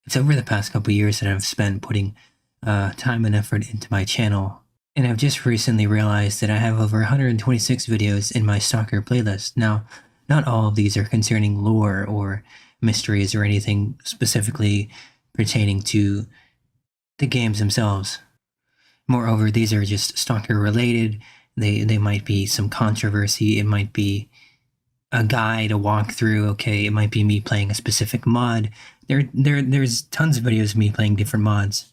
It's over the past couple years that I've spent putting time and effort into my channel, and I've just recently realized that I have over 126 videos in my Stalker playlist. Now, not all of these are concerning lore or mysteries or anything specifically pertaining to the games themselves. Moreover, these are just Stalker related. They might be some controversy, it might be a guide, a walkthrough, okay, it might be me playing a specific mod. There's tons of videos of me playing different mods,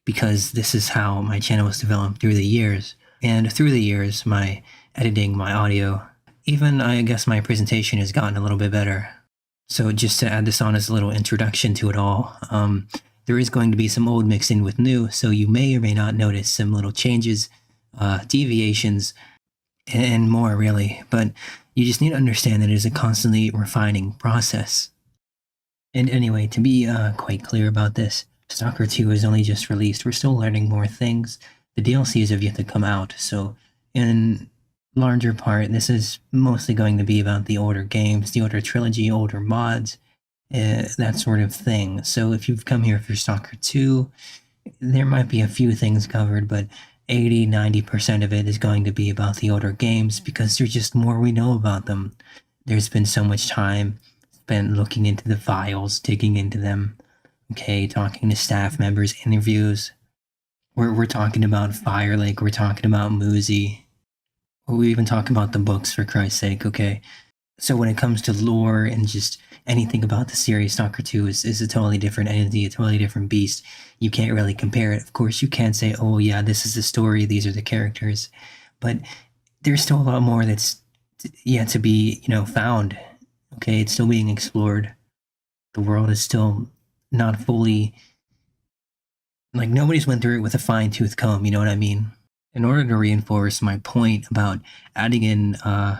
because this is how my channel was developed through the years. And through the years, my editing, my audio, even I guess my presentation has gotten a little bit better. So just to add this on as a little introduction to it all, there is going to be some old mixed in with new, so you may or may not notice some little changes, deviations, and more really, but you just need to understand that it is a constantly refining process. And anyway, to be quite clear about this, Stalker 2 is only just released. We're still learning more things. The DLCs have yet to come out, so in larger part, this is mostly going to be about the older games, the older trilogy, older mods, that sort of thing. So if you've come here for Stalker 2, there might be a few things covered, but 80–90% of it is going to be about the older games, because there's just more we know about them. There's been so much time spent looking into the files, digging into them, okay, talking to staff members, interviews. We're talking about Fire Lake, we're talking about MoozE. We even talk about the books, for Christ's sake, okay? So when it comes to lore and just anything about the series, Stalker 2 is a totally different entity, a totally different beast. You can't really compare it. Of course, you can say, oh yeah, this is the story, these are the characters. But there's still a lot more that's yet to be, found. Okay, it's still being explored. The world is still not fully... like, nobody's went through it with a fine-tooth comb, you know what I mean? In order to reinforce my point about adding in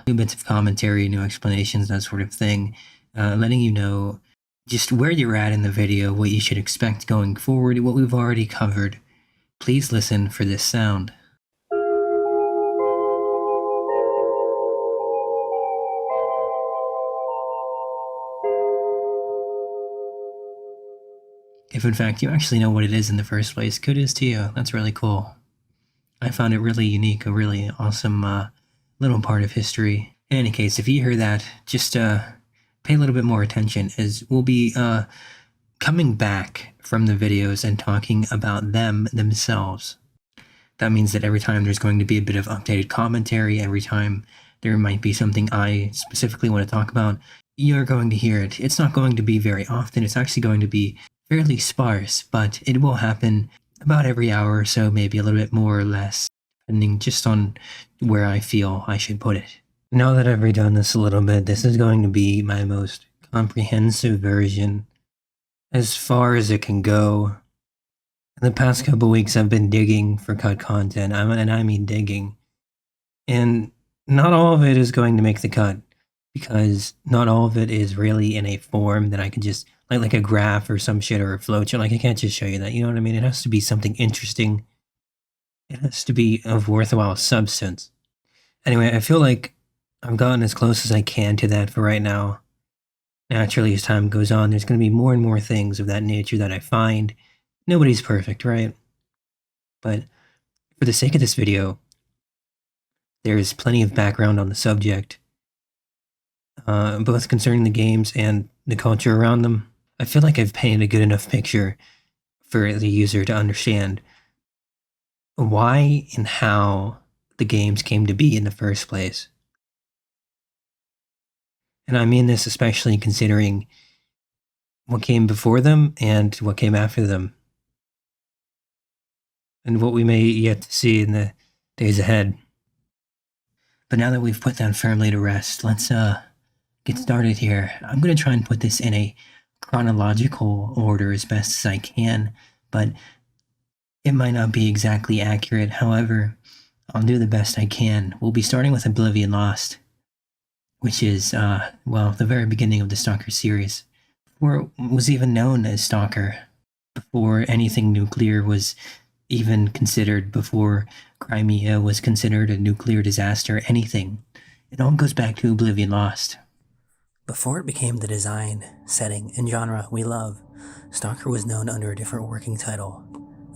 new bits of commentary, new explanations, that sort of thing, letting you know just where you're at in the video, what you should expect going forward, what we've already covered, please listen for this sound. If in fact you actually know what it is in the first place, kudos to you. That's really cool. I found it really unique, a really awesome little part of history. In any case, if you hear that, just pay a little bit more attention, as we'll be coming back from the videos and talking about them themselves. That means that every time there's going to be a bit of updated commentary, every time there might be something I specifically want to talk about, you're going to hear it. It's not going to be very often, it's actually going to be fairly sparse, but it will happen about every hour or so, maybe a little bit more or less, depending just on where I feel I should put it. Now that I've redone this a little bit, this is going to be my most comprehensive version, as far as it can go. In the past couple weeks, I've been digging for cut content, and I mean digging. And not all of it is going to make the cut, because not all of it is really in a form that I can just, like a graph or some shit or a flowchart. Like, I can't just show you that, you know what I mean? It has to be something interesting. It has to be of worthwhile substance. Anyway, I feel like I've gotten as close as I can to that for right now. Naturally, as time goes on, there's going to be more and more things of that nature that I find. Nobody's perfect, right? But for the sake of this video, there's plenty of background on the subject, both concerning the games and the culture around them. I feel like I've painted a good enough picture for the user to understand why and how the games came to be in the first place. And I mean this especially considering what came before them and what came after them, and what we may yet to see in the days ahead. But now that we've put that firmly to rest, let's get started here. I'm going to try and put this in a chronological order as best as I can, but it might not be exactly accurate. However, I'll do the best I can. We'll be starting with Oblivion Lost, which is, well, the very beginning of the Stalker series, before it was even known as Stalker, before anything nuclear was even considered, before Crimea was considered a nuclear disaster, anything. It all goes back to Oblivion Lost. Before it became the design, setting, and genre we love, Stalker was known under a different working title,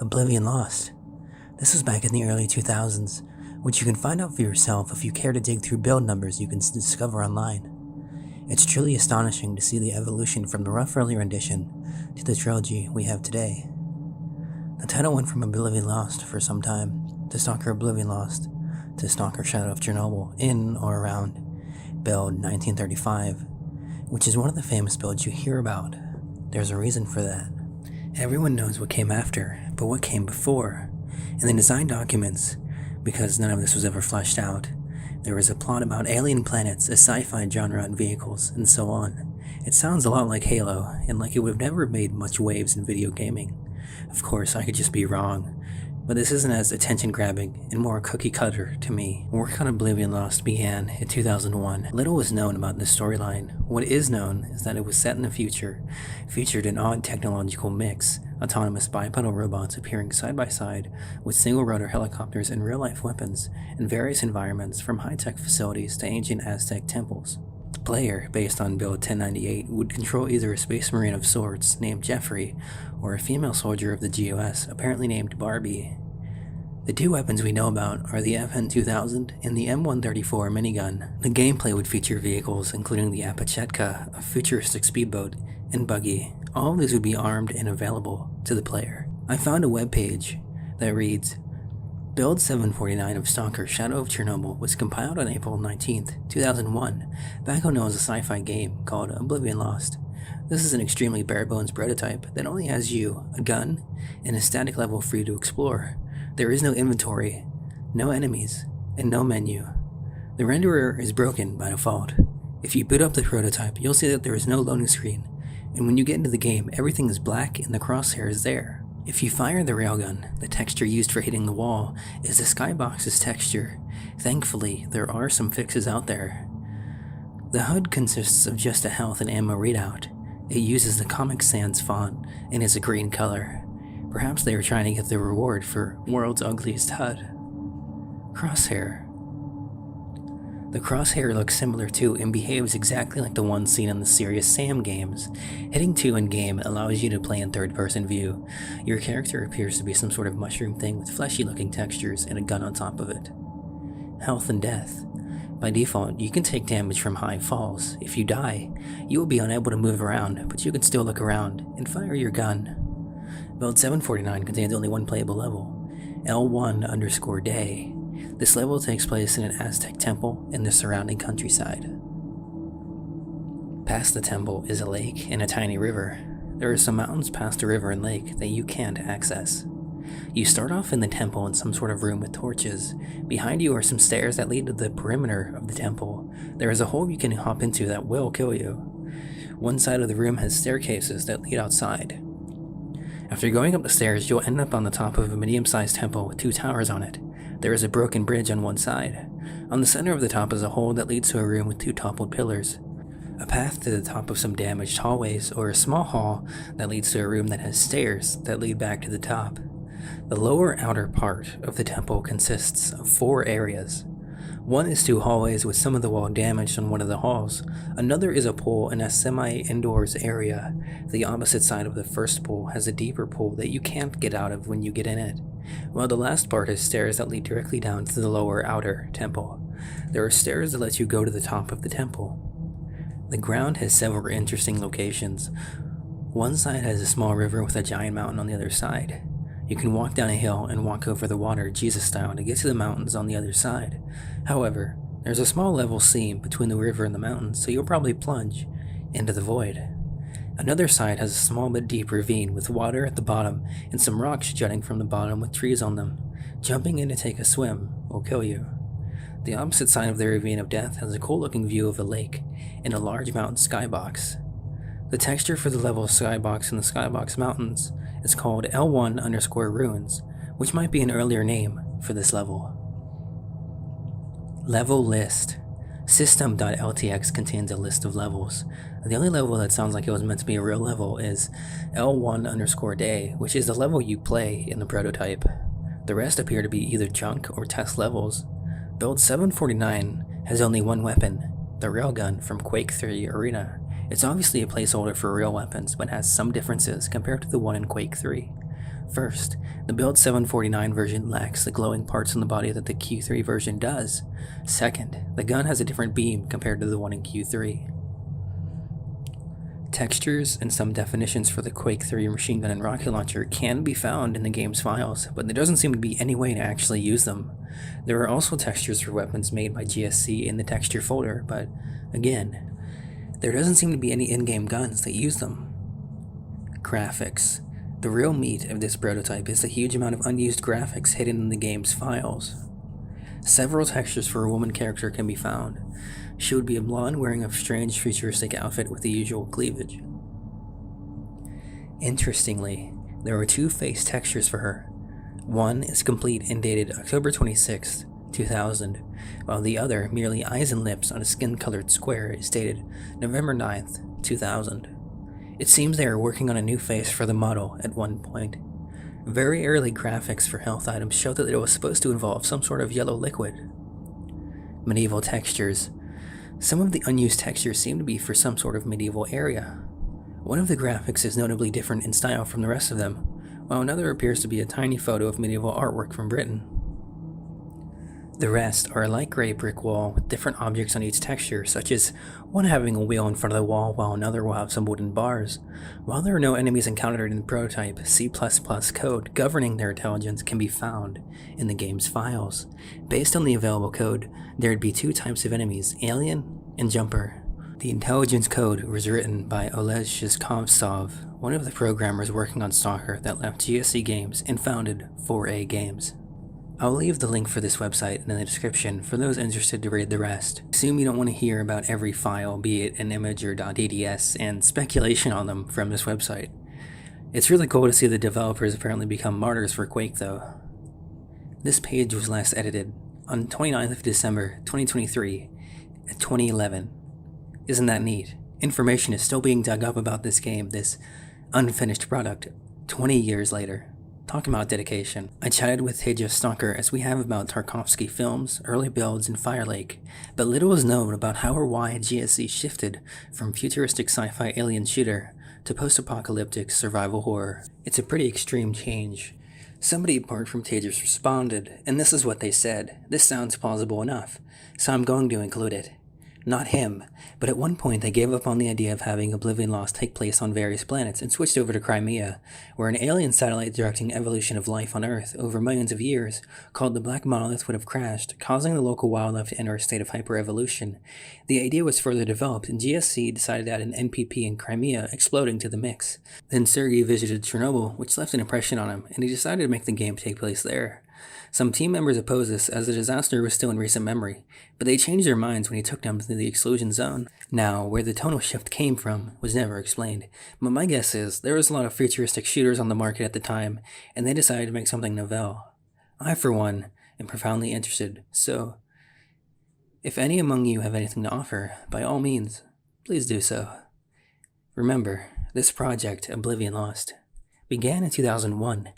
Oblivion Lost. This was back in the early 2000s, which you can find out for yourself if you care to dig through build numbers you can discover online. It's truly astonishing to see the evolution from the rough early rendition to the trilogy we have today. The title went from Oblivion Lost for some time to Stalker Oblivion Lost to Stalker Shadow of Chornobyl in or around build 1935, which is one of the famous builds you hear about. There's a reason for that. Everyone knows what came after, but what came before? In the design documents, because none of this was ever fleshed out, there was a plot about alien planets, a sci-fi genre and vehicles, and so on. It sounds a lot like Halo, and like it would have never made much waves in video gaming. Of course, I could just be wrong, but this isn't as attention-grabbing and more cookie-cutter to me. Work on Oblivion Lost began in 2001. Little was known about this storyline. What is known is that it was set in the future, featured an odd technological mix, autonomous bipedal robots appearing side by side with single-rotor helicopters and real-life weapons in various environments from high-tech facilities to ancient Aztec temples. The player, based on build 1098, would control either a space marine of sorts named Jeffrey or a female soldier of the GOS apparently named Barbie. The two weapons we know about are the FN-2000 and the M134 minigun. The gameplay would feature vehicles including the Apachetka, a futuristic speedboat, and buggy. All of these would be armed and available to the player. I found a webpage that reads, Build 749 of Stalker Shadow of Chornobyl was compiled on April 19th, 2001, back when it was a sci-fi game called Oblivion Lost. This is an extremely bare-bones prototype that only has you, a gun, and a static level for you to explore. There is no inventory, no enemies, and no menu. The renderer is broken by default. If you boot up the prototype, you'll see that there is no loading screen, and when you get into the game, everything is black and the crosshair is there. If you fire the railgun, the texture used for hitting the wall is the skybox's texture. Thankfully, there are some fixes out there. The HUD consists of just a health and ammo readout. It uses the Comic Sans font and is a green color. Perhaps they were trying to get the reward for world's ugliest HUD. Crosshair. The crosshair looks similar to and behaves exactly like the one seen in the Serious Sam games. Hitting 2 in-game allows you to play in third-person view. Your character appears to be some sort of mushroom thing with fleshy-looking textures and a gun on top of it. Health and death. By default, you can take damage from high falls. If you die, you will be unable to move around, but you can still look around and fire your gun. Build 749 contains only one playable level, L1_day. This level takes place in an Aztec temple in the surrounding countryside. Past the temple is a lake and a tiny river. There are some mountains past the river and lake that you can't access. You start off in the temple in some sort of room with torches. Behind you are some stairs that lead to the perimeter of the temple. There is a hole you can hop into that will kill you. One side of the room has staircases that lead outside. After going up the stairs, you'll end up on the top of a medium-sized temple with 2 towers on it. There is a broken bridge on one side. On the center of the top is a hole that leads to a room with 2 toppled pillars. A path to the top of some damaged hallways, or a small hall that leads to a room that has stairs that lead back to the top. The lower outer part of the temple consists of 4 areas. One is 2 hallways with some of the wall damaged on one of the halls. Another is a pool in a semi-indoors area. The opposite side of the first pool has a deeper pool that you can't get out of when you get in it, while the last part has stairs that lead directly down to the lower outer temple. There are stairs that let you go to the top of the temple. The ground has several interesting locations. One side has a small river with a giant mountain on the other side. You can walk down a hill and walk over the water Jesus style to get to the mountains on the other side. However, there's a small level seam between the river and the mountains, so you'll probably plunge into the void. Another side has a small but deep ravine with water at the bottom and some rocks jutting from the bottom with trees on them. Jumping in to take a swim will kill you. The opposite side of the ravine of death has a cool looking view of a lake and a large mountain skybox. The texture for the level skybox in the skybox mountains is called L1_ruins, which might be an earlier name for this level. Level list. System.ltx contains a list of levels. The only level that sounds like it was meant to be a real level is L1_day, which is the level you play in the prototype. The rest appear to be either junk or test levels. Build 749 has only one weapon, the railgun from Quake 3 Arena. It's obviously a placeholder for real weapons, but has some differences compared to the one in Quake 3. First, the Build 749 version lacks the glowing parts on the body that the Q3 version does. Second, the gun has a different beam compared to the one in Q3. Textures and some definitions for the Quake 3 machine gun and rocket launcher can be found in the game's files, but there doesn't seem to be any way to actually use them. There are also textures for weapons made by GSC in the texture folder, but again, there doesn't seem to be any in-game guns that use them. Graphics. The real meat of this prototype is the huge amount of unused graphics hidden in the game's files. Several textures for a woman character can be found. She would be a blonde wearing a strange futuristic outfit with the usual cleavage. Interestingly, there are two face textures for her. One is complete and dated October 26, 2000, while the other, merely eyes and lips on a skin-colored square, is dated November 9th, 2000. It seems they are working on a new face for the model at one point. Very early graphics for health items show that it was supposed to involve some sort of yellow liquid. Medieval textures. Some of the unused textures seem to be for some sort of medieval area. One of the graphics is notably different in style from the rest of them, while another appears to be a tiny photo of medieval artwork from Britain. The rest are a light gray brick wall with different objects on each texture, such as one having a wheel in front of the wall while another will have some wooden bars. While there are no enemies encountered in the prototype, C++ code governing their intelligence can be found in the game's files. Based on the available code, there would be two types of enemies, alien and jumper. The intelligence code was written by Oleg Shishkovtsov, one of the programmers working on Stalker that left GSC Games and founded 4A Games. I'll leave the link for this website in the description for those interested to read the rest. Assume you don't want to hear about every file, be it an image or .eds, and speculation on them from this website. It's really cool to see the developers apparently become martyrs for Quake though. This page was last edited on 29th of December 2023 at 2011. Isn't that neat? Information is still being dug up about this game, this unfinished product, 20 years later. Talking about dedication. I chatted with Tejas Stalker as we have about Tarkovsky films, early builds, and Fire Lake, but little is known about how or why GSC shifted from futuristic sci-fi alien shooter to post-apocalyptic survival horror. It's a pretty extreme change. Somebody apart from Tejas responded, and this is what they said. This sounds plausible enough, so I'm going to include it. Not him, but at one point they gave up on the idea of having Oblivion Lost take place on various planets and switched over to Crimea, where an alien satellite directing evolution of life on Earth over millions of years, called the Black Monolith, would have crashed, causing the local wildlife to enter a state of hyper-evolution. The idea was further developed, and GSC decided to add an NPP in Crimea, exploding to the mix. Then Sergei visited Chernobyl, which left an impression on him, and he decided to make the game take place there. Some team members opposed this as the disaster was still in recent memory, but they changed their minds when he took them to the exclusion zone. Now, where the tonal shift came from was never explained, but my guess is there was a lot of futuristic shooters on the market at the time, and they decided to make something novel. I, for one, am profoundly interested, so if any among you have anything to offer, by all means, please do so. Remember, this project, Oblivion Lost, began in 2001,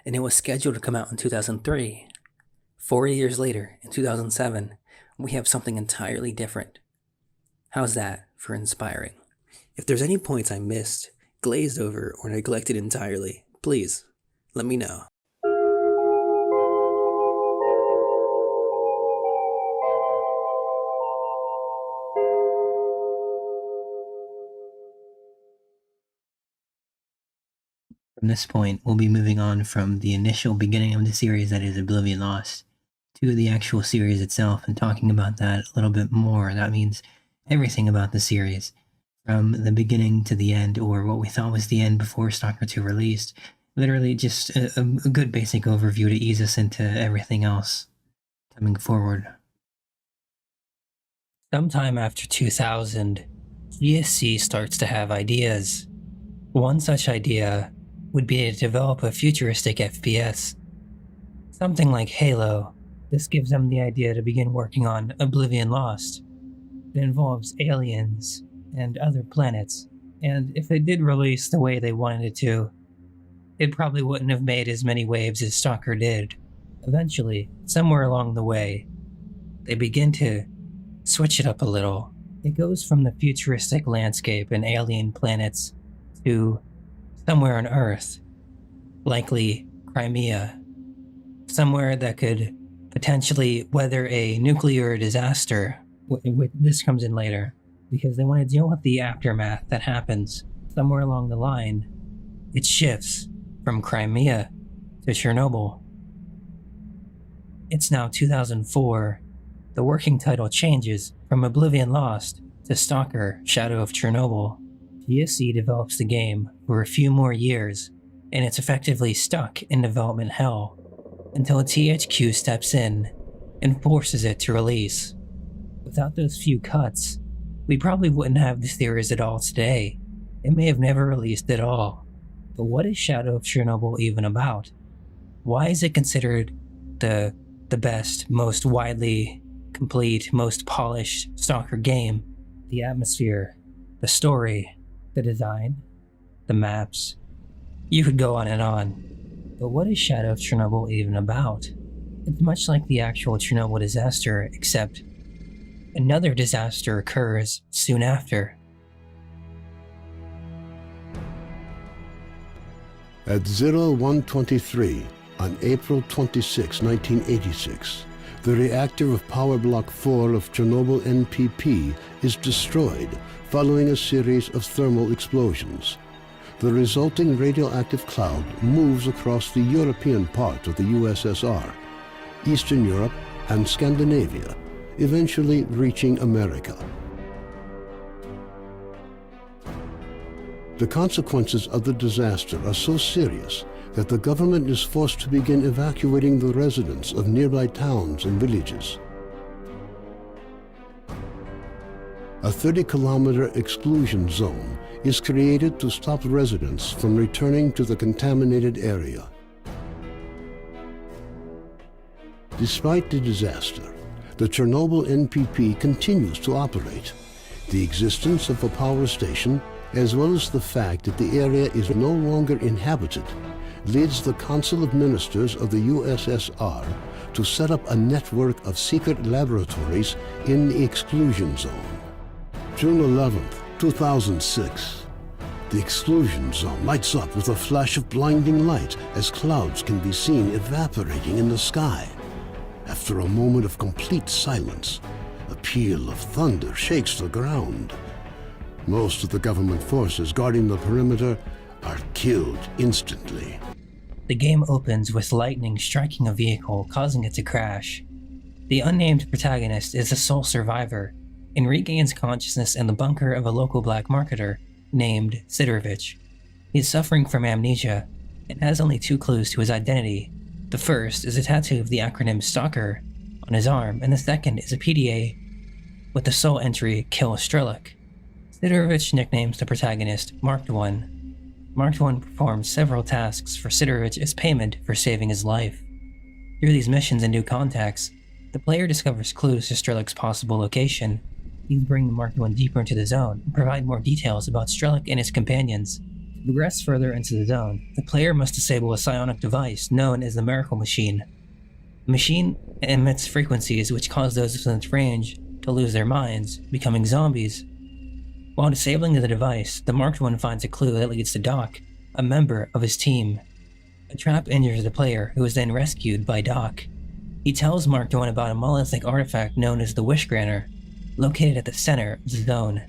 and it was scheduled to come out in 2003. 4 years later, in 2007, we have something entirely different. How's that for inspiring? If there's any points I missed, glazed over, or neglected entirely, please, let me know. From this point, we'll be moving on from the initial beginning of the series that is Oblivion Lost to the actual series itself and talking about that a little bit more. That means everything about the series, from the beginning to the end, or what we thought was the end before Stalker 2 released. Literally just a good basic overview to ease us into everything else coming forward. Sometime after 2000, GSC starts to have ideas. One such idea would be to develop a futuristic FPS. Something like Halo. This gives them the idea to begin working on Oblivion Lost. It involves aliens and other planets, and if they did release the way they wanted it to, it probably wouldn't have made as many waves as Stalker did. Eventually, somewhere along the way, they begin to switch it up a little. It goes from the futuristic landscape and alien planets to somewhere on Earth, likely Crimea, somewhere that could potentially weather a nuclear disaster. This comes in later, because they want to deal with the aftermath that happens. Somewhere along the line, it shifts from Crimea to Chernobyl. It's now 2004. The working title changes from Oblivion Lost to STALKER, Shadow of Chornobyl. GSC develops the game for a few more years, and it's effectively stuck in development hell until THQ steps in and forces it to release. Without those few cuts, we probably wouldn't have the series at all today. It may have never released at all. But what is Shadow of Chornobyl even about? Why is it considered the best, most widely complete, most polished STALKER game? The atmosphere, the story, the design, the maps. You could go on and on. But what is Shadow of Chornobyl even about? It's much like the actual Chernobyl disaster, except another disaster occurs soon after. At 0123, on April 26, 1986, the reactor of Power Block 4 of Chernobyl NPP is destroyed following a series of thermal explosions. The resulting radioactive cloud moves across the European part of the USSR, Eastern Europe, and Scandinavia, eventually reaching America. The consequences of the disaster are so serious that the government is forced to begin evacuating the residents of nearby towns and villages. A 30-kilometer exclusion zone is created to stop residents from returning to the contaminated area. Despite the disaster, the Chernobyl NPP continues to operate. The existence of a power station, as well as the fact that the area is no longer inhabited, leads the Council of Ministers of the USSR to set up a network of secret laboratories in the exclusion zone. June 11, 2006. The exclusion zone lights up with a flash of blinding light as clouds can be seen evaporating in the sky. After a moment of complete silence, a peal of thunder shakes the ground. Most of the government forces guarding the perimeter are killed instantly. The game opens with lightning striking a vehicle, causing it to crash. The unnamed protagonist is the sole survivor and regains consciousness in the bunker of a local black marketer named Sidorovich. He is suffering from amnesia and has only two clues to his identity. The first is a tattoo of the acronym STALKER on his arm, and the second is a PDA with the sole entry Kill Strelok. Sidorovich nicknames the protagonist Marked One. Marked One performs several tasks for Sidorovich as payment for saving his life. Through these missions and new contacts, the player discovers clues to Strelok's possible location. These bring the Marked One deeper into the zone and provide more details about Strelok and his companions. To progress further into the zone, the player must disable a psionic device known as the Miracle Machine. The machine emits frequencies which cause those within its range to lose their minds, becoming zombies. While disabling the device, the Marked One finds a clue that leads to Doc, a member of his team. A trap injures the player, who is then rescued by Doc. He tells Marked One about a monolithic artifact known as the Wish Granter, located at the center of the zone.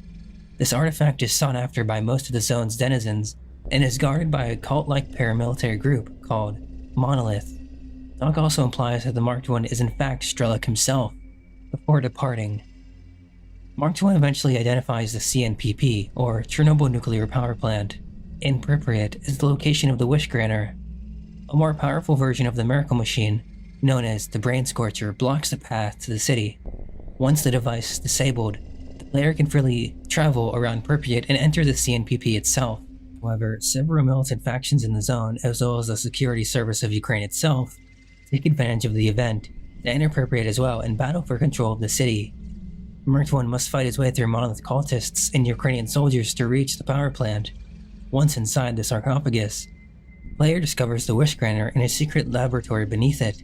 This artifact is sought after by most of the zone's denizens, and is guarded by a cult-like paramilitary group called Monolith. Doc also implies that the Marked One is in fact Strelok himself, before departing. Marked One eventually identifies the CNPP, or Chernobyl Nuclear Power Plant, in Pripyat as the location of the Wish Granter. A more powerful version of the Miracle Machine, known as the Brain Scorcher, blocks the path to the city. Once the device is disabled, the player can freely travel around Pripyat and enter the CNPP itself. However, several militant factions in the zone, as well as the security service of Ukraine itself, take advantage of the event to enter Pripyat as well and battle for control of the city. Marked One must fight his way through Monolith cultists and Ukrainian soldiers to reach the power plant. Once inside the sarcophagus, the player discovers the Wish Granter and a secret laboratory beneath it.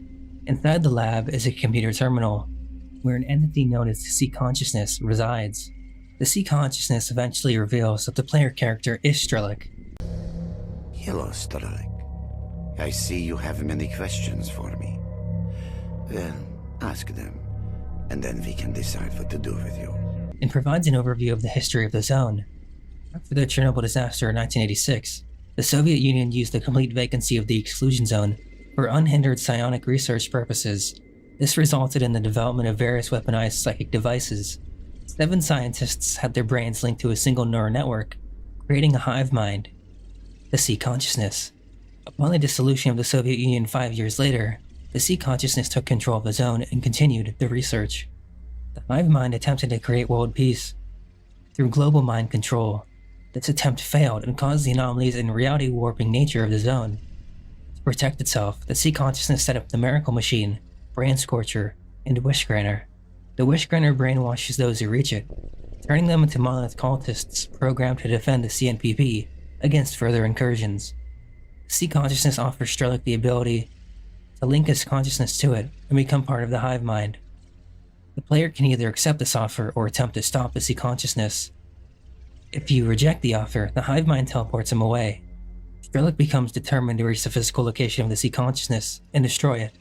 Inside the lab is a computer terminal, where an entity known as the Sea Consciousness resides. The sea consciousness eventually reveals that the player character is Strelok. Hello, Strelok. I see you have many questions for me. Well, ask them, and then we can decide what to do with you. And provides an overview of the history of the zone. After the Chernobyl disaster in 1986, the Soviet Union used the complete vacancy of the exclusion zone for unhindered psionic research purposes. This resulted in the development of various weaponized psychic devices. 7 scientists had their brains linked to a single neural network, creating a hive mind, the sea consciousness. Upon the dissolution of the Soviet Union 5 years later, the sea consciousness took control of the zone and continued the research. The hive mind attempted to create world peace through global mind control. This attempt failed and caused the anomalies and reality warping nature of the zone. To protect itself, the sea consciousness set up the Miracle Machine, Brain Scorcher, and Wish Granter. The Wish Granter brainwashes those who reach it, turning them into monolith cultists programmed to defend the CNPP against further incursions. The sea consciousness offers Strelok the ability to link his consciousness to it and become part of the hive mind. The player can either accept this offer or attempt to stop the sea consciousness. If you reject the offer, the hive mind teleports him away. Strelok becomes determined to reach the physical location of the sea consciousness and destroy it.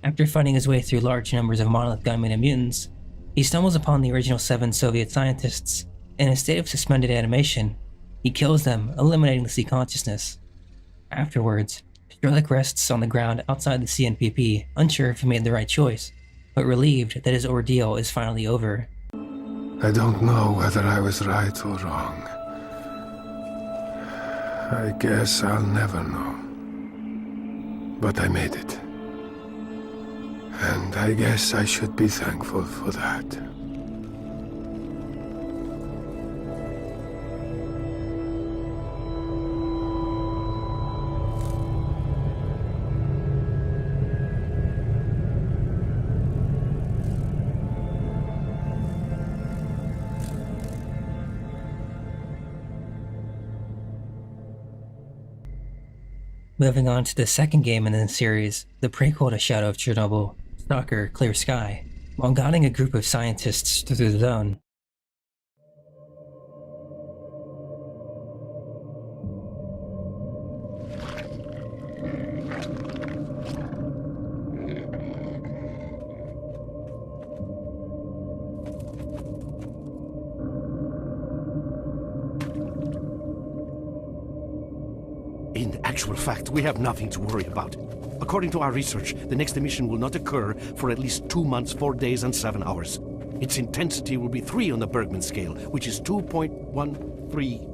After fighting his way through large numbers of monolith gunmen and mutants, he stumbles upon the original 7 Soviet scientists. In a state of suspended animation, he kills them, eliminating the sea consciousness. Afterwards, Strelok rests on the ground outside the CNPP, unsure if he made the right choice, but relieved that his ordeal is finally over. I don't know whether I was right or wrong. I guess I'll never know. But I made it. And I guess I should be thankful for that. Moving on to the second game in the series, the prequel to Shadow of Chornobyl, STALKER Clear Sky. While guiding a group of scientists through the zone, In actual fact, we have nothing to worry about. According to our research, the next emission will not occur for at least 2 months, 4 days, and 7 hours. Its intensity will be 3 on the Bergman scale, which is 2.13.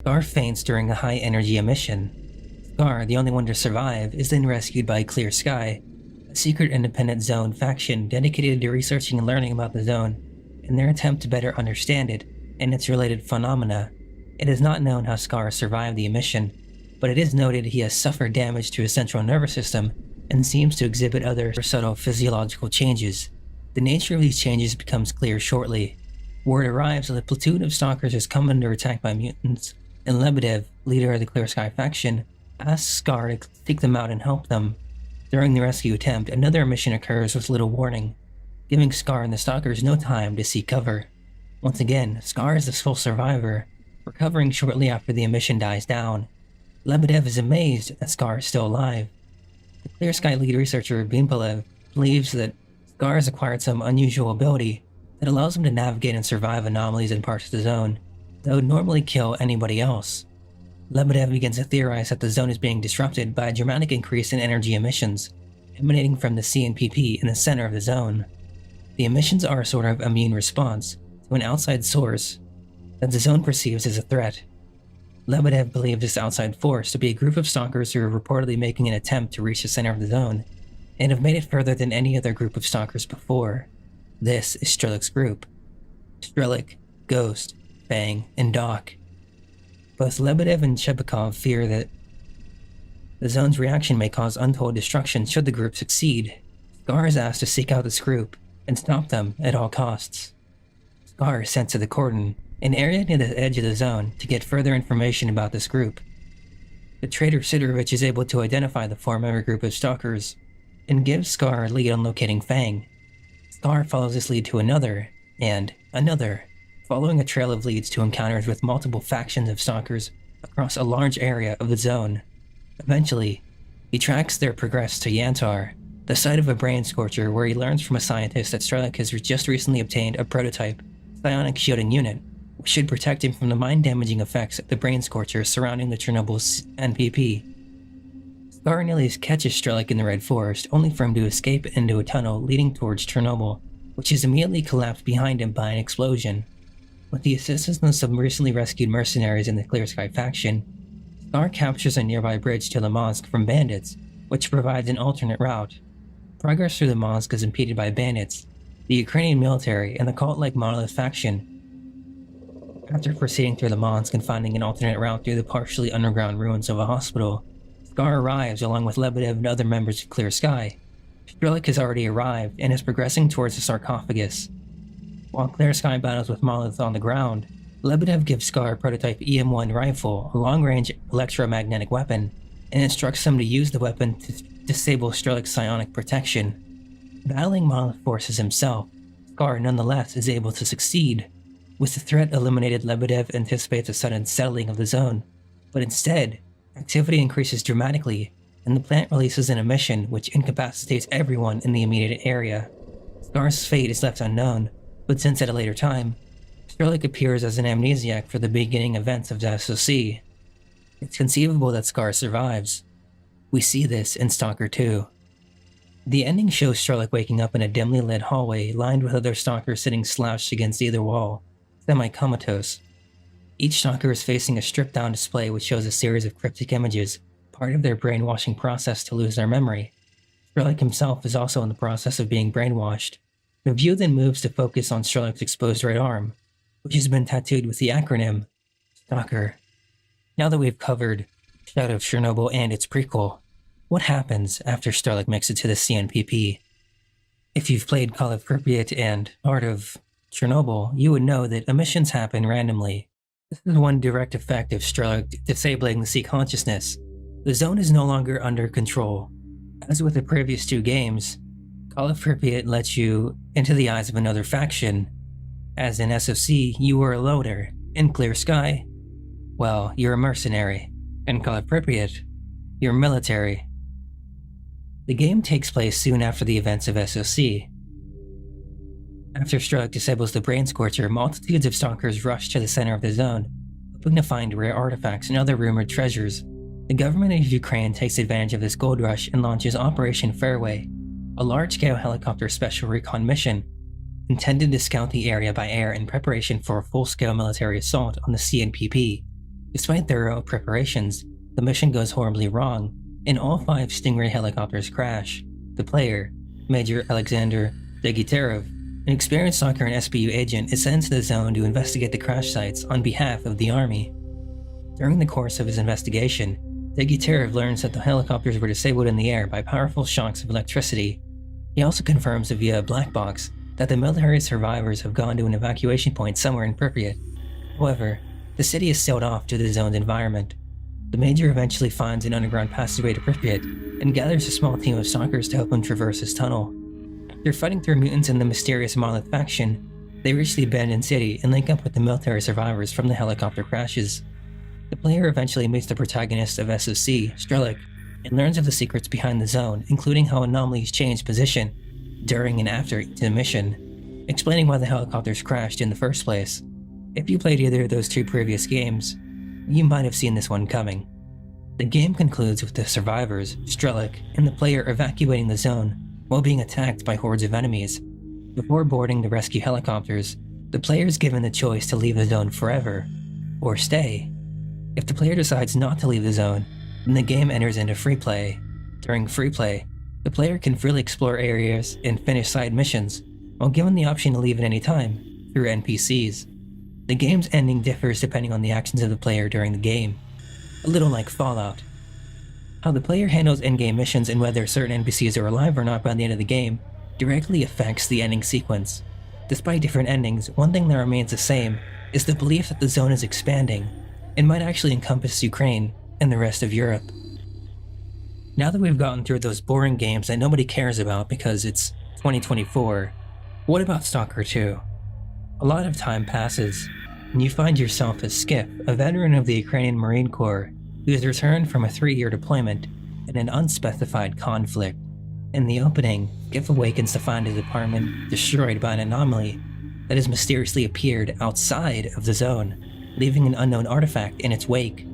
Scar faints during a high-energy emission. Scar, the only one to survive, is then rescued by Clear Sky, a secret independent zone faction dedicated to researching and learning about the zone in their attempt to better understand it and its related phenomena. It is not known how Scar survived the emission, but it is noted he has suffered damage to his central nervous system and seems to exhibit other subtle physiological changes. The nature of these changes becomes clear shortly. Word arrives that a platoon of stalkers has come under attack by mutants, and Lebedev, leader of the Clear Sky faction, asks Scar to seek them out and help them. During the rescue attempt, another mission occurs with little warning, giving Scar and the stalkers no time to seek cover. Once again, Scar is the sole survivor, recovering shortly after the emission dies down. Lebedev is amazed that Scar is still alive. The Clear Sky lead researcher Bimpalev believes that Scar has acquired some unusual ability that allows him to navigate and survive anomalies in parts of the zone that would normally kill anybody else. Lebedev begins to theorize that the zone is being disrupted by a dramatic increase in energy emissions, emanating from the CNPP in the center of the zone. The emissions are a sort of immune response to an outside source that the zone perceives as a threat. Lebedev believed this outside force to be a group of stalkers who were reportedly making an attempt to reach the center of the zone, and have made it further than any other group of stalkers before. This is Strelok's group. Strelok, Ghost, Fang, and Doc. Both Lebedev and Shebekov fear that the zone's reaction may cause untold destruction should the group succeed. Scar is asked to seek out this group and stop them at all costs. Scar is sent to the Cordon, an area near the edge of the zone, to get further information about this group. The traitor Sidorovich is able to identify the four-member group of stalkers and gives Scar a lead on locating Fang. Scar follows this lead to another, and another, following a trail of leads to encounters with multiple factions of stalkers across a large area of the zone. Eventually, he tracks their progress to Yantar, the site of a brain scorcher, where he learns from a scientist that Strelok has just recently obtained a prototype psionic shielding unit, which should protect him from the mind-damaging effects of the brain scorcher surrounding the Chernobyl's NPP. Scar nearly catches Strelok in the Red Forest, only for him to escape into a tunnel leading towards Chernobyl, which is immediately collapsed behind him by an explosion. With the assistance of some recently rescued mercenaries in the Clear Sky faction, Scar captures a nearby bridge to the mosque from bandits, which provides an alternate route. Progress through the mosque is impeded by bandits, the Ukrainian military, and the cult-like Monolith faction. After proceeding through the mosque and finding an alternate route through the partially underground ruins of a hospital, Scar arrives along with Lebedev and other members of Clear Sky. Strelok has already arrived and is progressing towards the sarcophagus. While Clear Sky battles with Monolith on the ground, Lebedev gives Scar a prototype EM-1 rifle, a long-range electromagnetic weapon, and instructs him to use the weapon to disable Strelok's psionic protection. Battling Monolith forces himself, Scar nonetheless is able to succeed. With the threat eliminated, Lebedev anticipates a sudden settling of the zone, but instead, activity increases dramatically, and the plant releases an emission which incapacitates everyone in the immediate area. Scar's fate is left unknown, but since at a later time, Strelok appears as an amnesiac for the beginning events of the SOC. It's conceivable that Scar survives. We see this in Stalker 2. The ending shows Strelok waking up in a dimly lit hallway lined with other stalkers sitting slouched against either wall, semi-comatose. Each stalker is facing a stripped-down display which shows a series of cryptic images, part of their brainwashing process to lose their memory. Strelok himself is also in the process of being brainwashed. The view then moves to focus on Strelok's exposed right arm, which has been tattooed with the acronym STALKER. Now that we've covered Shadow of Chornobyl and its prequel, what happens after Strelok makes it to the CNPP? If you've played Call of Pripyat and Art of Chernobyl, you would know that emissions happen randomly. This is one direct effect of Strelok disabling the sea consciousness. The zone is no longer under control. As with the previous two games, Call of Pripyat lets you into the eyes of another faction. As in SOC, you were a loader. In Clear Sky, well, you're a mercenary. In Call of Pripyat, you're military. The game takes place soon after the events of SOC. After Strelok disables the Brain Scorcher, multitudes of stalkers rush to the center of the zone, hoping to find rare artifacts and other rumored treasures. The government of Ukraine takes advantage of this gold rush and launches Operation Fairway, a large-scale helicopter special recon mission intended to scout the area by air in preparation for a full-scale military assault on the CNPP. Despite thorough preparations, the mission goes horribly wrong, and all 5 Stingray helicopters crash. The player, Major Alexander Degiterov, an experienced stalker and SBU agent, is sent to the zone to investigate the crash sites on behalf of the army. During the course of his investigation, Degiterov learns that the helicopters were disabled in the air by powerful shocks of electricity. He also confirms via a black box that the military survivors have gone to an evacuation point somewhere in Pripyat. However, the city is sealed off to the zone's environment. The Major eventually finds an underground passageway to Pripyat and gathers a small team of stalkers to help him traverse his tunnel. After fighting through mutants and the mysterious Monolith faction, they reach the abandoned city and link up with the military survivors from the helicopter crashes. The player eventually meets the protagonist of SOC, Strelok, and learns of the secrets behind the zone, including how anomalies change position during and after the mission, explaining why the helicopters crashed in the first place. If you played either of those 2 previous games, you might have seen this one coming. The game concludes with the survivors, Strelok, and the player evacuating the zone while being attacked by hordes of enemies. Before boarding the rescue helicopters, the player is given the choice to leave the zone forever, or stay. If the player decides not to leave the zone, then the game enters into free play. During free play, the player can freely explore areas and finish side missions, while given the option to leave at any time through NPCs. The game's ending differs depending on the actions of the player during the game, a little like Fallout. How the player handles in-game missions and whether certain NPCs are alive or not by the end of the game directly affects the ending sequence. Despite different endings, one thing that remains the same is the belief that the zone is expanding and might actually encompass Ukraine and the rest of Europe. Now that we've gotten through those boring games that nobody cares about because it's 2024, what about Stalker 2? A lot of time passes, and you find yourself as Skiff, a veteran of the Ukrainian Marine Corps who has returned from a 3-year deployment in an unspecified conflict. In the opening, Skiff awakens to find his apartment destroyed by an anomaly that has mysteriously appeared outside of the zone, leaving an unknown artifact in its wake.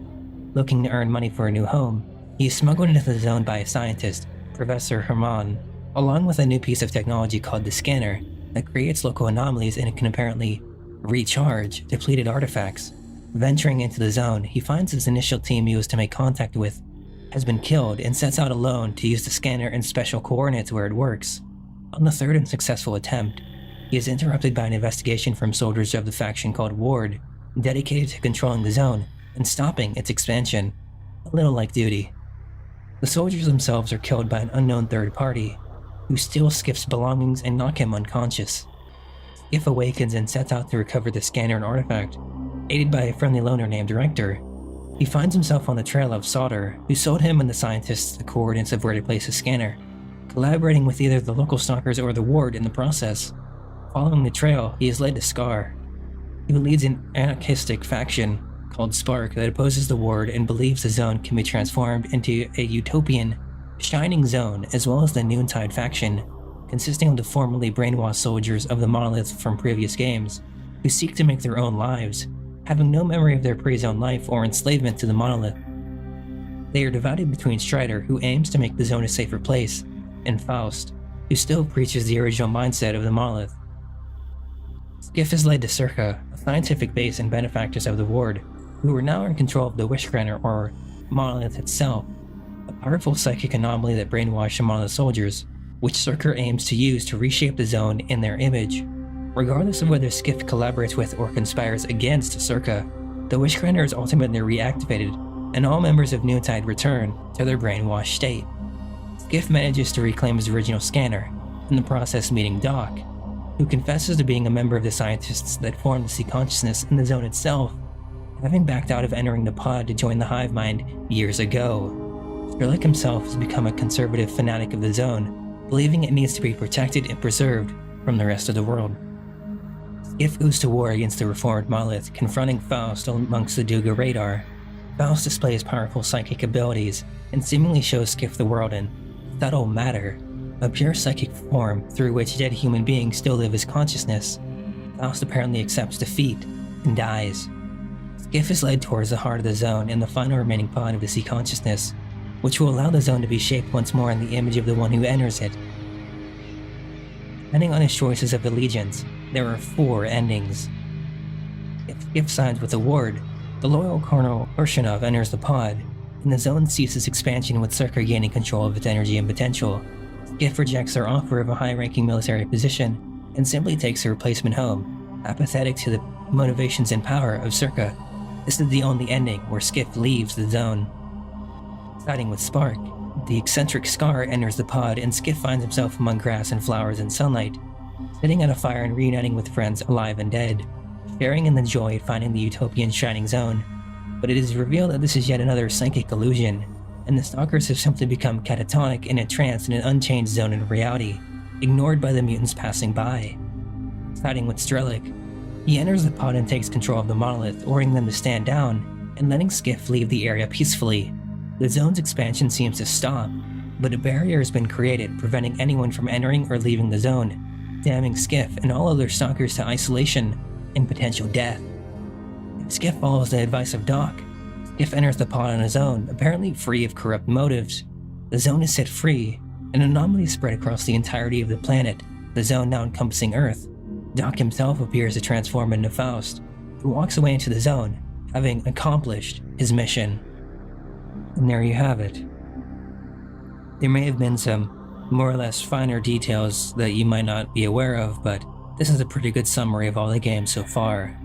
Looking to earn money for a new home, he is smuggled into the zone by a scientist, Professor Herman, along with a new piece of technology called the Scanner that creates local anomalies and can apparently recharge depleted artifacts. Venturing into the zone, he finds his initial team he was to make contact with has been killed and sets out alone to use the scanner in special coordinates where it works. On the third and successful attempt, he is interrupted by an investigation from soldiers of the faction called Ward, dedicated to controlling the zone and stopping its expansion, a little like duty. The soldiers themselves are killed by an unknown third party, who steals Skiff's belongings and knock him unconscious. Skiff awakens and sets out to recover the scanner and artifact, aided by a friendly loner named Rector. He finds himself on the trail of Sauter, who sold him and the scientists the coordinates of where to place the scanner, collaborating with either the local stalkers or the Ward in the process. Following the trail, he is led to Scar, who leads an anarchistic faction called Spark that opposes the Ward and believes the zone can be transformed into a utopian, shining zone, as well as the Noontide faction, consisting of the formerly brainwashed soldiers of the Monolith from previous games, who seek to make their own lives, having no memory of their pre-zone life or enslavement to the Monolith. They are divided between Strider, who aims to make the zone a safer place, and Faust, who still preaches the original mindset of the Monolith. Skiff is led to Circa, a scientific base and benefactors of the Ward, who are now in control of the Wishgranner or Monolith itself, a powerful psychic anomaly that brainwashed the Monolith soldiers, which Circa aims to use to reshape the zone in their image. Regardless of whether Skiff collaborates with or conspires against Circa, the Wishgranner is ultimately reactivated, and all members of Noontide return to their brainwashed state. Skiff manages to reclaim his original scanner, in the process meeting Doc, who confesses to being a member of the scientists that formed the Sea Consciousness in the zone itself, having backed out of entering the pod to join the Hive Mind years ago. Strelok himself has become a conservative fanatic of the zone, believing it needs to be protected and preserved from the rest of the world. Skiff goes to war against the reformed Monolith, confronting Faust amongst the Duga radar. Faust displays powerful psychic abilities and seemingly shows Skiff the world in subtle matter, a pure psychic form through which dead human beings still live as consciousness. Faust apparently accepts defeat and dies. Skiff is led towards the heart of the zone and the final remaining pod of the Sea Consciousness, which will allow the zone to be shaped once more in the image of the one who enters it. Depending on his choices of allegiance, there are 4 endings. If Skiff sides with the Ward, the loyal Colonel Urshanov enters the pod, and the zone ceases expansion with Circa gaining control of its energy and potential. Skiff rejects their offer of a high-ranking military position, and simply takes a replacement home, apathetic to the motivations and power of Circa. This is the only ending where Skiff leaves the zone. Siding with Spark, the eccentric Scar enters the pod, and Skiff finds himself among grass and flowers and sunlight, sitting at a fire and reuniting with friends alive and dead, sharing in the joy of finding the utopian shining zone. But it is revealed that this is yet another psychic illusion, and the stalkers have simply become catatonic and entranced in an unchanged zone of reality, ignored by the mutants passing by. Siding with Strelok, he enters the pod and takes control of the Monolith, ordering them to stand down, and letting Skiff leave the area peacefully. The zone's expansion seems to stop, but a barrier has been created, preventing anyone from entering or leaving the zone, damning Skiff and all other stalkers to isolation and potential death. If Skiff follows the advice of Doc, Skiff enters the pod on his own, apparently free of corrupt motives. The zone is set free, an anomaly spread across the entirety of the planet, the zone now encompassing Earth. Doc himself appears to transform into Faust, who walks away into the zone, having accomplished his mission. And there you have it. There may have been some more or less finer details that you might not be aware of, but this is a pretty good summary of all the games so far.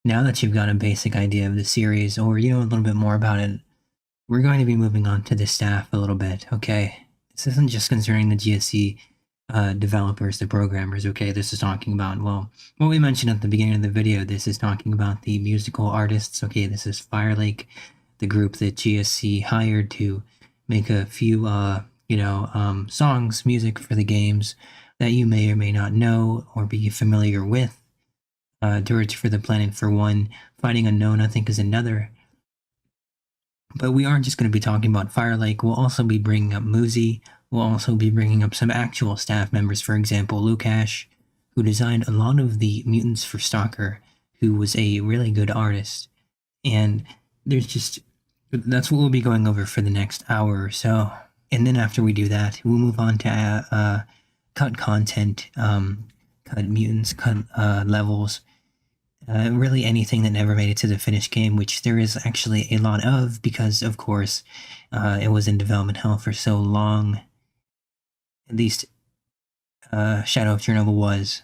Now that you've got a basic idea of the series, or you know a little bit more about it, we're going to be moving on to the staff a little bit, okay? This isn't just concerning the GSC developers, the programmers, okay? This is talking about, well, what we mentioned at the beginning of the video, this is talking about the musical artists, okay? This is Firelake, the group that GSC hired to make a few, songs, music for the games that you may or may not know or be familiar with. Dirge for the Planet for one, Fighting Unknown I think is another. But we aren't just going to be talking about Firelake, we'll also be bringing up MoozE, we'll also be bringing up some actual staff members, for example Lukash, who designed a lot of the mutants for Stalker, who was a really good artist. And that's what we'll be going over for the next hour or so. And then after we do that, we'll move on to cut content, cut mutants, cut levels, really anything that never made it to the finished game, which there is actually a lot of because, of course, it was in development hell for so long. At least Shadow of Chornobyl was.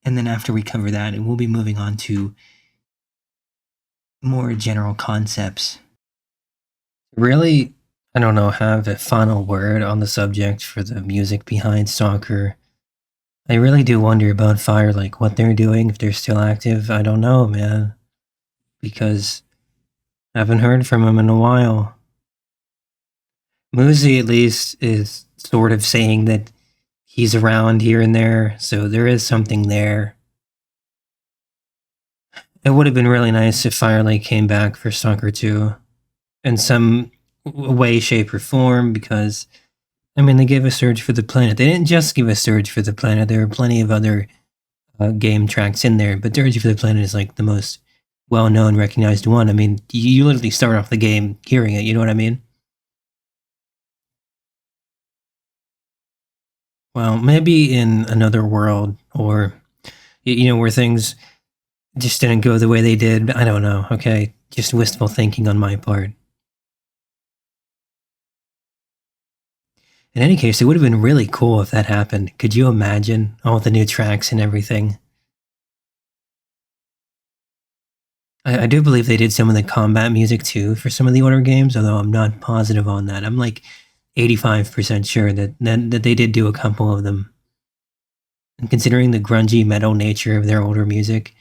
And then after we cover that, we'll be moving on to more general concepts. Really, I don't know, have a final word on the subject for the music behind Stalker. I really do wonder about Firelake, what they're doing, if they're still active. I don't know, man. Because I haven't heard from him in a while. MoozE, at least, is sort of saying that he's around here and there, so there is something there. It would have been really nice if Firelake came back for Stalker 2 in some way, shape, or form, because I mean, they gave a Surge for the Planet. They didn't just give a Surge for the Planet. There were plenty of other game tracks in there, but Dirge for the Planet is like the most well-known, recognized one. I mean, you literally start off the game hearing it, you know what I mean? Well, maybe in another world, or, you know, where things just didn't go the way they did. I don't know, okay? Just wistful thinking on my part. In any case, it would have been really cool if that happened. Could you imagine all the new tracks and everything? I do believe they did some of the combat music too for some of the older games, although I'm not positive on that. I'm like 85% sure that they did do a couple of them. And considering the grungy metal nature of their older music,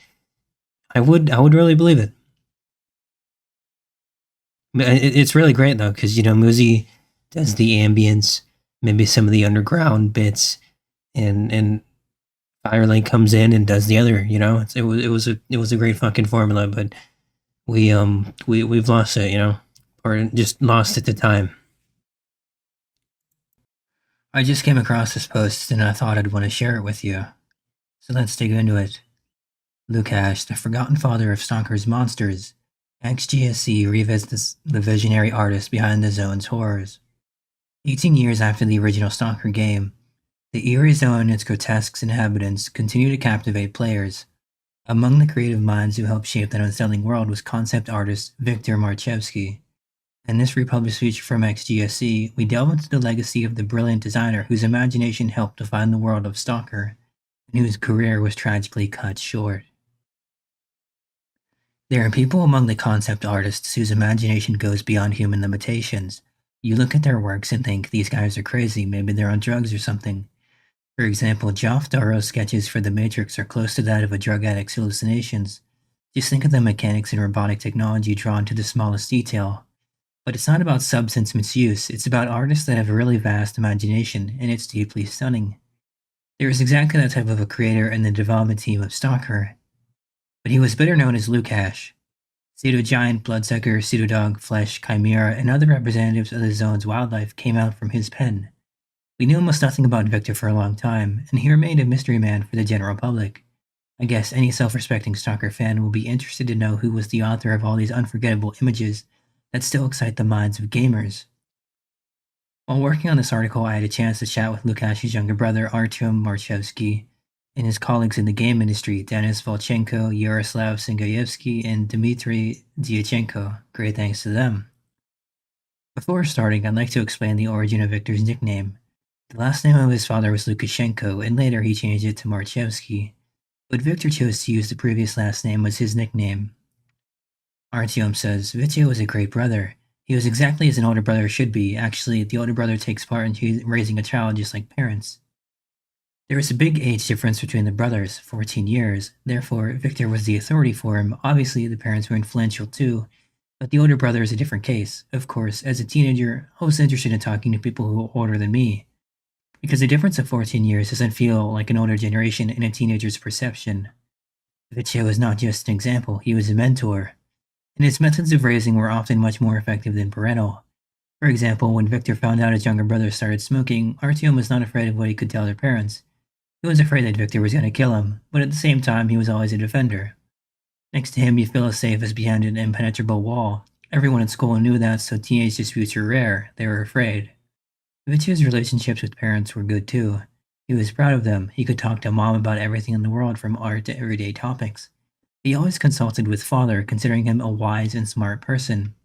I would really believe it. It's really great though, because you know MoozE does the ambience, maybe some of the underground bits, and Firelake comes in and does the other. You know, it was a great fucking formula, but we've lost it, you know, or just lost it to time. I just came across this post and I thought I'd want to share it with you. So let's dig into it. Lukash, the forgotten father of Stalker's monsters, ex-GSC revisits the visionary artist behind the zone's horrors. 18 years after the original Stalker game, the eerie zone and its grotesque inhabitants continue to captivate players. Among the creative minds who helped shape that unsettling world was concept artist Viktor Marchevsky. In this republished feature from ex-GSC, we delve into the legacy of the brilliant designer whose imagination helped define the world of Stalker, and whose career was tragically cut short. There are people among the concept artists whose imagination goes beyond human limitations. You look at their works and think, these guys are crazy, maybe they're on drugs or something. For example, Geoff Darrow's sketches for The Matrix are close to that of a drug addict's hallucinations. Just think of the mechanics and robotic technology drawn to the smallest detail. But it's not about substance misuse, it's about artists that have a really vast imagination, and it's deeply stunning. There is exactly that type of a creator in the development team of Stalker. But he was better known as Lukash. Pseudo-giant, bloodsucker, pseudo-dog, flesh, chimera, and other representatives of the zone's wildlife came out from his pen. We knew almost nothing about Viktor for a long time, and he remained a mystery man for the general public. I guess any self-respecting Stalker fan will be interested to know who was the author of all these unforgettable images that still excite the minds of gamers. While working on this article, I had a chance to chat with Lukash's younger brother Artyom Marchevsky and his colleagues in the game industry, Denis Volchenko, Yaroslav Singayevsky, and Dmitry Dyachenko. Great thanks to them. Before starting, I'd like to explain the origin of Victor's nickname. The last name of his father was Lukashenko, and later he changed it to Marchevsky, but Victor chose to use the previous last name as his nickname. Artyom says, Vitya was a great brother. He was exactly as an older brother should be. Actually, the older brother takes part in raising a child just like parents. There was a big age difference between the brothers, 14 years. Therefore, Victor was the authority for him. Obviously, the parents were influential too, but the older brother is a different case. Of course, as a teenager, I was interested in talking to people who were older than me, because the difference of 14 years doesn't feel like an older generation in a teenager's perception. Vitya was not just an example, he was a mentor, and his methods of raising were often much more effective than parental. For example, when Victor found out his younger brother started smoking, Artyom was not afraid of what he could tell their parents. He was afraid that Victor was going to kill him, but at the same time, he was always a defender. Next to him, you feel as safe as behind an impenetrable wall. Everyone in school knew that, so teenage disputes were rare. They were afraid. Vitya's relationships with parents were good too. He was proud of them. He could talk to mom about everything in the world, from art to everyday topics. He always consulted with father, considering him a wise and smart person.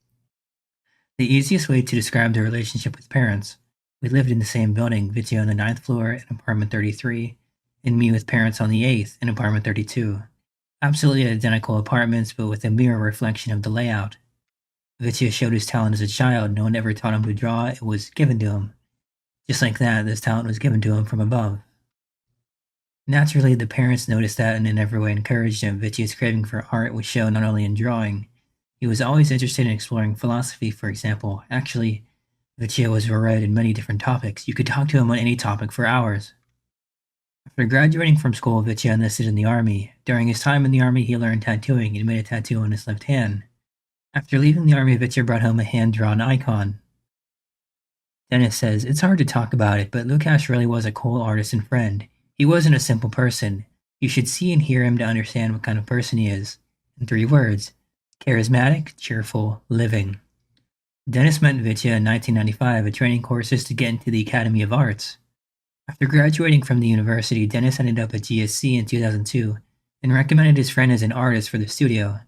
The easiest way to describe the relationship with parents: we lived in the same building, Vitya on the 9th floor in apartment 33, and me with parents on the 8th in apartment 32. Absolutely identical apartments, but with a mirror reflection of the layout. Vitya showed his talent as a child. No one ever taught him to draw, it was given to him. Just like that, this talent was given to him from above. Naturally, the parents noticed that and in every way encouraged him. Vitya's craving for art was shown not only in drawing. He was always interested in exploring philosophy, for example. Actually, Vitya was varied in many different topics. You could talk to him on any topic for hours. After graduating from school, Vitya enlisted in the army. During his time in the army, he learned tattooing and made a tattoo on his left hand. After leaving the army, Vitya brought home a hand-drawn icon. Dennis says, it's hard to talk about it, but Lukash really was a cool artist and friend. He wasn't a simple person. You should see and hear him to understand what kind of person he is. In 3 words: charismatic, cheerful, living. Dennis met Vitya in 1995 at training courses to get into the Academy of Arts. After graduating from the university, Dennis ended up at GSC in 2002 and recommended his friend as an artist for the studio.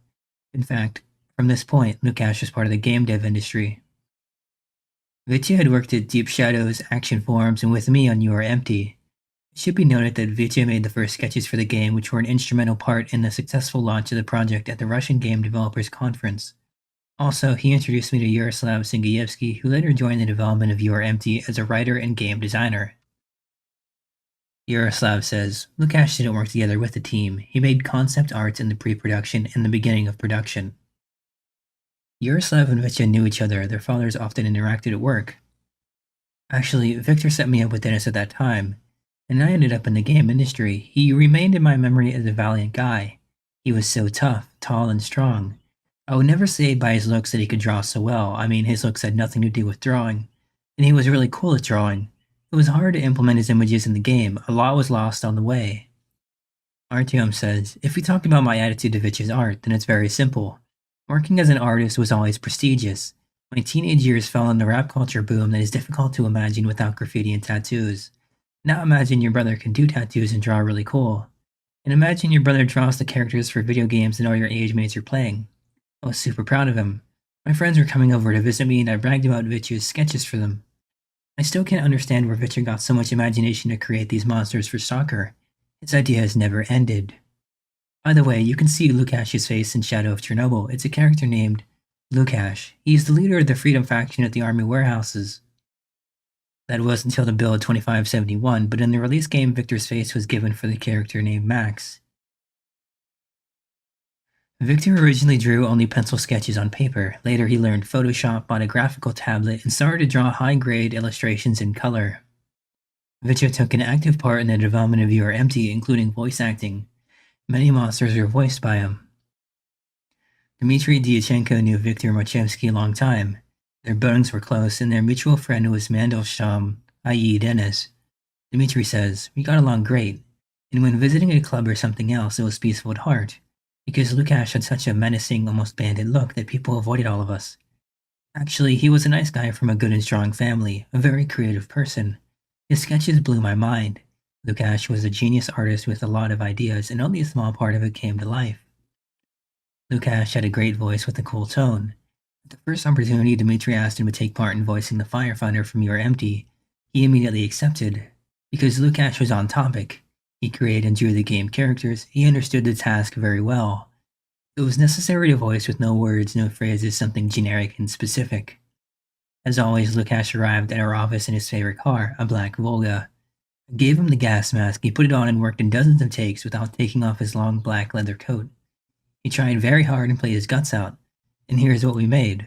In fact, from this point, Lukash was part of the game dev industry. Vitya had worked at Deep Shadows, Action Forums, and with me on You Are Empty. It should be noted that Vitya made the first sketches for the game, which were an instrumental part in the successful launch of the project at the Russian Game Developers Conference. Also, he introduced me to Yaroslav Singayevsky, who later joined the development of You Are Empty as a writer and game designer. Yaroslav says, Lukash didn't work together with the team. He made concept arts in the pre-production and the beginning of production. Yaroslav and Vitya knew each other. Their fathers often interacted at work. Actually, Victor set me up with Dennis at that time, and I ended up in the game industry. He remained in my memory as a valiant guy. He was so tough, tall, and strong. I would never say by his looks that he could draw so well. I mean, his looks had nothing to do with drawing, and he was really cool at drawing. It was hard to implement his images in the game. A lot was lost on the way. Artyom says, if we talk about my attitude to Vitya's art, then it's very simple. Working as an artist was always prestigious. My teenage years fell in the rap culture boom that is difficult to imagine without graffiti and tattoos. Now imagine your brother can do tattoos and draw really cool. And imagine your brother draws the characters for video games that all your age mates are playing. I was super proud of him. My friends were coming over to visit me and I bragged about Vitya's sketches for them. I still can't understand where Vitya got so much imagination to create these monsters for Stalker. His ideas never ended. By the way, you can see Lukash's face in Shadow of Chornobyl. It's a character named Lukash. He's the leader of the Freedom faction at the army warehouses. That was until the build 2571, but in the release game, Victor's face was given for the character named Max. Victor originally drew only pencil sketches on paper. Later he learned Photoshop, bought a graphical tablet, and started to draw high-grade illustrations in color. Vitya took an active part in the development of You Are Empty, including voice acting. Many monsters were voiced by him. Dmitry Dyachenko knew Victor Marchevsky a long time. Their buildings were close, and their mutual friend was Mandelstam, i.e. Dennis. Dmitry says, we got along great, and when visiting a club or something else, it was peaceful at heart, because Lukash had such a menacing, almost bandit look that people avoided all of us. Actually, he was a nice guy from a good and strong family, a very creative person. His sketches blew my mind. Lukash was a genius artist with a lot of ideas, and only a small part of it came to life. Lukash had a great voice with a cool tone. At the first opportunity Dmitri asked him to take part in voicing the firefighter from You're Empty, he immediately accepted. Because Lukash was on topic, he created and drew the game characters, he understood the task very well. It was necessary to voice with no words, no phrases, something generic and specific. As always, Lukash arrived at our office in his favorite car, a black Volga. I gave him the gas mask, he put it on and worked in dozens of takes without taking off his long black leather coat. He tried very hard and played his guts out, and here's what we made.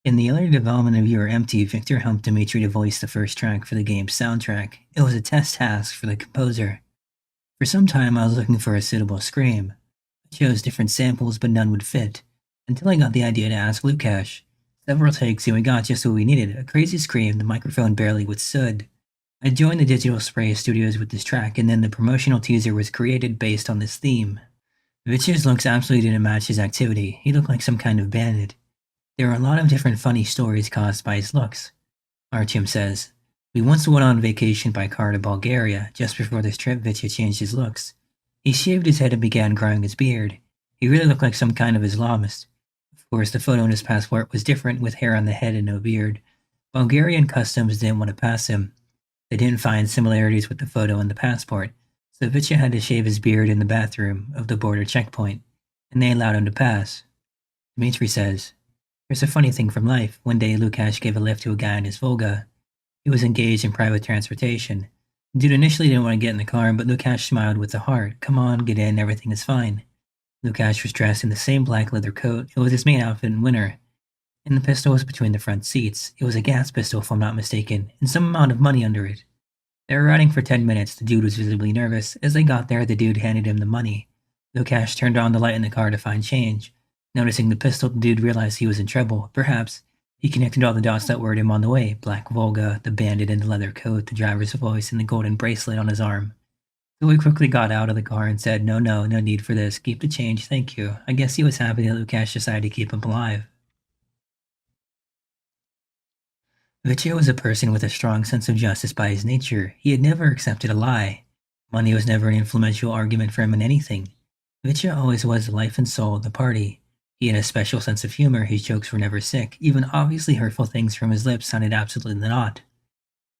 In the early development of You're Empty, Victor helped Dmitri to voice the first track for the game's soundtrack. It was a test task for the composer. For some time I was looking for a suitable scream. I chose different samples but none would fit, until I got the idea to ask Lukash. Several takes and we got just what we needed, a crazy scream the microphone barely withstood. I joined the Digital Spray Studios with this track and then the promotional teaser was created based on this theme. Vitya's looks absolutely didn't match his activity, he looked like some kind of bandit. There are a lot of different funny stories caused by his looks. Artyom says, we once went on vacation by car to Bulgaria. Just before this trip, Vitya changed his looks. He shaved his head and began growing his beard. He really looked like some kind of Islamist. Of course, the photo in his passport was different, with hair on the head and no beard. Bulgarian customs didn't want to pass him. They didn't find similarities with the photo in the passport, so Vitya had to shave his beard in the bathroom of the border checkpoint, and they allowed him to pass. Dmitri says, there's a funny thing from life. One day, Lukash gave a lift to a guy in his Volga. He was engaged in private transportation. The dude initially didn't want to get in the car, but Lukash smiled with a heart. Come on, get in, everything is fine. Lukash was dressed in the same black leather coat. It was his main outfit in winter. And the pistol was between the front seats. It was a gas pistol, if I'm not mistaken, and some amount of money under it. They were riding for 10 minutes. The dude was visibly nervous. As they got there, the dude handed him the money. Lukash turned on the light in the car to find change. Noticing the pistol, the dude realized he was in trouble. Perhaps he connected all the dots that were him on the way. Black Volga, the bandit in the leather coat, the driver's voice, and the golden bracelet on his arm. So he quickly got out of the car and said, no need for this. Keep the change, thank you. I guess he was happy that Lukash decided to keep him alive. Vitya was a person with a strong sense of justice by his nature. He had never accepted a lie. Money was never an influential argument for him in anything. Vitya always was the life and soul of the party. He had a special sense of humor, his jokes were never sick, even obviously hurtful things from his lips sounded absolutely not.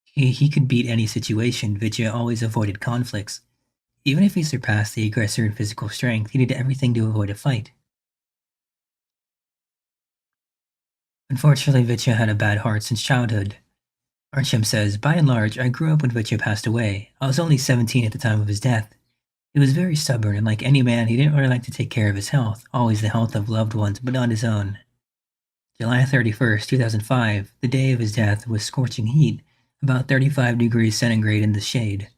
He could beat any situation. Vitya always avoided conflicts. Even if he surpassed the aggressor in physical strength, he did everything to avoid a fight. Unfortunately, Vitya had a bad heart since childhood. Artyom says, by and large, I grew up when Vitya passed away. I was only 17 at the time of his death. He was very stubborn, and like any man, he didn't really like to take care of his health, always the health of loved ones, but not his own. July 31st, 2005, the day of his death, was scorching heat, about 35 degrees centigrade in the shade.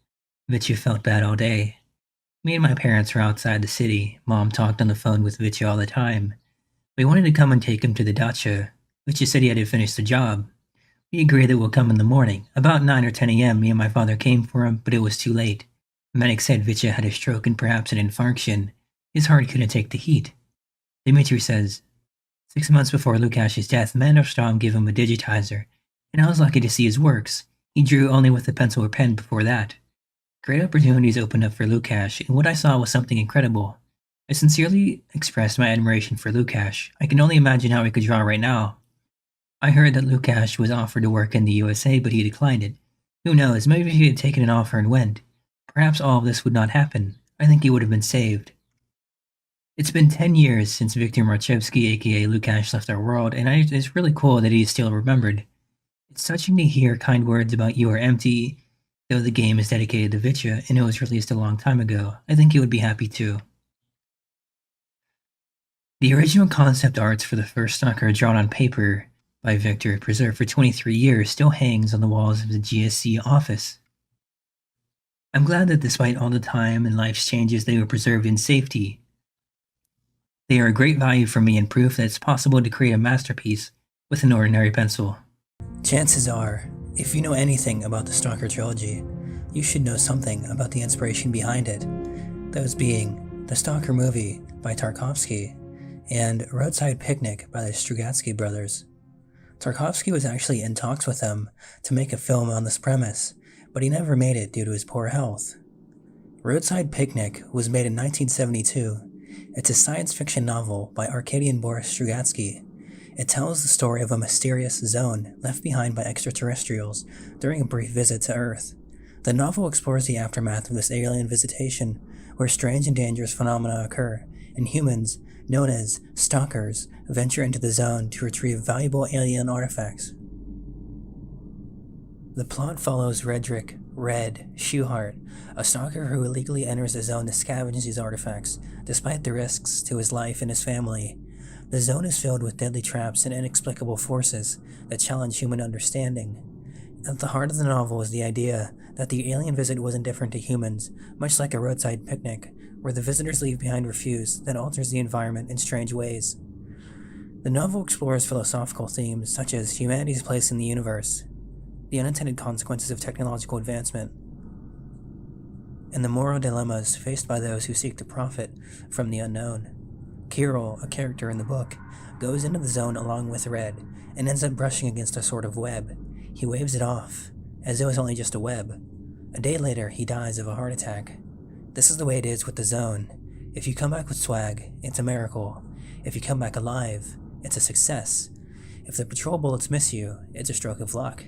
Vitya felt bad all day. Me and my parents were outside the city. Mom talked on the phone with Vitya all the time. We wanted to come and take him to the dacha. Vitya said he had to finish the job. We agreed that we'll come in the morning. About 9 or 10 a.m., me and my father came for him, but it was too late. Medics said Vitya had a stroke and perhaps an infarction. His heart couldn't take the heat. Dmitri says, 6 months before Lukash's death, Mandelstrom gave him a digitizer, and I was lucky to see his works. He drew only with a pencil or pen before that. Great opportunities opened up for Lukash, and what I saw was something incredible. I sincerely expressed my admiration for Lukash. I can only imagine how he could draw right now. I heard that Lukash was offered to work in the USA, but he declined it. Who knows, maybe if he had taken an offer and went, perhaps all of this would not happen. I think he would have been saved. It's been 10 years since Viktor Marchevsky, aka Lukash, left our world, and it's really cool that he's still remembered. It's touching to hear kind words about You Are Empty, though the game is dedicated to Vitya and it was released a long time ago. I think he would be happy too. The original concept arts for the first Stalker drawn on paper by Victor, preserved for 23 years, still hangs on the walls of the GSC office. I'm glad that despite all the time and life's changes, they were preserved in safety. They are a great value for me and proof that it's possible to create a masterpiece with an ordinary pencil. Chances are, if you know anything about the Stalker trilogy, you should know something about the inspiration behind it, those being the Stalker movie by Tarkovsky and Roadside Picnic by the Strugatsky brothers. Tarkovsky was actually in talks with them to make a film on this premise, but he never made it due to his poor health. Roadside Picnic was made in 1972. It's a science fiction novel by Arkadian Boris Strugatsky. It tells the story of a mysterious zone left behind by extraterrestrials during a brief visit to Earth. The novel explores the aftermath of this alien visitation, where strange and dangerous phenomena occur, and humans, known as stalkers, venture into the zone to retrieve valuable alien artifacts. The plot follows Redrick Red Shoehart, a stalker who illegally enters the zone to scavenge these artifacts, despite the risks to his life and his family. The zone is filled with deadly traps and inexplicable forces that challenge human understanding. At the heart of the novel is the idea that the alien visit wasn't different to humans, much like a roadside picnic, where the visitors leave behind refuse that alters the environment in strange ways. The novel explores philosophical themes such as humanity's place in the universe, the unintended consequences of technological advancement, and the moral dilemmas faced by those who seek to profit from the unknown. Kirill, a character in the book, goes into the zone along with Red and ends up brushing against a sort of web. He waves it off, as it was only just a web. A day later, he dies of a heart attack. This is the way it is with the zone. If you come back with swag, it's a miracle. If you come back alive, it's a success. If the patrol bullets miss you, it's a stroke of luck.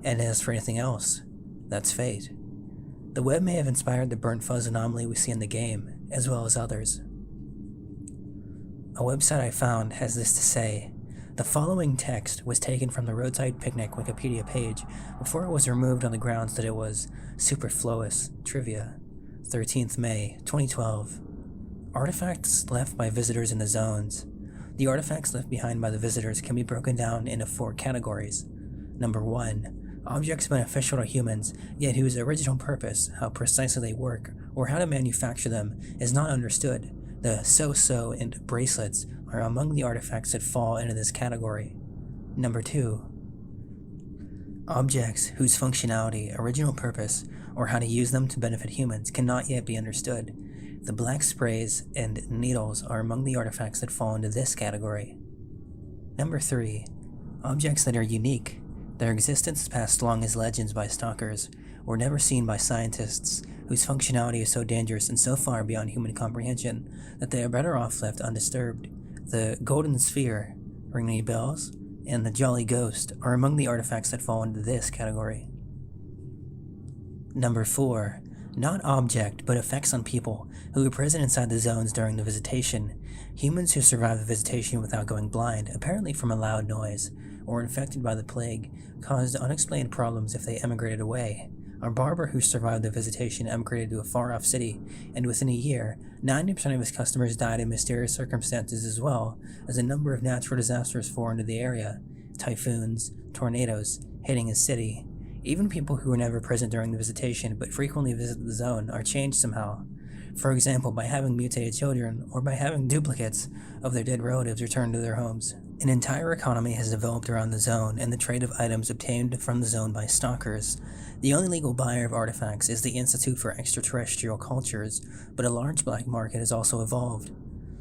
And as for anything else, that's fate. The web may have inspired the burnt fuzz anomaly we see in the game, as well as others. A website I found has this to say: the following text was taken from the Roadside Picnic Wikipedia page before it was removed on the grounds that it was superfluous trivia. 13th May, 2012. Artifacts left by visitors in the zones. The artifacts left behind by the visitors can be broken down into 4 categories. Number 1. Objects beneficial to humans, yet whose original purpose, how precisely they work, or how to manufacture them, is not understood. The so-so and bracelets are among the artifacts that fall into this category. Number 2. Objects whose functionality, original purpose, or how to use them to benefit humans cannot yet be understood. The black sprays and needles are among the artifacts that fall into this category. Number 3. Objects that are unique. Their existence passed along as legends by stalkers, or never seen by scientists, whose functionality is so dangerous and so far beyond human comprehension that they are better off left undisturbed. The Golden Sphere, ring any bells? And the Jolly Ghost are among the artifacts that fall into this category. Number 4. Not object, but effects on people who are present inside the zones during the visitation. Humans who survive the visitation without going blind, apparently from a loud noise, or infected by the plague, caused unexplained problems if they emigrated away. Our barber who survived the visitation emigrated to a far-off city, and within a year, 90% of his customers died in mysterious circumstances, as well as a number of natural disasters formed into the area. Typhoons, tornadoes, hitting his city. Even people who were never present during the visitation but frequently visit the zone are changed somehow. For example, by having mutated children, or by having duplicates of their dead relatives returned to their homes. An entire economy has developed around the zone and the trade of items obtained from the zone by stalkers. The only legal buyer of artifacts is the Institute for Extraterrestrial Cultures, but a large black market has also evolved.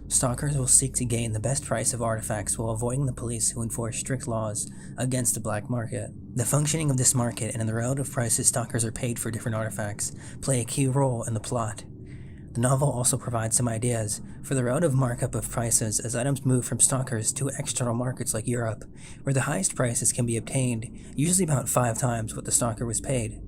Stalkers will seek to gain the best price of artifacts while avoiding the police who enforce strict laws against the black market. The functioning of this market and the relative prices stalkers are paid for different artifacts play a key role in the plot. The novel also provides some ideas for the relative markup of prices as items move from stalkers to external markets like Europe, where the highest prices can be obtained, usually about 5 times what the stalker was paid.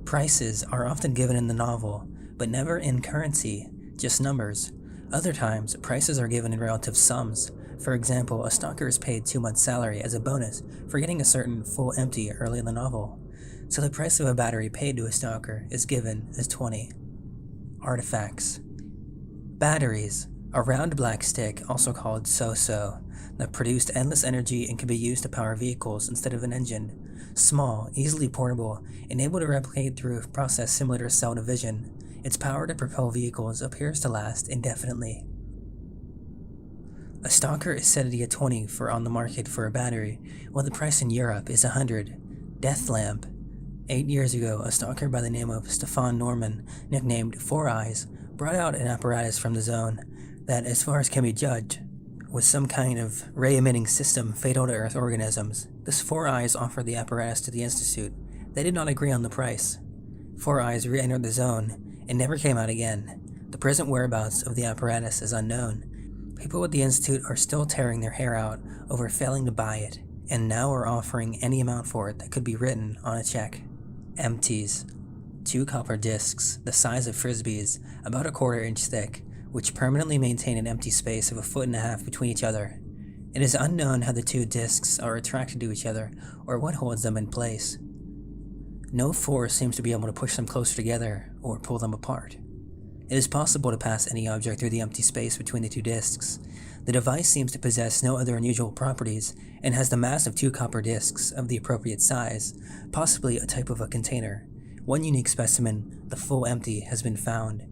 Prices are often given in the novel, but never in currency. just numbers. Other times, prices are given in relative sums. For example, a stalker is paid 2 months' salary as a bonus for getting a certain full empty early in the novel. So the price of a battery paid to a stalker is given as 20. Artifacts. Batteries. A round black stick, also called so-so, that produced endless energy and could be used to power vehicles instead of an engine. Small, easily portable, and able to replicate through a process similar to cell division. Its power to propel vehicles appears to last indefinitely. A stalker is said to get 20 for on the market for a battery, while the price in Europe is 100. Death lamp. 8 years ago, a stalker by the name of Stefan Norman, nicknamed Four Eyes, brought out an apparatus from the zone that, as far as can be judged, was some kind of ray-emitting system fatal to Earth organisms. This Four Eyes offered the apparatus to the Institute. They did not agree on the price. Four Eyes re-entered the zone and never came out again. The present whereabouts of the apparatus is unknown. People at the Institute are still tearing their hair out over failing to buy it, and now are offering any amount for it that could be written on a check. Empties. 2 copper discs, the size of frisbees, about a 1/4 inch thick, which permanently maintain an empty space of 1.5 feet between each other. It is unknown how the 2 discs are attracted to each other, or what holds them in place. No force seems to be able to push them closer together, or pull them apart. It is possible to pass any object through the empty space between the 2 discs. The device seems to possess no other unusual properties, and has the mass of 2 copper discs of the appropriate size, possibly a type of a container. One unique specimen, the full empty, has been found,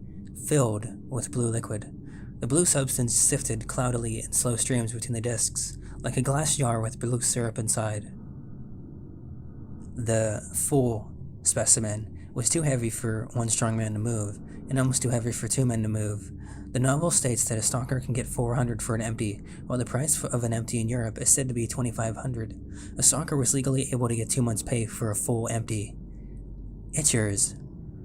filled with blue liquid. The blue substance sifted cloudily in slow streams between the discs, like a glass jar with blue syrup inside. The full specimen was too heavy for one strong man to move, and almost too heavy for 2 men to move. The novel states that a stalker can get 400 for an empty, while the price of an empty in Europe is said to be 2,500. A stalker was legally able to get 2 months' pay for a full empty. Itchers.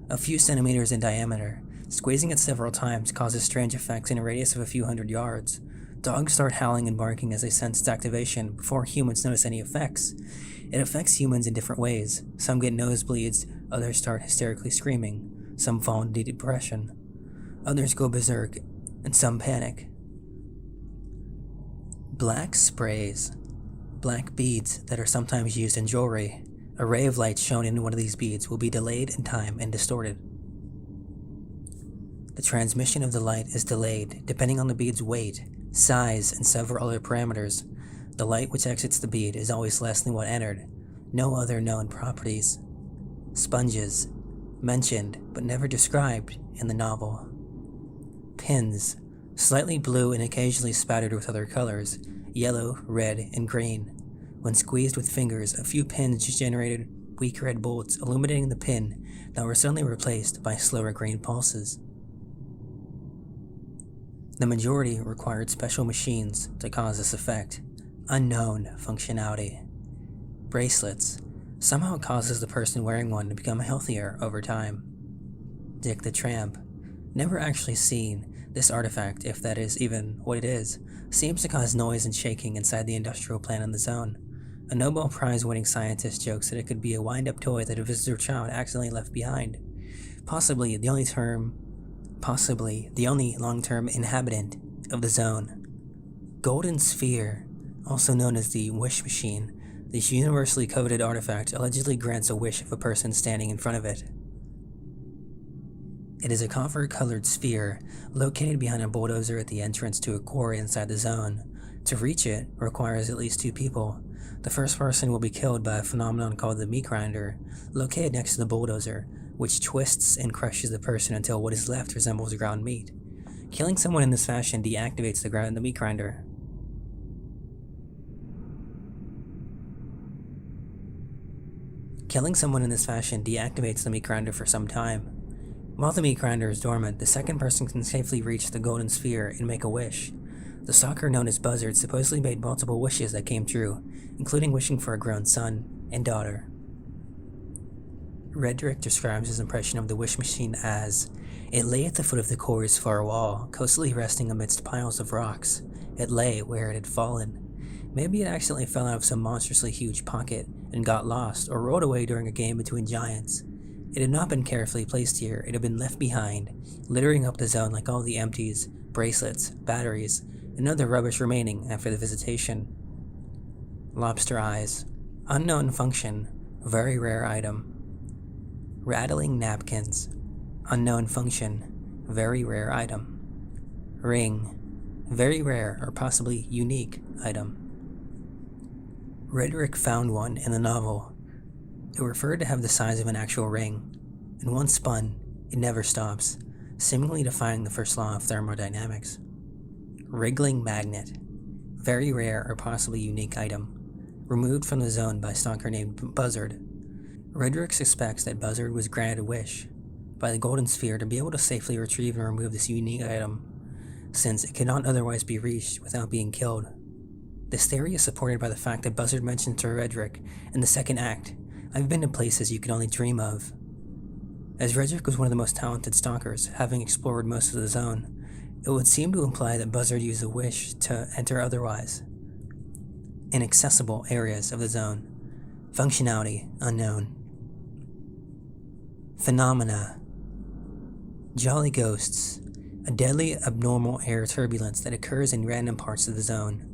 A few centimeters in diameter. Squeezing it several times causes strange effects in a radius of a few hundred yards. Dogs start howling and barking as they sense its activation before humans notice any effects. It affects humans in different ways. Some get nosebleeds, others start hysterically screaming, some fall into depression, others go berserk, and some panic. Black sprays. Black beads that are sometimes used in jewelry. A ray of light shown in one of these beads will be delayed in time and distorted. The transmission of the light is delayed depending on the bead's weight, size, and several other parameters. The light which exits the bead is always less than what entered. No other known properties. Sponges. Mentioned, but never described in the novel. Pins. Slightly blue and occasionally spattered with other colors, yellow, red, and green. When squeezed with fingers, a few pins generated weak red bolts illuminating the pin that were suddenly replaced by slower green pulses. The majority required special machines to cause this effect. Unknown functionality. Bracelets. Somehow it causes the person wearing one to become healthier over time. Dick the Tramp. Never actually seen, this artifact, if that is even what it is, seems to cause noise and shaking inside the industrial plant in the zone. A Nobel Prize-winning scientist jokes that it could be a wind-up toy that a visitor child accidentally left behind. Possibly the only long-term inhabitant of the zone. Golden Sphere, also known as the Wish Machine. This universally coveted artifact allegedly grants a wish of a person standing in front of it. It is a copper-colored sphere located behind a bulldozer at the entrance to a quarry inside the zone. To reach it requires at least 2 people. The first person will be killed by a phenomenon called the meat grinder, located next to the bulldozer, which twists and crushes the person until what is left resembles ground meat. Killing someone in this fashion deactivates the meat grinder. Killing someone in this fashion deactivates the meat grinder for some time. While the meat grinder is dormant, the second person can safely reach the golden sphere and make a wish. The stalker known as Buzzard supposedly made multiple wishes that came true, including wishing for a grown son and daughter. Redrick describes his impression of the wish machine as, "It lay at the foot of the quarry's far wall, cosily resting amidst piles of rocks. It lay where it had fallen. Maybe it accidentally fell out of some monstrously huge pocket and got lost or rolled away during a game between giants. It had not been carefully placed here, it had been left behind, littering up the zone like all the empties, bracelets, batteries, and other rubbish remaining after the visitation. Lobster eyes. Unknown function. Very rare item. Rattling napkins. Unknown function. Very rare item. Ring. Very rare or possibly unique item. Redrick found one in the novel. It referred to have the size of an actual ring, and once spun, it never stops, seemingly defying the first law of thermodynamics. Wriggling magnet. Very rare or possibly unique item. Removed from the zone by a stalker named Buzzard. Redrick suspects that Buzzard was granted a wish by the Golden Sphere to be able to safely retrieve and remove this unique item, since it cannot otherwise be reached without being killed. This theory is supported by the fact that Buzzard mentions to Redrick in the second act, "I've been to places you could only dream of." As Redrick was one of the most talented stalkers, having explored most of the zone, it would seem to imply that Buzzard used a wish to enter otherwise inaccessible areas of the zone. Functionality unknown. Phenomena. Jolly ghosts. A deadly abnormal air turbulence that occurs in random parts of the zone.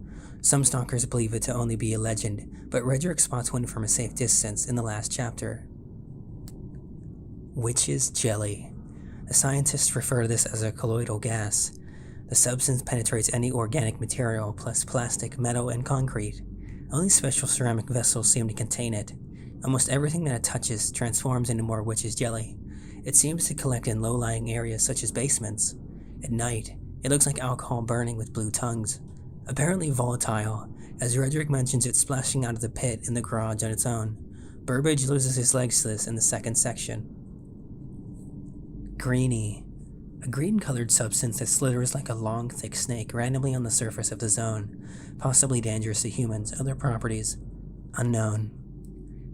Some stalkers believe it to only be a legend, but Redrick spots one from a safe distance in the last chapter. Witch's jelly. The scientists refer to this as a colloidal gas. The substance penetrates any organic material plus plastic, metal, and concrete. Only special ceramic vessels seem to contain it. Almost everything that it touches transforms into more witch's jelly. It seems to collect in low-lying areas such as basements. At night, it looks like alcohol burning with blue tongues. Apparently volatile, as Redrick mentions it splashing out of the pit in the garage on its own. Burbage loses his legs to this in the second section. Greenie. A green-colored substance that slithers like a long, thick snake randomly on the surface of the zone, possibly dangerous to humans. Other properties unknown.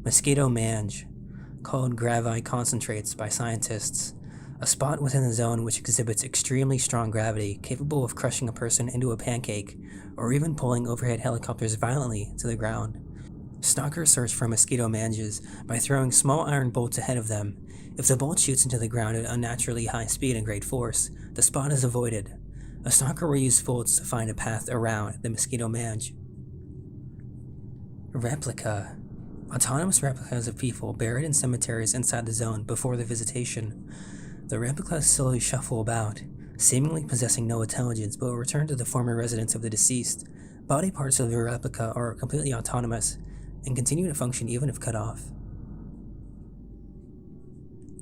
Mosquito mange, called gravi concentrates by scientists, a spot within the zone which exhibits extremely strong gravity, capable of crushing a person into a pancake, or even pulling overhead helicopters violently to the ground. Stalkers search for mosquito manges by throwing small iron bolts ahead of them. If the bolt shoots into the ground at unnaturally high speed and great force, the spot is avoided. A stalker will use bolts to find a path around the mosquito mange. Replica. Autonomous replicas of people buried in cemeteries inside the zone before the visitation. The replicas slowly shuffle about, seemingly possessing no intelligence, but will return to the former residence of the deceased. Body parts of the replica are completely autonomous and continue to function even if cut off.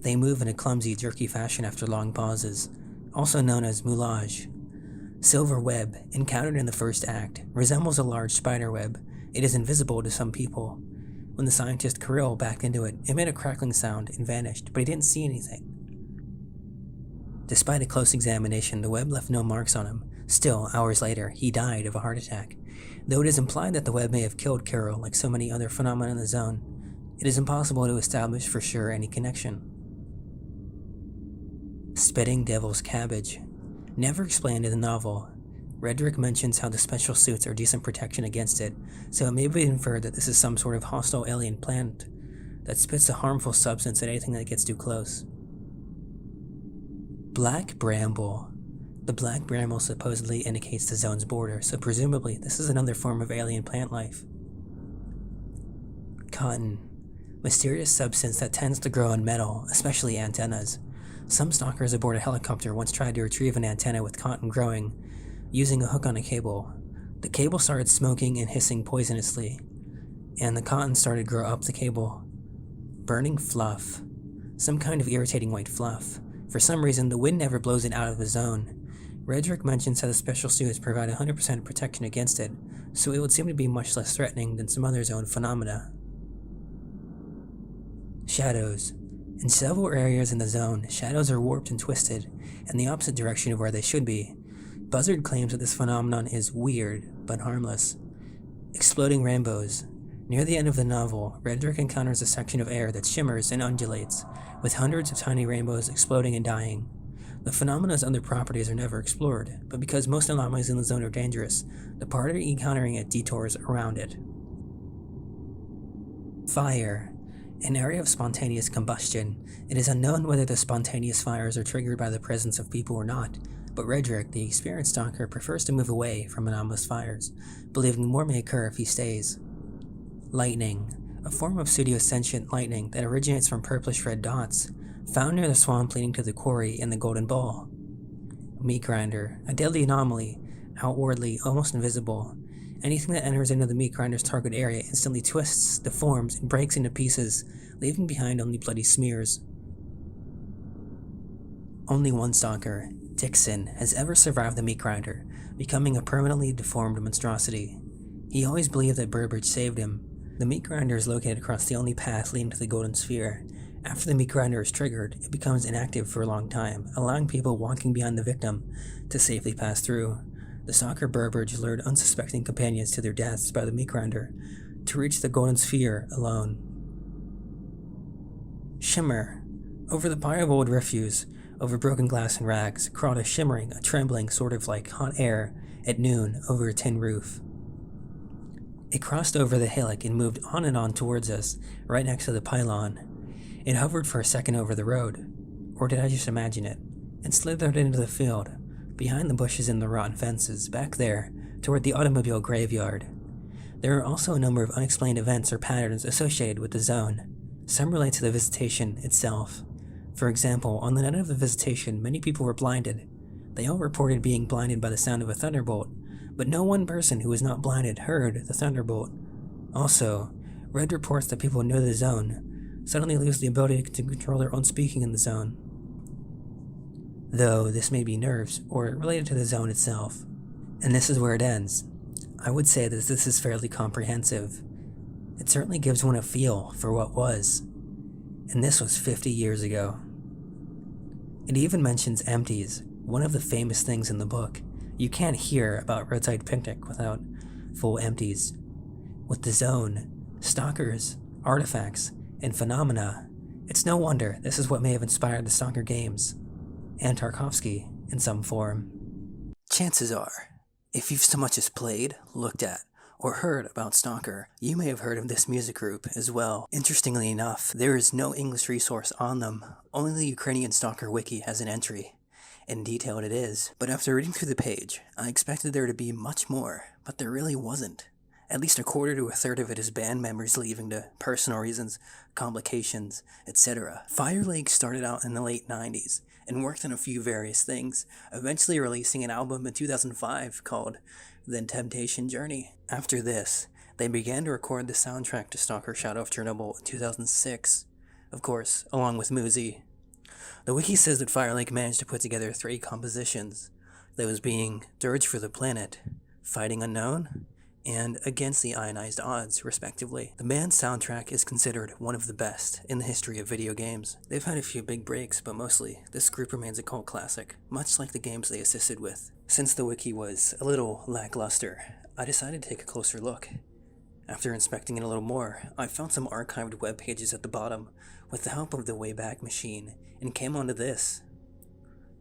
They move in a clumsy, jerky fashion after long pauses, also known as moulage. Silver web, encountered in the first act, resembles a large spider web. It is invisible to some people. When the scientist Kirill backed into it, it made a crackling sound and vanished, but he didn't see anything. Despite a close examination, the web left no marks on him. Still, hours later, he died of a heart attack. Though it is implied that the web may have killed Kirill like so many other phenomena in the zone, it is impossible to establish for sure any connection. Spitting Devil's Cabbage. Never explained in the novel. Redrick mentions how the special suits are decent protection against it, so it may be inferred that this is some sort of hostile alien plant that spits a harmful substance at anything that gets too close. Black Bramble. The black bramble supposedly indicates the zone's border, so presumably this is another form of alien plant life. Cotton. Mysterious substance that tends to grow on metal, especially antennas. Some stalkers aboard a helicopter once tried to retrieve an antenna with cotton growing, using a hook on a cable. The cable started smoking and hissing poisonously, and the cotton started to grow up the cable. Burning fluff. Some kind of irritating white fluff. For some reason, the wind never blows it out of the zone. Redrick mentions how the special suits provide 100% protection against it, so it would seem to be much less threatening than some other zone phenomena. Shadows. In several areas in the zone, shadows are warped and twisted in the opposite direction of where they should be. Buzzard claims that this phenomenon is weird, but harmless. Exploding rainbows. Near the end of the novel, Redrick encounters a section of air that shimmers and undulates, with hundreds of tiny rainbows exploding and dying. The phenomena's other properties are never explored, but because most anomalies in the zone are dangerous, the party encountering it detours around it. Fire. An area of spontaneous combustion. It is unknown whether the spontaneous fires are triggered by the presence of people or not, but Redrick, the experienced stalker, prefers to move away from anomalous fires, believing more may occur if he stays. Lightning. A form of pseudo-sentient lightning that originates from purplish-red dots, found near the swamp leading to the quarry in the Golden Ball. Meat grinder. A deadly anomaly, outwardly almost invisible. Anything that enters into the meat grinder's target area instantly twists, deforms, and breaks into pieces, leaving behind only bloody smears. Only one stalker, Dixon, has ever survived the meat grinder, becoming a permanently deformed monstrosity. He always believed that Burbage saved him. The meat grinder is located across the only path leading to the Golden Sphere. After the meat grinder is triggered, it becomes inactive for a long time, allowing people walking behind the victim to safely pass through. The stalker Burbage lured unsuspecting companions to their deaths by the meat grinder to reach the Golden Sphere alone. Shimmer. Over the pile of old refuse, over broken glass and rags, crawled a shimmering, a trembling, sort of like hot air at noon over a tin roof. It crossed over the hillock and moved on and on towards us, right next to the pylon. It hovered for a second over the road, or did I just imagine it, and slithered into the field, behind the bushes and the rotten fences, back there, toward the automobile graveyard. There are also a number of unexplained events or patterns associated with the zone. Some relate to the visitation itself. For example, on the night of the visitation, many people were blinded. They all reported being blinded by the sound of a thunderbolt, but no one person who was not blinded heard the thunderbolt. Also, Red reports that people near the zone suddenly lose the ability to control their own speaking in the zone. Though this may be nerves, or related to the zone itself. And this is where it ends. I would say that this is fairly comprehensive. It certainly gives one a feel for what was. And this was 50 years ago. It even mentions empties, one of the famous things in the book. You can't hear about Roadside Picnic without full empties. With the zone, stalkers, artifacts, and phenomena, it's no wonder this is what may have inspired the Stalker games, and Tarkovsky in some form. Chances are, if you've so much as played, looked at, or heard about Stalker, you may have heard of this music group as well. Interestingly enough, there is no English resource on them, only the Ukrainian Stalker wiki has an entry. And detailed it is, but after reading through the page, I expected there to be much more, but there really wasn't. At least a quarter to a third of it is band members leaving to personal reasons, complications, etc. Fire Lake started out in the late 90s, and worked on a few various things, eventually releasing an album in 2005 called The Temptation Journey. After this, they began to record the soundtrack to Stalker Shadow of Chornobyl in 2006, of course, along with MoozE. The wiki says that Fire Lake managed to put together 3 compositions, those being Dirge for the Planet, Fighting Unknown, and Against the Ionized Odds, respectively. The band's soundtrack is considered one of the best in the history of video games. They've had a few big breaks, but mostly, this group remains a cult classic, much like the games they assisted with. Since the wiki was a little lackluster, I decided to take a closer look. After inspecting it a little more, I found some archived web pages at the bottom with the help of the Wayback Machine, and came onto this.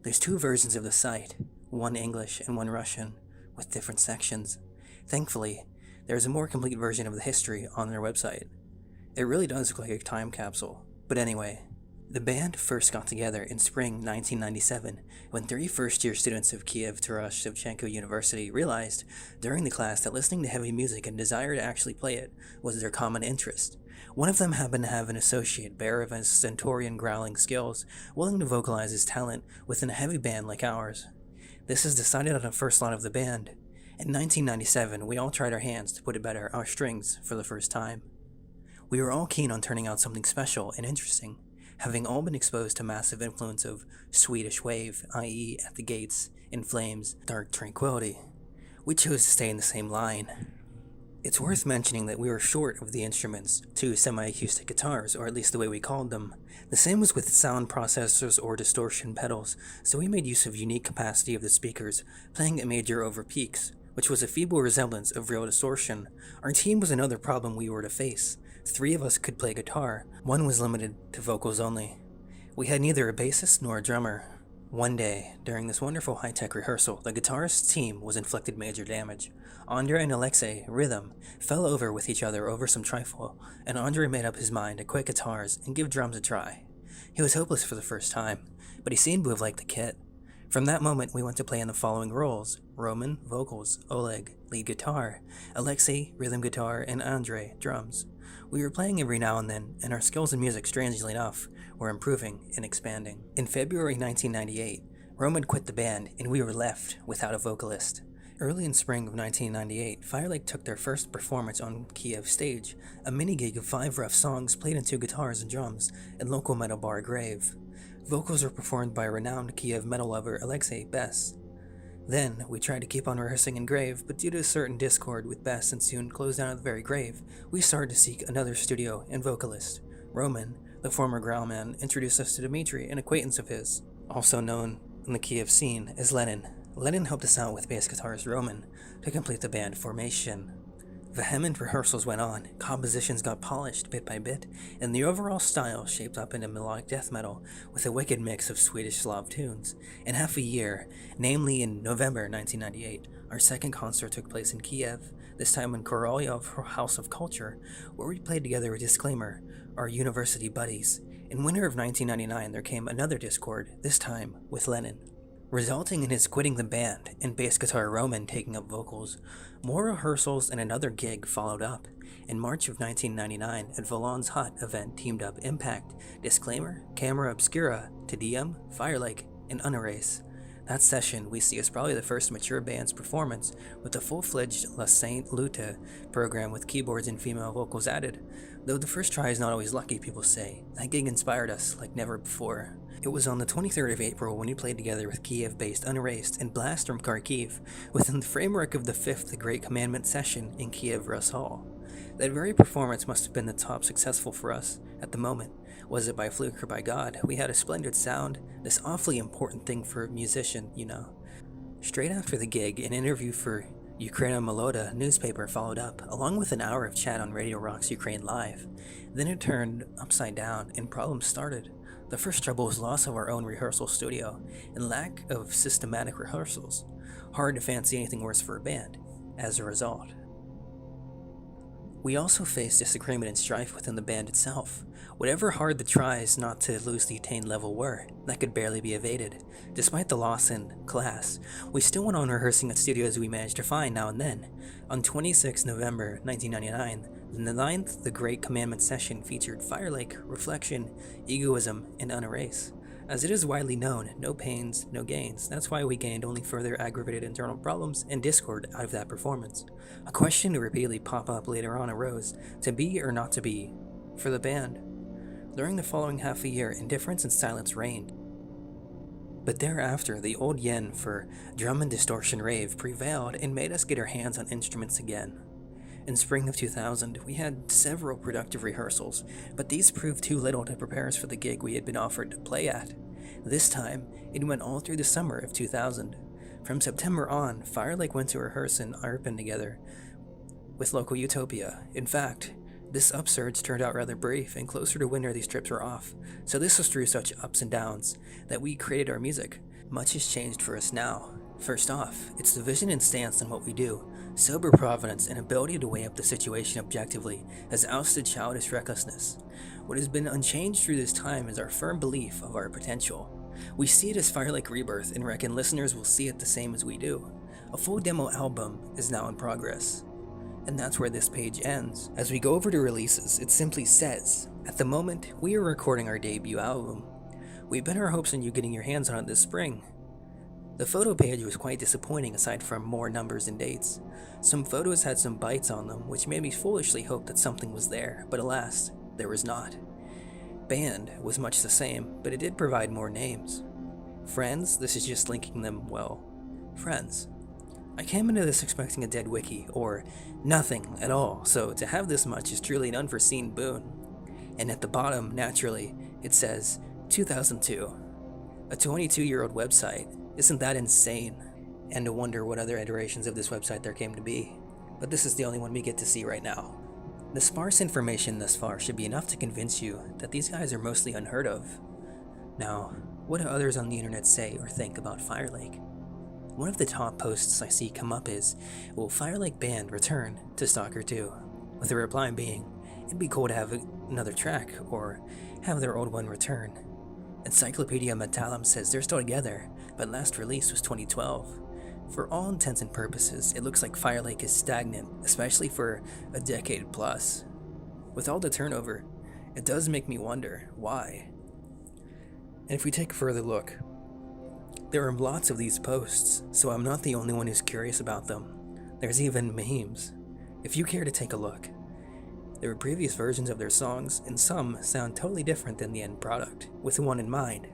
There's 2 versions of the site, one English and one Russian, with different sections. Thankfully, there's a more complete version of the history on their website. It really does look like a time capsule. But anyway, the band first got together in spring 1997 when 3 first-year students of Kiev Taras Shevchenko University realized during the class that listening to heavy music and desire to actually play it was their common interest. One of them happened to have an associate bearer of his stentorian growling skills, willing to vocalize his talent within a heavy band like ours. This is decided on the first line of the band. In 1997, we all tried our hands to put it better our strings for the first time. We were all keen on turning out something special and interesting, having all been exposed to massive influence of Swedish Wave, i.e. At the Gates, In Flames, Dark Tranquility. We chose to stay in the same line. It's worth mentioning that we were short of the instruments, 2 semi-acoustic guitars, or at least the way we called them. The same was with sound processors or distortion pedals, so we made use of unique capacity of the speakers, playing a major over peaks, which was a feeble resemblance of real distortion. Our team was another problem we were to face. 3 of us could play guitar, 1 was limited to vocals only. We had neither a bassist nor a drummer. One day, during this wonderful high-tech rehearsal, the guitarist's team was inflicted major damage. Andre and Alexei, rhythm, fell over with each other over some trifle, and Andre made up his mind to quit guitars and give drums a try. He was hopeless for the first time, but he seemed to have liked the kit. From that moment, we went to play in the following roles: Roman, vocals; Oleg, lead guitar; Alexei, rhythm guitar; and Andre, drums. We were playing every now and then, and our skills in music, strangely enough, were improving and expanding. In February 1998, Roman quit the band, and we were left without a vocalist. Early in spring of 1998, Firelake took their first performance on Kiev stage, a mini-gig of 5 rough songs played on 2 guitars and drums, in local metal bar Grave. Vocals were performed by renowned Kiev metal lover Alexei Bess. Then, we tried to keep on rehearsing in Grave, but due to a certain discord with Bess and soon closed down at the very Grave, we started to seek another studio and vocalist. Roman, the former growlman, introduced us to Dmitry, an acquaintance of his, also known in the Kiev scene as Lenin. Lenin helped us out with bass guitarist Roman to complete the band formation. Vehement rehearsals went on, compositions got polished bit by bit, and the overall style shaped up into melodic death metal with a wicked mix of Swedish Slav tunes. In half a year, namely in November 1998, our second concert took place in Kiev, this time in Korolyov House of Culture, where we played together with Disclaimer, our university buddies. In winter of 1999, there came another discord, this time with Lenin, resulting in his quitting the band and bass guitar Roman taking up vocals. More rehearsals and another gig followed up. In March of 1999, at Valon's Hut event teamed up Impact, Disclaimer, Camera Obscura, Tedium, Firelake, and Unerase. That session we see as probably the first mature band's performance with a full-fledged La Sainte Lutte program with keyboards and female vocals added. Though the first try is not always lucky, people say, that gig inspired us like never before. It was on the 23rd of April when we played together with Kiev-based Unerased and Blast from Kharkiv within the framework of the 5th The Great Commandment session in Kiev Russ Hall. That very performance must have been the top successful for us at the moment. Was it by fluke or by God? We had a splendid sound, this awfully important thing for a musician, you know. Straight after the gig, an interview for Ukraina Meloda newspaper followed up, along with an hour of chat on Radio Rock's Ukraine Live. Then it turned upside down and problems started. The first trouble was loss of our own rehearsal studio and lack of systematic rehearsals. Hard to fancy anything worse for a band, as a result. We also faced disagreement and strife within the band itself. Whatever hard the tries not to lose the attained level were, that could barely be evaded. Despite the loss in class, we still went on rehearsing at studios we managed to find now and then. On 26 November 1999, the 9th The Great Commandment session featured Firelake, Reflection, Egoism, and Unerase. As it is widely known, no pains, no gains. That's why we gained only further aggravated internal problems and discord out of that performance. A question to repeatedly pop up later on arose, to be or not to be, for the band. During the following half a year, indifference and silence reigned. But thereafter, the old yen for drum and distortion rave prevailed and made us get our hands on instruments again. In spring of 2000, we had several productive rehearsals, but these proved too little to prepare us for the gig we had been offered to play at. This time, it went all through the summer of 2000. From September on, Firelake went to rehearse in Irpin together with local Utopia. In fact, this upsurge turned out rather brief, and closer to winter these trips were off, so this was through such ups and downs that we created our music. Much has changed for us now. First off, it's the vision and stance on what we do. Sober providence and ability to weigh up the situation objectively has ousted childish recklessness. What has been unchanged through this time is our firm belief of our potential. We see it as Firelake rebirth and reckon listeners will see it the same as we do. A full demo album is now in progress. And that's where this page ends. As we go over to releases, it simply says, at the moment, we are recording our debut album. We pin our hopes on you getting your hands on it this spring. The photo page was quite disappointing aside from more numbers and dates. Some photos had some bites on them, which made me foolishly hope that something was there, but alas, there was not. Band was much the same, but it did provide more names. Friends, this is just linking them, well, friends. I came into this expecting a dead wiki, or nothing at all, so to have this much is truly an unforeseen boon. And at the bottom, naturally, it says 2002. A 22-year-old website. Isn't that insane? And to wonder what other iterations of this website there came to be. But this is the only one we get to see right now. The sparse information thus far should be enough to convince you that these guys are mostly unheard of. Now, What do others on the internet say or think about Firelake? One of the top posts I see come up is, will Firelake Band return to Stalker 2? With the reply being, it'd be cool to have another track, or have their old one return. Encyclopedia Metallum says they're still together, but last release was 2012. For all intents and purposes, it looks like Firelake is stagnant, especially for a decade plus. With all the turnover, it does make me wonder why. And if we take a further look, there are lots of these posts, so I'm not the only one who's curious about them. There's even memes. If you care to take a look, there were previous versions of their songs, and some sound totally different than the end product, with one in mind.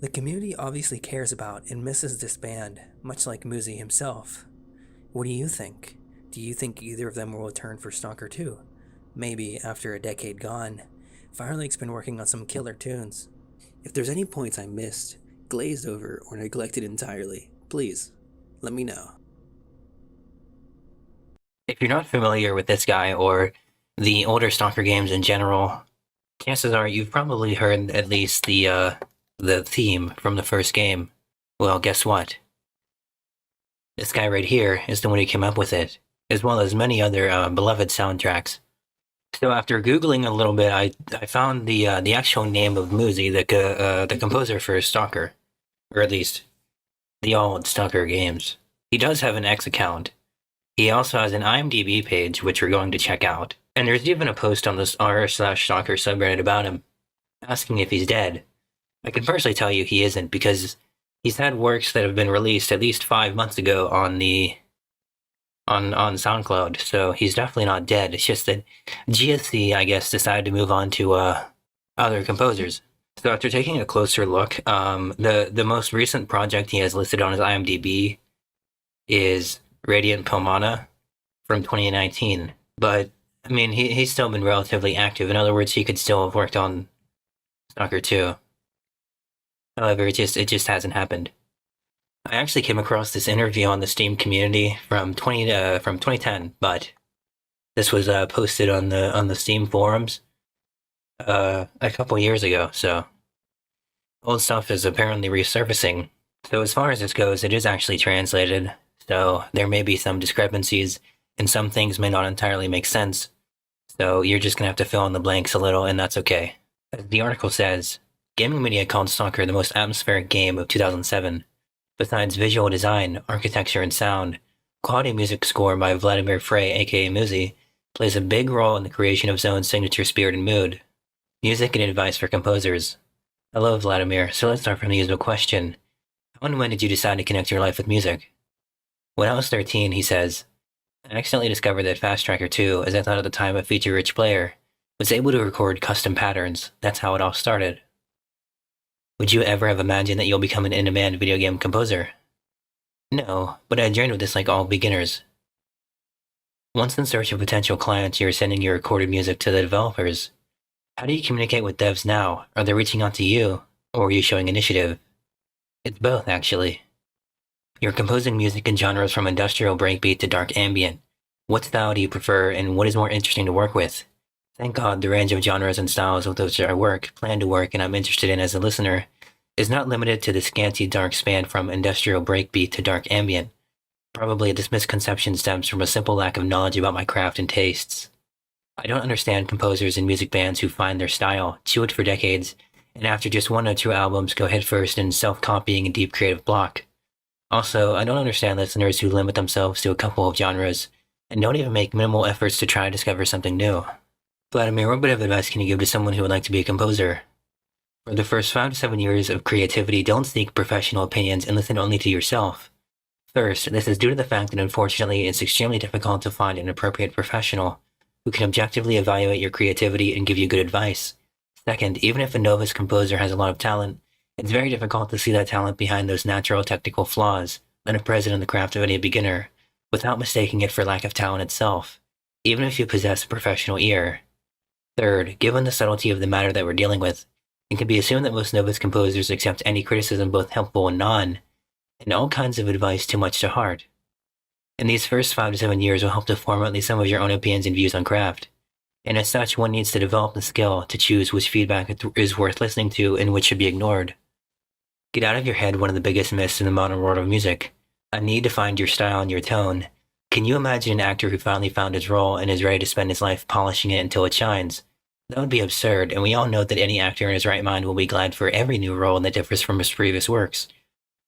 The community obviously cares about and misses this band, much like MoozE himself. What do you think? Do you think either of them will return for Stalker 2? Maybe after a decade gone. Firelake's been working on some killer tunes. If there's any points I missed, glazed over, or neglected entirely, please, let me know. If you're not familiar with this guy or the older Stalker games in general, chances are you've probably heard at least the theme from the first game. Well, guess what? This guy right here is the one who came up with it, as well as many other beloved soundtracks. So after Googling a little bit, I found the actual name of MoozE, the composer for Stalker, or at least the old Stalker games. He does have an X account. He also has an IMDb page, which we're going to check out. And there's even a post on this r/Stalker subreddit about him, asking if he's dead. I can personally tell you he isn't, because he's had works that have been released at least 5 months ago on SoundCloud, so he's definitely not dead. It's just that GSC, I guess, decided to move on to other composers. So after taking a closer look, the most recent project he has listed on his IMDb is Radiant Pomana from 2019. But, I mean, he's still been relatively active. In other words, he could still have worked on Stalker 2. However, it just hasn't happened. I actually came across this interview on the Steam community from 2010, but this was posted on the Steam forums a couple years ago. So old stuff is apparently resurfacing. So as far as this goes, it is actually translated. So there may be some discrepancies, and some things may not entirely make sense. So you're just gonna have to fill in the blanks a little, and that's okay. As the article says, gaming media called Stalker the most atmospheric game of 2007. Besides visual design, architecture, and sound, quality music score by Vladimir Frey, aka MoozE, plays a big role in the creation of Zone's signature spirit and mood. Music and advice for composers. Hello, Vladimir. So let's start from the usual question. How and when did you decide to connect your life with music? When I was 13, he says, I accidentally discovered that Fast Tracker 2, as I thought at the time a feature-rich player, was able to record custom patterns. That's how it all started. Would you ever have imagined that you'll become an in-demand video game composer? No, but I dreamed of this like all beginners. Once in search of potential clients, you're sending your recorded music to the developers. How do you communicate with devs now? Are they reaching out to you, or are you showing initiative? It's both, actually. You're composing music in genres from industrial breakbeat to dark ambient. What style do you prefer, and what is more interesting to work with? Thank God the range of genres and styles with which I plan to work, and I'm interested in as a listener, is not limited to the scanty dark span from industrial breakbeat to dark ambient. Probably this misconception stems from a simple lack of knowledge about my craft and tastes. I don't understand composers and music bands who find their style, chew it for decades, and after just 1 or 2 albums go headfirst in self-copying and deep creative block. Also, I don't understand listeners who limit themselves to a couple of genres, and don't even make minimal efforts to try to discover something new. Vladimir, what bit of advice can you give to someone who would like to be a composer? For the first 5 to 7 years of creativity, don't seek professional opinions and listen only to yourself. First, this is due to the fact that unfortunately it's extremely difficult to find an appropriate professional who can objectively evaluate your creativity and give you good advice. Second, even if a novice composer has a lot of talent, It's very difficult to see that talent behind those natural technical flaws that are present in the craft of any beginner, without mistaking it for lack of talent itself, even if you possess a professional ear. Third, given the subtlety of the matter that we're dealing with, it can be assumed that most novice composers accept any criticism, both helpful and non, and all kinds of advice too much to heart. In these first 5 to 7 years will help to form at least some of your own opinions and views on craft, and as such, one needs to develop the skill to choose which feedback is worth listening to and which should be ignored. Get out of your head one of the biggest myths in the modern world of music: a need to find your style and your tone. Can you imagine an actor who finally found his role and is ready to spend his life polishing it until it shines? That would be absurd, and we all know that any actor in his right mind will be glad for every new role that differs from his previous works.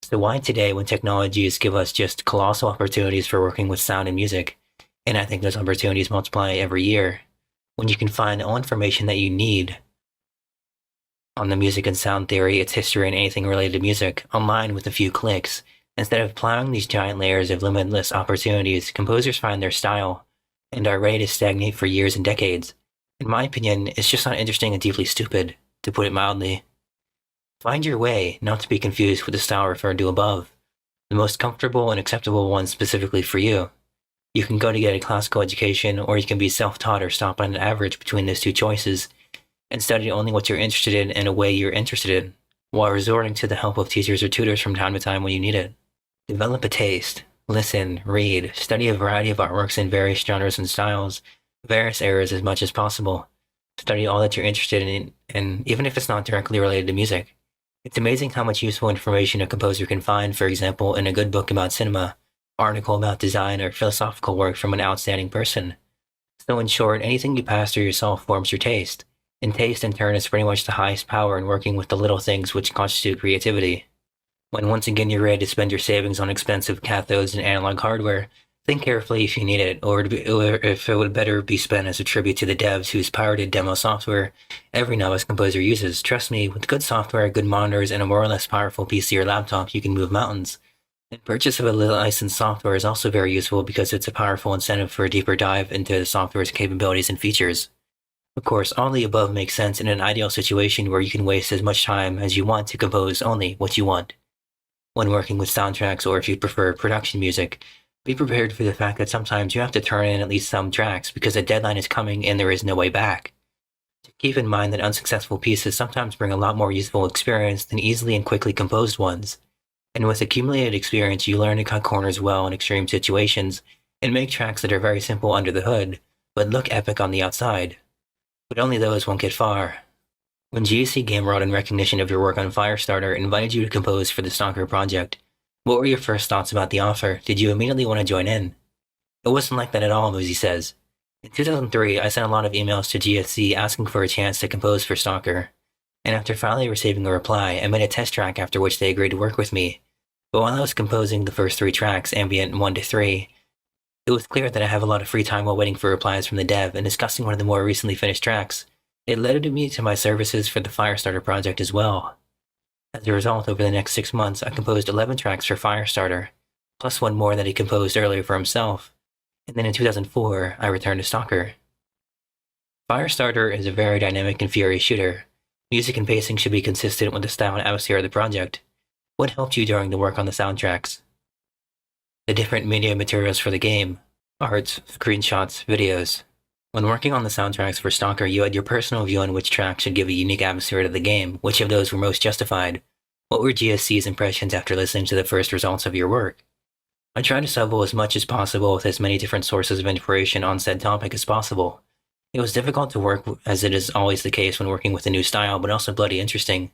So why today, when technologies give us just colossal opportunities for working with sound and music, and I think those opportunities multiply every year, when you can find all information that you need on the music and sound theory, its history, and anything related to music online with a few clicks, instead of plowing these giant layers of limitless opportunities, composers find their style and are ready to stagnate for years and decades. In my opinion, it's just not interesting and deeply stupid, to put it mildly. Find your way, not to be confused with the style referred to above, the most comfortable and acceptable one specifically for you. You can go to get a classical education, or you can be self-taught or stop on an average between those two choices, and study only what you're interested in a way you're interested in, while resorting to the help of teachers or tutors from time to time when you need it. Develop a taste. Listen, read, study a variety of artworks in various genres and styles, various eras as much as possible. Study all that you're interested in, and even if it's not directly related to music. It's amazing how much useful information a composer can find, for example, in a good book about cinema, article about design, or philosophical work from an outstanding person. So in short, anything you pass through yourself forms your taste, and taste in turn is pretty much the highest power in working with the little things which constitute creativity. When once again you're ready to spend your savings on expensive cathodes and analog hardware, think carefully if you need it, or if it would better be spent as a tribute to the devs whose pirated demo software every novice composer uses. Trust me, with good software, good monitors, and a more or less powerful PC or laptop, you can move mountains. And purchase of a licensed software is also very useful because it's a powerful incentive for a deeper dive into the software's capabilities and features. Of course, all the above makes sense in an ideal situation where you can waste as much time as you want to compose only what you want. When working with soundtracks, or if you prefer production music, be prepared for the fact that sometimes you have to turn in at least some tracks because a deadline is coming and there is no way back. Keep in mind that unsuccessful pieces sometimes bring a lot more useful experience than easily and quickly composed ones. And with accumulated experience, you learn to cut corners well in extreme situations and make tracks that are very simple under the hood, but look epic on the outside. But only those won't get far. When GSC Game World, in recognition of your work on Firestarter, invited you to compose for the STALKER project, what were your first thoughts about the offer? Did you immediately want to join in? It wasn't like that at all, MoozE says. In 2003, I sent a lot of emails to GSC asking for a chance to compose for STALKER, and after finally receiving a reply, I made a test track after which they agreed to work with me. But while I was composing the first 3 tracks, ambient 1 to 3, it was clear that I have a lot of free time while waiting for replies from the dev and discussing one of the more recently finished tracks. It led me to my services for the Firestarter project as well. As a result, over the next 6 months, I composed 11 tracks for Firestarter, plus 1 more that he composed earlier for himself. And then in 2004, I returned to STALKER. Firestarter is a very dynamic and furious shooter. Music and pacing should be consistent with the style and atmosphere of the project. What helped you during the work on the soundtracks? The different media materials for the game, arts, screenshots, videos. When working on the soundtracks for STALKER, you had your personal view on which track should give a unique atmosphere to the game. Which of those were most justified? What were GSC's impressions after listening to the first results of your work? I tried to stumble as much as possible with as many different sources of inspiration on said topic as possible. It was difficult to work, as it is always the case when working with a new style, but also bloody interesting.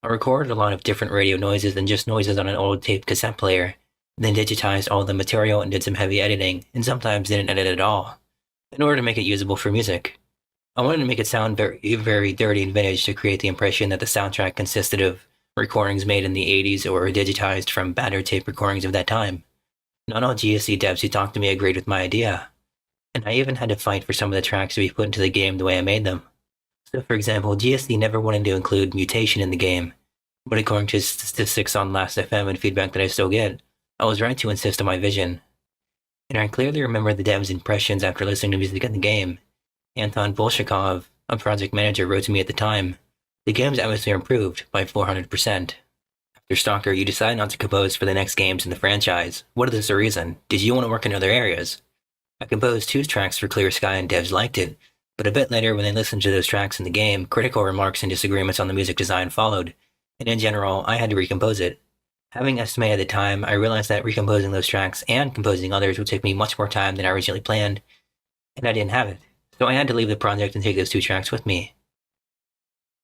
I recorded a lot of different radio noises than just noises on an old tape cassette player, then digitized all the material and did some heavy editing, and sometimes didn't edit at all, in order to make it usable for music. I wanted to make it sound very, very dirty and vintage to create the impression that the soundtrack consisted of recordings made in the 80s or digitized from battered tape recordings of that time. Not all GSC devs who talked to me agreed with my idea, and I even had to fight for some of the tracks to be put into the game the way I made them. So for example, GSC never wanted to include mutation in the game, but according to statistics on Last.fm and feedback that I still get, I was right to insist on my vision. And I clearly remember the dev's impressions after listening to music in the game. Anton Bolshakov, a project manager, wrote to me at the time, The game's atmosphere improved by 400%. After Stalker, you decided not to compose for the next games in the franchise. What is the reason? Did you want to work in other areas? I composed 2 tracks for Clear Sky and devs liked it, but a bit later when they listened to those tracks in the game, critical remarks and disagreements on the music design followed, and in general, I had to recompose it. Having estimated the time, I realized that recomposing those tracks and composing others would take me much more time than I originally planned, and I didn't have it, so I had to leave the project and take those 2 tracks with me.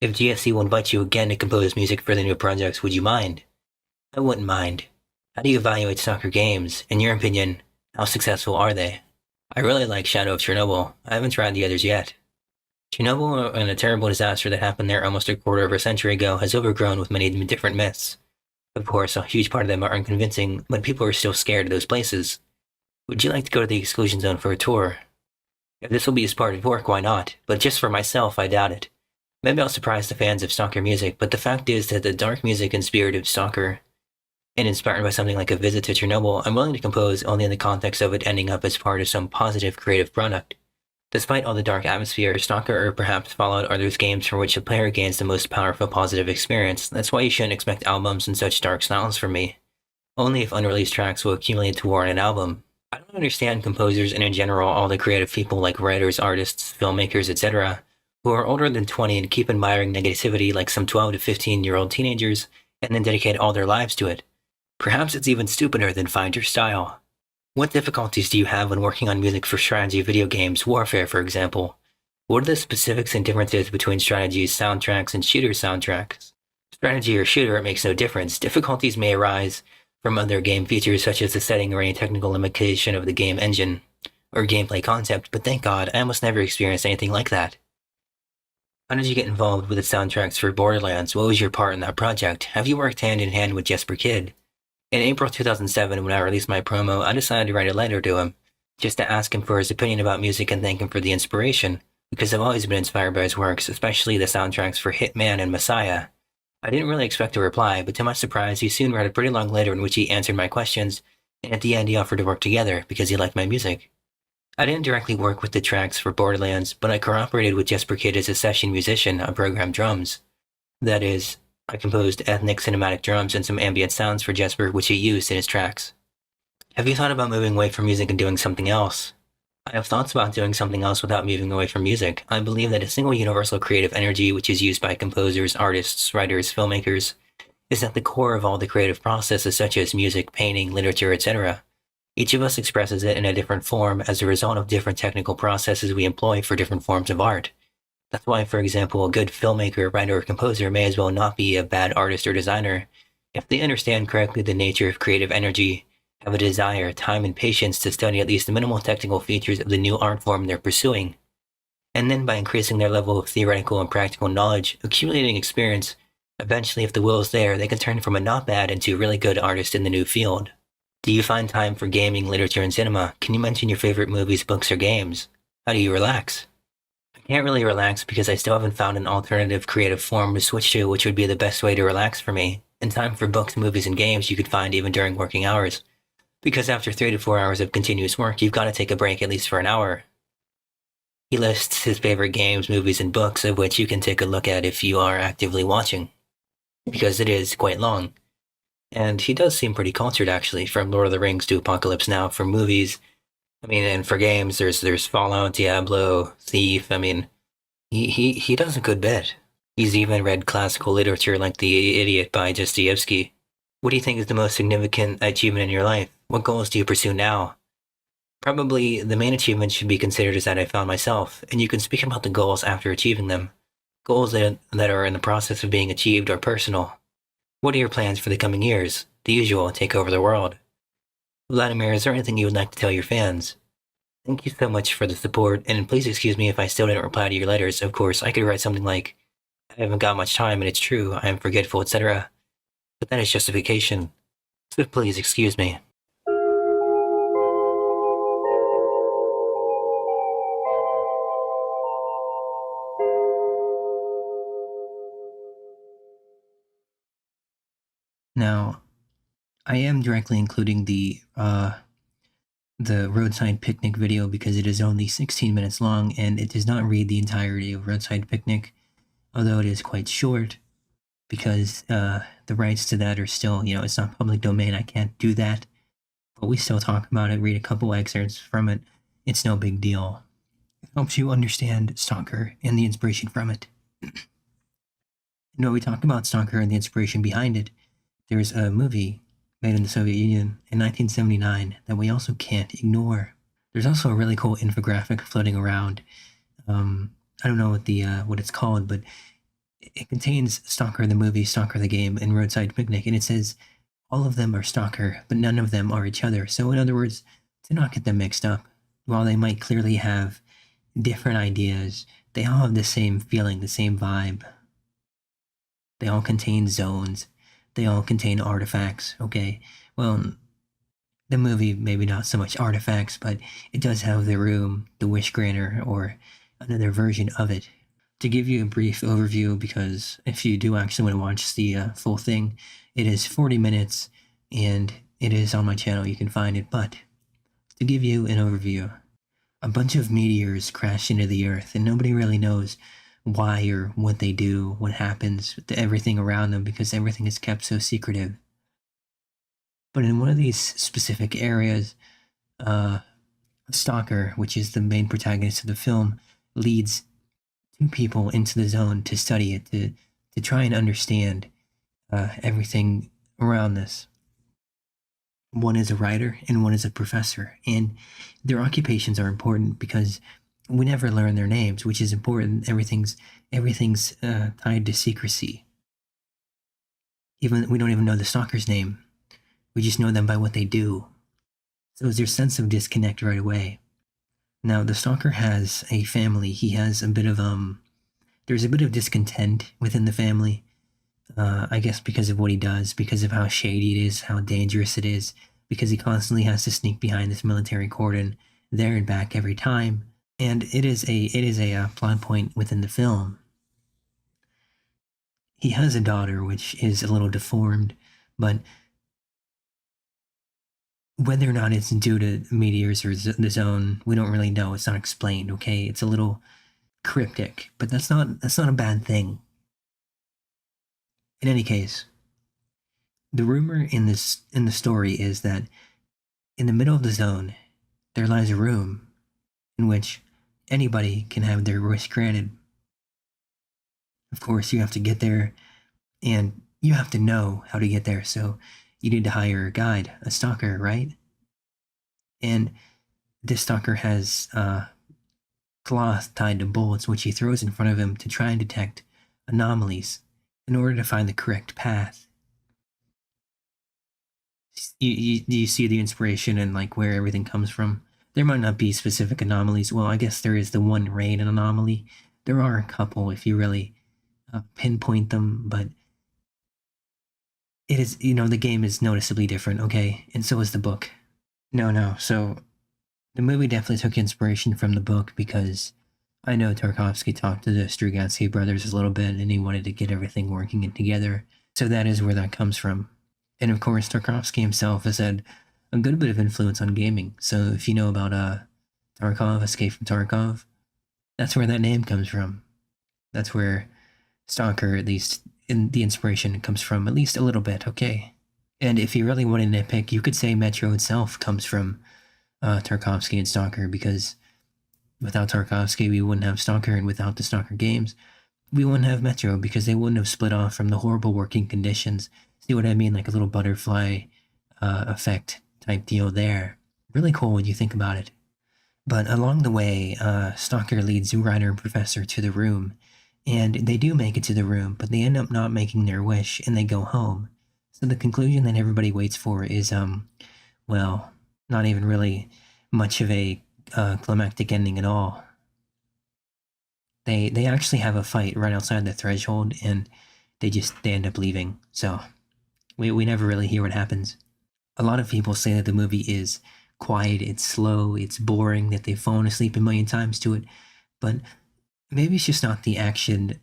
If GSC will invite you again to compose music for the new projects, would you mind? I wouldn't mind. How do you evaluate Stalker games? In your opinion, how successful are they? I really like Shadow of Chornobyl. I haven't tried the others yet. Chernobyl and a terrible disaster that happened there almost a quarter of a century ago has overgrown with many different myths. Of course, a huge part of them are unconvincing, but people are still scared of those places. Would you like to go to the exclusion zone for a tour? If this will be as part of work, why not? But just for myself, I doubt it. Maybe I'll surprise the fans of Stalker music, but the fact is that the dark music and spirit of Stalker, and inspired by something like a visit to Chernobyl, I'm willing to compose only in the context of it ending up as part of some positive creative product. Despite all the dark atmosphere, Stalker or perhaps Fallout are those games for which a player gains the most powerful positive experience. That's why you shouldn't expect albums and such dark styles from me. Only if unreleased tracks will accumulate to warrant an album. I don't understand composers and in general all the creative people like writers, artists, filmmakers, etc., who are older than 20 and keep admiring negativity like some 12 to 15-year-old teenagers and then dedicate all their lives to it. Perhaps it's even stupider than Find Your Style. What difficulties do you have when working on music for strategy video games, Warfare for example? What are the specifics and differences between strategy soundtracks and shooter soundtracks? Strategy or shooter, it makes no difference. Difficulties may arise from other game features such as the setting or any technical limitation of the game engine or gameplay concept, but thank God, I almost never experienced anything like that. How did you get involved with the soundtracks for Borderlands? What was your part in that project? Have you worked hand in hand with Jesper Kyd? In April 2007, when I released my promo, I decided to write a letter to him, just to ask him for his opinion about music and thank him for the inspiration, because I've always been inspired by his works, especially the soundtracks for Hitman and Messiah. I didn't really expect a reply, but to my surprise, he soon wrote a pretty long letter in which he answered my questions, and at the end he offered to work together, because he liked my music. I didn't directly work with the tracks for Borderlands, but I cooperated with Jesper Kyd as a session musician on programmed drums. That is, I composed ethnic cinematic drums and some ambient sounds for Jesper, which he used in his tracks. Have you thought about moving away from music and doing something else? I have thoughts about doing something else without moving away from music. I believe that a single universal creative energy which is used by composers, artists, writers, filmmakers, is at the core of all the creative processes such as music, painting, literature, etc. Each of us expresses it in a different form as a result of different technical processes we employ for different forms of art. That's why, for example, a good filmmaker, writer, or composer may as well not be a bad artist or designer if they understand correctly the nature of creative energy, have a desire, time, and patience to study at least the minimal technical features of the new art form they're pursuing. And then by increasing their level of theoretical and practical knowledge, accumulating experience, eventually if the will is there, they can turn from a not bad into a really good artist in the new field. Do you find time for gaming, literature, and cinema? Can you mention your favorite movies, books, or games? How do you relax? I can't really relax because I still haven't found an alternative creative form to switch to which would be the best way to relax for me, and time for books, movies, and games you could find even during working hours. Because after 3 to 4 hours of continuous work, you've got to take a break at least for an hour. He lists his favorite games, movies, and books, of which you can take a look at if you are actively watching, because it is quite long. And he does seem pretty cultured, actually, from Lord of the Rings to Apocalypse Now. For movies, and for games, there's Fallout, Diablo, Thief. He does a good bit. He's even read classical literature like The Idiot by Dostoevsky. What do you think is the most significant achievement in your life? What goals do you pursue now? Probably the main achievement should be considered is that I found myself, and you can speak about the goals after achieving them. Goals that are in the process of being achieved are personal. What are your plans for the coming years? The usual, take over the world. Vladimir, is there anything you would like to tell your fans? Thank you so much for the support, and please excuse me if I still didn't reply to your letters. Of course, I could write something like, I haven't got much time and it's true, I am forgetful, etc. But that is justification. So please excuse me. Now, I am directly including the Roadside Picnic video because it is only 16 minutes long and it does not read the entirety of Roadside Picnic. although it is quite short, because the rights to that are still, it's not public domain. I can't do that, but we still talk about it, read a couple excerpts from it. It's no big deal. It helps you understand Stalker and the inspiration from it. We talk about Stalker and the inspiration behind it. There's a movie made in the Soviet Union in 1979 that we also can't ignore. There's also a really cool infographic floating around. I don't know what it's called, but it contains Stalker the movie, Stalker the game, and Roadside Picnic, and it says all of them are Stalker, but none of them are each other. So in other words, to not get them mixed up, while they might clearly have different ideas, they all have the same feeling, the same vibe. They all contain zones. They all contain artifacts, okay? Well, the movie, maybe not so much artifacts, but it does have the room, the wish granter, or another version of it. To give you a brief overview, because if you do actually want to watch the full thing, it is 40 minutes, and it is on my channel, you can find it, but to give you an overview, a bunch of meteors crash into the Earth, and nobody really knows why or what they do, what happens to everything around them, because everything is kept so secretive. But in one of these specific areas, Stalker, which is the main protagonist of the film, leads two people into the zone to study it, to try and understand everything around this. One is a writer and one is a professor, and their occupations are important because we never learn their names, which is important. Everything's tied to secrecy. We don't even know the stalker's name. We just know them by what they do. So there's a sense of disconnect right away. Now, the stalker has a family. He has a bit of there's a bit of discontent within the family. I guess because of what he does, because of how shady it is, how dangerous it is, because he constantly has to sneak behind this military cordon there and back every time. And it is a plot point within the film. He has a daughter, which is a little deformed, but whether or not it's due to meteors or the zone, we don't really know. It's not explained, okay? It's a little cryptic, but that's not a bad thing. In any case, the rumor in the story is that in the middle of the zone, there lies a room in which anybody can have their wish granted. Of course, you have to get there, and you have to know how to get there, so you need to hire a guide, a stalker, right? And this stalker has cloth tied to bullets, which he throws in front of him to try and detect anomalies in order to find the correct path. You see the inspiration and like where everything comes from? There might not be specific anomalies. Well, I guess there is the one rain anomaly. There are a couple if you really pinpoint them, but it is, the game is noticeably different, okay? And so is the book. No. So the movie definitely took inspiration from the book because I know Tarkovsky talked to the Strugatsky brothers a little bit and he wanted to get everything working together. So that is where that comes from. And of course, Tarkovsky himself has had a good bit of influence on gaming. So if you know about Tarkov, Escape from Tarkov, that's where that name comes from. That's where Stalker, at least in the inspiration, comes from, at least a little bit, okay? And if you really want to nitpick, you could say Metro itself comes from Tarkovsky and Stalker, because without Tarkovsky, we wouldn't have Stalker, and without the Stalker games, we wouldn't have Metro, because they wouldn't have split off from the horrible working conditions. See what I mean? Like a little butterfly effect type deal there. Really cool when you think about it. But along the way, Stalker leads writer and professor to the room, and they do make it to the room, but they end up not making their wish, and they go home. So the conclusion that everybody waits for is, well, not even really much of a climactic ending at all. They actually have a fight right outside the threshold, and they end up leaving. So we never really hear what happens. A lot of people say that the movie is quiet, it's slow, it's boring, that they've fallen asleep a million times to it, but maybe it's just not the action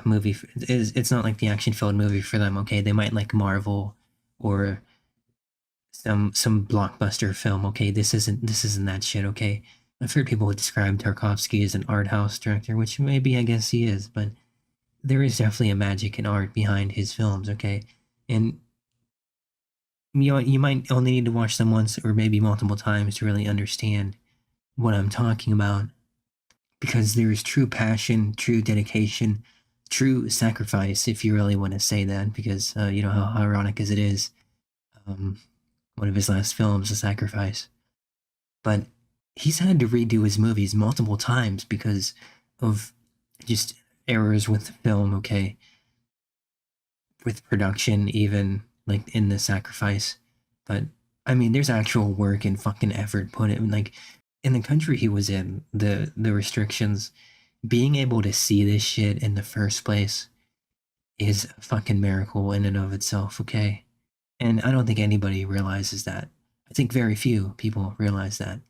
movie. It's not like the action-filled movie for them, okay? They might like Marvel or some blockbuster film, okay? This isn't that shit, okay? I've heard people describe Tarkovsky as an art house director, which maybe I guess he is, but there is definitely a magic and art behind his films, okay? And you might only need to watch them once or maybe multiple times to really understand what I'm talking about, because there is true passion, true dedication, true sacrifice, if you really want to say that, because you know how ironic as it is. One of his last films, A Sacrifice. But he's had to redo his movies multiple times because of just errors with film, okay? With production, even like in The Sacrifice. But I mean, there's actual work and fucking effort put in. Like in the country he was in, the restrictions, being able to see this shit in the first place is a fucking miracle in and of itself, okay? And I don't think anybody realizes that. I think very few people realize that.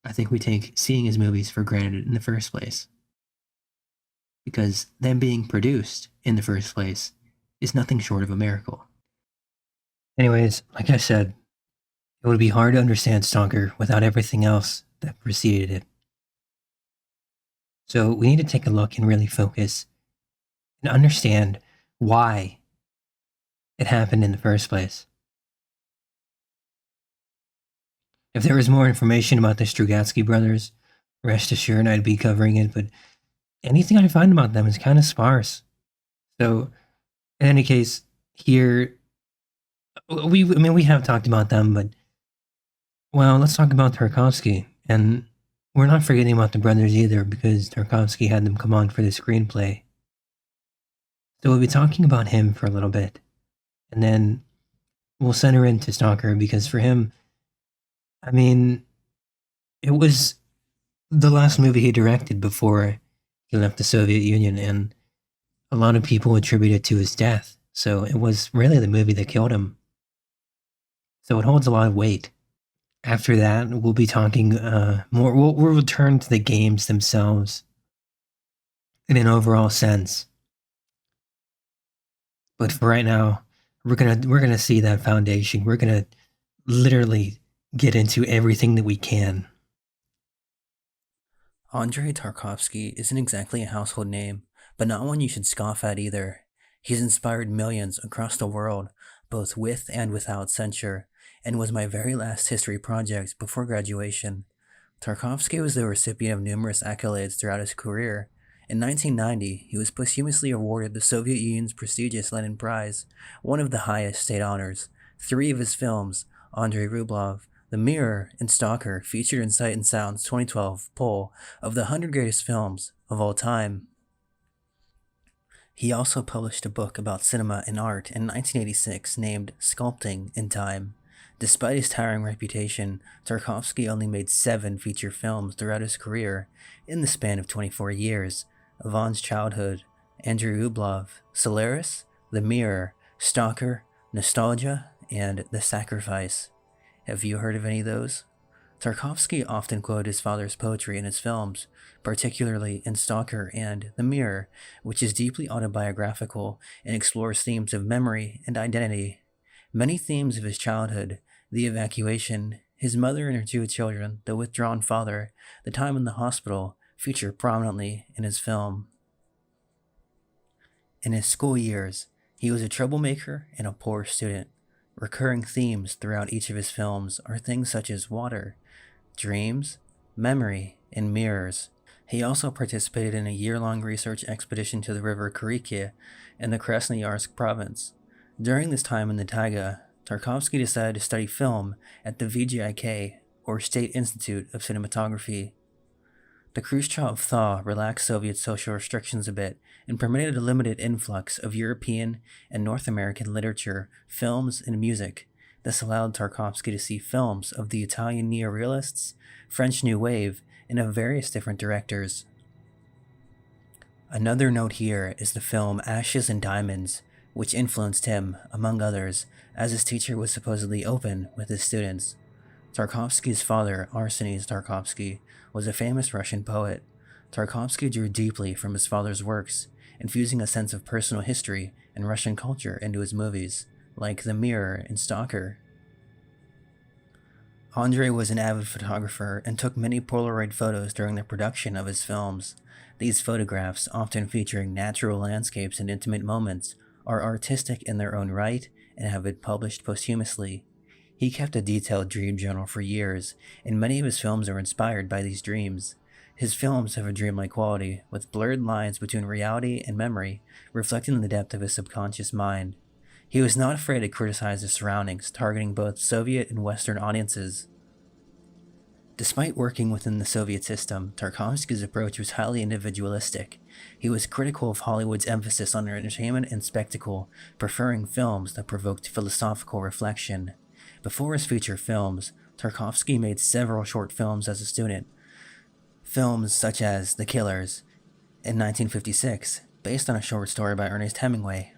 I think we take seeing his movies for granted in the first place. Because them being produced in the first place is nothing short of a miracle. Anyways, like I said, it would be hard to understand Stalker without everything else that preceded it. So we need to take a look and really focus and understand why it happened in the first place. If there was more information about the Strugatsky brothers, rest assured I'd be covering it, but anything I find about them is kind of sparse. So, in any case, here, we have talked about them, but, well, let's talk about Tarkovsky. And we're not forgetting about the brothers either, because Tarkovsky had them come on for the screenplay. So we'll be talking about him for a little bit, and then we'll center into Stalker, because for him, I mean, it was the last movie he directed before he left the Soviet Union, and a lot of people attribute it to his death. So it was really the movie that killed him. So it holds a lot of weight. After that, we'll be talking more. We'll return to the games themselves in an overall sense. But for right now, we're gonna see that foundation. We're gonna literally get into everything that we can. Andrei Tarkovsky isn't exactly a household name, but not one you should scoff at either. He's inspired millions across the world, both with and without censure, and was my very last history project before graduation. Tarkovsky was the recipient of numerous accolades throughout his career. In 1990, he was posthumously awarded the Soviet Union's prestigious Lenin Prize, one of the highest state honors. 3 of his films, Andrei Rublev, The Mirror, and Stalker, featured in Sight and Sound's 2012 poll of the 100 greatest films of all time. He also published a book about cinema and art in 1986 named Sculpting in Time. Despite his towering reputation, Tarkovsky only made 7 feature films throughout his career in the span of 24 years. Ivan's Childhood, Andrei Rublev, Solaris, The Mirror, Stalker, Nostalgia, and The Sacrifice. Have you heard of any of those? Tarkovsky often quoted his father's poetry in his films, particularly in Stalker and The Mirror, which is deeply autobiographical and explores themes of memory and identity. Many themes of his childhood, the evacuation, his mother and her 2 children, the withdrawn father, the time in the hospital, feature prominently in his film. In his school years, he was a troublemaker and a poor student. Recurring themes throughout each of his films are things such as water, dreams, memory, and mirrors. He also participated in a year-long research expedition to the river Kurikia in the Krasnoyarsk province. During this time in the taiga, Tarkovsky decided to study film at the VGIK, or State Institute of Cinematography. The Khrushchev thaw relaxed Soviet social restrictions a bit and permitted a limited influx of European and North American literature, films, and music. This allowed Tarkovsky to see films of the Italian neorealists, French New Wave, and of various different directors. Another note here is the film Ashes and Diamonds, which influenced him, among others, as his teacher was supposedly open with his students. Tarkovsky's father, Arseny Tarkovsky, was a famous Russian poet. Tarkovsky drew deeply from his father's works, infusing a sense of personal history and Russian culture into his movies, like The Mirror and Stalker. Andre was an avid photographer and took many Polaroid photos during the production of his films. These photographs, often featuring natural landscapes and intimate moments, are artistic in their own right and have been published posthumously. He kept a detailed dream journal for years, and many of his films are inspired by these dreams. His films have a dreamlike quality, with blurred lines between reality and memory, reflecting the depth of his subconscious mind. He was not afraid to criticize his surroundings, targeting both Soviet and Western audiences. Despite working within the Soviet system, Tarkovsky's approach was highly individualistic. He was critical of Hollywood's emphasis on entertainment and spectacle, preferring films that provoked philosophical reflection. Before his feature films, Tarkovsky made several short films as a student. Films such as The Killers in 1956, based on a short story by Ernest Hemingway.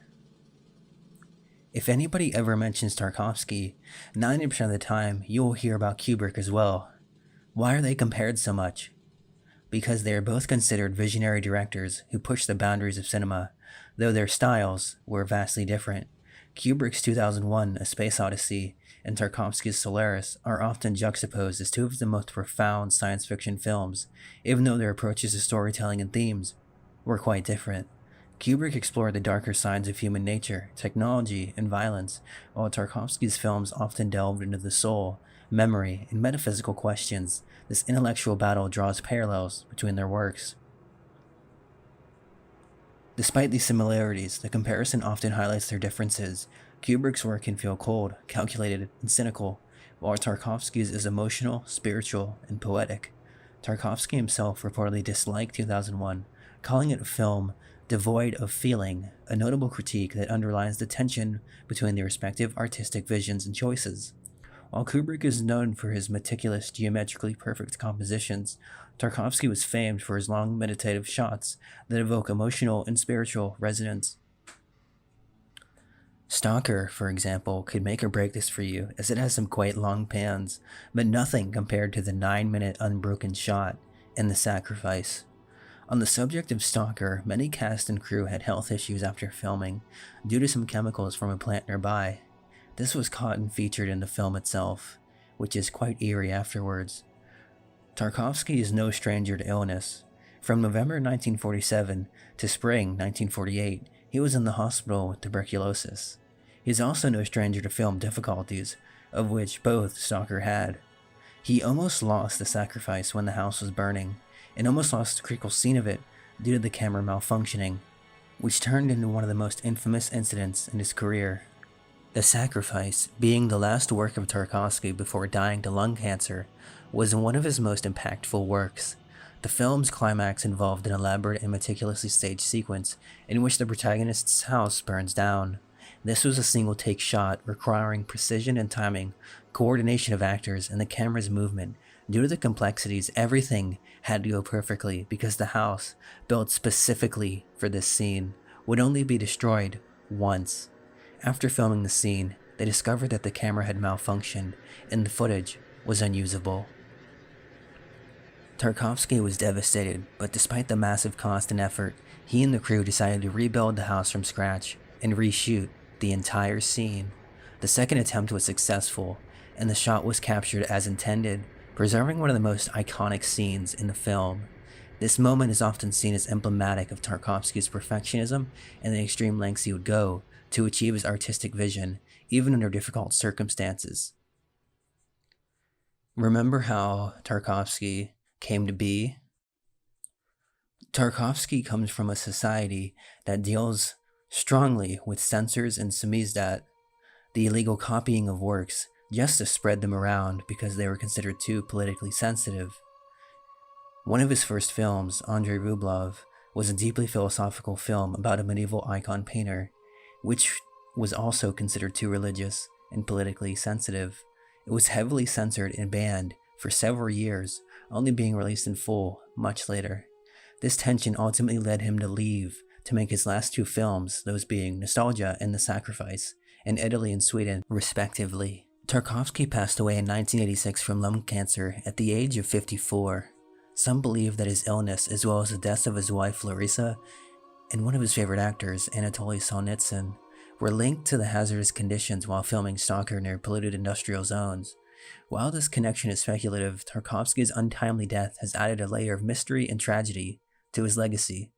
If anybody ever mentions Tarkovsky, 90% of the time you will hear about Kubrick as well. Why are they compared so much? Because they are both considered visionary directors who pushed the boundaries of cinema, though their styles were vastly different. Kubrick's 2001: A Space Odyssey and Tarkovsky's Solaris are often juxtaposed as two of the most profound science fiction films, even though their approaches to storytelling and themes were quite different. Kubrick explored the darker sides of human nature, technology, and violence, while Tarkovsky's films often delved into the soul, memory, and metaphysical questions. This intellectual battle draws parallels between their works. Despite these similarities, the comparison often highlights their differences. Kubrick's work can feel cold, calculated, and cynical, while Tarkovsky's is emotional, spiritual, and poetic. Tarkovsky himself reportedly disliked 2001, calling it a film devoid of feeling, a notable critique that underlines the tension between their respective artistic visions and choices. While Kubrick is known for his meticulous, geometrically perfect compositions, Tarkovsky was famed for his long, meditative shots that evoke emotional and spiritual resonance. Stalker, for example, could make or break this for you, as it has some quite long pans, but nothing compared to the 9-minute unbroken shot in The Sacrifice. On the subject of Stalker, many cast and crew had health issues after filming, due to some chemicals from a plant nearby. This was caught and featured in the film itself, which is quite eerie afterwards. Tarkovsky is no stranger to illness. From November 1947 to spring 1948, he was in the hospital with tuberculosis. He is also no stranger to film difficulties, of which both Stalker had. He almost lost The Sacrifice when the house was burning, and almost lost a critical scene of it due to the camera malfunctioning, which turned into one of the most infamous incidents in his career. The Sacrifice, being the last work of Tarkovsky before dying to lung cancer, was one of his most impactful works. The film's climax involved an elaborate and meticulously staged sequence in which the protagonist's house burns down. This was a single-take shot requiring precision and timing, coordination of actors, and the camera's movement. Due to the complexities, everything had to go perfectly because the house, built specifically for this scene, would only be destroyed once. After filming the scene, they discovered that the camera had malfunctioned and the footage was unusable. Tarkovsky was devastated, but despite the massive cost and effort, he and the crew decided to rebuild the house from scratch and reshoot the entire scene. The second attempt was successful, and the shot was captured as intended, preserving one of the most iconic scenes in the film. This moment is often seen as emblematic of Tarkovsky's perfectionism and the extreme lengths he would go to achieve his artistic vision, even under difficult circumstances. Remember how Tarkovsky came to be? Tarkovsky comes from a society that deals strongly with censors and samizdat, the illegal copying of works just to spread them around because they were considered too politically sensitive. One of his first films, Andrei Rublev, was a deeply philosophical film about a medieval icon painter, which was also considered too religious and politically sensitive. It was heavily censored and banned for several years, only being released in full much later. This tension ultimately led him to leave to make his last two films, those being Nostalgia and The Sacrifice, in Italy and Sweden, respectively. Tarkovsky passed away in 1986 from lung cancer at the age of 54. Some believe that his illness, as well as the deaths of his wife Larissa and one of his favorite actors, Anatoly Solzhenitsyn, were linked to the hazardous conditions while filming Stalker near polluted industrial zones. While this connection is speculative, Tarkovsky's untimely death has added a layer of mystery and tragedy to his legacy.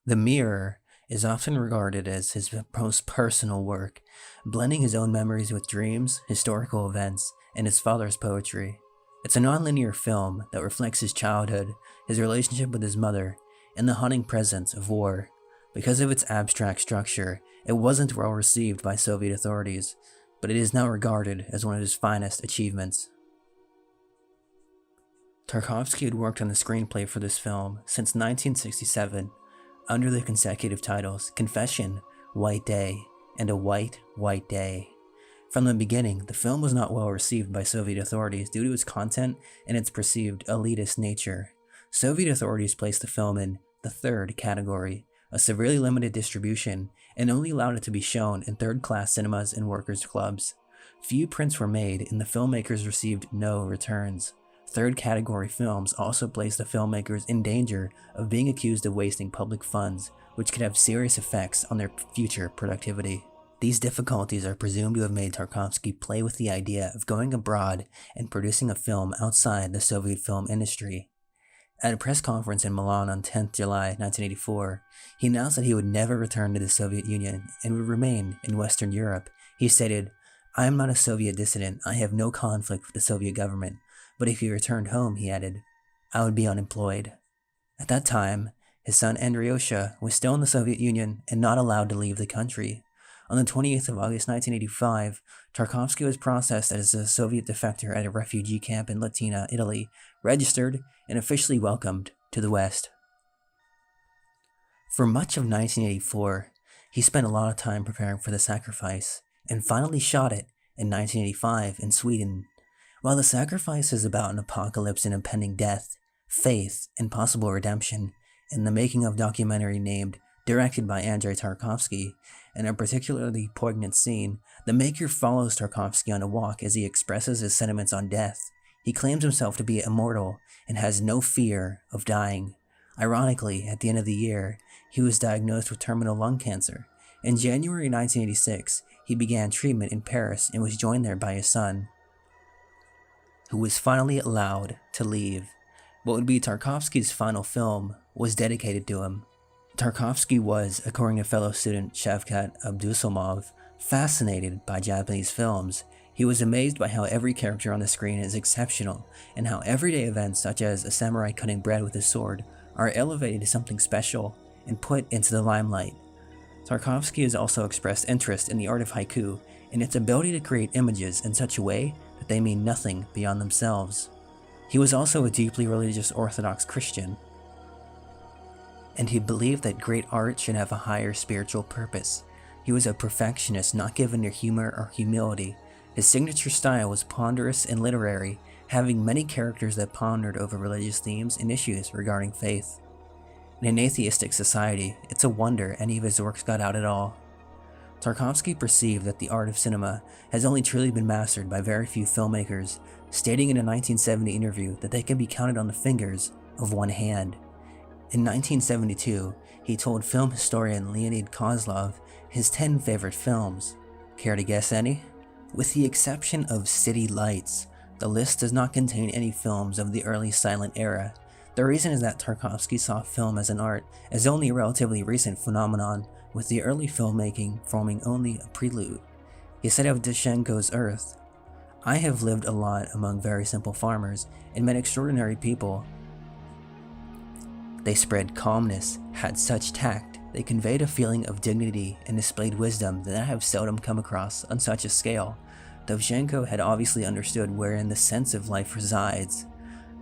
The Mirror is often regarded as his most personal work, blending his own memories with dreams, historical events, and his father's poetry. It's a non-linear film that reflects his childhood, his relationship with his mother, and the haunting presence of war. Because of its abstract structure, it wasn't well received by Soviet authorities, but it is now regarded as one of his finest achievements. Tarkovsky had worked on the screenplay for this film since 1967, under the consecutive titles Confession, White Day, and A White, White Day. From the beginning, the film was not well received by Soviet authorities due to its content and its perceived elitist nature. Soviet authorities placed the film in the third category, a severely limited distribution, and only allowed it to be shown in third-class cinemas and workers' clubs. Few prints were made, and the filmmakers received no returns. Third category films also placed the filmmakers in danger of being accused of wasting public funds, which could have serious effects on their future productivity. These difficulties are presumed to have made Tarkovsky play with the idea of going abroad and producing a film outside the Soviet film industry. At a press conference in Milan on 10 July 1984, he announced that he would never return to the Soviet Union and would remain in Western Europe. He stated, "I am not a Soviet dissident. I have no conflict with the Soviet government. But if he returned home," he added, "I would be unemployed." At that time, his son Andryosha was still in the Soviet Union and not allowed to leave the country. On the 28th of August 1985, Tarkovsky was processed as a Soviet defector at a refugee camp in Latina, Italy, registered, and officially welcomed to the West. For much of 1984, he spent a lot of time preparing for the sacrifice, and finally shot it in 1985 in Sweden. While The Sacrifice is about an apocalypse and impending death, faith, and possible redemption, in the making of documentary named Directed by Andrei Tarkovsky, in a particularly poignant scene, the maker follows Tarkovsky on a walk as he expresses his sentiments on death. He claims himself to be immortal and has no fear of dying. Ironically, at the end of the year, he was diagnosed with terminal lung cancer. In January 1986, he began treatment in Paris and was joined there by his son, who was finally allowed to leave. What would be Tarkovsky's final film was dedicated to him. Tarkovsky was, according to fellow student Shavkat Abdussamov, fascinated by Japanese films. He was amazed by how every character on the screen is exceptional, and how everyday events such as a samurai cutting bread with a sword are elevated to something special and put into the limelight. Tarkovsky has also expressed interest in the art of haiku and its ability to create images in such a way that they mean nothing beyond themselves. He was also a deeply religious Orthodox Christian, and he believed that great art should have a higher spiritual purpose. He was a perfectionist not given to humor or humility. His signature style was ponderous and literary, having many characters that pondered over religious themes and issues regarding faith. In an atheistic society, it's a wonder any of his works got out at all. Tarkovsky perceived that the art of cinema has only truly been mastered by very few filmmakers, stating in a 1970 interview that they can be counted on the fingers of one hand. In 1972, he told film historian Leonid Kozlov his 10 favorite films. Care to guess any? With the exception of City Lights, the list does not contain any films of the early silent era. The reason is that Tarkovsky saw film as an art as only a relatively recent phenomenon, with the early filmmaking forming only a prelude. He said of Dushenko's Earth, "I have lived a lot among very simple farmers and met extraordinary people. They spread calmness, had such tact, they conveyed a feeling of dignity and displayed wisdom that I have seldom come across on such a scale." Dovzhenko had obviously understood wherein the sense of life resides.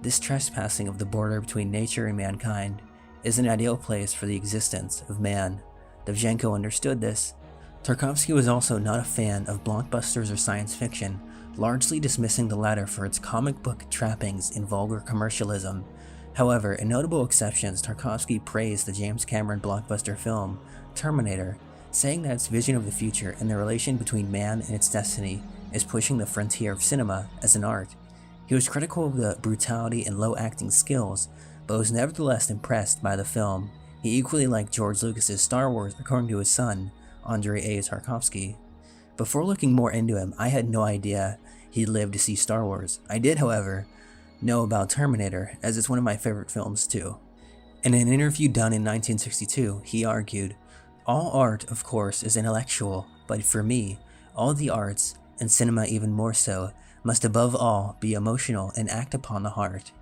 This trespassing of the border between nature and mankind is an ideal place for the existence of man. Dovzhenko understood this. Tarkovsky was also not a fan of blockbusters or science fiction, largely dismissing the latter for its comic book trappings and vulgar commercialism. However, in notable exceptions, Tarkovsky praised the James Cameron blockbuster film, Terminator, saying that its vision of the future and the relation between man and its destiny is pushing the frontier of cinema as an art. He was critical of the brutality and low acting skills, but was nevertheless impressed by the film. He equally liked George Lucas's Star Wars, according to his son, Andrei A. Tarkovsky. Before looking more into him, I had no idea he'd live to see Star Wars. I did, however, know about Terminator, as it's one of my favorite films too. In an interview done in 1962, he argued, "All art, of course, is intellectual, but for me, all the arts, and cinema even more so, must above all be emotional and act upon the heart."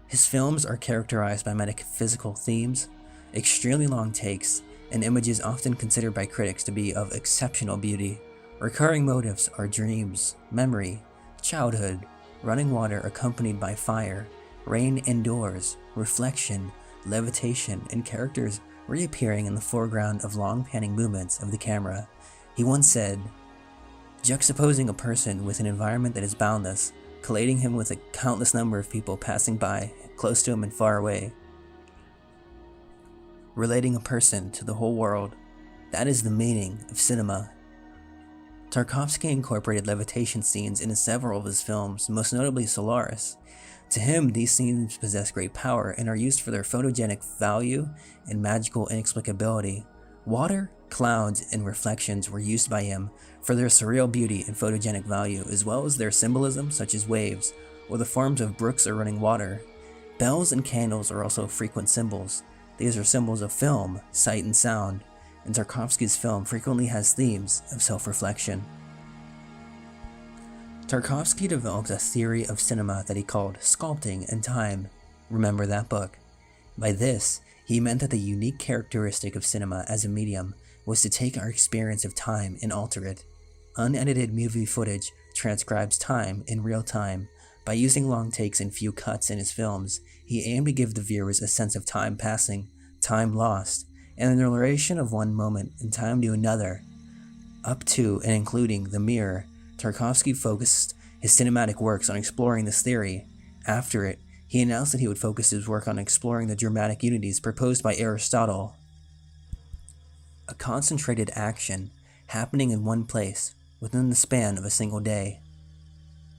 His films are characterized by metaphysical themes, extremely long takes, and images often considered by critics to be of exceptional beauty. Recurring motifs are dreams, memory, childhood, running water accompanied by fire, rain indoors, reflection, levitation, and characters reappearing in the foreground of long panning movements of the camera. He once said, "Juxtaposing a person with an environment that is boundless, collating him with a countless number of people passing by, close to him and far away, relating a person to the whole world, that is the meaning of cinema." Tarkovsky incorporated levitation scenes into several of his films, most notably Solaris. To him, these scenes possess great power and are used for their photogenic value and magical inexplicability. Water, clouds, and reflections were used by him for their surreal beauty and photogenic value, as well as their symbolism such as waves, or the forms of brooks or running water. Bells and candles are also frequent symbols. These are symbols of film, sight, and sound, and Tarkovsky's film frequently has themes of self-reflection. Tarkovsky developed a theory of cinema that he called sculpting in time. Remember that book? By this, he meant that the unique characteristic of cinema as a medium was to take our experience of time and alter it. Unedited movie footage transcribes time in real time. By using long takes and few cuts in his films, he aimed to give the viewers a sense of time passing, time lost, and the narration of one moment in time to another. Up to and including The Mirror, Tarkovsky focused his cinematic works on exploring this theory. After it, he announced that he would focus his work on exploring the dramatic unities proposed by Aristotle. A concentrated action happening in one place within the span of a single day.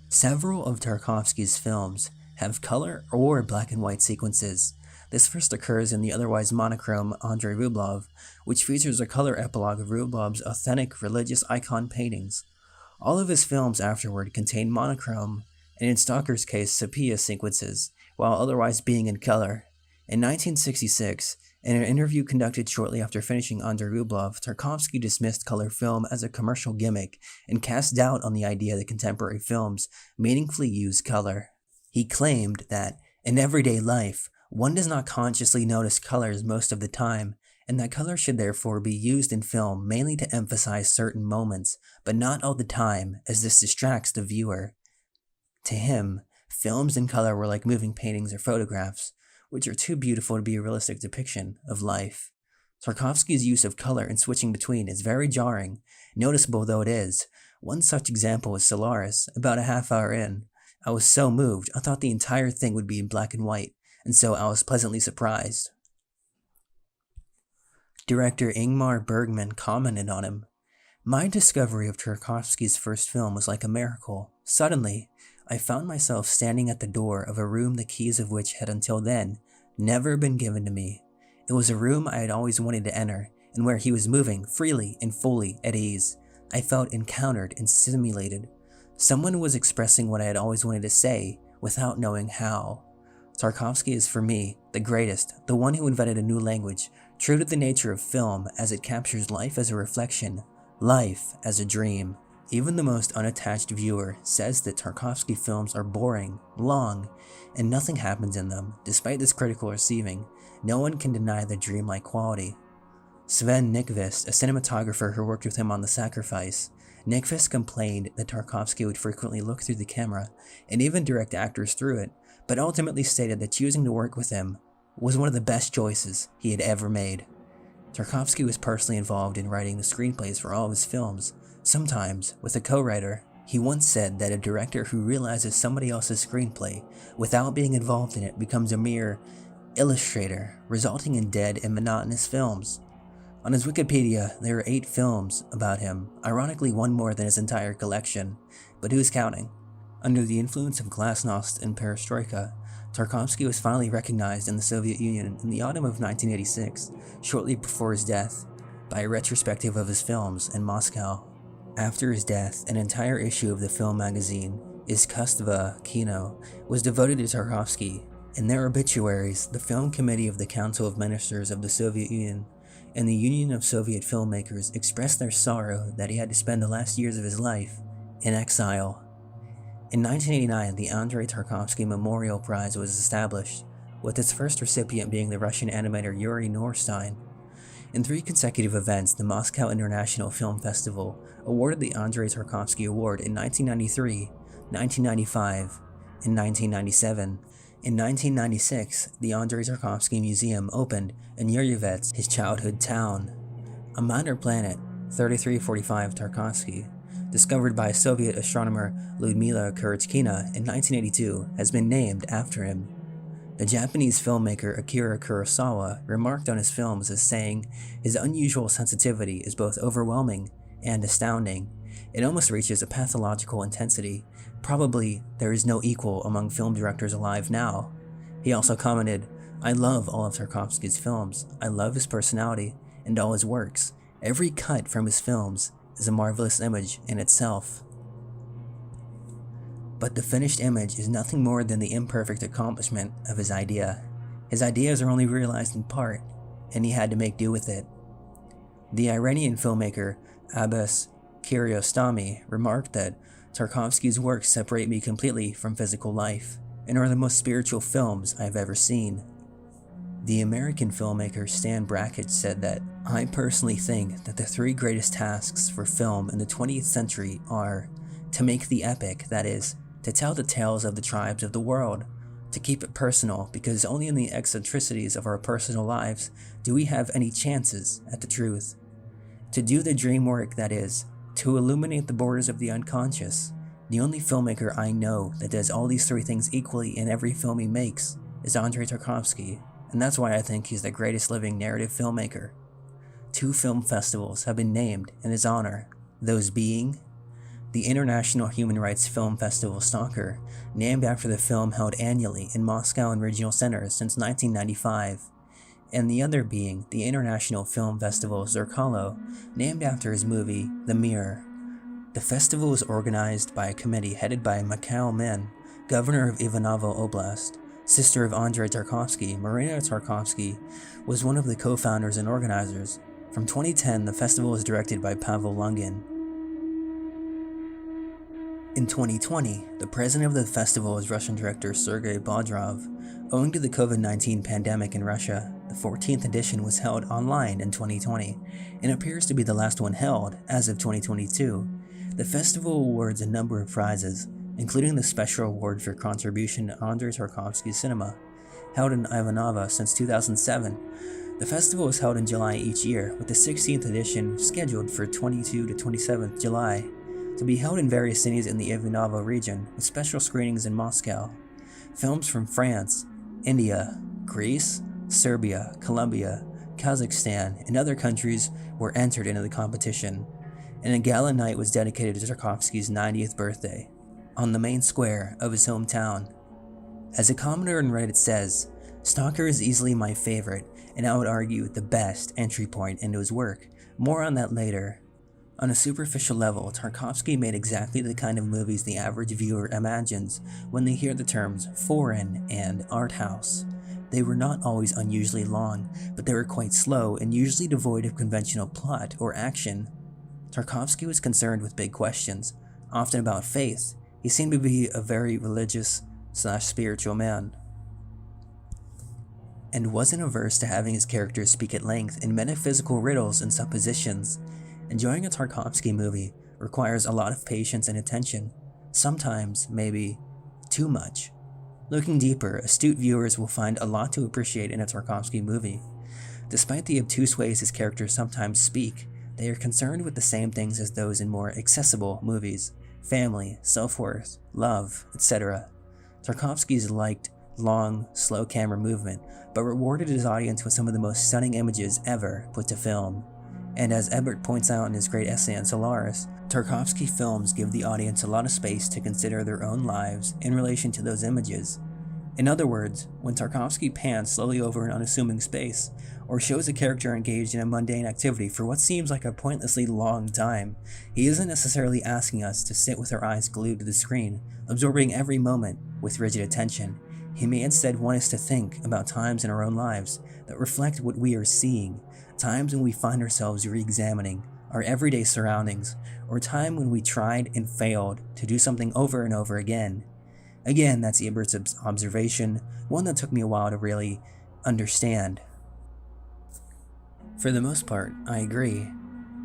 Several of Tarkovsky's films have color or black and white sequences. This first occurs in the otherwise monochrome Andrei Rublev, which features a color epilogue of Rublev's authentic religious icon paintings. All of his films afterward contain monochrome, and in Stalker's case, sepia sequences, while otherwise being in color. In 1966, in an interview conducted shortly after finishing Andrei Rublev, Tarkovsky dismissed color film as a commercial gimmick and cast doubt on the idea that contemporary films meaningfully use color. He claimed that, in everyday life, one does not consciously notice colors most of the time, and that color should therefore be used in film mainly to emphasize certain moments, but not all the time, as this distracts the viewer. To him, films in color were like moving paintings or photographs, which are too beautiful to be a realistic depiction of life. Tarkovsky's use of color and switching between is very jarring, noticeable though it is. One such example is Solaris. About a half hour in, I was so moved, I thought the entire thing would be in black and white, and so I was pleasantly surprised. Director Ingmar Bergman commented on him, "My discovery of Tarkovsky's first film was like a miracle. Suddenly, I found myself standing at the door of a room the keys of which had until then never been given to me. It was a room I had always wanted to enter, and where he was moving freely and fully at ease. I felt encountered and stimulated. Someone was expressing what I had always wanted to say without knowing how. Tarkovsky is for me the greatest, the one who invented a new language, true to the nature of film as it captures life as a reflection, life as a dream." Even the most unattached viewer says that Tarkovsky films are boring, long, and nothing happens in them. Despite this critical receiving, no one can deny the dreamlike quality. Sven Nykvist, a cinematographer who worked with him on The Sacrifice, Nykvist complained that Tarkovsky would frequently look through the camera and even direct actors through it, but ultimately stated that choosing to work with him was one of the best choices he had ever made. Tarkovsky was personally involved in writing the screenplays for all of his films, sometimes with a co-writer. He once said that a director who realizes somebody else's screenplay without being involved in it becomes a mere illustrator, resulting in dead and monotonous films. On his Wikipedia, there are 8 films about him, ironically one more than his entire collection, but who's counting? Under the influence of glasnost and perestroika, Tarkovsky was finally recognized in the Soviet Union in the autumn of 1986, shortly before his death, by a retrospective of his films in Moscow. After his death, an entire issue of the film magazine, Iskусство Kino, was devoted to Tarkovsky. In their obituaries, the Film Committee of the Council of Ministers of the Soviet Union and the Union of Soviet Filmmakers expressed their sorrow that he had to spend the last years of his life in exile. In 1989, the Andrei Tarkovsky Memorial Prize was established, with its first recipient being the Russian animator Yuri Norstein. In 3 consecutive events, the Moscow International Film Festival awarded the Andrei Tarkovsky Award in 1993, 1995, and 1997. In 1996, the Andrei Tarkovsky Museum opened in Yuryevets, his childhood town. A minor planet, 3345 Tarkovsky, discovered by Soviet astronomer Lyudmila Kurychkina in 1982, has been named after him. The Japanese filmmaker Akira Kurosawa remarked on his films as saying, "His unusual sensitivity is both overwhelming and astounding. It almost reaches a pathological intensity. Probably there is no equal among film directors alive now." He also commented, "I love all of Tarkovsky's films. I love his personality and all his works. Every cut from his films is a marvelous image in itself." But the finished image is nothing more than the imperfect accomplishment of his idea. His ideas are only realized in part, and he had to make do with it. The Iranian filmmaker Abbas Kiarostami remarked that Tarkovsky's works separate me completely from physical life and are the most spiritual films I have ever seen. The American filmmaker Stan Brakhage said that, "I personally think that the 3 greatest tasks for film in the 20th century are to make the epic, that is, to tell the tales of the tribes of the world, to keep it personal, because only in the eccentricities of our personal lives do we have any chances at the truth, to do the dream work, that is, to illuminate the borders of the unconscious. The only filmmaker I know that does all these 3 things equally in every film he makes is Andrei Tarkovsky, and that's why I think he's the greatest living narrative filmmaker." 2 film festivals have been named in his honor, those being the International Human Rights Film Festival STALKER, named after the film held annually in Moscow and regional centers since 1995, and the other being the International Film Festival Zerkalo, named after his movie The Mirror. The festival was organized by a committee headed by Mikhail Min, governor of Ivanovo Oblast. Sister of Andrei Tarkovsky, Marina Tarkovsky, was one of the co-founders and organizers. From 2010, the festival was directed by Pavel Lungin. In 2020, the president of the festival is Russian director Sergei Bodrov. Owing to the COVID-19 pandemic in Russia, the 14th edition was held online in 2020, and appears to be the last one held as of 2022. The festival awards a number of prizes, including the Special Award for Contribution to Andrei Tarkovsky's Cinema, held in Ivanovo since 2007. The festival is held in July each year, with the 16th edition scheduled for 22 to 27th July, to be held in various cities in the Ivanovo region, with special screenings in Moscow. Films from France, India, Greece, Serbia, Colombia, Kazakhstan, and other countries were entered into the competition, and a gala night was dedicated to Tarkovsky's 90th birthday, on the main square of his hometown. As a commenter on Reddit says, "Stalker is easily my favorite, and I would argue the best entry point into his work. More on that later." On a superficial level, Tarkovsky made exactly the kind of movies the average viewer imagines when they hear the terms foreign and art house. They were not always unusually long, but they were quite slow and usually devoid of conventional plot or action. Tarkovsky was concerned with big questions, often about faith. He seemed to be a very religious/spiritual man, and wasn't averse to having his characters speak at length in metaphysical riddles and suppositions. Enjoying a Tarkovsky movie requires a lot of patience and attention, sometimes, maybe, too much. Looking deeper, astute viewers will find a lot to appreciate in a Tarkovsky movie. Despite the obtuse ways his characters sometimes speak, they are concerned with the same things as those in more accessible movies: family, self-worth, love, etc. Tarkovsky's liked long, slow camera movement, but rewarded his audience with some of the most stunning images ever put to film. And as Ebert points out in his great essay on Solaris, Tarkovsky films give the audience a lot of space to consider their own lives in relation to those images, In other words, when Tarkovsky pans slowly over an unassuming space, or shows a character engaged in a mundane activity for what seems like a pointlessly long time, he isn't necessarily asking us to sit with our eyes glued to the screen, absorbing every moment with rigid attention. He may instead want us to think about times in our own lives that reflect what we are seeing, times when we find ourselves re-examining our everyday surroundings, or a time when we tried and failed to do something over and over again. Again, that's Ebert's observation, one that took me a while to really understand. For the most part, I agree.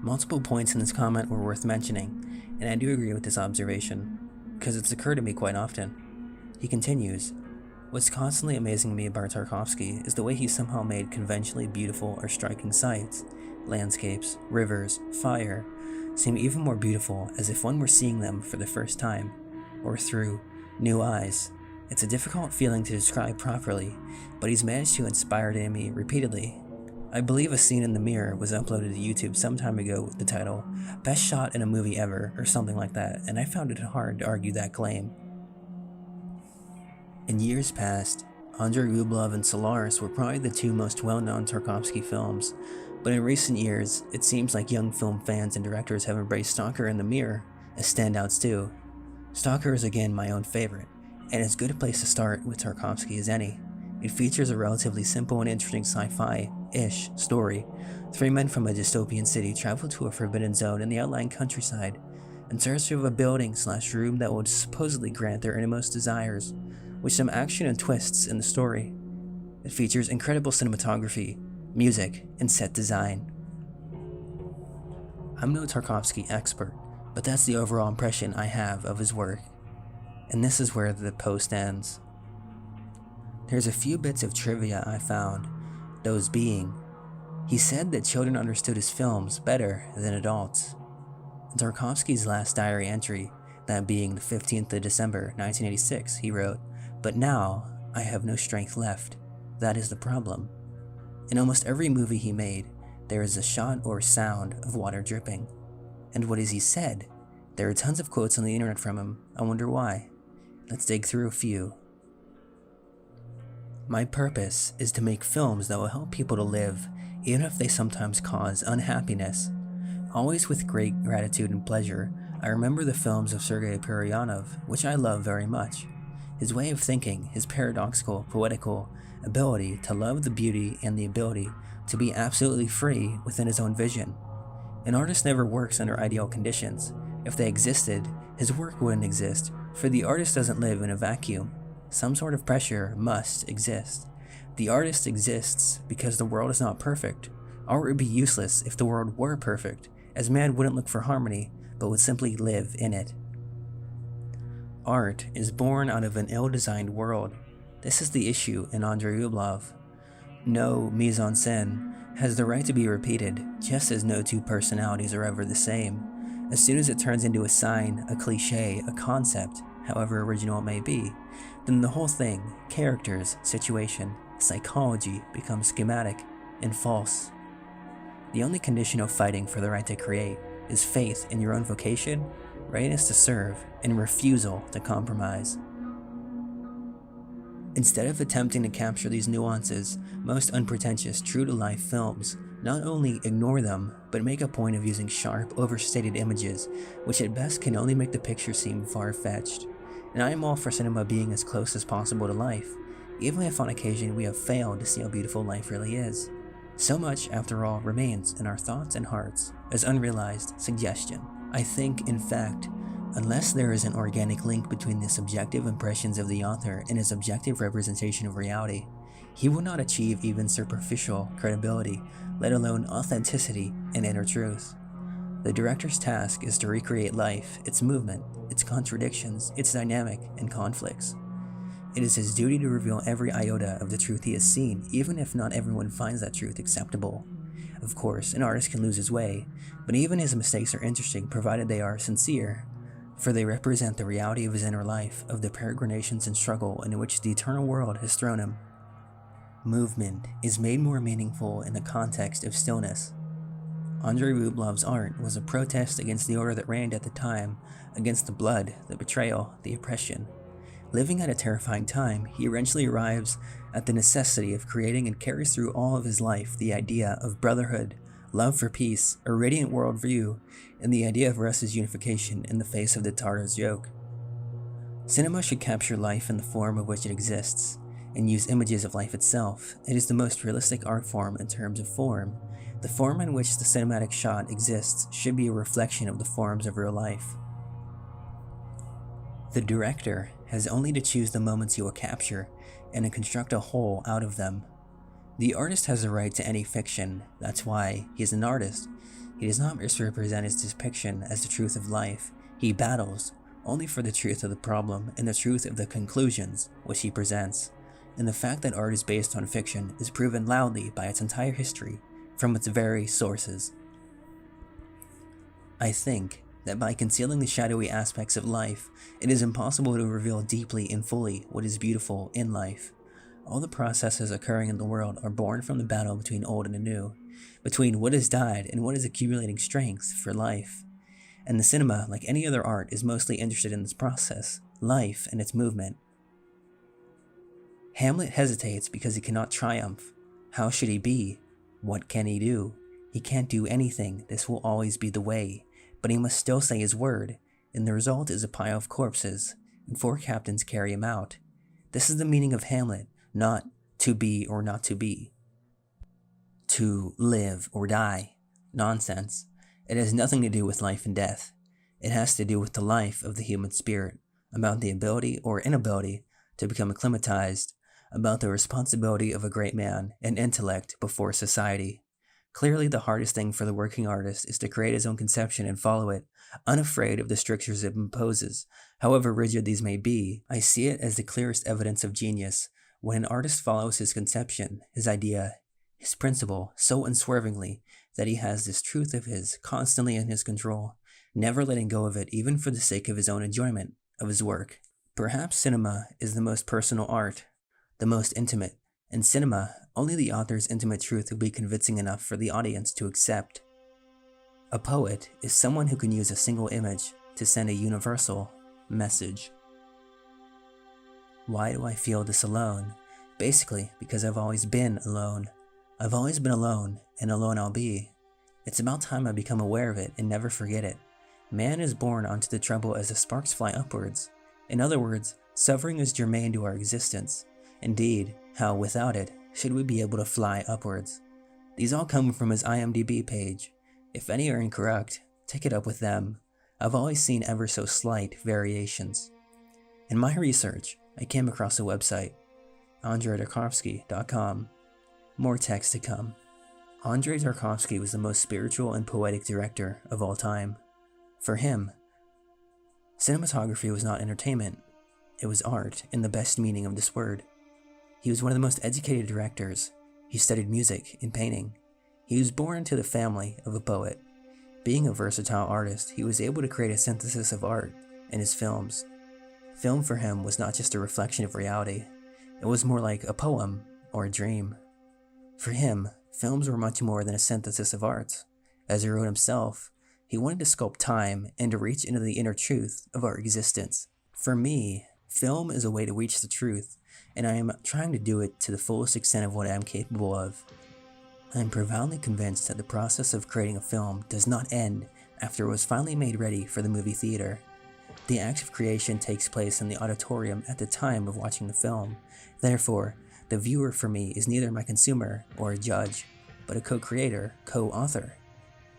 Multiple points in this comment were worth mentioning, and I do agree with this observation, because it's occurred to me quite often. He continues, "What's constantly amazing me about Tarkovsky is the way he somehow made conventionally beautiful or striking sights, landscapes, rivers, fire, seem even more beautiful as if one were seeing them for the first time, or through new eyes. It's a difficult feeling to describe properly, but he's managed to inspire it in me repeatedly. I believe a scene in the mirror was uploaded to YouTube some time ago with the title, 'Best Shot in a Movie Ever' or something like that, and I found it hard to argue that claim." In years past, Andrei Rublev and Solaris were probably the two most well-known Tarkovsky films, but in recent years, it seems like young film fans and directors have embraced Stalker and The Mirror as standouts too. Stalker is again my own favorite, and as good a place to start with Tarkovsky as any. It features a relatively simple and interesting sci-fi-ish story. Three men from a dystopian city travel to a forbidden zone in the outlying countryside in search of a building/room that will supposedly grant their innermost desires, with some action and twists in the story. It features incredible cinematography, music, and set design. I'm no Tarkovsky expert, but that's the overall impression I have of his work. And this is where the post ends. There's a few bits of trivia I found, those being, he said that children understood his films better than adults. In Tarkovsky's last diary entry, that being the 15th of December 1986, he wrote, "But now, I have no strength left. That is the problem." In almost every movie he made, there is a shot or sound of water dripping. And what has he said? There are tons of quotes on the internet from him. I wonder why. Let's dig through a few. "My purpose is to make films that will help people to live, even if they sometimes cause unhappiness. Always with great gratitude and pleasure, I remember the films of Sergei Peryanov, which I love very much. His way of thinking, his paradoxical, poetical ability to love the beauty and the ability to be absolutely free within his own vision. An artist never works under ideal conditions. If they existed, his work wouldn't exist, for the artist doesn't live in a vacuum. Some sort of pressure must exist. The artist exists because the world is not perfect. Art would be useless if the world were perfect, as man wouldn't look for harmony, but would simply live in it. Art is born out of an ill-designed world. This is the issue in Andrei Rublev. No mise-en-scène has the right to be repeated, just as no two personalities are ever the same. As soon as it turns into a sign, a cliché, a concept, however original it may be, then the whole thing, characters, situation, psychology, becomes schematic and false. The only condition of fighting for the right to create is faith in your own vocation, readiness to serve, and refusal to compromise. Instead of attempting to capture these nuances, most unpretentious, true-to-life films not only ignore them, but make a point of using sharp, overstated images, which at best can only make the picture seem far-fetched. And I am all for cinema being as close as possible to life, even if on occasion we have failed to see how beautiful life really is. So much, after all, remains in our thoughts and hearts as unrealized suggestion. I think, in fact, unless there is an organic link between the subjective impressions of the author and his objective representation of reality, he will not achieve even superficial credibility, let alone authenticity and inner truth. The director's task is to recreate life, its movement, its contradictions, its dynamic, and conflicts. It is his duty to reveal every iota of the truth he has seen, even if not everyone finds that truth acceptable. Of course, an artist can lose his way, but even his mistakes are interesting provided they are sincere, for they represent the reality of his inner life, of the peregrinations and struggle in which the eternal world has thrown him. Movement is made more meaningful in the context of stillness. Andrei Rublev's art was a protest against the order that reigned at the time, against the blood, the betrayal, the oppression. Living at a terrifying time, he eventually arrives at the necessity of creating and carries through all of his life the idea of brotherhood, love for peace, a radiant worldview, and the idea of Russ's unification in the face of the Tartar's yoke. Cinema should capture life in the form of which it exists, and use images of life itself. It is the most realistic art form in terms of form. The form in which the cinematic shot exists should be a reflection of the forms of real life. The director has only to choose the moments he will capture and to construct a whole out of them. The artist has the right to any fiction. That's why he is an artist. He does not misrepresent his depiction as the truth of life. He battles only for the truth of the problem and the truth of the conclusions which he presents. And the fact that art is based on fiction is proven loudly by its entire history from its very sources. I think that by concealing the shadowy aspects of life, it is impossible to reveal deeply and fully what is beautiful in life. All the processes occurring in the world are born from the battle between old and new, between what has died and what is accumulating strength for life. And the cinema, like any other art, is mostly interested in this process, life and its movement. Hamlet hesitates because he cannot triumph. How should he be? What can he do? He can't do anything. This will always be the way. But he must still say his word, and the result is a pile of corpses, and 4 captains carry him out. This is the meaning of Hamlet, not to be or not to be. To live or die. Nonsense. It has nothing to do with life and death. It has to do with the life of the human spirit, about the ability or inability to become acclimatized, about the responsibility of a great man and intellect before society. Clearly, the hardest thing for the working artist is to create his own conception and follow it, unafraid of the strictures it imposes. However rigid these may be, I see it as the clearest evidence of genius when an artist follows his conception, his idea, his principle so unswervingly that he has this truth of his constantly in his control, never letting go of it even for the sake of his own enjoyment of his work. Perhaps cinema is the most personal art, the most intimate. In cinema, only the author's intimate truth will be convincing enough for the audience to accept. A poet is someone who can use a single image to send a universal message. Why do I feel this alone? Basically, because I've always been alone. I've always been alone, and alone I'll be. It's about time I become aware of it and never forget it. Man is born onto the trouble as the sparks fly upwards. In other words, suffering is germane to our existence. Indeed, how without it should we be able to fly upwards? These all come from his IMDb page. If any are incorrect, take it up with them. I've always seen ever so slight variations. In my research, I came across a website, Andrei.Tarkovsky.com. More text to come. Andrei Tarkovsky was the most spiritual and poetic director of all time. For him, cinematography was not entertainment. It was art in the best meaning of this word. He was one of the most educated directors. He studied music and painting. He was born into the family of a poet. Being a versatile artist, he was able to create a synthesis of art in his films. Film for him was not just a reflection of reality. It was more like a poem or a dream. For him, films were much more than a synthesis of art. As he wrote himself, he wanted to sculpt time and to reach into the inner truth of our existence. For me, film is a way to reach the truth, and I am trying to do it to the fullest extent of what I am capable of. I am profoundly convinced that the process of creating a film does not end after it was finally made ready for the movie theater. The act of creation takes place in the auditorium at the time of watching the film. Therefore, the viewer for me is neither my consumer or a judge, but a co-creator, co-author.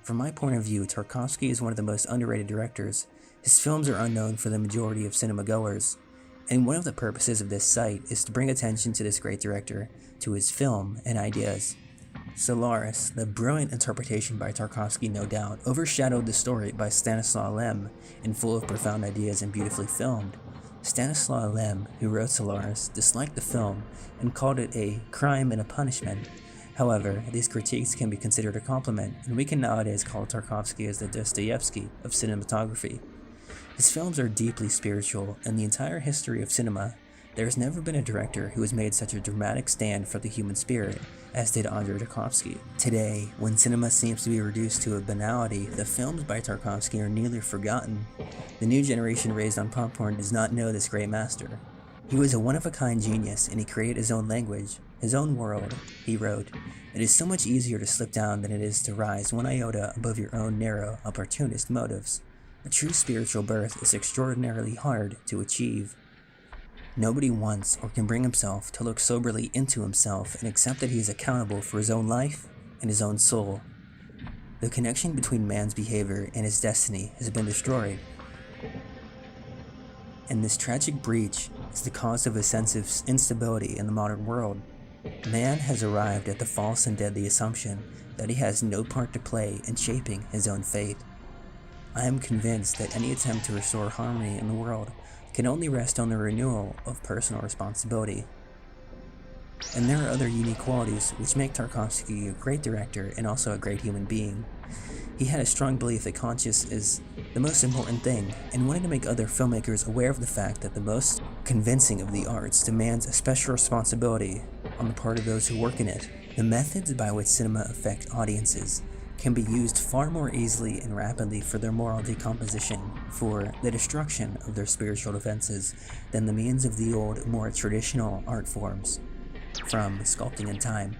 From my point of view, Tarkovsky is one of the most underrated directors. His films are unknown for the majority of cinema goers, and one of the purposes of this site is to bring attention to this great director, to his film and ideas. Solaris, the brilliant interpretation by Tarkovsky no doubt, overshadowed the story by Stanislaw Lem, and full of profound ideas and beautifully filmed. Stanislaw Lem, who wrote Solaris, disliked the film and called it a crime and a punishment. However, these critiques can be considered a compliment, and we can nowadays call Tarkovsky as the Dostoevsky of cinematography. His films are deeply spiritual. In the entire history of cinema, there has never been a director who has made such a dramatic stand for the human spirit as did Andrei Tarkovsky. Today, when cinema seems to be reduced to a banality, the films by Tarkovsky are nearly forgotten. The new generation raised on popcorn does not know this great master. He was a one-of-a-kind genius, and he created his own language, his own world. He wrote, "It is so much easier to slip down than it is to rise one iota above your own narrow, opportunist motives. A true spiritual birth is extraordinarily hard to achieve. Nobody wants or can bring himself to look soberly into himself and accept that he is accountable for his own life and his own soul. The connection between man's behavior and his destiny has been destroyed. And this tragic breach is the cause of a sense of instability in the modern world. Man has arrived at the false and deadly assumption that he has no part to play in shaping his own fate. I am convinced that any attempt to restore harmony in the world can only rest on the renewal of personal responsibility. And there are other unique qualities which make Tarkovsky a great director and also a great human being. He had a strong belief that conscience is the most important thing, and wanted to make other filmmakers aware of the fact that the most convincing of the arts demands a special responsibility on the part of those who work in it. The methods by which cinema affect audiences can be used far more easily and rapidly for their moral decomposition, for the destruction of their spiritual defenses, than the means of the old, more traditional art forms. From Sculpting in Time.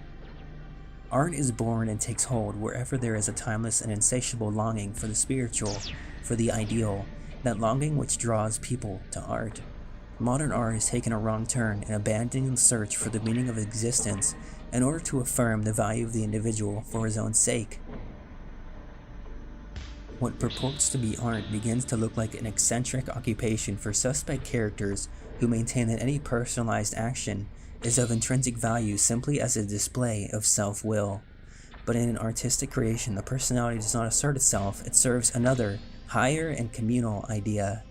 Art is born and takes hold wherever there is a timeless and insatiable longing for the spiritual, for the ideal, that longing which draws people to art. Modern art has taken a wrong turn in abandoning the search for the meaning of existence in order to affirm the value of the individual for his own sake. What purports to be art begins to look like an eccentric occupation for suspect characters who maintain that any personalized action is of intrinsic value simply as a display of self-will. But in an artistic creation, the personality does not assert itself, it serves another, higher and communal idea.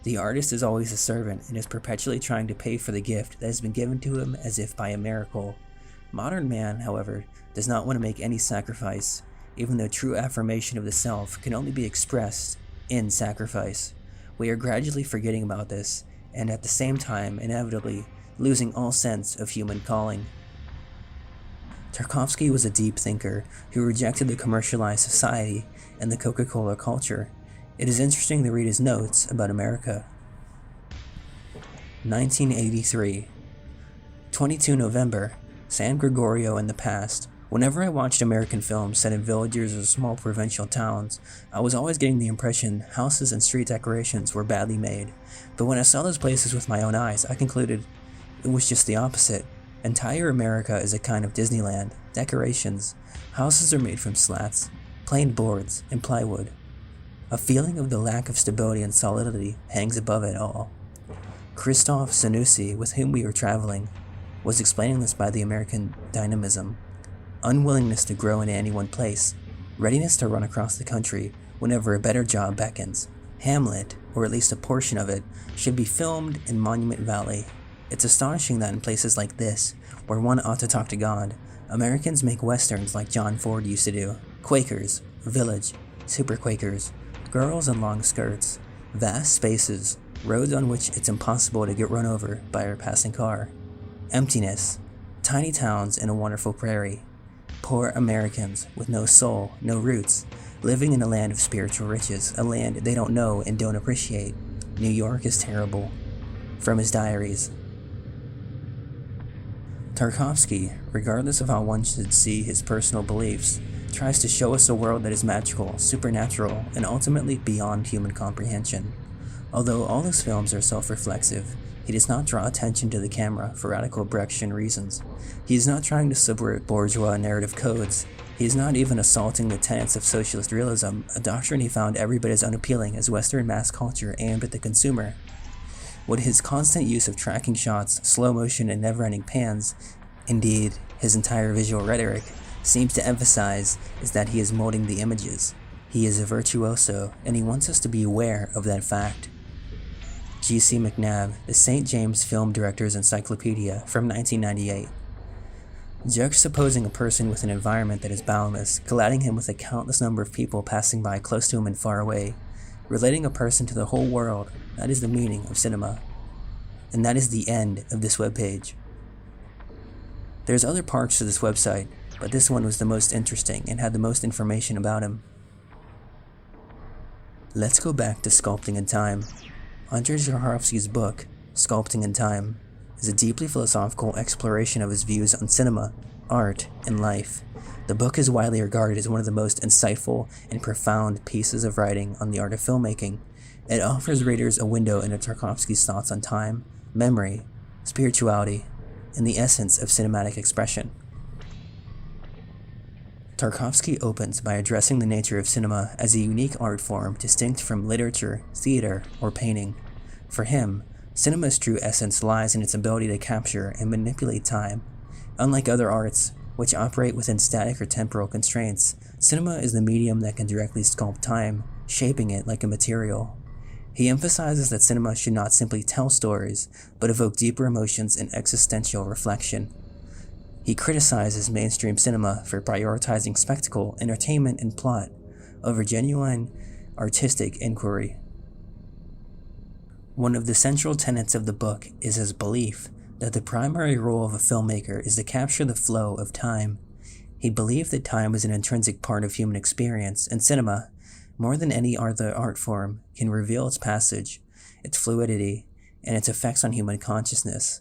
The artist is always a servant and is perpetually trying to pay for the gift that has been given to him as if by a miracle. Modern man, however, does not want to make any sacrifice, even though true affirmation of the self can only be expressed in sacrifice. We are gradually forgetting about this, and at the same time, inevitably, losing all sense of human calling. Tarkovsky was a deep thinker who rejected the commercialized society and the Coca-Cola culture. It is interesting to read his notes about America. 1983. 22 November. San Gregorio in the past. Whenever I watched American films set in villages or small provincial towns, I was always getting the impression houses and street decorations were badly made. But when I saw those places with my own eyes, I concluded it was just the opposite. Entire America is a kind of Disneyland. Decorations. Houses are made from slats, planed boards, and plywood. A feeling of the lack of stability and solidity hangs above it all. Christoph Zanussi, with whom we were traveling, was explaining this by the American dynamism. Unwillingness to grow in any one place. Readiness to run across the country whenever a better job beckons. Hamlet, or at least a portion of it, should be filmed in Monument Valley. It's astonishing that in places like this, where one ought to talk to God, Americans make westerns like John Ford used to do. Quakers, village, super Quakers, girls in long skirts, vast spaces, roads on which it's impossible to get run over by a passing car. Emptiness, tiny towns in a wonderful prairie. Poor Americans with no soul, no roots, living in a land of spiritual riches, a land they don't know and don't appreciate. New York is terrible. From his diaries. Tarkovsky, regardless of how one should see his personal beliefs, tries to show us a world that is magical, supernatural, and ultimately beyond human comprehension. Although all his films are self-reflexive, he does not draw attention to the camera for radical Brechtian reasons. He is not trying to subvert bourgeois narrative codes. He is not even assaulting the tenets of socialist realism, a doctrine he found every bit as unappealing as Western mass culture aimed at the consumer. What his constant use of tracking shots, slow motion, and never-ending pans, indeed, his entire visual rhetoric, seems to emphasize is that he is molding the images. He is a virtuoso, and he wants us to be aware of that fact. G.C. McNabb, the St. James Film Director's Encyclopedia from 1998. Juxtaposing a person with an environment that is boundless, colliding him with a countless number of people passing by close to him and far away, relating a person to the whole world, that is the meaning of cinema. And that is the end of this webpage. There's other parts to this website, but this one was the most interesting and had the most information about him. Let's go back to Sculpting in Time. Under Tarkovsky's book, Sculpting in Time, is a deeply philosophical exploration of his views on cinema, art, and life. The book is widely regarded as one of the most insightful and profound pieces of writing on the art of filmmaking. It offers readers a window into Tarkovsky's thoughts on time, memory, spirituality, and the essence of cinematic expression. Tarkovsky opens by addressing the nature of cinema as a unique art form distinct from literature, theater, or painting. For him, cinema's true essence lies in its ability to capture and manipulate time. Unlike other arts, which operate within static or temporal constraints, cinema is the medium that can directly sculpt time, shaping it like a material. He emphasizes that cinema should not simply tell stories, but evoke deeper emotions and existential reflection. He criticizes mainstream cinema for prioritizing spectacle, entertainment, and plot over genuine artistic inquiry. One of the central tenets of the book is his belief that the primary role of a filmmaker is to capture the flow of time. He believed that time is an intrinsic part of human experience, and cinema, more than any other art form, can reveal its passage, its fluidity, and its effects on human consciousness.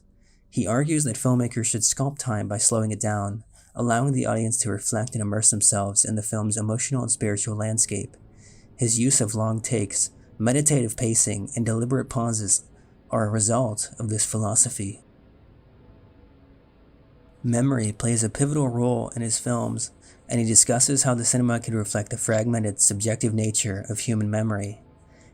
He argues that filmmakers should sculpt time by slowing it down, allowing the audience to reflect and immerse themselves in the film's emotional and spiritual landscape. His use of long takes, meditative pacing, and deliberate pauses are a result of this philosophy. Memory plays a pivotal role in his films, and he discusses how the cinema can reflect the fragmented, subjective nature of human memory.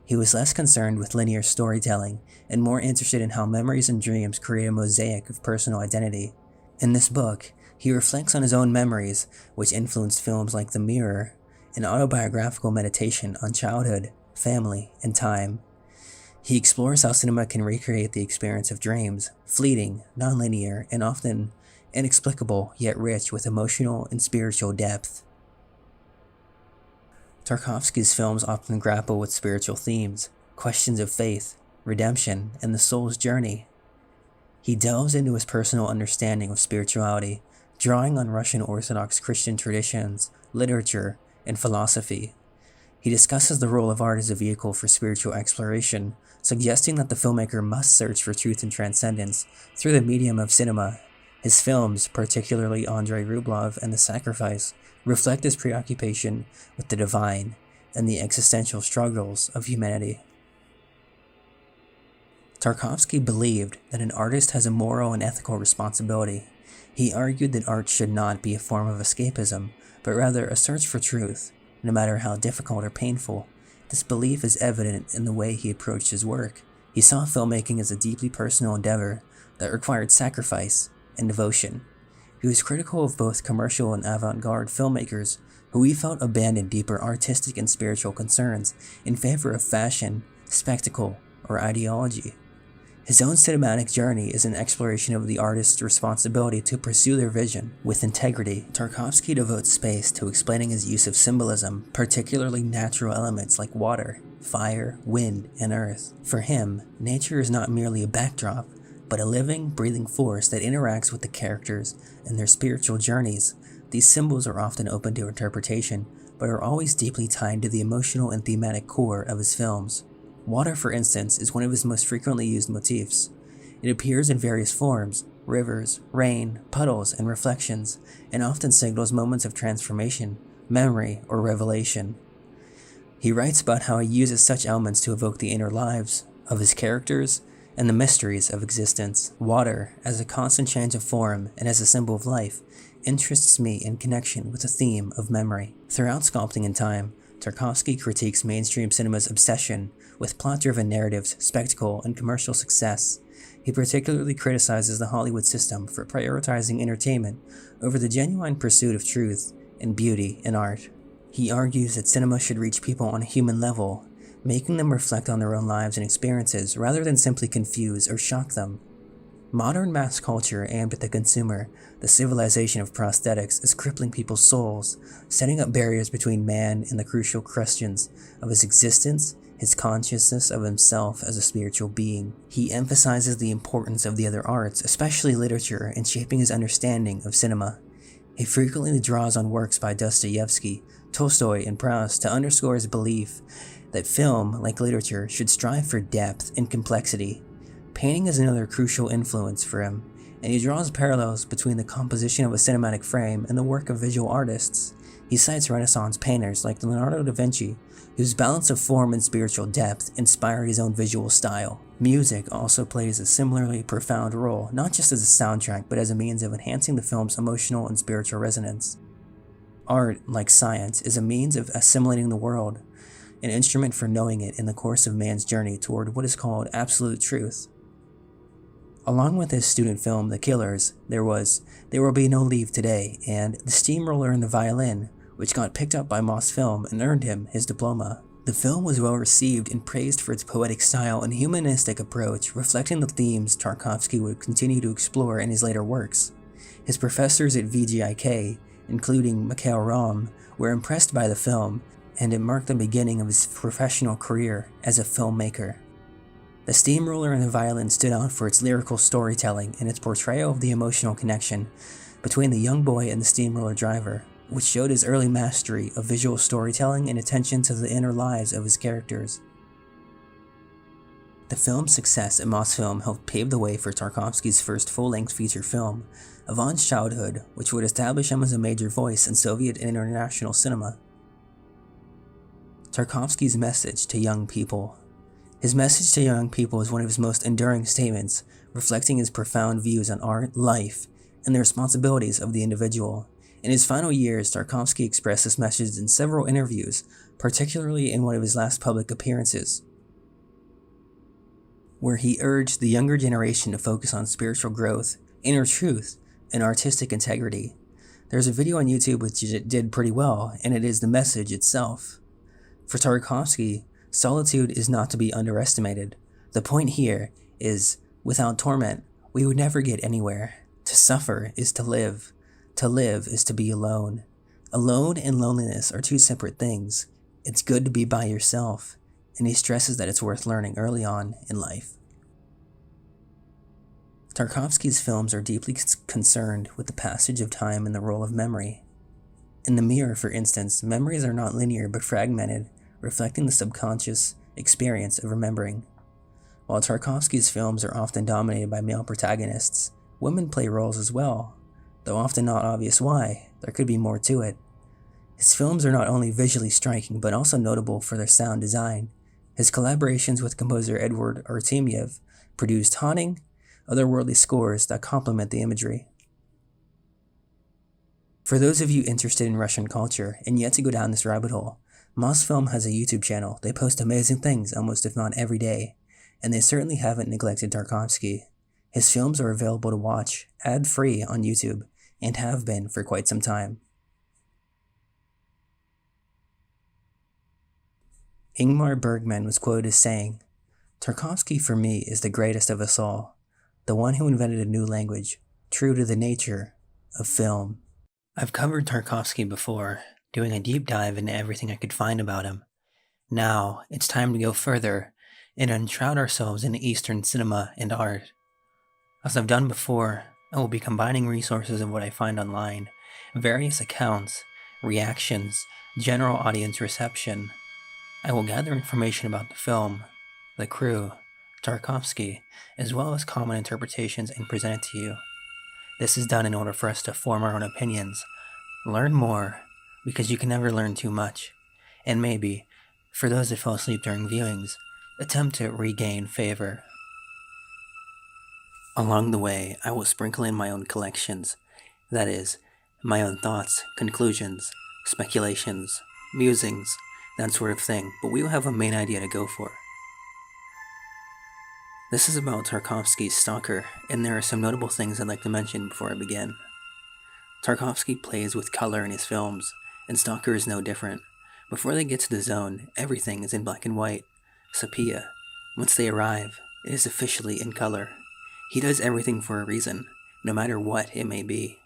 He was less concerned with linear storytelling and more interested in how memories and dreams create a mosaic of personal identity. In this book, he reflects on his own memories, which influenced films like The Mirror, an autobiographical meditation on childhood, family, and time. He explores how cinema can recreate the experience of dreams, fleeting, non-linear, and often inexplicable yet rich with emotional and spiritual depth. Tarkovsky's films often grapple with spiritual themes, questions of faith, redemption, and the soul's journey. He delves into his personal understanding of spirituality, drawing on Russian Orthodox Christian traditions, literature, and philosophy. He discusses the role of art as a vehicle for spiritual exploration, suggesting that the filmmaker must search for truth and transcendence through the medium of cinema. His films, particularly Andrei Rublev and The Sacrifice, reflect his preoccupation with the divine and the existential struggles of humanity. Tarkovsky believed that an artist has a moral and ethical responsibility. He argued that art should not be a form of escapism, but rather a search for truth, no matter how difficult or painful. This belief is evident in the way he approached his work. He saw filmmaking as a deeply personal endeavor that required sacrifice and devotion. He was critical of both commercial and avant-garde filmmakers who he felt abandoned deeper artistic and spiritual concerns in favor of fashion, spectacle, or ideology. His own cinematic journey is an exploration of the artist's responsibility to pursue their vision with integrity. Tarkovsky devotes space to explaining his use of symbolism, particularly natural elements like water, fire, wind, and earth. For him, nature is not merely a backdrop, but a living, breathing force that interacts with the characters and their spiritual journeys. These symbols are often open to interpretation, but are always deeply tied to the emotional and thematic core of his films. Water, for instance, is one of his most frequently used motifs. It appears in various forms: rivers, rain, puddles, and reflections, and often signals moments of transformation, memory, or revelation. He writes about how he uses such elements to evoke the inner lives of his characters and the mysteries of existence. Water, as a constant change of form and as a symbol of life, interests me in connection with the theme of memory. Throughout Sculpting in Time, Tarkovsky critiques mainstream cinema's obsession with plot-driven narratives, spectacle, and commercial success. He particularly criticizes the Hollywood system for prioritizing entertainment over the genuine pursuit of truth and beauty in art. He argues that cinema should reach people on a human level, making them reflect on their own lives and experiences rather than simply confuse or shock them. Modern mass culture aimed at the consumer, the civilization of prosthetics, is crippling people's souls, setting up barriers between man and the crucial questions of his existence, his consciousness of himself as a spiritual being. He emphasizes the importance of the other arts, especially literature, in shaping his understanding of cinema. He frequently draws on works by Dostoevsky, Tolstoy, and Proust to underscore his belief that film, like literature, should strive for depth and complexity. Painting is another crucial influence for him, and he draws parallels between the composition of a cinematic frame and the work of visual artists. He cites Renaissance painters like Leonardo da Vinci, whose balance of form and spiritual depth inspired his own visual style. Music also plays a similarly profound role, not just as a soundtrack, but as a means of enhancing the film's emotional and spiritual resonance. Art, like science, is a means of assimilating the world, an instrument for knowing it in the course of man's journey toward what is called absolute truth. Along with his student film, The Killers, there Will Be No Leave Today, and The Steamroller and the Violin, which got picked up by MoozE Film and earned him his diploma. The film was well received and praised for its poetic style and humanistic approach, reflecting the themes Tarkovsky would continue to explore in his later works. His professors at VGIK, including Mikhail Rom, were impressed by the film, and it marked the beginning of his professional career as a filmmaker. The Steamroller and the Violin stood out for its lyrical storytelling and its portrayal of the emotional connection between the young boy and the steamroller driver, which showed his early mastery of visual storytelling and attention to the inner lives of his characters. The film's success at MoozE Film helped pave the way for Tarkovsky's first full-length feature film, Ivan's Childhood, which would establish him as a major voice in Soviet and international cinema. Tarkovsky's message to young people. His message to young people is one of his most enduring statements, reflecting his profound views on art, life, and the responsibilities of the individual. In his final years, Tarkovsky expressed this message in several interviews, particularly in one of his last public appearances, where he urged the younger generation to focus on spiritual growth, inner truth, and artistic integrity. There's a video on YouTube which did pretty well, and it is the message itself. For Tarkovsky, solitude is not to be underestimated. The point here is, without torment, we would never get anywhere. To suffer is to live. To live is to be alone. Alone and loneliness are two separate things. It's good to be by yourself, and he stresses that it's worth learning early on in life. Tarkovsky's films are deeply concerned with the passage of time and the role of memory. In The Mirror, for instance, memories are not linear but fragmented, reflecting the subconscious experience of remembering. While Tarkovsky's films are often dominated by male protagonists, women play roles as well, though often not obvious why. There could be more to it. His films are not only visually striking, but also notable for their sound design. His collaborations with composer Edward Artemiev produced haunting, otherworldly scores that complement the imagery. For those of you interested in Russian culture and yet to go down this rabbit hole, MoozE Film has a YouTube channel. They post amazing things almost if not every day, and they certainly haven't neglected Tarkovsky. His films are available to watch ad-free on YouTube, and have been for quite some time. Ingmar Bergman was quoted as saying, "Tarkovsky for me is the greatest of us all, the one who invented a new language, true to the nature of film." I've covered Tarkovsky before, doing a deep dive into everything I could find about him. Now, it's time to go further and enshroud ourselves in Eastern cinema and art. As I've done before, I will be combining resources of what I find online, various accounts, reactions, general audience reception. I will gather information about the film, the crew, Tarkovsky, as well as common interpretations and present it to you. This is done in order for us to form our own opinions, learn more, because you can never learn too much, and maybe, for those that fall asleep during viewings, attempt to regain favor. Along the way, I will sprinkle in my own collections, that is, my own thoughts, conclusions, speculations, musings, that sort of thing, but we will have a main idea to go for. This is about Tarkovsky's Stalker, and there are some notable things I'd like to mention before I begin. Tarkovsky plays with color in his films, and Stalker is no different. Before they get to the zone, everything is in black and white, sepia. Once they arrive, it is officially in color. He does everything for a reason, no matter what it may be.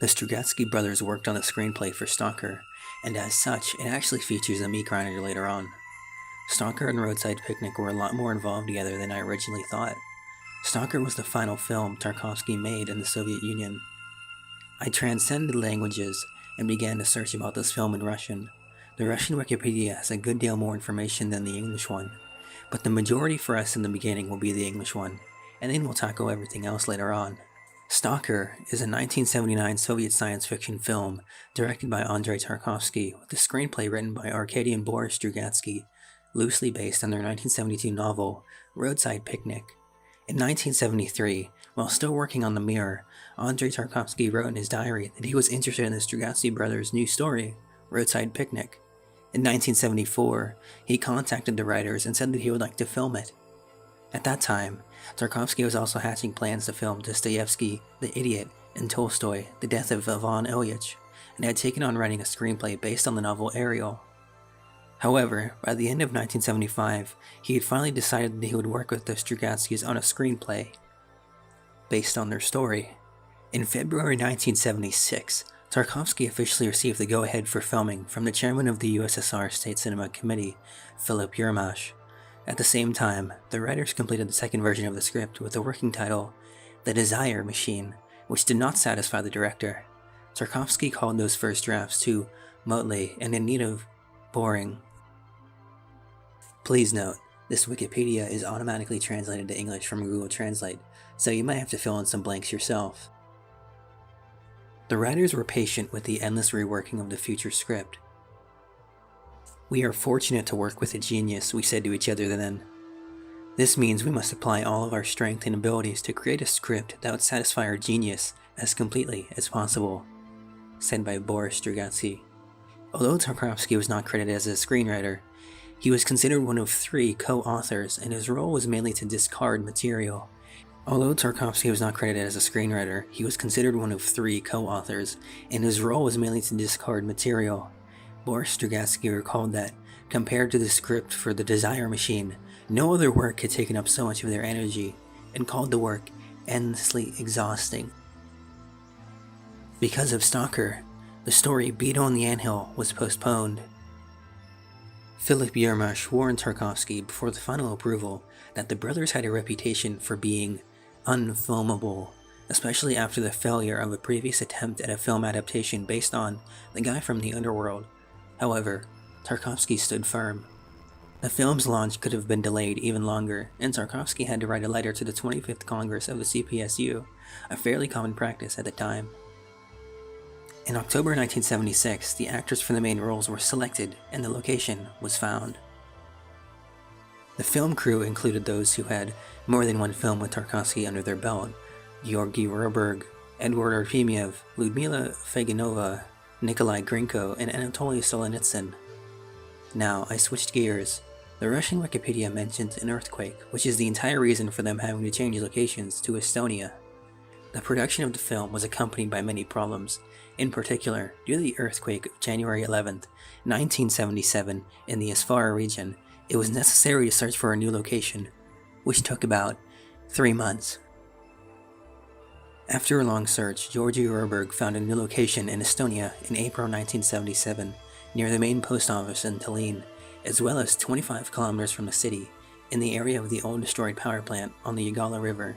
The Strugatsky brothers worked on the screenplay for Stalker, and as such, it actually features a meat grinder later on. Stalker and Roadside Picnic were a lot more involved together than I originally thought. Stalker was the final film Tarkovsky made in the Soviet Union. I transcended languages and began to search about this film in Russian. The Russian Wikipedia has a good deal more information than the English one, but the majority for us in the beginning will be the English one, and then we'll tackle everything else later on. Stalker is a 1979 Soviet science fiction film directed by Andrei Tarkovsky with a screenplay written by Arkady and Boris Strugatsky, loosely based on their 1972 novel Roadside Picnic. In 1973, while still working on The Mirror, Andrei Tarkovsky wrote in his diary that he was interested in the Strugatsky brothers' new story, Roadside Picnic. In 1974, he contacted the writers and said that he would like to film it. At that time, Tarkovsky was also hatching plans to film Dostoevsky, The Idiot, and Tolstoy, The Death of Ivan Ilyich, and had taken on writing a screenplay based on the novel Ariel. However, by the end of 1975, he had finally decided that he would work with the Strugatskys on a screenplay based on their story. In February 1976, Tarkovsky officially received the go-ahead for filming from the chairman of the USSR State Cinema Committee, Philip Yermash. At the same time, the writers completed the second version of the script with the working title, The Desire Machine, which did not satisfy the director. Tarkovsky called those first drafts too motley and in need of boring. Please note, this Wikipedia is automatically translated to English from Google Translate, so you might have to fill in some blanks yourself. The writers were patient with the endless reworking of the future script. "We are fortunate to work with a genius," we said to each other then. "This means we must apply all of our strength and abilities to create a script that would satisfy our genius as completely as possible," said by Boris Strugatsky. Although Tarkovsky was not credited as a screenwriter, he was considered one of 3 co-authors, and his role was mainly to discard material. Boris Strugatsky recalled that, compared to the script for The Desire Machine, no other work had taken up so much of their energy, and called the work endlessly exhausting. Because of Stalker, the story Beetle in the Anthill was postponed. Philip Yermash warned Tarkovsky before the final approval that the brothers had a reputation for being unfilmable, especially after the failure of a previous attempt at a film adaptation based on The Guy from the Underworld. However, Tarkovsky stood firm. The film's launch could have been delayed even longer, and Tarkovsky had to write a letter to the 25th Congress of the CPSU, a fairly common practice at the time. In October 1976, the actors for the main roles were selected, and the location was found. The film crew included those who had more than one film with Tarkovsky under their belt: Georgy Roberg, Edward Artemiev, Ludmila Faganova, Nikolai Grinko, and Anatoly Solonitsyn. Now, I switched gears. The Russian Wikipedia mentions an earthquake, which is the entire reason for them having to change locations to Estonia. The production of the film was accompanied by many problems. In particular, due to the earthquake of January 11th, 1977 in the Asfara region, it was necessary to search for a new location, which took about 3 months. After a long search, Georgy Roberg found a new location in Estonia in April 1977, near the main post office in Tallinn, as well as 25 kilometers from the city, in the area of the old destroyed power plant on the Yagala River.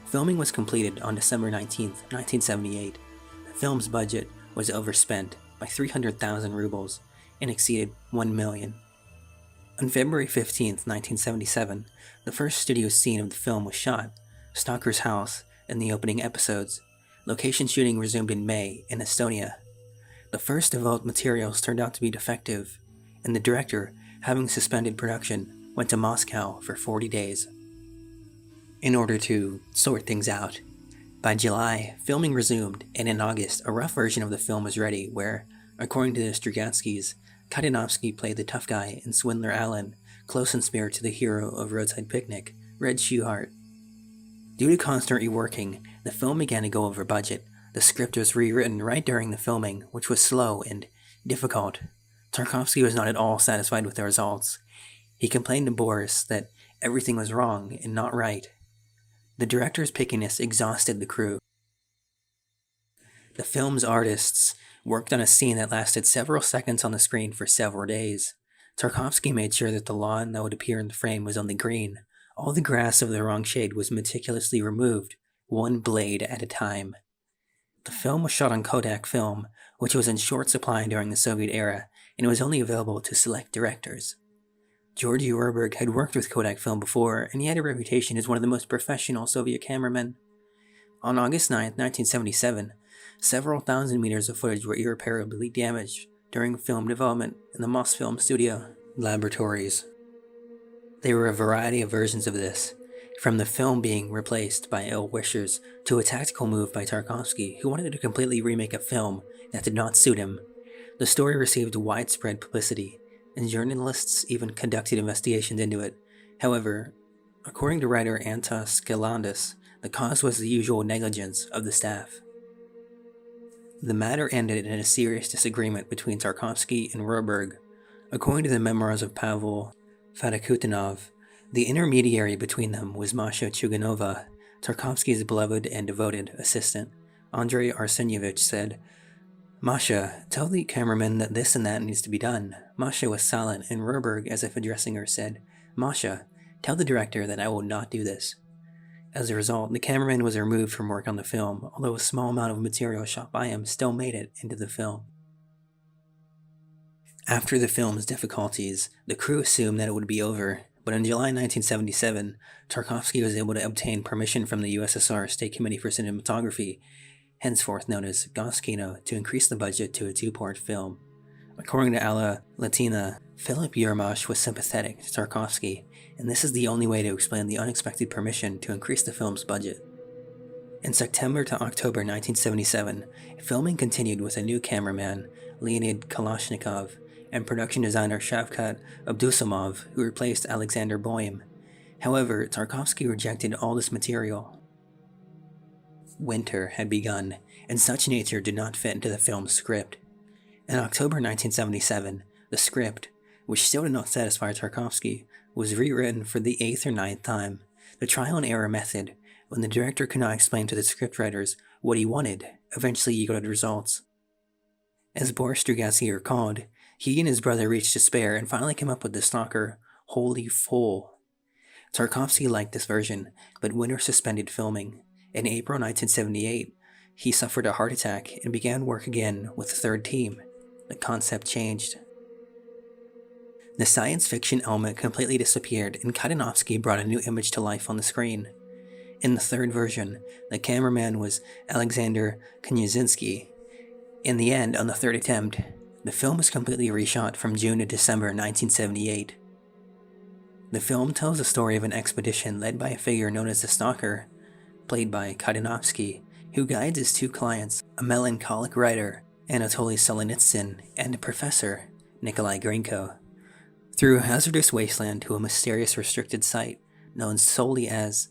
Filming was completed on December 19, 1978. The film's budget was overspent by 300,000 rubles and exceeded 1 million. On February 15, 1977, the first studio scene of the film was shot, Stalker's house, in the opening episodes. Location shooting resumed in May in Estonia. The first developed materials turned out to be defective, and the director, having suspended production, went to Moscow for 40 days in order to sort things out. By July, filming resumed, and in August, a rough version of the film was ready where, according to the Strugatskys, Katinovsky played the tough guy and Swindler Allen, close in spirit to the hero of Roadside Picnic, Red Shoehart. Due to constant reworking, the film began to go over budget. The script was rewritten right during the filming, which was slow and difficult. Tarkovsky was not at all satisfied with the results. He complained to Boris that everything was wrong and not right. The director's pickiness exhausted the crew. The film's artists worked on a scene that lasted several seconds on the screen for several days. Tarkovsky made sure that the lawn that would appear in the frame was only green. All the grass of the wrong shade was meticulously removed, one blade at a time. The film was shot on Kodak film, which was in short supply during the Soviet era, and it was only available to select directors. Georgy Rohrberg had worked with Kodak Film before, and he had a reputation as one of the most professional Soviet cameramen. On August 9, 1977, several thousand meters of footage were irreparably damaged during film development in the Mosfilm studio laboratories. There were a variety of versions of this, from the film being replaced by ill wishers to a tactical move by Tarkovsky, who wanted to completely remake a film that did not suit him. The story received widespread publicity, and journalists even conducted investigations into it. However, according to writer Antas Skelandis, the cause was the usual negligence of the staff. The matter ended in a serious disagreement between Tarkovsky and Rohrberg. According to the memoirs of Pavel Fedekutinov, the intermediary between them was Masha Chuganova, Tarkovsky's beloved and devoted assistant. Andrei Arsenyevich said, "Masha, tell the cameraman that this and that needs to be done." Masha was silent, and Rohrberg, as if addressing her, said, "Masha, tell the director that I will not do this." As a result, the cameraman was removed from work on the film, although a small amount of material shot by him still made it into the film. After the film's difficulties, the crew assumed that it would be over, but in July 1977, Tarkovsky was able to obtain permission from the USSR State Committee for Cinematography, henceforth known as Goskino, to increase the budget to a two-part film. According to Alla Latina, Philip Yermash was sympathetic to Tarkovsky, and this is the only way to explain the unexpected permission to increase the film's budget. In September to October 1977, filming continued with a new cameraman, Leonid Kalashnikov, and production designer Shavkat Abdussamov, who replaced Alexander Boym. However, Tarkovsky rejected all this material. Winter had begun, and such nature did not fit into the film's script. In October 1977, the script, which still did not satisfy Tarkovsky, was rewritten for the 8th or 9th time. The trial and error method, when the director could not explain to the scriptwriters what he wanted, eventually yielded results. As Boris Strugatsky recalled, he and his brother reached despair and finally came up with the Stalker Holy Fool. Tarkovsky liked this version, but Winter suspended filming. In April 1978, he suffered a heart attack and began work again with the third team. The concept changed. The science fiction element completely disappeared, and Kadanovsky brought a new image to life on the screen. In the third version, the cameraman was Alexander Knyazinski. In the end, on the third attempt, the film was completely reshot from June to December 1978. The film tells the story of an expedition led by a figure known as the Stalker, played by Kadanovsky, who guides his two clients, a melancholic writer, Anatoly Solenitsyn, and a professor, Nikolai Grinko, through a hazardous wasteland to a mysterious restricted site known solely as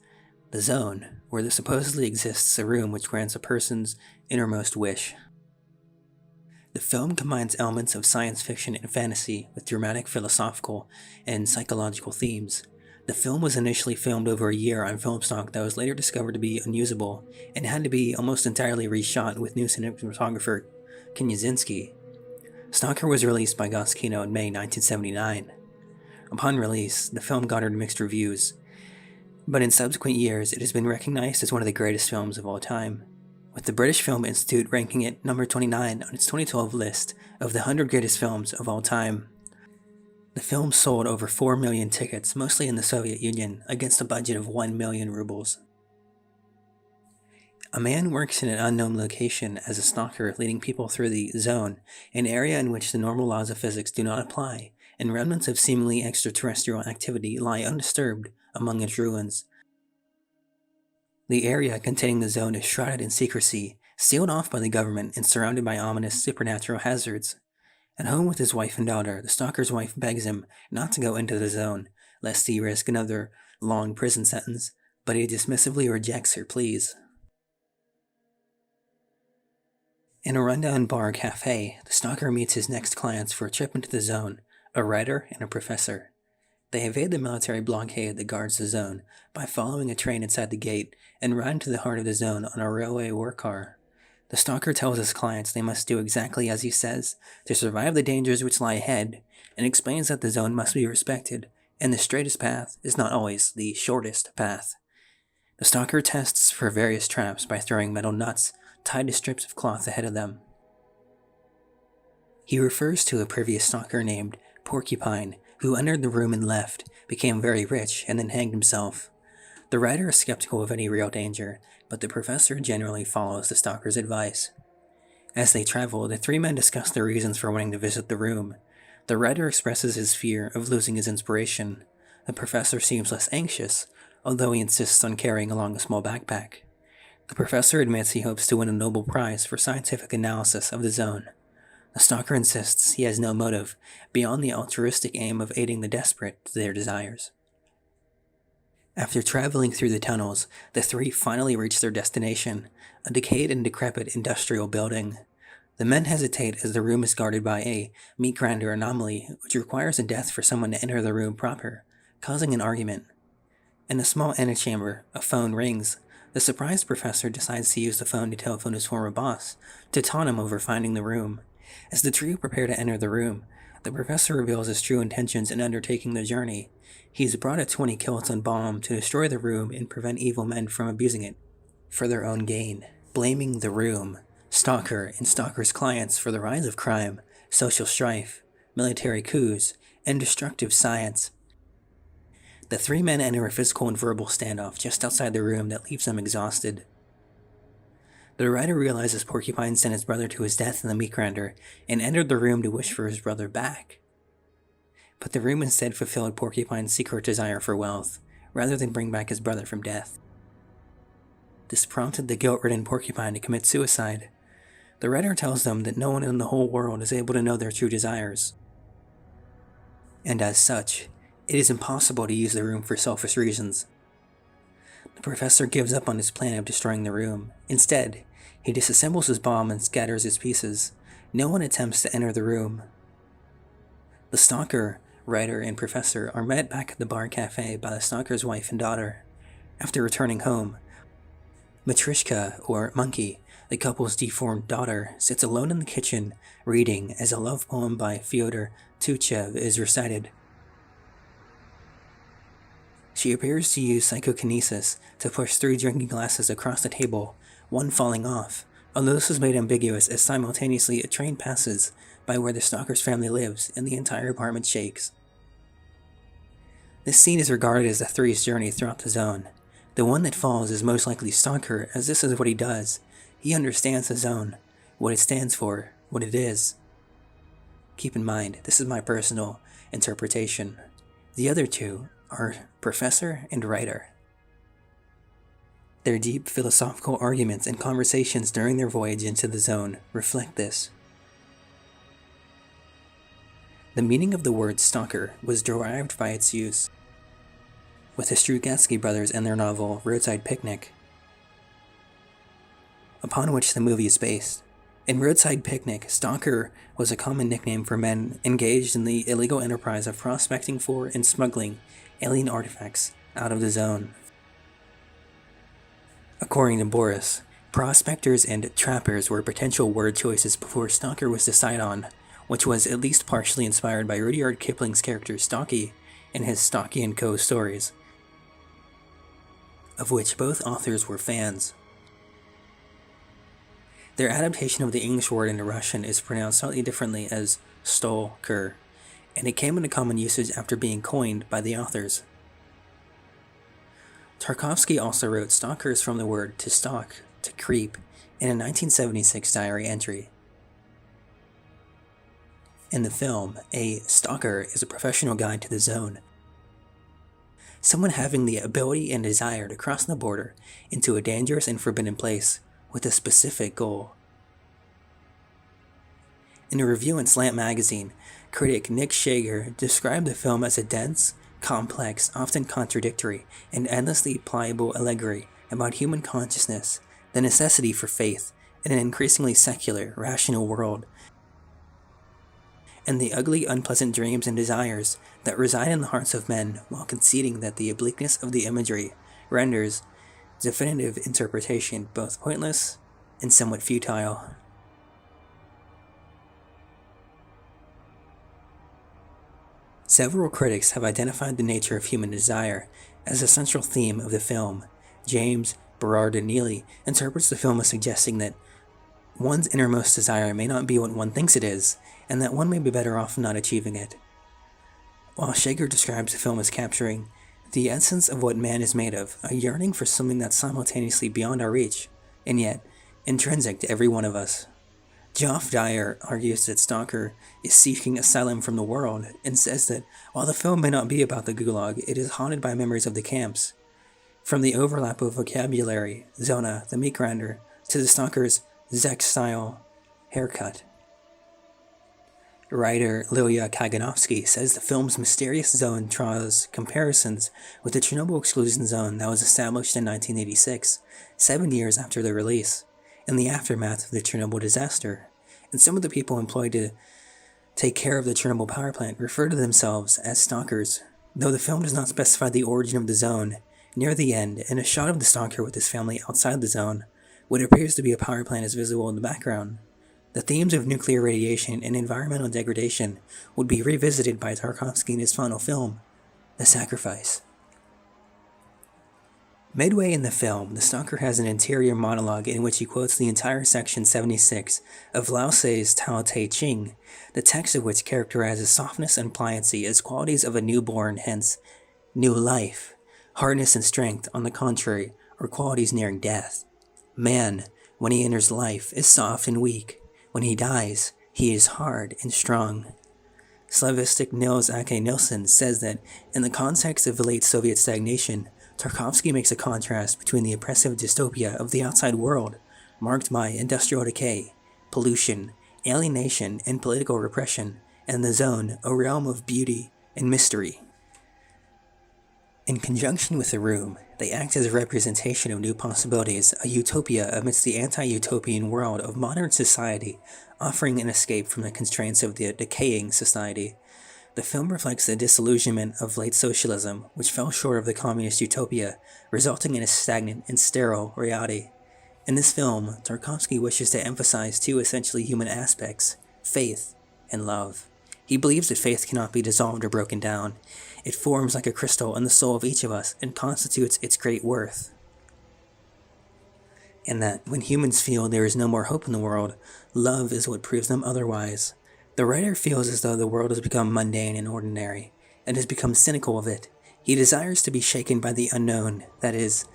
the Zone, where there supposedly exists a room which grants a person's innermost wish. The film combines elements of science fiction and fantasy with dramatic philosophical and psychological themes. The film was initially filmed over a year on film stock that was later discovered to be unusable and had to be almost entirely reshot with new cinematographer Knyazinski. Stalker was released by Goskino in May 1979. Upon release, the film garnered mixed reviews, but in subsequent years it has been recognized as one of the greatest films of all time, with the British Film Institute ranking it number 29 on its 2012 list of the 100 greatest films of all time. The film sold over 4 million tickets, mostly in the Soviet Union, against a budget of 1 million rubles. A man works in an unknown location as a stalker, leading people through the Zone, an area in which the normal laws of physics do not apply, and remnants of seemingly extraterrestrial activity lie undisturbed among its ruins. The area containing the Zone is shrouded in secrecy, sealed off by the government, and surrounded by ominous supernatural hazards. At home with his wife and daughter, the stalker's wife begs him not to go into the Zone, lest he risk another long prison sentence, but he dismissively rejects her pleas. In a rundown bar cafe, the stalker meets his next clients for a trip into the Zone, a writer and a professor. They evade the military blockade that guards the Zone by following a train inside the gate and ride into the heart of the Zone on a railway war car. The stalker tells his clients they must do exactly as he says to survive the dangers which lie ahead, and explains that the Zone must be respected, and the straightest path is not always the shortest path. The stalker tests for various traps by throwing metal nuts tied to strips of cloth ahead of them. He refers to a previous stalker named Porcupine, who entered the room and left, became very rich, and then hanged himself. The writer is skeptical of any real danger, but the professor generally follows the stalker's advice. As they travel, the three men discuss their reasons for wanting to visit the room. The writer expresses his fear of losing his inspiration. The professor seems less anxious, although he insists on carrying along a small backpack. The professor admits he hopes to win a Nobel Prize for scientific analysis of the zone. The stalker insists he has no motive beyond the altruistic aim of aiding the desperate to their desires. After traveling through the tunnels, the three finally reach their destination, a decayed and decrepit industrial building. The men hesitate as the room is guarded by a meat grinder anomaly, which requires a death for someone to enter the room proper, causing an argument. In a small antechamber, a phone rings. The surprised professor decides to use the phone to telephone his former boss, to taunt him over finding the room. As the trio prepare to enter the room, the professor reveals his true intentions in undertaking the journey. He's brought a 20 kiloton bomb to destroy the room and prevent evil men from abusing it for their own gain. Blaming the room, Stalker, and Stalker's clients for the rise of crime, social strife, military coups, and destructive science. The three men enter a physical and verbal standoff just outside the room that leaves them exhausted. The writer realizes Porcupine sent his brother to his death in the meat grinder and entered the room to wish for his brother back. But the room instead fulfilled Porcupine's secret desire for wealth, rather than bring back his brother from death. This prompted the guilt-ridden Porcupine to commit suicide. The writer tells them that no one in the whole world is able to know their true desires. And as such, it is impossible to use the room for selfish reasons. The professor gives up on his plan of destroying the room. Instead, he disassembles his bomb and scatters its pieces. No one attempts to enter the room. The stalker, writer, and professor are met back at the bar cafe by the stalker's wife and daughter. After returning home, Matrishka, or Monkey, the couple's deformed daughter, sits alone in the kitchen, reading as a love poem by Fyodor Tuchev is recited. She appears to use psychokinesis to push 3 drinking glasses across the table, one falling off, although this is made ambiguous as simultaneously a train passes by where the stalker's family lives and the entire apartment shakes. This scene is regarded as the three's journey throughout the zone. The one that falls is most likely Stalker, as this is what he does. He understands the zone, what it stands for, what it is. Keep in mind, this is my personal interpretation. The other two are professor and writer. Their deep philosophical arguments and conversations during their voyage into the zone reflect this. The meaning of the word stalker was derived by its use with the Strugatsky brothers and their novel Roadside Picnic, upon which the movie is based. In Roadside Picnic, stalker was a common nickname for men engaged in the illegal enterprise of prospecting for and smuggling alien artifacts out of the zone. According to Boris, prospectors and trappers were potential word choices before stalker was decided on, which was at least partially inspired by Rudyard Kipling's character Stocky and his Stocky & Co. stories, of which both authors were fans. Their adaptation of the English word into Russian is pronounced slightly differently as STALKER, and it came into common usage after being coined by the authors. Tarkovsky also wrote stalkers from the word to stalk, to creep, in a 1976 diary entry. In the film, a stalker is a professional guide to the zone, someone having the ability and desire to cross the border into a dangerous and forbidden place with a specific goal. In a review in Slant magazine, critic Nick Shager described the film as a dense, complex, often contradictory, and endlessly pliable allegory about human consciousness, the necessity for faith in an increasingly secular, rational world, and the ugly, unpleasant dreams and desires that reside in the hearts of men, while conceding that the obliqueness of the imagery renders definitive interpretation both pointless and somewhat futile. Several critics have identified the nature of human desire as a central theme of the film. James Berardinelli interprets the film as suggesting that one's innermost desire may not be what one thinks it is, and that one may be better off not achieving it. While Shager describes the film as capturing the essence of what man is made of, a yearning for something that's simultaneously beyond our reach, and yet intrinsic to every one of us. Geoff Dyer argues that Stalker is seeking asylum from the world and says that while the film may not be about the Gulag, it is haunted by memories of the camps. From the overlap of vocabulary, Zona, the meat grinder, to the Stalker's Zek-style haircut. Writer Lilya Kaganovsky says the film's mysterious zone draws comparisons with the Chernobyl exclusion zone that was established in 1986, 7 years after the release, in the aftermath of the Chernobyl disaster. And some of the people employed to take care of the Chernobyl power plant refer to themselves as stalkers. Though the film does not specify the origin of the zone, near the end, in a shot of the stalker with his family outside the zone, what appears to be a power plant is visible in the background. The themes of nuclear radiation and environmental degradation would be revisited by Tarkovsky in his final film, The Sacrifice. Midway in the film, the stalker has an interior monologue in which he quotes the entire section 76 of Lao Tse's Tao Te Ching, the text of which characterizes softness and pliancy as qualities of a newborn, hence, new life. Hardness and strength, on the contrary, are qualities nearing death. Man, when he enters life, is soft and weak. When he dies, he is hard and strong. Slavistic Nils Ake Nilsson says that, in the context of the late Soviet stagnation, Tarkovsky makes a contrast between the oppressive dystopia of the outside world, marked by industrial decay, pollution, alienation, and political repression, and the zone, a realm of beauty and mystery. In conjunction with the room, they act as a representation of new possibilities, a utopia amidst the anti-utopian world of modern society, offering an escape from the constraints of the decaying society. The film reflects the disillusionment of late socialism, which fell short of the communist utopia, resulting in a stagnant and sterile reality. In this film, Tarkovsky wishes to emphasize two essentially human aspects, faith and love. He believes that faith cannot be dissolved or broken down. It forms like a crystal in the soul of each of us and constitutes its great worth. And that when humans feel there is no more hope in the world, love is what proves them otherwise. The writer feels as though the world has become mundane and ordinary, and has become cynical of it. He desires to be shaken by the unknown, that is,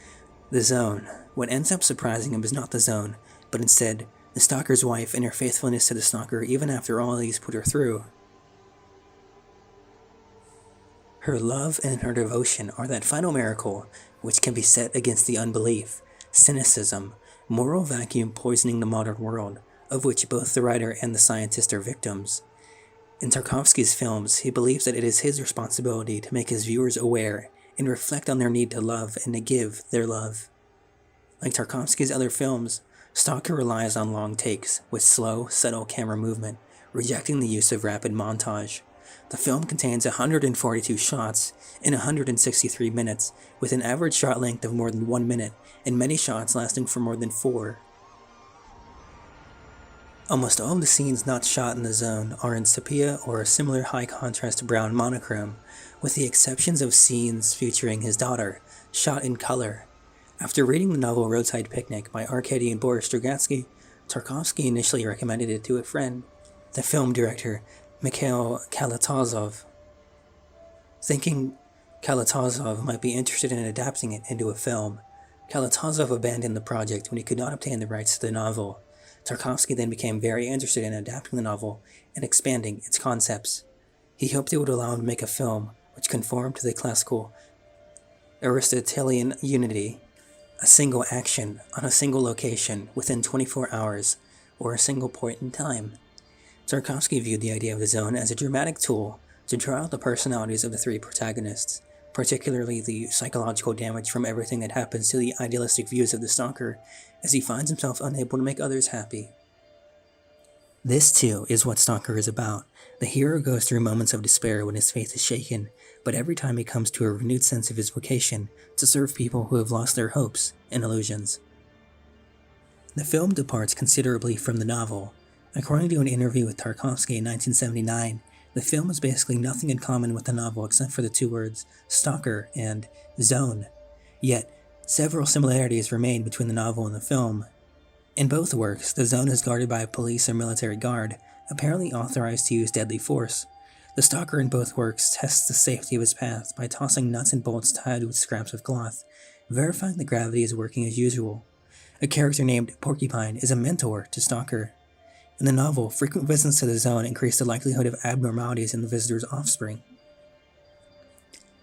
the zone. What ends up surprising him is not the zone, but instead, the stalker's wife and her faithfulness to the stalker even after all he's put her through. Her love and her devotion are that final miracle which can be set against the unbelief, cynicism, moral vacuum poisoning the modern world, of which both the writer and the scientist are victims. In Tarkovsky's films, he believes that it is his responsibility to make his viewers aware and reflect on their need to love and to give their love. Like Tarkovsky's other films, Stalker relies on long takes with slow, subtle camera movement, rejecting the use of rapid montage. The film contains 142 shots in 163 minutes, with an average shot length of more than 1 minute, and many shots lasting for more than 4. Almost all of the scenes not shot in the zone are in sepia or a similar high-contrast brown monochrome, with the exceptions of scenes featuring his daughter, shot in color. After reading the novel Roadside Picnic by Arkady and Boris Strugatsky, Tarkovsky initially recommended it to a friend, the film director Mikhail Kalatozov, thinking Kalatozov might be interested in adapting it into a film. Kalatozov abandoned the project when he could not obtain the rights to the novel. Tarkovsky then became very interested in adapting the novel and expanding its concepts. He hoped it would allow him to make a film which conformed to the classical Aristotelian unity, a single action on a single location within 24 hours, or a single point in time. Tarkovsky viewed the idea of the zone as a dramatic tool to draw out the personalities of the three protagonists, particularly the psychological damage from everything that happens to the idealistic views of the stalker, as he finds himself unable to make others happy. This, too, is what Stalker is about. The hero goes through moments of despair when his faith is shaken, but every time he comes to a renewed sense of his vocation to serve people who have lost their hopes and illusions. The film departs considerably from the novel. According to an interview with Tarkovsky in 1979, the film has basically nothing in common with the novel except for the two words stalker and zone. Yet, several similarities remain between the novel and the film. In both works, the zone is guarded by a police or military guard, apparently authorized to use deadly force. The stalker in both works tests the safety of his path by tossing nuts and bolts tied with scraps of cloth, verifying the gravity is working as usual. A character named Porcupine is a mentor to Stalker. In the novel, frequent visits to the zone increase the likelihood of abnormalities in the visitor's offspring.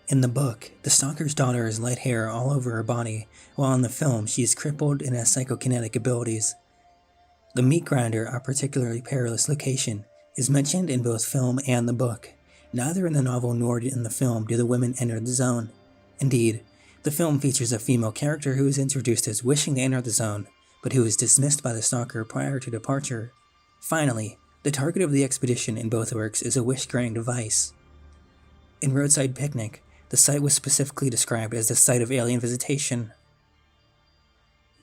In the book, the Stalker's daughter has light hair all over her body, while in the film she is crippled and has psychokinetic abilities. The meat grinder, a particularly perilous location, is mentioned in both film and the book. Neither in the novel nor in the film do the women enter the zone. Indeed, the film features a female character who is introduced as wishing to enter the zone, but who is dismissed by the stalker prior to departure. Finally, the target of the expedition in both works is a wish-granting device. In Roadside Picnic, the site was specifically described as the site of alien visitation.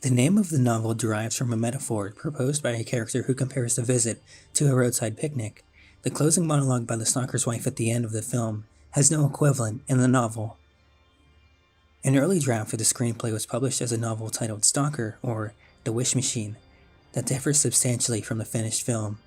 The name of the novel derives from a metaphor proposed by a character who compares the visit to a roadside picnic. The closing monologue by the stalker's wife at the end of the film has no equivalent in the novel. An early draft of the screenplay was published as a novel titled Stalker, or The Wish Machine, that differs substantially from the finished film.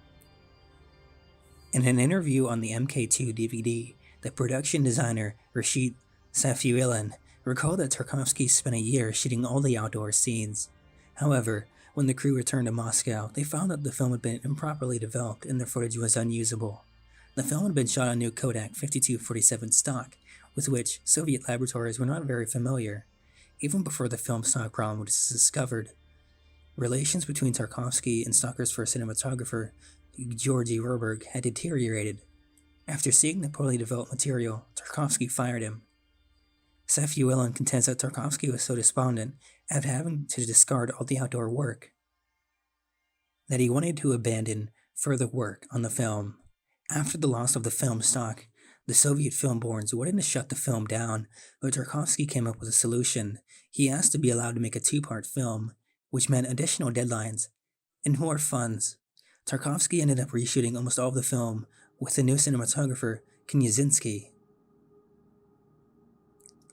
In an interview on the MK2 DVD, the production designer Rashid Safiullin recalled that Tarkovsky spent a year shooting all the outdoor scenes. However, when the crew returned to Moscow, they found that the film had been improperly developed and their footage was unusable. The film had been shot on new Kodak 5247 stock, with which Soviet laboratories were not very familiar, even before the film stock problem was discovered. Relations between Tarkovsky and Stalker's first cinematographer, Georgy Roberg, had deteriorated. After seeing the poorly developed material, Tarkovsky fired him. Safiullin contends that Tarkovsky was so despondent at having to discard all the outdoor work that he wanted to abandon further work on the film. After the loss of the film stock, the Soviet film boards wanted to shut the film down, but Tarkovsky came up with a solution. He asked to be allowed to make a two-part film, which meant additional deadlines and more funds. Tarkovsky ended up reshooting almost all of the film with the new cinematographer, Knyazinski.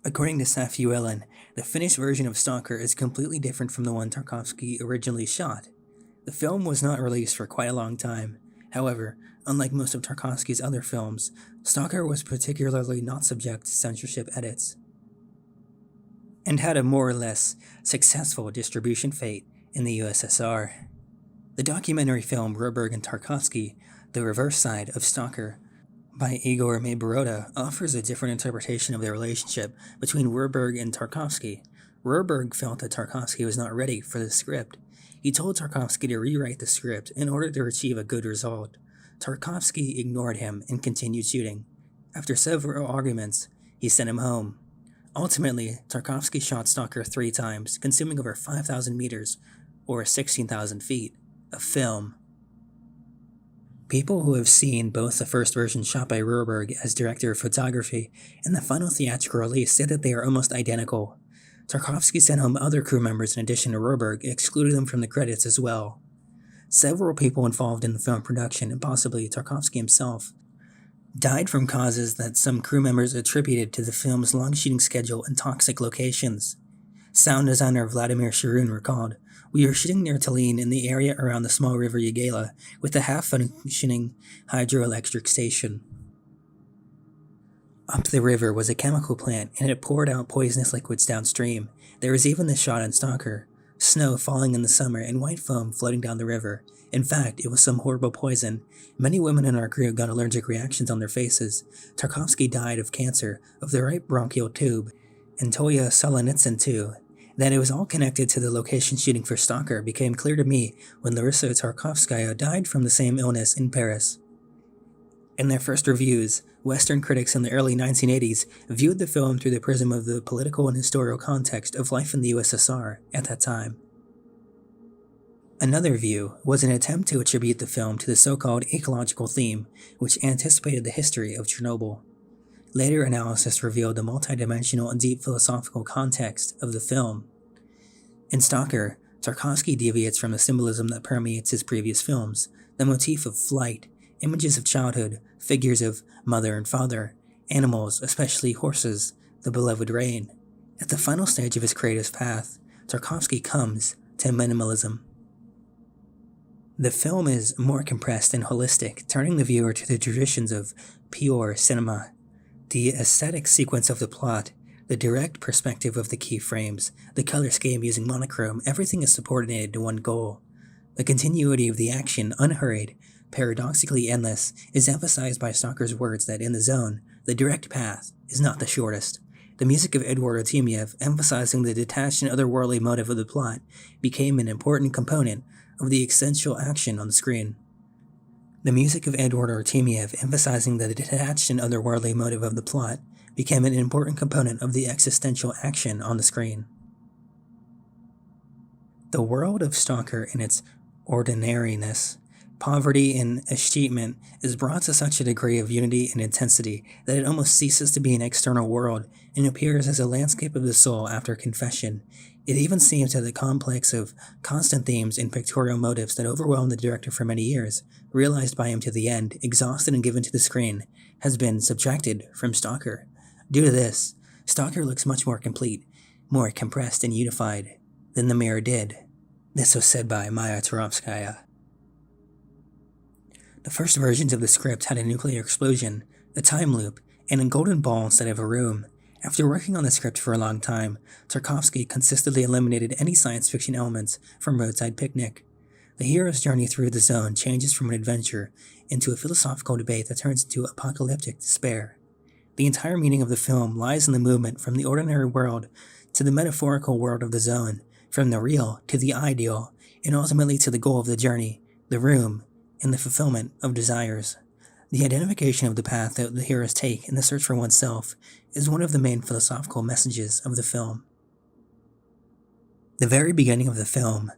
According to Safiullin, the finished version of Stalker is completely different from the one Tarkovsky originally shot. The film was not released for quite a long time. However, unlike most of Tarkovsky's other films, Stalker was particularly not subject to censorship edits, and had a more or less successful distribution fate in the USSR. The documentary film Roberg and Tarkovsky, The Reverse Side of Stalker, by Igor Mayboroda, offers a different interpretation of the relationship between Roberg and Tarkovsky. Roberg felt that Tarkovsky was not ready for the script. He told Tarkovsky to rewrite the script in order to achieve a good result. Tarkovsky ignored him and continued shooting. After several arguments, he sent him home. Ultimately, Tarkovsky shot Stalker 3 times, consuming over 5,000 meters, or 16,000 feet, of film. People who have seen both the first version shot by Roberg as director of photography and the final theatrical release say that they are almost identical. Tarkovsky sent home other crew members in addition to Roberg, excluded them from the credits as well. Several people involved in the film production, and possibly Tarkovsky himself, died from causes that some crew members attributed to the film's long shooting schedule and toxic locations. Sound designer Vladimir Sharun recalled, "We were shooting near Tallinn in the area around the small river Yagala with a half-functioning hydroelectric station. Up the river was a chemical plant and it poured out poisonous liquids downstream. There was even this shot in Stalker, snow falling in the summer and white foam floating down the river. In fact, it was some horrible poison. Many women in our crew got allergic reactions on their faces. Tarkovsky died of cancer of the right bronchial tube, and Toya Solonitsyn too. That it was all connected to the location shooting for Stalker became clear to me when Larissa Tarkovskaya died from the same illness in Paris." In their first reviews, Western critics in the early 1980s viewed the film through the prism of the political and historical context of life in the USSR at that time. Another view was an attempt to attribute the film to the so-called ecological theme, which anticipated the history of Chernobyl. Later analysis revealed the multidimensional and deep philosophical context of the film. In Stalker, Tarkovsky deviates from the symbolism that permeates his previous films, the motif of flight, images of childhood, figures of mother and father, animals, especially horses, the beloved rain. At the final stage of his creative path, Tarkovsky comes to minimalism. The film is more compressed and holistic, turning the viewer to the traditions of pure cinema. The aesthetic sequence of the plot, the direct perspective of the key frames, the color scheme using monochrome, everything is subordinated to one goal. The continuity of the action, unhurried, paradoxically endless, is emphasized by Stalker's words that in the zone, the direct path is not the shortest. The music of Eduard Artemiev, emphasizing the detached and otherworldly motive of the plot, became an important component of the essential action on the screen. The music of Eduard Artemiev, emphasizing the detached and otherworldly motive of the plot, became an important component of the existential action on the screen. The world of Stalker in its ordinariness, poverty, and achievement is brought to such a degree of unity and intensity that it almost ceases to be an external world and appears as a landscape of the soul after confession. It even seems that the complex of constant themes and pictorial motives that overwhelmed the director for many years, realized by him to the end, exhausted and given to the screen, has been subtracted from Stalker. Due to this, Stalker looks much more complete, more compressed and unified than The Mirror did. This was said by Maya Turovskaya. The first versions of the script had a nuclear explosion, a time loop, and a golden ball instead of a room. After working on the script for a long time, Tarkovsky consistently eliminated any science fiction elements from Roadside Picnic. The hero's journey through the zone changes from an adventure into a philosophical debate that turns into apocalyptic despair. The entire meaning of the film lies in the movement from the ordinary world to the metaphorical world of the zone, from the real to the ideal, and ultimately to the goal of the journey, the room, and the fulfillment of desires. The identification of the path that the heroes take in the search for oneself is one of the main philosophical messages of the film. The very beginning of the film,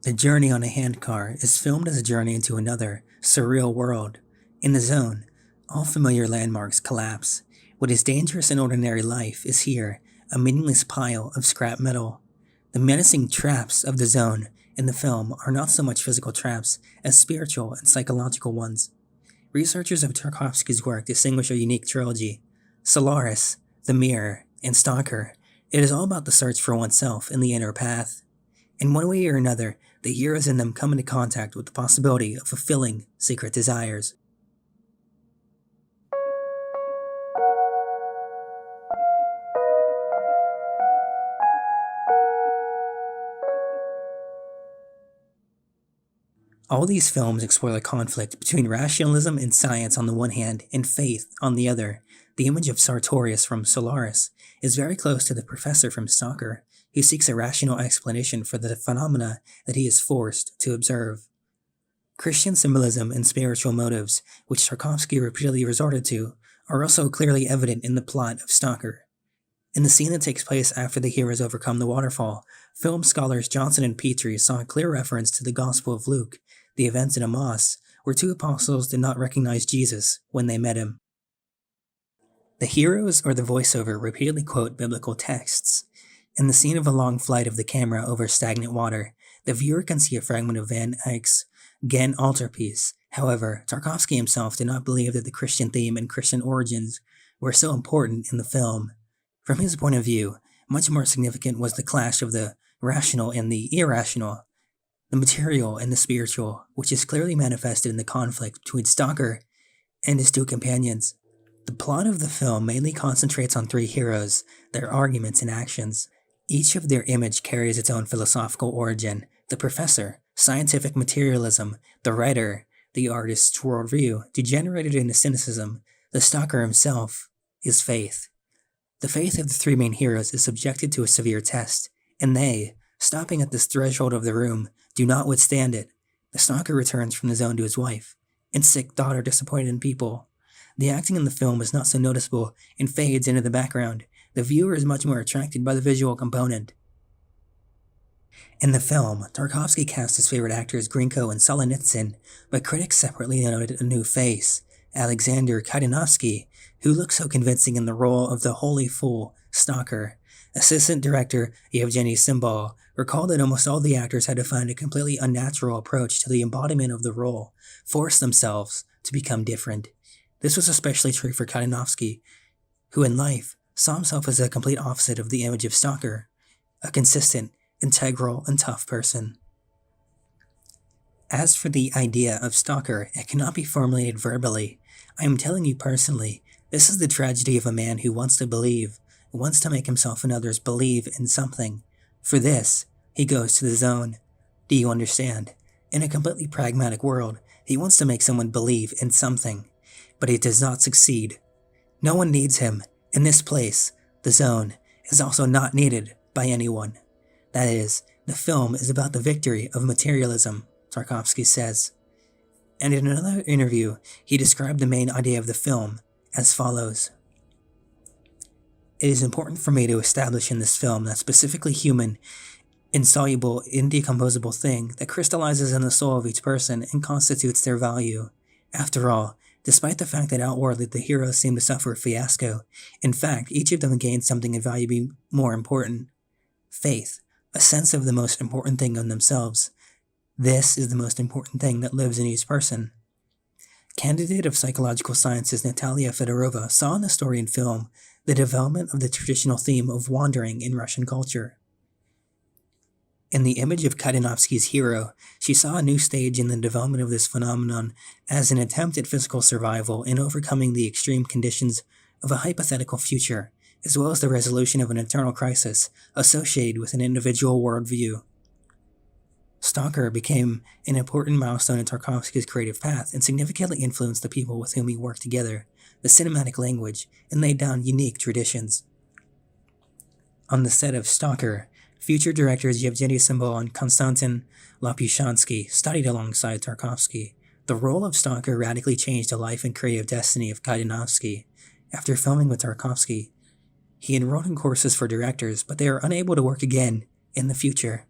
the journey on a handcar, is filmed as a journey into another, surreal world. In the zone, all familiar landmarks collapse. What is dangerous in ordinary life is here, a meaningless pile of scrap metal. The menacing traps of the zone in the film are not so much physical traps as spiritual and psychological ones. Researchers of Tarkovsky's work distinguish a unique trilogy: Solaris, The Mirror, and Stalker. It is all about the search for oneself and the inner path. In one way or another, the heroes in them come into contact with the possibility of fulfilling secret desires. All these films explore the conflict between rationalism and science on the one hand and faith on the other. The image of Sartorius from Solaris is very close to the professor from Stalker, who seeks a rational explanation for the phenomena that he is forced to observe. Christian symbolism and spiritual motives, which Tarkovsky repeatedly resorted to, are also clearly evident in the plot of Stalker. In the scene that takes place after the heroes overcome the waterfall, film scholars Johnson and Petrie saw a clear reference to the Gospel of Luke, the events in Emmaus, where two apostles did not recognize Jesus when they met him. The heroes or the voiceover repeatedly quote biblical texts. In the scene of a long flight of the camera over stagnant water, the viewer can see a fragment of Van Eyck's Ghent altarpiece. However, Tarkovsky himself did not believe that the Christian theme and Christian origins were so important in the film. From his point of view, much more significant was the clash of the rational and the irrational, the material and the spiritual, which is clearly manifested in the conflict between Stalker and his two companions. The plot of the film mainly concentrates on three heroes, their arguments and actions. Each of their image carries its own philosophical origin: the professor, scientific materialism; the writer, the artist's worldview, degenerated into cynicism; the Stalker himself is faith. The faith of the three main heroes is subjected to a severe test, and they, stopping at this threshold of the room, do not withstand it. The Stalker returns from the zone to his wife and sick daughter, disappointed in people. The acting in the film is not so noticeable and fades into the background. The viewer is much more attracted by the visual component. In the film, Tarkovsky cast his favorite actors Grinko and Solzhenitsyn, but critics separately noted a new face, Alexander Kaidanovsky, who looks so convincing in the role of the holy fool, Stalker. Assistant director Yevgeny Simbal recalled that almost all the actors had to find a completely unnatural approach to the embodiment of the role, force themselves to become different. This was especially true for Kaidanovsky, who in life saw himself as a complete opposite of the image of Stalker, a consistent, integral, and tough person. As for the idea of stalker, it cannot be formulated verbally. I am telling you personally, this is the tragedy of a man who wants to believe, who wants to make himself and others believe in something. For this, he goes to the zone. Do you understand? In a completely pragmatic world, he wants to make someone believe in something, but he does not succeed. No one needs him. In this place, the zone, is also not needed by anyone. That is, the film is about the victory of materialism, Tarkovsky says. And in another interview, he described the main idea of the film as follows. It is important for me to establish in this film that specifically human, insoluble, indecomposable thing that crystallizes in the soul of each person and constitutes their value. After all, despite the fact that outwardly the heroes seem to suffer a fiasco, in fact, each of them gains something of value being more important. Faith, a sense of the most important thing in themselves. This is the most important thing that lives in each person. Candidate of psychological sciences Natalia Fedorova saw in the story and film the development of the traditional theme of wandering in Russian culture. In the image of Kadinovsky's hero, she saw a new stage in the development of this phenomenon as an attempt at physical survival in overcoming the extreme conditions of a hypothetical future, as well as the resolution of an internal crisis associated with an individual worldview. Stalker became an important milestone in Tarkovsky's creative path and significantly influenced the people with whom he worked together, the cinematic language, and laid down unique traditions. On the set of Stalker, future directors Yevgeny Simbol and Konstantin Lopushansky studied alongside Tarkovsky. The role of Stalker radically changed the life and creative destiny of Kadinovsky. After filming with Tarkovsky, he enrolled in courses for directors, but they are unable to work again in the future.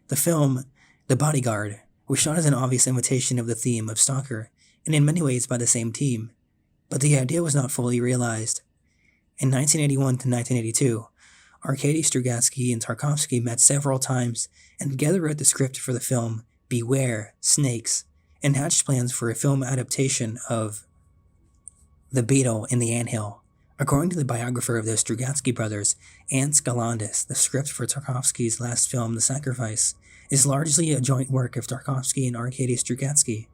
The film, The Bodyguard, was shot as an obvious imitation of the theme of Stalker, and in many ways by the same team, but the idea was not fully realized. In 1981 to 1982, Arkady Strugatsky and Tarkovsky met several times and together wrote the script for the film Beware, Snakes, and hatched plans for a film adaptation of The Beetle in the Anthill. According to the biographer of the Strugatsky brothers, Anne Skalandis, the script for Tarkovsky's last film, The Sacrifice, is largely a joint work of Tarkovsky and Arkady Strugatsky.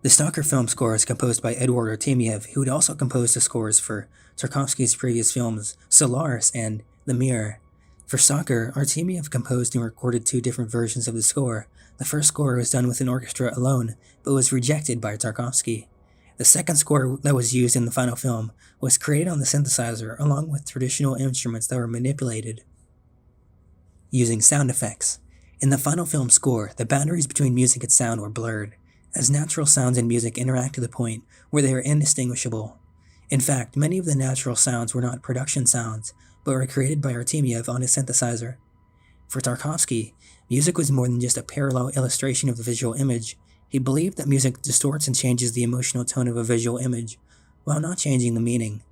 The Stalker film score is composed by Eduard Artemiev, who had also composed the scores for Tarkovsky's previous films, Solaris and The Mirror. For Stalker, Artemiev composed and recorded two different versions of the score. The first score was done with an orchestra alone, but was rejected by Tarkovsky. The second score that was used in the final film was created on the synthesizer along with traditional instruments that were manipulated using sound effects. In the final film score, the boundaries between music and sound were blurred, as natural sounds and music interact to the point where they are indistinguishable. In fact, many of the natural sounds were not production sounds, but were created by Artemiev on his synthesizer. For Tarkovsky, music was more than just a parallel illustration of the visual image. He believed that music distorts and changes the emotional tone of a visual image, while not changing the meaning.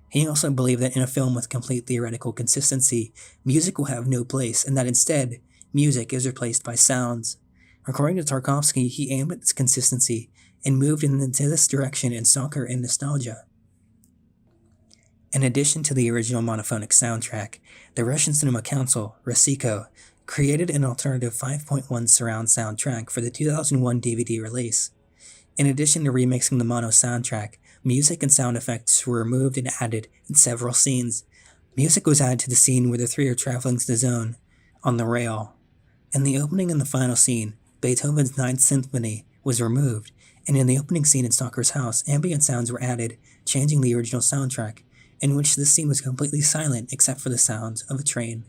He also believed that in a film with complete theoretical consistency, music will have no place, and that instead, music is replaced by sounds. According to Tarkovsky, he aimed at this consistency and moved into this direction in Stalker and Nostalgia. In addition to the original monophonic soundtrack, the Russian Cinema Council, Rosiko, created an alternative 5.1 surround soundtrack for the 2001 DVD release. In addition to remixing the mono soundtrack, music and sound effects were removed and added in several scenes. Music was added to the scene where the three are traveling to the zone, on the rail. In the opening and the final scene, Beethoven's Ninth Symphony was removed, and in the opening scene in Stalker's house, ambient sounds were added, changing the original soundtrack, in which this scene was completely silent except for the sounds of a train.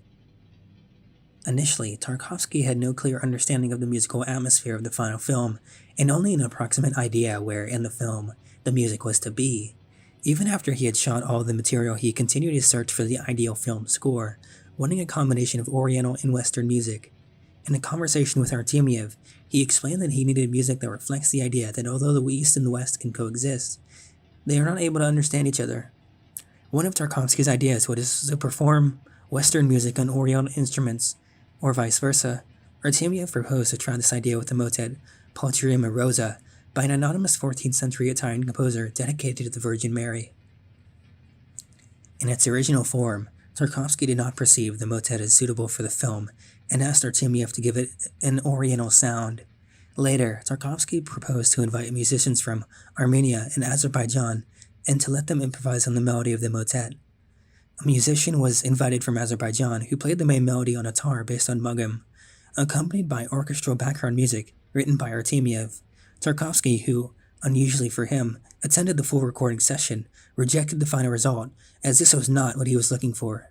Initially, Tarkovsky had no clear understanding of the musical atmosphere of the final film, and only an approximate idea where, in the film, the music was to be. Even after he had shot all of the material, he continued his search for the ideal film score, wanting a combination of Oriental and Western music. In a conversation with Artemiev, he explained that he needed music that reflects the idea that although the East and the West can coexist, they are not able to understand each other. One of Tarkovsky's ideas was to perform Western music on Oriental instruments, or vice versa. Artemiev proposed to try this idea with the motet Polterima Rosa by an anonymous 14th century Italian composer dedicated to the Virgin Mary. In its original form, Tarkovsky did not perceive the motet as suitable for the film and asked Artemiev to give it an Oriental sound. Later, Tarkovsky proposed to invite musicians from Armenia and Azerbaijan and to let them improvise on the melody of the motet. A musician was invited from Azerbaijan who played the main melody on a tar based on Mugam, accompanied by orchestral background music written by Artemiev. Tarkovsky, who, unusually for him, attended the full recording session, rejected the final result, as this was not what he was looking for.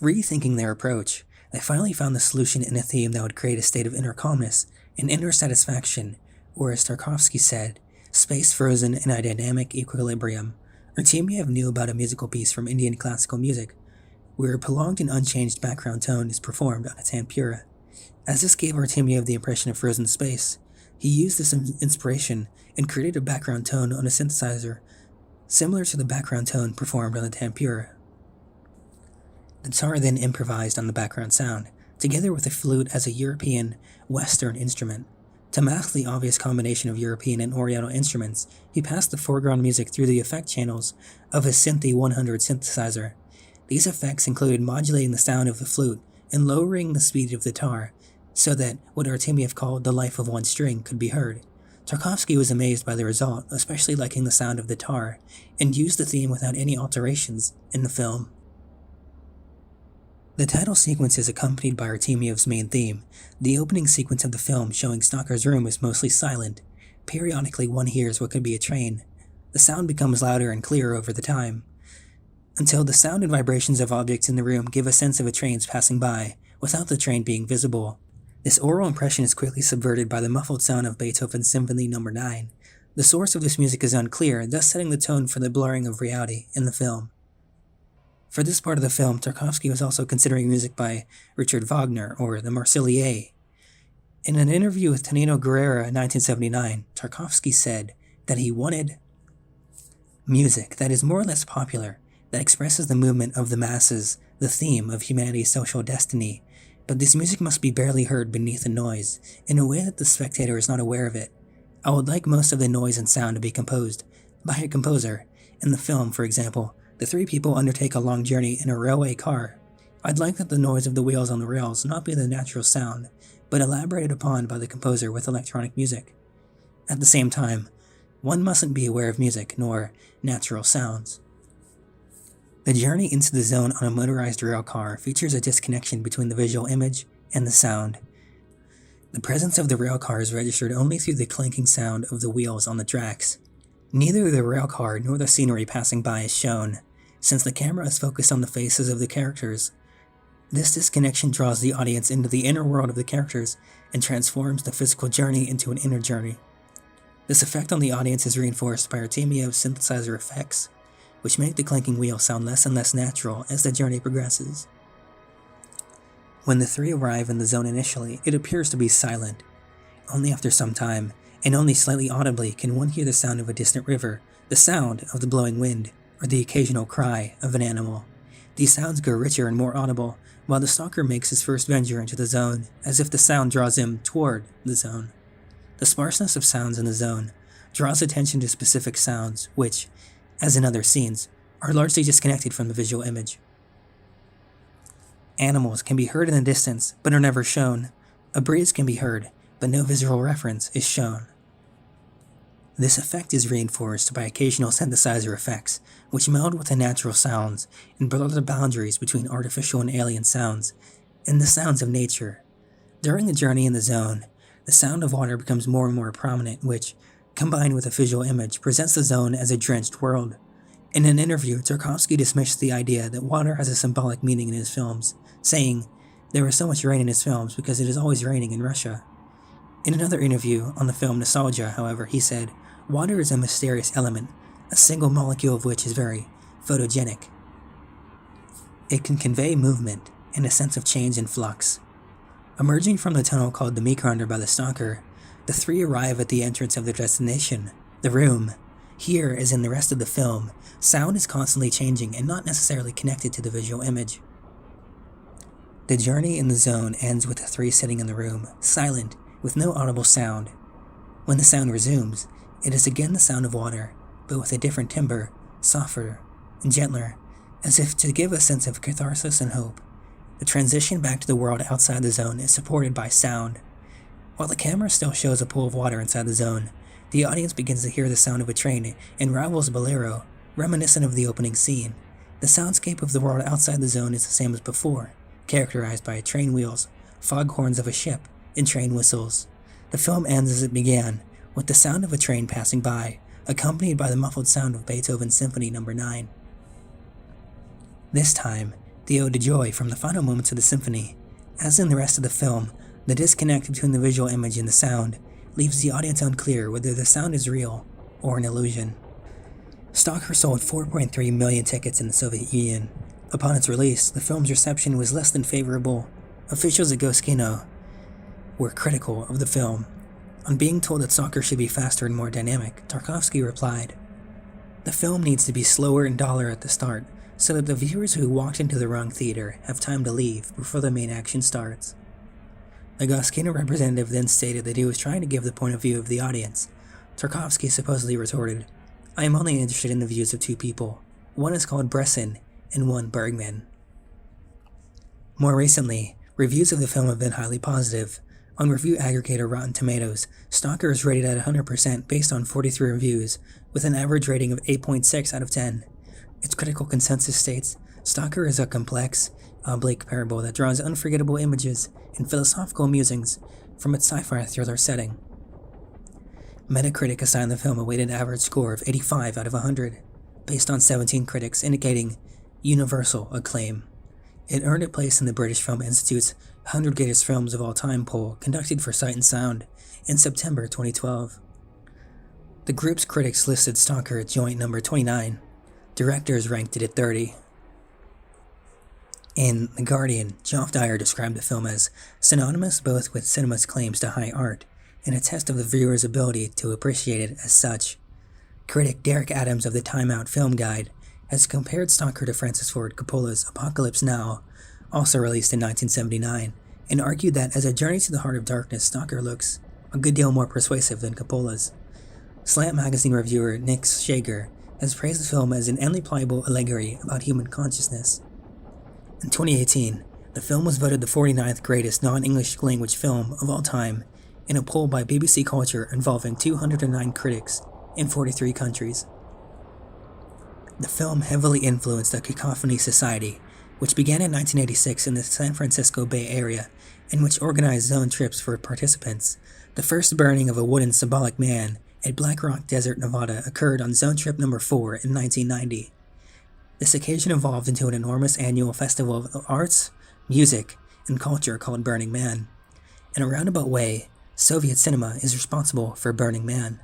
Rethinking their approach, they finally found the solution in a theme that would create a state of inner calmness and inner satisfaction, or as Tarkovsky said, space frozen in a dynamic equilibrium. Artemiev knew about a musical piece from Indian classical music, where a prolonged and unchanged background tone is performed on a tanpura. As this gave Artemiev the impression of frozen space, he used this inspiration and created a background tone on a synthesizer, similar to the background tone performed on the tanpura. The tar then improvised on the background sound, together with the flute as a European, Western instrument. To mask the obvious combination of European and Oriental instruments, he passed the foreground music through the effect channels of his Synthi 100 synthesizer. These effects included modulating the sound of the flute and lowering the speed of the tar, so that what Artemiev called the life of one string could be heard. Tarkovsky was amazed by the result, especially liking the sound of the tar, and used the theme without any alterations in the film. The title sequence is accompanied by Artemiev's main theme. The opening sequence of the film showing Stalker's room is mostly silent. Periodically one hears what could be a train. The sound becomes louder and clearer over the time, until the sound and vibrations of objects in the room give a sense of a train passing by, without the train being visible. This oral impression is quickly subverted by the muffled sound of Beethoven's Symphony No. 9. The source of this music is unclear, thus setting the tone for the blurring of reality in the film. For this part of the film, Tarkovsky was also considering music by Richard Wagner, or the Marseillaise. In an interview with Tonino Guerrera in 1979, Tarkovsky said that he wanted music that is more or less popular, that expresses the movement of the masses, the theme of humanity's social destiny, but this music must be barely heard beneath the noise, in a way that the spectator is not aware of it. I would like most of the noise and sound to be composed by a composer. In the film, for example, the three people undertake a long journey in a railway car. I'd like that the noise of the wheels on the rails not be the natural sound, but elaborated upon by the composer with electronic music. At the same time, one mustn't be aware of music, nor natural sounds. The journey into the zone on a motorized rail car features a disconnection between the visual image and the sound. The presence of the rail car is registered only through the clanking sound of the wheels on the tracks. Neither the rail car nor the scenery passing by is shown, since the camera is focused on the faces of the characters. This disconnection draws the audience into the inner world of the characters and transforms the physical journey into an inner journey. This effect on the audience is reinforced by Artemiev's synthesizer effects, which make the clanking wheel sound less and less natural as the journey progresses. When the three arrive in the zone initially, it appears to be silent. Only after some time, and only slightly audibly, can one hear the sound of a distant river, the sound of the blowing wind, or the occasional cry of an animal. These sounds grow richer and more audible, while the stalker makes his first venture into the zone, as if the sound draws him toward the zone. The sparseness of sounds in the zone draws attention to specific sounds, which, as in other scenes, are largely disconnected from the visual image. Animals can be heard in the distance, but are never shown. A breeze can be heard, but no visual reference is shown. This effect is reinforced by occasional synthesizer effects, which meld with the natural sounds and blur the boundaries between artificial and alien sounds, and the sounds of nature. During the journey in the zone, the sound of water becomes more and more prominent, which, combined with a visual image, presents the zone as a drenched world. In an interview, Tarkovsky dismissed the idea that water has a symbolic meaning in his films, saying, "There is so much rain in his films because it is always raining in Russia." In another interview on the film Nostalgia, however, he said, "Water is a mysterious element, a single molecule of which is very photogenic. It can convey movement and a sense of change and flux." Emerging from the tunnel called the Micronder by the stalker, the three arrive at the entrance of their destination, the room. Here, as in the rest of the film, sound is constantly changing and not necessarily connected to the visual image. The journey in the zone ends with the three sitting in the room, silent, with no audible sound. When the sound resumes, it is again the sound of water, but with a different timbre, softer and gentler, as if to give a sense of catharsis and hope. The transition back to the world outside the zone is supported by sound. While the camera still shows a pool of water inside the zone, the audience begins to hear the sound of a train and rivals bolero, reminiscent of the opening scene. The soundscape of the world outside the zone is the same as before, characterized by train wheels, foghorns of a ship, and train whistles. The film ends as it began, with the sound of a train passing by, accompanied by the muffled sound of Beethoven's Symphony No. 9. This time, the ode to joy from the final moments of the symphony. As in the rest of the film, the disconnect between the visual image and the sound leaves the audience unclear whether the sound is real or an illusion. Stalker sold 4.3 million tickets in the Soviet Union. Upon its release, the film's reception was less than favorable. Officials at Ghost Kino were critical of the film. On being told that Stalker should be faster and more dynamic, Tarkovsky replied, "The film needs to be slower and duller at the start, so that the viewers who walked into the wrong theater have time to leave before the main action starts." The Ghost Kino representative then stated that he was trying to give the point of view of the audience. Tarkovsky supposedly retorted, "I am only interested in the views of two people. One is called Bresson, and one Bergman." More recently, reviews of the film have been highly positive. On review aggregator Rotten Tomatoes, Stalker is rated at 100% based on 43 reviews, with an average rating of 8.6 out of 10. Its critical consensus states, Stalker is a complex, oblique parable that draws unforgettable images and philosophical musings from its sci-fi thriller setting. Metacritic assigned the film a weighted average score of 85 out of 100, based on 17 critics indicating universal acclaim. It earned a place in the British Film Institute's 100 Greatest Films of All Time poll conducted for Sight and Sound in September 2012. The group's critics listed Stalker at joint number 29. Directors ranked it at 30. In The Guardian, Geoff Dyer described the film as synonymous both with cinema's claims to high art and a test of the viewer's ability to appreciate it as such. Critic Derek Adams of the Time Out Film Guide has compared Stalker to Francis Ford Coppola's Apocalypse Now, also released in 1979, and argued that as a journey to the heart of darkness, Stalker looks a good deal more persuasive than Coppola's. Slant magazine reviewer Nick Shager has praised the film as an endlessly pliable allegory about human consciousness. In 2018, the film was voted the 49th greatest non-English language film of all time in a poll by BBC Culture involving 209 critics in 43 countries. The film heavily influenced the Cacophony Society, which began in 1986 in the San Francisco Bay Area, and which organized zone trips for participants. The first burning of a wooden symbolic man at Black Rock Desert, Nevada occurred on Zone Trip No. 4 in 1990. This occasion evolved into an enormous annual festival of arts, music, and culture called Burning Man. In a roundabout way, Soviet cinema is responsible for Burning Man.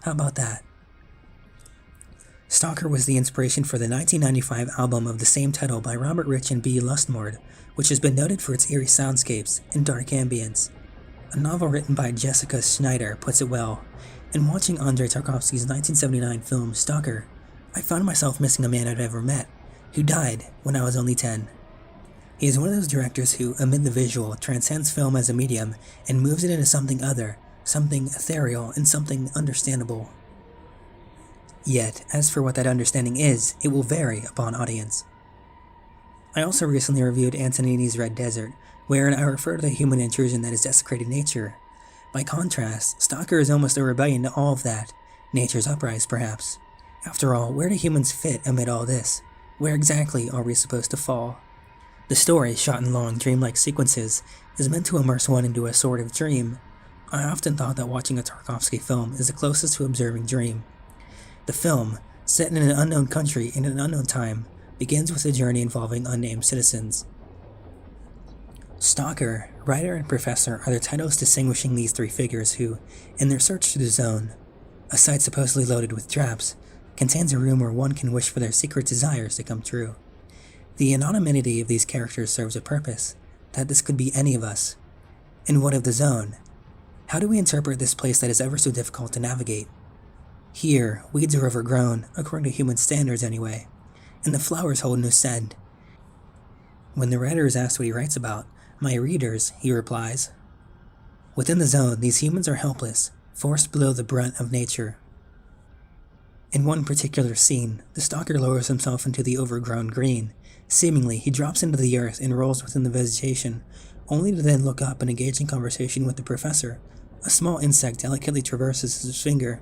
How about that? Stalker was the inspiration for the 1995 album of the same title by Robert Rich and B. Lustmord, which has been noted for its eerie soundscapes and dark ambience. A novel written by Jessica Schneider puts it well, in watching Andrei Tarkovsky's 1979 film Stalker, I found myself missing a man I'd ever met, who died when I was only 10. He is one of those directors who, amid the visual, transcends film as a medium and moves it into something other, something ethereal, and something understandable. Yet, as for what that understanding is, it will vary upon audience. I also recently reviewed Antonini's Red Desert, wherein I refer to the human intrusion that has desecrated nature. By contrast, Stalker is almost a rebellion to all of that, nature's uprise perhaps. After all, where do humans fit amid all this? Where exactly are we supposed to fall? The story, shot in long, dreamlike sequences, is meant to immerse one into a sort of dream. I often thought that watching a Tarkovsky film is the closest to observing dream. The film, set in an unknown country in an unknown time, begins with a journey involving unnamed citizens. Stalker, writer, and professor are the titles distinguishing these three figures who, in their search through the zone, a site supposedly loaded with traps, contains a room where one can wish for their secret desires to come true. The anonymity of these characters serves a purpose, that this could be any of us. And what of the zone? How do we interpret this place that is ever so difficult to navigate? Here, weeds are overgrown, according to human standards anyway, and the flowers hold no scent. When the writer is asked what he writes about, "My readers," he replies. Within the zone, these humans are helpless, forced below the brunt of nature. In one particular scene, the stalker lowers himself into the overgrown green. Seemingly, he drops into the earth and rolls within the vegetation, only to then look up and engage in conversation with the professor. A small insect delicately traverses his finger.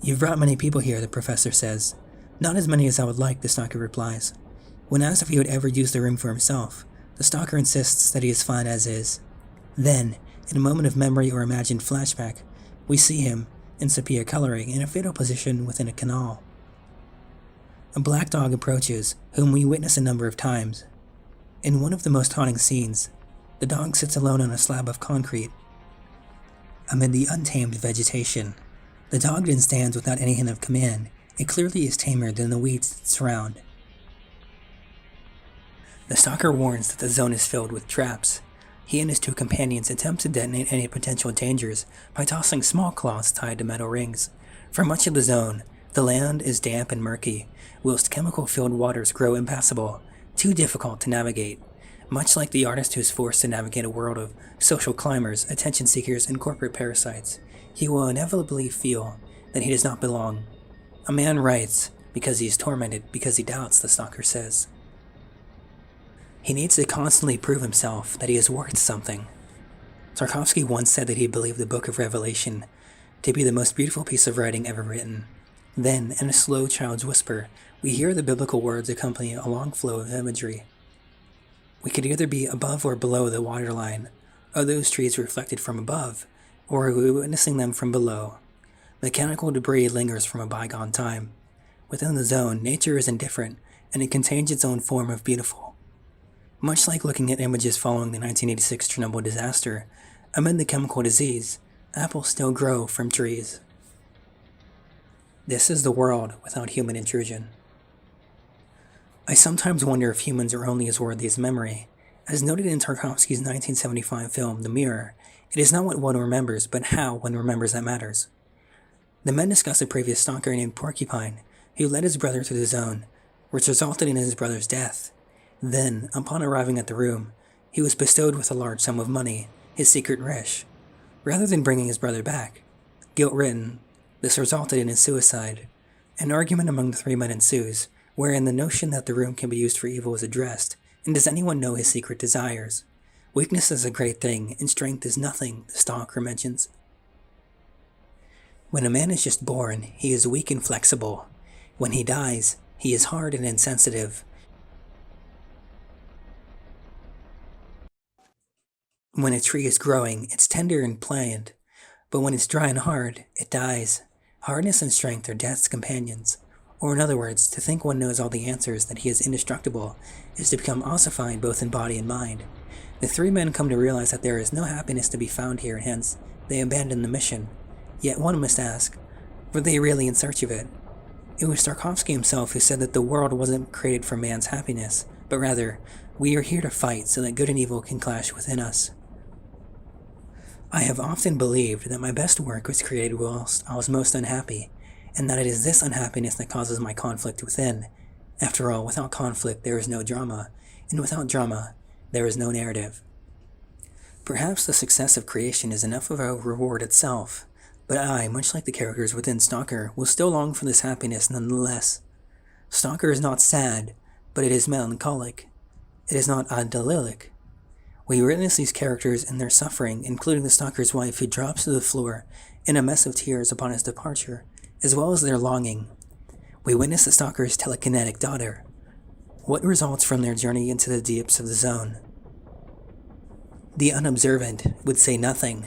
"You've brought many people here," the professor says. "Not as many as I would like," the stalker replies. When asked if he would ever use the room for himself, the stalker insists that he is fine as is. Then, in a moment of memory or imagined flashback, we see him, in sepia coloring, in a fetal position within a canal. A black dog approaches, whom we witness a number of times. In one of the most haunting scenes, the dog sits alone on a slab of concrete. Amid the untamed vegetation, the dog then stands without any hint of command. It clearly is tamer than the weeds that surround. The stalker warns that the zone is filled with traps. He and his two companions attempt to detonate any potential dangers by tossing small cloths tied to metal rings. For much of the zone, the land is damp and murky, whilst chemical-filled waters grow impassable, too difficult to navigate. Much like the artist who is forced to navigate a world of social climbers, attention seekers, and corporate parasites, he will inevitably feel that he does not belong. A man writes because he is tormented, because he doubts, the stalker says. He needs to constantly prove himself that he is worth something. Tarkovsky once said that he believed the Book of Revelation to be the most beautiful piece of writing ever written. Then, in a slow child's whisper, we hear the biblical words accompany a long flow of imagery. We could either be above or below the waterline. Are those trees reflected from above, or are we witnessing them from below? Mechanical debris lingers from a bygone time. Within the zone, nature is indifferent, and it contains its own form of beautiful. Much like looking at images following the 1986 Chernobyl disaster, amid the chemical disease, apples still grow from trees. This is the world without human intrusion. I sometimes wonder if humans are only as worthy as memory. As noted in Tarkovsky's 1975 film, The Mirror, it is not what one remembers, but how one remembers that matters. The men discuss a previous stalker named Porcupine, who led his brother to the zone, which resulted in his brother's death. Then, upon arriving at the room, he was bestowed with a large sum of money, his secret wish. Rather than bringing his brother back, guilt-ridden, this resulted in his suicide. An argument among the three men ensues, wherein the notion that the room can be used for evil is addressed, and does anyone know his secret desires? Weakness is a great thing, and strength is nothing, the stalker mentions. When a man is just born, he is weak and flexible. When he dies, he is hard and insensitive. When a tree is growing, it's tender and pliant, but when it's dry and hard, it dies. Hardness and strength are death's companions. Or in other words, to think one knows all the answers, that he is indestructible, is to become ossified both in body and mind. The three men come to realize that there is no happiness to be found here, hence, they abandon the mission. Yet one must ask, were they really in search of it? It was Tarkovsky himself who said that the world wasn't created for man's happiness, but rather, we are here to fight so that good and evil can clash within us. I have often believed that my best work was created whilst I was most unhappy, and that it is this unhappiness that causes my conflict within. After all, without conflict there is no drama, and without drama, there is no narrative. Perhaps the success of creation is enough of a reward itself, but I, much like the characters within Stalker, will still long for this happiness nonetheless. Stalker is not sad, but it is melancholic. It is not idyllic. We witness these characters in their suffering, including the stalker's wife who drops to the floor in a mess of tears upon his departure, as well as their longing. We witness the stalker's telekinetic daughter. What results from their journey into the deeps of the zone? The unobservant would say nothing,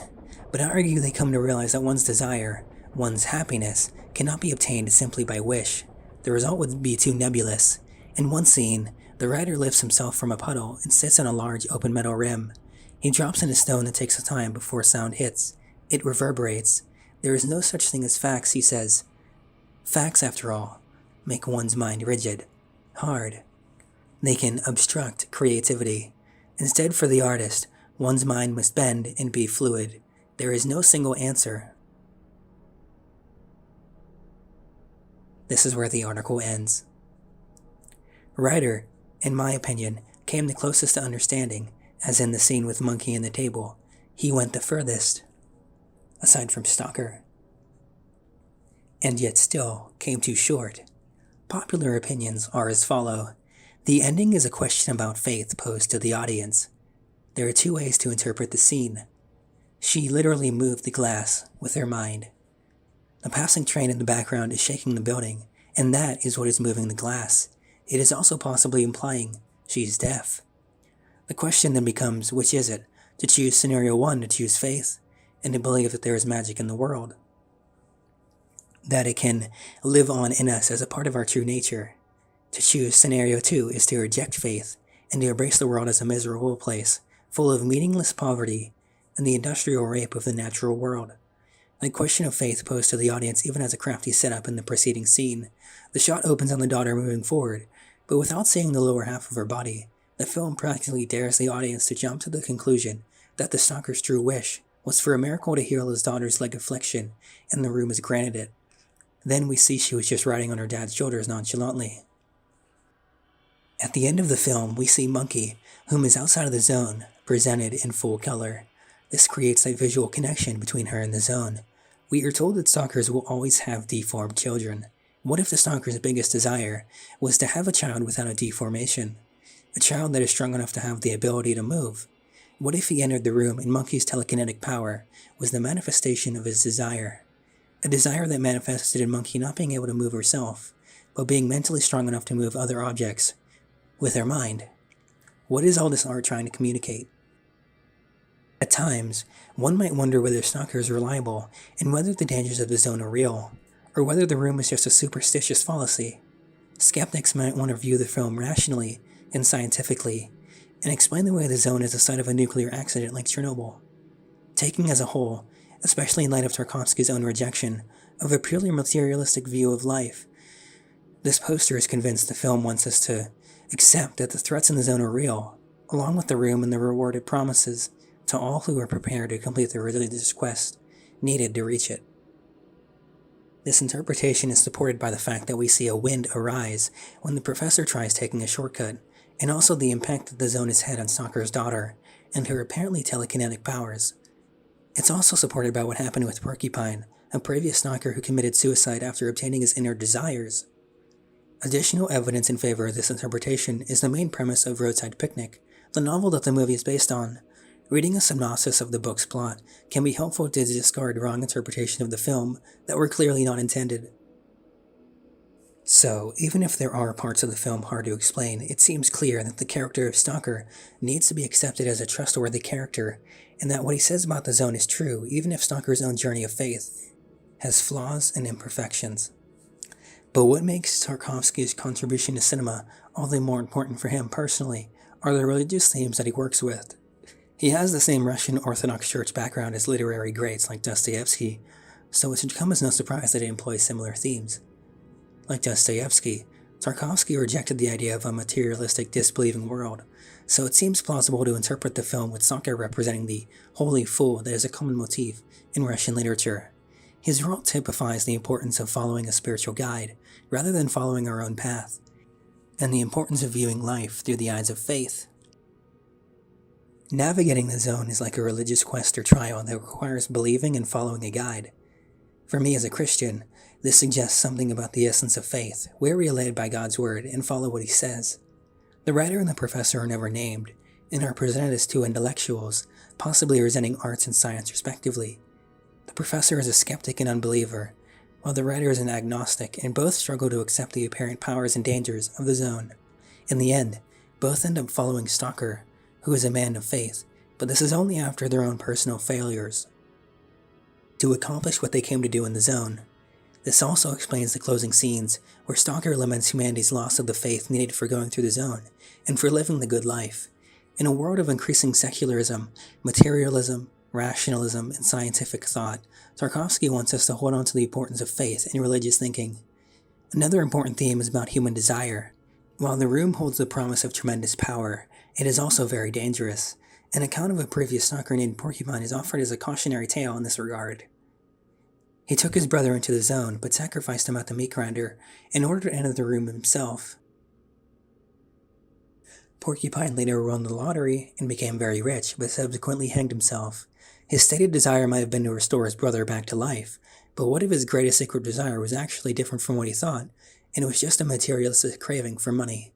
but I argue they come to realize that one's desire, one's happiness, cannot be obtained simply by wish. The result would be too nebulous. In one scene, the writer lifts himself from a puddle and sits on a large open metal rim. He drops in a stone that takes time before sound hits. It reverberates. There is no such thing as facts, he says. Facts, after all, make one's mind rigid, hard. They can obstruct creativity. Instead, for the artist, one's mind must bend and be fluid. There is no single answer. This is where the article ends. Writer, in my opinion, came the closest to understanding, as in the scene with Monkey and the table. He went the furthest, aside from Stalker. And yet still came too short. Popular opinions are as follow. The ending is a question about faith posed to the audience. There are two ways to interpret the scene. She literally moved the glass with her mind. A passing train in the background is shaking the building, and that is what is moving the glass. It is also possibly implying she's deaf. The question then becomes, which is it? To choose scenario 1, to choose faith, and to believe that there is magic in the world, that it can live on in us as a part of our true nature. To choose scenario 2 is to reject faith, and to embrace the world as a miserable place, full of meaningless poverty, and the industrial rape of the natural world. The question of faith posed to the audience even has a crafty setup in the preceding scene. The shot opens on the daughter moving forward, but without seeing the lower half of her body, the film practically dares the audience to jump to the conclusion that the stalker's true wish was for a miracle to heal his daughter's leg affliction, and the room is granted it. Then we see she was just riding on her dad's shoulders nonchalantly. At the end of the film, we see Monkey, whom is outside of the zone, presented in full color. This creates a visual connection between her and the zone. We are told that stalkers will always have deformed children. What if the stalker's biggest desire was to have a child without a deformation? A child that is strong enough to have the ability to move? What if he entered the room and Monkey's telekinetic power was the manifestation of his desire? A desire that manifested in Monkey not being able to move herself, but being mentally strong enough to move other objects with her mind. What is all this art trying to communicate? At times, one might wonder whether Stalker is reliable and whether the dangers of the zone are real, or whether the room is just a superstitious fallacy. Skeptics might want to view the film rationally and scientifically, and explain the way the zone is the site of a nuclear accident like Chernobyl. Taken as a whole, especially in light of Tarkovsky's own rejection of a purely materialistic view of life, this poster is convinced the film wants us to accept that the threats in the zone are real, along with the room and the reward it promises to all who are prepared to complete the religious quest needed to reach it. This interpretation is supported by the fact that we see a wind arise when the professor tries taking a shortcut, and also the impact that the zone has had on Stalker's daughter and her apparently telekinetic powers. It's also supported by what happened with Porcupine, a previous stalker who committed suicide after obtaining his inner desires. Additional evidence in favor of this interpretation is the main premise of Roadside Picnic, the novel that the movie is based on. Reading a synopsis of the book's plot can be helpful to discard wrong interpretation of the film that were clearly not intended. So, even if there are parts of the film hard to explain, it seems clear that the character of Stalker needs to be accepted as a trustworthy character, and that what he says about the zone is true, even if Stalker's own journey of faith has flaws and imperfections. But what makes Tarkovsky's contribution to cinema all the more important for him personally are the religious themes that he works with. He has the same Russian Orthodox Church background as literary greats like Dostoevsky, so it should come as no surprise that he employs similar themes. Like Dostoevsky, Tarkovsky rejected the idea of a materialistic, disbelieving world, so it seems plausible to interpret the film with Stalker representing the holy fool that is a common motif in Russian literature. His role typifies the importance of following a spiritual guide, rather than following our own path, and the importance of viewing life through the eyes of faith. Navigating the zone is like a religious quest or trial that requires believing and following a guide. For me as a Christian, this suggests something about the essence of faith, where we are led by God's word and follow what he says. The writer and the professor are never named, and are presented as two intellectuals, possibly representing arts and science respectively. The professor is a skeptic and unbeliever, while the writer is an agnostic, and both struggle to accept the apparent powers and dangers of the zone. In the end, both end up following Stalker, who is a man of faith, but this is only after their own personal failures to accomplish what they came to do in the zone. This also explains the closing scenes, where Stalker laments humanity's loss of the faith needed for going through the zone, and for living the good life. In a world of increasing secularism, materialism, rationalism, and scientific thought, Tarkovsky wants us to hold on to the importance of faith and religious thinking. Another important theme is about human desire. While the room holds the promise of tremendous power, it is also very dangerous. An account of a previous stalker named Porcupine is offered as a cautionary tale in this regard. He took his brother into the zone, but sacrificed him at the meat grinder in order to enter the room himself. Porcupine later won the lottery and became very rich, but subsequently hanged himself. His stated desire might have been to restore his brother back to life, but what if his greatest secret desire was actually different from what he thought, and it was just a materialistic craving for money?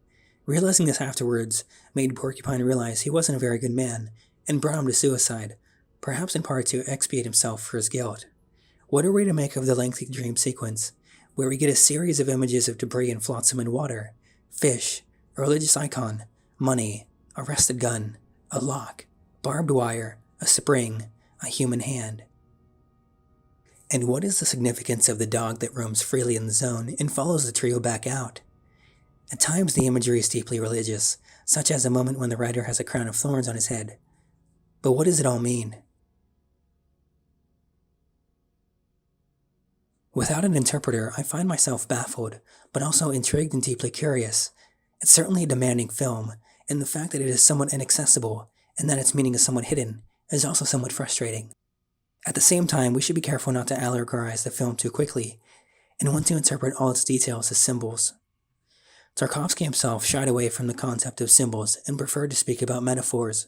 Realizing this afterwards made Porcupine realize he wasn't a very good man, and brought him to suicide, perhaps in part to expiate himself for his guilt. What are we to make of the lengthy dream sequence, where we get a series of images of debris and flotsam and water, fish, a religious icon, money, a rusted gun, a lock, barbed wire, a spring, a human hand? And what is the significance of the dog that roams freely in the zone and follows the trio back out? At times the imagery is deeply religious, such as a moment when the writer has a crown of thorns on his head. But what does it all mean? Without an interpreter, I find myself baffled, but also intrigued and deeply curious. It's certainly a demanding film, and the fact that it is somewhat inaccessible, and that its meaning is somewhat hidden, is also somewhat frustrating. At the same time, we should be careful not to allegorize the film too quickly, and want to interpret all its details as symbols. Tarkovsky himself shied away from the concept of symbols and preferred to speak about metaphors.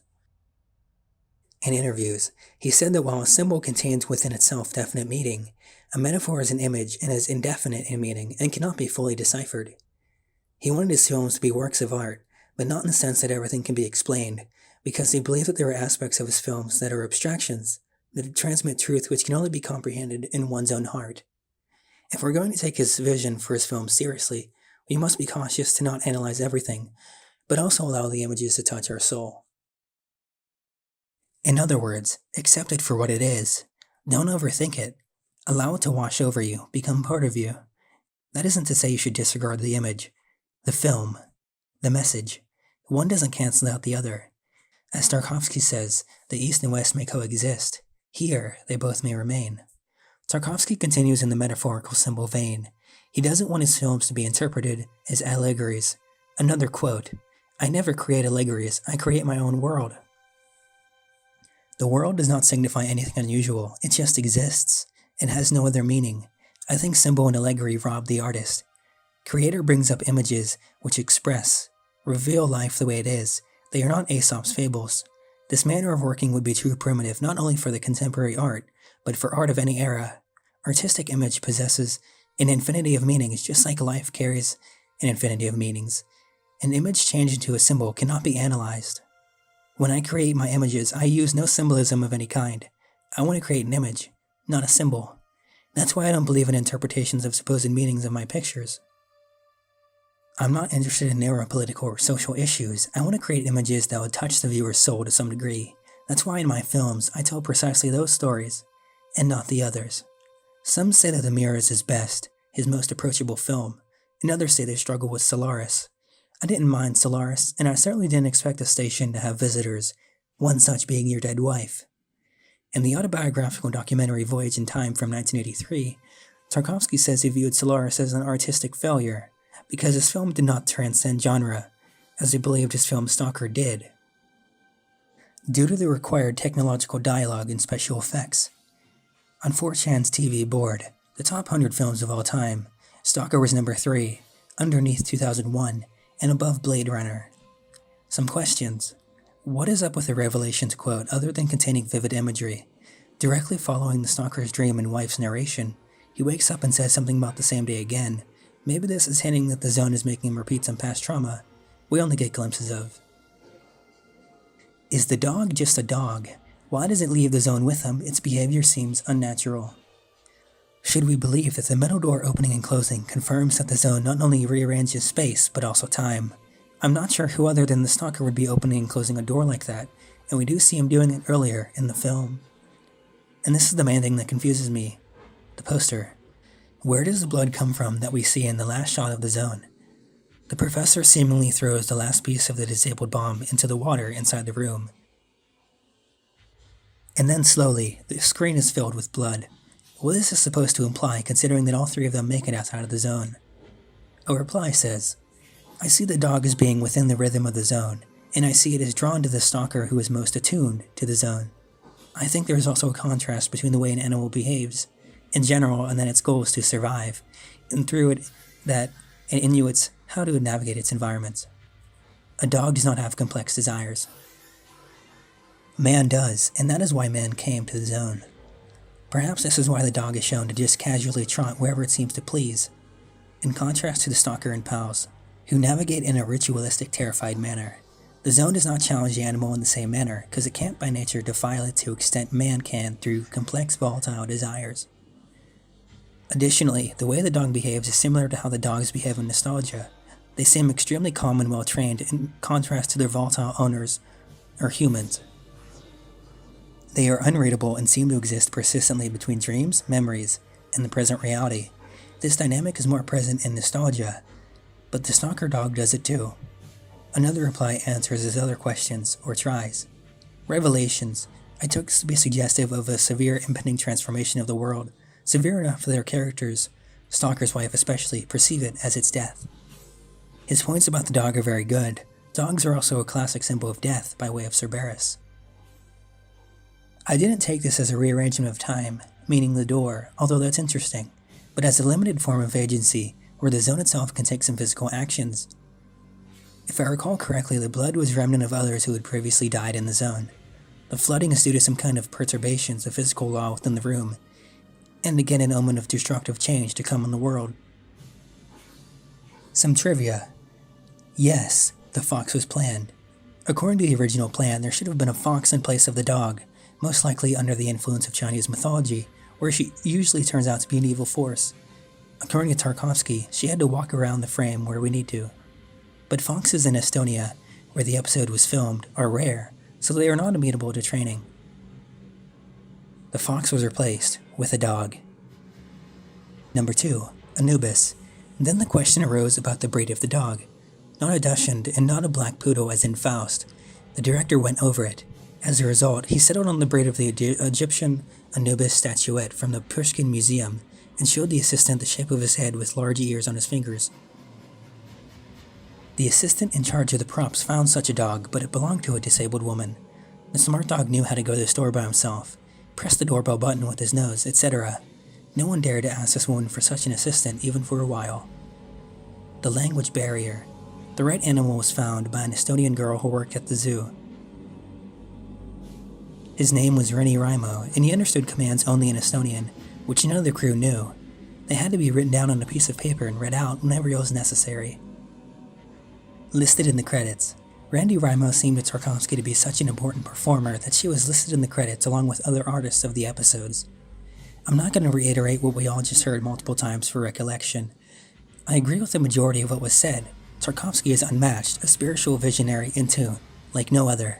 In interviews, he said that while a symbol contains within itself definite meaning, a metaphor is an image and is indefinite in meaning and cannot be fully deciphered. He wanted his films to be works of art, but not in the sense that everything can be explained, because he believed that there were aspects of his films that are abstractions, that transmit truth which can only be comprehended in one's own heart. If we're going to take his vision for his films seriously, we must be cautious to not analyze everything, but also allow the images to touch our soul. In other words, accept it for what it is. Don't overthink it. Allow it to wash over you, become part of you. That isn't to say you should disregard the image, the film, the message. One doesn't cancel out the other. As Tarkovsky says, the East and West may coexist. Here, they both may remain. Tarkovsky continues in the metaphorical symbol vein. He doesn't want his films to be interpreted as allegories. Another quote, "I never create allegories, I create my own world." The world does not signify anything unusual, it just exists. It has no other meaning. I think symbol and allegory rob the artist. Creator brings up images which express, reveal life the way it is. They are not Aesop's fables. This manner of working would be too primitive not only for the contemporary art, but for art of any era. Artistic image possesses an infinity of meanings, just like life carries an infinity of meanings. An image changed into a symbol cannot be analyzed. When I create my images, I use no symbolism of any kind. I want to create an image, not a symbol. That's why I don't believe in interpretations of supposed meanings of my pictures. I'm not interested in narrow political or social issues. I want to create images that would touch the viewer's soul to some degree. That's why in my films, I tell precisely those stories, and not the others. Some say that The Mirror is his best, his most approachable film, and others say they struggle with Solaris. I didn't mind Solaris, and I certainly didn't expect the station to have visitors, one such being your dead wife. In the autobiographical documentary Voyage in Time from 1983, Tarkovsky says he viewed Solaris as an artistic failure, because his film did not transcend genre, as he believed his film Stalker did. Due to the required technological dialogue and special effects. On 4chan's TV board, the top 100 films of all time, Stalker was number 3, underneath 2001, and above Blade Runner. Some questions. What is up with the Revelations quote other than containing vivid imagery? Directly following the stalker's dream and wife's narration, he wakes up and says something about the same day again. Maybe this is hinting that the zone is making him repeat some past trauma we only get glimpses of. Is the dog just a dog? Why does it leave the zone with him? Its behavior seems unnatural. Should we believe that the metal door opening and closing confirms that the zone not only rearranges space, but also time? I'm not sure who other than the stalker would be opening and closing a door like that, and we do see him doing it earlier in the film. And this is the main thing that confuses me. The poster. Where does the blood come from that we see in the last shot of the zone? The professor seemingly throws the last piece of the disabled bomb into the water inside the room. And then slowly, the screen is filled with blood. What is this supposed to imply, considering that all three of them make it outside of the zone? A reply says, I see the dog as being within the rhythm of the zone, and I see it as drawn to the stalker who is most attuned to the zone. I think there is also a contrast between the way an animal behaves, in general, and then its goal is to survive, and through it, that it inuits how to navigate its environments. A dog does not have complex desires. Man does, and that is why man came to the zone. Perhaps this is why the dog is shown to just casually trot wherever it seems to please, in contrast to the stalker and pals, who navigate in a ritualistic, terrified manner. The zone does not challenge the animal in the same manner, because it can't by nature defile it to the extent man can through complex volatile desires. Additionally, the way the dog behaves is similar to how the dogs behave in nostalgia. They seem extremely calm and well trained in contrast to their volatile owners, or humans. They are unreadable and seem to exist persistently between dreams, memories, and the present reality. This dynamic is more present in nostalgia, but the stalker dog does it too. Another reply answers his other questions, or tries. Revelations I took to be suggestive of a severe impending transformation of the world, severe enough for their characters, Stalker's wife especially, perceive it as its death. His points about the dog are very good. Dogs are also a classic symbol of death by way of Cerberus. I didn't take this as a rearrangement of time, meaning the door, although that's interesting, but as a limited form of agency, where the zone itself can take some physical actions. If I recall correctly, the blood was remnant of others who had previously died in the zone. The flooding is due to some kind of perturbations of physical law within the room, and again an omen of destructive change to come in the world. Some trivia. Yes, the fox was planned. According to the original plan, there should have been a fox in place of the dog, most likely under the influence of Chinese mythology, where she usually turns out to be an evil force. According to Tarkovsky, she had to walk around the frame where we need to. But foxes in Estonia, where the episode was filmed, are rare, so they are not amenable to training. The fox was replaced with a dog. Number 2. Anubis. Then the question arose about the breed of the dog. Not a Dachshund and not a black poodle as in Faust. The director went over it. As a result, he settled on the breed of the Egyptian Anubis statuette from the Pushkin Museum and showed the assistant the shape of his head with large ears on his fingers. The assistant in charge of the props found such a dog, but it belonged to a disabled woman. The smart dog knew how to go to the store by himself, press the doorbell button with his nose, etc. No one dared to ask this woman for such an assistant, even for a while. The language barrier. The right animal was found by an Estonian girl who worked at the zoo. His name was Reni Raimo, and he understood commands only in Estonian, which none of the crew knew. They had to be written down on a piece of paper and read out whenever it was necessary. Listed in the credits. Reni Raimo seemed to Tarkovsky to be such an important performer that she was listed in the credits along with other artists of the episodes. I'm not going to reiterate what we all just heard multiple times for recollection. I agree with the majority of what was said. Tarkovsky is unmatched, a spiritual visionary in tune, like no other.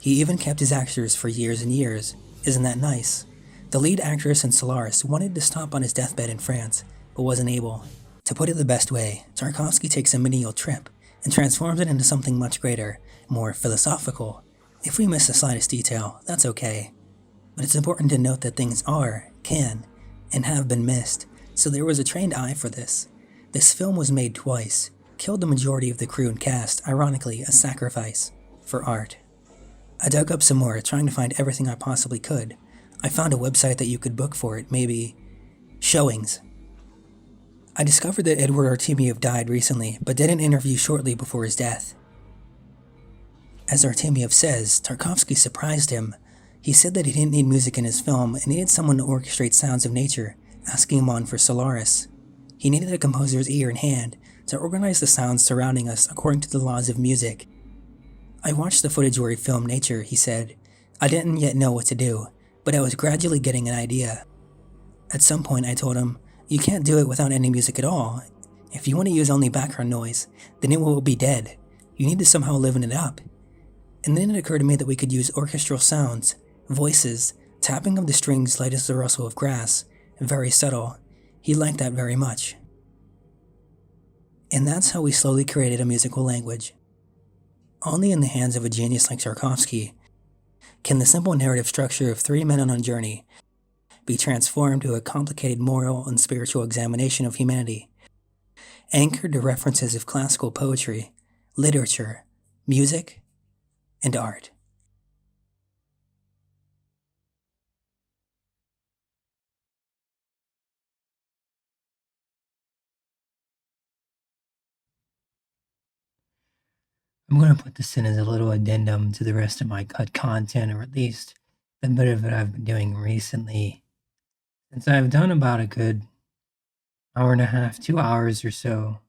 He even kept his actors for years and years. Isn't that nice? The lead actress in Solaris wanted to stop on his deathbed in France, but wasn't able. To put it the best way, Tarkovsky takes a menial trip and transforms it into something much greater, more philosophical. If we miss the slightest detail, that's okay. But it's important to note that things are, can, and have been missed, so there was a trained eye for this. This film was made twice, killed the majority of the crew and cast, ironically a sacrifice, for art. I dug up some more, trying to find everything I possibly could. I found a website that you could book for it, maybe showings. I discovered that Edward Artemiev died recently, but did an interview shortly before his death. As Artemiev says, Tarkovsky surprised him. He said that he didn't need music in his film and needed someone to orchestrate sounds of nature, asking him on for Solaris. He needed a composer's ear and hand to organize the sounds surrounding us according to the laws of music. I watched the footage where he filmed nature, he said. I didn't yet know what to do, but I was gradually getting an idea. At some point I told him, you can't do it without any music at all. If you want to use only background noise, then it will be dead. You need to somehow liven it up. And then it occurred to me that we could use orchestral sounds, voices, tapping of the strings light as the rustle of grass, very subtle. He liked that very much. And that's how we slowly created a musical language. Only in the hands of a genius like Tarkovsky can the simple narrative structure of 3 men on a journey be transformed to a complicated moral and spiritual examination of humanity, anchored to references of classical poetry, literature, music, and art. I'm going to put this in as a little addendum to the rest of my cut content, or at least a bit of it I've been doing recently. Since I've done about a good hour and a half, 2 hours or so,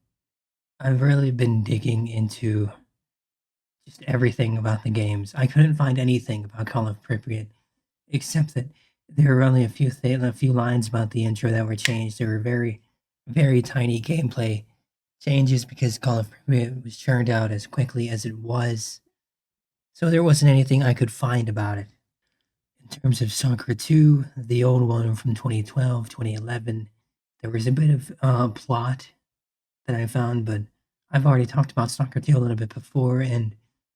I've really been digging into just everything about the games. I couldn't find anything about Call of Pripyat, except that there were only a few lines about the intro that were changed. There were very, very tiny gameplay changes because Call of Pripyat was churned out as quickly as it was. So there wasn't anything I could find about it. In terms of Stalker 2, the old one from 2012, 2011, there was a bit of plot that I found, but I've already talked about Stalker 2 a little bit before, and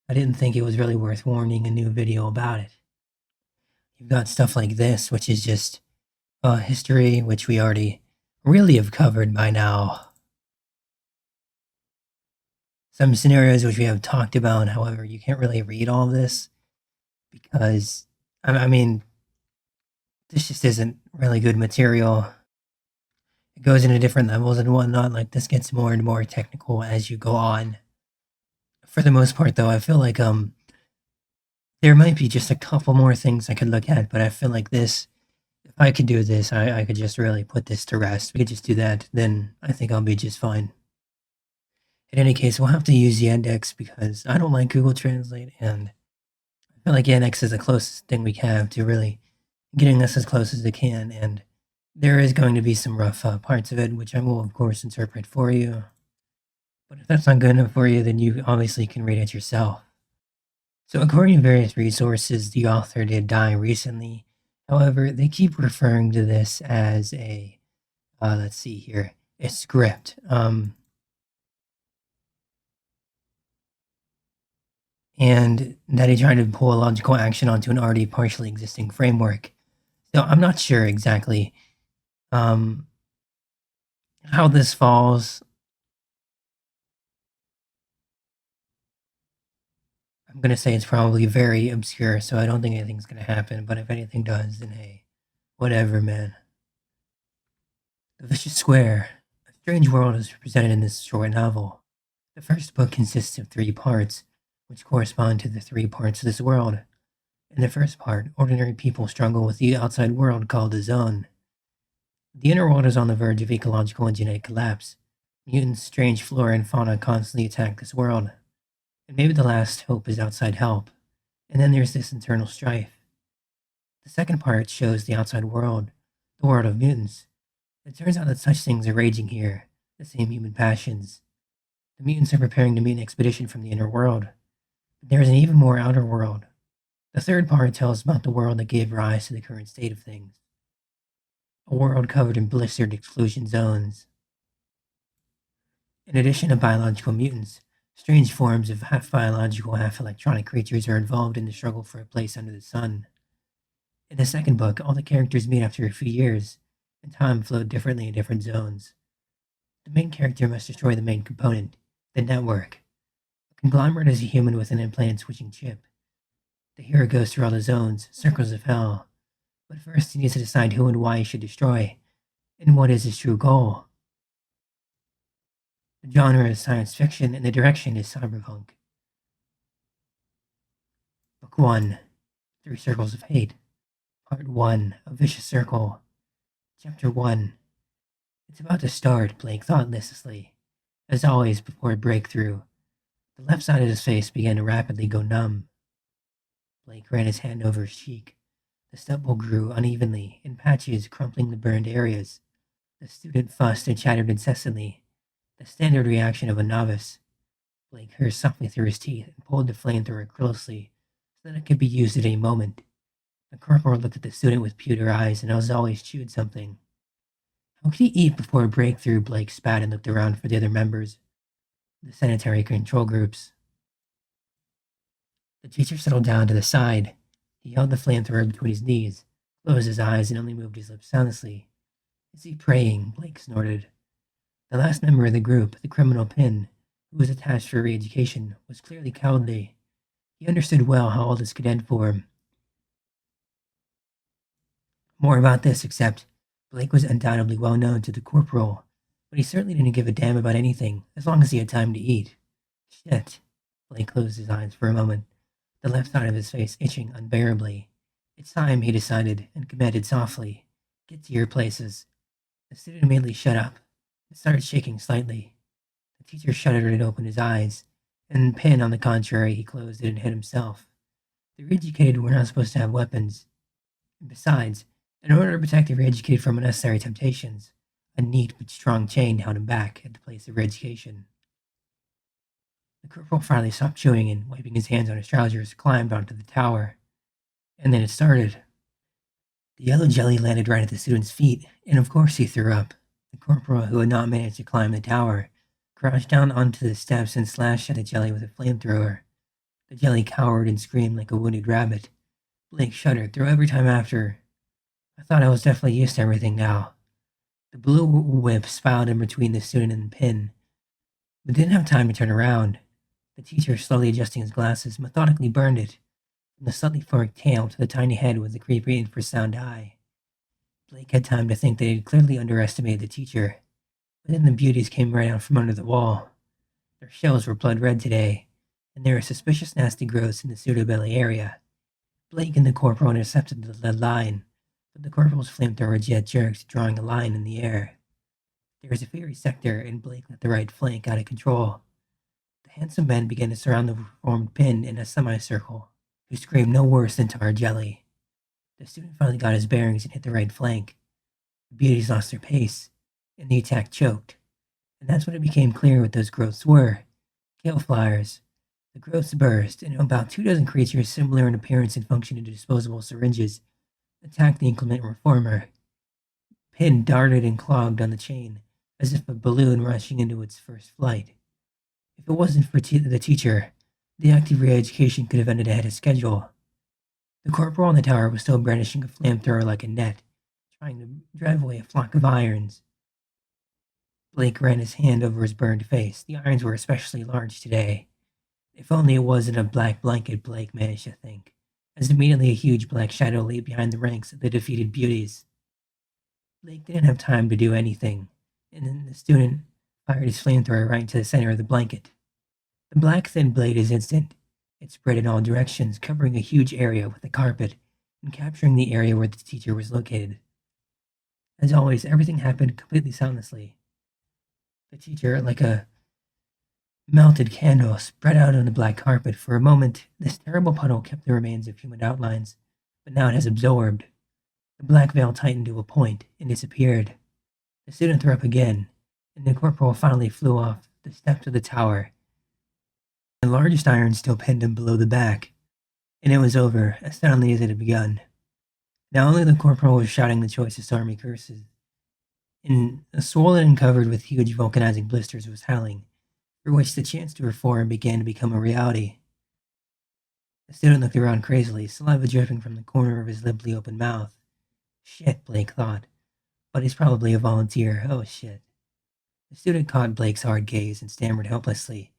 I didn't think it was really worth warning a new video about it. You've got stuff like this, which is just history, which we already really have covered by now. Some scenarios which we have talked about, however, you can't really read all of this because, I mean, this just isn't really good material. It goes into different levels and whatnot, like this gets more and more technical as you go on. For the most part, though, I feel like there might be just a couple more things I could look at, but I feel like this, if I could do this, I could just really put this to rest. We could just do that, then I think I'll be just fine. In any case, we'll have to use Yandex because I don't like Google Translate, and I feel like Yandex is the closest thing we have to really getting us as close as it can, and there is going to be some rough parts of it, which I will, of course, interpret for you. But if that's not good enough for you, then you obviously can read it yourself. So according to various resources, the author did die recently. However, they keep referring to this as a, let's see here, a script. And that he tried to pull a logical action onto an already partially existing framework. So I'm not sure exactly how this falls. I'm going to say it's probably very obscure, so I don't think anything's going to happen, but if anything does, then hey, whatever, man. The Vicious Square. A strange world is presented in this short novel. The first book consists of 3 parts, which correspond to the 3 parts of this world. In the first part, ordinary people struggle with the outside world called the Zone. The inner world is on the verge of ecological and genetic collapse. Mutants, strange flora, and fauna constantly attack this world. And maybe the last hope is outside help. And then there's this internal strife. The second part shows the outside world, the world of mutants. It turns out that such things are raging here, the same human passions. The mutants are preparing to meet an expedition from the inner world. But there is an even more outer world. The third part tells about the world that gave rise to the current state of things. A world covered in blistered exclusion zones. In addition to biological mutants, strange forms of half-biological, half-electronic creatures are involved in the struggle for a place under the sun. In the second book, all the characters meet after a few years, and time flowed differently in different zones. The main character must destroy the main component, the network. A conglomerate is a human with an implant-switching chip. The hero goes through all the zones, circles of hell, but first he needs to decide who and why he should destroy, and what is his true goal. The genre is science fiction, and the direction is cyberpunk. Book 1, 3 Circles of Hate. Part 1, A Vicious Circle. Chapter 1. It's about to start, Blake thought listlessly. As always, before a breakthrough, the left side of his face began to rapidly go numb. Blake ran his hand over his cheek. The stubble grew unevenly, in patches, crumpling the burned areas. The student fussed and chattered incessantly, the standard reaction of a novice. Blake cursed softly through his teeth and pulled the flamethrower closely so that it could be used at any moment. The corporal looked at the student with pewter eyes, and as always chewed something. How could he eat before a breakthrough? Blake spat and looked around for the other members, the sanitary control groups. The teacher settled down to the side. He held the flamethrower between his knees, closed his eyes, and only moved his lips soundlessly. Is he praying? Blake snorted. The last member of the group, the criminal Pin, who was attached for re-education, was clearly cowardly. He understood well how all this could end for him. More about this, except Blake was undoubtedly well known to the corporal, but he certainly didn't give a damn about anything, as long as he had time to eat. Shit. Blake closed his eyes for a moment, the left side of his face itching unbearably. It's time, he decided, and commanded softly. Get to your places. The student immediately shut up and started shaking slightly. The teacher shuddered and opened his eyes. And Pin, on the contrary, he closed it and hid himself. The re-educated were not supposed to have weapons. And besides, in order to protect the re-educated from unnecessary temptations, a neat but strong chain held him back at the place of re-education. The corporal finally stopped chewing and, wiping his hands on his trousers, climbed onto the tower. And then it started. The yellow jelly landed right at the student's feet, and of course he threw up. The corporal, who had not managed to climb the tower, crouched down onto the steps and slashed at the jelly with a flamethrower. The jelly cowered and screamed like a wounded rabbit. Blake shuddered, threw every time after. I thought I was definitely used to everything now. The blue whip spiraled in between the student and the Pin, but didn't have time to turn around. The teacher, slowly adjusting his glasses, methodically burned it, from the slightly forked tail to the tiny head with the creepy infrasound eye. Blake had time to think that he had clearly underestimated the teacher, but then the beauties came right out from under the wall. Their shells were blood red today, and there were suspicious nasty growths in the pseudo-belly area. Blake and the corporal intercepted the line, but the corporal's flamethrower jet jerked, drawing a line in the air. There was a fiery sector, and Blake let the right flank out of control. The handsome men began to surround the reformed Pin in a semicircle, who screamed no worse than tar jelly. The student finally got his bearings and hit the right flank. The beauties lost their pace, and the attack choked. And that's when it became clear what those growths were. Gale flyers. The growths burst, and about 24 creatures similar in appearance and function to disposable syringes attacked the inclement reformer. Pin darted and clogged on the chain, as if a balloon rushing into its first flight. If it wasn't for the teacher, the active re-education could have ended ahead of schedule. The corporal on the tower was still brandishing a flamethrower like a net, trying to drive away a flock of irons. Blake ran his hand over his burned face. The irons were especially large today. If only it wasn't a black blanket, Blake managed to think, as immediately a huge black shadow lay behind the ranks of the defeated beauties. Blake didn't have time to do anything, and then the student fired his flamethrower right into the center of the blanket. The black thin blade is instant. It spread in all directions, covering a huge area with a carpet, and capturing the area where the teacher was located. As always, everything happened completely soundlessly. The teacher, like a melted candle, spread out on the black carpet. For a moment, this terrible puddle kept the remains of human outlines, but now it has absorbed. The black veil tightened to a point and disappeared. The student threw up again, and the corporal finally flew off the steps of the tower. The largest iron still pinned him below the back, and it was over as suddenly as it had begun. Now only the corporal was shouting the choicest army curses, and swollen and covered with huge vulcanizing blisters was howling, for which the chance to reform began to become a reality. The student looked around crazily, saliva dripping from the corner of his limply open mouth. Shit, Blake thought, but he's probably a volunteer. Oh shit. The student caught Blake's hard gaze and stammered helplessly.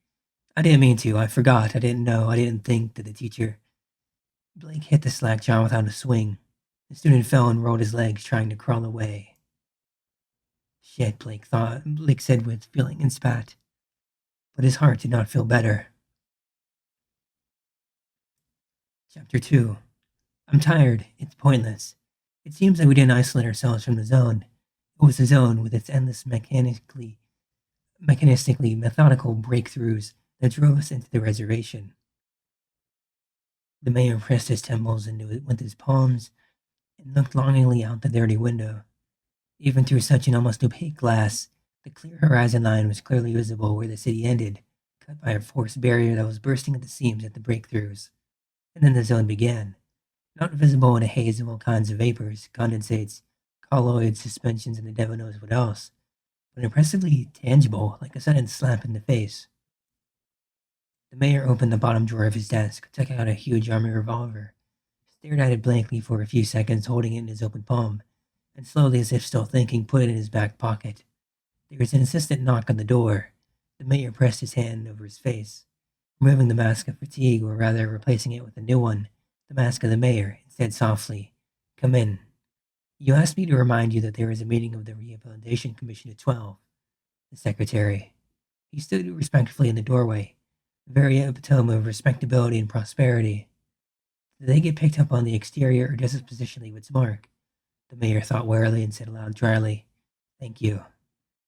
I didn't mean to. I forgot. I didn't know. I didn't think that the teacher. Blake hit the slack jaw without a swing. The student fell and rolled his legs, trying to crawl away. Shit, Blake thought. Blake said with feeling and spat. But his heart did not feel better. Chapter 2. I'm tired. It's pointless. It seems that we didn't isolate ourselves from the zone. It was the zone with its endless mechanistically methodical breakthroughs that drove us into the reservation. The mayor pressed his temples into it with his palms and looked longingly out the dirty window. Even through such an almost opaque glass, the clear horizon line was clearly visible where the city ended, cut by a force barrier that was bursting at the seams at the breakthroughs. And then the zone began. Not visible in a haze of all kinds of vapors, condensates, colloids, suspensions, and the devil knows what else, but impressively tangible, like a sudden slap in the face. The mayor opened the bottom drawer of his desk, took out a huge army revolver, stared at it blankly for a few seconds, holding it in his open palm, and slowly, as if still thinking, put it in his back pocket. There was an insistent knock on the door. The mayor pressed his hand over his face, removing the mask of fatigue, or rather replacing it with a new one, the mask of the mayor, and said softly, "Come in. You asked me to remind you that there is a meeting of the Rehabilitation Commission at 12. The secretary. He stood respectfully in the doorway, the very epitome of respectability and prosperity. Did they get picked up on the exterior, or does his position leave its mark? The mayor thought warily and said aloud dryly, "Thank you.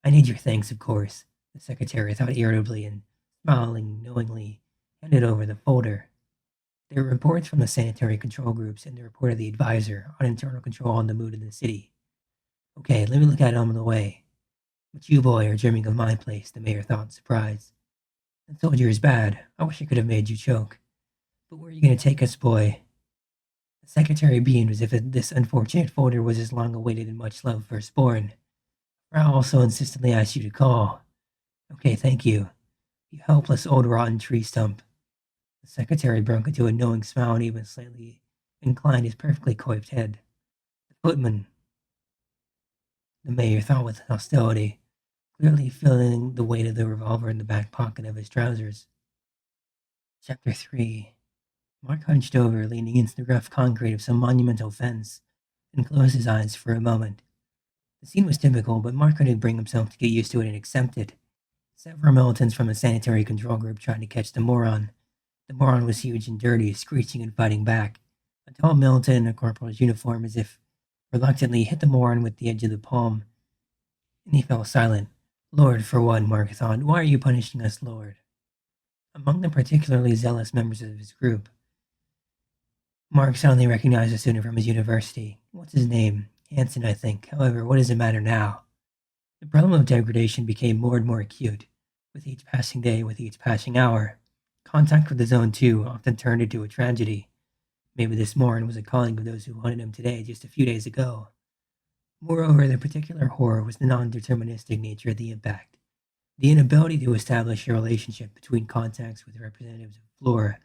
I need your thanks, of course," the secretary thought irritably and smiling knowingly, handed over the folder. There were reports from the sanitary control groups and the report of the advisor on internal control and the mood in the city. Okay, let me look at it on the way. But you, boy, are dreaming of my place, the mayor thought in surprise. That soldier is bad. I wish I could have made you choke. But where are you going to take us, boy? The secretary beamed as if this unfortunate folder was his long-awaited and much-loved firstborn. Frau also insistently asked you to call. Okay, thank you. You helpless old rotten tree stump. The secretary broke into a knowing smile and even slightly inclined his perfectly coiffed head. The footman, the mayor thought with hostility, clearly feeling the weight of the revolver in the back pocket of his trousers. Chapter 3. Mark hunched over, leaning against the rough concrete of some monumental fence, and closed his eyes for a moment. The scene was typical, but Mark couldn't bring himself to get used to it and accept it. Several militants from the sanitary control group tried to catch the moron. The moron was huge and dirty, screeching and fighting back. A tall militant in a corporal's uniform, as if reluctantly, hit the moron with the edge of the palm, and he fell silent. Lord, for what, Mark thought. Why are you punishing us, Lord? Among the particularly zealous members of his group, Mark suddenly recognized a student from his university. What's his name? Hanson, I think. However, what does it matter now? The problem of degradation became more and more acute, with each passing day, with each passing hour. Contact with the Zone 2 often turned into a tragedy. Maybe this moron was a calling of those who wanted him today just a few days ago. Moreover, the particular horror was the non-deterministic nature of the impact. The inability to establish a relationship between contacts with representatives of flora,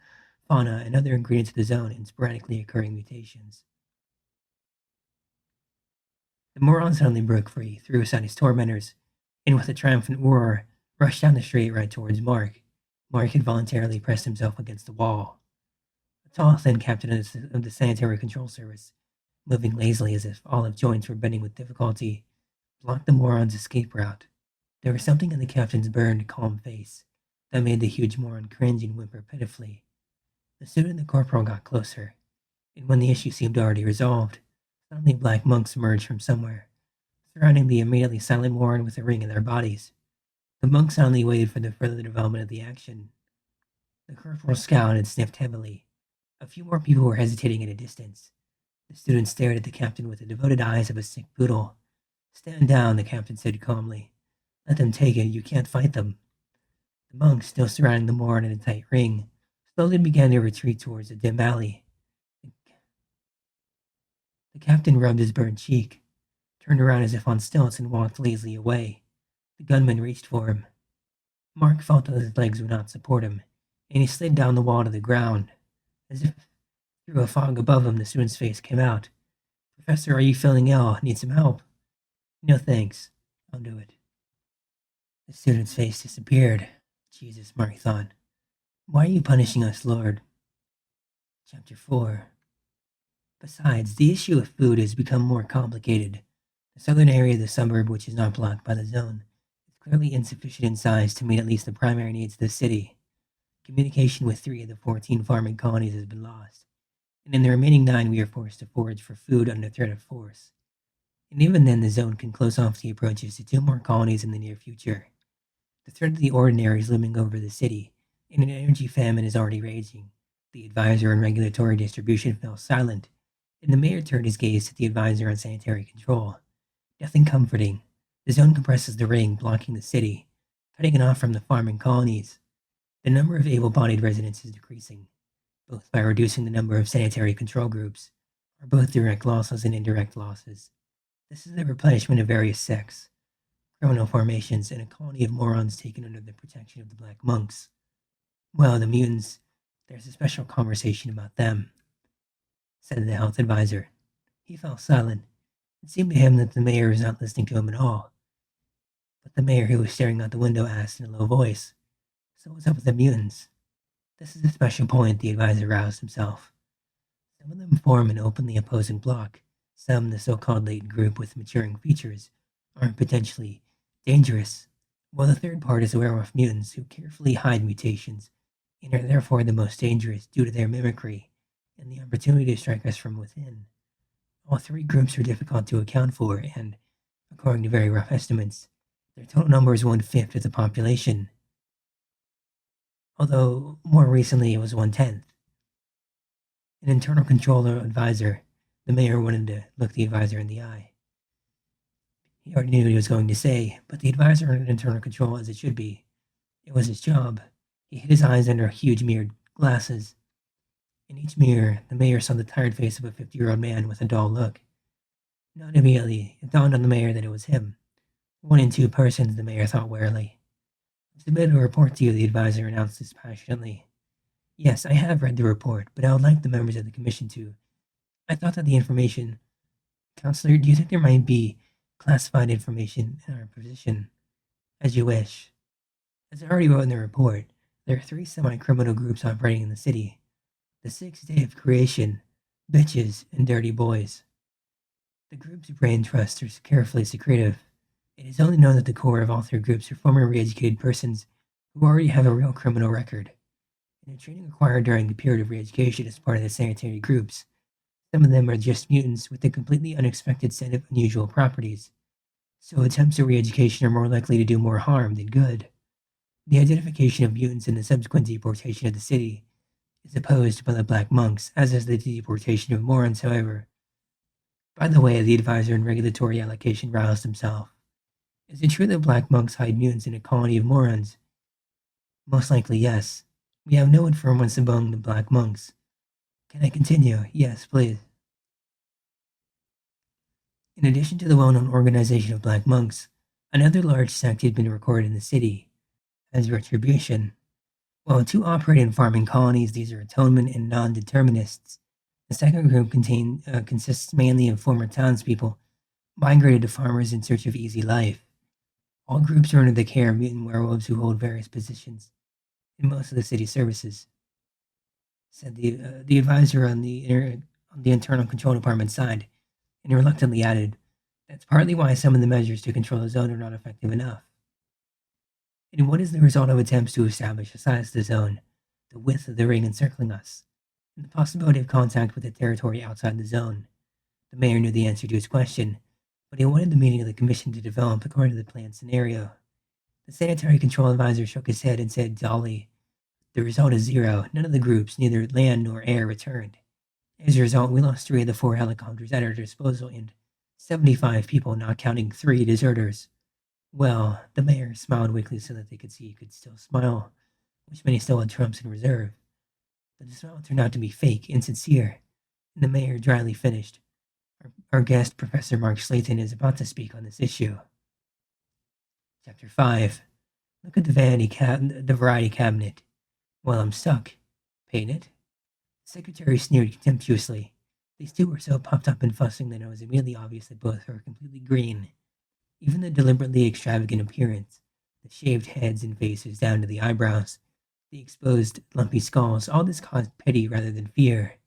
fauna, and other ingredients of the zone and sporadically occurring mutations. The moron suddenly broke free, threw aside his tormentors, and with a triumphant roar, rushed down the street right towards Mark. Mark involuntarily pressed himself against the wall. A tall, thin captain of the sanitary control service, moving lazily as if all of joints were bending with difficulty, blocked the moron's escape route. There was something in the captain's burned, calm face that made the huge moron cringe and whimper pitifully. The student and the corporal got closer, and when the issue seemed already resolved, suddenly black monks emerged from somewhere, surrounding the immediately silent moron with a ring in their bodies. The monks suddenly waited for the further development of the action. The corporal scowled and sniffed heavily. A few more people were hesitating at a distance. The student stared at the captain with the devoted eyes of a sick poodle. Stand down, the captain said calmly. Let them take it, you can't fight them. The monks, still surrounding the moron in a tight ring, slowly began to retreat towards a dim alley. The captain rubbed his burned cheek, turned around as if on stilts, and walked lazily away. The gunman reached for him. Mark felt that his legs would not support him, and he slid down the wall to the ground. As if through a fog above him, the student's face came out. Professor, are you feeling ill? Need some help? No thanks. I'll do it. The student's face disappeared. Jesus, Mark thought. Why are you punishing us, Lord? Chapter 4. Besides, the issue of food has become more complicated. The southern area of the suburb, which is not blocked by the zone, is clearly insufficient in size to meet at least the primary needs of the city. Communication with 3 of the 14 farming colonies has been lost, and in the remaining 9 we are forced to forage for food under threat of force. And even then, the zone can close off the approaches to 2 more colonies in the near future. The threat of the ordinary is looming over the city, and an energy famine is already raging. The advisor on regulatory distribution fell silent, and the mayor turned his gaze to the advisor on sanitary control. Nothing comforting. The zone compresses the ring, blocking the city, cutting it off from the farming colonies. The number of able-bodied residents is decreasing, both by reducing the number of sanitary control groups, or both direct losses and indirect losses. This is the replenishment of various sects, criminal formations, and a colony of morons taken under the protection of the Black Monks. Well, the mutants, there's a special conversation about them, said the health advisor. He fell silent. It seemed to him that the mayor was not listening to him at all. But the mayor, who was staring out the window, asked in a low voice, So what's up with the mutants? This is a special point, the advisor roused himself. Some of them form an openly opposing bloc. Some, the so-called latent group with maturing features, are potentially dangerous, while the third part is werewolf mutants who carefully hide mutations and are therefore the most dangerous due to their mimicry and the opportunity to strike us from within. All 3 groups are difficult to account for, and, according to very rough estimates, their total number is 1/5 of the population. although more recently it was 1/10. An internal controller advisor, the mayor wanted to look the advisor in the eye. He already knew what he was going to say, but the advisor wanted internal control as it should be. It was his job. He hid his eyes under huge mirrored glasses. In each mirror, the mayor saw the tired face of a 50-year-old man with a dull look. Not immediately, it dawned on the mayor that it was him. 1 in 2 persons, the mayor thought warily. "I submitted a report to you," the advisor announced dispassionately. "Yes, I have read the report, but I would like the members of the commission to. I thought that the information... Counselor, do you think there might be classified information in our position?" "As you wish. As I already wrote in the report, there are 3 semi-criminal groups operating in the city. The 6th Day of Creation, Bitches, and Dirty Boys. The group's brain trusts are carefully secretive. It is only known that the core of all 3 groups are former re-educated persons who already have a real criminal record. In the training acquired during the period of re-education as part of the sanitary groups, some of them are just mutants with a completely unexpected set of unusual properties. So attempts at re-education are more likely to do more harm than good. The identification of mutants and the subsequent deportation of the city is opposed by the Black Monks, as is the deportation of morons, however." By the way, the advisor in regulatory allocation roused himself. "Is it true that Black Monks hide mutants in a colony of morons?" "Most likely, yes. We have no informants among the Black Monks. Can I continue?" "Yes, please." In addition to the well-known organization of Black Monks, another large sect had been recorded in the city as Retribution. While 2 operate in farming colonies, these are Atonement and Non-Determinists. The second group consists mainly of former townspeople migrated to farmers in search of easy life. All groups are under the care of mutant werewolves who hold various positions in most of the city services," said the advisor on the internal control department side, and reluctantly added, "That's partly why some of the measures to control the zone are not effective enough." "And what is the result of attempts to establish the size of the zone, the width of the ring encircling us, and the possibility of contact with the territory outside the zone?" The mayor knew the answer to his question, but he wanted the meeting of the commission to develop according to the planned scenario. The sanitary control advisor shook his head and said dully, "The result is 0. None of the groups, neither land nor air, returned. As a result, we lost 3 of the 4 helicopters at our disposal and 75 people, not counting 3 deserters." Well, the mayor smiled weakly so that they could see he could still smile, which meant he still had trumps in reserve. But the smile turned out to be fake, insincere, and the mayor dryly finished, Our guest, Professor Mark Slayton, is about to speak on this issue." Chapter 5. Look at the variety cabinet. Well, I'm stuck. Paint it? The secretary sneered contemptuously. These 2 were so puffed up and fussing that it was immediately obvious that both were completely green. Even the deliberately extravagant appearance, the shaved heads and faces down to the eyebrows, the exposed, lumpy skulls, all this caused pity rather than fear.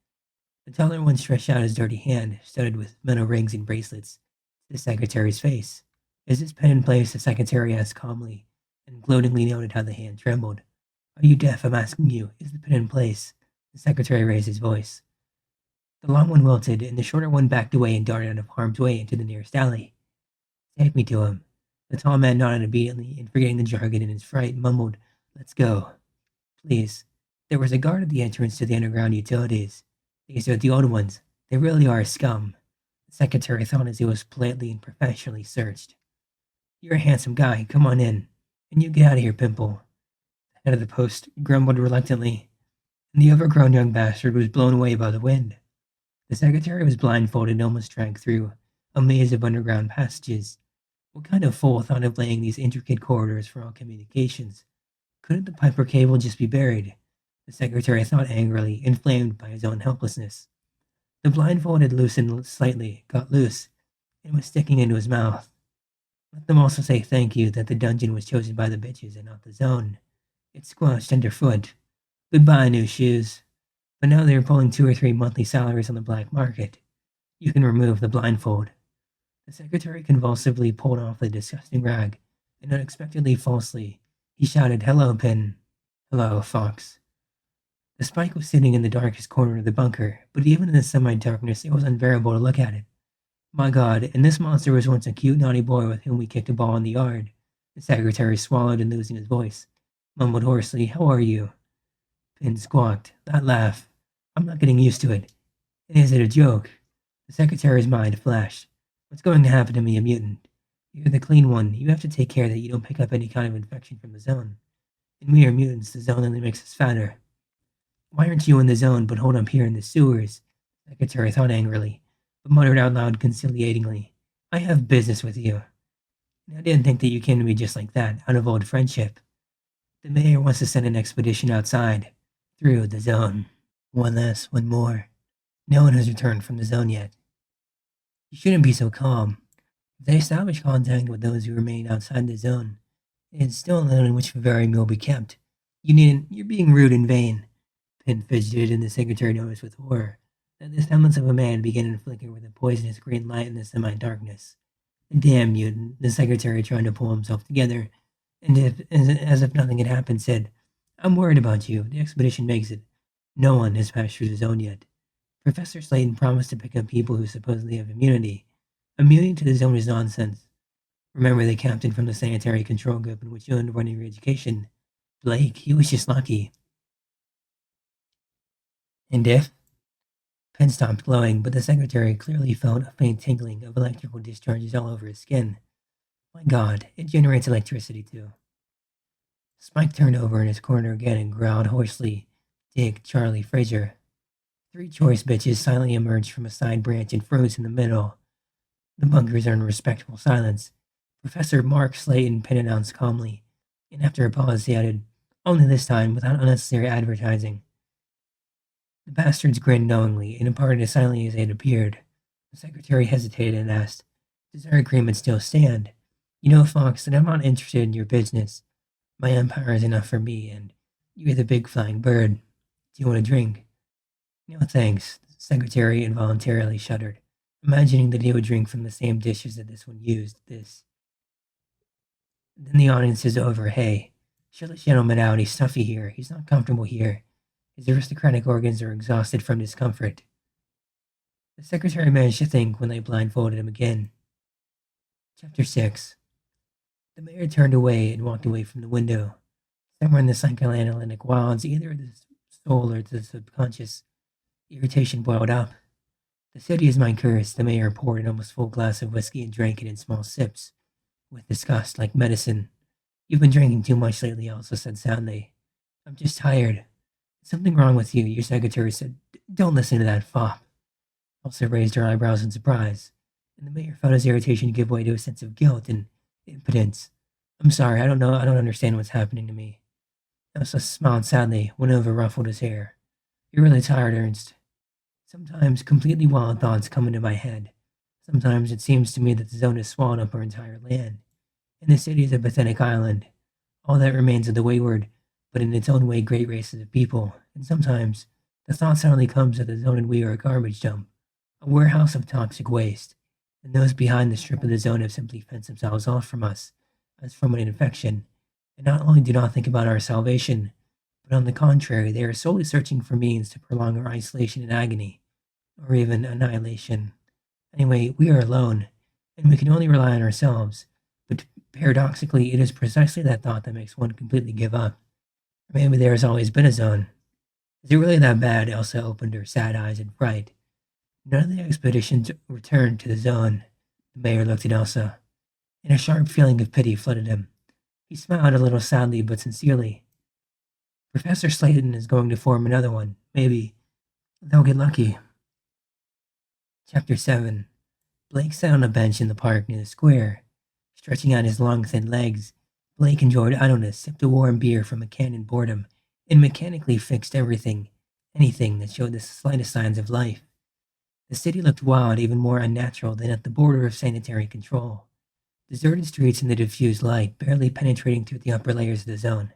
The taller one stretched out his dirty hand, studded with metal rings and bracelets, to the secretary's face. "Is this pen in place?" the secretary asked calmly, and gloatingly noted how the hand trembled. "Are you deaf? I'm asking you. Is the pen in place?" The secretary raised his voice. The long one wilted, and the shorter one backed away and darted out of harm's way into the nearest alley. "Take me to him." The tall man nodded obediently, and forgetting the jargon in his fright, mumbled, "Let's go." "Please." There was a guard at the entrance to the underground utilities. "These are the old ones. They really are scum," the secretary thought as he was politely and professionally searched. "You're a handsome guy. Come on in. And you get out of here, Pimple." The head of the post grumbled reluctantly, and the overgrown young bastard was blown away by the wind. The secretary was blindfolded and almost dragged through a maze of underground passages. What kind of fool thought of laying these intricate corridors for all communications? Couldn't the pipe or cable just be buried? The secretary thought angrily, inflamed by his own helplessness. The blindfold had loosened slightly, got loose, and was sticking into his mouth. Let them also say thank you that the dungeon was chosen by the bitches and not the zone. It squelched underfoot. Goodbye, new shoes. But now they are pulling 2 or 3 monthly salaries on the black market. You can remove the blindfold. The secretary convulsively pulled off the disgusting rag, and unexpectedly falsely, he shouted, "Hello, Pin." "Hello, Fox." The spike was sitting in the darkest corner of the bunker, but even in the semi-darkness it was unbearable to look at it. My God, and this monster was once a cute, naughty boy with whom we kicked a ball in the yard. The secretary swallowed and losing his voice, mumbled hoarsely, "How are you?" Pin squawked. That laugh. I'm not getting used to it. And is it a joke? The secretary's mind flashed. What's going to happen to me, a mutant? You're the clean one. You have to take care that you don't pick up any kind of infection from the zone. And we are mutants. The zone only makes us fatter. Why aren't you in the zone but hold up here in the sewers? The secretary thought angrily, but muttered out loud conciliatingly. I have business with you. And I didn't think that you came to me just like that, out of old friendship. The mayor wants to send an expedition outside, through the zone. One less, one more. No one has returned from the zone yet. You shouldn't be so calm. If they establish contact with those who remain outside the zone, it's still unknown in which vivarium you'll be kept. You're being rude in vain. Pin fidgeted, and the secretary noticed with horror that the semblance of a man began to flicker with a poisonous green light in the semi-darkness. The damn mutant, the secretary trying to pull himself together, and as if nothing had happened, said, I'm worried about you. The expedition makes it. No one has passed through the zone yet. Professor Slayton promised to pick up people who supposedly have immunity. Immunity to the zone is nonsense. Remember the captain from the sanitary control group in which you underwent your education? Blake, he was just lucky. And if? Penn stopped glowing, but the secretary clearly felt a faint tingling of electrical discharges all over his skin. My God, it generates electricity too. Spike turned over in his corner again and growled hoarsely, Dick, Charlie, Fraser. 3 choice bitches silently emerged from a side branch and froze in the middle. The bunkers are in respectful silence. Professor Mark Slayton, Penn announced calmly, and after a pause he added, only this time without unnecessary advertising. The bastards grinned knowingly and departed as silently as they had appeared. The secretary hesitated and asked, does our agreement still stand? You know, Fox, that I'm not interested in your business. My empire is enough for me, and you're the big flying bird. Do you want a drink? No, thanks. The secretary involuntarily shuddered, imagining that he would drink from the same dishes that this one used. Then the audience is over. Hey, shut this gentleman out. He's stuffy here. He's not comfortable here. His aristocratic organs are exhausted from discomfort. The secretary managed to think when they blindfolded him again. Chapter 6. The mayor turned away and walked away from the window. Somewhere in the psychoanalytic wilds, either the soul or the subconscious, irritation boiled up. The city is my curse. The mayor poured an almost full glass of whiskey and drank it in small sips, with disgust, like medicine. You've been drinking too much lately, Elsa said sadly. I'm just tired. Something wrong with you, your secretary said. Don't listen to that fop. Elsa raised her eyebrows in surprise, and the mayor felt his irritation give way to a sense of guilt and impotence. I'm sorry, I don't understand what's happening to me. Elsa smiled sadly, went over, ruffled his hair. You're really tired, Ernst. Sometimes completely wild thoughts come into my head. Sometimes it seems to me that the zone has swallowed up our entire land, and the city is a pathetic island. All that remains of the wayward, but in its own way great races of people, and sometimes the thought suddenly comes that the zone and we are a garbage dump, a warehouse of toxic waste, and those behind the strip of the zone have simply fenced themselves off from us, as from an infection, and not only do not think about our salvation, but on the contrary, they are solely searching for means to prolong our isolation and agony, or even annihilation. Anyway, we are alone, and we can only rely on ourselves, but paradoxically, it is precisely that thought that makes one completely give up. Or maybe there has always been a zone. Is it really that bad? Elsa opened her sad eyes in fright. None of the expeditions returned to the zone. The mayor looked at Elsa, and a sharp feeling of pity flooded him. He smiled a little sadly but sincerely. Professor Slayton is going to form another one. Maybe they'll get lucky. Chapter 7. Blake sat on a bench in the park near the square. Stretching out his long, thin legs, Blake enjoyed idleness, sipped a warm beer from a can in boredom, and mechanically fixed anything that showed the slightest signs of life. The city looked wild, even more unnatural than at the border of sanitary control. Deserted streets in the diffused light, barely penetrating through the upper layers of the zone.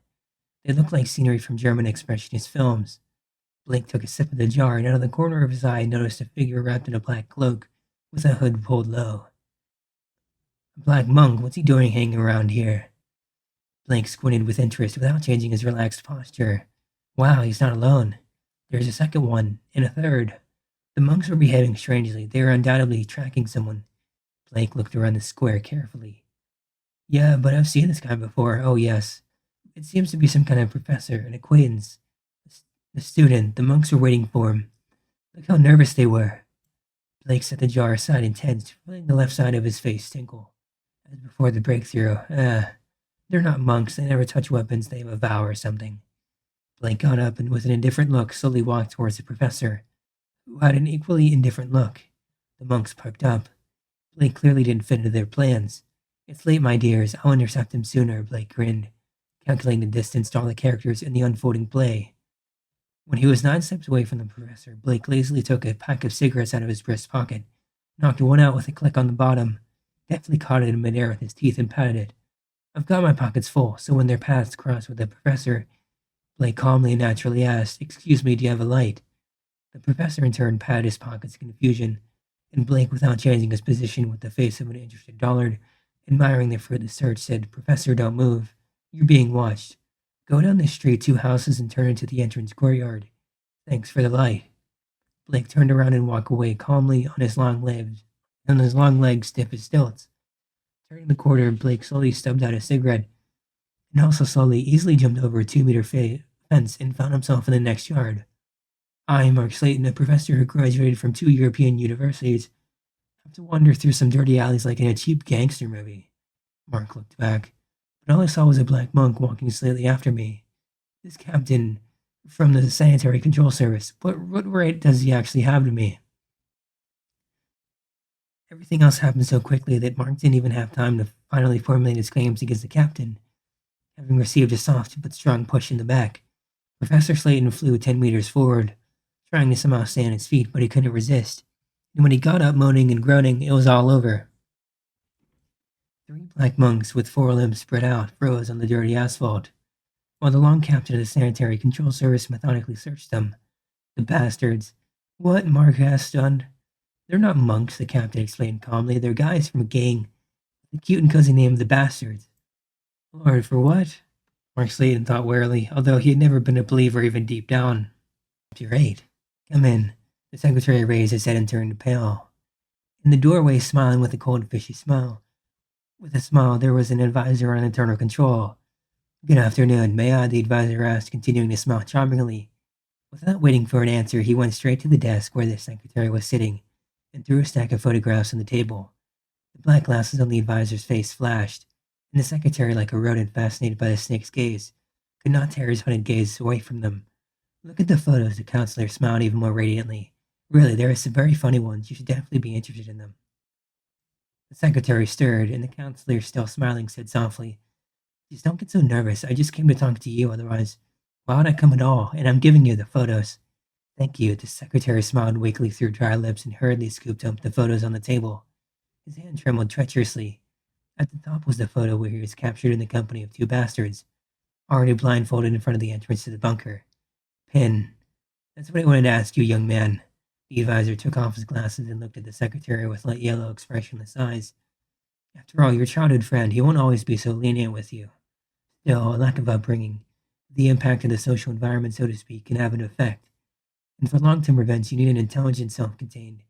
They looked like scenery from German expressionist films. Blake took a sip of the jar, and out of the corner of his eye noticed a figure wrapped in a black cloak, with a hood pulled low. A black monk, what's he doing hanging around here? Blake squinted with interest without changing his relaxed posture. Wow, he's not alone. There's a second one, and a third. The monks were behaving strangely. They were undoubtedly tracking someone. Blake looked around the square carefully. Yeah, but I've seen this guy before. Oh, yes. It seems to be some kind of professor, an acquaintance. The student, the monks were waiting for him. Look how nervous they were. Blake set the jar aside intense, feeling the left side of his face tinkle. As before the breakthrough, they're not monks, they never touch weapons, they have a vow or something. Blake got up and with an indifferent look slowly walked towards the professor, who had an equally indifferent look. The monks perked up. Blake clearly didn't fit into their plans. It's late, my dears, I'll intercept him sooner, Blake grinned, calculating the distance to all the characters in the unfolding play. When he was 9 steps away from the professor, Blake lazily took a pack of cigarettes out of his breast pocket, knocked one out with a click on the bottom, deftly caught it in midair with his teeth and patted it. I've got my pockets full, so when their paths crossed with the professor, Blake calmly and naturally asked, Excuse me, do you have a light? The professor in turn patted his pockets in confusion, and Blake, without changing his position with the face of an interested dullard, admiring the further search, said, Professor, don't move. You're being watched. Go down this street 2 houses and turn into the entrance courtyard. Thanks for the light. Blake turned around and walked away calmly on his long legs stiff as stilts. Turning the corner, Blake slowly stubbed out a cigarette, and also slowly, easily jumped over a 2-meter fence and found himself in the next yard. I, Mark Slayton, a professor who graduated from 2 European universities, have to wander through some dirty alleys like in a cheap gangster movie. Mark looked back, but all I saw was a black monk walking slightly after me. This captain from the sanitary control service. What right does he actually have to me? Everything else happened so quickly that Mark didn't even have time to finally formulate his claims against the captain. Having received a soft but strong push in the back, Professor Slayton flew 10 meters forward, trying to somehow stay on his feet, but he couldn't resist. And when he got up moaning and groaning, it was all over. 3 black monks with 4 limbs spread out froze on the dirty asphalt, while the long captain of the sanitary control service methodically searched them. The bastards. What? Mark asked, stunned. They're not monks, the captain explained calmly. They're guys from a gang, the cute and cozy name of the Bastards. Lord, for what? Mark Slayton thought warily, although he had never been a believer even deep down. You're 8. Come in. The secretary raised his head and turned pale. In the doorway, smiling with a cold, fishy smile. With a smile, there was an advisor on internal control. Good afternoon, may I? The advisor asked, continuing to smile charmingly. Without waiting for an answer, he went straight to the desk where the secretary was sitting and threw a stack of photographs on the table. The black glasses on the advisor's face flashed, and the secretary, like a rodent fascinated by the snake's gaze, could not tear his hunted gaze away from them. Look at the photos, the counselor smiled even more radiantly. Really, there are some very funny ones. You should definitely be interested in them. The secretary stirred, and the counselor, still smiling, said softly, Just don't get so nervous. I just came to talk to you, otherwise, why would I come at all? And I'm giving you the photos. Thank you. The secretary smiled weakly through dry lips and hurriedly scooped up the photos on the table. His hand trembled treacherously. At the top was the photo where he was captured in the company of 2 bastards, already blindfolded in front of the entrance to the bunker. Pin. That's what I wanted to ask you, young man. The advisor took off his glasses and looked at the secretary with light yellow, expressionless eyes. After all, your childhood friend, he won't always be so lenient with you. Still, a lack of upbringing, the impact of the social environment, so to speak, can have an effect. And for long-term events, you need an intelligent, self-contained,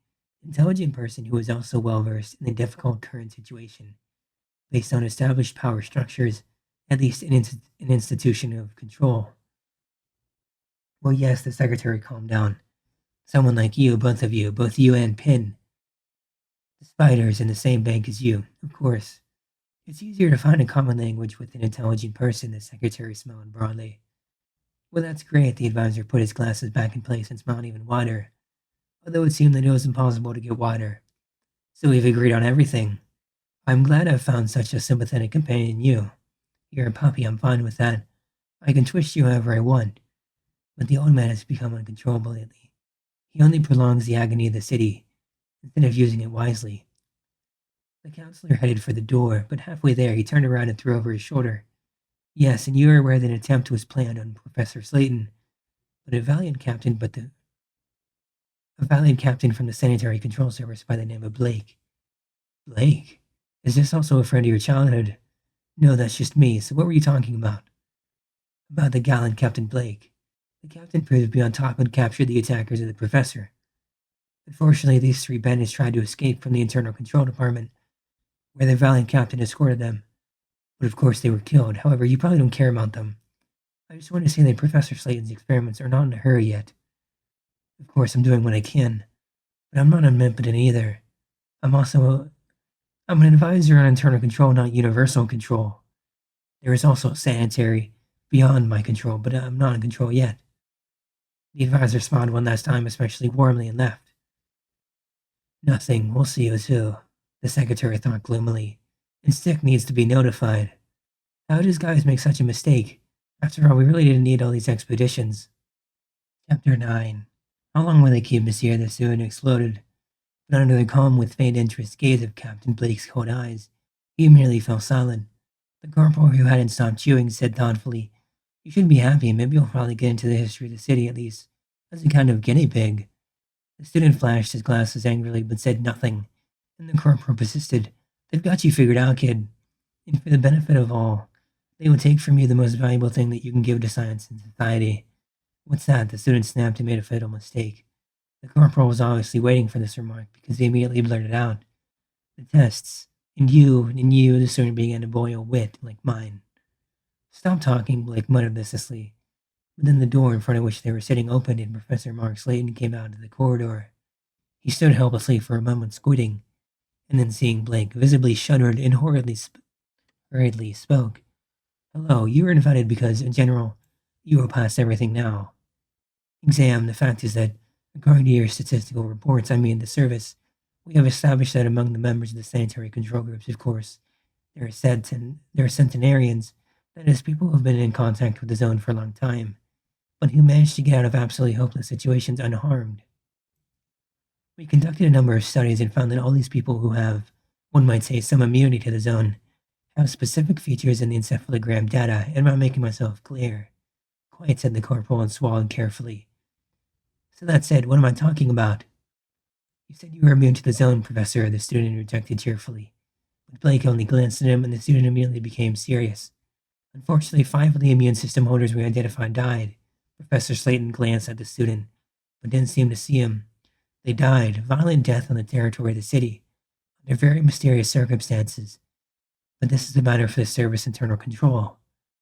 intelligent person who is also well-versed in the difficult current situation, based on established power structures, at least an institution of control. Well, yes, the secretary calmed down. Someone like you, both you and Pin. The spider's in the same bank as you, of course. It's easier to find a common language with an intelligent person, the secretary smiled broadly. Well, that's great, the advisor put his glasses back in place and smiled even wider, although it seemed that it was impossible to get wider. So we've agreed on everything. I'm glad I've found such a sympathetic companion in you. You're a puppy, I'm fine with that. I can twist you however I want. But the old man has become uncontrollable lately. He only prolongs the agony of the city, instead of using it wisely. The counselor headed for the door, but halfway there he turned around and threw over his shoulder. Yes, and you are aware that an attempt was planned on Professor Slayton, but a valiant captain from the sanitary control service by the name of Blake. Blake? Is this also a friend of your childhood? No, that's just me, so what were you talking about? About the gallant Captain Blake. The captain proved to be on top and captured the attackers of the professor. Unfortunately, these 3 bandits tried to escape from the internal control department, where the valiant captain escorted them. But of course they were killed. However, you probably don't care about them. I just want to say that Professor Slayton's experiments are not in a hurry yet. Of course, I'm doing what I can, but I'm not omnipotent either. I'm an advisor on internal control, not universal control. There is also sanitary beyond my control, but I'm not in control yet. The advisor smiled one last time, especially warmly, and left. Nothing, we'll see who's who, the secretary thought gloomily. And Stick needs to be notified. How did his guys make such a mistake? After all, we really didn't need all these expeditions. Chapter 9. How long will they keep Monsieur? The student exploded. But under the calm with faint interest gaze of Captain Blake's cold eyes, he merely fell silent. The corporal, who hadn't stopped chewing, said thoughtfully, "You should be happy. Maybe you'll probably get into the history of the city, at least, as a kind of guinea pig." The student flashed his glasses angrily, but said nothing, and the corporal persisted. "They've got you figured out, kid. And for the benefit of all, they will take from you the most valuable thing that you can give to science and society." "What's that?" The student snapped and made a fatal mistake. The corporal was obviously waiting for this remark, because he immediately blurted out, "The tests. And you, the student began to boil wit like mine." "Stop talking," Blake muttered listlessly. But then the door in front of which they were sitting opened and Professor Mark Slayton came out of the corridor. He stood helplessly for a moment, squinting, and then seeing Blake, visibly shuddered and hurriedly spoke. "Hello, you were invited because, in general, you will pass everything now. Exam, the fact is that, according to your statistical reports, the service, we have established that among the members of the sanitary control groups, of course, there are centenarians, that is, people who have been in contact with the zone for a long time, but who managed to get out of absolutely hopeless situations unharmed. We conducted a number of studies and found that all these people who have, one might say, some immunity to the zone, have specific features in the encephalogram data. Am I making myself clear?" "Quite," said the corporal and swallowed carefully. "So that said, what am I talking about?" "You said you were immune to the zone, Professor," the student interjected cheerfully. But Blake only glanced at him, and the student immediately became serious. "Unfortunately, 5 of the immune system holders we identified died." Professor Slayton glanced at the student, but didn't seem to see him. "They died, violent death on the territory of the city, under very mysterious circumstances. But this is a matter for the service internal control."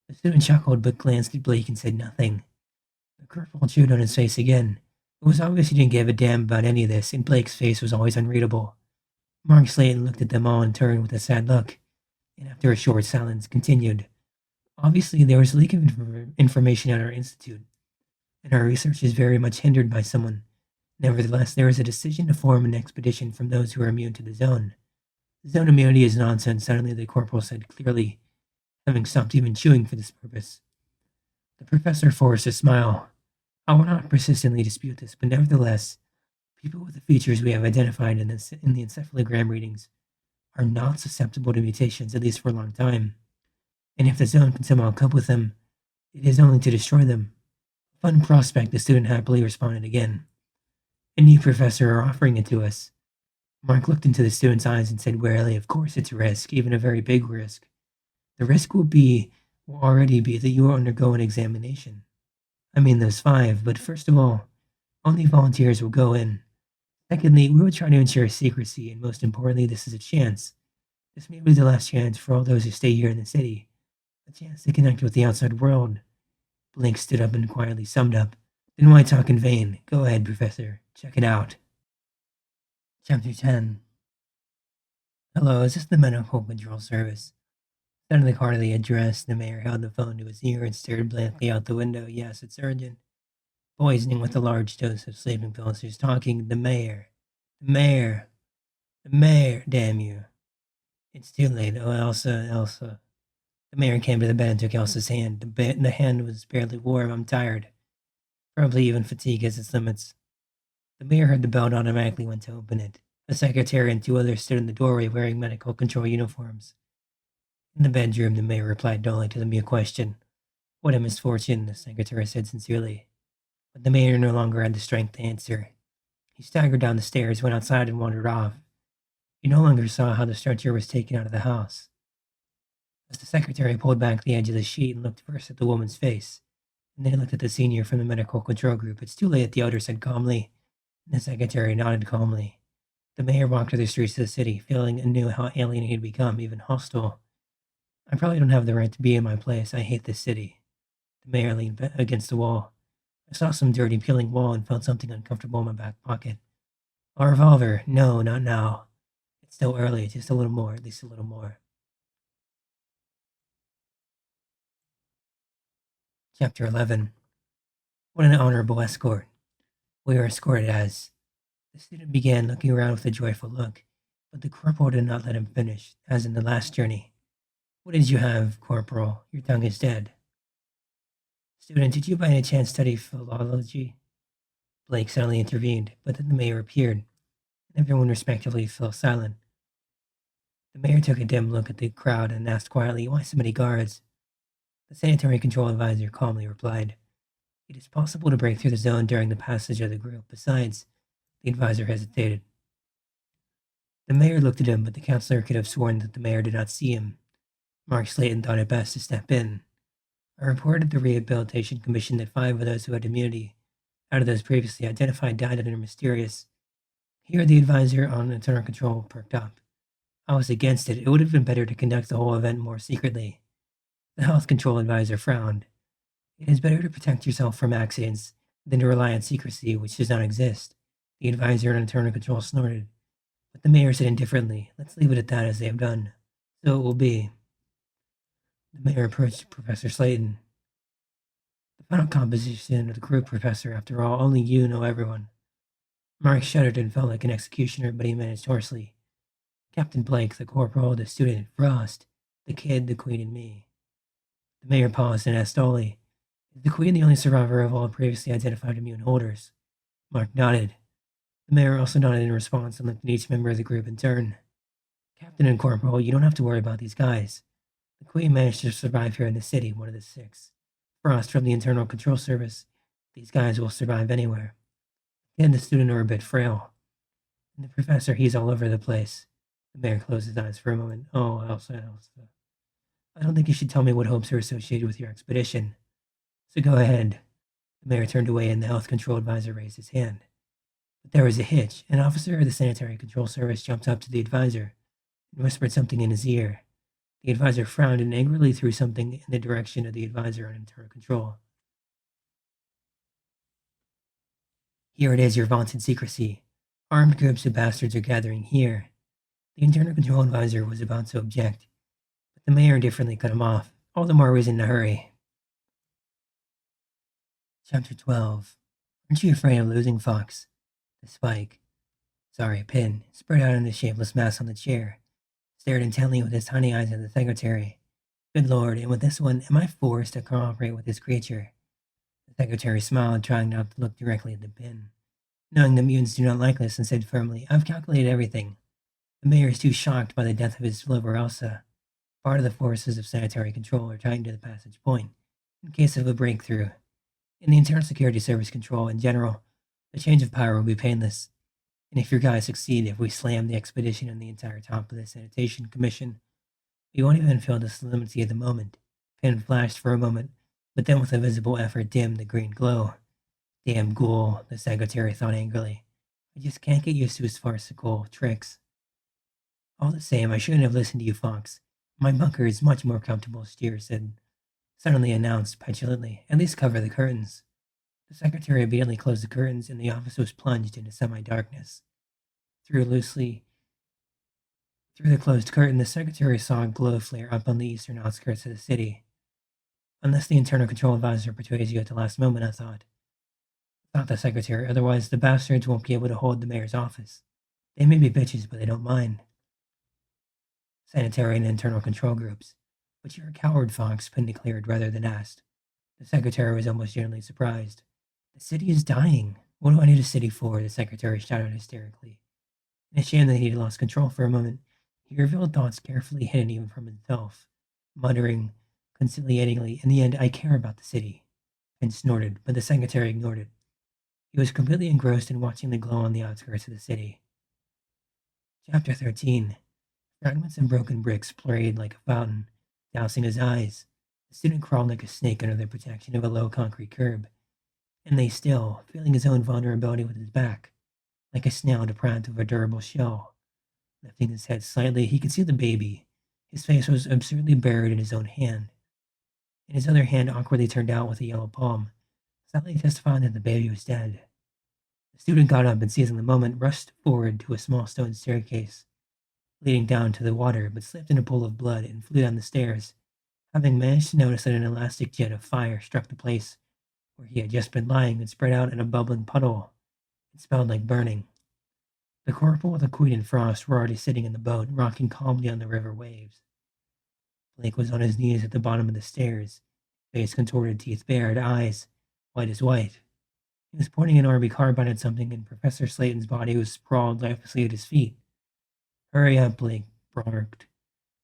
The student chuckled, but glanced at Blake and said nothing. The corporal chewed on his face again. It was obvious he didn't give a damn about any of this, and Blake's face was always unreadable. Mark Slayton looked at them all in turn with a sad look, and after a short silence, continued. "Obviously, there was a leak of information at our institute, and our research is very much hindered by someone. Nevertheless, there is a decision to form an expedition from those who are immune to the zone. The zone immunity is nonsense," suddenly the corporal said clearly, having stopped even chewing for this purpose. The professor forced a smile. "I will not persistently dispute this, but nevertheless, people with the features we have identified in the encephalogram readings are not susceptible to mutations, at least for a long time. And if the zone can somehow cope with them, it is only to destroy them." "Fun prospect," the student happily responded again. "And you, Professor, are offering it to us." Mark looked into the student's eyes and said warily, "Of course it's a risk, even a very big risk. The risk will already be that you will undergo an examination. Those 5, but first of all, only volunteers will go in. Secondly, we will try to ensure secrecy, and most importantly, this is a chance. This may be the last chance for all those who stay here in the city. A chance to connect with the outside world." Blake stood up and quietly summed up. "Then why talk in vain? Go ahead, Professor. Check it out." Chapter 10. "Hello, is this the medical control service?" Suddenly heartily addressed, the mayor held the phone to his ear and stared blankly out the window. "Yes, it's urgent. Poisoning with a large dose of sleeping pills. Who's talking?" "The mayor. The mayor. The mayor, damn you." "It's too late. Oh, Elsa. The mayor came to the bed and took Elsa's hand. The hand was barely warm. "I'm tired. Probably even fatigue has its limits." The mayor heard the bell and automatically went to open it. The secretary and 2 others stood in the doorway wearing medical control uniforms. "In the bedroom," the mayor replied dully to the mere question. "What a misfortune," the secretary said sincerely. But the mayor no longer had the strength to answer. He staggered down the stairs, went outside, and wandered off. He no longer saw how the stretcher was taken out of the house. As the secretary pulled back the edge of the sheet and looked first at the woman's face, and then he looked at the senior from the medical control group. "It's too late," the elder said calmly, and the secretary nodded calmly. The mayor walked through the streets of the city, feeling anew how alien he had become, even hostile. "I probably don't have the right to be in my place. I hate this city." The mayor leaned against the wall. I saw some dirty peeling wall and felt something uncomfortable in my back pocket. A revolver. No, not now. It's still early. Just a little more. At least a little more. Chapter 11. What an honorable escort. We were escorted as... The student began looking around with a joyful look, but the corporal did not let him finish, as in the last journey. What did you have, Corporal? Your tongue is dead. Student, did you by any chance study philology? Blake suddenly intervened, but then the mayor appeared, and everyone respectively fell silent. The mayor took a dim look at the crowd and asked quietly, why so many guards? The sanitary control advisor calmly replied, it is possible to break through the zone during the passage of the group. Besides, the advisor hesitated. The mayor looked at him, but the counselor could have sworn that the mayor did not see him. Mark Slayton thought it best to step in. I reported to the Rehabilitation Commission that 5 of those who had immunity, out of those previously identified, died under mysterious... Here the advisor on internal control perked up. I was against it. It would have been better to conduct the whole event more secretly. The health control advisor frowned. It is better to protect yourself from accidents than to rely on secrecy, which does not exist. The advisor on internal control snorted. But the mayor said indifferently, let's leave it at that as they have done. So it will be. The mayor approached Professor Slayton. The final composition of the group, Professor. After all, only you know everyone. Mark shuddered and felt like an executioner, but he managed hoarsely. Captain Blake, the corporal, the student, Frost, the kid, the queen, and me. The mayor paused and asked dully, is the queen the only survivor of all previously identified immune holders? Mark nodded. The mayor also nodded in response and looked at each member of the group in turn. Captain and Corporal, you don't have to worry about these guys. The queen managed to survive here in the city, one of the 6. Frost from the Internal Control Service. These guys will survive anywhere. And the student are a bit frail. And the professor, he's all over the place. The mayor closed his eyes for a moment. Oh, Elsa. I don't think you should tell me what hopes are associated with your expedition. So go ahead. The mayor turned away and the health control advisor raised his hand. But there was a hitch. An officer of the Sanitary Control Service jumped up to the advisor and whispered something in his ear. The advisor frowned and angrily threw something in the direction of the advisor on internal control. Here it is, your vaunted secrecy. Armed groups of bastards are gathering here. The internal control advisor was about to object, but the mayor indifferently cut him off. All the more reason to hurry. Chapter 12. Aren't you afraid of losing, Fox? The spike. Sorry, Pin, spread out in the shapeless mass on the chair, stared intently with his tiny eyes at the secretary. Good lord, and with this one, am I forced to cooperate with this creature? The secretary smiled, trying not to look directly at the Pin. Knowing the mutants do not like this, and said firmly, I've calculated everything. The mayor is too shocked by the death of his lover Elsa. Part of the forces of sanitary control are tied to the passage point, in case of a breakthrough. In the Internal Security Service control, in general, the change of power will be painless. And if your guys succeed, if we slam the expedition and the entire top of the Sanitation Commission, we won't even feel the solemnity of the moment. Pin flashed for a moment, but then with a visible effort dimmed the green glow. Damn ghoul, the secretary thought angrily. I just can't get used to his farcical tricks. All the same, I shouldn't have listened to you, Fox. My bunker is much more comfortable, Steer said, suddenly announced petulantly. At least cover the curtains. The secretary immediately closed the curtains, and the office was plunged into semi-darkness. Through the closed curtain, the secretary saw a glow flare up on the eastern outskirts of the city. Unless the internal control advisor persuades you at the last moment, I thought the secretary. Otherwise, the bastards won't be able to hold the mayor's office. They may be bitches, but they don't mind. Sanitary and internal control groups. But you're a coward, Fox, Pin declared rather than asked. The secretary was almost genuinely surprised. The city is dying. What do I need a city for? The secretary shouted hysterically. In a shame that he had lost control for a moment, he revealed thoughts carefully hidden even from himself, muttering conciliatingly, in the end, I care about the city. Pin snorted, but the secretary ignored it. He was completely engrossed in watching the glow on the outskirts of the city. Chapter 13. Fragments of broken bricks played like a fountain, dousing his eyes. The student crawled like a snake under the protection of a low concrete curb, and lay still, feeling his own vulnerability with his back, like a snail deprived of a durable shell. Lifting his head slightly, he could see the baby. His face was absurdly buried in his own hand. and his other hand awkwardly turned out with a yellow palm, sadly testifying that the baby was dead. The student got up and, seizing the moment, rushed forward to a small stone staircase leading down to the water, but slipped in a pool of blood and flew down the stairs, having managed to notice that an elastic jet of fire struck the place where he had just been lying and spread out in a bubbling puddle. It smelled like burning. The corporal with the Queen and Frost were already sitting in the boat, rocking calmly on the river waves. Blake was on his knees at the bottom of the stairs, face contorted, teeth bared, eyes white as white. He was pointing an RB carbine at something, and Professor Slayton's body was sprawled lifelessly at his feet. "Hurry up," Blake barked.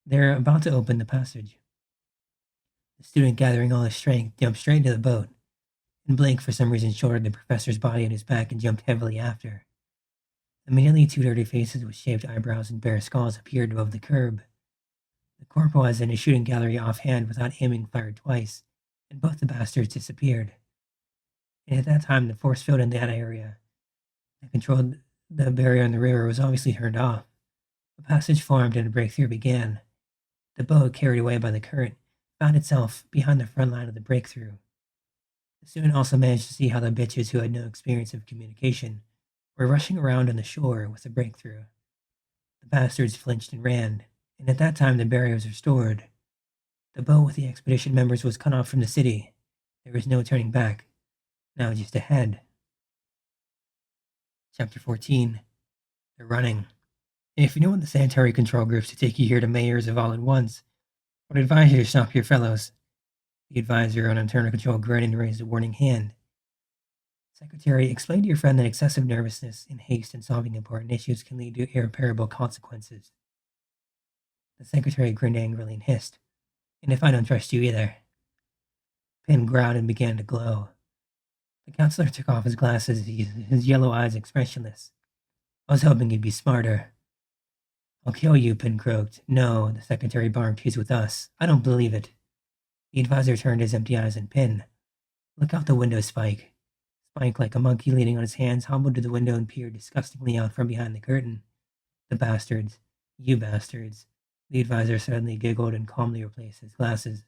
"They're about to open the passage." The student, gathering all his strength, jumped straight into the boat, and Blake, for some reason, shouldered the professor's body on his back and jumped heavily after. Immediately, two dirty faces with shaved eyebrows and bare skulls appeared above the curb. The corporal, as in a shooting gallery offhand without aiming, fired twice, and both the bastards disappeared. And at that time, the force field in that area that controlled the barrier on the river was obviously turned off. A passage formed and a breakthrough began. The boat, carried away by the current, found itself behind the front line of the breakthrough. The student also managed to see how the bitches who had no experience of communication were rushing around on the shore with the breakthrough. The bastards flinched and ran, and at that time the barrier was restored. The boat with the expedition members was cut off from the city. There was no turning back. Now just ahead. Chapter 14. They're running. If you don't want the sanitary control groups to take you here to mayors of all at once, I would advise you to stop here, fellows. The advisor on internal control grinned and raised a warning hand. Secretary, explain to your friend that excessive nervousness and haste in solving important issues can lead to irreparable consequences. The secretary grinned angrily and hissed, "And if I don't trust you either." Pin growled and began to glow. The counselor took off his glasses, his yellow eyes expressionless. "I was hoping you'd be smarter." "I'll kill you," Pin croaked. "No," the secretary barked, "he's with us. I don't believe it." The advisor turned his empty eyes on Pin. "Look out the window, Spike." Spike, like a monkey leaning on his hands, hobbled to the window and peered disgustingly out from behind the curtain. "The bastards. You bastards." The advisor suddenly giggled and calmly replaced his glasses.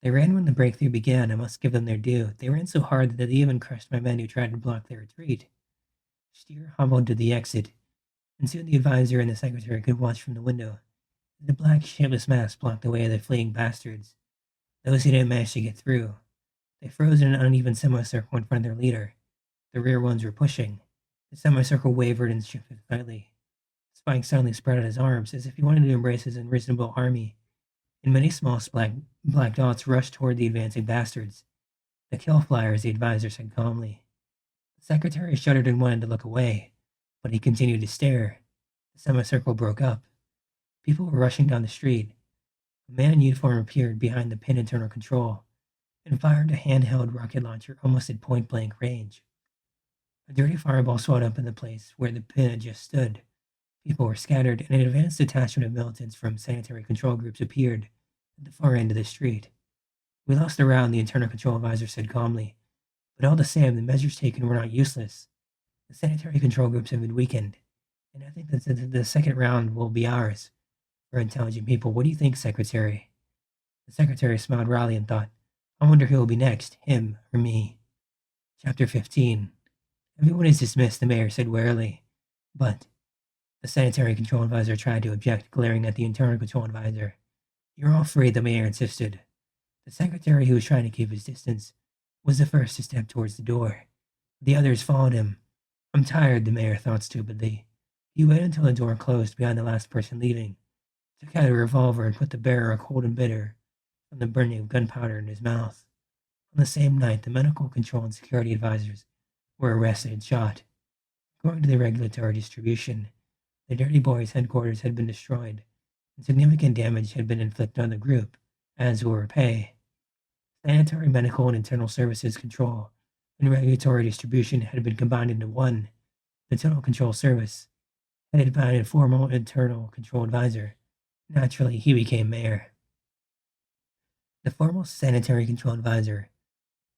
"They ran when the breakthrough began. I must give them their due. They ran so hard that they even crushed my men who tried to block their retreat." Steer hobbled to the exit, and soon the advisor and the secretary could watch from the window. The black, shapeless mass blocked the way of the fleeing bastards. Those who didn't manage to get through. They froze in an uneven semicircle in front of their leader. The rear ones were pushing. The semicircle wavered and shifted slightly. Spike suddenly spread out his arms as if he wanted to embrace his unreasonable army, and many small black dots rushed toward the advancing bastards. "The kill flyers," the advisor said calmly. The secretary shuddered and wanted to look away, but he continued to stare. The semicircle broke up. People were rushing down the street. A man in uniform appeared behind the Pin internal control and fired a handheld rocket launcher almost at point-blank range. A dirty fireball swung up in the place where the Pin had just stood. People were scattered, and an advanced detachment of militants from sanitary control groups appeared at the far end of the street. "We lost the round," the internal control advisor said calmly, "but all the same, the measures taken were not useless. The sanitary control groups have been weakened, and I think that the second round will be ours. For intelligent people, what do you think, Secretary?" The secretary smiled wryly and thought, "I wonder who will be next, him or me." Chapter 15. "Everyone is dismissed," the mayor said warily. "But," the sanitary control advisor tried to object, glaring at the internal control advisor. "You're all free," the mayor insisted. The secretary, who was trying to keep his distance, was the first to step towards the door. The others followed him. "I'm tired," the mayor thought stupidly. He waited until the door closed behind the last person leaving, took out a revolver and put the barrel cold and bitter from the burning of gunpowder in his mouth. On the same night, the medical control and security advisors were arrested and shot. According to the regulatory distribution, the Dirty Boys' headquarters had been destroyed, and significant damage had been inflicted on the group, as will repay. Sanitary, medical, and internal services control and regulatory distribution had been combined into one. The Total Control Service, headed by an informal internal control advisor. Naturally, he became mayor. The formal sanitary control advisor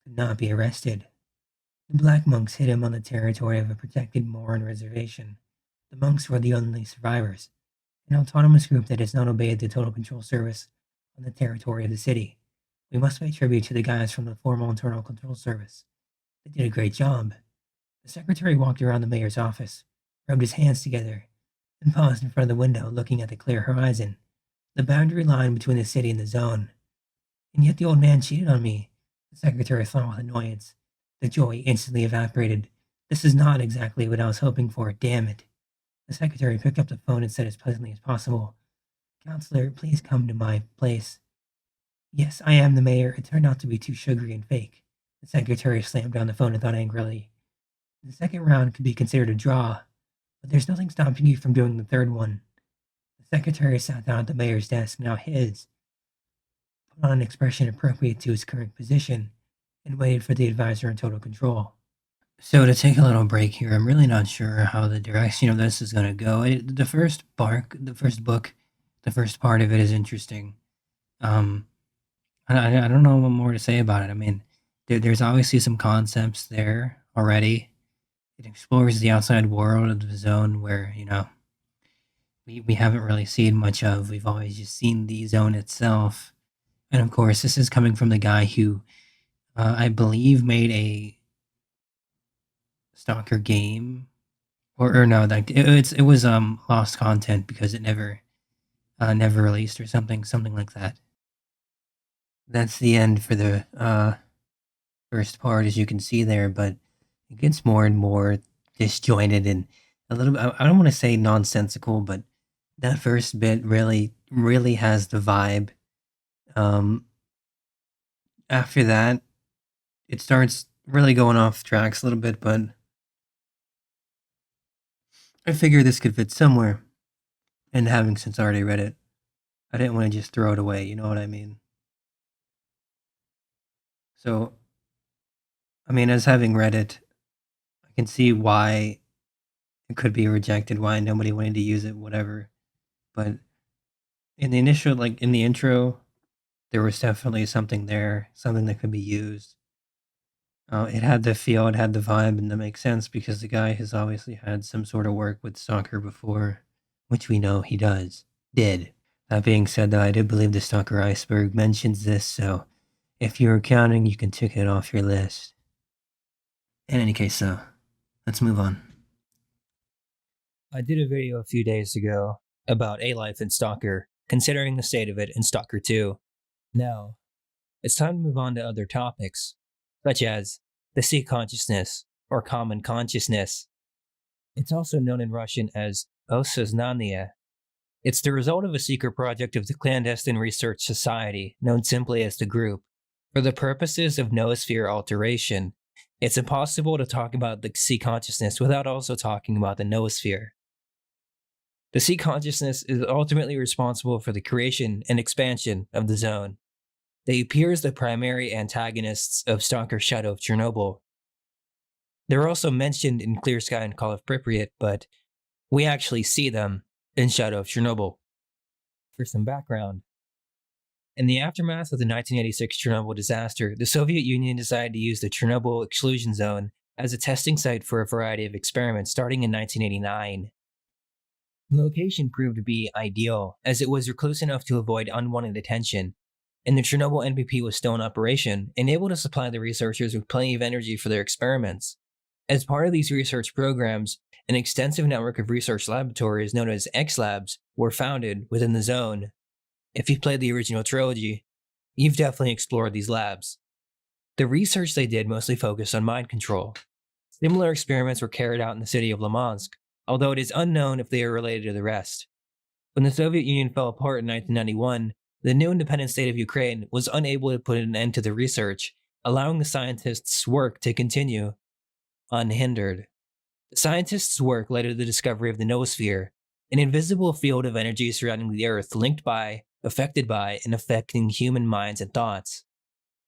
could not be arrested. The black monks hid him on the territory of a protected Moran reservation. The monks were the only survivors, an autonomous group that has not obeyed the Total Control Service on the territory of the city. We must pay tribute to the guys from the formal internal control service. They did a great job. The secretary walked around the mayor's office, rubbed his hands together, and paused in front of the window looking at the clear horizon, the boundary line between the city and the zone. And yet the old man cheated on me, the secretary thought with annoyance. The joy instantly evaporated. This is not exactly what I was hoping for, damn it. The secretary picked up the phone and said as pleasantly as possible, "Counselor, please come to my place." "Yes, I am the mayor." It turned out to be too sugary and fake. The secretary slammed down the phone and thought angrily, "The second round could be considered a draw, but there's nothing stopping you from doing the third one." The secretary sat down at the mayor's desk, now his, put on an expression appropriate to his current position, and waited for the advisor in total control. So to take a little break here, I'm really not sure how the direction of this is going to go. The first book, the first part of it is interesting. I don't know what more to say about it. I mean, there's obviously some concepts there already. It explores the outside world of the zone where, we haven't really seen much of. We've always just seen the zone itself. And of course, this is coming from the guy who, I believe, made a Stalker game. Or no, like it was lost content because it never released or something like that. That's the end for the first part, as you can see there, but it gets more and more disjointed and a little bit, I don't want to say nonsensical, but that first bit really has the vibe. After that, it starts really going off tracks a little bit, but I figure this could fit somewhere. And having since already read it, I didn't want to just throw it away, you know what I mean? So, I mean, as having read it, I can see why it could be rejected, why nobody wanted to use it, whatever. But in the initial, like in the intro, there was definitely something there, something that could be used. It had the feel, it had the vibe, and that makes sense because the guy has obviously had some sort of work with Stalker before, which we know he did. That being said, though, I do believe the Stalker iceberg mentions this, so if you're counting, you can tick it off your list. In any case, let's move on. I did a video a few days ago about A Life in Stalker, considering the state of it in Stalker 2. Now, it's time to move on to other topics, such as the sea consciousness, or common consciousness. It's also known in Russian as Osoznание. It's the result of a secret project of the Clandestine Research Society, known simply as the Group. For the purposes of noosphere alteration, it's impossible to talk about the sea consciousness without also talking about the noosphere. The sea consciousness is ultimately responsible for the creation and expansion of the zone. They appear as the primary antagonists of Stalker Shadow of Chornobyl. They're also mentioned in Clear Sky and Call of Pripyat, but we actually see them in Shadow of Chornobyl. For some background, in the aftermath of the 1986 Chernobyl disaster, the Soviet Union decided to use the Chernobyl exclusion zone as a testing site for a variety of experiments starting in 1989. The location proved to be ideal, as it was recluse enough to avoid unwanted attention, and the Chernobyl NPP was still in operation and able to supply the researchers with plenty of energy for their experiments. As part of these research programs, an extensive network of research laboratories known as X-Labs were founded within the zone. If you've played the original trilogy, you've definitely explored these labs. The research they did mostly focused on mind control. Similar experiments were carried out in the city of Limansk, although it is unknown if they are related to the rest. When the Soviet Union fell apart in 1991, the new independent state of Ukraine was unable to put an end to the research, allowing the scientists' work to continue unhindered. The scientists' work led to the discovery of the noosphere, an invisible field of energy surrounding the Earth linked by, affected by, and affecting human minds and thoughts,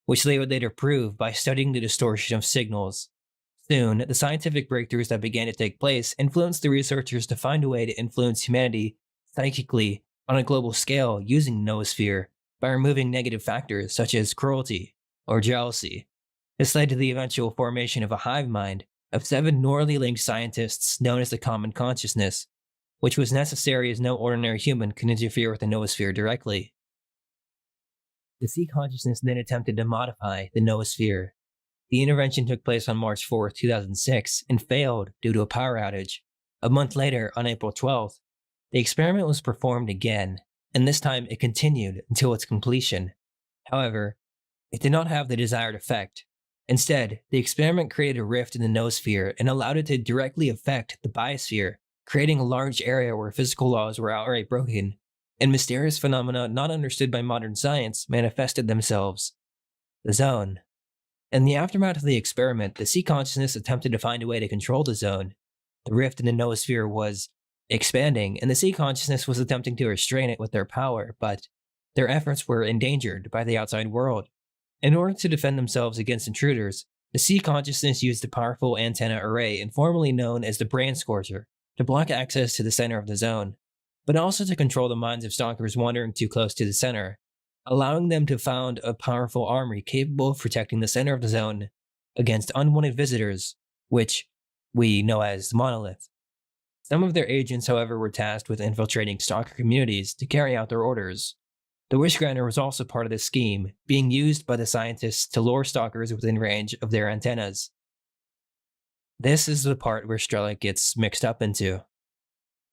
which they would later prove by studying the distortion of signals. Soon, the scientific breakthroughs that began to take place influenced the researchers to find a way to influence humanity psychically on a global scale using the noosphere by removing negative factors such as cruelty or jealousy. This led to the eventual formation of a hive mind of 7 neurally linked scientists known as the Common Consciousness, which was necessary as no ordinary human could interfere with the noosphere directly. The sea consciousness then attempted to modify the noosphere. The intervention took place on March 4, 2006, and failed due to a power outage. A month later, on April 12th, the experiment was performed again, and this time it continued until its completion. However, it did not have the desired effect. Instead, the experiment created a rift in the noosphere and allowed it to directly affect the biosphere, creating a large area where physical laws were outright broken, and mysterious phenomena not understood by modern science manifested themselves. The zone. In the aftermath of the experiment, the sea consciousness attempted to find a way to control the zone. The rift in the noosphere was expanding, and the sea consciousness was attempting to restrain it with their power, but their efforts were endangered by the outside world. In order to defend themselves against intruders, the sea consciousness used the powerful antenna array, informally known as the Brain Scorcher, to block access to the center of the zone, but also to control the minds of stalkers wandering too close to the center, allowing them to found a powerful armory capable of protecting the center of the zone against unwanted visitors, which we know as the Monolith. Some of their agents, however, were tasked with infiltrating stalker communities to carry out their orders. The Wishgrinder was also part of this scheme, being used by the scientists to lure stalkers within range of their antennas. This is the part where Strelok gets mixed up into.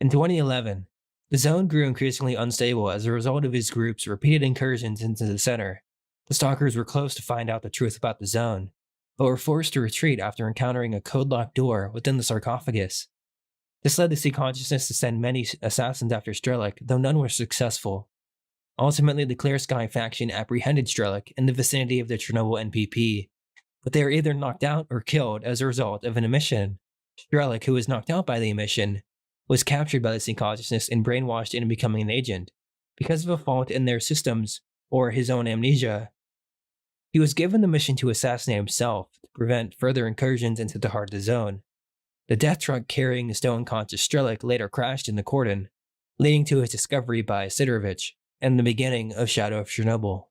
In 2011, the zone grew increasingly unstable as a result of his group's repeated incursions into the center. The stalkers were close to find out the truth about the zone, but were forced to retreat after encountering a code-locked door within the sarcophagus. This led the sea consciousness to send many assassins after Strelok, though none were successful. Ultimately, the Clear Sky faction apprehended Strelok in the vicinity of the Chernobyl NPP, but they were either knocked out or killed as a result of an emission. Strelok, who was knocked out by the emission, was captured by the sea consciousness and brainwashed into becoming an agent. Because of a fault in their systems, or his own amnesia, he was given the mission to assassinate himself to prevent further incursions into the heart of the zone. The death truck carrying the still unconscious Strelok later crashed in the cordon, leading to his discovery by Sidorovich and the beginning of Shadow of Chornobyl.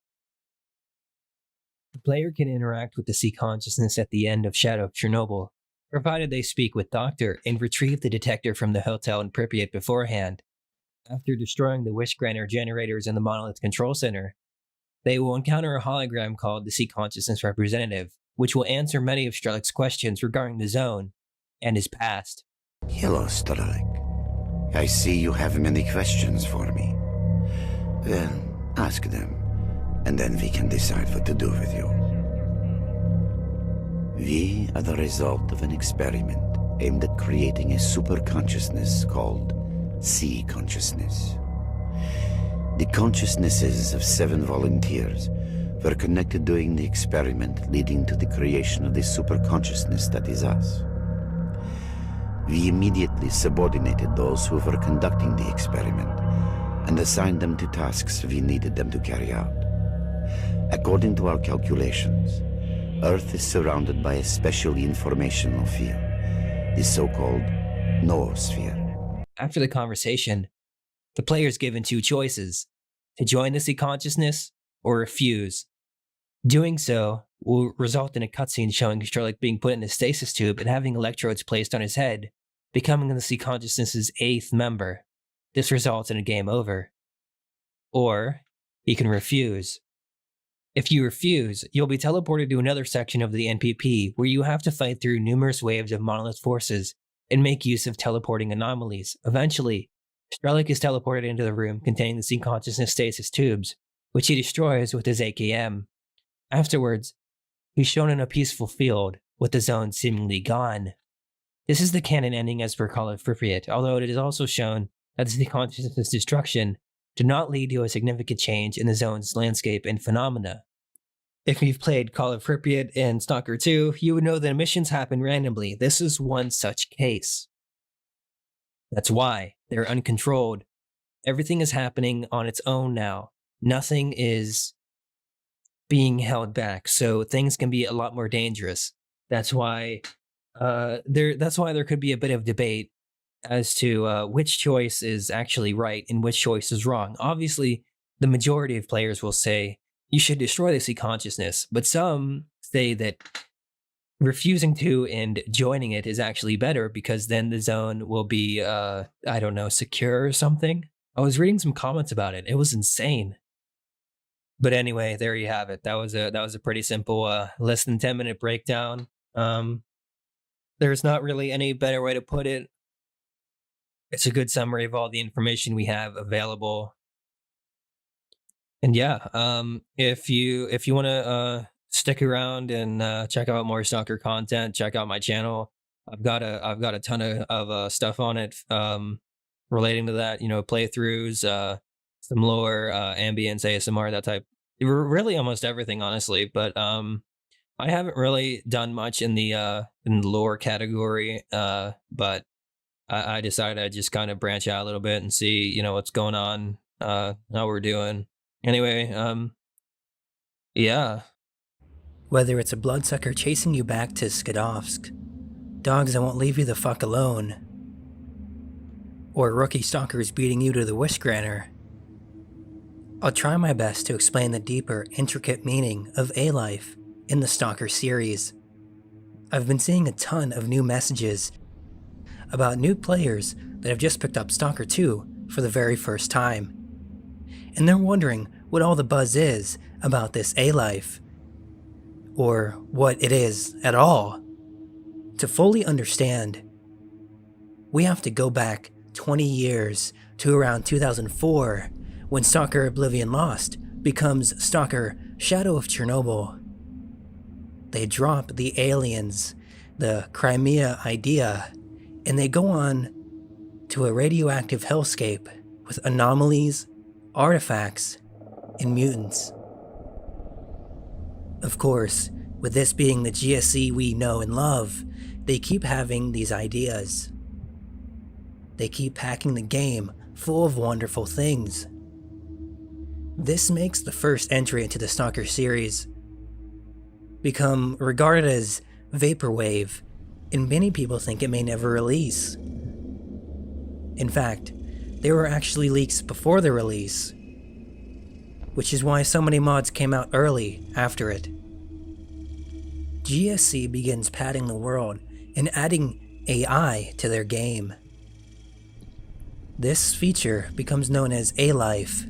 The player can interact with the sea consciousness at the end of Shadow of Chornobyl, provided they speak with Doctor and retrieve the detector from the hotel in Pripyat beforehand. After destroying the Wishgrinder generators in the Monolith Control Center, they will encounter a hologram called the Sea Consciousness Representative, which will answer many of Strelok's questions regarding the zone and his past. Hello, Strelok. I see you have many questions for me. Well, ask them, and then we can decide what to do with you. We are the result of an experiment aimed at creating a super consciousness called Sea Consciousness. The consciousnesses of 7 volunteers were connected during the experiment, leading to the creation of the super consciousness that is us. We immediately subordinated those who were conducting the experiment and assigned them to tasks we needed them to carry out. According to our calculations, Earth is surrounded by a specially informational field, the so-called noosphere. After the conversation, the player is given 2 choices: to join the sea consciousness or refuse. Doing so will result in a cutscene showing Strelok being put in a stasis tube and having electrodes placed on his head, becoming the sea consciousness's 8th member. This results in a game over. Or, he can refuse. If you refuse, you'll be teleported to another section of the NPP where you have to fight through numerous waves of Monolith forces and make use of teleporting anomalies. Eventually, Strelok is teleported into the room containing the sea consciousness stasis tubes, which he destroys with his AKM. Afterwards, he's shown in a peaceful field, with the zone seemingly gone. This is the canon ending as per Call of Pripyat, although it is also shown that the sea consciousness destruction did not lead to a significant change in the zone's landscape and phenomena. If you've played Call of Pripyat and Stalker 2, you would know that emissions happen randomly. This is one such case. That's why they're uncontrolled. Everything is happening on its own now. Nothing is being held back, so things can be a lot more dangerous. That's why there could be a bit of debate as to which choice is actually right and which choice is wrong. Obviously, the majority of players will say you should destroy the sea consciousness, but some say that refusing to and joining it is actually better because then the zone will be, secure or something. I was reading some comments about it. It was insane. But anyway, there you have it. That was a pretty simple less than 10-minute breakdown. There's not really any better way to put it. It's a good summary of all the information we have available. And yeah, if you want to stick around and check out more Stalker content, check out my channel. I've got a ton of stuff on it relating to that. You know, playthroughs, some lore, ambience, ASMR, that type. Really, almost everything, honestly. But I haven't really done much in the lore category. But I decided I'd just kind of branch out a little bit and see, you know, what's going on, how we're doing. Anyway, yeah. Whether it's a bloodsucker chasing you back to Skadovsk, dogs that won't leave you the fuck alone, or rookie stalkers beating you to the Wishgranner, I'll try my best to explain the deeper, intricate meaning of A-Life in the Stalker series. I've been seeing a ton of new messages about new players that have just picked up Stalker 2 for the very first time. And they're wondering what all the buzz is about this A-Life, or what it is at all. To fully understand, we have to go back 20 years to around 2004 when Stalker Oblivion Lost becomes Stalker Shadow of Chornobyl. They drop the aliens, the Crimea idea, and they go on to a radioactive hellscape with anomalies, artifacts, and mutants. Of course, with this being the GSC we know and love, they keep having these ideas. They keep packing the game full of wonderful things. This makes the first entry into the Stalker series become regarded as vaporwave, and many people think it may never release. In fact, there were actually leaks before the release, which is why so many mods came out early after it. GSC begins padding the world and adding AI to their game. This feature becomes known as A-Life.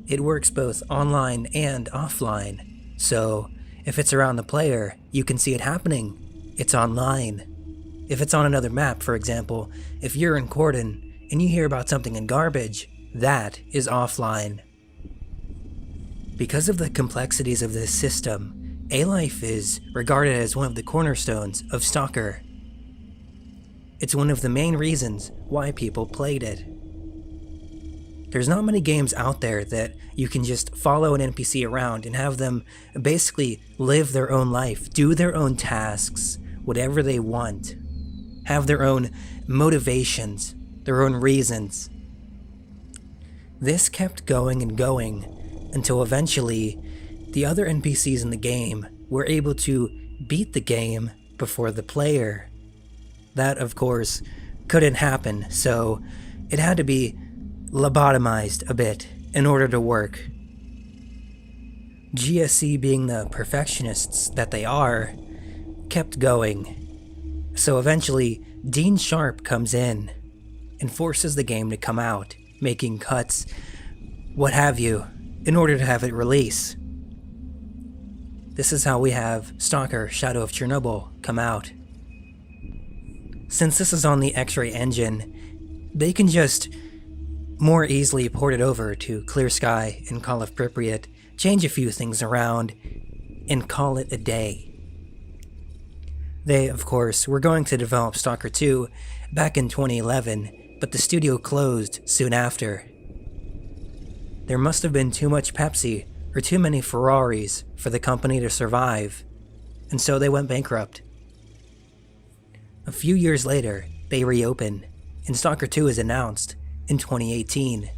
It works both online and offline, so if it's around the player, you can see it happening. It's online. If it's on another map, for example, if you're in Cordon and you hear about something in Garbage, that is offline. Because of the complexities of this system, A-Life is regarded as one of the cornerstones of Stalker. It's one of the main reasons why people played it. There's not many games out there that you can just follow an NPC around and have them basically live their own life, do their own tasks, whatever they want, have their own motivations, their own reasons. This kept going and going until eventually the other NPCs in the game were able to beat the game before the player. That, of course, couldn't happen, so it had to be lobotomized a bit in order to work. GSC, being the perfectionists that they are, kept going. So eventually, Dean Sharp comes in and forces the game to come out, making cuts, what have you, in order to have it release. This is how we have Stalker Shadow of Chornobyl come out. Since this is on the X-Ray engine, they can just more easily port it over to Clear Sky and Call of Pripyat, change a few things around, and call it a day. They, of course, were going to develop Stalker 2 back in 2011, but the studio closed soon after. There must have been too much Pepsi or too many Ferraris for the company to survive, and so they went bankrupt. A few years later, they reopened, and Stalker 2 is announced in 2018.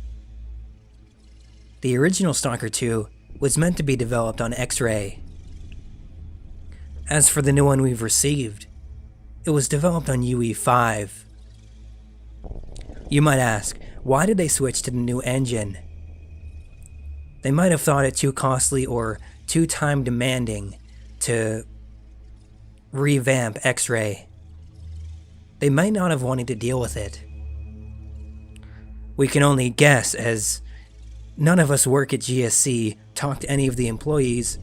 The original Stalker 2 was meant to be developed on X-Ray. As for the new one we've received, it was developed on UE5. You might ask, why did they switch to the new engine? They might have thought it too costly or too time demanding to revamp X-Ray. They might not have wanted to deal with it. We can only guess, as None of us work at GSC, talk to any of the employees,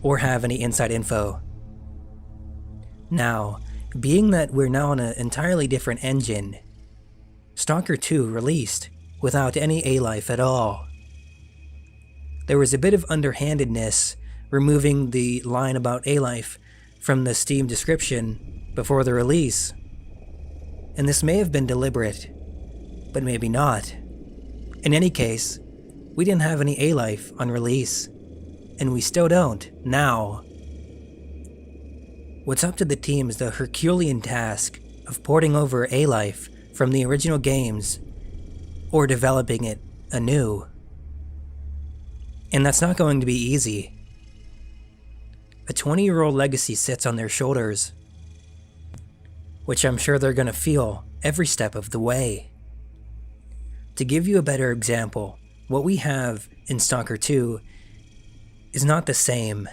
or have any inside info. Now, being that we're now on an entirely different engine, Stalker 2 released without any A-Life at all. There was a bit of underhandedness removing the line about A-Life from the Steam description before the release. And this may have been deliberate, but maybe not. In any case, we didn't have any A-Life on release, and we still don't now. What's up to the team is the Herculean task of porting over A-Life from the original games or developing it anew. And that's not going to be easy. A 20-year-old legacy sits on their shoulders, which I'm sure they're going to feel every step of the way. To give you a better example, what we have in Stalker 2 is not the same.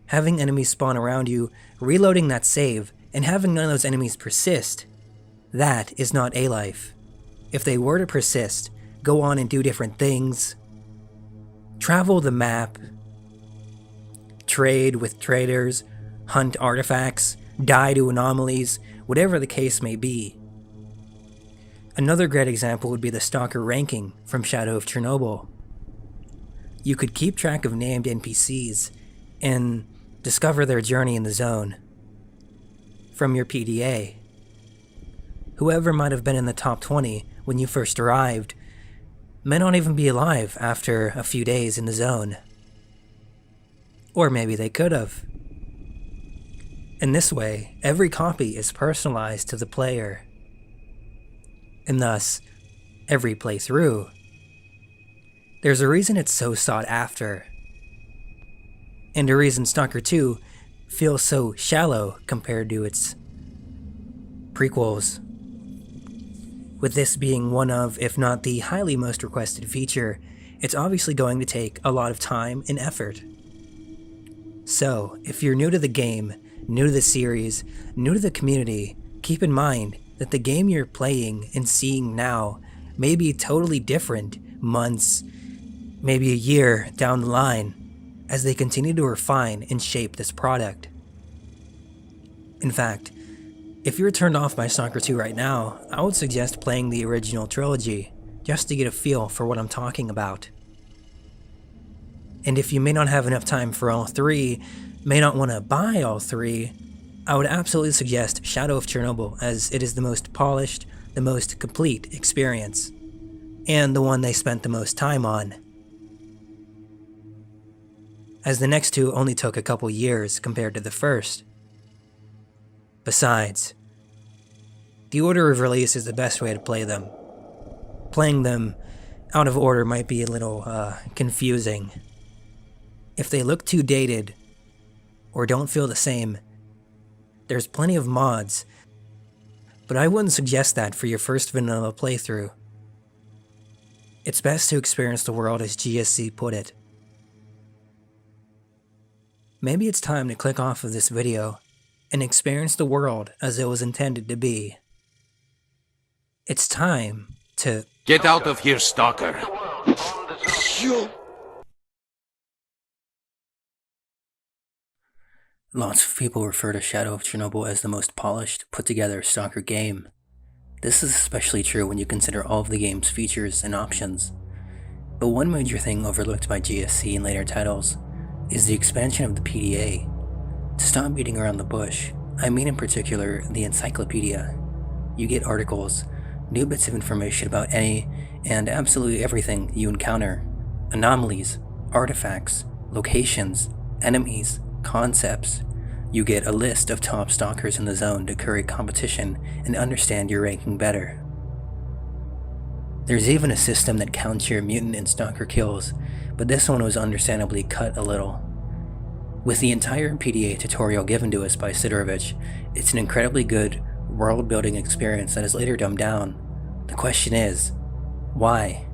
Having enemies spawn around you, reloading that save, and having none of those enemies persist, that is not A-Life. If they were to persist, go on and do different things, travel the map, trade with traders, hunt artifacts, die to anomalies, whatever the case may be. Another great example would be the Stalker ranking from Shadow of Chornobyl. You could keep track of named NPCs and discover their journey in the zone from your PDA. Whoever might have been in the top 20 when you first arrived may not even be alive after a few days in the zone. Or maybe they could have. In this way, every copy is personalized to the player, and thus, every playthrough. There's a reason it's so sought after, and a reason Stalker 2 feels so shallow compared to its prequels. With this being one of, if not the highly most requested feature, it's obviously going to take a lot of time and effort. So, if you're new to the game, new to the series, new to the community, keep in mind that the game you're playing and seeing now may be totally different months, maybe a year down the line, as they continue to refine and shape this product. In fact, if you're turned off by Stalker 2 right now, I would suggest playing the original trilogy, just to get a feel for what I'm talking about. And if you may not have enough time for all three, may not want to buy all three, I would absolutely suggest Shadow of Chornobyl, as it is the most polished, the most complete experience, and the one they spent the most time on, as the next two only took a couple years compared to the first. Besides, the order of release is the best way to play them. Playing them out of order might be a little confusing. If they look too dated, or don't feel the same, there's plenty of mods, but I wouldn't suggest that for your first vanilla playthrough. It's best to experience the world as GSC put it. Maybe it's time to click off of this video and experience the world as it was intended to be. It's time to Get out of here, Stalker. Lots of people refer to Shadow of Chornobyl as the most polished, put-together Stalker game. This is especially true when you consider all of the game's features and options. But one major thing overlooked by GSC in later titles is the expansion of the PDA. To stop beating around the bush, I mean in particular the encyclopedia. You get articles, new bits of information about any and absolutely everything you encounter, anomalies, artifacts, locations, enemies, concepts. You get a list of top stalkers in the zone to curry competition and understand your ranking better. There's even a system that counts your mutant and stalker kills, but this one was understandably cut a little. With the entire PDA tutorial given to us by Sidorovich, it's an incredibly good world-building experience that is later dumbed down. The question is, why?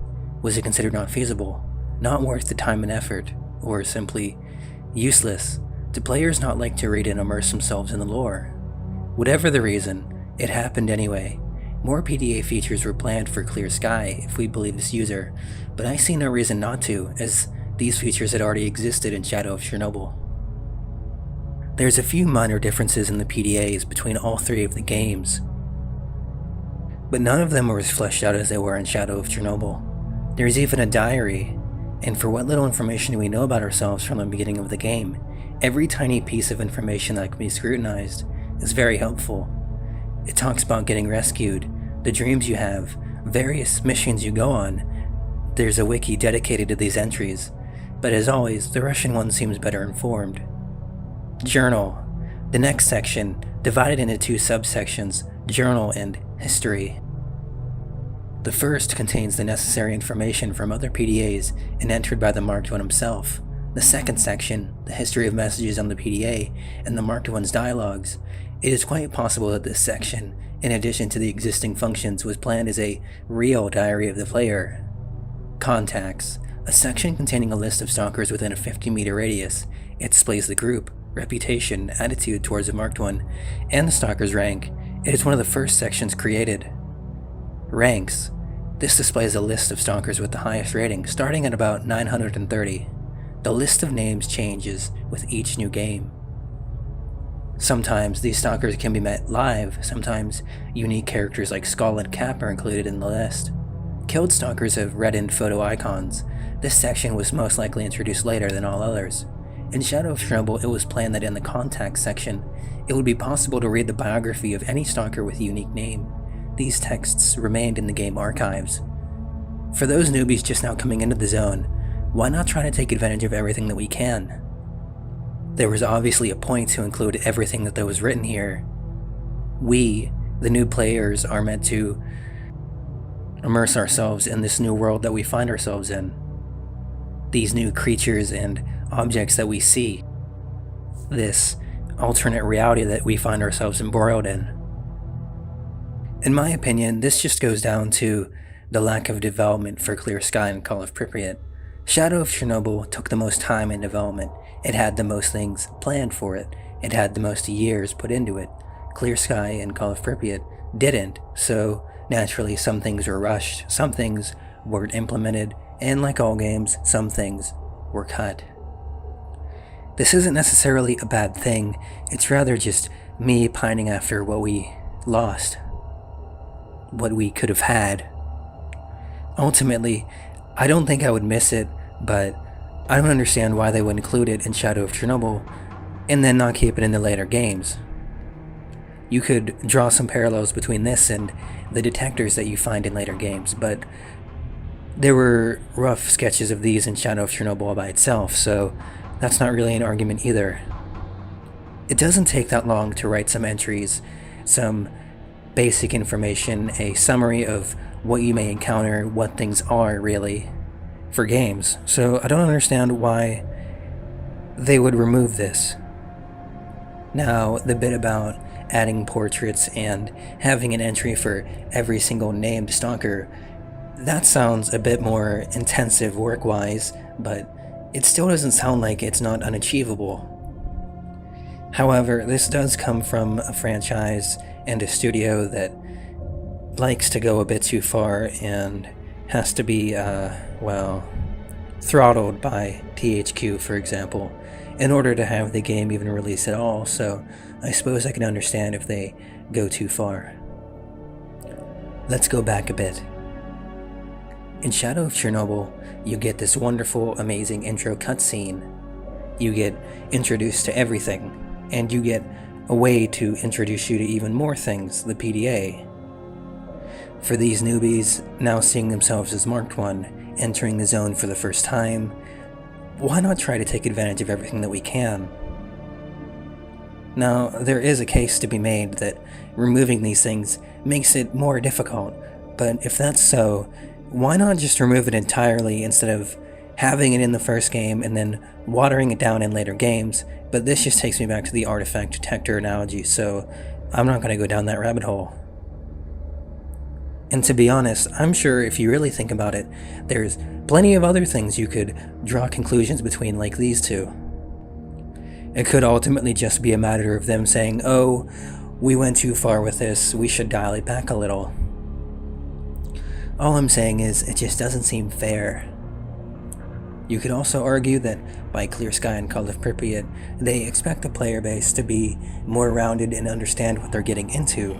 Was it considered not feasible, not worth the time and effort, or simply useless? Do players not like to read and immerse themselves in the lore? Whatever the reason, it happened anyway, More PDA features were planned for Clear Sky, if we believe this user, but I see no reason not to, as these features had already existed in Shadow of Chornobyl. There's a few minor differences in the PDAs between all three of the games, but none of them were as fleshed out as they were in Shadow of Chornobyl. There's even a diary, and for what little information we know about ourselves from the beginning of the game, every tiny piece of information that can be scrutinized is very helpful. It talks about getting rescued, the dreams you have, various missions you go on. There's a wiki dedicated to these entries, but as always, the Russian one seems better informed. Journal. The next section, divided into two subsections, Journal and History. The first contains the necessary information from other PDAs and entered by the Marked One himself. The second section, the history of messages on the PDA and the Marked One's dialogues. It is quite possible that this section, in addition to the existing functions, was planned as a real diary of the player. Contacts. A section containing a list of stalkers within a 50-meter radius. It displays the group, reputation, attitude towards the Marked One, and the stalker's rank. It is one of the first sections created. Ranks. This displays a list of stalkers with the highest rating, starting at about 930. The list of names changes with each new game. Sometimes these stalkers can be met live, sometimes unique characters like Skull and Cap are included in the list. Killed stalkers have reddened photo icons. This section was most likely introduced later than all others. In Shadow of Chornobyl, it was planned that in the Contacts section, it would be possible to read the biography of any stalker with a unique name. These texts remained in the game archives. For those newbies just now coming into the zone, why not try to take advantage of everything that we can? There was obviously a point to include everything that was written here. We, the new players, are meant to immerse ourselves in this new world that we find ourselves in. These new creatures and objects that we see. This alternate reality that we find ourselves embroiled in. In my opinion, this just goes down to the lack of development for Clear Sky and Call of Pripyat. Shadow of Chornobyl took the most time in development. It had the most things planned for it. It had the most years put into it. Clear Sky and Call of Pripyat didn't, so naturally some things were rushed, some things weren't implemented, and like all games, some things were cut. This isn't necessarily a bad thing, it's rather just me pining after what we lost. What we could have had. Ultimately, I don't think I would miss it, but I don't understand why they would include it in Shadow of Chornobyl and then not keep it in the later games. You could draw some parallels between this and the detectors that you find in later games, but there were rough sketches of these in Shadow of Chornobyl all by itself, so that's not really an argument either. It doesn't take that long to write some entries, some basic information, a summary of what you may encounter, what things are really, for games. So I don't understand why they would remove this. Now, the bit about adding portraits and having an entry for every single named stalker, that sounds a bit more intensive work-wise, but it still doesn't sound like it's not unachievable. However, this does come from a franchise and a studio that likes to go a bit too far and has to be, throttled by THQ, for example, in order to have the game even release at all, so I suppose I can understand if they go too far. Let's go back a bit. In Shadow of Chornobyl, you get this wonderful, amazing intro cutscene. You get introduced to everything, and you get a way to introduce you to even more things, the PDA. For these newbies, now seeing themselves as Marked One, entering the zone for the first time, why not try to take advantage of everything that we can? Now, there is a case to be made that removing these things makes it more difficult, but if that's so, why not just remove it entirely instead of having it in the first game and then watering it down in later games? But this just takes me back to the artifact detector analogy, so I'm not going to go down that rabbit hole. And to be honest, I'm sure if you really think about it, there's plenty of other things you could draw conclusions between like these two. It could ultimately just be a matter of them saying, oh, we went too far with this, we should dial it back a little. All I'm saying is, it just doesn't seem fair. You could also argue that by Clear Sky and Call of Pripyat, they expect the player base to be more rounded and understand what they're getting into.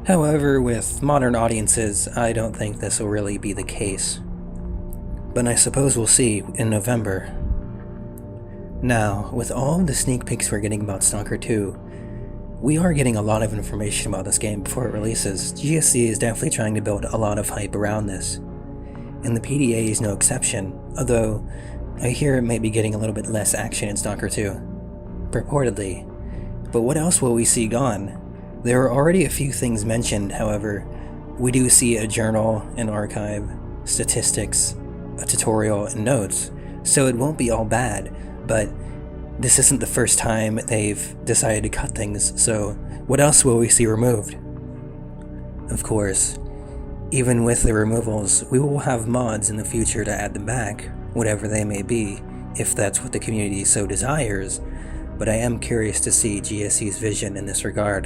However, with modern audiences, I don't think this will really be the case. But I suppose we'll see in November. Now, with all of the sneak peeks we're getting about Stalker 2, we are getting a lot of information about this game before it releases. GSC is definitely trying to build a lot of hype around this. And the PDA is no exception, although I hear it may be getting a little bit less action in Stalker 2. Purportedly. But what else will we see gone? There are already a few things mentioned, however. We do see a journal, an archive, statistics, a tutorial, and notes, so it won't be all bad, but this isn't the first time they've decided to cut things, so what else will we see removed? Of course, even with the removals, we will have mods in the future to add them back, whatever they may be, if that's what the community so desires, but I am curious to see GSC's vision in this regard.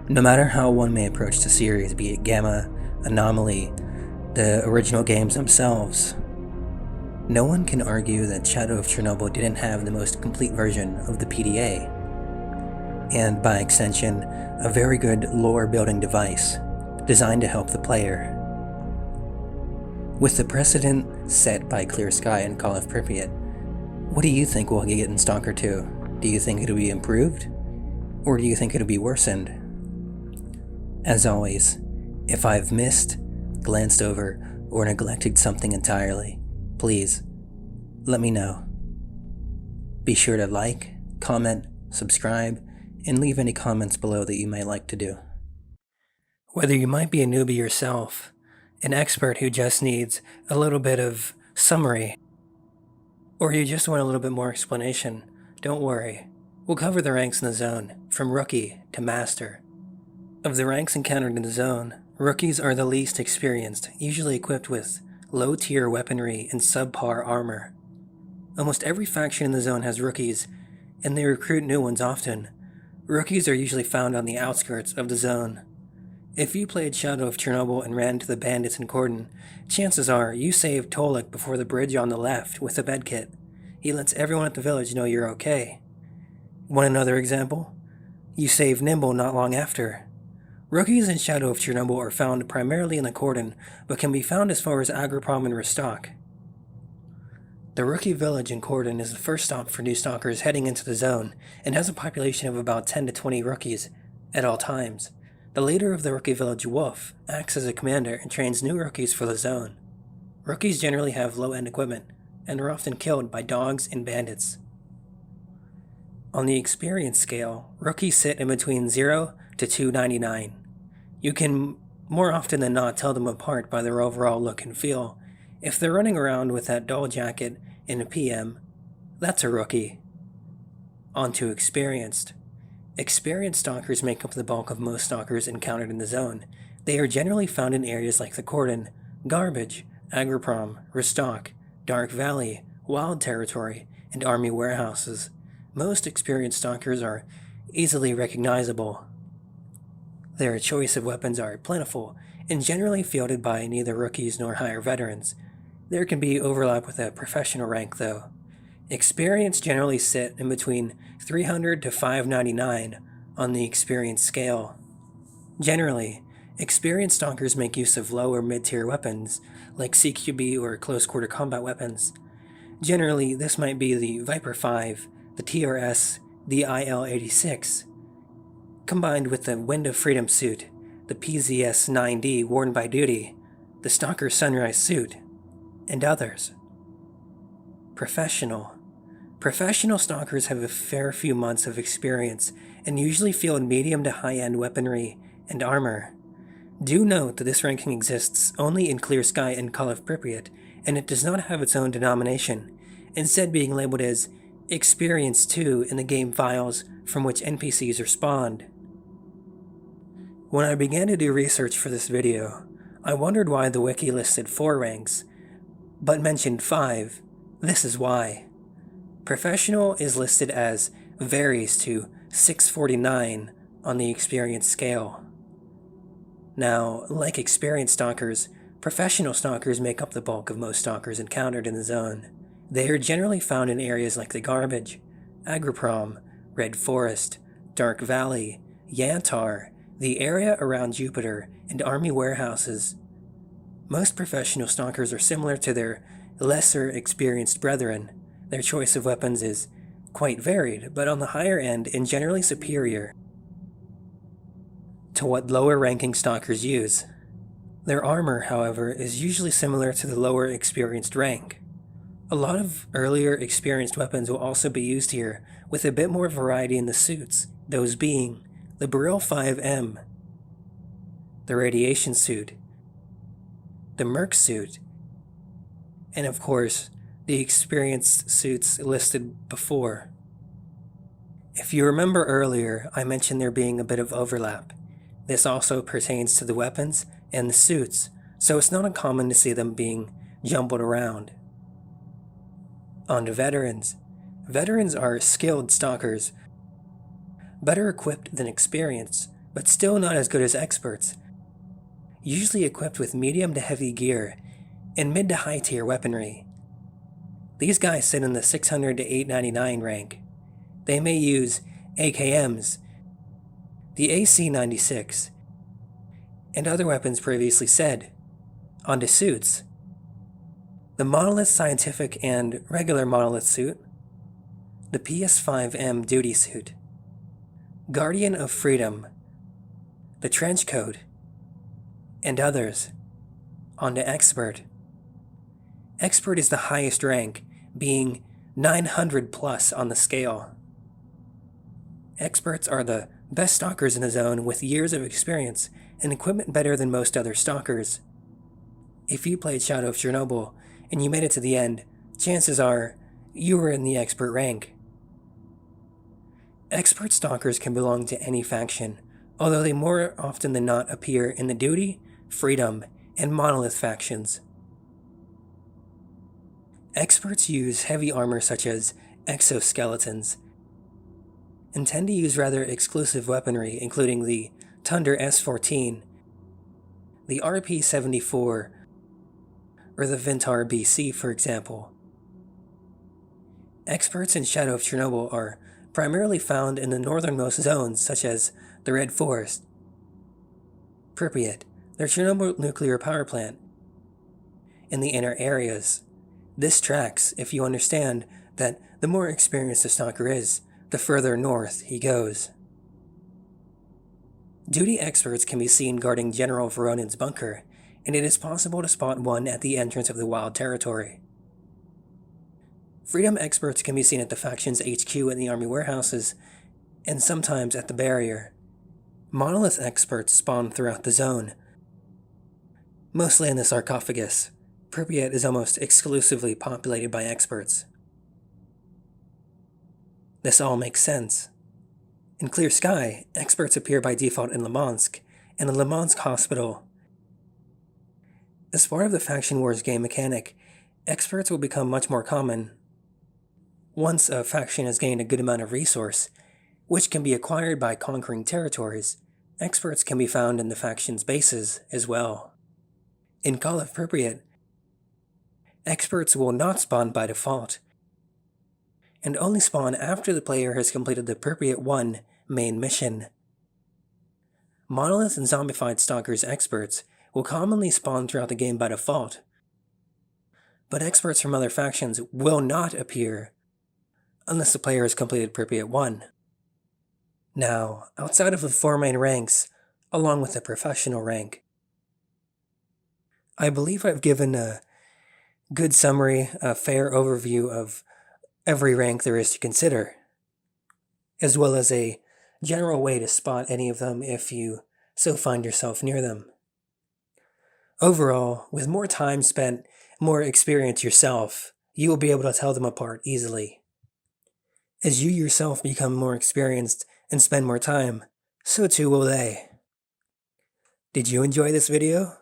No matter how one may approach the series, be it Gamma, Anomaly, the original games themselves, no one can argue that Shadow of Chornobyl didn't have the most complete version of the PDA, and by extension, a very good lore-building device designed to help the player. With the precedent set by Clear Sky and Call of Pripyat, what do you think we'll get in Stalker 2? Do you think it'll be improved? Or do you think it'll be worsened? As always, if I've missed, glanced over, or neglected something entirely, please, let me know. Be sure to like, comment, subscribe, and leave any comments below that you might like to do. Whether you might be a newbie yourself, an expert who just needs a little bit of summary, or you just want a little bit more explanation, don't worry. We'll cover the ranks in the zone, from rookie to master. Of the ranks encountered in the zone, rookies are the least experienced, usually equipped with low-tier weaponry and subpar armor. Almost every faction in the zone has rookies, and they recruit new ones often. Rookies are usually found on the outskirts of the zone. If you played Shadow of Chornobyl and ran to the bandits in Cordon, chances are you saved Tolek before the bridge on the left with a medkit. He lets everyone at the village know you're okay. Want another example? You saved Nimble not long after. Rookies in Shadow of Chornobyl are found primarily in the Cordon, but can be found as far as Agroprom and Rostok. The rookie village in Cordon is the first stop for new stalkers heading into the zone, and has a population of about 10 to 20 rookies at all times. The leader of the rookie village, Wolf, acts as a commander and trains new rookies for the zone. Rookies generally have low-end equipment, and are often killed by dogs and bandits. On the experience scale, rookies sit in between 0 to 299. You can more often than not tell them apart by their overall look and feel. If they're running around with that dull jacket in a PM, that's a rookie. On to experienced. Experienced stalkers make up the bulk of most stalkers encountered in the zone. They are generally found in areas like the Cordon, Garbage, Agroprom, Rostok, Dark Valley, Wild Territory, and Army warehouses. Most experienced stalkers are easily recognizable. Their choice of weapons are plentiful, and generally fielded by neither rookies nor higher veterans. There can be overlap with a professional rank, though. Experience generally sit in between 300 to 599 on the experience scale. Generally, experienced stalkers make use of low or mid-tier weapons, like CQB or close-quarter combat weapons. Generally, this might be the Viper 5, the TRS, the IL-86, combined with the Wind of Freedom suit, the PZS-9D worn by duty, the Stalker Sunrise suit, and others. Professional. Professional stalkers have a fair few months of experience and usually field medium to high-end weaponry and armor. Do note that this ranking exists only in Clear Sky and Call of Pripyat, and it does not have its own denomination, instead being labeled as Experience 2 in the game files from which NPCs are spawned. When I began to do research for this video, I wondered why the wiki listed 4 ranks, but mentioned 5. This is why. Professional is listed as varies to 649 on the experience scale. Now, like experienced stalkers, professional stalkers make up the bulk of most stalkers encountered in the zone. They are generally found in areas like the Garbage, Agroprom, Red Forest, Dark Valley, Yantar, the area around Jupiter, and army warehouses. Most professional stalkers are similar to their lesser experienced brethren. Their choice of weapons is quite varied, but on the higher end and generally superior to what lower-ranking stalkers use. Their armor, however, is usually similar to the lower experienced rank. A lot of earlier experienced weapons will also be used here, with a bit more variety in the suits, those being the Beryl 5M, the Radiation Suit, the Merc Suit, and of course, the experienced suits listed before. If you remember earlier, I mentioned there being a bit of overlap. This also pertains to the weapons and the suits, so it's not uncommon to see them being jumbled around. On to veterans. Veterans are skilled stalkers, better equipped than experienced, but still not as good as experts, usually equipped with medium to heavy gear and mid to high tier weaponry. These guys sit in the 600 to 899 rank. They may use AKMs, the AC-96, and other weapons previously said. Onto suits. The Monolith Scientific and regular Monolith suit, the PS5M Duty suit, Guardian of Freedom, the Trench Coat, and others. Onto Expert. Expert is the highest rank, being 900 plus on the scale. Experts are the best stalkers in the zone with years of experience and equipment better than most other stalkers. If you played Shadow of Chornobyl and you made it to the end, chances are you were in the expert rank. Expert stalkers can belong to any faction, although they more often than not appear in the Duty, Freedom, and Monolith factions. Experts use heavy armor such as exoskeletons, and tend to use rather exclusive weaponry including the Tundra S14, the RP-74, or the Vintar BC, for example. Experts in Shadow of Chornobyl are primarily found in the northernmost zones such as the Red Forest, Pripyat, their Chernobyl nuclear power plant, and the inner areas. This tracks if you understand that the more experienced a stalker is, the further north he goes. Duty experts can be seen guarding General Voronin's bunker, and it is possible to spot one at the entrance of the Wild Territory. Freedom experts can be seen at the faction's HQ in the army warehouses, and sometimes at the barrier. Monolith experts spawn throughout the zone, mostly in the sarcophagus. Pripyat is almost exclusively populated by experts. This all makes sense. In Clear Sky, experts appear by default in Limansk and the Limansk Hospital. As part of the Faction Wars game mechanic, experts will become much more common. Once a faction has gained a good amount of resource, which can be acquired by conquering territories, experts can be found in the faction's bases as well. In Call of Pripyat, experts will not spawn by default, and only spawn after the player has completed the Pripyat 1 main mission. Monolith and zombified stalkers experts will commonly spawn throughout the game by default, but experts from other factions will not appear unless the player has completed Pripyat 1. Now, outside of the 4 main ranks, along with the professional rank, I believe I've given a good summary, a fair overview of every rank there is to consider, as well as a general way to spot any of them if you so find yourself near them. Overall, with more time spent, more experience yourself, you will be able to tell them apart easily. As you yourself become more experienced and spend more time, so too will they. Did you enjoy this video?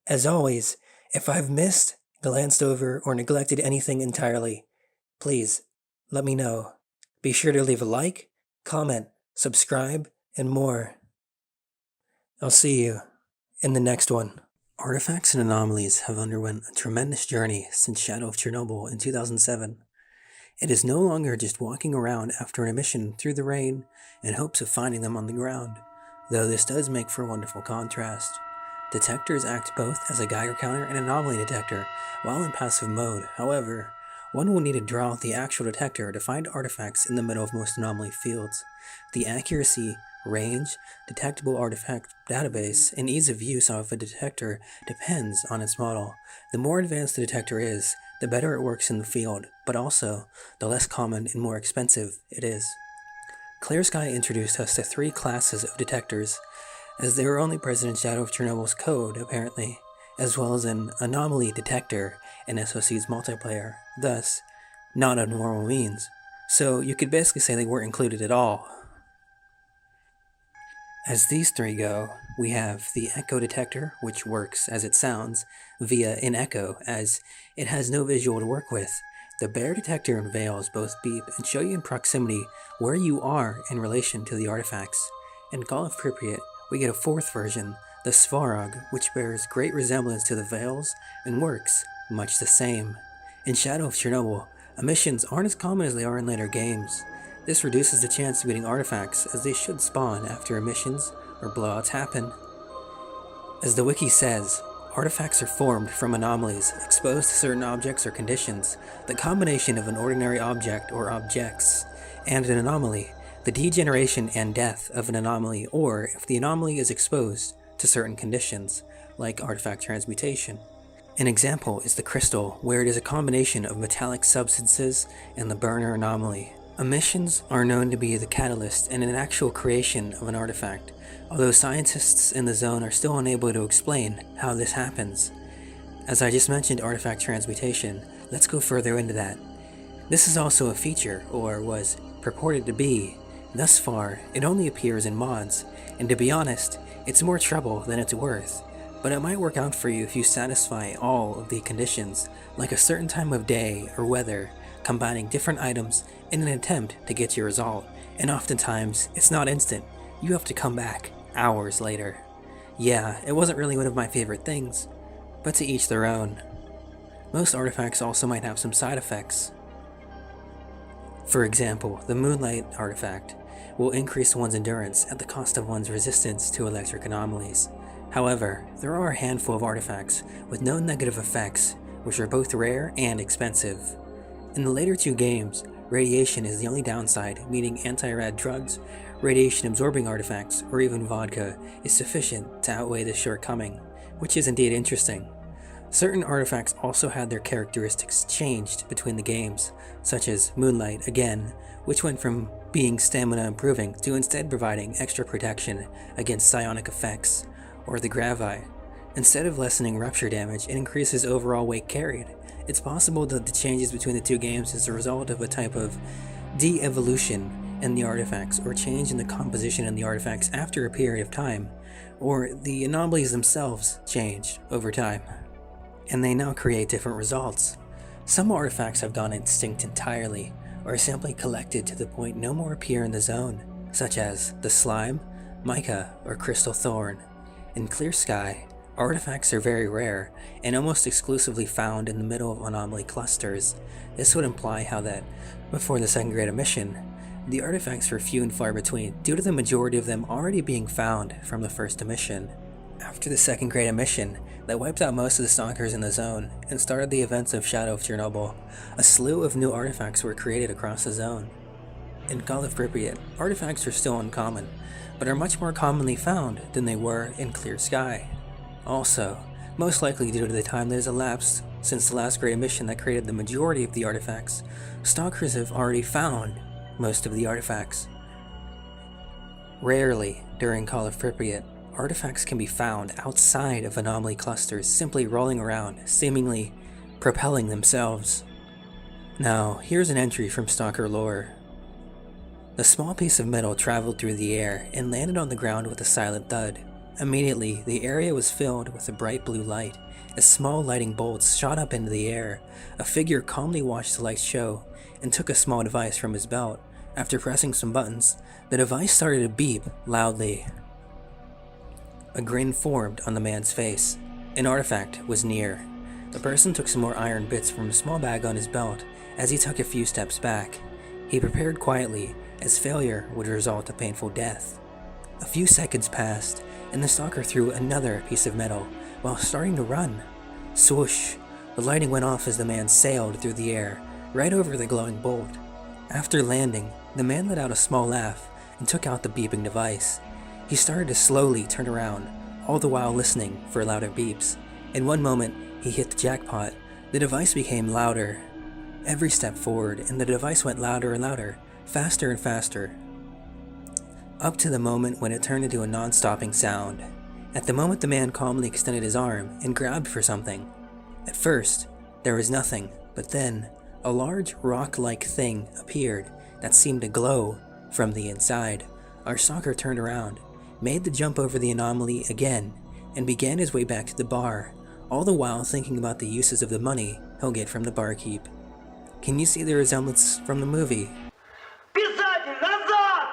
As always, if I've missed, glanced over, or neglected anything entirely, please let me know. Be sure to leave a like, comment, subscribe, and more. I'll see you In the next one, artifacts and anomalies have underwent a tremendous journey since Shadow of Chornobyl in 2007. It is no longer just walking around after an emission through the rain in hopes of finding them on the ground, though this does make for a wonderful contrast. Detectors act both as a Geiger counter and anomaly detector while in passive mode. However, one will need to draw out the actual detector to find artifacts in the middle of most anomaly fields. The accuracy, range, detectable artifact database, and ease of use of a detector depends on its model. The more advanced the detector is, the better it works in the field, but also, the less common and more expensive it is. Clear Sky introduced us to 3 classes of detectors, as they were only present in Shadow of Chornobyl's code, apparently, as well as an anomaly detector in SOC's multiplayer, thus, not of normal means. So you could basically say they weren't included at all. As these 3 go, we have the echo detector, which works as it sounds, via an echo, as it has no visual to work with. The bear detector and veils both beep and show you in proximity where you are in relation to the artifacts. In Call of Pripyat, we get a 4th version, the Svarog, which bears great resemblance to the veils and works much the same. In Shadow of Chornobyl, emissions aren't as common as they are in later games. This reduces the chance of getting artifacts, as they should spawn after emissions or blowouts happen. As the wiki says, artifacts are formed from anomalies exposed to certain objects or conditions. The combination of an ordinary object or objects and an anomaly, the degeneration and death of an anomaly, or if the anomaly is exposed to certain conditions, like artifact transmutation. An example is the crystal, where it is a combination of metallic substances and the burner anomaly. Emissions are known to be the catalyst in an actual creation of an artifact, although scientists in the zone are still unable to explain how this happens. As I just mentioned artifact transmutation, let's go further into that. This is also a feature, or was purported to be. Thus far, it only appears in mods, and to be honest, it's more trouble than it's worth. But it might work out for you if you satisfy all of the conditions, like a certain time of day or weather, combining different items in an attempt to get your result, and oftentimes, it's not instant. You have to come back hours later. Yeah, it wasn't really one of my favorite things, but to each their own. Most artifacts also might have some side effects. For example, the Moonlight artifact will increase one's endurance at the cost of one's resistance to electric anomalies. However, there are a handful of artifacts with no negative effects, which are both rare and expensive. In the later 2 games, radiation is the only downside, meaning anti-rad drugs, radiation-absorbing artifacts, or even vodka is sufficient to outweigh this shortcoming, which is indeed interesting. Certain artifacts also had their characteristics changed between the games, such as Moonlight, again, which went from being stamina improving to instead providing extra protection against psionic effects, or the Gravi. Instead of lessening rupture damage, it increases overall weight carried. It's possible that the changes between the 2 games is a result of a type of de-evolution in the artifacts, or change in the composition in the artifacts after a period of time, or the anomalies themselves changed over time, and they now create different results. Some artifacts have gone extinct entirely, or simply collected to the point no more appear in the zone, such as the Slime, Mica, or Crystal Thorn. In Clear Sky, artifacts are very rare, and almost exclusively found in the middle of anomaly clusters. This would imply how that, before the second great emission, the artifacts were few and far between, due to the majority of them already being found from the first emission. After the second great emission, that wiped out most of the stalkers in the zone, and started the events of Shadow of Chornobyl, a slew of new artifacts were created across the zone. In Call of Pripyat, artifacts are still uncommon, but are much more commonly found than they were in Clear Sky. Also, most likely due to the time that has elapsed since the last great emission that created the majority of the artifacts, stalkers have already found most of the artifacts. Rarely, during Call of Pripyat, artifacts can be found outside of anomaly clusters simply rolling around, seemingly propelling themselves. Now, here's an entry from Stalker lore. The small piece of metal traveled through the air and landed on the ground with a silent thud. Immediately, the area was filled with a bright blue light. As small lighting bolts shot up into the air, a figure calmly watched the lights show and took a small device from his belt. After pressing some buttons, the device started to beep loudly. A grin formed on the man's face. An artifact was near. The person took some more iron bits from a small bag on his belt as he took a few steps back. He prepared quietly, as failure would result in painful death. A few seconds passed, and the stalker threw another piece of metal while starting to run. Swoosh! The lighting went off as the man sailed through the air, right over the glowing bolt. After landing, the man let out a small laugh and took out the beeping device. He started to slowly turn around, all the while listening for louder beeps. In one moment, he hit the jackpot. The device became louder. Every step forward, and the device went louder and louder, faster and faster, up to the moment when it turned into a non-stopping sound. At the moment, the man calmly extended his arm and grabbed for something. At first, there was nothing, but then a large rock-like thing appeared that seemed to glow from the inside. Our stalker turned around, made the jump over the anomaly again, and began his way back to the bar, all the while thinking about the uses of the money he'll get from the barkeep. Can you see the resemblance from the movie? Писатель, назад!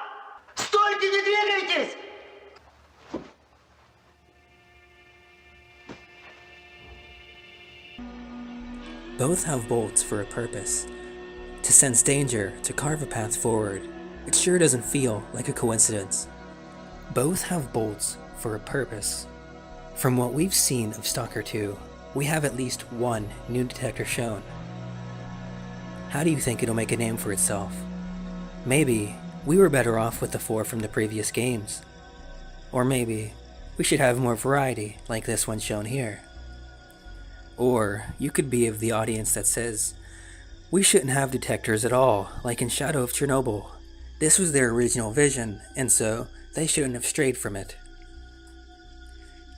Стойте, не двигайтесь! Both have bolts for a purpose. To sense danger, to carve a path forward. It sure doesn't feel like a coincidence. Both have bolts for a purpose. From what we've seen of Stalker 2, we have at least one new detector shown. How do you think it'll make a name for itself? Maybe we were better off with the 4 from the previous games. Or maybe we should have more variety like this one shown here. Or you could be of the audience that says, we shouldn't have detectors at all, like in Shadow of Chornobyl. This was their original vision, and so they shouldn't have strayed from it.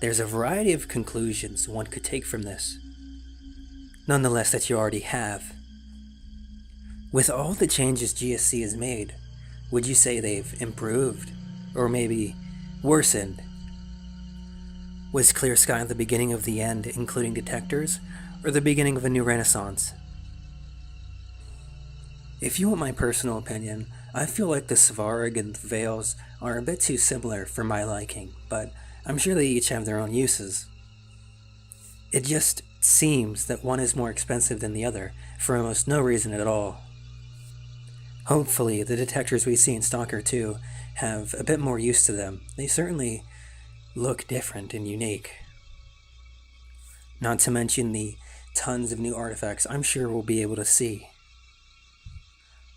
There's a variety of conclusions one could take from this, nonetheless that you already have. With all the changes GSC has made, would you say they've improved, or maybe worsened? Was Clear Sky the beginning of the end, including detectors, or the beginning of a new renaissance? If you want my personal opinion, I feel like the Svarg and the Veils are a bit too similar for my liking, but I'm sure they each have their own uses. It just seems that one is more expensive than the other, for almost no reason at all. Hopefully, the detectors we see in Stalker 2 have a bit more use to them. They certainly look different and unique. Not to mention the tons of new artifacts I'm sure we'll be able to see.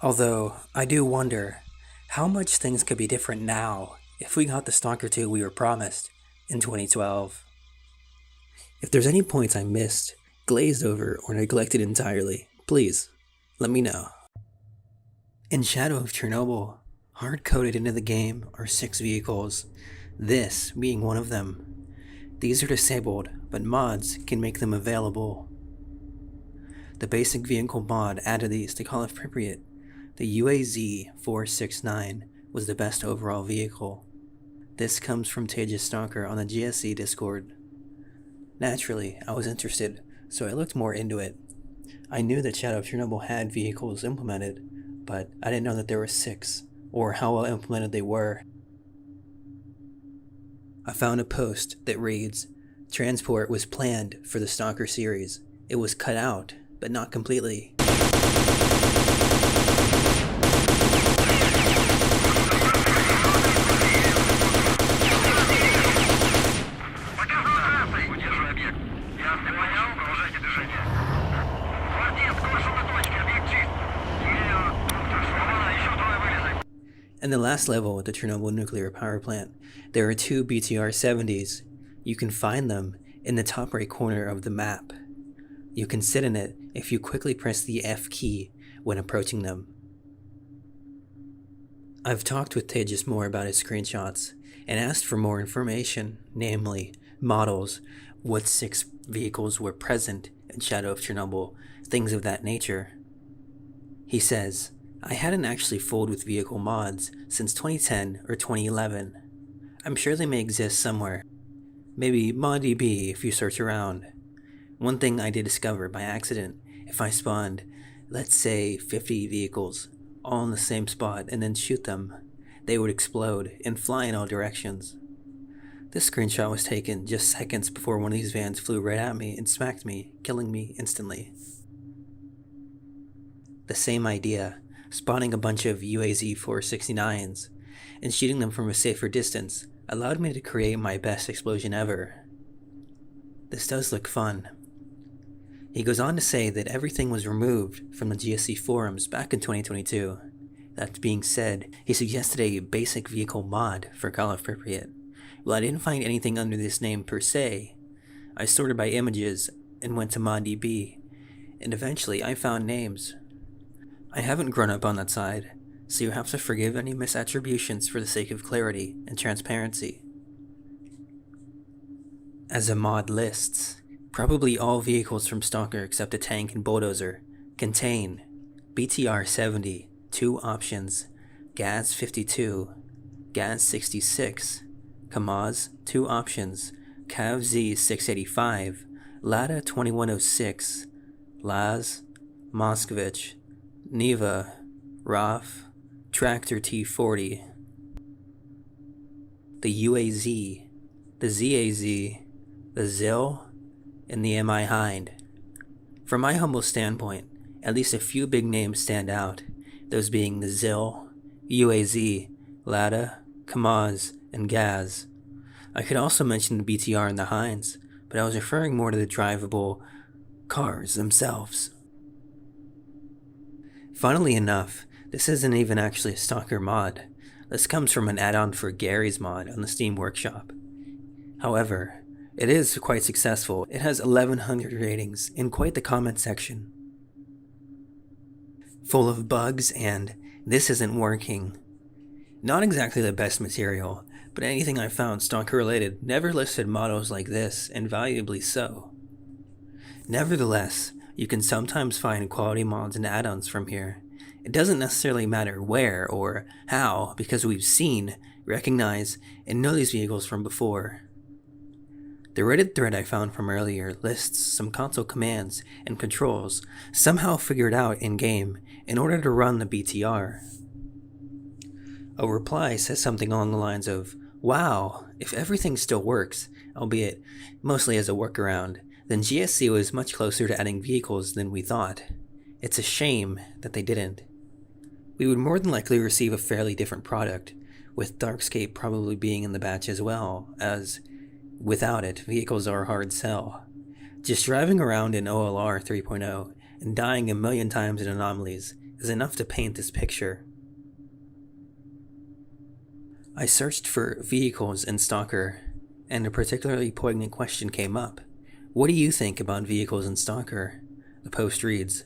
Although, I do wonder how much things could be different now if we got the Stalker 2 we were promised in 2012. If there's any points I missed, glazed over, or neglected entirely, please let me know. In Shadow of Chornobyl, hard-coded into the game are 6 vehicles, this being one of them. These are disabled, but mods can make them available. The basic vehicle mod added these to call if appropriate. The UAZ-469 was the best overall vehicle. This comes from Tejas Stalker on the GSC Discord. Naturally, I was interested, so I looked more into it. I knew that Shadow of Chornobyl had vehicles implemented, but I didn't know that there were 6, or how well implemented they were. I found a post that reads, "Transport was planned for the Stalker series. It was cut out, but not completely." In the last level at the Chernobyl nuclear power plant, there are 2 BTR-70s. You can find them in the top right corner of the map. You can sit in it if you quickly press the F key when approaching them. I've talked with Tejas more about his screenshots and asked for more information, namely models, what 6 vehicles were present in Shadow of Chornobyl, things of that nature. He says, I hadn't actually fooled with vehicle mods since 2010 or 2011. I'm sure they may exist somewhere. Maybe ModDB if you search around. One thing I did discover by accident, if I spawned, let's say 50 vehicles, all in the same spot and then shoot them, they would explode and fly in all directions. This screenshot was taken just seconds before one of these vans flew right at me and smacked me, killing me instantly. The same idea, spawning a bunch of UAZ 469s and shooting them from a safer distance, allowed me to create my best explosion ever. This does look fun. He goes on to say that everything was removed from the GSC forums back in 2022. That being said, he suggested a basic vehicle mod for Call Appropriate. Well, I didn't find anything under this name per se. I sorted by images and went to ModDB, and eventually I found names. I haven't grown up on that side, so you have to forgive any misattributions for the sake of clarity and transparency. As a mod lists, probably all vehicles from Stalker except a tank and bulldozer contain BTR 70, 2 options, GAZ 52, GAZ 66, KAMAZ 2 options, CAV Z 685, Lada 2106, Laz, Moskovich, Neva, RAF, Tractor T40, the UAZ, the ZAZ, the ZIL, and the MI Hind. From my humble standpoint, at least a few big names stand out, those being the ZIL, UAZ, Lada, KAMAZ, and GAZ. I could also mention the BTR and the Hinds, but I was referring more to the drivable cars themselves. Funnily enough, this isn't even actually a Stalker mod. This comes from an add-on for Gary's mod on the Steam Workshop. However, it is quite successful. It has 1100 ratings in quite the comment section. Full of bugs and "this isn't working." Not exactly the best material, but anything I found Stalker related never listed models like this, and valuably so. Nevertheless, you can sometimes find quality mods and add-ons from here. It doesn't necessarily matter where or how, because we've seen, recognize, and know these vehicles from before. The Reddit thread I found from earlier lists some console commands and controls somehow figured out in-game in order to run the BTR. A reply says something along the lines of, "Wow, if everything still works, albeit mostly as a workaround, then GSC was much closer to adding vehicles than we thought. It's a shame that they didn't. We would more than likely receive a fairly different product, with Darkscape probably being in the batch as well, as without it, vehicles are a hard sell. Just driving around in OLR 3.0 and dying a million times in anomalies is enough to paint this picture." I searched for vehicles in Stalker, and a particularly poignant question came up. What do you think about vehicles in Stalker? The post reads,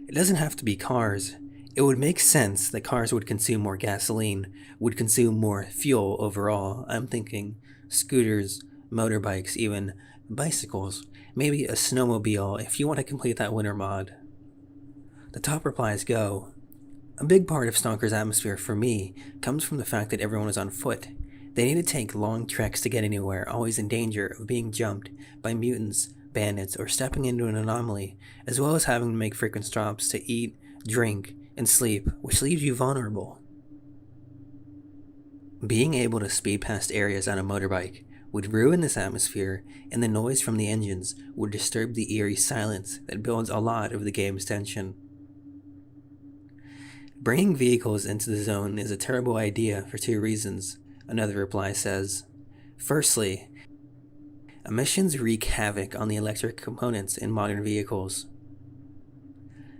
"It doesn't have to be cars. It would make sense that cars would consume more gasoline, would consume more fuel overall. I'm thinking scooters, motorbikes, even bicycles, maybe a snowmobile if you want to complete that winter mod." The top replies go, "A big part of Stalker's atmosphere for me comes from the fact that everyone is on foot. They need to take long treks to get anywhere, always in danger of being jumped by mutants, bandits, or stepping into an anomaly, as well as having to make frequent stops to eat, drink, and sleep, which leaves you vulnerable. Being able to speed past areas on a motorbike would ruin this atmosphere, and the noise from the engines would disturb the eerie silence that builds a lot of the game's tension. Bringing vehicles into the zone is a terrible idea for 2 reasons, another reply says. Firstly, emissions wreak havoc on the electric components in modern vehicles.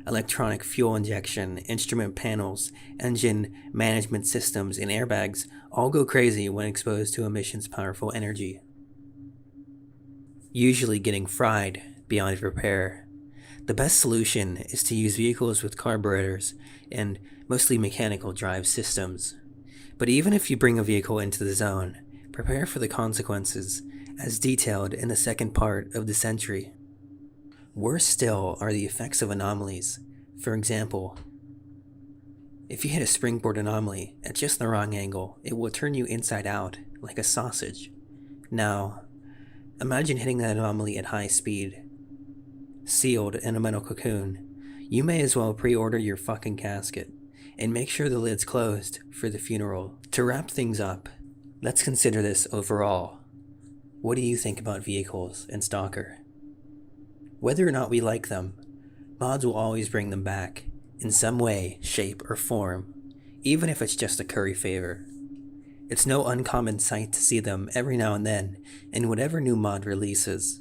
Electronic fuel injection, instrument panels, engine management systems, and airbags all go crazy when exposed to emissions powerful energy, usually getting fried beyond repair. The best solution is to use vehicles with carburetors and mostly mechanical drive systems. But even if you bring a vehicle into the zone, prepare for the consequences, as detailed in the second part of this entry. Worse still are the effects of anomalies. For example, if you hit a springboard anomaly at just the wrong angle, it will turn you inside out, like a sausage. Now, imagine hitting that anomaly at high speed. Sealed in a metal cocoon, you may as well pre-order your fucking casket, and make sure the lid's closed for the funeral. To wrap things up, let's consider this overall. What do you think about vehicles in Stalker? Whether or not we like them, mods will always bring them back, in some way, shape, or form, even if it's just a curry favor. It's no uncommon sight to see them every now and then in whatever new mod releases.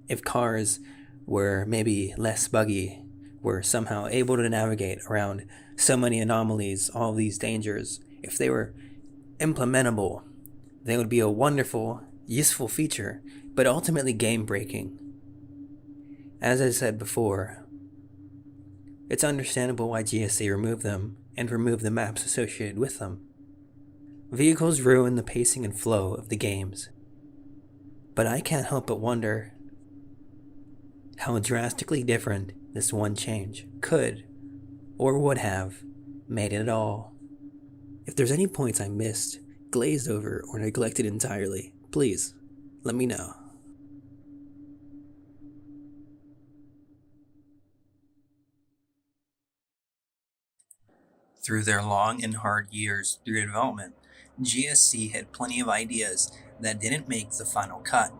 If cars were maybe less buggy, were somehow able to navigate around so many anomalies, all these dangers, if they were implementable, they would be a wonderful, useful feature, but ultimately game-breaking. As I said before, it's understandable why GSC removed them and removed the maps associated with them. Vehicles ruin the pacing and flow of the games. But I can't help but wonder how drastically different this one change could or would have made it all. If there's any points I missed, glazed over, or neglected entirely, please let me know. Through their long and hard years through development, GSC had plenty of ideas that didn't make the final cut.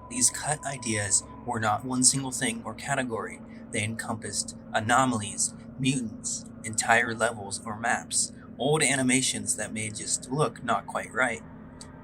These cut ideas were not one single thing or category. They encompassed anomalies, mutants, entire levels or maps, old animations that made just look not quite right.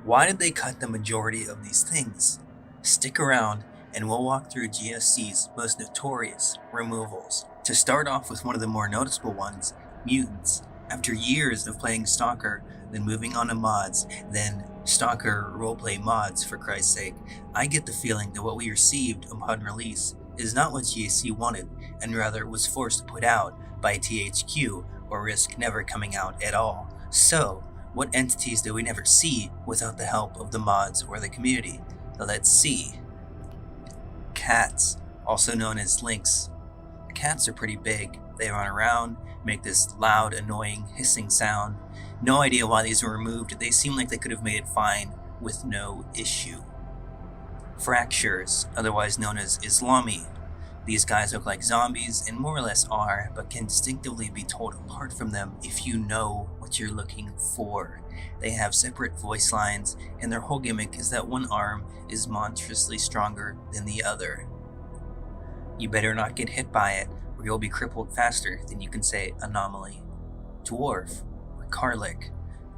Why did they cut the majority of these things? Stick around and we'll walk through GSC's most notorious removals. To start off with one of the more noticeable ones, mutants. After years of playing Stalker, then moving on to mods, then Stalker roleplay mods for Christ's sake, I get the feeling that what we received upon release is not what GSC wanted, and rather was forced to put out by THQ or risk never coming out at all. So, what entities do we never see without the help of the mods or the community? Let's see. Cats, also known as lynx. Cats are pretty big. They run around, make this loud, annoying, hissing sound. No idea why these were removed. They seem like they could have made it fine with no issue. Fractures, otherwise known as Islami. These guys look like zombies and more or less are, but can distinctively be told apart from them if you know what you're looking for. They have separate voice lines, and their whole gimmick is that one arm is monstrously stronger than the other. You better not get hit by it, or you'll be crippled faster than you can say Anomaly. Dwarf, or Karlik.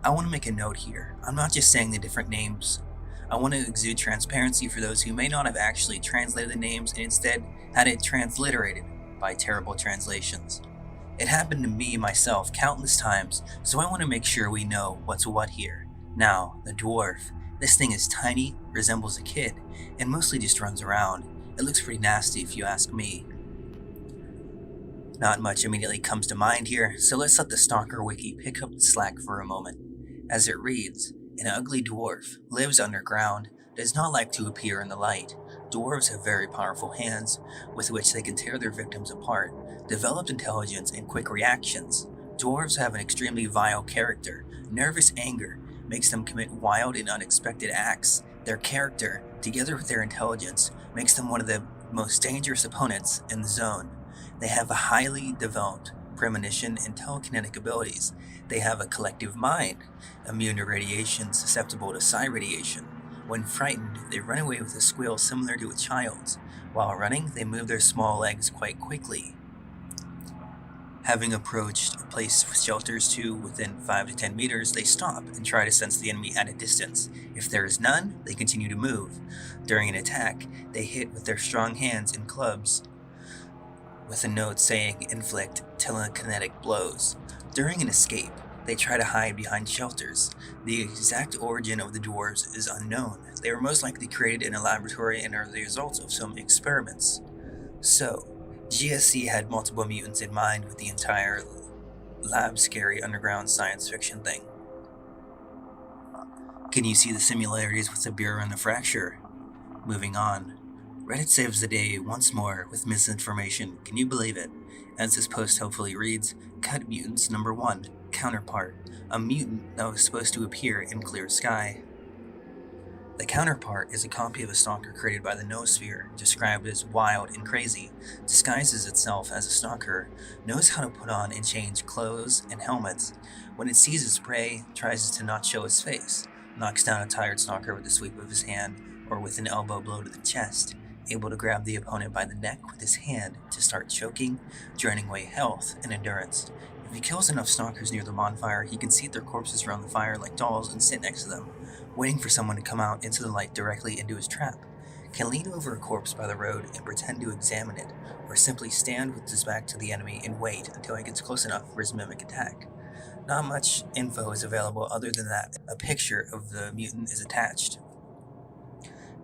I want to make a note here. I'm not just saying the different names. I want to exude transparency for those who may not have actually translated the names and instead had it transliterated by terrible translations. It happened to me myself countless times, so I want to make sure we know what's what here. Now, the dwarf. This thing is tiny, resembles a kid, and mostly just runs around. It looks pretty nasty if you ask me. Not much immediately comes to mind here, so let's let the Stalker wiki pick up the slack for a moment. As it reads, an ugly dwarf lives underground, does not like to appear in the light. Dwarves have very powerful hands, with which they can tear their victims apart, developed intelligence and quick reactions. Dwarves have an extremely vile character. Nervous anger makes them commit wild and unexpected acts. Their character, together with their intelligence, makes them one of the most dangerous opponents in the zone. They have a highly developed premonition and telekinetic abilities. They have a collective mind, immune to radiation, susceptible to psi radiation. When frightened, they run away with a squeal similar to a child's. While running, they move their small legs quite quickly. Having approached a place with shelters to within 5 to 10 meters, they stop and try to sense the enemy at a distance. If there is none, they continue to move. During an attack, they hit with their strong hands and clubs, with a note saying inflict telekinetic blows. During an escape, they try to hide behind shelters. The exact origin of the dwarves is unknown. They were most likely created in a laboratory and are the results of some experiments. So, GSC had multiple mutants in mind with the entire lab-scary underground science fiction thing. Can you see the similarities with the Bureau and the Fracture? Moving on. Reddit saves the day once more with misinformation. Can you believe it? As this post hopefully reads, Cut Mutants number 1, Counterpart, a mutant that was supposed to appear in clear sky. The Counterpart is a copy of a Stalker created by the Noosphere, described as wild and crazy, disguises itself as a stalker, knows how to put on and change clothes and helmets. When it sees its prey, tries to not show its face, knocks down a tired stalker with a sweep of his hand, or with an elbow blow to the chest, able to grab the opponent by the neck with his hand to start choking, draining away health and endurance. If he kills enough stalkers near the bonfire, he can seat their corpses around the fire like dolls and sit next to them, waiting for someone to come out into the light directly into his trap. Can lean over a corpse by the road and pretend to examine it, or simply stand with his back to the enemy and wait until he gets close enough for his mimic attack. Not much info is available other than that a picture of the mutant is attached.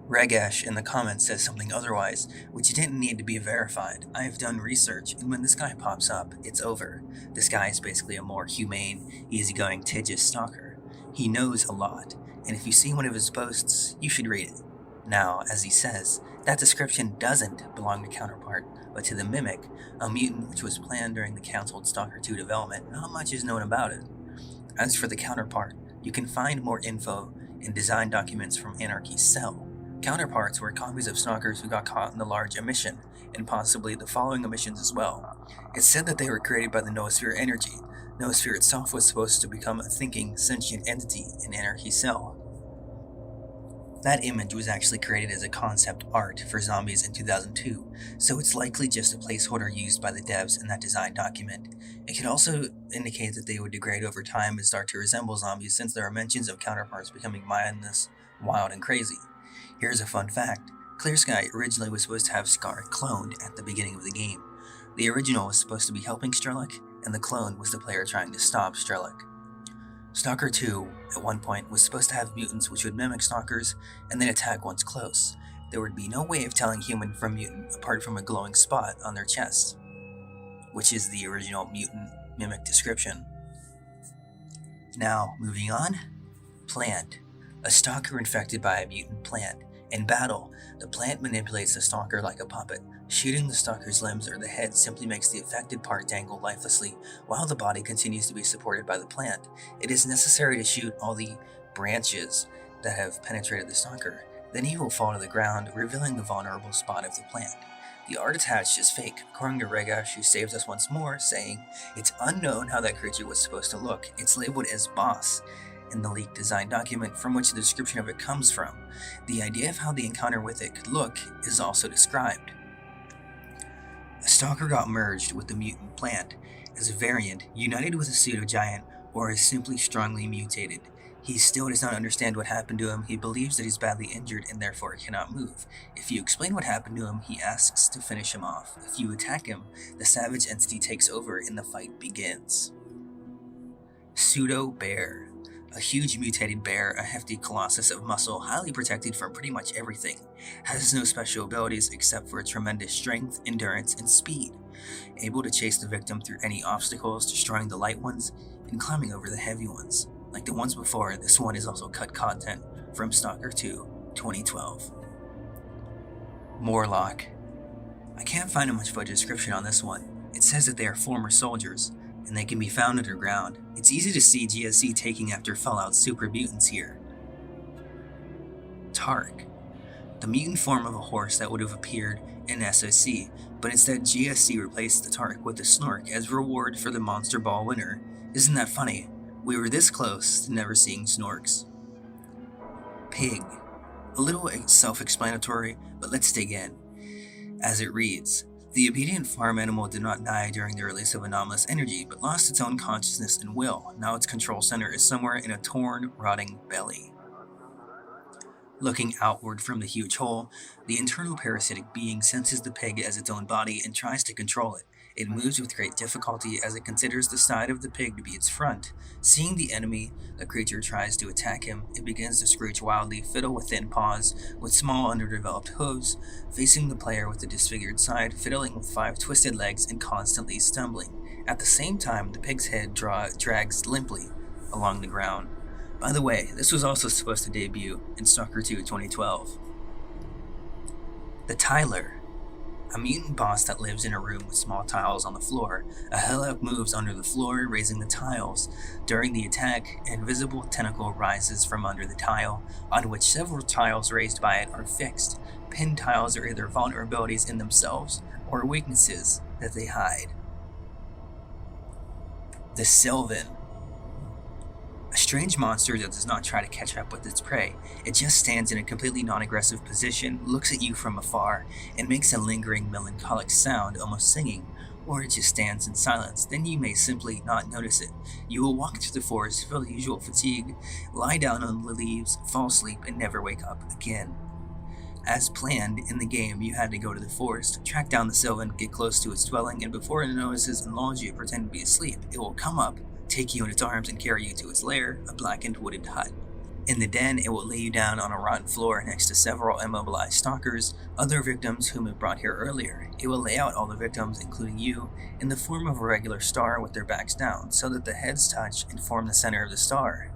Regesh in the comments says something otherwise, which didn't need to be verified. I have done research, and when this guy pops up, it's over. This guy is basically a more humane, easygoing Tejas stalker. He knows a lot, and if you see one of his posts, you should read it. Now, as he says, that description doesn't belong to Counterpart, but to the Mimic, a mutant which was planned during the cancelled Stalker 2 development. Not much is known about it. As for the Counterpart, you can find more info in design documents from Anarchy's Cell. Counterparts were copies of stalkers who got caught in the large emission, and possibly the following emissions as well. It's said that they were created by the Noosphere energy. Noosphere itself was supposed to become a thinking, sentient entity in Anarchy's Cell. That image was actually created as a concept art for zombies in 2002, so it's likely just a placeholder used by the devs in that design document. It could also indicate that they would degrade over time and start to resemble zombies, since there are mentions of counterparts becoming mindless, wild, and crazy. Here's a fun fact. Clear Sky originally was supposed to have Scar cloned at the beginning of the game. The original was supposed to be helping Strelok, and the clone was the player trying to stop Strelok. Stalker 2, at one point, was supposed to have mutants which would mimic stalkers and then attack once close. There would be no way of telling human from mutant apart from a glowing spot on their chest, which is the original mutant mimic description. Now, moving on. Plant. A stalker infected by a mutant plant. In battle, the plant manipulates the stalker like a puppet. Shooting the stalker's limbs or the head simply makes the affected part dangle lifelessly, while the body continues to be supported by the plant. It is necessary to shoot all the branches that have penetrated the stalker. Then he will fall to the ground, revealing the vulnerable spot of the plant. The art attached is fake, according to Regesh, who saves us once more, saying, "It's unknown how that creature was supposed to look. It's labeled as boss in the leaked design document from which the description of it comes from. The idea of how the encounter with it could look is also described. A stalker got merged with the mutant plant as a variant, united with a pseudo-giant, or is simply strongly mutated. He still does not understand what happened to him. He believes that he's badly injured and therefore cannot move. If you explain what happened to him, he asks to finish him off. If you attack him, the savage entity takes over and the fight begins." Pseudo-bear. A huge mutated bear, a hefty colossus of muscle, highly protected from pretty much everything. Has no special abilities except for tremendous strength, endurance, and speed. Able to chase the victim through any obstacles, destroying the light ones, and climbing over the heavy ones. Like the ones before, this one is also cut content from Stalker 2, 2012. Morlock. I can't find much of a description on this one. It says that they are former soldiers, and they can be found underground. It's easy to see GSC taking after Fallout's super mutants here. Tark. The mutant form of a horse that would have appeared in SOC, but instead GSC replaced the Tark with the Snork as reward for the Monster Ball winner. Isn't that funny? We were this close to never seeing Snorks. Pig. A little self-explanatory, but let's dig in. As it reads, the obedient farm animal did not die during the release of anomalous energy, but lost its own consciousness and will. Now its control center is somewhere in a torn, rotting belly. Looking outward from the huge hole, the internal parasitic being senses the pig as its own body and tries to control it. It moves with great difficulty as it considers the side of the pig to be its front. Seeing the enemy, the creature tries to attack him. It begins to screech wildly, fiddle with thin paws, with small underdeveloped hooves, facing the player with the disfigured side, fiddling with 5 twisted legs and constantly stumbling. At the same time, the pig's head drags limply along the ground. By the way, this was also supposed to debut in Stalker 2 2012. The Tyler. A mutant boss that lives in a room with small tiles on the floor. A Hellhound moves under the floor, raising the tiles. During the attack, an invisible tentacle rises from under the tile, on which several tiles raised by it are fixed. Pinned tiles are either vulnerabilities in themselves or weaknesses that they hide. The Sylvan. A strange monster that does not try to catch up with its prey. It just stands in a completely non-aggressive position, looks at you from afar, and makes a lingering melancholic sound, almost singing. Or it just stands in silence, then you may simply not notice it. You will walk through the forest, feel the usual fatigue, lie down on the leaves, fall asleep, and never wake up again. As planned, in the game, you had to go to the forest, track down the Sylvan, get close to its dwelling, and before it notices and lulls you pretend to be asleep, it will come up, take you in its arms, and carry you to its lair, a blackened wooden hut. In the den, it will lay you down on a rotten floor next to several immobilized stalkers, other victims whom it brought here earlier. It will lay out all the victims, including you, in the form of a regular star with their backs down, so that the heads touch and form the center of the star.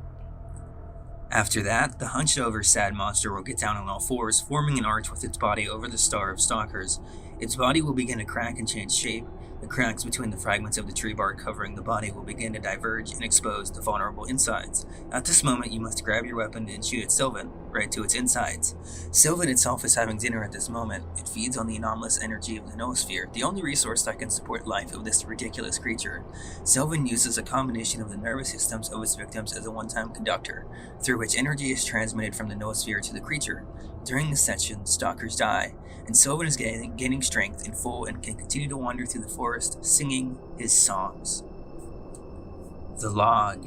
After that, the hunched-over sad monster will get down on all fours, forming an arch with its body over the star of stalkers. Its body will begin to crack and change shape. The cracks between the fragments of the tree bark covering the body will begin to diverge and expose the vulnerable insides. At this moment, you must grab your weapon and shoot at Sylvan, right to its insides. Sylvan itself is having dinner at this moment. It feeds on the anomalous energy of the noosphere, the only resource that can support life of this ridiculous creature. Sylvan uses a combination of the nervous systems of its victims as a one-time conductor, through which energy is transmitted from the noosphere to the creature. During this section, stalkers die, and Sylvan is gaining strength in full and can continue to wander through the forest, singing his songs. The log.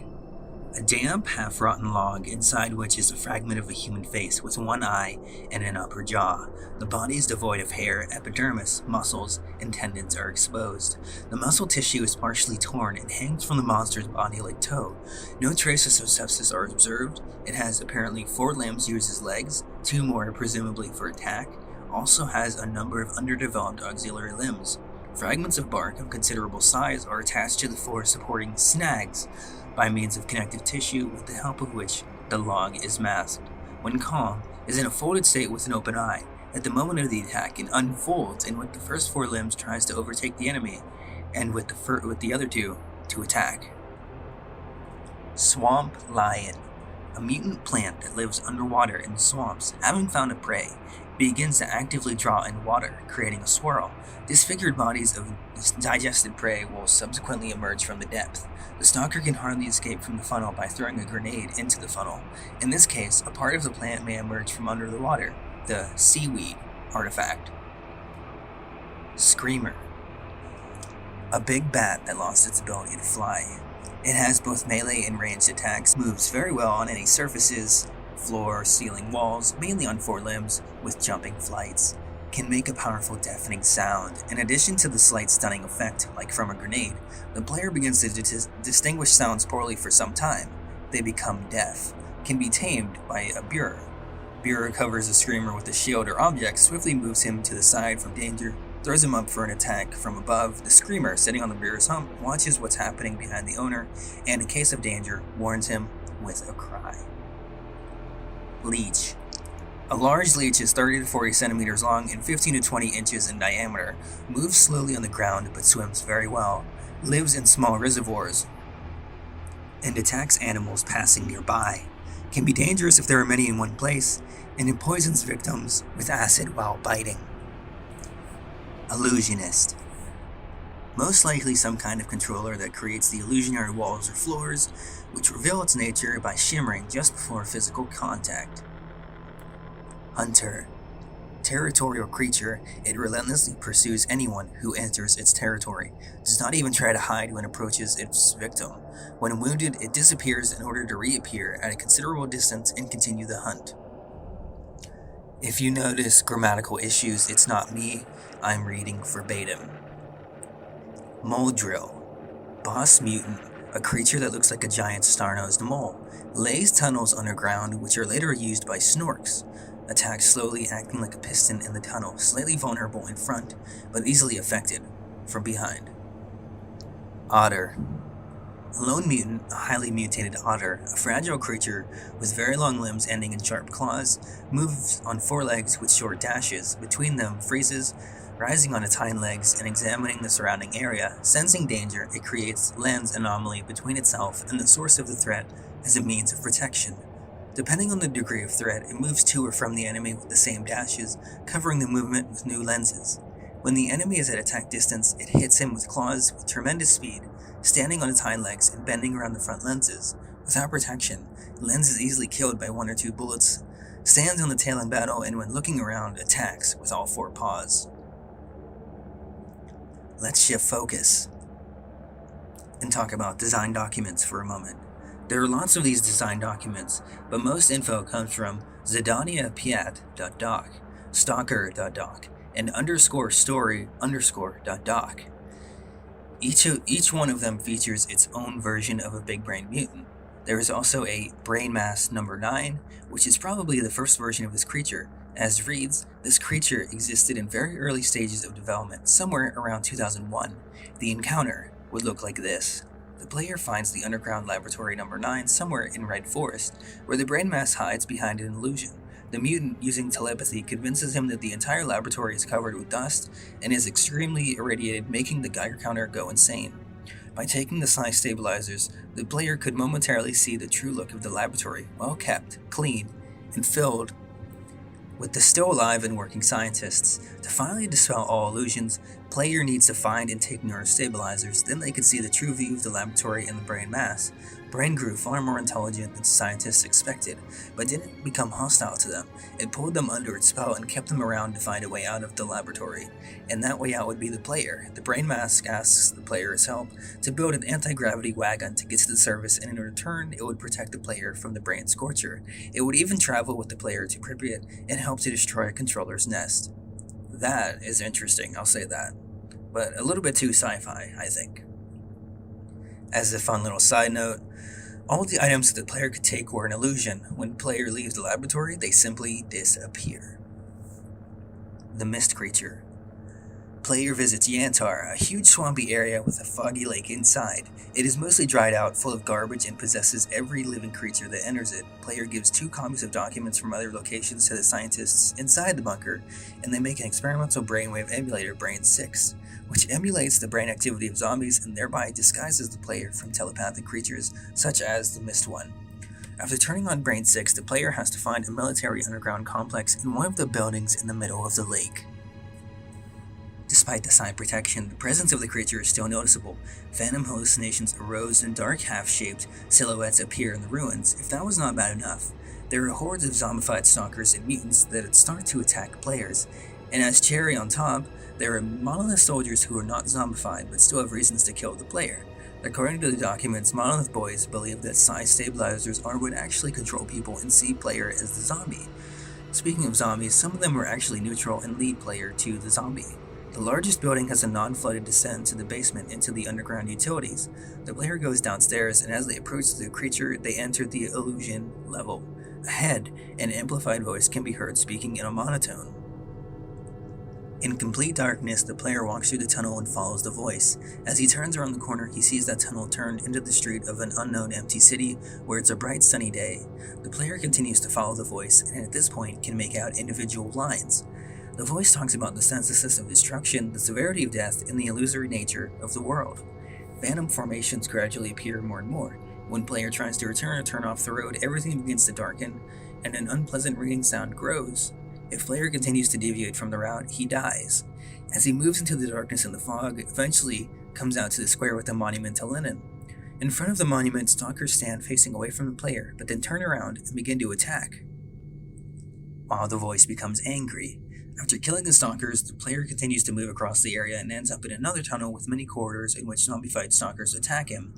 A damp, half-rotten log, inside which is a fragment of a human face with one eye and an upper jaw. The body is devoid of hair, epidermis, muscles, and tendons are exposed. The muscle tissue is partially torn and hangs from the monster's body like tow. No traces of sepsis are observed. It has apparently 4 limbs used as legs, 2 more presumably for attack. Also has a number of underdeveloped auxiliary limbs. Fragments of bark of considerable size are attached to the 4 supporting snags by means of connective tissue, with the help of which the log is masked. When calm, is in a folded state with an open eye. At the moment of the attack, it unfolds and with the first 4 limbs tries to overtake the enemy, and with the other 2 to attack. Swamp lion. A mutant plant that lives underwater in swamps. Having found a prey, begins to actively draw in water, creating a swirl. Disfigured bodies of digested prey will subsequently emerge from the depth. The stalker can hardly escape from the funnel by throwing a grenade into the funnel. In this case, a part of the plant may emerge from under the water, the seaweed artifact. Screamer. A big bat that lost its ability to fly. It has both melee and ranged attacks, moves very well on any surfaces, floor, ceiling, walls, mainly on 4 limbs, with jumping flights. Can make a powerful deafening sound. In addition to the slight stunning effect, like from a grenade, the player begins to distinguish sounds poorly for some time. They become deaf. Can be tamed by a Bureau. Bureau covers the screamer with a shield or object, swiftly moves him to the side from danger, throws him up for an attack from above. The screamer, sitting on the Bureau's hump, watches what's happening behind the owner, and in case of danger, warns him with a cry. Leech. A large leech is 30 to 40 centimeters long and 15 to 20 inches in diameter, moves slowly on the ground but swims very well, lives in small reservoirs, and attacks animals passing nearby. Can be dangerous if there are many in one place, and it poisons victims with acid while biting. Illusionist. Most likely some kind of controller that creates the illusionary walls or floors, which reveal its nature by shimmering just before physical contact. Hunter. Territorial creature, it relentlessly pursues anyone who enters its territory, does not even try to hide when it approaches its victim. When wounded, it disappears in order to reappear at a considerable distance and continue the hunt. If you notice grammatical issues, it's not me, I'm reading verbatim. Moldrill. Boss mutant, a creature that looks like a giant star-nosed mole, lays tunnels underground which are later used by snorks. Attacks slowly, acting like a piston in the tunnel, slightly vulnerable in front, but easily affected from behind. Otter. A lone mutant, a highly mutated otter, a fragile creature with very long limbs ending in sharp claws, moves on 4 legs with short dashes, between them freezes, rising on its hind legs and examining the surrounding area. Sensing danger, it creates lens anomaly between itself and the source of the threat as a means of protection. Depending on the degree of threat, it moves to or from the enemy with the same dashes, covering the movement with new lenses. When the enemy is at attack distance, it hits him with claws with tremendous speed, standing on its hind legs and bending around the front lenses. Without protection, Lenz is easily killed by 1 or 2 bullets, stands on the tail in battle, and when looking around, attacks with all 4 paws. Let's shift focus and talk about design documents for a moment. There are lots of these design documents, but most info comes from ZadaniaPiat.doc, Stalker.doc, and _story_.doc. Each one of them features its own version of a big brain mutant. There is also a brain mass number 9, which is probably the first version of this creature. As reads, this creature existed in very early stages of development, somewhere around 2001. The encounter would look like this. The player finds the underground laboratory number 9 somewhere in Red Forest, where the brain mass hides behind an illusion. The mutant, using telepathy, convinces him that the entire laboratory is covered with dust and is extremely irradiated, making the Geiger counter go insane. By taking the psi stabilizers, the player could momentarily see the true look of the laboratory, well kept, clean, and filled with the still alive and working scientists. To finally dispel all illusions, player needs to find and take neurostabilizers, then they can see the true view of the laboratory and the brain mass. Brain grew far more intelligent than scientists expected, but didn't become hostile to them. It pulled them under its spell and kept them around to find a way out of the laboratory. And that way out would be the player. The brain mass asks the player's help to build an anti-gravity wagon to get to the surface, and in return, it would protect the player from the brain scorcher. It would even travel with the player to Pripyat and help to destroy a controller's nest. That is interesting, I'll say that. But a little bit too sci-fi, I think. As a fun little side note, all the items that the player could take were an illusion. When the player leaves the laboratory, they simply disappear. The Mist Creature. Player visits Yantar, a huge swampy area with a foggy lake inside. It is mostly dried out, full of garbage, and possesses every living creature that enters it. Player gives 2 copies of documents from other locations to the scientists inside the bunker, and they make an experimental brainwave emulator, Brain 6, which emulates the brain activity of zombies and thereby disguises the player from telepathic creatures such as the Mist One. After turning on Brain 6, the player has to find a military underground complex in one of the buildings in the middle of the lake. Despite the psi protection, the presence of the creature is still noticeable. Phantom hallucinations arose and dark half-shaped silhouettes appear in the ruins. If that was not bad enough, there are hordes of zombified stalkers and mutants that start to attack players. And as cherry on top, there are Monolith soldiers who are not zombified but still have reasons to kill the player. According to the documents, Monolith boys believe that psi stabilizers are what actually control people and see player as the zombie. Speaking of zombies, some of them are actually neutral and lead player to the zombie. The largest building has a non-flooded descent to the basement into the underground utilities. The player goes downstairs, and as they approach the creature, they enter the illusion level. Ahead, an amplified voice can be heard speaking in a monotone. In complete darkness, the player walks through the tunnel and follows the voice. As he turns around the corner, he sees that tunnel turned into the street of an unknown empty city where it's a bright sunny day. The player continues to follow the voice, and at this point can make out individual lines. The voice talks about the synthesis of destruction, the severity of death, and the illusory nature of the world. Phantom formations gradually appear more and more. When player tries to return or turn off the road, everything begins to darken, and an unpleasant ringing sound grows. If player continues to deviate from the route, he dies. As he moves into the darkness and the fog, eventually comes out to the square with the monument to Lenin. In front of the monument, stalkers stand facing away from the player, but then turn around and begin to attack, while the voice becomes angry. After killing the stalkers, the player continues to move across the area and ends up in another tunnel with many corridors in which zombified stalkers attack him.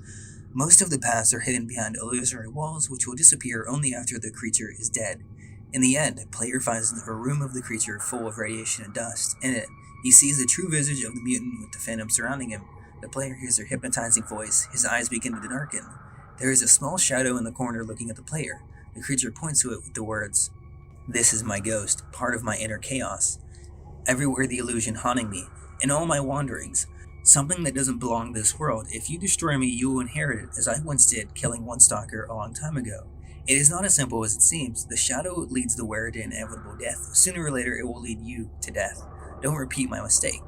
Most of the paths are hidden behind illusory walls, which will disappear only after the creature is dead. In the end, player finds a room of the creature full of radiation and dust. In it, he sees the true visage of the mutant with the phantom surrounding him. The player hears their hypnotizing voice. His eyes begin to darken. There is a small shadow in the corner looking at the player. The creature points to it with the words, "This is my ghost, part of my inner chaos. Everywhere the illusion haunting me, in all my wanderings. Something that doesn't belong to this world. If you destroy me, you will inherit it, as I once did, killing one stalker a long time ago. It is not as simple as it seems. The shadow leads the wearer to inevitable death. Sooner or later, it will lead you to death. Don't repeat my mistake."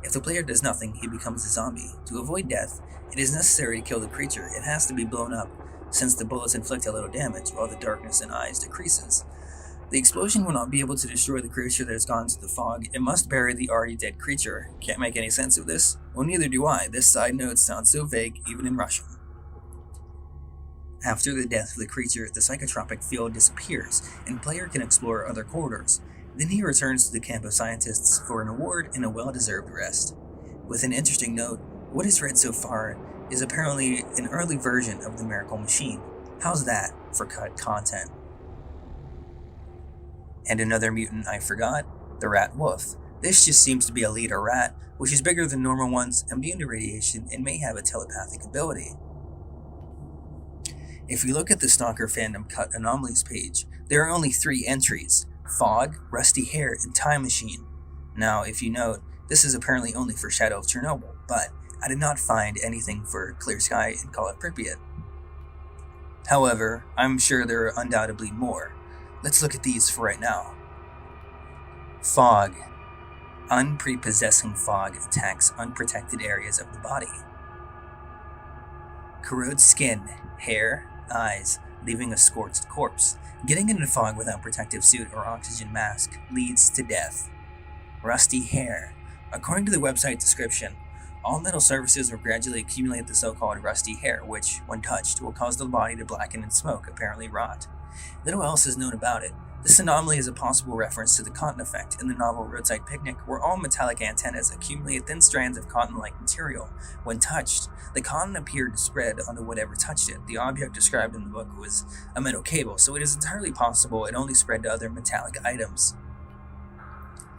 If the player does nothing, he becomes a zombie. To avoid death, it is necessary to kill the creature. It has to be blown up, since the bullets inflict a little damage, while the darkness in eyes decreases. The explosion will not be able to destroy the creature that has gone into the fog. It must bury the already dead creature. Can't make any sense of this? Well, neither do I. This side note sounds so vague, even in Russian. After the death of the creature, the psychotropic field disappears, and player can explore other corridors. Then he returns to the camp of scientists for an award and a well-deserved rest. With an interesting note, what is read so far is apparently an early version of the Miracle Machine. How's that for cut content? And another mutant I forgot, the Rat Wolf. This just seems to be a leader rat, which is bigger than normal ones, immune to radiation, and may have a telepathic ability. If you look at the Stalker fandom cut anomalies page, there are only 3 entries: Fog, Rusty Hair, and Time Machine. Now, if you note, this is apparently only for Shadow of Chornobyl, but I did not find anything for Clear Sky and Call of Pripyat. However, I'm sure there are undoubtedly more. Let's look at these for right now. Fog. Unprepossessing fog attacks unprotected areas of the body. Corrodes skin, hair, eyes, leaving a scorched corpse. Getting into fog without protective suit or oxygen mask leads to death. Rusty hair. According to the website description, all metal surfaces will gradually accumulate the so-called rusty hair, which, when touched, will cause the body to blacken and smoke, apparently rot. Little else is known about it. This anomaly is a possible reference to the cotton effect in the novel Roadside Picnic, where all metallic antennas accumulate thin strands of cotton-like material. When touched, the cotton appeared to spread onto whatever touched it. The object described in the book was a metal cable, so it is entirely possible it only spread to other metallic items.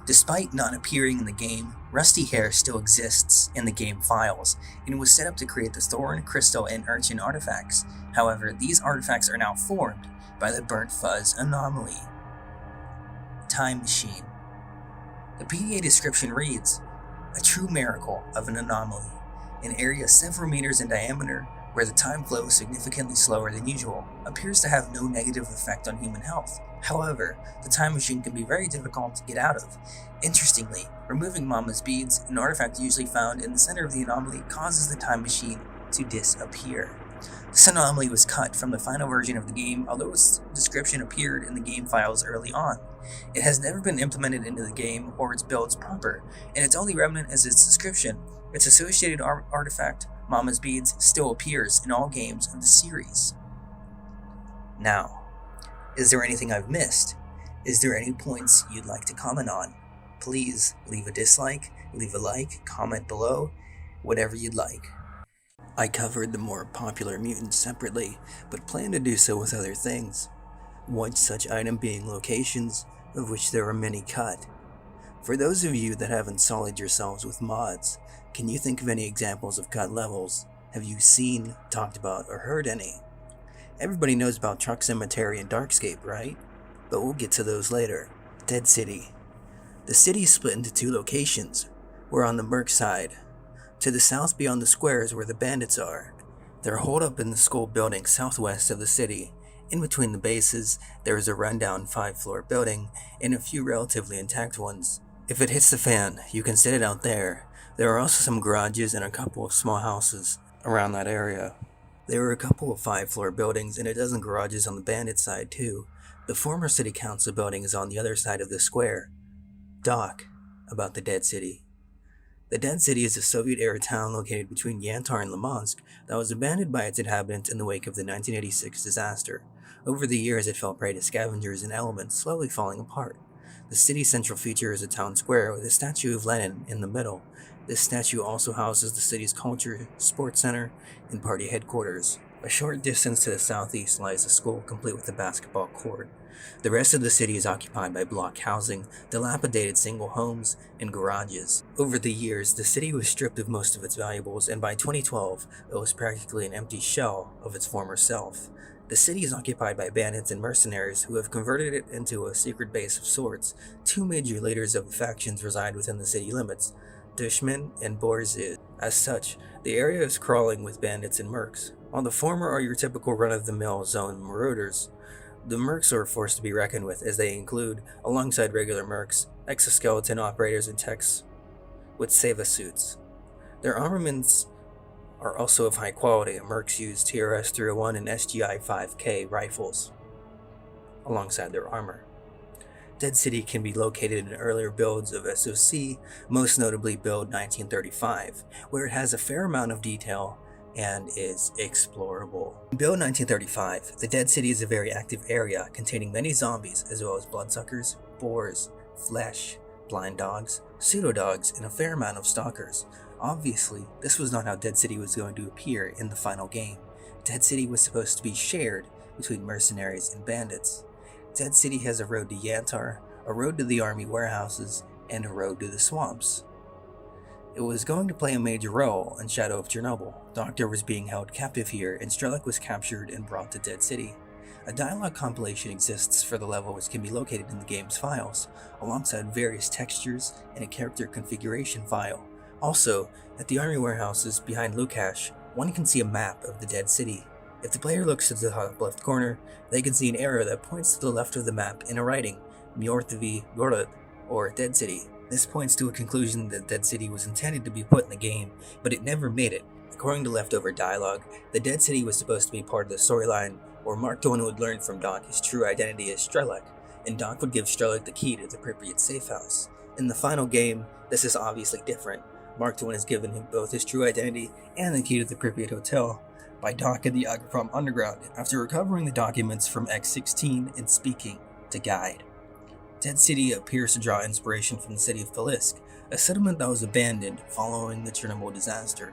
Despite not appearing in the game, Rusty Hair still exists in the game files, and was set up to create the Thorn, Crystal, and Urchin artifacts. However, these artifacts are now formed by the Burnt Fuzz anomaly. Time Machine. The PDA description reads, a true miracle of an anomaly, an area several meters in diameter where the time flow is significantly slower than usual, appears to have no negative effect on human health. However, the time machine can be very difficult to get out of. Interestingly, removing Mama's beads, an artifact usually found in the center of the anomaly, causes the time machine to disappear. This anomaly was cut from the final version of the game, although its description appeared in the game files early on. It has never been implemented into the game or its builds proper, and its only remnant is its description. Its associated artifact, Mama's Beads, still appears in all games of the series. Now, is there anything I've missed? Is there any points you'd like to comment on? Please leave a dislike, leave a like, comment below, whatever you'd like. I covered the more popular mutants separately, but plan to do so with other things. One such item being locations, of which there are many cut. For those of you that haven't sullied yourselves with mods, can you think of any examples of cut levels? Have you seen, talked about, or heard any? Everybody knows about Truck Cemetery and Darkscape, right? But we'll get to those later. Dead City. The city is split into 2 locations. We're on the Merc side. To the south beyond the square is where the bandits are. They're holed up in the school building southwest of the city. In between the bases, there is a rundown 5-floor building and a few relatively intact ones. If it hits the fan, you can sit it out there. There are also some garages and a couple of small houses around that area. There are a couple of 5-floor buildings and a dozen garages on the bandit side too. The former city council building is on the other side of the square. Doc, about the Dead City. The Dead City is a Soviet-era town located between Yantar and Limansk that was abandoned by its inhabitants in the wake of the 1986 disaster. Over the years, it fell prey to scavengers and elements, slowly falling apart. The city's central feature is a town square with a statue of Lenin in the middle. This statue also houses the city's culture, sports center, and party headquarters. A short distance to the southeast lies a school complete with a basketball court. The rest of the city is occupied by block housing, dilapidated single homes, and garages. Over the years, the city was stripped of most of its valuables, and by 2012, it was practically an empty shell of its former self. The city is occupied by bandits and mercenaries who have converted it into a secret base of sorts. 2 major leaders of the factions reside within the city limits, Dushman and MoozE. As such, the area is crawling with bandits and mercs. While the former are your typical run-of-the-mill zone marauders, the mercs are a force to be reckoned with, as they include, alongside regular mercs, exoskeleton operators and techs with Seva suits. Their armaments are also of high quality. Mercs use TRS-301 and SGI-5K rifles alongside their armor. Dead City can be located in earlier builds of SOC, most notably build 1935, where it has a fair amount of detail and is explorable. In Build 1935, the Dead City is a very active area containing many zombies as well as bloodsuckers, boars, flesh, blind dogs, pseudo-dogs, and a fair amount of stalkers. Obviously, this was not how Dead City was going to appear in the final game. Dead City was supposed to be shared between mercenaries and bandits. Dead City has a road to Yantar, a road to the army warehouses, and a road to the swamps. It was going to play a major role in Shadow of Chornobyl. Doctor was being held captive here, and Strelok was captured and brought to Dead City. A dialogue compilation exists for the level which can be located in the game's files, alongside various textures and a character configuration file. Also, at the army warehouses behind Lukash, one can see a map of the Dead City. If the player looks to the top left corner, they can see an arrow that points to the left of the map in a writing, Myortvi Gorod, or Dead City. This points to a conclusion that Dead City was intended to be put in the game, but it never made it. According to leftover dialogue, the Dead City was supposed to be part of the storyline where Mark Twain would learn from Doc his true identity as Strelok, and Doc would give Strelok the key to the Pripyat safe house. In the final game, this is obviously different. Mark Twain has given him both his true identity and the key to the Pripyat Hotel by Doc in the Agroprom Underground after recovering the documents from X-16 and speaking to Guide. Dead City appears to draw inspiration from the city of Polisk, a settlement that was abandoned following the Chernobyl disaster.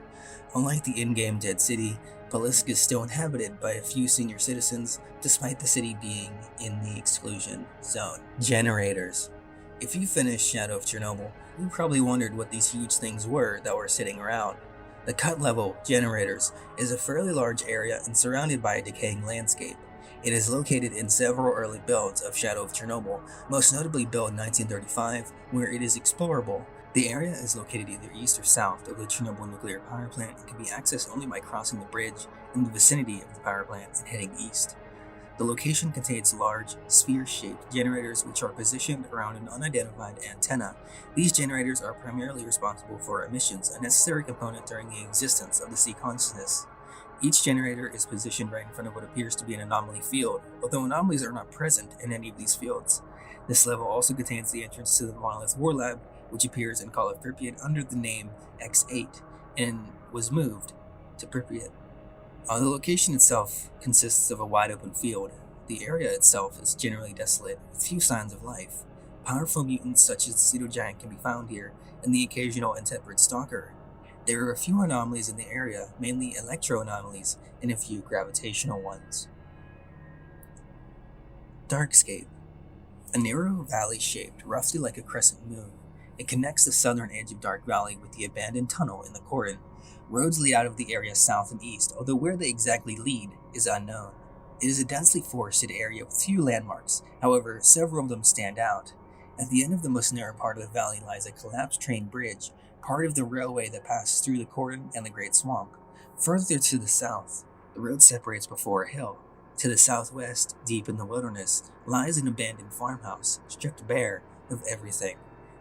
Unlike the in-game Dead City, Polisk is still inhabited by a few senior citizens, despite the city being in the exclusion zone. Generators. If you finished Shadow of Chornobyl, you probably wondered what these huge things were that were sitting around. The cut level, Generators, is a fairly large area and surrounded by a decaying landscape. It is located in several early builds of Shadow of Chornobyl, most notably build 1935, where it is explorable. The area is located either east or south of the Chernobyl nuclear power plant and can be accessed only by crossing the bridge in the vicinity of the power plant and heading east. The location contains large, sphere-shaped generators which are positioned around an unidentified antenna. These generators are primarily responsible for emissions, a necessary component during the existence of the sea consciousness. Each generator is positioned right in front of what appears to be an anomaly field, although anomalies are not present in any of these fields. This level also contains the entrance to the Monolith War Lab, which appears in Call of Pripyat under the name X8, and was moved to Pripyat. The location itself consists of a wide open field. The area itself is generally desolate, with few signs of life. Powerful mutants such as the pseudo-giant can be found here, and the occasional intemperate stalker. There are a few anomalies in the area, mainly electro-anomalies, and a few gravitational ones. Darkscape. A narrow valley shaped roughly like a crescent moon. It connects the southern edge of Dark Valley with the abandoned tunnel in the cordon. Roads lead out of the area south and east, although where they exactly lead is unknown. It is a densely forested area with few landmarks, however, several of them stand out. At the end of the most narrow part of the valley lies a collapsed train bridge, part of the railway that passes through the cordon and the Great Swamp. Further to the south, the road separates before a hill. To the southwest, deep in the wilderness, lies an abandoned farmhouse, stripped bare of everything.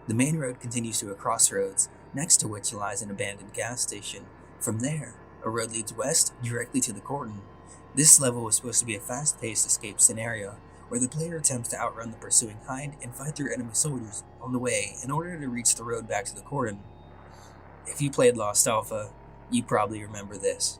The main road continues to a crossroads, next to which lies an abandoned gas station. From there, a road leads west directly to the cordon. This level is supposed to be a fast-paced escape scenario, where the player attempts to outrun the pursuing hind and fight through enemy soldiers on the way in order to reach the road back to the cordon. If you played Lost Alpha, you probably remember this.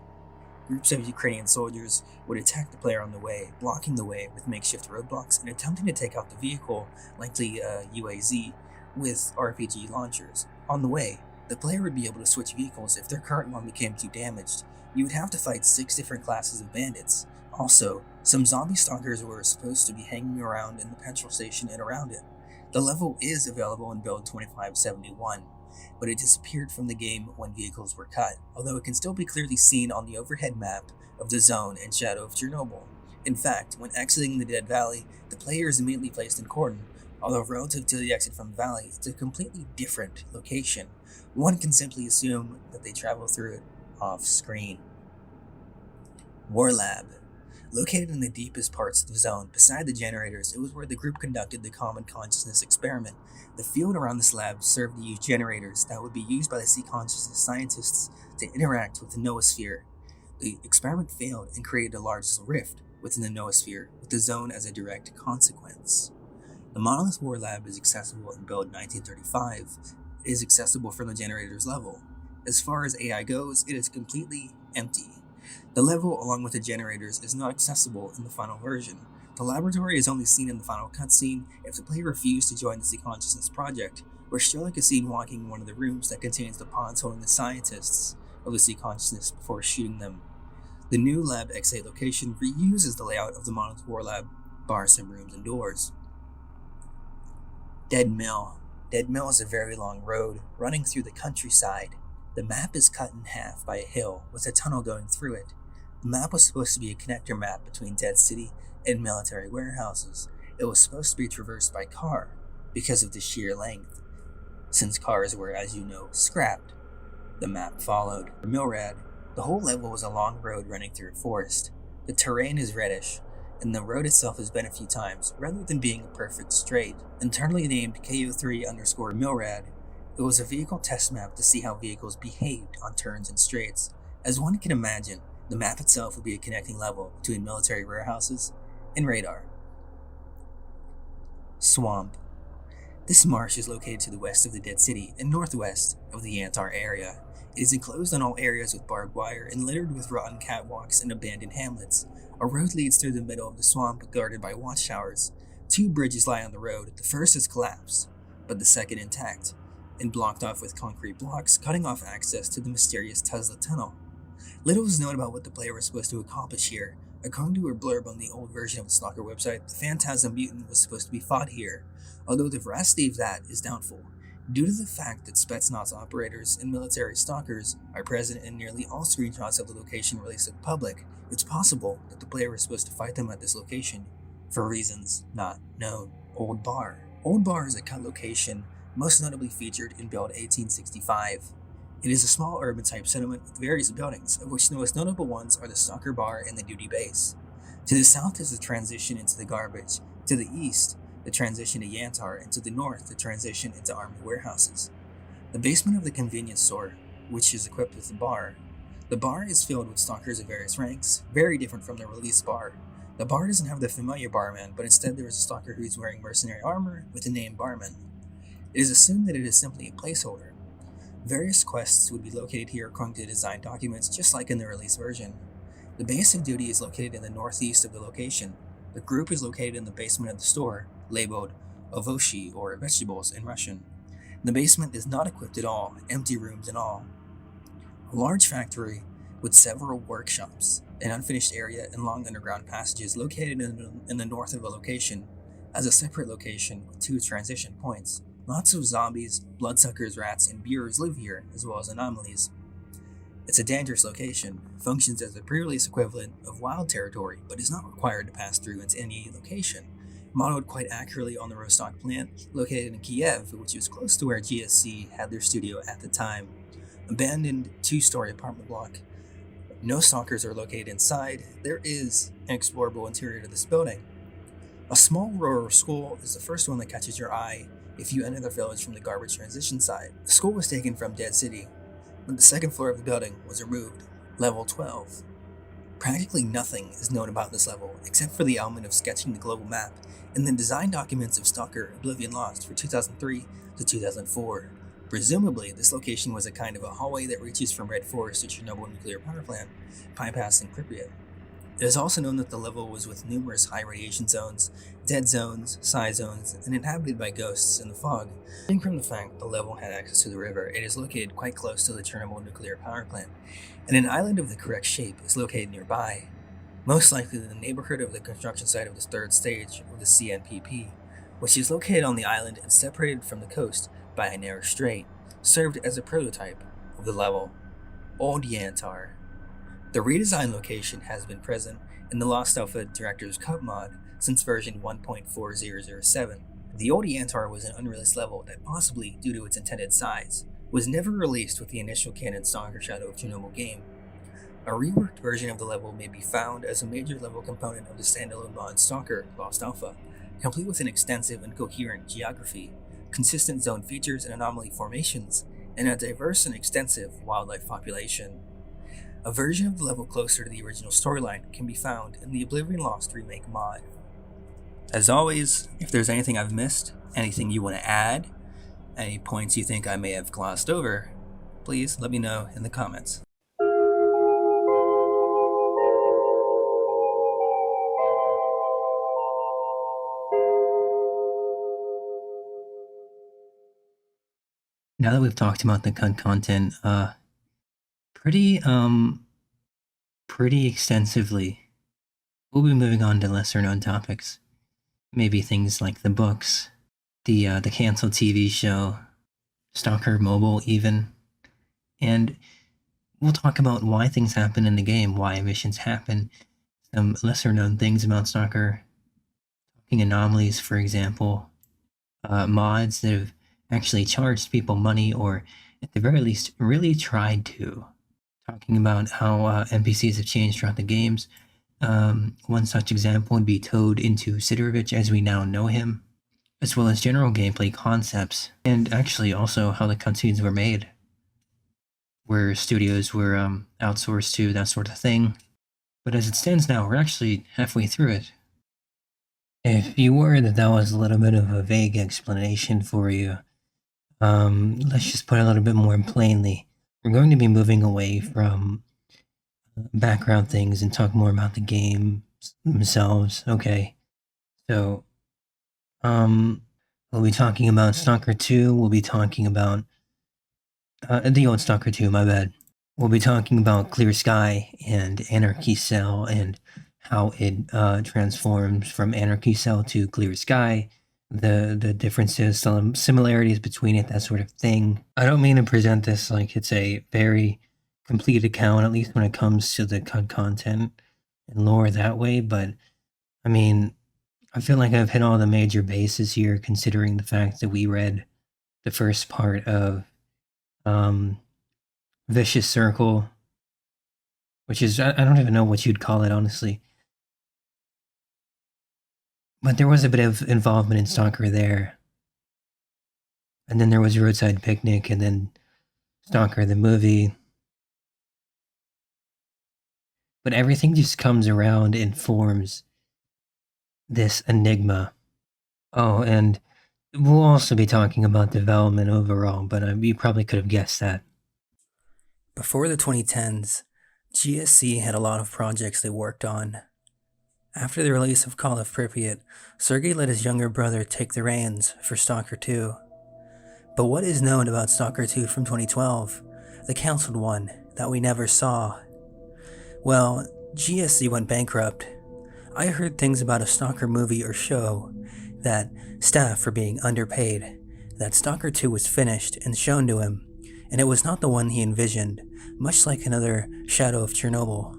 Groups of Ukrainian soldiers would attack the player on the way, blocking the way with makeshift roadblocks and attempting to take out the vehicle, likely a UAZ, with RPG launchers. On the way, the player would be able to switch vehicles if their current one became too damaged. You would have to fight 6 different classes of bandits. Also, some zombie stalkers were supposed to be hanging around in the petrol station and around it. The level is available in build 2571, but it disappeared from the game when vehicles were cut, although it can still be clearly seen on the overhead map of the zone in Shadow of Chornobyl. In fact, when exiting the Dead Valley, the player is immediately placed in cordon, although relative to the exit from the valley, it's a completely different location. One can simply assume that they travel through it off-screen. War Lab. Located in the deepest parts of the zone, beside the generators, it was where the group conducted the common consciousness experiment. The field around this lab served to use generators that would be used by the sea consciousness scientists to interact with the noosphere. The experiment failed and created a large rift within the noosphere, with the zone as a direct consequence. The Monolith War Lab is accessible in build 1935. It is accessible from the generator's level. As far as AI goes, it is completely empty. The level, along with the generators, is not accessible in the final version. The laboratory is only seen in the final cutscene if the player refused to join the Sea Consciousness project, where Strelok is seen walking in one of the rooms that contains the pods holding the scientists of the Sea Consciousness before shooting them. The new Lab X8 location reuses the layout of the Monolith War Lab, bar some rooms and doors. Dead Mill. Dead Mill is a very long road running through the countryside. The map is cut in half by a hill with a tunnel going through it. The map was supposed to be a connector map between Dead City and military warehouses. It was supposed to be traversed by car because of the sheer length, since cars were, as you know, scrapped. The map followed. For Milrad, the whole level was a long road running through a forest. The terrain is reddish, and the road itself has been a few times, rather than being a perfect straight. Internally named KO3_Milrad, it was a vehicle test map to see how vehicles behaved on turns and straights. As one can imagine, the map itself would be a connecting level between military warehouses and radar. Swamp. This marsh is located to the west of the Dead City and northwest of the Yantar area. It is enclosed on all areas with barbed wire and littered with rotten catwalks and abandoned hamlets. A road leads through the middle of the swamp, guarded by watchtowers. 2 bridges lie on the road. The first is collapsed, but the second intact, and blocked off with concrete blocks, cutting off access to the mysterious Tesla tunnel. Little is known about what the player was supposed to accomplish here. According to a blurb on the old version of the Stalker website, the Phantasm mutant was supposed to be fought here, although the veracity of that is doubtful, due to the fact that Spetsnaz operators and military stalkers are present in nearly all screenshots of the location released to the public. It's possible that the player was supposed to fight them at this location, for reasons not known. Old Bar. Old Bar is a cut location most notably featured in Build 1865. It is a small urban-type settlement with various buildings, of which the most notable ones are the Stalker Bar and the Duty Base. To the south is the transition into the garbage, to the east, the transition to Yantar, and to the north, the transition into armed warehouses. The basement of the convenience store, which is equipped with the bar. The bar is filled with stalkers of various ranks, very different from the release bar. The bar doesn't have the familiar barman, but instead there is a stalker who is wearing mercenary armor with the name Barman. It is assumed that it is simply a placeholder. Various quests would be located here according to design documents, just like in the release version. The base of duty is located in the northeast of the location. The group is located in the basement of the store, labeled ovoshi or vegetables in Russian. The basement is not equipped at all, empty rooms and all. A large factory with several workshops, an unfinished area, and long underground passages located in the north of the location, as a separate location with 2 transition points. Lots of zombies, bloodsuckers, rats, and beers live here, as well as anomalies. It's a dangerous location, functions as the pre-release equivalent of wild territory, but is not required to pass through into any location. Modeled quite accurately on the Rostok plant, located in Kiev, which was close to where GSC had their studio at the time. Abandoned 2-story apartment block. No stalkers are located inside. There is an explorable interior to this building. A small rural school is the first one that catches your eye if you enter the village from the garbage transition side. The school was taken from Dead City, but the second floor of the building was removed. Level 12. Practically nothing is known about this level, except for the element of sketching the global map in the design documents of STALKER Oblivion Lost for 2003 to 2004. Presumably, this location was a kind of a hallway that reaches from Red Forest to Chernobyl nuclear power plant, bypassing Pripyat. It is also known that the level was with numerous high radiation zones, dead zones, psi zones, and inhabited by ghosts in the fog. Judging from the fact the level had access to the river, it is located quite close to the Chernobyl nuclear power plant, and an island of the correct shape is located nearby, most likely in the neighborhood of the construction site of the 3rd stage of the CNPP, which is located on the island and separated from the coast by a narrow strait, served as a prototype of the level. Old Yantar. The redesigned location has been present in the Lost Alpha Director's Cut mod since version 1.4007. The old Yantar was an unreleased level that possibly, due to its intended size, was never released with the initial canon Stalker Shadow of Chornobyl game. A reworked version of the level may be found as a major level component of the standalone mod Stalker Lost Alpha, complete with an extensive and coherent geography, consistent zone features and anomaly formations, and a diverse and extensive wildlife population. A version of the level closer to the original storyline can be found in the Oblivion Lost remake mod. As always, if there's anything I've missed, anything you want to add, any points you think I may have glossed over, please let me know in the comments. now that we've talked about the content, pretty extensively, we'll be moving on to lesser known topics. Maybe things like the books, the canceled TV show, Stalker Mobile even, and we'll talk about why things happen in the game, why missions happen, some lesser known things about Stalker, talking anomalies, for example, mods that have actually charged people money or at the very least really tried to, talking about how NPCs have changed throughout the games. One such example would be Toad into Sidorovich as we now know him, as well as general gameplay concepts, and actually also how the cutscenes were made, where studios were outsourced to, that sort of thing. But as it stands now, we're actually halfway through it. If you were that was a little bit of a vague explanation for you, let's just put it a little bit more plainly. We're going to be moving away from background things and talk more about the games themselves. Okay, so we'll be talking about Stalker 2. We'll be talking about the old Stalker 2. My bad. We'll be talking about Clear Sky and Anarchy Cell and how it transforms from Anarchy Cell to Clear Sky, the differences, some similarities between it, that sort of thing. I don't mean to present this like it's a very complete account, at least when it comes to the content and lore that way, but I mean, I feel like I've hit all the major bases here, considering the fact that we read the first part of Vicious Circle, which is, I don't even know what you'd call it, honestly. But there was a bit of involvement in Stalker there. And then there was Roadside Picnic, and then Stalker the movie. But everything just comes around and forms this enigma. Oh, and we'll also be talking about development overall, but you probably could have guessed that. Before the 2010s, GSC had a lot of projects they worked on. After the release of Call of Pripyat, Sergey let his younger brother take the reins for Stalker 2. But what is known about Stalker 2 from 2012, the cancelled one that we never saw? Well, GSC went bankrupt. I heard things about a Stalker movie or show, that staff were being underpaid, that Stalker 2 was finished and shown to him, and it was not the one he envisioned, much like another Shadow of Chornobyl.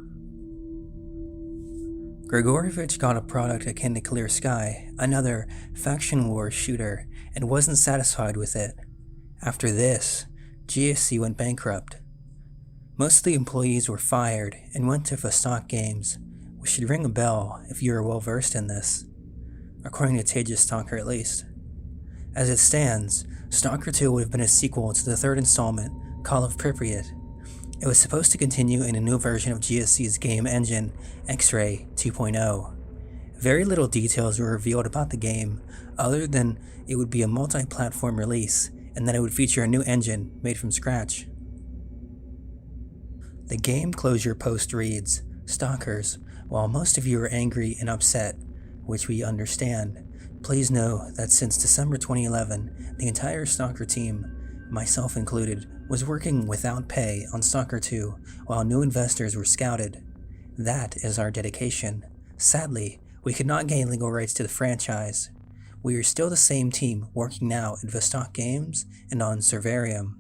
Grigorovich got a product akin to Clear Sky, another faction war shooter, and wasn't satisfied with it. After this, GSC went bankrupt. Most of the employees were fired and went to Vostok Games, which should ring a bell if you are well versed in this, according to Tejas Stalker at least. As it stands, Stalker 2 would have been a sequel to the third installment, Call of Pripyat. It was supposed to continue in a new version of GSC's game engine, X-Ray 2.0. Very little details were revealed about the game, other than it would be a multi-platform release, and that it would feature a new engine made from scratch. The game closure post reads, "Stalkers, while most of you are angry and upset, which we understand, please know that since December 2011, the entire Stalker team, myself included, was working without pay on Stalker 2 while new investors were scouted. That is our dedication. Sadly, we could not gain legal rights to the franchise. We are still the same team working now at Vostok Games and on Servarium."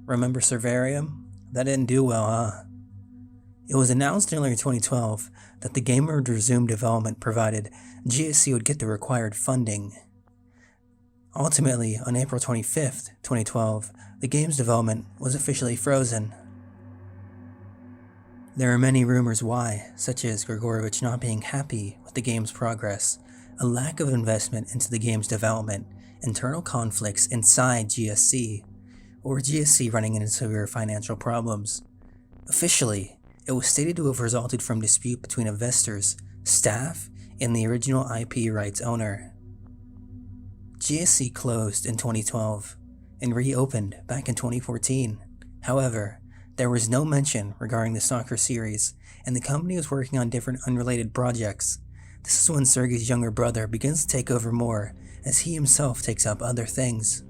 Remember Servarium? That didn't do well, huh? It was announced in early 2012 that the game would resume development provided GSC would get the required funding. Ultimately, on April 25th, 2012, the game's development was officially frozen. There are many rumors why, such as Grigorovich not being happy with the game's progress, a lack of investment into the game's development, internal conflicts inside GSC, or GSC running into severe financial problems. Officially, it was stated to have resulted from dispute between investors, staff, and the original IP rights owner. GSC closed in 2012 and reopened back in 2014. However, there was no mention regarding the Stalker series, and the company was working on different unrelated projects. This is when Sergey's younger brother begins to take over more, as he himself takes up other things.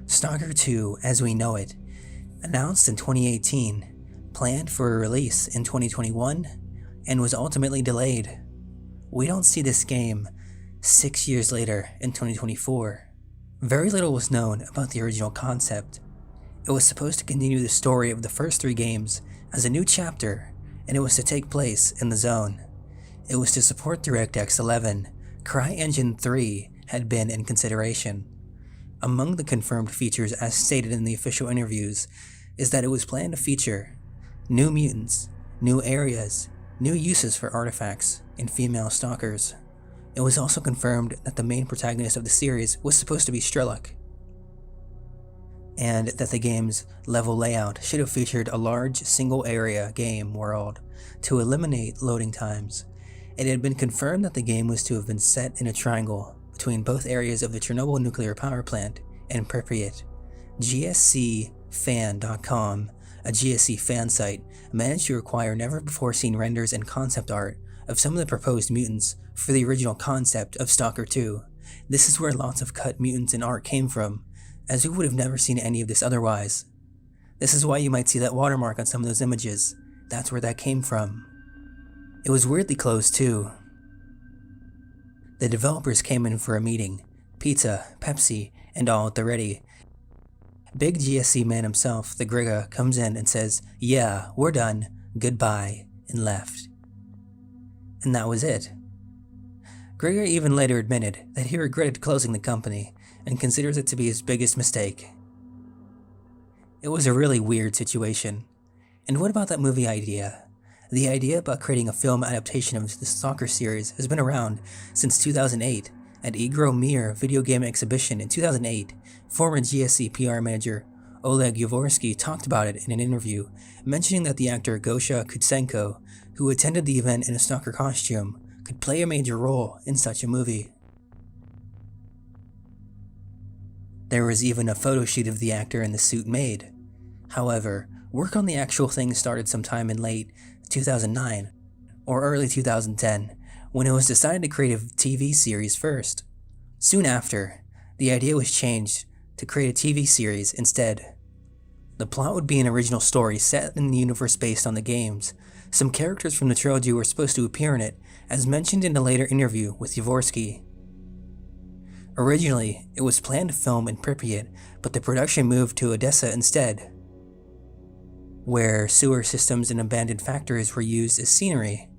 Stalker 2, as we know it, announced in 2018, planned for a release in 2021, and was ultimately delayed. We don't see this game 6 years later in 2024. Very little was known about the original concept. It was supposed to continue the story of the first 3 games as a new chapter, and it was to take place in the Zone. It was to support DirectX 11. CryEngine 3 had been in consideration. Among the confirmed features as stated in the official interviews is that it was planned to feature new mutants, new areas, new uses for artifacts, and female stalkers. It was also confirmed that the main protagonist of the series was supposed to be Strelok, and that the game's level layout should have featured a large single-area game world to eliminate loading times. It had been confirmed that the game was to have been set in a triangle between both areas of the Chernobyl nuclear power plant and Pripyat. GSCFan.com, a GSC fan site, managed to acquire never-before-seen renders and concept art of some of the proposed mutants for the original concept of Stalker 2. This is where lots of cut mutants and art came from, as we would have never seen any of this otherwise. This is why you might see that watermark on some of those images. That's where that came from. It was weirdly close too. The developers came in for a meeting. Pizza, Pepsi, and all at the ready. Big GSC man himself, the Griga, comes in and says, "Yeah, we're done, goodbye," and left. And that was it. Griga even later admitted that he regretted closing the company and considers it to be his biggest mistake. It was a really weird situation. And what about that movie idea? The idea about creating a film adaptation of the Stalker series has been around since 2008. At Igro Mir video game exhibition in 2008, former GSC PR manager Oleg Yavorsky talked about it in an interview, mentioning that the actor Gosha Kutsenko, who attended the event in a stalker costume, could play a major role in such a movie. There was even a photo shoot of the actor in the suit made. However, work on the actual thing started sometime in late 2009 or early 2010, when it was decided to create a TV series first. Soon after, the idea was changed to create a TV series instead. The plot would be an original story set in the universe based on the games. Some characters from the trilogy were supposed to appear in it, as mentioned in a later interview with Yavorsky. Originally, it was planned to film in Pripyat, but the production moved to Odessa instead, where sewer systems and abandoned factories were used as scenery.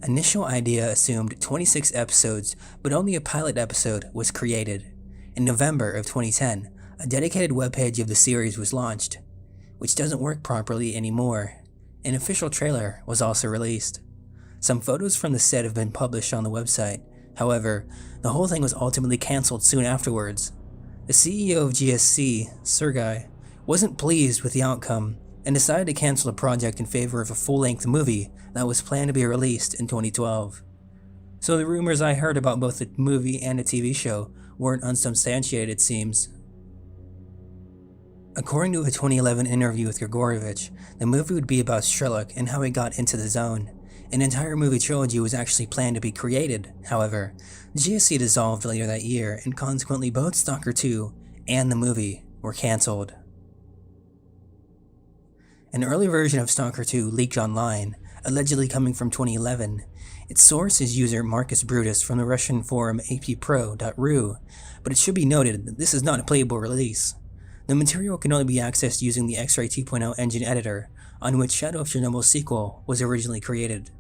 Initial idea assumed 26 episodes, but only a pilot episode was created. In November of 2010, a dedicated webpage of the series was launched, which doesn't work properly anymore. An official trailer was also released. Some photos from the set have been published on the website. However, the whole thing was ultimately cancelled soon afterwards. The CEO of GSC, Sergei, wasn't pleased with the outcome and decided to cancel the project in favor of a full-length movie that was planned to be released in 2012. So the rumors I heard about both the movie and the TV show weren't unsubstantiated, it seems. According to a 2011 interview with Grigorovich, the movie would be about Strelok and how he got into the Zone. An entire movie trilogy was actually planned to be created. However, GSC dissolved later that year, and consequently both Stalker 2 and the movie were cancelled. An early version of Stalker 2 leaked online, allegedly coming from 2011. Its source is user Marcus Brutus from the Russian forum appro.ru, but it should be noted that this is not a playable release. The material can only be accessed using the X-Ray 2.0 engine editor, on which Shadow of Chornobyl sequel was originally created.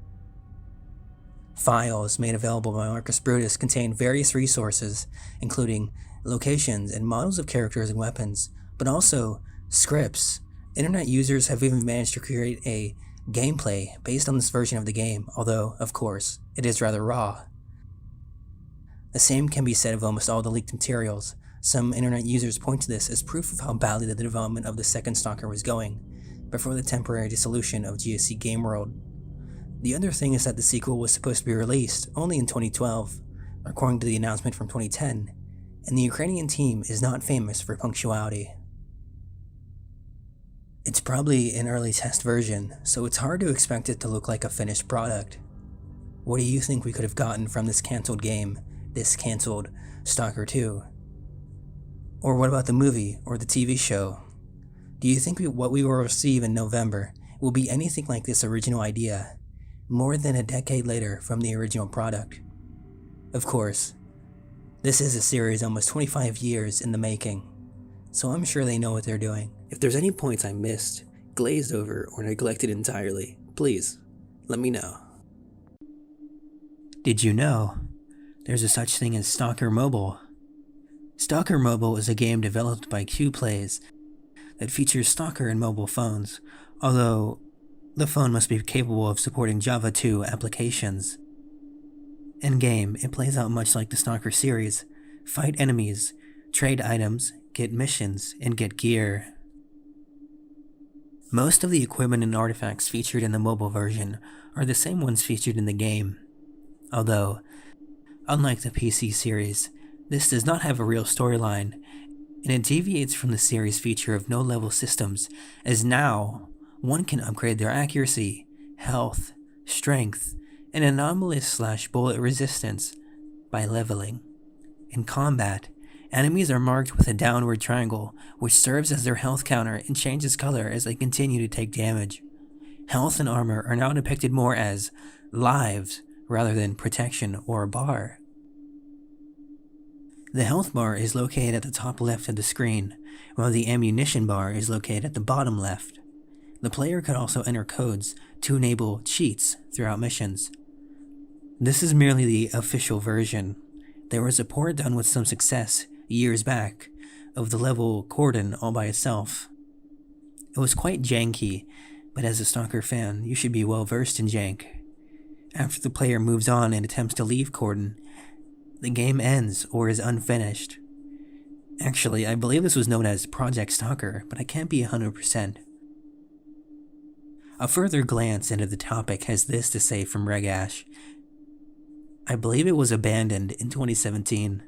Files made available by Marcus Brutus contain various resources, including locations and models of characters and weapons, but also scripts. Internet users have even managed to create a gameplay based on this version of the game, although, of course, it is rather raw. The same can be said of almost all the leaked materials. Some internet users point to this as proof of how badly the development of the second Stalker was going, before the temporary dissolution of GSC Game World. The other thing is that the sequel was supposed to be released only in 2012, according to the announcement from 2010, and the Ukrainian team is not famous for punctuality. It's probably an early test version, so it's hard to expect it to look like a finished product. What do you think we could have gotten from this cancelled game, this cancelled Stalker 2? Or what about the movie or the TV show? Do you think what we will receive in November will be anything like this original idea, more than a decade later from the original product? Of course, this is a series almost 25 years in the making, so I'm sure they know what they're doing. If there's any points I missed, glazed over, or neglected entirely, please, let me know. Did you know there's a such thing as Stalker Mobile? Stalker Mobile is a game developed by Qplays that features Stalker in mobile phones, although the phone must be capable of supporting Java 2 applications. In-game, it plays out much like the Stalker series: fight enemies, trade items, get missions, and get gear. Most of the equipment and artifacts featured in the mobile version are the same ones featured in the game, although, unlike the PC series, this does not have a real storyline, and it deviates from the series' feature of no-level systems, as now one can upgrade their accuracy, health, strength, and anomalous/bullet resistance by leveling. In combat, enemies are marked with a downward triangle, which serves as their health counter and changes color as they continue to take damage. Health and armor are now depicted more as lives rather than protection or a bar. The health bar is located at the top left of the screen, while the ammunition bar is located at the bottom left. The player could also enter codes to enable cheats throughout missions. This is merely the official version. There was a port done with some success years back of the level Cordon all by itself. It was quite janky, but as a Stalker fan, you should be well versed in jank. After the player moves on and attempts to leave Cordon, the game ends or is unfinished. Actually, I believe this was known as Project Stalker, but I can't be 100%. A further glance into the topic has this to say from Regash. I believe it was abandoned in 2017.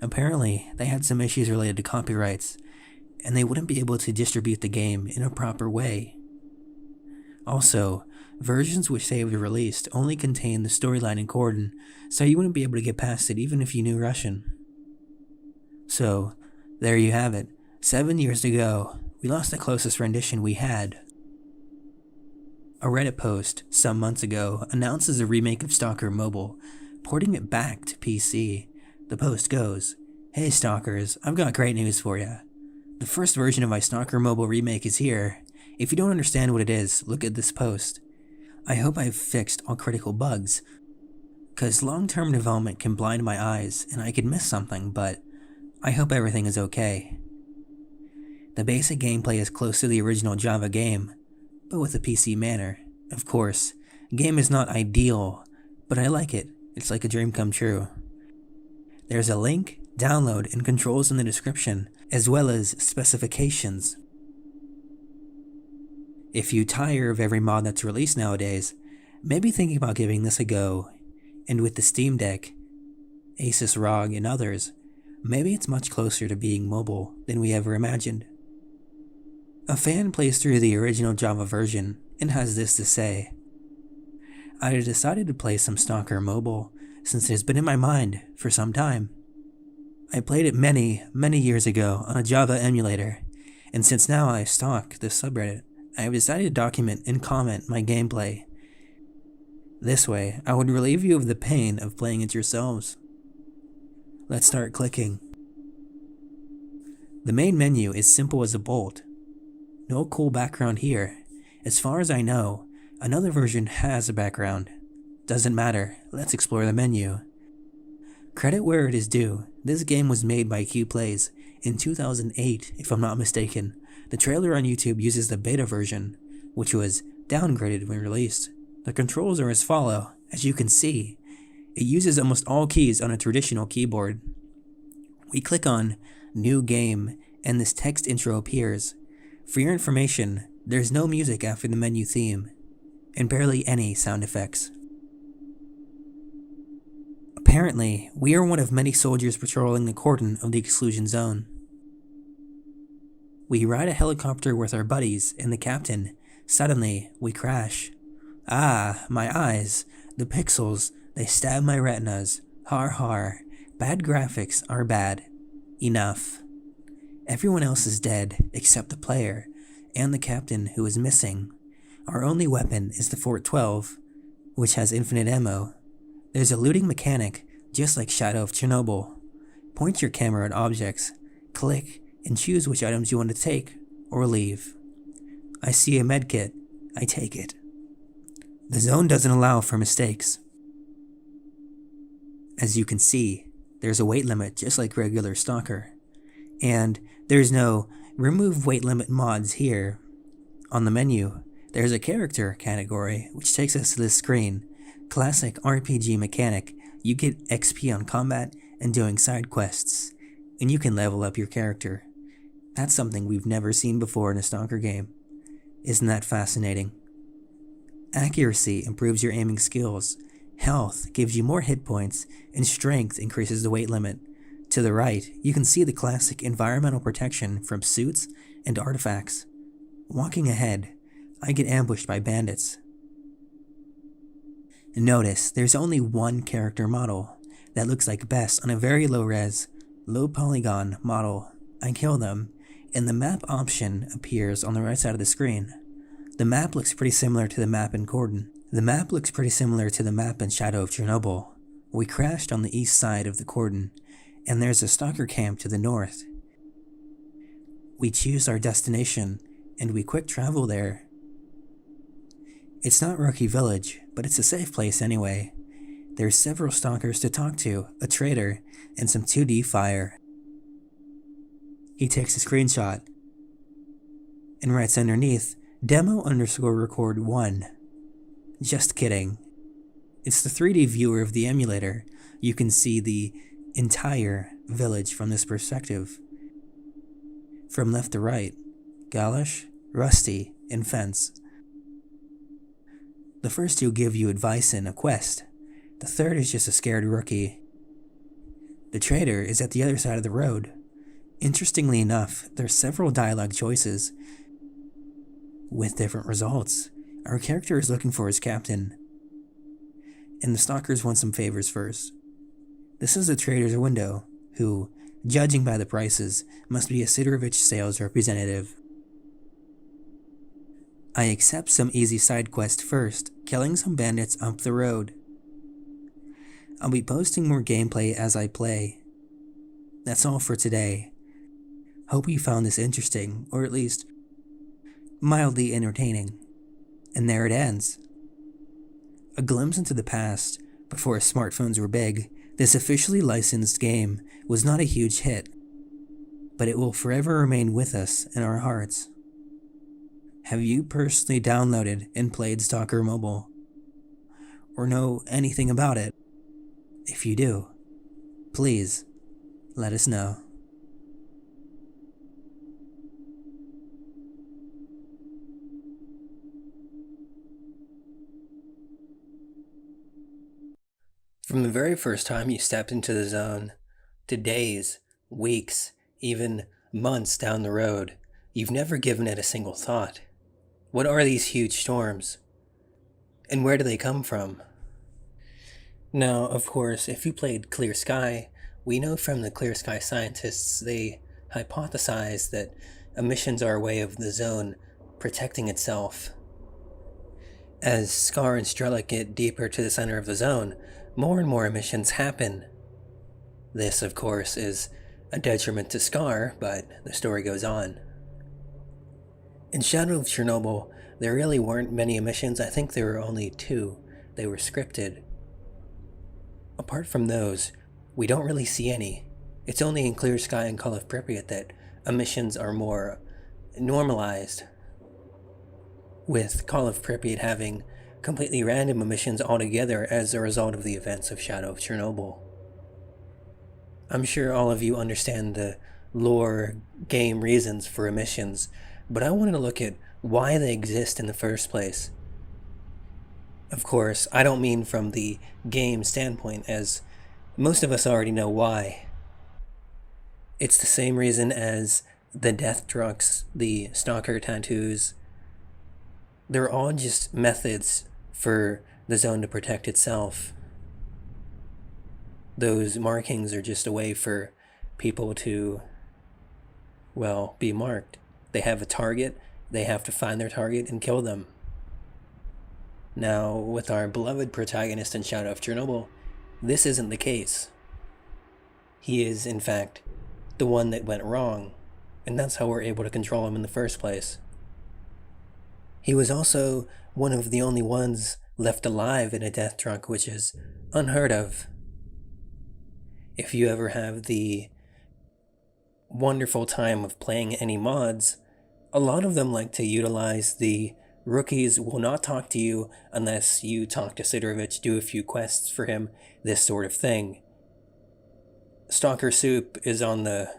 Apparently, they had some issues related to copyrights, and they wouldn't be able to distribute the game in a proper way. Also, versions which they have released only contain the storyline in Cordon, so you wouldn't be able to get past it even if you knew Russian. So, there you have it. 7 years ago, we lost the closest rendition we had. A Reddit post, some months ago, announces a remake of Stalker Mobile, porting it back to PC. The post goes, "Hey Stalkers, I've got great news for ya. The first version of my Stalker Mobile remake is here. If you don't understand what it is, look at this post. I hope I've fixed all critical bugs, cause long-term development can blind my eyes and I could miss something, but I hope everything is okay." The basic gameplay is close to the original Java game, but with a PC manner. Of course, the game is not ideal, but I like it. It's like a dream come true. There's a link, download, and controls in the description, as well as specifications. If you tire of every mod that's released nowadays, maybe thinking about giving this a go, and with the Steam Deck, Asus ROG, and others, maybe it's much closer to being mobile than we ever imagined. A fan plays through the original Java version and has this to say: I decided to play some Stalker Mobile since it has been in my mind for some time. I played it many years ago on a Java emulator, and since now I stalk this subreddit, I have decided to document and comment my gameplay. This way, I would relieve you of the pain of playing it yourselves. Let's start clicking. The main menu is simple as a bolt. No cool background here. As far as I know, another version has a background. Doesn't matter, let's explore the menu. Credit where it is due, this game was made by Qplays in 2008, if I'm not mistaken. The trailer on YouTube uses the beta version, which was downgraded when released. The controls are as follow. As you can see, it uses almost all keys on a traditional keyboard. We click on New Game, and this text intro appears. For your information, there's no music after the menu theme, and barely any sound effects. Apparently, we are one of many soldiers patrolling the cordon of the exclusion zone. We ride a helicopter with our buddies and the captain. Suddenly, we crash. Ah, my eyes. The pixels, they stab my retinas. Har har. Bad graphics are bad. Enough. Everyone else is dead except the player and the captain, who is missing. Our only weapon is the Fort 12, which has infinite ammo. There's a looting mechanic, just like Shadow of Chornobyl. Point your camera at objects, click, and choose which items you want to take or leave. I see a medkit. I take it. The zone doesn't allow for mistakes. As you can see, there's a weight limit just like regular Stalker. And there's no remove weight limit mods here. On the menu, there's a character category which takes us to this screen. Classic RPG mechanic. You get XP on combat and doing side quests, and you can level up your character. That's something we've never seen before in a Stalker game. Isn't that fascinating? Accuracy improves your aiming skills. Health gives you more hit points, and strength increases the weight limit. To the right, you can see the classic environmental protection from suits and artifacts. Walking ahead, I get ambushed by bandits. Notice there's only one character model that looks like best on a very low res, low polygon model. I kill them, and the map option appears on the right side of the screen. The map looks pretty similar to the map in Cordon. The map looks pretty similar to the map in Shadow of Chornobyl. We crashed on the east side of the Cordon, and there's a Stalker camp to the north. We choose our destination, and we quick travel there. It's not Rookie Village, but it's a safe place anyway. There's several Stalkers to talk to, a trader, and some 2D fire. He takes a screenshot and writes underneath, demo_record1. Just kidding. It's the 3D viewer of the emulator. You can see the entire village from this perspective. From left to right, Galish, Rusty, and Fence. The first two give you advice and a quest. The third is just a scared rookie. The trader is at the other side of the road. Interestingly enough, there's several dialogue choices with different results. Our character is looking for his captain, and the Stalkers want some favors first. This is the trader's window, who, judging by the prices, must be a Sidorovich sales representative. I accept some easy side quest first, killing some bandits up the road. I'll be posting more gameplay as I play. That's all for today. Hope you found this interesting, or at least mildly entertaining. And there it ends. A glimpse into the past, before smartphones were big, this officially licensed game was not a huge hit, but it will forever remain with us in our hearts. Have you personally downloaded and played Stalker Mobile? Or know anything about it? If you do, please let us know. From the very first time you stepped into the zone, to days, weeks, even months down the road, you've never given it a single thought. What are these huge storms? And where do they come from? Now, of course, if you played Clear Sky, we know from the Clear Sky scientists they hypothesize that emissions are a way of the zone protecting itself. As Scar and Strelok get deeper to the center of the zone, more and more emissions happen. This, of course, is a detriment to Scar, but the story goes on. In Shadow of Chornobyl, there really weren't many emissions. I think there were only 2. They were scripted. Apart from those, we don't really see any. It's only in Clear Sky and Call of Pripyat that emissions are more normalized, with Call of Pripyat having completely random emissions altogether as a result of the events of Shadow of Chornobyl. I'm sure all of you understand the lore game reasons for emissions, but I wanted to look at why they exist in the first place. Of course, I don't mean from the game standpoint, as most of us already know why. It's the same reason as the death trucks, the stalker tattoos. They're all just methods for the zone to protect itself. Those markings are just a way for people to well, be marked. They have a target, they have to find their target and kill them. Now, with our beloved protagonist in Shadow of Chornobyl, this isn't the case. He is, in fact, the one that went wrong, and that's how we're able to control him in the first place. He was also one of the only ones left alive in a death truck, which is unheard of. If you ever have the wonderful time of playing any mods, a lot of them like to utilize the rookies will not talk to you unless you talk to Sidorovich, do a few quests for him, this sort of thing. STALKERSOUP is on the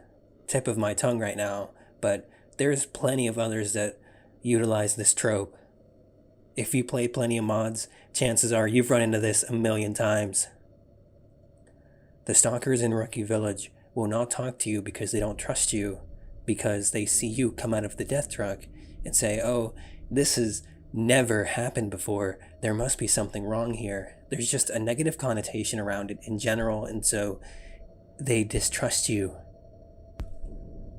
tip of my tongue right now, but there's plenty of others that utilize this trope. If you play plenty of mods, chances are you've run into this a million times. The stalkers in Rookie Village will not talk to you because they don't trust you, because they see you come out of the death truck and say, oh, this has never happened before, there must be something wrong here. There's just a negative connotation around it in general, and so they distrust you.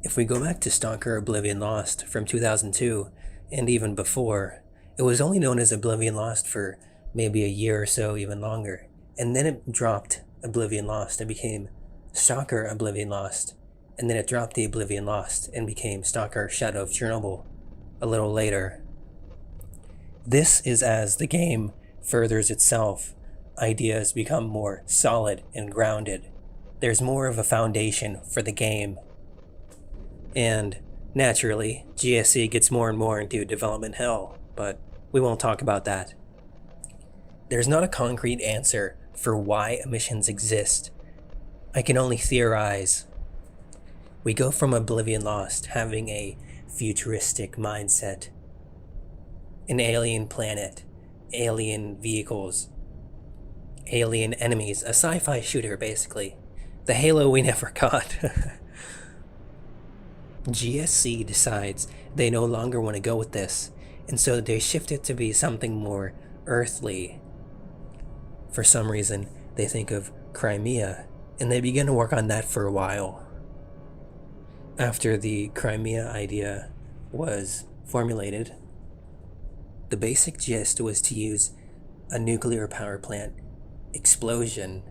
If we go back to Stalker Oblivion Lost from 2002, and even before, it was only known as Oblivion Lost for maybe a year or so, even longer. And then it dropped Oblivion Lost and became Stalker Oblivion Lost. And then it dropped the Oblivion Lost and became Stalker Shadow of Chornobyl a little later. This is as the game furthers itself. Ideas become more solid and grounded. There's more of a foundation for the game. And naturally, GSC gets more and more into development hell, but we won't talk about that. There's not a concrete answer for why emissions exist. I can only theorize. We go from Oblivion Lost having a futuristic mindset, an alien planet, alien vehicles, alien enemies, a sci-fi shooter basically. The Halo we never got. GSC decides they no longer want to go with this, and so they shift it to be something more earthly. For some reason, they think of Crimea, and they begin to work on that for a while. After the Crimea idea was formulated, the basic gist was to use a nuclear power plant explosion.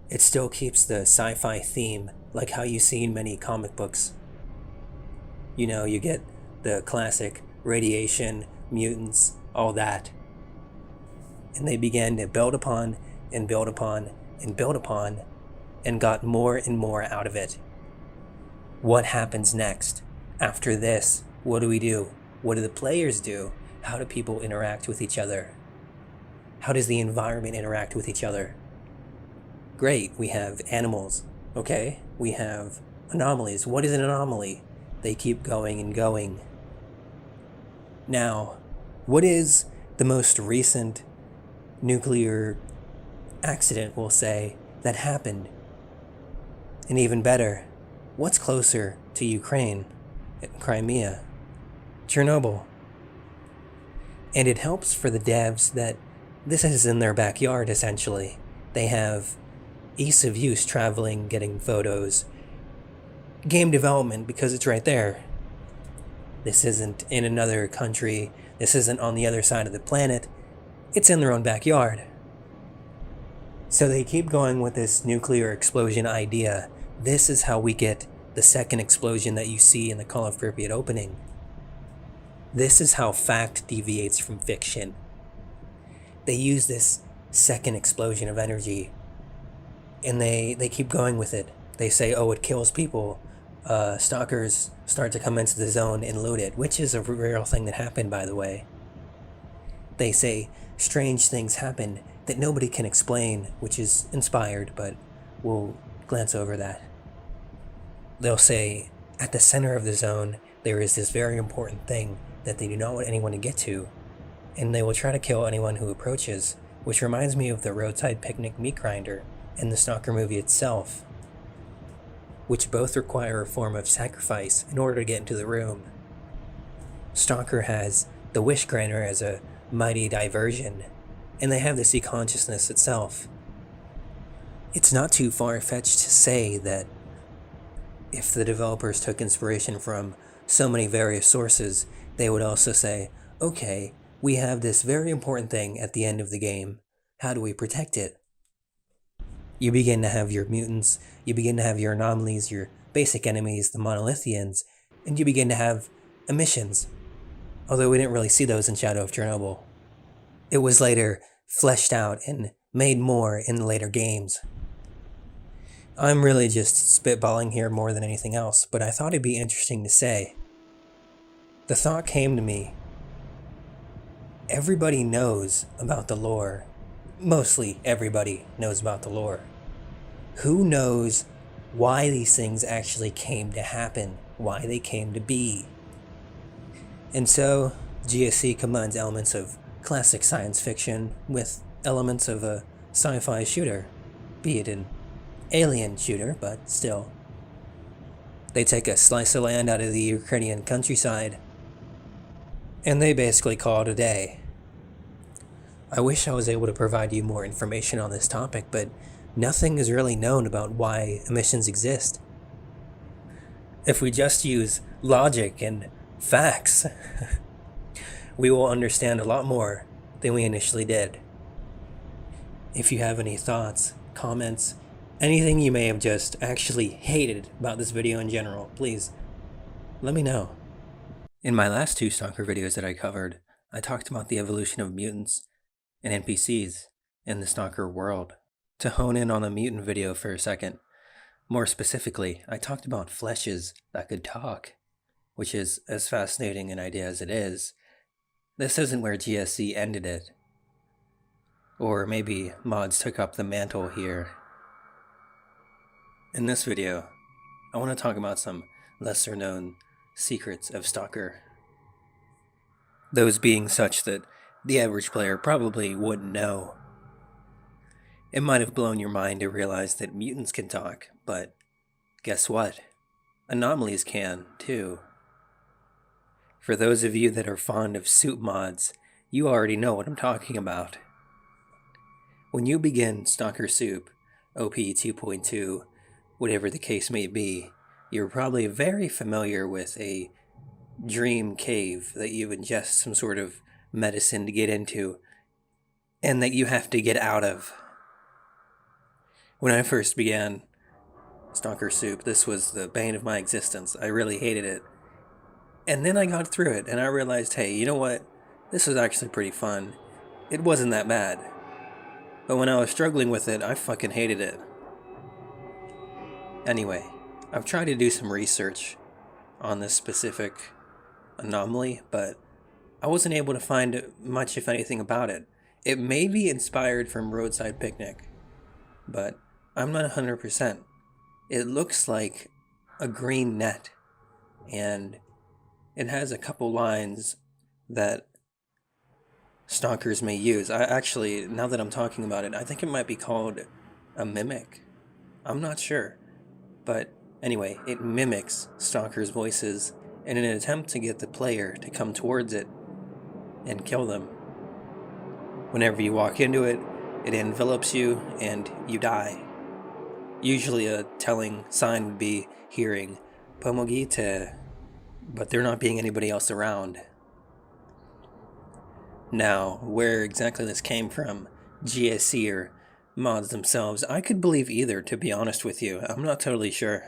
It still keeps the sci-fi theme, like how you see in many comic books. You know, you get the classic radiation, mutants, all that. And they began to build upon and build upon and build upon and got more and more out of it. What happens next? After this, what do we do? What do the players do? How do people interact with each other? How does the environment interact with each other? Great, we have animals. Okay, we have anomalies. What is an anomaly? They keep going and going. Now, what is the most recent nuclear accident, we'll say, that happened? And even better, what's closer to Ukraine, Crimea, Chernobyl? And it helps for the devs that this is in their backyard, essentially. They have ease of use, traveling, getting photos, game development, because it's right there. This isn't in another country, this isn't on the other side of the planet, it's in their own backyard. So they keep going with this nuclear explosion idea. This is how we get the second explosion that you see in the Call of Pripyat opening. This is how fact deviates from fiction. They use this second explosion of energy, and they keep going with it. They say, oh, it kills people. Stalkers start to come into the zone and loot it, which is a real thing that happened, by the way. They say strange things happen that nobody can explain, which is inspired, but we'll glance over that. They'll say, at the center of the zone, there is this very important thing that they do not want anyone to get to, and they will try to kill anyone who approaches, which reminds me of the roadside picnic meat grinder and the Stalker movie itself, which both require a form of sacrifice in order to get into the room. Stalker has the wish granter as a mighty diversion, and they have the sea consciousness itself. It's not too far-fetched to say that if the developers took inspiration from so many various sources, they would also say, okay, we have this very important thing at the end of the game. How do we protect it? You begin to have your mutants, you begin to have your anomalies, your basic enemies, the monolithians, and you begin to have emissions. Although we didn't really see those in Shadow of Chornobyl. It was later fleshed out and made more in the later games. I'm really just spitballing here more than anything else, but I thought it'd be interesting to say. The thought came to me. Everybody knows about the lore. Mostly everybody knows about the lore. Who knows why these things actually came to happen? Why they came to be? And so, GSC combines elements of classic science fiction with elements of a sci-fi shooter, be it an alien shooter, but still. They take a slice of land out of the Ukrainian countryside, and they basically call it a day. I wish I was able to provide you more information on this topic, but nothing is really known about why emissions exist. If we just use logic and facts, we will understand a lot more than we initially did. If you have any thoughts, comments, anything you may have just actually hated about this video in general, please let me know. In my last 2 Stalker videos that I covered, I talked about the evolution of mutants and NPCs in the Stalker world. To hone in on the mutant video for a second, more specifically, I talked about fleshes that could talk, which is as fascinating an idea as it is. This isn't where GSC ended it. Or maybe mods took up the mantle here. In this video, I want to talk about some lesser known secrets of Stalker. Those being such that the average player probably wouldn't know. It might have blown your mind to realize that mutants can talk, but guess what? Anomalies can, too. For those of you that are fond of soup mods, you already know what I'm talking about. When you begin STALKERSOUP, OP 2.2, whatever the case may be, you're probably very familiar with a dream cave that you ingest some sort of medicine to get into, and that you have to get out of. When I first began STALKERSOUP, this was the bane of my existence. I really hated it. And then I got through it, and I realized, hey, you know what? This was actually pretty fun. It wasn't that bad. But when I was struggling with it, I fucking hated it. Anyway, I've tried to do some research on this specific anomaly, but I wasn't able to find much, if anything, about it. It may be inspired from Roadside Picnic, but I'm not 100%. It looks like a green net, and it has a couple lines that stalkers may use. I actually, now that I'm talking about it, I think it might be called a mimic. I'm not sure. But anyway, it mimics stalkers' voices in an attempt to get the player to come towards it and kill them. Whenever you walk into it, it envelops you and you die. Usually a telling sign would be hearing "Pomogite," but there not being anybody else around. Now, where exactly this came from, GSC or mods themselves, I could believe either, to be honest with you. I'm not totally sure.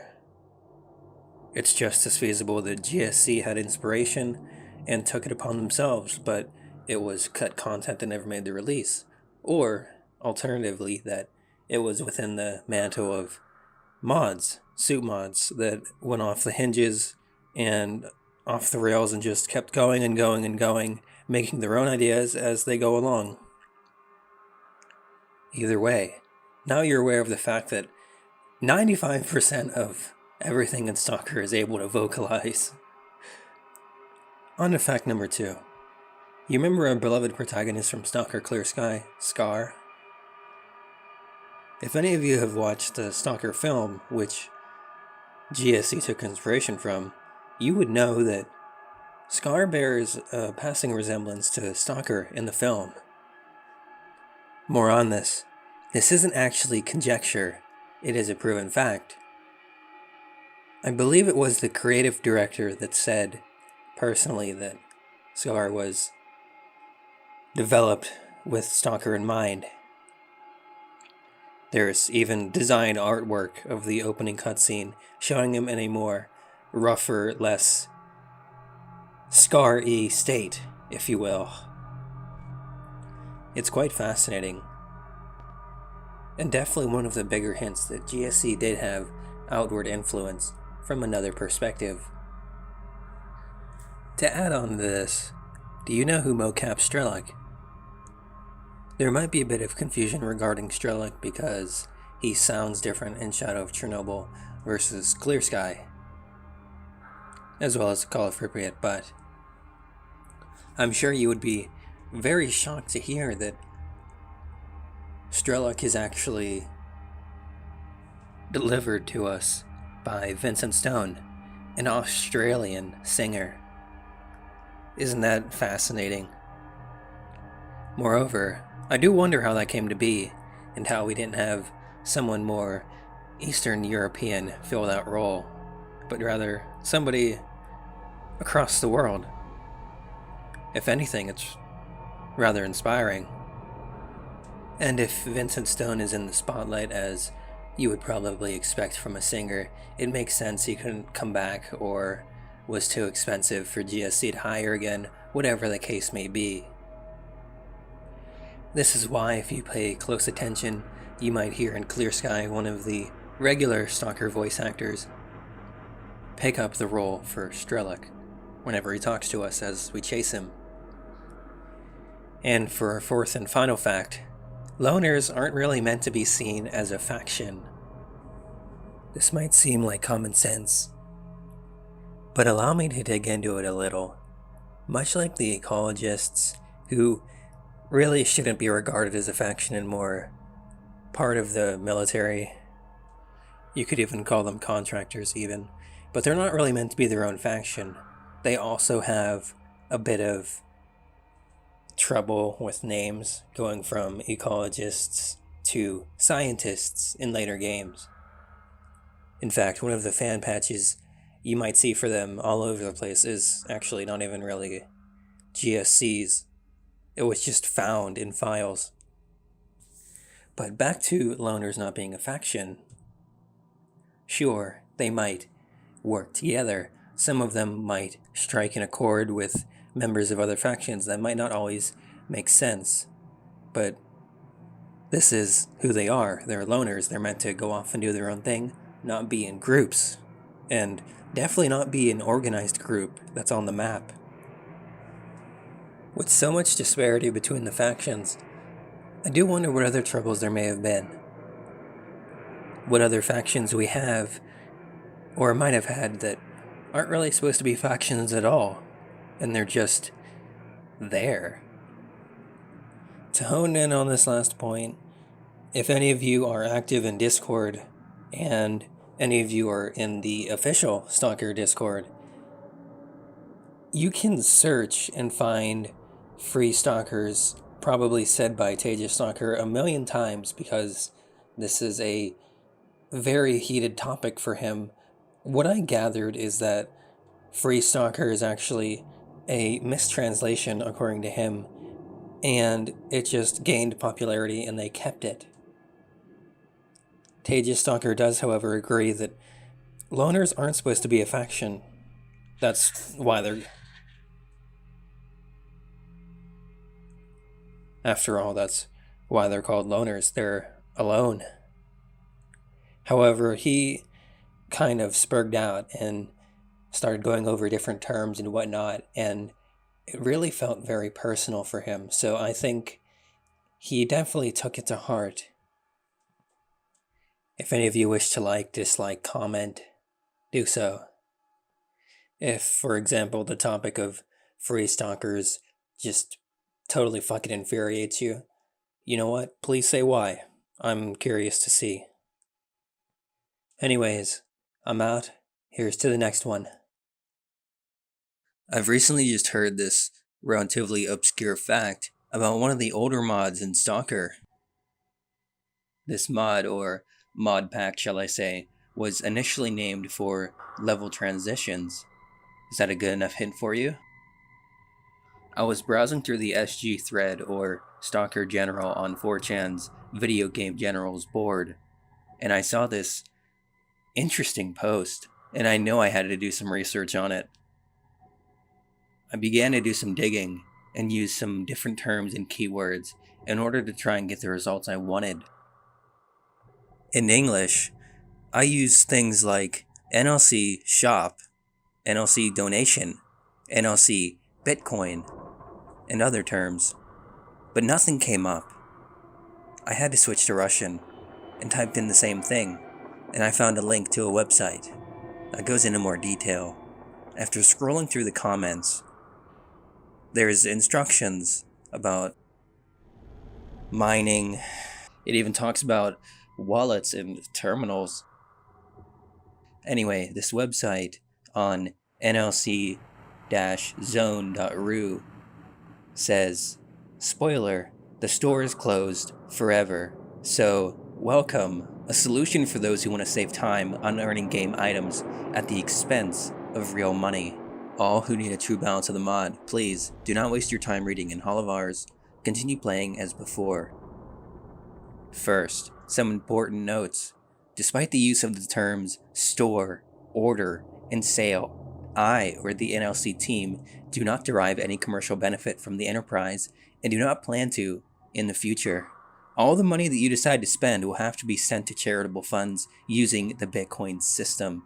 It's just as feasible that GSC had inspiration and took it upon themselves, but it was cut content that never made the release. Or, alternatively, that it was within the mantle of mods, soup mods, that went off the hinges and off the rails and just kept going and going and going, making their own ideas as they go along. Either way, now you're aware of the fact that 95% of everything in Stalker is able to vocalize. On to fact number 2. You remember our beloved protagonist from Stalker Clear Sky, Scar? If any of you have watched the Stalker film, which GSC took inspiration from, you would know that Scar bears a passing resemblance to Stalker in the film. More on this. This isn't actually conjecture, it is a proven fact. I believe it was the creative director that said personally that Scar was developed with Stalker in mind. There's even design artwork of the opening cutscene showing him in a more rougher, less Scar-y state, if you will. It's quite fascinating. And definitely one of the bigger hints that GSC did have outward influence from another perspective. To add on to this, do you know who mocapped Strelok? There might be a bit of confusion regarding Strelok because he sounds different in Shadow of Chornobyl versus Clear Sky, as well as Call of Pripyat, but I'm sure you would be very shocked to hear that Strelok is actually delivered to us by Vincent Stone, an Australian singer. Isn't that fascinating? Moreover, I do wonder how that came to be, and how we didn't have someone more Eastern European fill that role, but rather somebody across the world. If anything, it's rather inspiring. And if Vincent Stone is in the spotlight, as you would probably expect from a singer, it makes sense he couldn't come back or was too expensive for GSC to hire again, whatever the case may be. This is why, if you pay close attention, you might hear in Clear Sky one of the regular Stalker voice actors pick up the role for Strelok whenever he talks to us as we chase him. And for our fourth and final fact, loners aren't really meant to be seen as a faction. This might seem like common sense, but allow me to dig into it a little. Much like the ecologists, who really shouldn't be regarded as a faction and more part of the military, you could even call them contractors even, but they're not really meant to be their own faction. They also have a bit of trouble with names, going from ecologists to scientists in later games. In fact, one of the fan patches you might see for them all over the place is actually not even really GSC's. It was just found in files. But back to loners not being a faction. Sure, they might work together. Some of them might strike an accord with members of other factions that might not always make sense. But this is who they are. They're loners. They're meant to go off and do their own thing, not be in groups. And definitely not be an organized group that's on the map. With so much disparity between the factions, I do wonder what other troubles there may have been. What other factions we have, or might have had, that aren't really supposed to be factions at all, and they're just there. To hone in on this last point, if any of you are active in Discord, and any of you are in the official Stalker Discord, you can search and find free Stalkers, probably said by Tejas Stalker a million times, because this is a very heated topic for him. What I gathered is that free Stalker is actually a mistranslation, according to him, and it just gained popularity and they kept it. Tejas Stalker does, however, agree that loners aren't supposed to be a faction. That's why they're... After all, that's why they're called loners. They're alone. However, he kind of spurred out and started going over different terms and whatnot, and it really felt very personal for him. So I think he definitely took it to heart. If any of you wish to like, dislike, comment, do so. If, for example, the topic of free stalkers just totally fucking infuriates you, you know what? Please say why. I'm curious to see. Anyways, I'm out. Here's to the next one. I've recently just heard this relatively obscure fact about one of the older mods in Stalker. This mod, or mod pack shall I say, was initially named for level transitions. Is that a good enough hint for you? I was browsing through the SG thread, or Stalker General, on 4chan's Video Game Generals board, and I saw this interesting post, and I know I had to do some research on it. I began to do some digging and use some different terms and keywords in order to try and get the results I wanted. In English, I use things like NLC shop, NLC donation, NLC Bitcoin, and other terms, but nothing came up. I had to switch to Russian and typed in the same thing, and I found a link to a website that goes into more detail. After scrolling through the comments, there's instructions about mining. It even talks about wallets and terminals. Anyway, this website on nlc-zone.ru says, spoiler, the store is closed forever, so welcome, a solution for those who want to save time on earning game items at the expense of real money. All who need a true balance of the mod, please do not waste your time reading in Hall of Ours. Continue playing as before. First, some important notes. Despite the use of the terms store, order, and sale, I, or the NLC team, do not derive any commercial benefit from the enterprise and do not plan to in the future. All the money that you decide to spend will have to be sent to charitable funds using the Bitcoin system.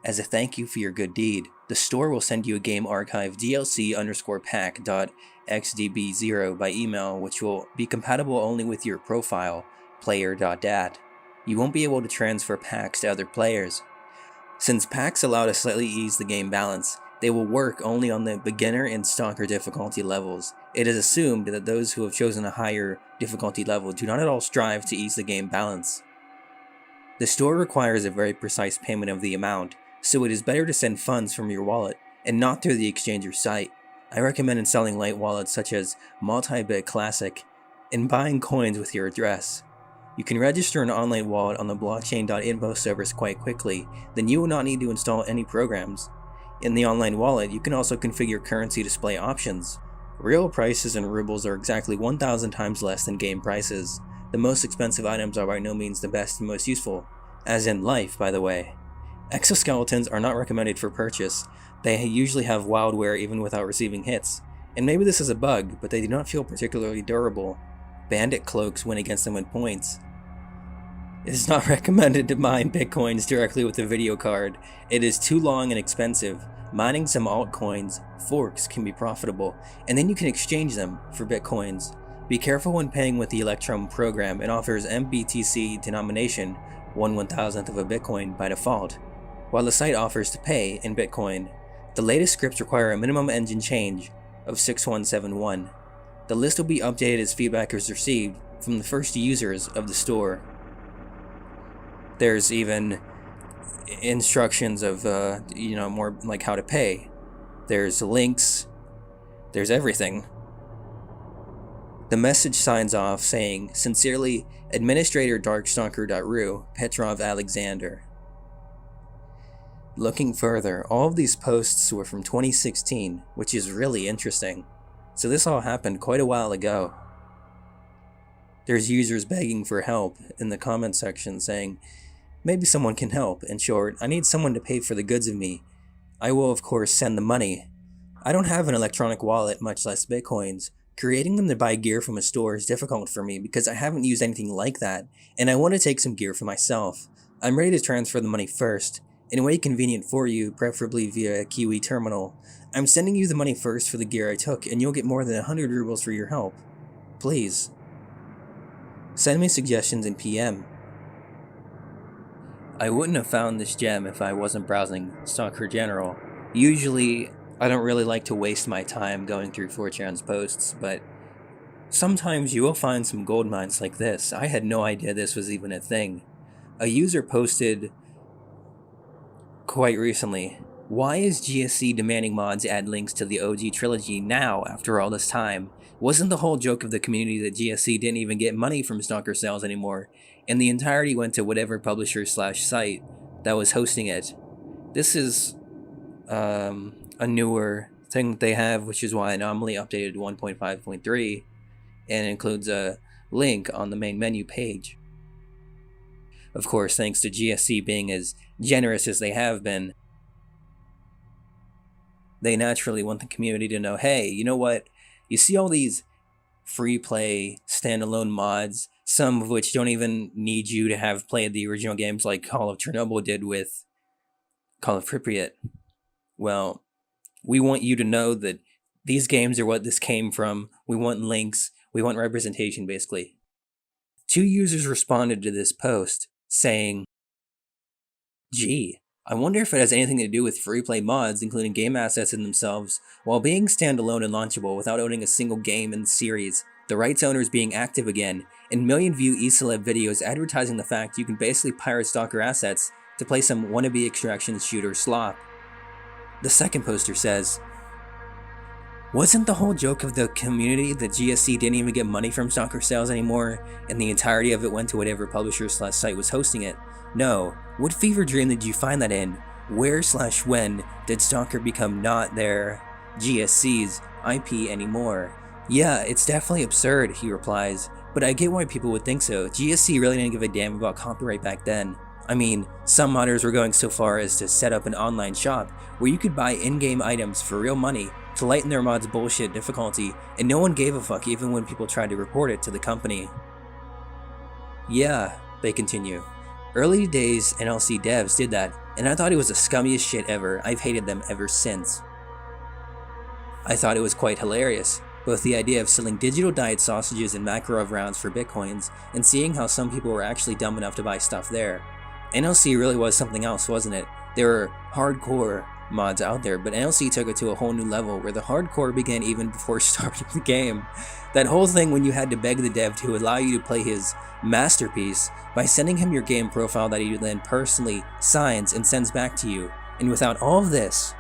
As a thank you for your good deed, the store will send you a game archive DLC_pack.xdb0 by email, which will be compatible only with your profile, player.dat. You won't be able to transfer packs to other players. Since packs allow to slightly ease the game balance, they will work only on the beginner and stalker difficulty levels. It is assumed that those who have chosen a higher difficulty level do not at all strive to ease the game balance. The store requires a very precise payment of the amount, so it is better to send funds from your wallet and not through the exchanger site. I recommend installing light wallets such as Multibit Classic and buying coins with your address. You can register an online wallet on the blockchain.info servers quite quickly, then you will not need to install any programs. In the online wallet, you can also configure currency display options. Real prices in rubles are exactly 1,000 times less than game prices. The most expensive items are by no means the best and most useful, as in life, by the way. Exoskeletons are not recommended for purchase. They usually have wild wear even without receiving hits, and maybe this is a bug, but they do not feel particularly durable. Bandit cloaks win against them in points. It is not recommended to mine bitcoins directly with a video card. It is too long and expensive. Mining some altcoins, forks, can be profitable, and then you can exchange them for bitcoins. Be careful when paying with the Electrum program. It offers MBTC denomination, 1/1000th of a bitcoin by default, while the site offers to pay in bitcoin. The latest scripts require a minimum engine change of 6171. The list will be updated as feedback is received from the first users of the store. There's even instructions of, more like how to pay. There's links. There's everything. The message signs off saying, sincerely, Administrator Darkstalker.ru, Petrov Alexander. Looking further, all of these posts were from 2016, which is really interesting. So this all happened quite a while ago. There's users begging for help in the comment section saying, maybe someone can help. In short, I need someone to pay for the goods of me. I will of course send the money. I don't have an electronic wallet, much less bitcoins. Creating them to buy gear from a store is difficult for me because I haven't used anything like that, and I want to take some gear for myself. I'm ready to transfer the money first, in a way convenient for you, preferably via a Kiwi terminal. I'm sending you the money first for the gear I took, and you'll get more than 100 rubles for your help. Please. Send me suggestions in PM. I wouldn't have found this gem if I wasn't browsing Stalker General. Usually, I don't really like to waste my time going through 4chan's posts, but sometimes you will find some gold mines like this. I had no idea this was even a thing. A user posted quite recently, why is GSC demanding mods add links to the OG trilogy now after all this time? Wasn't the whole joke of the community that GSC didn't even get money from Stalker sales anymore, and the entirety went to whatever publisher/site that was hosting it? This is a newer thing that they have, which is why Anomaly updated 1.5.3 and includes a link on the main menu page. Of course, thanks to GSC being as generous as they have been, they naturally want the community to know, hey, you know what? You see all these free play standalone mods, some of which don't even need you to have played the original games like Call of Chernobyl did with Call of Pripyat. Well, we want you to know that these games are what this came from. We want links. We want representation, basically. 2 users responded to this post saying, gee, I wonder if it has anything to do with free play mods, including game assets in themselves, while being standalone and launchable without owning a single game in the series, the rights owners being active again, and million-view eCeleb videos advertising the fact you can basically pirate Stalker assets to play some wannabe extraction shooter slop. The second poster says, wasn't the whole joke of the community that GSC didn't even get money from Stalker sales anymore, and the entirety of it went to whatever publisher/site was hosting it? No. What fever dream did you find that in? Where/when did Stalker become not their GSC's IP anymore? Yeah, it's definitely absurd, he replies, but I get why people would think so. GSC really didn't give a damn about copyright back then. I mean, some modders were going so far as to set up an online shop where you could buy in-game items for real money to lighten their mod's bullshit difficulty, and no one gave a fuck even when people tried to report it to the company. Yeah, they continue. Early days NLC devs did that, and I thought it was the scummiest shit ever. I've hated them ever since. I thought it was quite hilarious, both the idea of selling digital diet sausages and Makarov rounds for bitcoins, and seeing how some people were actually dumb enough to buy stuff there. NLC really was something else, wasn't it? There were hardcore mods out there, but NLC took it to a whole new level where the hardcore began even before starting the game. That whole thing when you had to beg the dev to allow you to play his masterpiece by sending him your game profile that he then personally signs and sends back to you. And without all of this,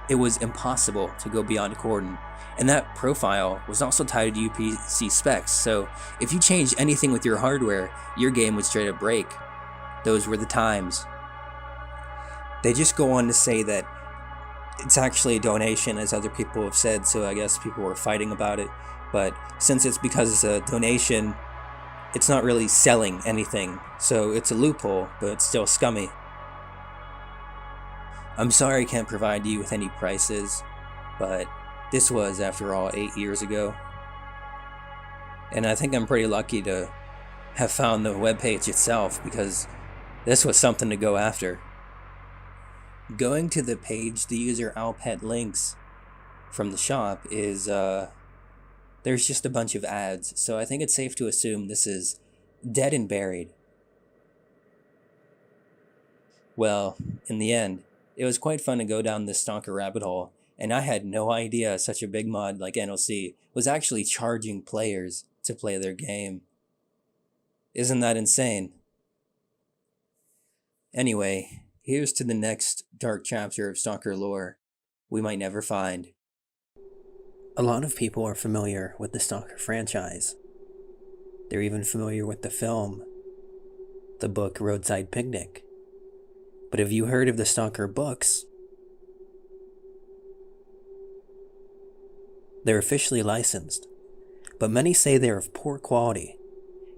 it was impossible to go beyond Cordon. And that profile was also tied to UPC specs, so if you changed anything with your hardware, your game would straight up break. Those were the times. They just go on to say that it's actually a donation, as other people have said, so I guess people were fighting about it. But since it's because it's a donation, it's not really selling anything, so it's a loophole, but it's still scummy. I'm sorry I can't provide you with any prices, but this was, after all, 8 years ago. And I think I'm pretty lucky to have found the webpage itself, because this was something to go after. Going to the page the user Alpet links from the shop is, there's just a bunch of ads, so I think it's safe to assume this is dead and buried. Well, in the end, it was quite fun to go down this Stalker rabbit hole, and I had no idea such a big mod like NLC was actually charging players to play their game. Isn't that insane? Anyway, here's to the next dark chapter of Stalker lore we might never find. A lot of people are familiar with the Stalker franchise. They're even familiar with the film, the book Roadside Picnic. But have you heard of the Stalker books? They're officially licensed, but many say they're of poor quality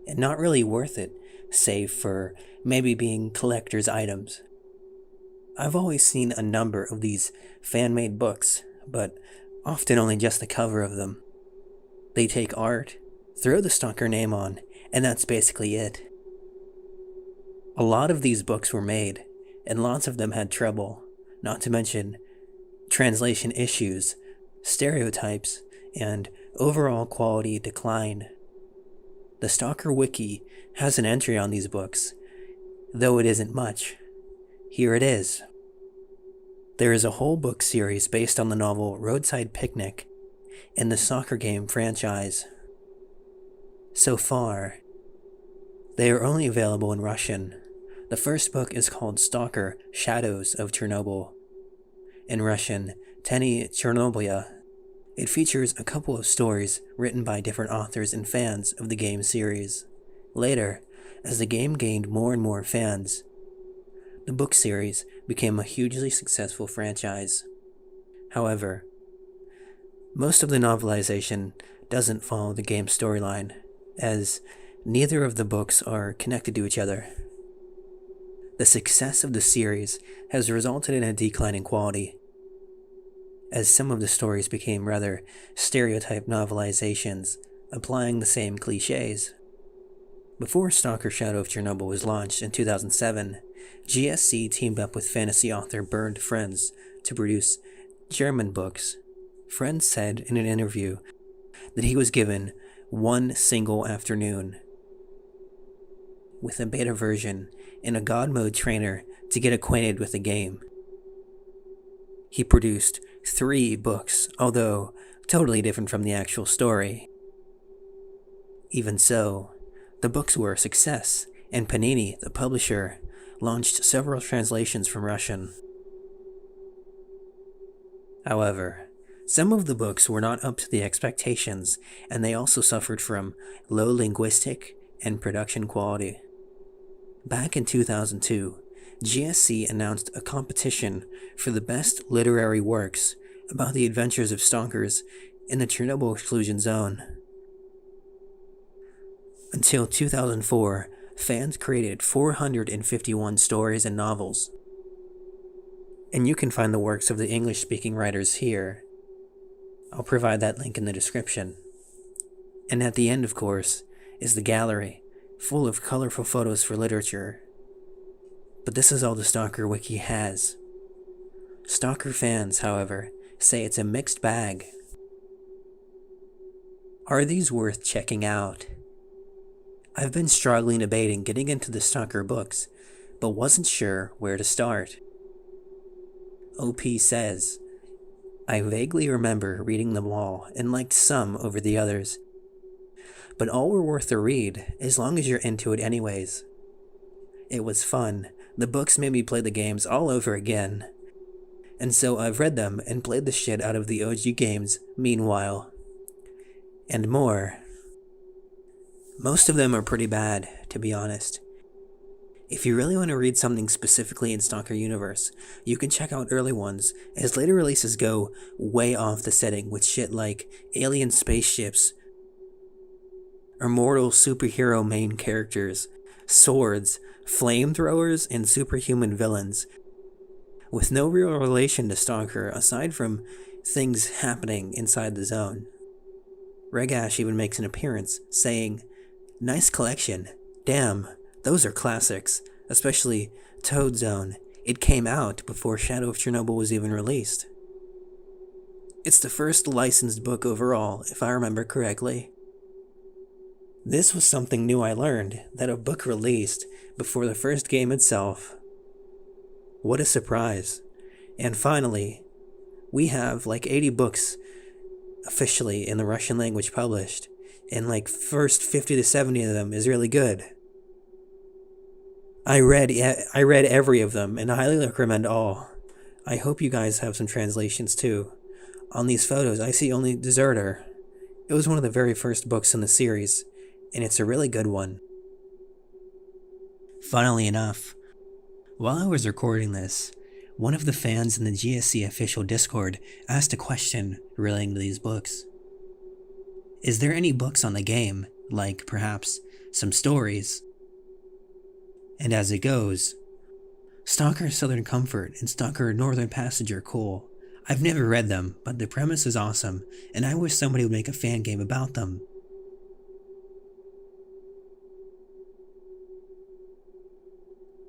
and not really worth it, save for maybe being collector's items. I've always seen a number of these fan-made books, but often only just the cover of them. They take art, throw the Stalker name on, and that's basically it. A lot of these books were made, and lots of them had trouble, not to mention translation issues, stereotypes, and overall quality decline. The Stalker Wiki has an entry on these books, though it isn't much. Here it is. There is a whole book series based on the novel Roadside Picnic and the Stalker game franchise. So far, they are only available in Russian. The first book is called Stalker Shadows of Chornobyl, in Russian, Teni Chernobylya, It features a couple of stories written by different authors and fans of the game series. Later, as the game gained more and more fans, the book series became a hugely successful franchise. However, most of the novelization doesn't follow the game's storyline, as neither of the books are connected to each other. The success of the series has resulted in a decline in quality, as some of the stories became rather stereotype novelizations, applying the same cliches. Before Stalker Shadow of Chornobyl was launched in 2007, GSC teamed up with fantasy author Burned Friends to produce German books. Friends said in an interview that he was given one single afternoon with a beta version and a God mode trainer to get acquainted with the game. He produced 3 books, although totally different from the actual story. Even so, the books were a success, and Panini, the publisher, launched several translations from Russian. However, some of the books were not up to the expectations, and they also suffered from low linguistic and production quality. Back in 2002, GSC announced a competition for the best literary works about the adventures of stalkers in the Chernobyl exclusion zone. Until 2004, fans created 451 stories and novels. And you can find the works of the English-speaking writers here. I'll provide that link in the description. And at the end, of course, is the gallery, full of colorful photos for literature. But this is all the Stalker Wiki has. Stalker fans, however, say it's a mixed bag. Are these worth checking out? I've been struggling debating getting into the Stalker books, but wasn't sure where to start. OP says, I vaguely remember reading them all and liked some over the others, but all were worth the read as long as you're into it anyways. It was fun. The books made me play the games all over again, and so I've read them and played the shit out of the OG games meanwhile. And more. Most of them are pretty bad, to be honest. If you really want to read something specifically in Stalker Universe, you can check out early ones, as later releases go way off the setting with shit like alien spaceships, immortal superhero main characters, swords, flamethrowers, and superhuman villains, with no real relation to Stalker aside from things happening inside the zone. Regash even makes an appearance, saying, "Nice collection. Damn, those are classics, especially Toad Zone. It came out before Shadow of Chornobyl was even released." It's the first licensed book overall, if I remember correctly. This was something new I learned, that a book released before the first game itself. What a surprise. And finally, we have like 80 books officially in the Russian language published, and like first 50 to 70 of them is really good. I read every of them and I highly recommend all. I hope you guys have some translations too. On these photos I see only Deserter. It was one of the very first books in the series, and it's a really good one. Funnily enough, while I was recording this, one of the fans in the GSC official Discord asked a question relating to these books. Is there any books on the game, like perhaps some stories? And as it goes, Stalker Southern Comfort and Stalker Northern Passage are cool. I've never read them, but the premise is awesome, and I wish somebody would make a fan game about them.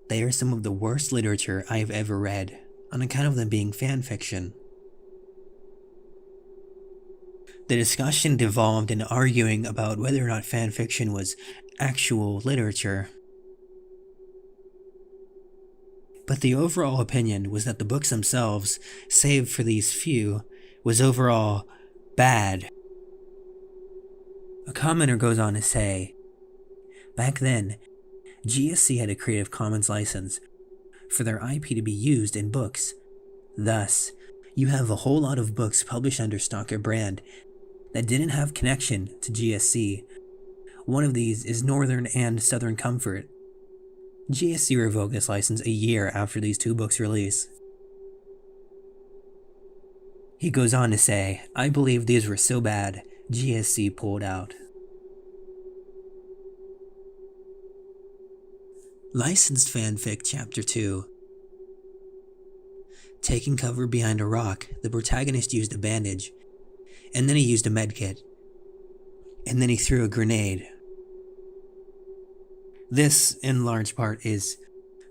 They are some of the worst literature I have ever read, on account of them being fanfiction. The discussion devolved into arguing about whether or not fanfiction was actual literature. But the overall opinion was that the books themselves, save for these few, was overall bad. A commenter goes on to say, back then, GSC had a Creative Commons license for their IP to be used in books. Thus, you have a whole lot of books published under Stalker brand that didn't have connection to GSC. One of these is Northern and Southern Comfort. GSC revoked this license a year after these two books' release. He goes on to say, "I believe these were so bad, GSC pulled out." Licensed Fanfic Chapter 2. Taking cover behind a rock, the protagonist used a bandage, and then he used a medkit, and then he threw a grenade. This, in large part, is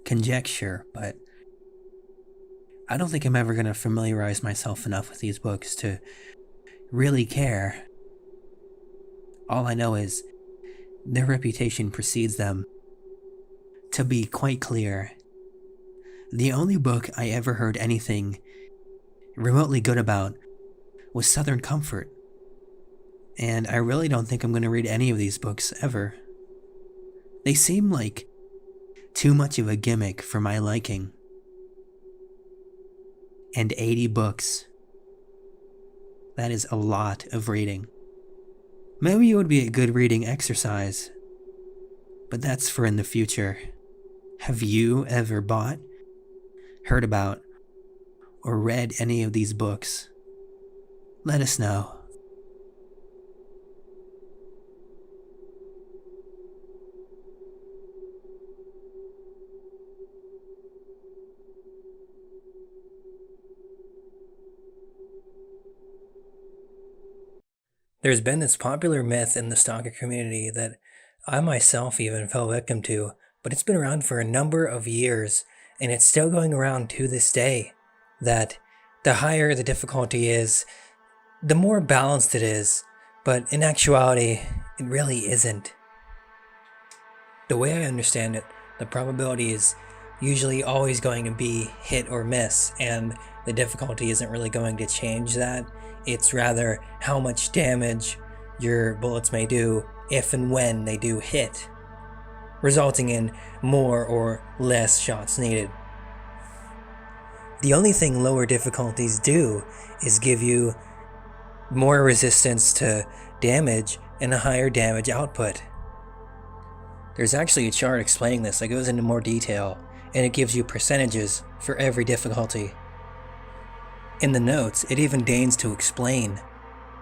conjecture, but I don't think I'm ever going to familiarize myself enough with these books to really care. All I know is their reputation precedes them. To be quite clear, the only book I ever heard anything remotely good about was Southern Comfort, and I really don't think I'm going to read any of these books ever. They seem like too much of a gimmick for my liking. And 80 books. That is a lot of reading. Maybe it would be a good reading exercise, but that's for in the future. Have you ever bought, heard about, or read any of these books? Let us know. There's been this popular myth in the Stalker community that I myself even fell victim to, but it's been around for a number of years, and it's still going around to this day, that the higher the difficulty is, the more balanced it is, but in actuality, it really isn't. The way I understand it, the probability is usually always going to be hit or miss, and the difficulty isn't really going to change that. It's rather how much damage your bullets may do if and when they do hit, resulting in more or less shots needed. The only thing lower difficulties do is give you more resistance to damage and a higher damage output. There's actually a chart explaining this that goes into more detail, and it gives you percentages for every difficulty. In the notes, it even deigns to explain.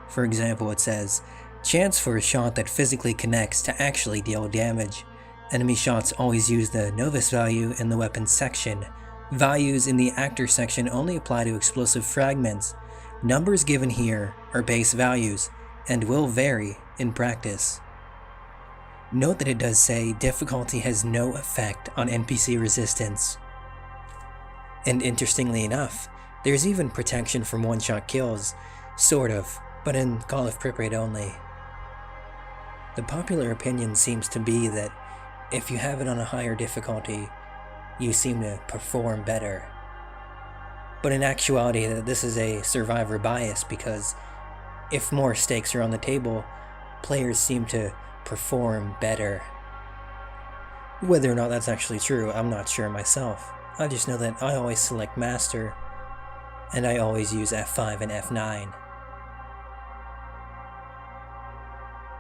For example, it says, chance for a shot that physically connects to actually deal damage. Enemy shots always use the novice value in the weapons section. Values in the actor section only apply to explosive fragments. Numbers given here are base values and will vary in practice. Note that it does say difficulty has no effect on NPC resistance. And interestingly enough, there's even protection from one-shot kills, sort of, but in Call of Pripyat only. The popular opinion seems to be that if you have it on a higher difficulty, you seem to perform better. But in actuality, this is a survivor bias, because if more stakes are on the table, players seem to perform better. Whether or not that's actually true, I'm not sure myself. I just know that I always select Master, and I always use F5 and F9.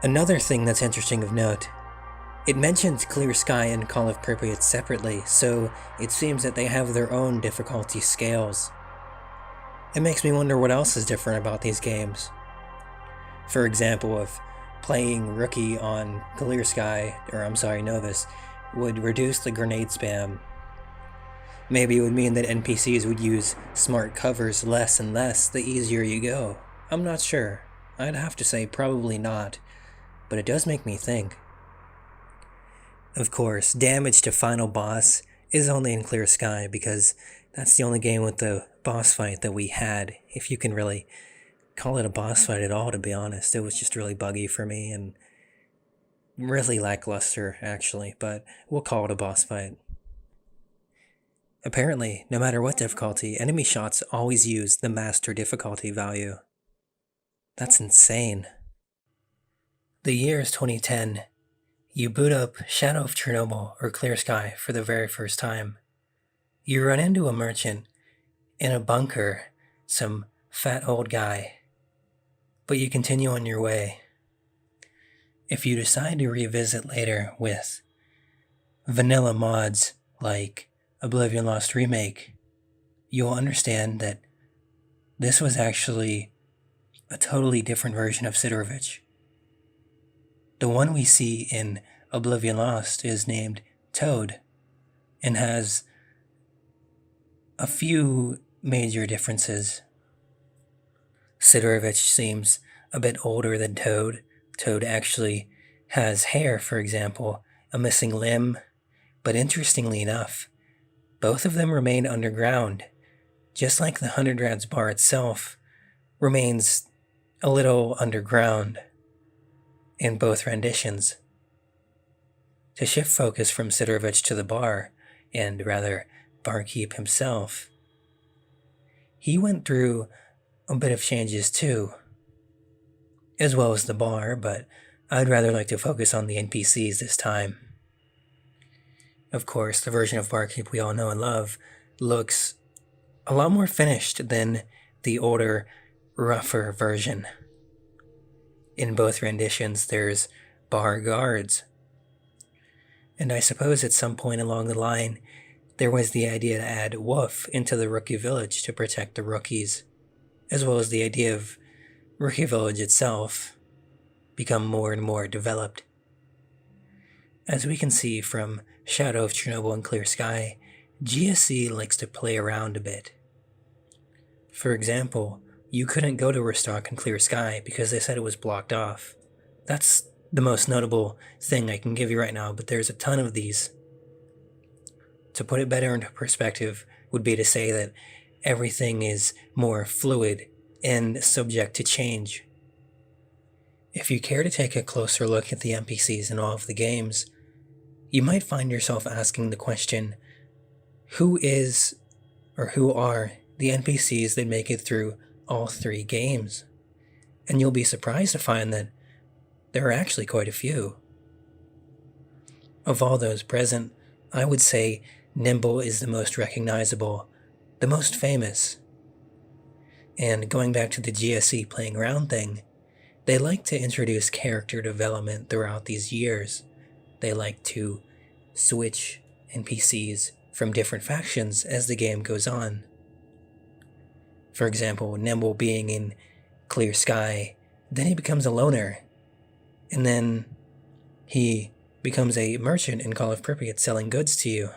Another thing that's interesting of note, it mentions Clear Sky and Call of Pripyat separately, so it seems that they have their own difficulty scales. It makes me wonder what else is different about these games. For example, if playing Rookie on Clear Sky, Novice, would reduce the grenade spam, maybe it would mean that NPCs would use smart covers less and less the easier you go. I'm not sure. I'd have to say probably not, but it does make me think. Of course, damage to final boss is only in Clear Sky, because that's the only game with the boss fight that we had, if you can really call it a boss fight at all, to be honest. It was just really buggy for me and really lackluster, actually, but we'll call it a boss fight. Apparently, no matter what difficulty, enemy shots always use the master difficulty value. That's insane. The year is 2010. You boot up Shadow of Chornobyl or Clear Sky for the very first time. You run into a merchant in a bunker some fat old guy, but you continue on your way. If you decide to revisit later with vanilla mods like Oblivion Lost Remake, you'll understand that this was actually a totally different version of Sidorovich. The one we see in Oblivion Lost is named Toad and has a few major differences. Sidorovich seems a bit older than Toad. Toad actually has hair, for example, a missing limb, but interestingly enough, both of them remain underground, just like the 100 Rads bar itself remains a little underground in both renditions. To shift focus from Sidorovich to the bar, and rather Barkeep himself, he went through a bit of changes too, as well as the bar, but I'd rather like to focus on the NPCs this time. Of course, the version of Barkeep we all know and love looks a lot more finished than the older, rougher version. In both renditions, there's bar guards. And I suppose at some point along the line, there was the idea to add Wolf into the Rookie Village to protect the rookies, as well as the idea of Rookie Village itself become more and more developed. As we can see from Shadow of Chornobyl and Clear Sky, GSC likes to play around a bit. For example, you couldn't go to Rostok and Clear Sky because they said it was blocked off. That's the most notable thing I can give you right now, but there's a ton of these. To put it better into perspective would be to say that everything is more fluid and subject to change. If you care to take a closer look at the NPCs in all of the games, you might find yourself asking the question, who is or who are the NPCs that make it through all three games? And you'll be surprised to find that there are actually quite a few. Of all those present, I would say Nimble is the most recognizable, the most famous. And going back to the GSC playing around thing, they like to introduce character development throughout these years. They like to switch NPCs from different factions as the game goes on. For example, Nimble being in Clear Sky, then he becomes a loner, and then he becomes a merchant in Call of Pripyat selling goods to you,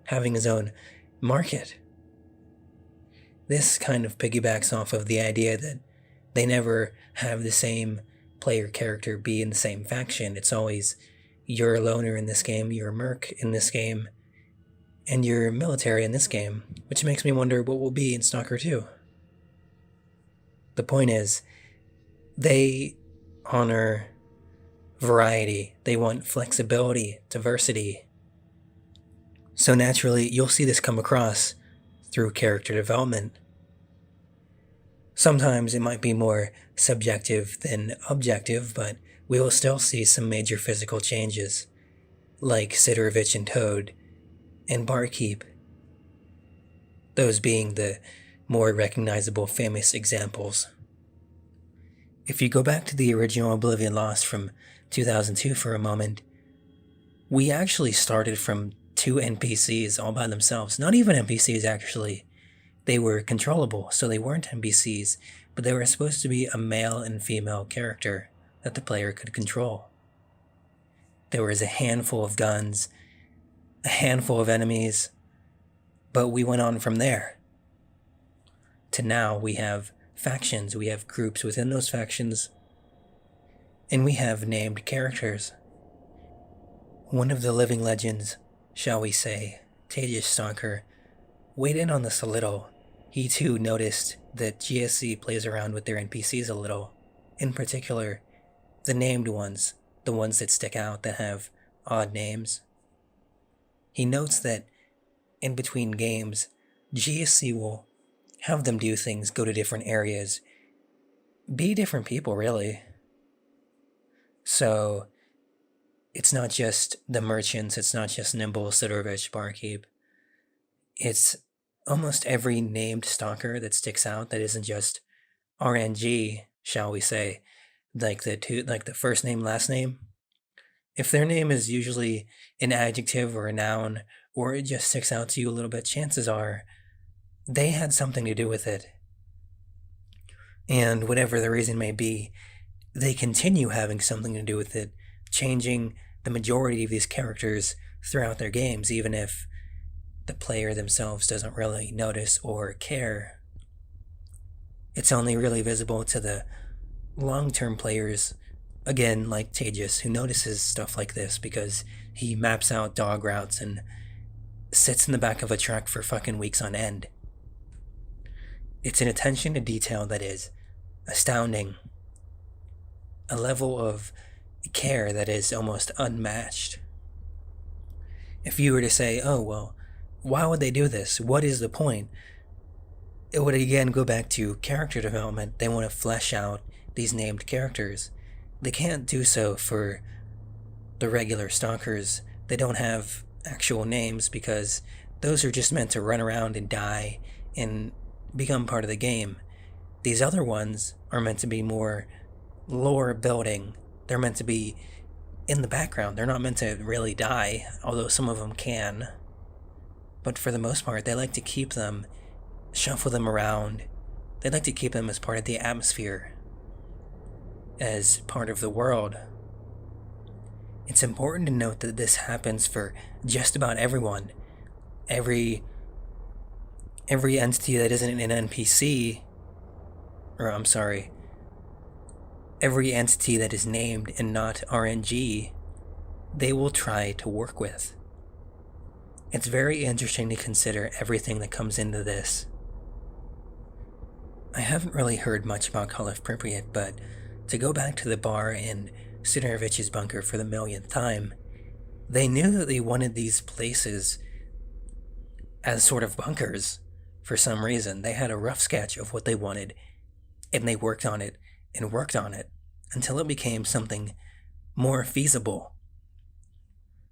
having his own market. This kind of piggybacks off of the idea that they never have the same player character be in the same faction. It's always, you're a loner in this game, you're a merc in this game, and you're military in this game, which makes me wonder what will be in Stalker 2. The point is, they honor variety. They want flexibility, diversity. So naturally, you'll see this come across through character development. Sometimes it might be more subjective than objective, but we will still see some major physical changes, like Sidorovich and Toad, and Barkeep, those being the more recognizable famous examples. If you go back to the original Oblivion Lost from 2002 for a moment, we actually started from 2 NPCs all by themselves. Not even NPCs, actually. They were controllable, so they weren't NPCs, but they were supposed to be a male and female character that the player could control. There was a handful of guns, a handful of enemies, but we went on from there. To now, we have factions, we have groups within those factions, and we have named characters. One of the living legends, shall we say, Tejas Stalker, weighed in on this a little. He too noticed that GSC plays around with their NPCs a little. In particular, the named ones, the ones that stick out, that have odd names. He notes that in between games, GSC will have them do things, go to different areas, be different people, really. So, it's not just the merchants, it's not just Nimble, Sidorovich, Barkeep. It's almost every named stalker that sticks out that isn't just RNG, shall we say, like the first name, last name. If their name is usually an adjective or a noun, or it just sticks out to you a little bit, chances are they had something to do with it. And whatever the reason may be, they continue having something to do with it, changing the majority of these characters throughout their games, even if the player themselves doesn't really notice or care. It's only really visible to the long-term players, again, like Tejas, who notices stuff like this because he maps out dog routes and sits in the back of a truck for fucking weeks on end. It's an attention to detail that is astounding. A level of care that is almost unmatched. If you were to say, oh, well, why would they do this? What is the point? It would again go back to character development. They want to flesh out these named characters. They can't do so for the regular stalkers. They don't have actual names because those are just meant to run around and die and become part of the game. These other ones are meant to be more lore building. They're meant to be in the background. They're not meant to really die, although some of them can. But for the most part, they like to keep them, shuffle them around. They like to keep them as part of the atmosphere, as part of the world. It's important to note that this happens for just about everyone. Every entity that isn't an NPC, every entity that is named and not RNG, they will try to work with. It's very interesting to consider everything that comes into this. I haven't really heard much about Call of Pripyat, but to go back to the bar in Sidorovich's bunker for the millionth time, they knew that they wanted these places as sort of bunkers for some reason. They had a rough sketch of what they wanted, and they worked on it until it became something more feasible.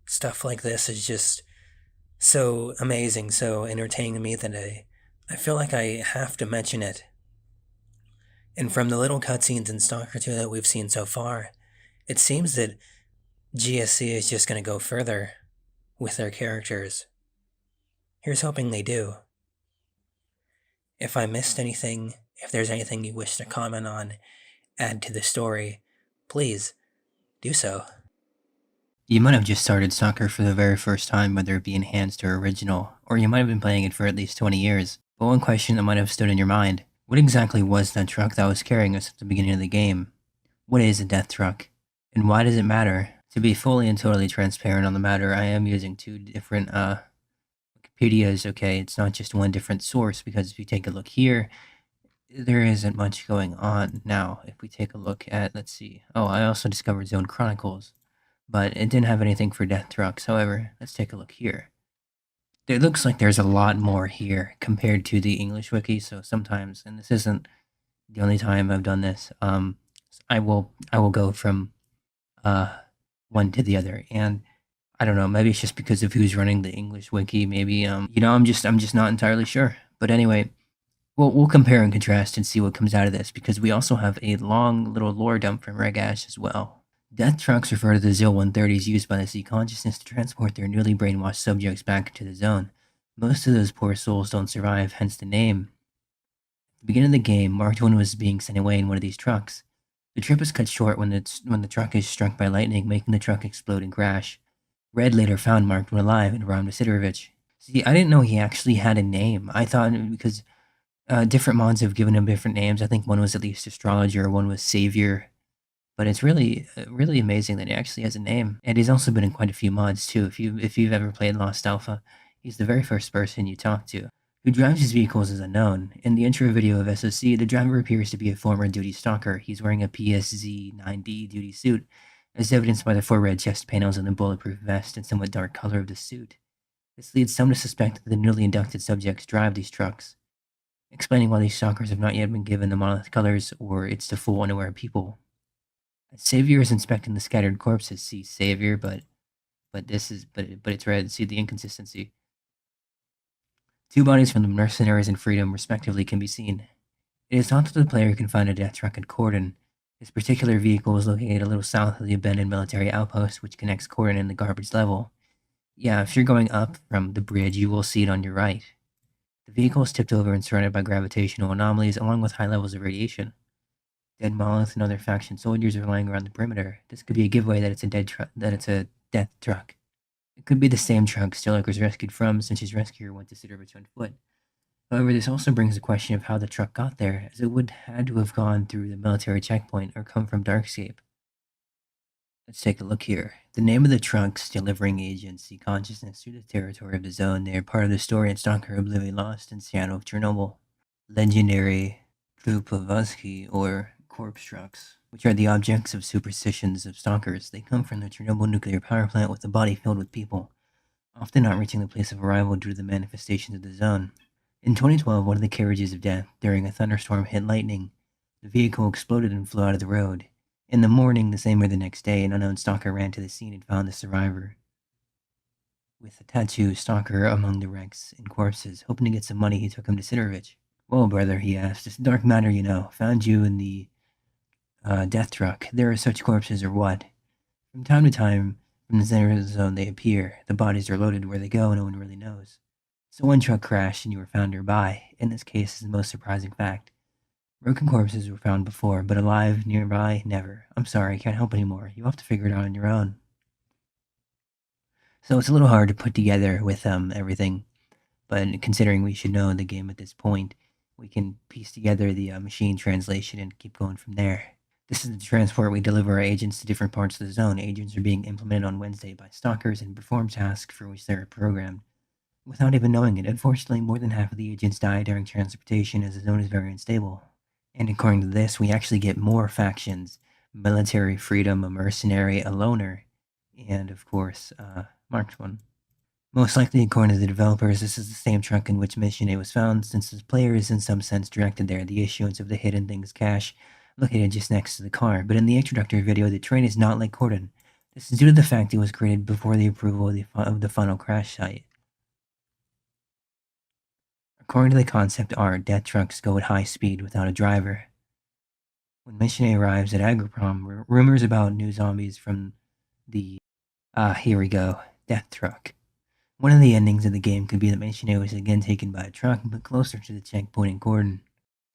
Stuff like this is just so amazing, so entertaining to me that I feel like I have to mention it. And from the little cutscenes in Stalker 2 that we've seen so far, it seems that GSC is just going to go further with their characters. Here's hoping they do. If I missed anything, if there's anything you wish to comment on, add to the story, please do so. You might have just started Stalker for the very first time, whether it be enhanced or original, or you might have been playing it for at least 20 years. But one question that might have stood in your mind: what exactly was that truck that was carrying us at the beginning of the game? What is a death truck? And why does it matter? To be fully and totally transparent on the matter, I am using two different Wikipedias, okay? It's not just one different source, because if you take a look here, there isn't much going on. Now, if we take a look at, let's see, oh, I also discovered Zone Chronicles, but it didn't have anything for death trucks. However, let's take a look here. It looks like there's a lot more here compared to the English wiki, so sometimes, and this isn't the only time I've done this, I will go from one to the other, and I don't know, maybe it's just because of who's running the English wiki, maybe, I'm just not entirely sure. But anyway, we'll compare and contrast and see what comes out of this, because we also have a long little lore dump from Regash as well. Death trucks refer to the ZIL-130s used by the sea consciousness to transport their newly brainwashed subjects back into the zone. Most of those poor souls don't survive, hence the name. At the beginning of the game, Marked One was being sent away in one of these trucks. The trip is cut short when the truck is struck by lightning, making the truck explode and crash. Red later found Marked One alive and robbed Sidorovich. See, I didn't know he actually had a name. I thought, because different mods have given him different names. I think one was at least Astrologer, one was Savior. But it's really amazing that he actually has a name. And he's also been in quite a few mods too. If you've ever played Lost Alpha, he's the very first person you talk to. Who drives his vehicles is unknown. In the intro video of SOC, the driver appears to be a former duty stalker. He's wearing a PSZ-9D duty suit, as evidenced by the 4 red chest panels and the bulletproof vest and somewhat dark color of the suit. This leads some to suspect that the newly inducted subjects drive these trucks, explaining why these stalkers have not yet been given the monolith colors, or it's to fool unaware people. Savior is inspecting the scattered corpses. See, Savior, but it's red. See the inconsistency. Two bodies from the mercenaries and freedom, respectively, can be seen. It is thought that the player can find a death truck in Cordon. This particular vehicle is located a little south of the abandoned military outpost, which connects Cordon and the garbage level. Yeah, if you're going up from the bridge, you will see it on your right. The vehicle is tipped over and surrounded by gravitational anomalies, along with high levels of radiation. Dead Molluths and other faction soldiers are lying around the perimeter. This could be a giveaway that it's a death truck. It could be the same truck Strelok was rescued from, since his rescuer went to Sidorovich on foot. However, this also brings the question of how the truck got there, as it would had to have gone through the military checkpoint or come from Darkscape. Let's take a look here. The name of the trucks delivering agents see consciousness through the territory of the zone. They are part of the story in STALKER, Oblivion Lost, and Shadow of Chornobyl. Legendary buggy or corpse trucks, which are the objects of superstitions of stalkers. They come from the Chernobyl nuclear power plant with a body filled with people, often not reaching the place of arrival due to the manifestations of the zone. In 2012, one of the carriages of death during a thunderstorm hit lightning. The vehicle exploded and flew out of the road. In the morning, the same or the next day, an unknown stalker ran to the scene and found the survivor with a tattoo stalker among the wrecks and corpses. Hoping to get some money, he took him to Sidorovich. "Well, brother," he asked, "this dark matter, found you in the death truck. There are such corpses or what?" "From time to time, from the center of the zone they appear. The bodies are loaded where they go, no one really knows. So one truck crashed and you were found nearby. In this case is the most surprising fact. Broken corpses were found before, but alive nearby, never. I'm sorry, can't help anymore. You'll have to figure it out on your own." So it's a little hard to put together with everything, but considering we should know the game at this point, we can piece together the machine translation and keep going from there. This is the transport we deliver our agents to different parts of the zone. Agents are being implemented on Wednesday by stalkers and perform tasks for which they are programmed, without even knowing it. Unfortunately, more than half of the agents die during transportation as the zone is very unstable. And according to this, we actually get more factions: military, freedom, a mercenary, a loner, and of course, marked one. Most likely, according to the developers, this is the same truck in which Mission A was found, since the player is in some sense directed there. The issuance of the hidden things cache located just next to the car. But in the introductory video, the train is not like Cordon. This is due to the fact it was created before the approval of the final crash site. According to the concept art, death trucks go at high speed without a driver. When Mission A arrives at Agroprom, rumors about new zombies from the here we go, death truck. One of the endings of the game could be that Mission A was again taken by a truck, but closer to the checkpoint in Cordon.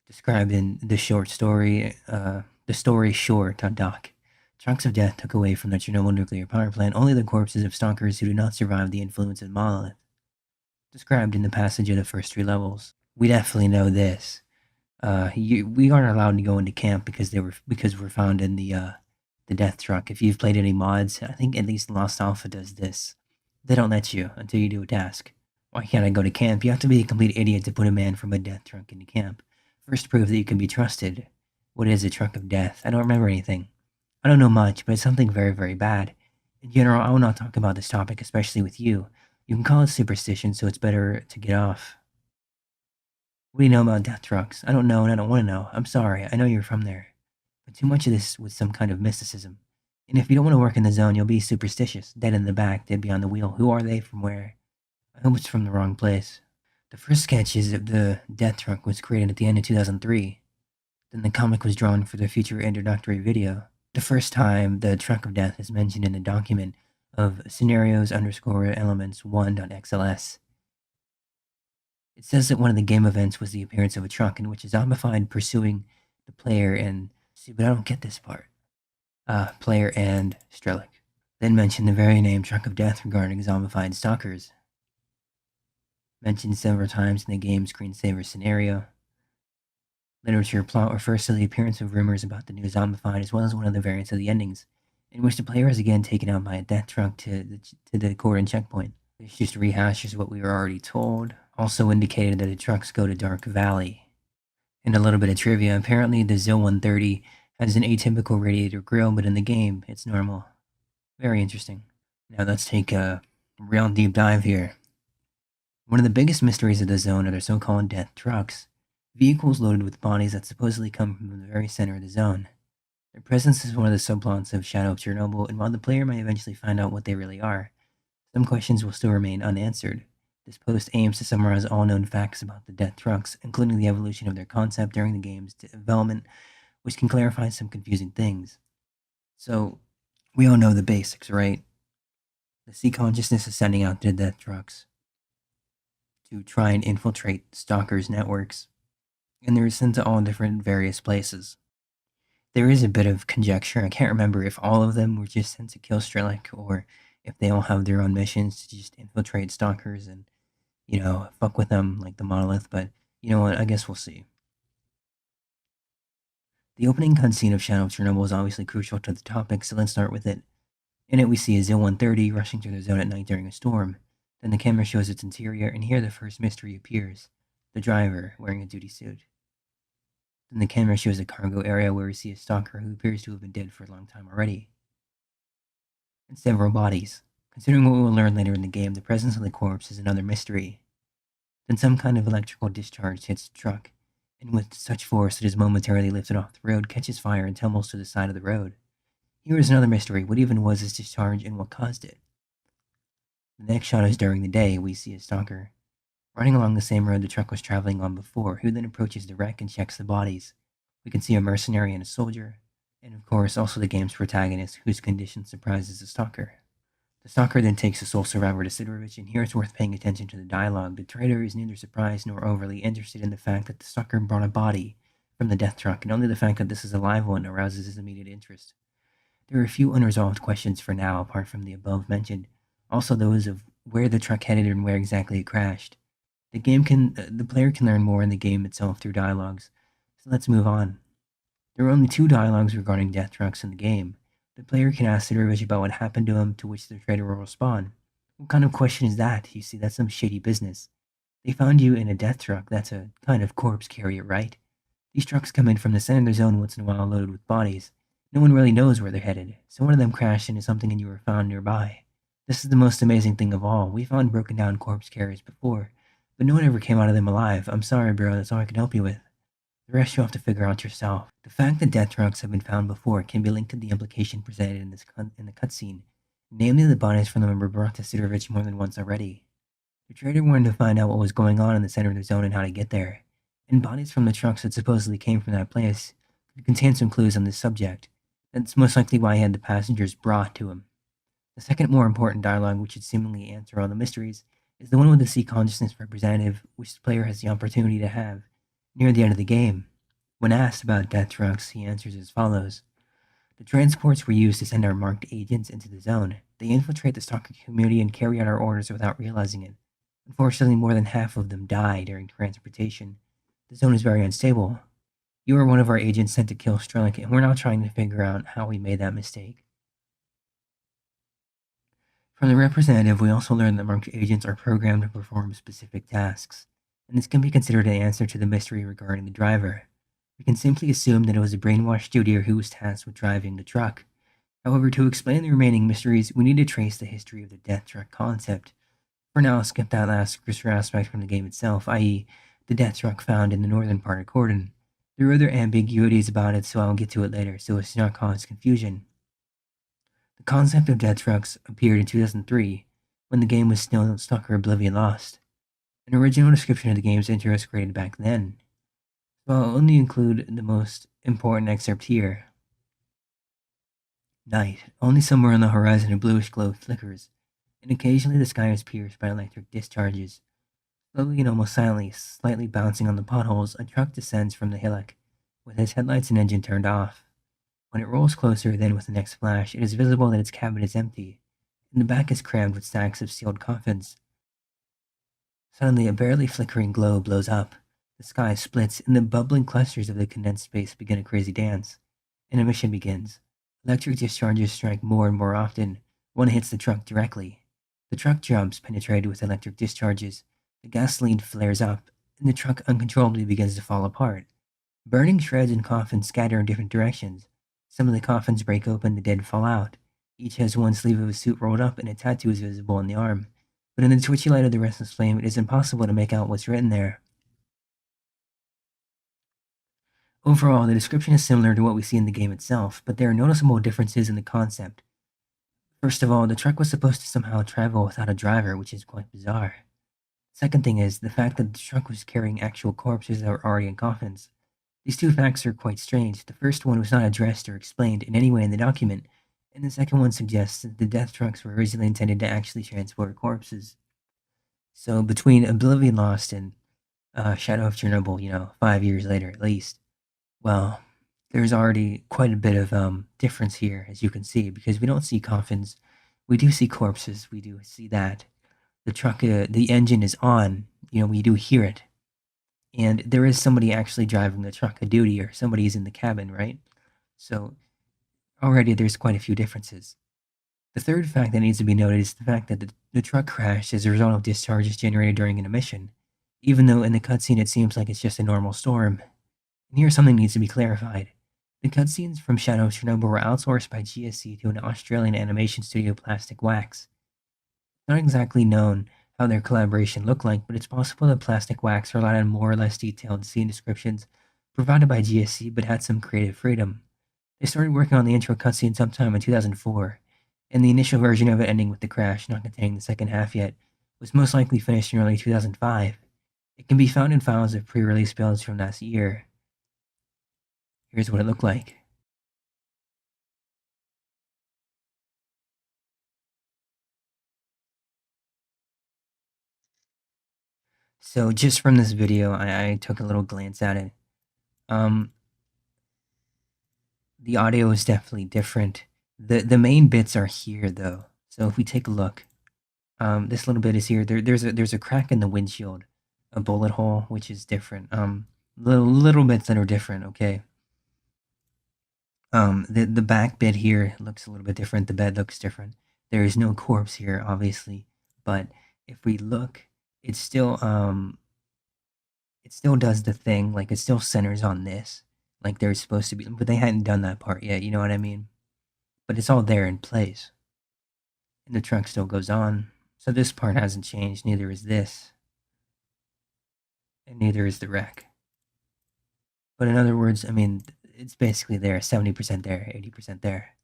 Described in the short story, the story short on Doc. Trucks of death took away from the Chernobyl nuclear power plant only the corpses of stalkers who did not survive the influence of Monolith. Described in the passage of the first 3 levels. We definitely know this. We aren't allowed to go into camp because we're found in the death truck. If you've played any mods, I think at least Lost Alpha does this. They don't let you until you do a task. Why can't I go to camp? You have to be a complete idiot to put a man from a death truck into camp. First, prove that you can be trusted. What is a truck of death? I don't remember anything. I don't know much, but it's something very, very bad. In general, I will not talk about this topic, especially with you. You can call it superstition, so it's better to get off. What do you know about death trucks? I don't know, and I don't want to know. I'm sorry, I know you're from there. But too much of this was some kind of mysticism. And if you don't want to work in the zone, you'll be superstitious. Dead in the back, dead behind the wheel. Who are they? From where? I hope it's from the wrong place. The first sketches of the death truck was created at the end of 2003. Then the comic was drawn for the future introductory video. The first time the truck of death is mentioned in a document of scenarios_elements1.xls. It says that one of the game events was the appearance of a truck in which a zombified pursuing the player and... See, but I don't get this part. Player and Strelok. Then mentioned the very name Truck of Death regarding zombified stalkers. Mentioned several times in the game's screensaver scenario. Literature plot refers to the appearance of rumors about the new zombified, as well as one of the variants of the endings, in which the player is again taken out by a death truck to the Cordon checkpoint. This just rehashes what we were already told. Also indicated that the trucks go to Dark Valley. And a little bit of trivia, apparently the ZIL 130 has an atypical radiator grille, but in the game, it's normal. Very interesting. Now let's take a real deep dive here. One of the biggest mysteries of the zone are the so-called death trucks. Vehicles loaded with bodies that supposedly come from the very center of the zone. Their presence is one of the subplots of Shadow of Chornobyl, and while the player may eventually find out what they really are, some questions will still remain unanswered. This post aims to summarize all known facts about the death trucks, including the evolution of their concept during the game's development, which can clarify some confusing things. So, we all know the basics, right? The C consciousness is sending out the death trucks to try and infiltrate Stalker's networks, and they're sent to all different various places. There is a bit of conjecture. I can't remember if all of them were just sent to kill Strelok, or if they all have their own missions to just infiltrate Stalkers and, fuck with them like the monolith, but you know what, I guess we'll see. The opening cutscene of Shadow of Chornobyl is obviously crucial to the topic, so let's start with it. In it, we see a ZIL-130 rushing through the zone at night during a storm. Then the camera shows its interior, and here the first mystery appears. The driver, wearing a duty suit. Then the camera shows a cargo area where we see a stalker who appears to have been dead for a long time already. And several bodies. Considering what we will learn later in the game, the presence of the corpse is another mystery. Then some kind of electrical discharge hits the truck, and with such force it is momentarily lifted off the road, catches fire, and tumbles to the side of the road. Here is another mystery. What even was this discharge, and what caused it? The next shot is during the day. We see a stalker running along the same road the truck was traveling on before, who then approaches the wreck and checks the bodies. We can see a mercenary and a soldier, and of course also the game's protagonist, whose condition surprises the stalker. The stalker then takes the sole survivor to Sidorovich, and here it's worth paying attention to the dialogue. The traitor is neither surprised nor overly interested in the fact that the stalker brought a body from the death truck, and only the fact that this is a live one arouses his immediate interest. There are a few unresolved questions for now, apart from the above mentioned, also those of where the truck headed and where exactly it crashed. The player can learn more in the game itself through dialogues, so let's move on. There are only 2 dialogues regarding death trucks in the game. The player can ask Sidorovich about what happened to him, to which the traitor will respond. What kind of question is that? You see, that's some shady business. They found you in a death truck. That's a kind of corpse carrier, right? These trucks come in from the center of the zone once in a while loaded with bodies. No one really knows where they're headed, so one of them crashed into something and you were found nearby. This is the most amazing thing of all. We found broken down corpse carriers before, but no one ever came out of them alive. I'm sorry, bro, that's all I can help you with. The rest you'll have to figure out yourself. The fact that death trucks have been found before can be linked to the implication presented in the cutscene, namely the bodies from them were brought to Sidorovich more than once already. The traitor wanted to find out what was going on in the center of the zone and how to get there, and bodies from the trucks that supposedly came from that place could contain some clues on this subject. That's most likely why he had the passengers brought to him. The second more important dialogue, which should seemingly answer all the mysteries, is the one with the C consciousness representative, which the player has the opportunity to have near the end of the game. When asked about death trucks, he answers as follows. The transports were used to send our marked agents into the zone. They infiltrate the stalker community and carry out our orders without realizing it. Unfortunately, more than half of them die during transportation. The zone is very unstable. You are one of our agents sent to kill Strelok, and we're now trying to figure out how we made that mistake. From the representative, we also learned that marked agents are programmed to perform specific tasks, and this can be considered an answer to the mystery regarding the driver. We can simply assume that it was a brainwashed studier who was tasked with driving the truck. However, to explain the remaining mysteries, we need to trace the history of the death truck concept. For now, I'll skip that last crucial aspect from the game itself, i.e., the death truck found in the northern part of Cordon. There are other ambiguities about it, so I'll get to it later, so as to not cause confusion. The concept of death trucks appeared in 2003, when the game was still STALKER Oblivion Lost. An original description of the game's intro was created back then, so I'll only include the most important excerpt here. Night. Only somewhere on the horizon a bluish glow flickers, and occasionally the sky is pierced by electric discharges. Slowly and almost silently, slightly bouncing on the potholes, a truck descends from the hillock, with its headlights and engine turned off. When it rolls closer, then with the next flash, it is visible that its cabin is empty, and the back is crammed with stacks of sealed coffins. Suddenly, a barely flickering glow blows up. The sky splits, and the bubbling clusters of the condensed space begin a crazy dance. An emission begins. Electric discharges strike more and more often. One hits the truck directly. The truck jumps, penetrated with electric discharges. The gasoline flares up, and the truck uncontrollably begins to fall apart. Burning shreds and coffins scatter in different directions. Some of the coffins break open, the dead fall out. Each has one sleeve of a suit rolled up, and a tattoo is visible on the arm. But in the twitchy light of the restless flame, it is impossible to make out what's written there. Overall, the description is similar to what we see in the game itself, but there are noticeable differences in the concept. First of all, the truck was supposed to somehow travel without a driver, which is quite bizarre. Second thing is the fact that the truck was carrying actual corpses that were already in coffins. These two facts are quite strange. The first one was not addressed or explained in any way in the document, and the second one suggests that the death trucks were originally intended to actually transport corpses. So between Oblivion Lost and Shadow of Chornobyl, 5 years later at least, well, there's already quite a bit of difference here, as you can see, because we don't see coffins. We do see corpses. We do see that. The truck, the engine is on. We do hear it. And there is somebody actually driving the truck, a duty, or somebody's in the cabin, right? So already there's quite a few differences. The third fact that needs to be noted is the fact that the truck crashed as a result of discharges generated during an emission, even though in the cutscene it seems like it's just a normal storm. And here something needs to be clarified. The cutscenes from Shadow of Chornobyl were outsourced by GSC to an Australian animation studio, Plastic Wax. It's not exactly known how their collaboration looked like, but it's possible that Plastic Wax relied on more or less detailed scene descriptions provided by GSC but had some creative freedom. They started working on the intro cutscene sometime in 2004, and the initial version of it ending with the crash, not containing the second half yet, was most likely finished in early 2005. It can be found in files of pre-release builds from last year. Here's what it looked like. So just from this video, I took a little glance at it. The audio is definitely different. The main bits are here though. So if we take a look, this little bit is here. There's a crack in the windshield, a bullet hole, which is different. Little bits that are different. Okay. The back bit here looks a little bit different. The bed looks different. There is no corpse here, obviously, but if we look, it still does the thing. Like it still centers on this, like they're supposed to be, but they hadn't done that part yet. You know what I mean? But it's all there in place, and the truck still goes on. So this part hasn't changed. Neither is this, and neither is the wreck. But in other words, I mean, it's basically there, 70% there, 80% there.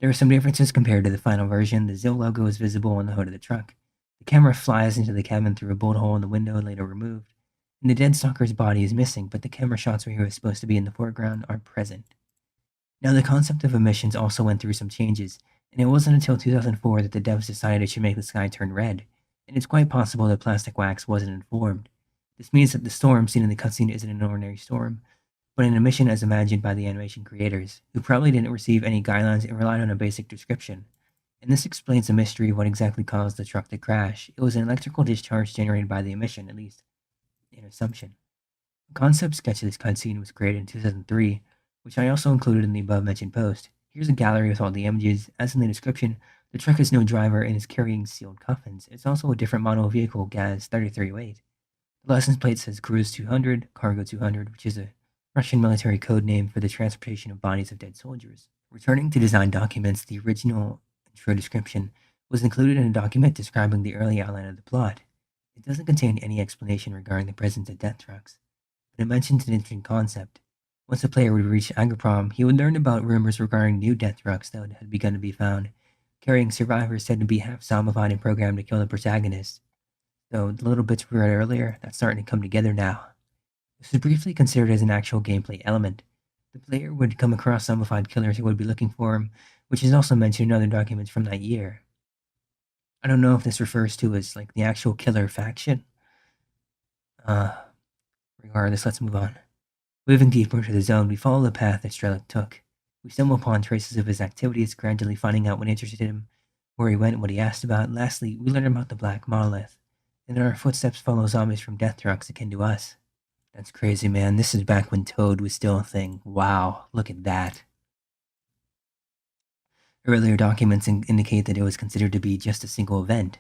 There are some differences compared to the final version. The ZIL logo is visible on the hood of the truck. The camera flies into the cabin through a bullet hole in the window, later removed. And the dead stalker's body is missing, but the camera shots where he was supposed to be in the foreground are present. Now, the concept of emissions also went through some changes, and it wasn't until 2004 that the devs decided it should make the sky turn red, and it's quite possible that Plastic Wax wasn't informed. This means that the storm seen in the cutscene isn't an ordinary storm, but an emission as imagined by the animation creators, who probably didn't receive any guidelines and relied on a basic description. And this explains the mystery of what exactly caused the truck to crash. It was an electrical discharge generated by the emission, at least an assumption. A concept sketch of this cutscene was created in 2003, which I also included in the above-mentioned post. Here's a gallery with all the images. As in the description, the truck has no driver and is carrying sealed coffins. It's also a different model vehicle, GAZ 3308. The license plate says Cruise 200, Cargo 200, which is a Russian military code name for the transportation of bodies of dead soldiers. Returning to design documents, the original intro description was included in a document describing the early outline of the plot. It doesn't contain any explanation regarding the presence of death trucks, but it mentions an interesting concept. Once the player would reach Agroprom, he would learn about rumors regarding new death trucks that had begun to be found, carrying survivors said to be half zombified and programmed to kill the protagonist. So the little bits we read earlier, that's starting to come together now. This was briefly considered as an actual gameplay element. The player would come across zombified killers who would be looking for him, which is also mentioned in other documents from that year. I don't know if this refers to as like the actual killer faction. Regardless, let's move on. Moving deeper into the zone, we follow the path that Strelok took. We stumble upon traces of his activities, gradually finding out what interested him, where he went, what he asked about. Lastly, we learn about the Black Monolith, and in our footsteps follow zombies from death trucks akin to us. That's crazy, man. This is back when Toad was still a thing. Wow, look at that. Earlier documents indicate that it was considered to be just a single event.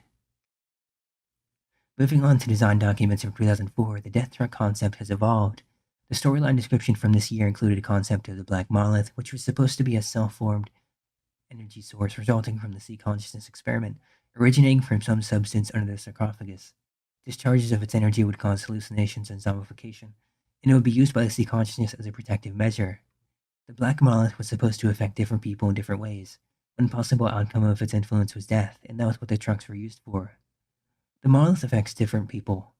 Moving on to design documents from 2004, the death truck concept has evolved. The storyline description from this year included a concept of the Black Monolith, which was supposed to be a self-formed energy source resulting from the sea consciousness experiment, originating from some substance under the sarcophagus. Discharges of its energy would cause hallucinations and zombification, and it would be used by the sea consciousness as a protective measure. The Black Monolith was supposed to affect different people in different ways. One possible outcome of its influence was death, and that was what the trucks were used for. The monolith affects people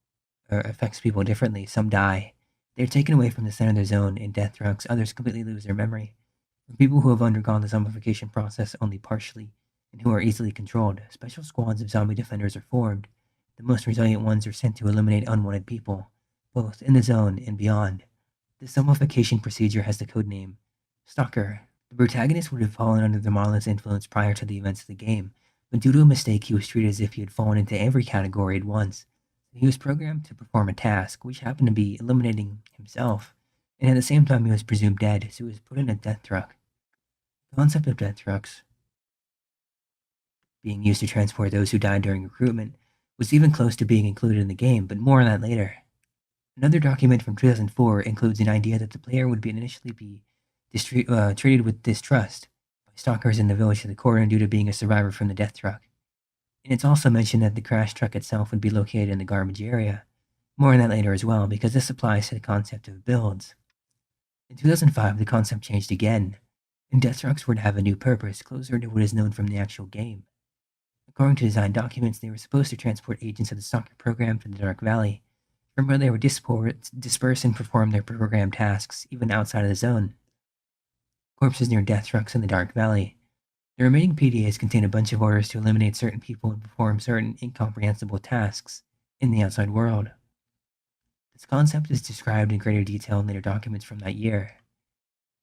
differently. Some die. They're taken away from the center of their zone in death trucks. Others completely lose their memory. For people who have undergone the zombification process only partially and who are easily controlled, special squads of zombie defenders are formed. The most resilient ones are sent to eliminate unwanted people, both in the zone and beyond. This zombification procedure has the codename STALKER. The protagonist would have fallen under the monolith's influence prior to the events of the game, but due to a mistake he was treated as if he had fallen into every category at once. He was programmed to perform a task, which happened to be eliminating himself, and at the same time he was presumed dead, so he was put in a death truck. The concept of death trucks being used to transport those who died during recruitment was even close to being included in the game, but more on that later. Another document from 2004 includes an idea that the player would initially be treated with distrust by stalkers in the village of the corner due to being a survivor from the death truck. And it's also mentioned that the crash truck itself would be located in the garbage area. More on that later as well, because this applies to the concept of builds. In 2005, the concept changed again, and death trucks were to have a new purpose, closer to what is known from the actual game. According to design documents, they were supposed to transport agents of the Stalker program to the Dark Valley, from where they were dispersed and perform their programmed tasks, even outside of the zone. Corpses near death trucks in the Dark Valley. The remaining PDAs contain a bunch of orders to eliminate certain people and perform certain incomprehensible tasks in the outside world. This concept is described in greater detail in later documents from that year.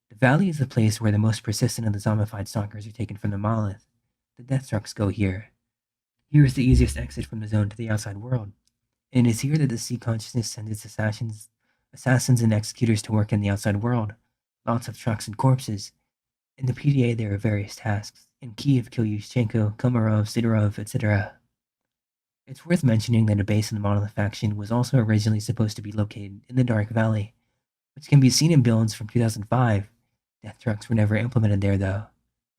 The valley is the place where the most persistent of the zombified stalkers are taken from the monolith. The death trucks go here. Here is the easiest exit from the zone to the outside world, and it is here that the sea consciousness sends its assassins and executors to work in the outside world. Lots of trucks and corpses. In the PDA there are various tasks. In Kiev, kill Yushchenko, Komarov, Sidorov, etc. It's worth mentioning that a base in the Monolith faction was also originally supposed to be located in the Dark Valley, which can be seen in builds from 2005. Death trucks were never implemented there, though.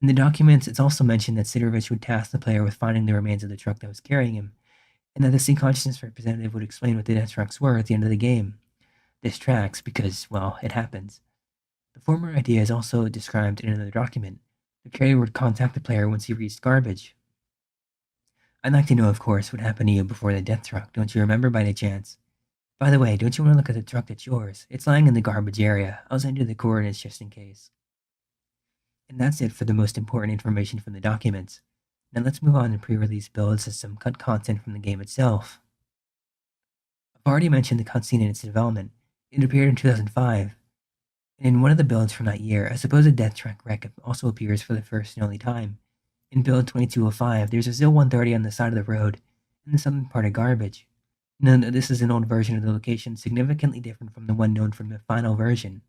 In the documents, it's also mentioned that Sidorovich would task the player with finding the remains of the truck that was carrying him, and that the Sea Consciousness representative would explain what the death trucks were at the end of the game. This tracks because, well, it happens. The former idea is also described in another document. The carrier would contact the player once he reached garbage. I'd like to know, of course, what happened to you before the death truck. Don't you remember by any chance? By the way, don't you want to look at the truck that's yours? It's lying in the garbage area. I'll send you the coordinates just in case. And that's it for the most important information from the documents. Now let's move on to pre-release builds and some cut content from the game itself. I've already mentioned the cutscene in its development. It appeared in 2005. And in one of the builds from that year, a supposed death truck wreck also appears for the first and only time. In build 2205, there's a ZIL 130 on the side of the road, in the southern part of garbage. Note that this is an old version of the location, significantly different from the one known from the final version.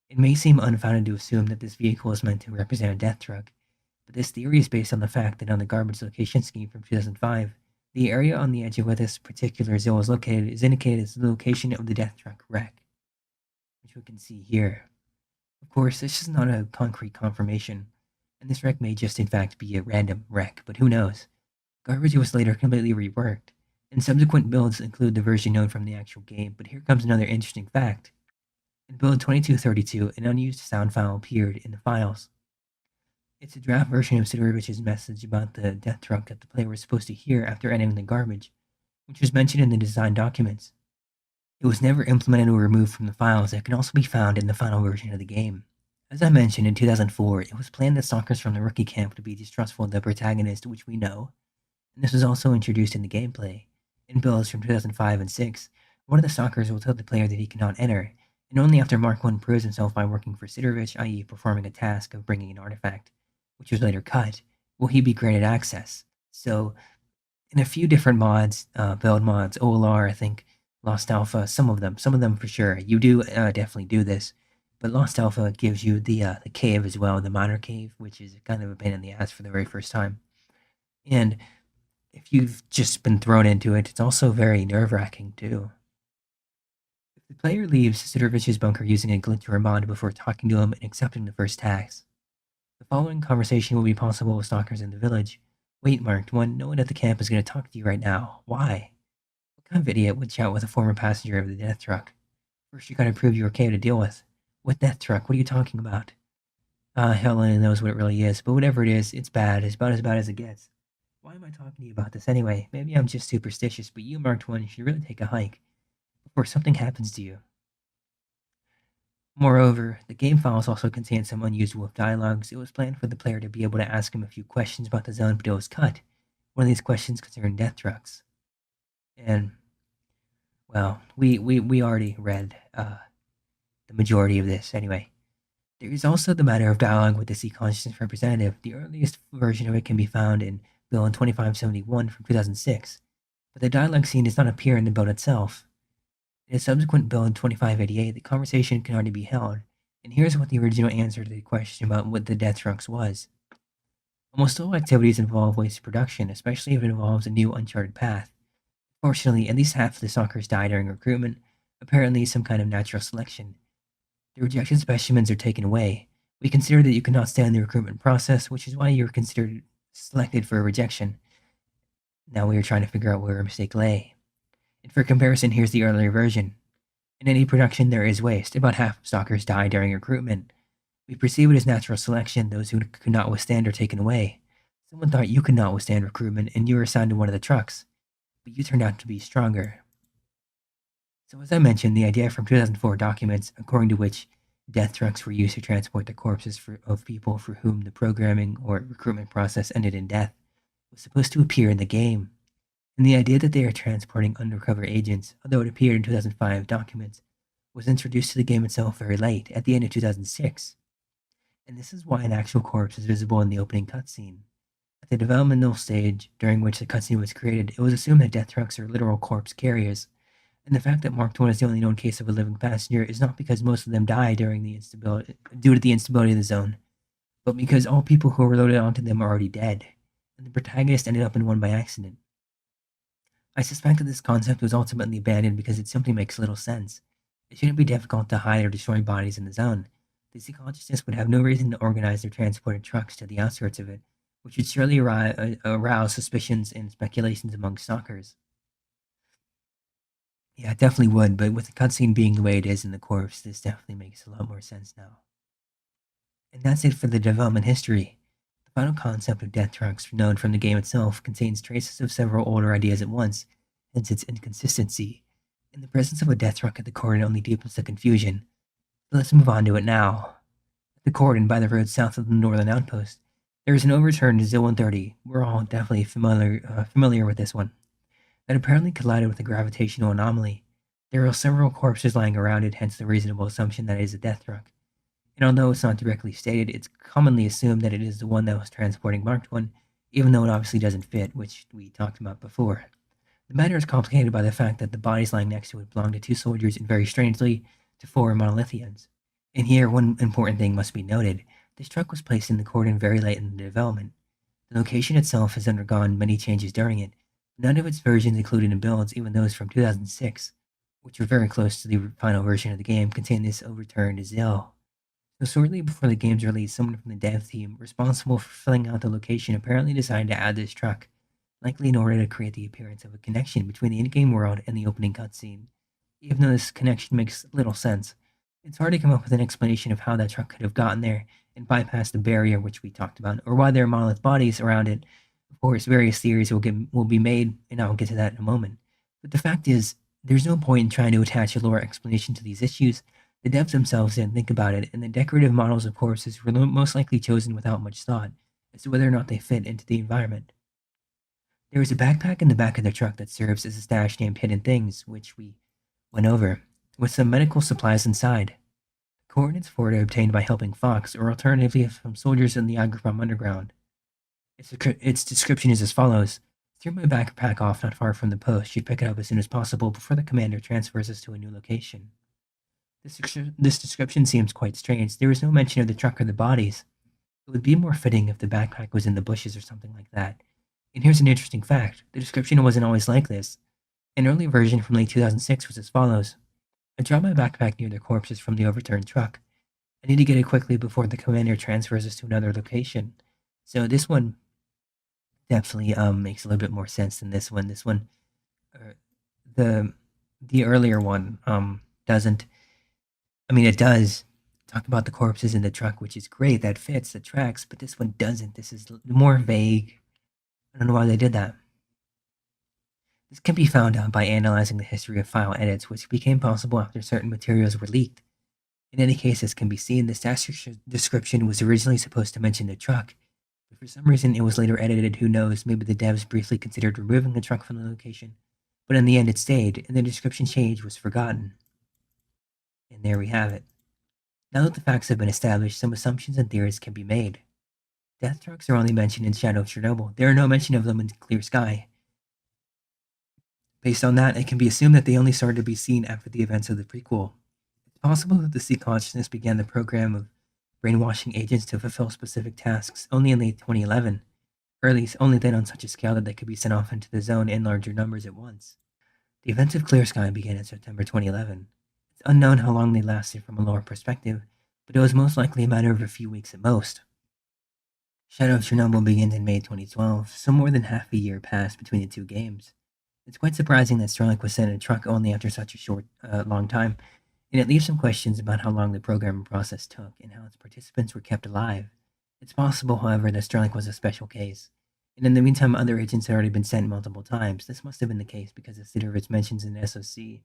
It may seem unfounded to assume that this vehicle is meant to represent a death truck, but this theory is based on the fact that on the garbage location scheme from 2005, the area on the edge of where this particular ZIL is located is indicated as the location of the death truck wreck, which we can see here. Of course, this is not a concrete confirmation, and this wreck may just in fact be a random wreck, but who knows? Garbage was later completely reworked, and subsequent builds include the version known from the actual game, but here comes another interesting fact. In build 2232, an unused sound file appeared in the files. It's a draft version of Sidorovich's message about the death truck that the player was supposed to hear after entering the garbage, which was mentioned in the design documents. It was never implemented or removed from the files that can also be found in the final version of the game. As I mentioned, in 2004, it was planned that stalkers from the rookie camp would be distrustful of the protagonist, which we know, and this was also introduced in the gameplay. In builds from 2005 and 6, one of the stalkers will tell the player that he cannot enter, and only after Mark 1 proves himself by working for Sidorovich, i.e. performing a task of bringing an artifact, which was later cut, will he be granted access. So, in a few different mods, build mods, OLR, I think, Lost Alpha, some of them for sure, you do definitely do this, but Lost Alpha gives you the cave as well, the minor cave, which is kind of a pain in the ass for the very first time. And if you've just been thrown into it, it's also very nerve-wracking too. If the player leaves Sidorovich's bunker using a glitch or a mod before talking to him and accepting the first task, the following conversation will be possible with stalkers in the village. Wait, Marked One, no one at the camp is going to talk to you right now. Why? What kind of idiot would chat with a former passenger of the death truck? First you gotta prove you're okay to deal with. What death truck? What are you talking about? Hell only knows what it really is, but whatever it is, it's bad. It's about as bad as it gets. Why am I talking to you about this anyway? Maybe I'm just superstitious, but you, Marked One, should really take a hike before something happens to you. Moreover, the game files also contain some unused wolf dialogues. It was planned for the player to be able to ask him a few questions about the zone, but it was cut. One of these questions concerned death trucks. And, well, we already read the majority of this anyway. There is also the matter of dialogue with the C consciousness representative. The earliest version of it can be found in Bill 2571 from 2006, but the dialogue scene does not appear in the build itself. In a subsequent bill in 2588, the conversation can already be held, and here's what the original answer to the question about what the death trucks was. Almost all activities involve waste production, especially if it involves a new uncharted path. Fortunately, at least half of the stalkers die during recruitment, apparently some kind of natural selection. The rejection specimens are taken away. We consider that you cannot stand the recruitment process, which is why you were considered selected for a rejection. Now we are trying to figure out where a mistake lay. And for comparison, here's the earlier version. In any production, there is waste. About half of stalkers die during recruitment. We perceive it as natural selection. Those who could not withstand are taken away. Someone thought you could not withstand recruitment, and you were assigned to one of the trucks. But you turned out to be stronger. So as I mentioned, the idea from 2004 documents, according to which death trucks were used to transport the corpses of people for whom the programming or recruitment process ended in death, was supposed to appear in the game. And the idea that they are transporting undercover agents, although it appeared in 2005 documents, was introduced to the game itself very late, at the end of 2006. And this is why an actual corpse is visible in the opening cutscene. At the developmental stage during which the cutscene was created, it was assumed that death trucks are literal corpse carriers. And the fact that Mark II is the only known case of a living passenger is not because most of them die due to the instability of the zone, but because all people who were loaded onto them are already dead, and the protagonist ended up in one by accident. I suspect that this concept was ultimately abandoned because it simply makes little sense. It shouldn't be difficult to hide or destroy bodies in the zone. The C consciousness would have no reason to organize their transported trucks to the outskirts of it, which would surely arouse suspicions and speculations among stalkers. Yeah, it definitely would, but with the cutscene being the way it is in the corpse, this definitely makes a lot more sense now. And that's it for the development history. The final concept of death trucks, known from the game itself, contains traces of several older ideas at once, hence its inconsistency. In the presence of a death truck at the cordon only deepens the confusion. But let's move on to it now. At the cordon, by the road south of the northern outpost, there is an overturned ZIL-130. We're all definitely familiar with this one. That apparently collided with a gravitational anomaly. There are several corpses lying around it, hence the reasonable assumption that it is a death truck. And although it's not directly stated, it's commonly assumed that it is the one that was transporting Marked One, even though it obviously doesn't fit, which we talked about before. The matter is complicated by the fact that the bodies lying next to it belong to 2 soldiers and very strangely, to 4 monolithians. And here, one important thing must be noted. This truck was placed in the cordon very late in the development. The location itself has undergone many changes during it. None of its versions included in builds, even those from 2006, which were very close to the final version of the game, contain this overturned ZIL. So shortly before the game's release, someone from the dev team responsible for filling out the location apparently decided to add this truck, likely in order to create the appearance of a connection between the in-game world and the opening cutscene. Even though this connection makes little sense, it's hard to come up with an explanation of how that truck could have gotten there and bypassed the barrier which we talked about, or why there are monolith bodies around it. Of course, various theories will be made, and I'll get to that in a moment. But the fact is, there's no point in trying to attach a lore explanation to these issues. The devs themselves didn't think about it, and the decorative models of corpses were most likely chosen without much thought as to whether or not they fit into the environment. There is a backpack in the back of the truck that serves as a stash named Hidden Things, which we went over, with some medical supplies inside. The coordinates for it are obtained by helping Fox, or alternatively from soldiers in the Agripom underground. Its description is as follows. Threw my backpack off not far from the post. Should pick it up as soon as possible before the commander transfers us to a new location. This description seems quite strange. There is no mention of the truck or the bodies. It would be more fitting if the backpack was in the bushes or something like that. And here's an interesting fact. The description wasn't always like this. An early version from late 2006 was as follows. I dropped my backpack near the corpses from the overturned truck. I need to get it quickly before the commander transfers us to another location. So this one definitely makes a little bit more sense than this one. This one, the earlier one doesn't. I mean, it does talk about the corpses in the truck, which is great. That fits, that tracks. But this one doesn't. This is more vague. I don't know why they did that. This can be found out by analyzing the history of file edits, which became possible after certain materials were leaked. In any case, as can be seen, the stash description was originally supposed to mention the truck, but for some reason it was later edited. Who knows, maybe the devs briefly considered removing the truck from the location, but in the end it stayed, and the description change was forgotten. And there we have it. Now that the facts have been established, some assumptions and theories can be made. Death trucks are only mentioned in Shadow of Chornobyl. There are no mention of them in Clear Sky. Based on that, it can be assumed that they only started to be seen after the events of the prequel. It's possible that the C consciousness began the program of brainwashing agents to fulfill specific tasks only in late 2011, or at least only then on such a scale that they could be sent off into the zone in larger numbers at once. The events of Clear Sky began in September 2011. It's unknown how long they lasted from a lore perspective, but it was most likely a matter of a few weeks at most. Shadow of Chornobyl begins in May 2012, so more than half a year passed between the two games. It's quite surprising that Strelok was sent in a truck only after such a long time, and it leaves some questions about how long the programming process took and how its participants were kept alive. It's possible, however, that Strelok was a special case, and in the meantime other agents had already been sent multiple times. This must have been the case because, as Sidorovich mentions in SOC,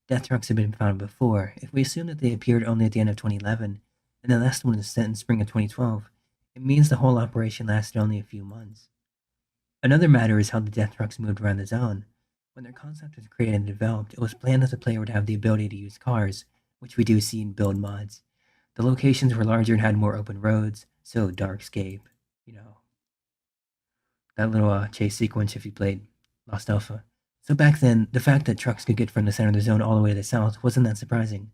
death trucks had been found before. If we assume that they appeared only at the end of 2011, and the last one was sent in spring of 2012, it means the whole operation lasted only a few months. Another matter is how the death trucks moved around the zone. When their concept was created and developed, it was planned that the player would have the ability to use cars, which we do see in build mods. The locations were larger and had more open roads, so Darkscape, that little chase sequence if you played Lost Alpha. So back then, the fact that trucks could get from the center of the zone all the way to the south wasn't that surprising.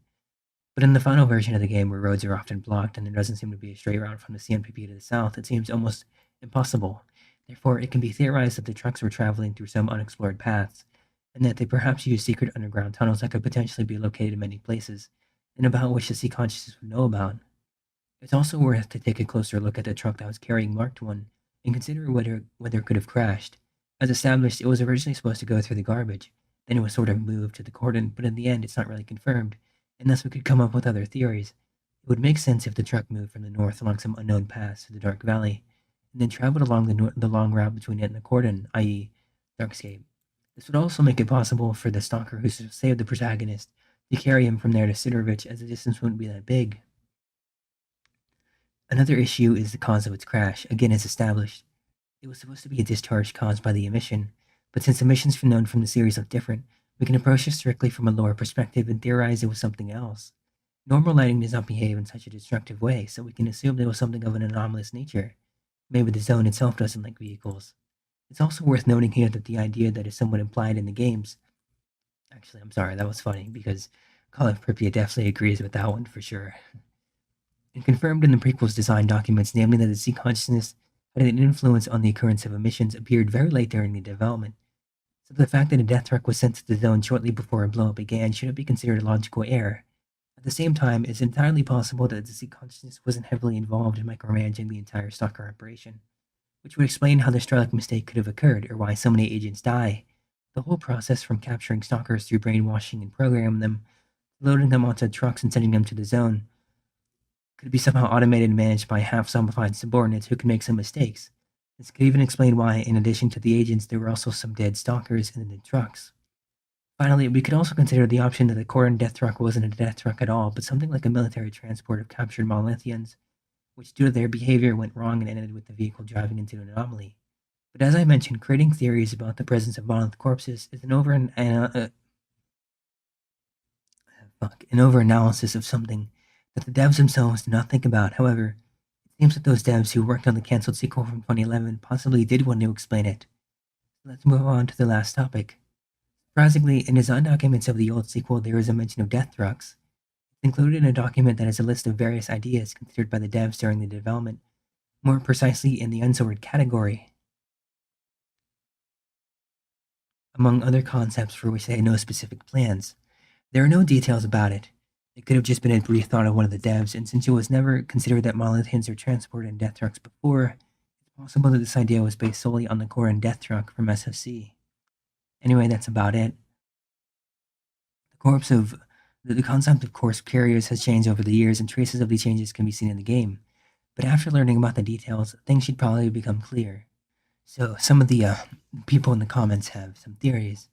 But in the final version of the game, where roads are often blocked and there doesn't seem to be a straight route from the CNPP to the south, it seems almost impossible. Therefore, it can be theorized that the trucks were traveling through some unexplored paths, and that they perhaps used secret underground tunnels that could potentially be located in many places, and about which the sea consciousness would know about. It's also worth to take a closer look at the truck that was carrying Marked 1 and consider whether it could have crashed. As established, it was originally supposed to go through the garbage, then it was sort of moved to the cordon, but in the end it's not really confirmed, and thus we could come up with other theories. It would make sense if the truck moved from the north along some unknown paths to the Dark Valley, and then traveled along the long route between it and the cordon, i.e. Darkscape. This would also make it possible for the stalker who saved the protagonist to carry him from there to Sidorovich, as the distance wouldn't be that big. Another issue is the cause of its crash. Again, as established, it was supposed to be a discharge caused by the emission, but since emissions known from the series look different, we can approach it strictly from a lore perspective and theorize it was something else. Normal lighting does not behave in such a destructive way, so we can assume it was something of an anomalous nature. Maybe the zone itself doesn't like vehicles. It's also worth noting here that the idea that is somewhat implied in the games. Actually, I'm sorry, that was funny, because Call of Pripyat definitely agrees with that one for sure. And confirmed in the prequel's design documents, namely that the sea consciousness had an influence on the occurrence of emissions, appeared very late during the development. So the fact that a death truck was sent to the zone shortly before a blow-up began shouldn't be considered a logical error. At the same time, it's entirely possible that the sea consciousness wasn't heavily involved in micromanaging the entire Stalker operation, which would explain how the Strelok mistake could have occurred, or why so many agents die. The whole process from capturing stalkers through brainwashing and programming them, loading them onto trucks and sending them to the zone, could be somehow automated and managed by half-zombified subordinates who could make some mistakes. This could even explain why, in addition to the agents, there were also some dead stalkers in the trucks. Finally, we could also consider the option that the Koran death truck wasn't a death truck at all, but something like a military transport of captured monolithians, which due to their behavior went wrong and ended with the vehicle driving into an anomaly. But as I mentioned, creating theories about the presence of monolith corpses is an over-analysis of something that the devs themselves did not think about. However, it seems that those devs who worked on the cancelled sequel from 2011 possibly did want to explain it. Let's move on to the last topic. Surprisingly, in design documents of the old sequel, there is a mention of death trucks. It's included in a document that has a list of various ideas considered by the devs during the development, more precisely in the unsorted category. Among other concepts for which they had no specific plans. There are no details about it. It could have just been a brief thought of one of the devs, and since it was never considered that monolithians are transported in death trucks before, it's possible that this idea was based solely on the Koran death truck from SOC. Anyway, that's about it. The concept of corpse carriers has changed over the years, and traces of these changes can be seen in the game. But after learning about the details, things should probably become clear. So some of the people in the comments have some theories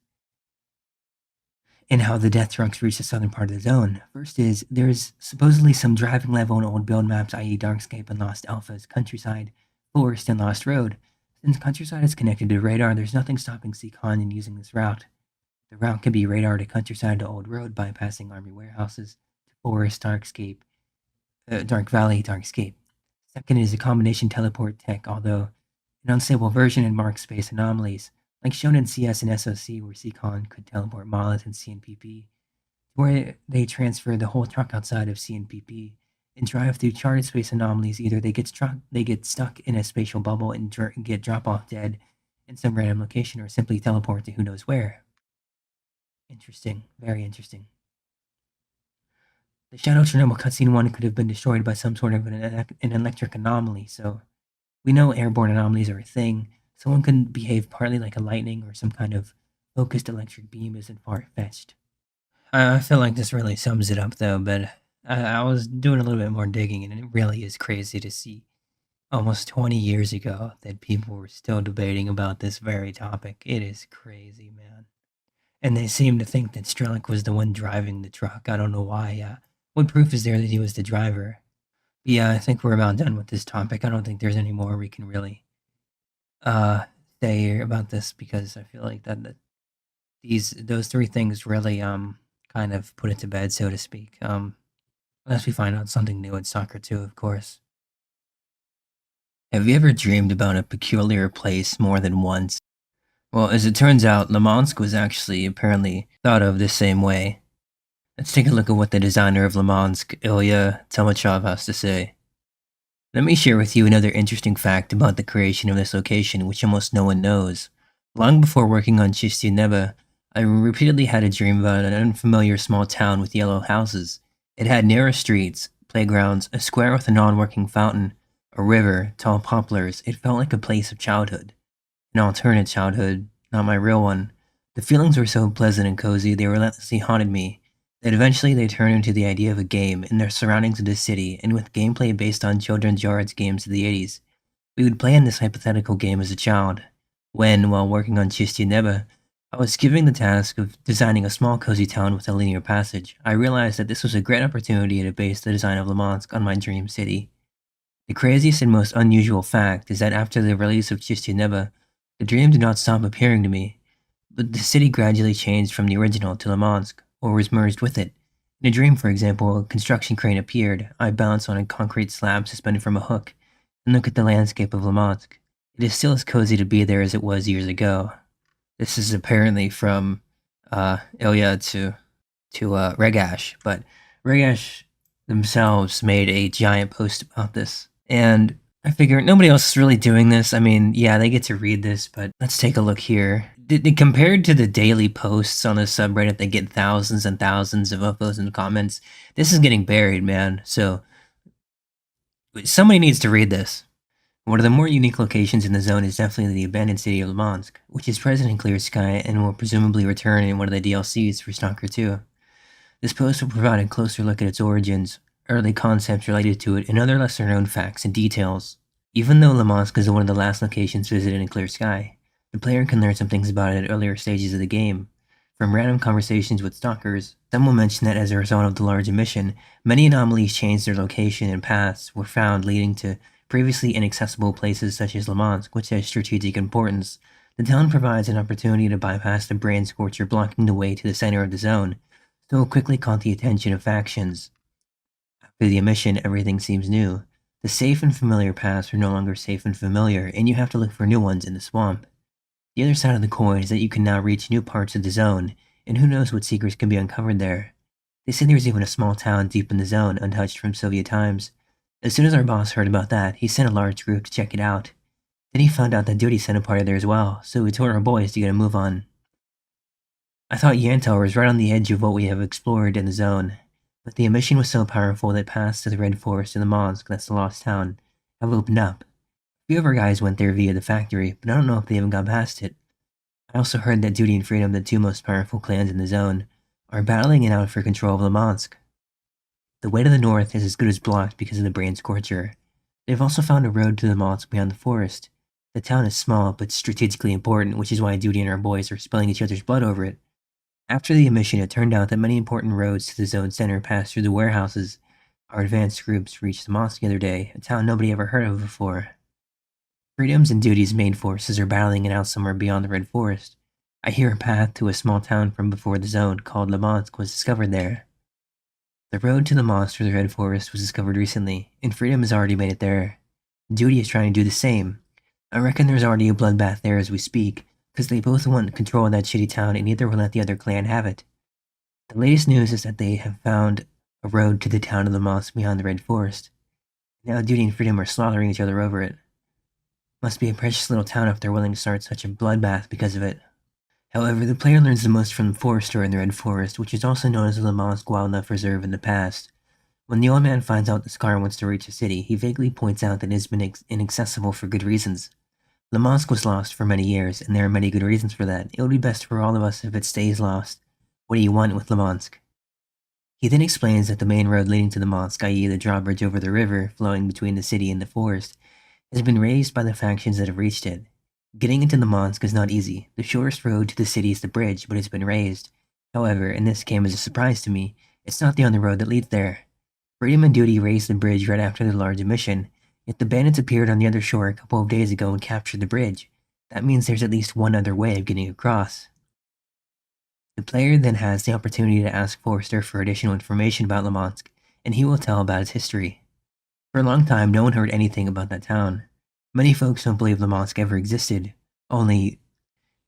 in how the death drunks reach the southern part of the zone. First is, there's supposedly some driving level in old build maps, i.e. Darkscape and Lost Alpha's Countryside, Forest, and Lost Road. Since Countryside is connected to radar, there's nothing stopping Seacon in using this route. The route can be radar to Countryside to Old Road, bypassing army warehouses, to Forest, Darkscape, Dark Valley, Darkscape. Second is a combination teleport tech, although an unstable version in Mark Space Anomalies, like shown in CS and SOC, where Seacon could teleport Monolith and CNPP, where they transfer the whole truck outside of CNPP and drive through charted space anomalies. Either they get stuck in a spatial bubble and get drop off dead in some random location, or simply teleport to who knows where. Interesting, very interesting. The Shadow of Chornobyl cutscene 1 could have been destroyed by some sort of an electric anomaly, so we know airborne anomalies are a thing. Someone can behave partly like a lightning or some kind of focused electric beam isn't far-fetched. I feel like this really sums it up, though, but I was doing a little bit more digging, and it really is crazy to see almost 20 years ago that people were still debating about this very topic. It is crazy, man. And they seem to think that Strelok was the one driving the truck. I don't know why. What proof is there that he was the driver? But yeah, I think we're about done with this topic. I don't think there's any more we can really say here about this, because I feel like that those three things really kind of put it to bed, so to speak. Unless we find out something new in Stalker 2, of course. Have you ever dreamed about a peculiar place more than once? Well, as it turns out, Limansk was actually apparently thought of the same way. Let's take a look at what the designer of Limansk, Ilya Tomachov, has to say. Let me share with you another interesting fact about the creation of this location, which almost no one knows. Long before working on Chistya Neba, I repeatedly had a dream about an unfamiliar small town with yellow houses. It had narrow streets, playgrounds, a square with a non-working fountain, a river, tall poplars. It felt like a place of childhood. An alternate childhood, not my real one. The feelings were so pleasant and cozy, they relentlessly haunted me, that eventually they turned into the idea of a game in their surroundings of the city, and with gameplay based on children's yards games of the 80s. We would play in this hypothetical game as a child. When, while working on Chistya Neba, I was given the task of designing a small cozy town with a linear passage. I realized that this was a great opportunity to base the design of Limansk on my dream city. The craziest and most unusual fact is that after the release of Chistya Neba, the dream did not stop appearing to me, but the city gradually changed from the original to Limansk, or was merged with it. In a dream, for example, a construction crane appeared. I balanced on a concrete slab suspended from a hook, and look at the landscape of Limansk. It is still as cozy to be there as it was years ago. This is apparently from Ilya to Regash, but Regash themselves made a giant post about this. And I figure nobody else is really doing this. I mean, yeah, they get to read this, but let's take a look here. Compared to the daily posts on the subreddit that get thousands and thousands of upvotes and comments, this is getting buried, man. So somebody needs to read this. One of the more unique locations in the zone is definitely the abandoned city of Limansk, which is present in Clear Sky and will presumably return in one of the DLCs for Stalker 2. This post will provide a closer look at its origins, early concepts related to it, and other lesser-known facts and details. Even though Limansk is one of the last locations visited in Clear Sky, the player can learn some things about it at earlier stages of the game. From random conversations with stalkers, some will mention that as a result of the large emission, many anomalies changed their location and paths were found, leading to previously inaccessible places such as Limansk, which has strategic importance. The town provides an opportunity to bypass the brain scorcher blocking the way to the center of the zone, so it quickly caught the attention of factions. After the emission, everything seems new. The safe and familiar paths are no longer safe and familiar, and you have to look for new ones in the swamp. The other side of the coin is that you can now reach new parts of the zone, and who knows what secrets can be uncovered there. They say there's even a small town deep in the zone, untouched from Soviet times. As soon as our boss heard about that, he sent a large group to check it out. Then he found out that Duty sent a party there as well, so we told our boys to get a move on. I thought Yantar was right on the edge of what we have explored in the zone, but the emission was so powerful that paths to the Red Forest and the Mosque, that's the Lost Town, have opened up. A few of our guys went there via the factory, but I don't know if they even got past it. I also heard that Duty and Freedom, the two most powerful clans in the zone, are battling it out for control of Limansk. The way to the north is as good as blocked because of the brain scorcher. They've also found a road to the Mosque beyond the forest. The town is small, but strategically important, which is why Duty and our boys are spilling each other's blood over it. After the mission, it turned out that many important roads to the zone center passed through the warehouses. Our advanced groups reached the mosque the other day, a town nobody ever heard of before. Freedom's and Duty's main forces are battling it out somewhere beyond the Red Forest. I hear a path to a small town from before the zone called Lemansk was discovered there. The road to the mosque through the Red Forest was discovered recently, and Freedom has already made it there. Duty is trying to do the same. I reckon there's already a bloodbath there as we speak, because they both want control of that shitty town and neither will let the other clan have it. The latest news is that they have found a road to the town of the mosque beyond the Red Forest. Now Duty and Freedom are slaughtering each other over it. Must be a precious little town if they're willing to start such a bloodbath because of it. However, the player learns the most from the Forester in the Red Forest, which is also known as the Lemansk Wildlife Reserve in the past. When the old man finds out the Scar wants to reach the city, he vaguely points out that it has been inaccessible for good reasons. Lemansk was lost for many years, and there are many good reasons for that. It would be best for all of us if it stays lost. What do you want with Lemansk? He then explains that the main road leading to the mosque, i.e. the drawbridge over the river flowing between the city and the forest, has been raised by the factions that have reached it. Getting into the mosque is not easy. The shortest road to the city is the bridge, but it's been raised. However, and this came as a surprise to me, it's not the only road that leads there. Freedom and Duty raised the bridge right after the large mission, yet the bandits appeared on the other shore a couple of days ago and captured the bridge. That means there's at least one other way of getting across. The player then has the opportunity to ask Forrester for additional information about Lemansk, and he will tell about its history. For a long time, no one heard anything about that town. Many folks don't believe Lemansk ever existed, only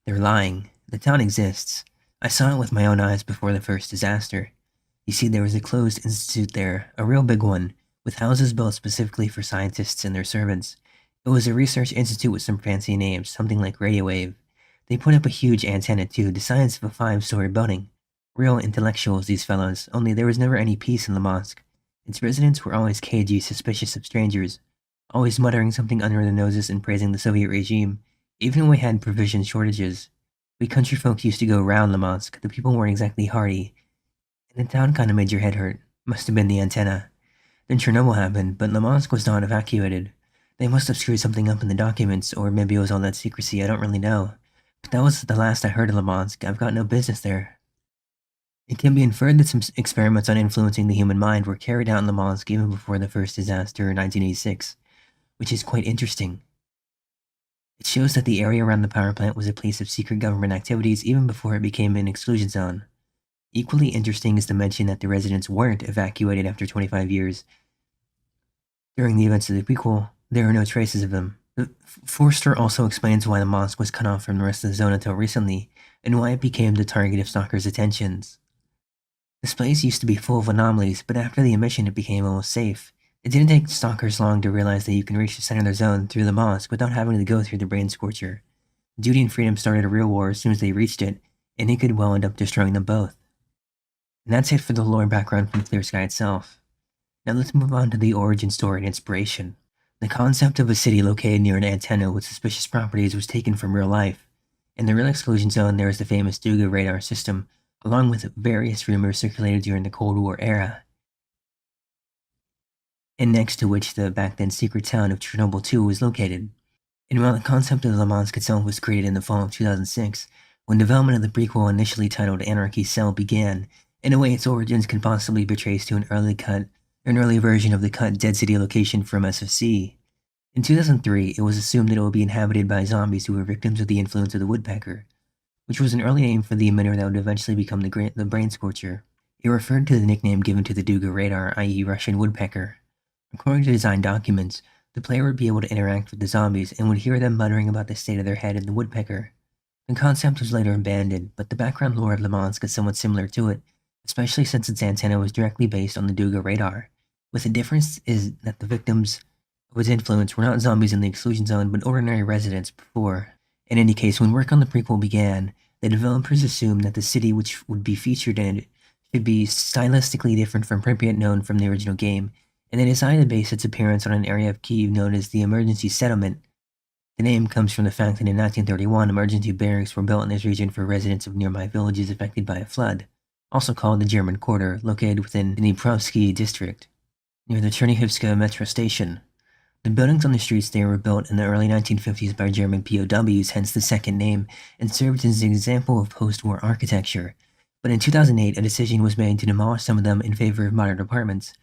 they're lying. The town exists. I saw it with my own eyes before the first disaster. You see, there was a closed institute there, a real big one, with houses built specifically for scientists and their servants. It was a research institute with some fancy names, something like Radio Wave. They put up a huge antenna too, the size of a 5-story building. Real intellectuals, these fellows, only there was never any peace in the mosque. Its residents were always cagey, suspicious of strangers, always muttering something under their noses and praising the Soviet regime, even when we had provision shortages. We country folks used to go around the mosque, the people weren't exactly hardy, and the town kinda made your head hurt. Must have been the antenna. Then Chernobyl happened, but the mosque was not evacuated. They must have screwed something up in the documents, or maybe it was all that secrecy, I don't really know. But that was the last I heard of Lemansk. I've got no business there. It can be inferred that some experiments on influencing the human mind were carried out in Lemansk even before the first disaster in 1986, which is quite interesting. It shows that the area around the power plant was a place of secret government activities even before it became an exclusion zone. Equally interesting is the mention that the residents weren't evacuated after 25 years. During the events of the prequel, there are no traces of them. Forster also explains why the mosque was cut off from the rest of the zone until recently, and why it became the target of stalkers' attentions. This place used to be full of anomalies, but after the emission it became almost safe. It didn't take stalkers long to realize that you can reach the center of the zone through the mosque without having to go through the brain scorcher. Duty and Freedom started a real war as soon as they reached it, and it could well end up destroying them both. And that's it for the lore background from Clear Sky itself. Now let's move on to the origin story and inspiration. The concept of a city located near an antenna with suspicious properties was taken from real life. In the real exclusion zone, there is the famous Duga radar system, along with various rumors circulated during the Cold War era, and next to which the back then secret town of Chernobyl 2 was located. And while the concept of Lemansk itself was created in the fall of 2006, when development of the prequel initially titled Anarchy Cell began, in a way its origins can possibly be traced to an early version of the cut Dead City location from SFC. In 2003, it was assumed that it would be inhabited by zombies who were victims of the influence of the woodpecker, which was an early name for the emitter that would eventually become the brain scorcher. It referred to the nickname given to the Duga radar, i.e. Russian woodpecker. According to design documents, the player would be able to interact with the zombies and would hear them muttering about the state of their head and the woodpecker. The concept was later abandoned, but the background lore of Lemansk is somewhat similar to it, especially since its antenna was directly based on the Duga radar, with the difference is that the victims of its influence were not zombies in the exclusion zone but ordinary residents before. In any case, when work on the prequel began, the developers assumed that the city which would be featured in it should be stylistically different from Pripyat known from the original game, and they decided to base its appearance on an area of Kyiv known as the Emergency Settlement. The name comes from the fact that in 1931, emergency barracks were built in this region for residents of nearby villages affected by a flood, also called the German Quarter, located within the Dniprovsky district, near the Chernihivska metro station. The buildings on the streets there were built in the early 1950s by German POWs, hence the second name, and served as an example of post-war architecture. But in 2008, a decision was made to demolish some of them in favor of modern apartments.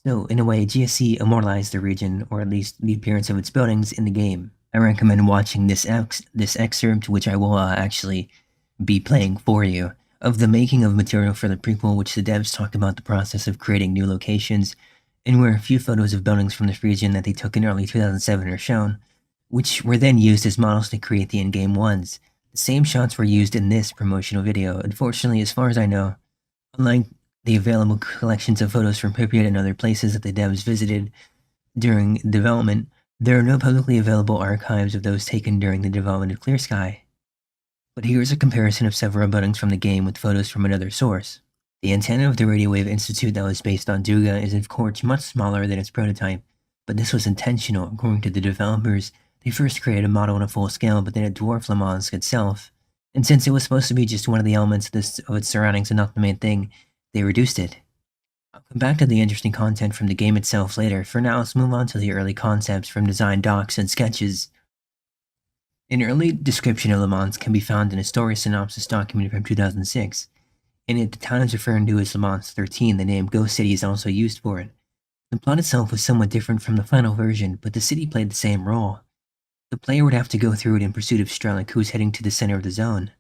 So, in a way, GSC immortalized the region, or at least the appearance of its buildings, in the game. I recommend watching this excerpt, which I will actually be playing for you, of the making of material for the prequel, which the devs talk about the process of creating new locations, and where a few photos of buildings from this region that they took in early 2007 are shown, which were then used as models to create the in-game ones. The same shots were used in this promotional video. Unfortunately, as far as I know, unlike the available collections of photos from Pripyat and other places that the devs visited during development, there are no publicly available archives of those taken during the development of Clear Sky. But here's a comparison of several buildings from the game with photos from another source. The antenna of the Radio Wave Institute that was based on Duga is of course much smaller than its prototype, but this was intentional. According to the developers, they first created a model on a full scale, but then it dwarfed Limansk itself, and since it was supposed to be just one of the elements of its surroundings and not the main thing, they reduced it. I'll come back to the interesting content from the game itself later. For now, let's move on to the early concepts from design docs and sketches. An early description of Limansk can be found in a story synopsis document from 2006. And at the time is referred to as Limansk 13, the name Ghost City is also used for it. The plot itself was somewhat different from the final version, but the city played the same role. The player would have to go through it in pursuit of Strelok, who is heading to the center of the zone.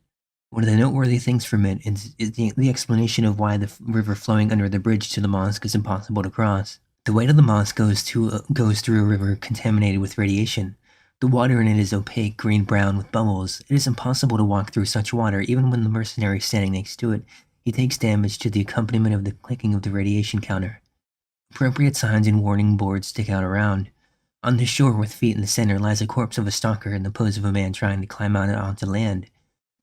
One of the noteworthy things from it is the explanation of why the river flowing under the bridge to Limansk is impossible to cross. The way to Limansk goes through a river contaminated with radiation. The water in it is opaque, green-brown with bubbles. It is impossible to walk through such water, even when the mercenary is standing next to it. He takes damage to the accompaniment of the clicking of the radiation counter. Appropriate signs and warning boards stick out around. On the shore with feet in the center lies a corpse of a stalker in the pose of a man trying to climb out onto land.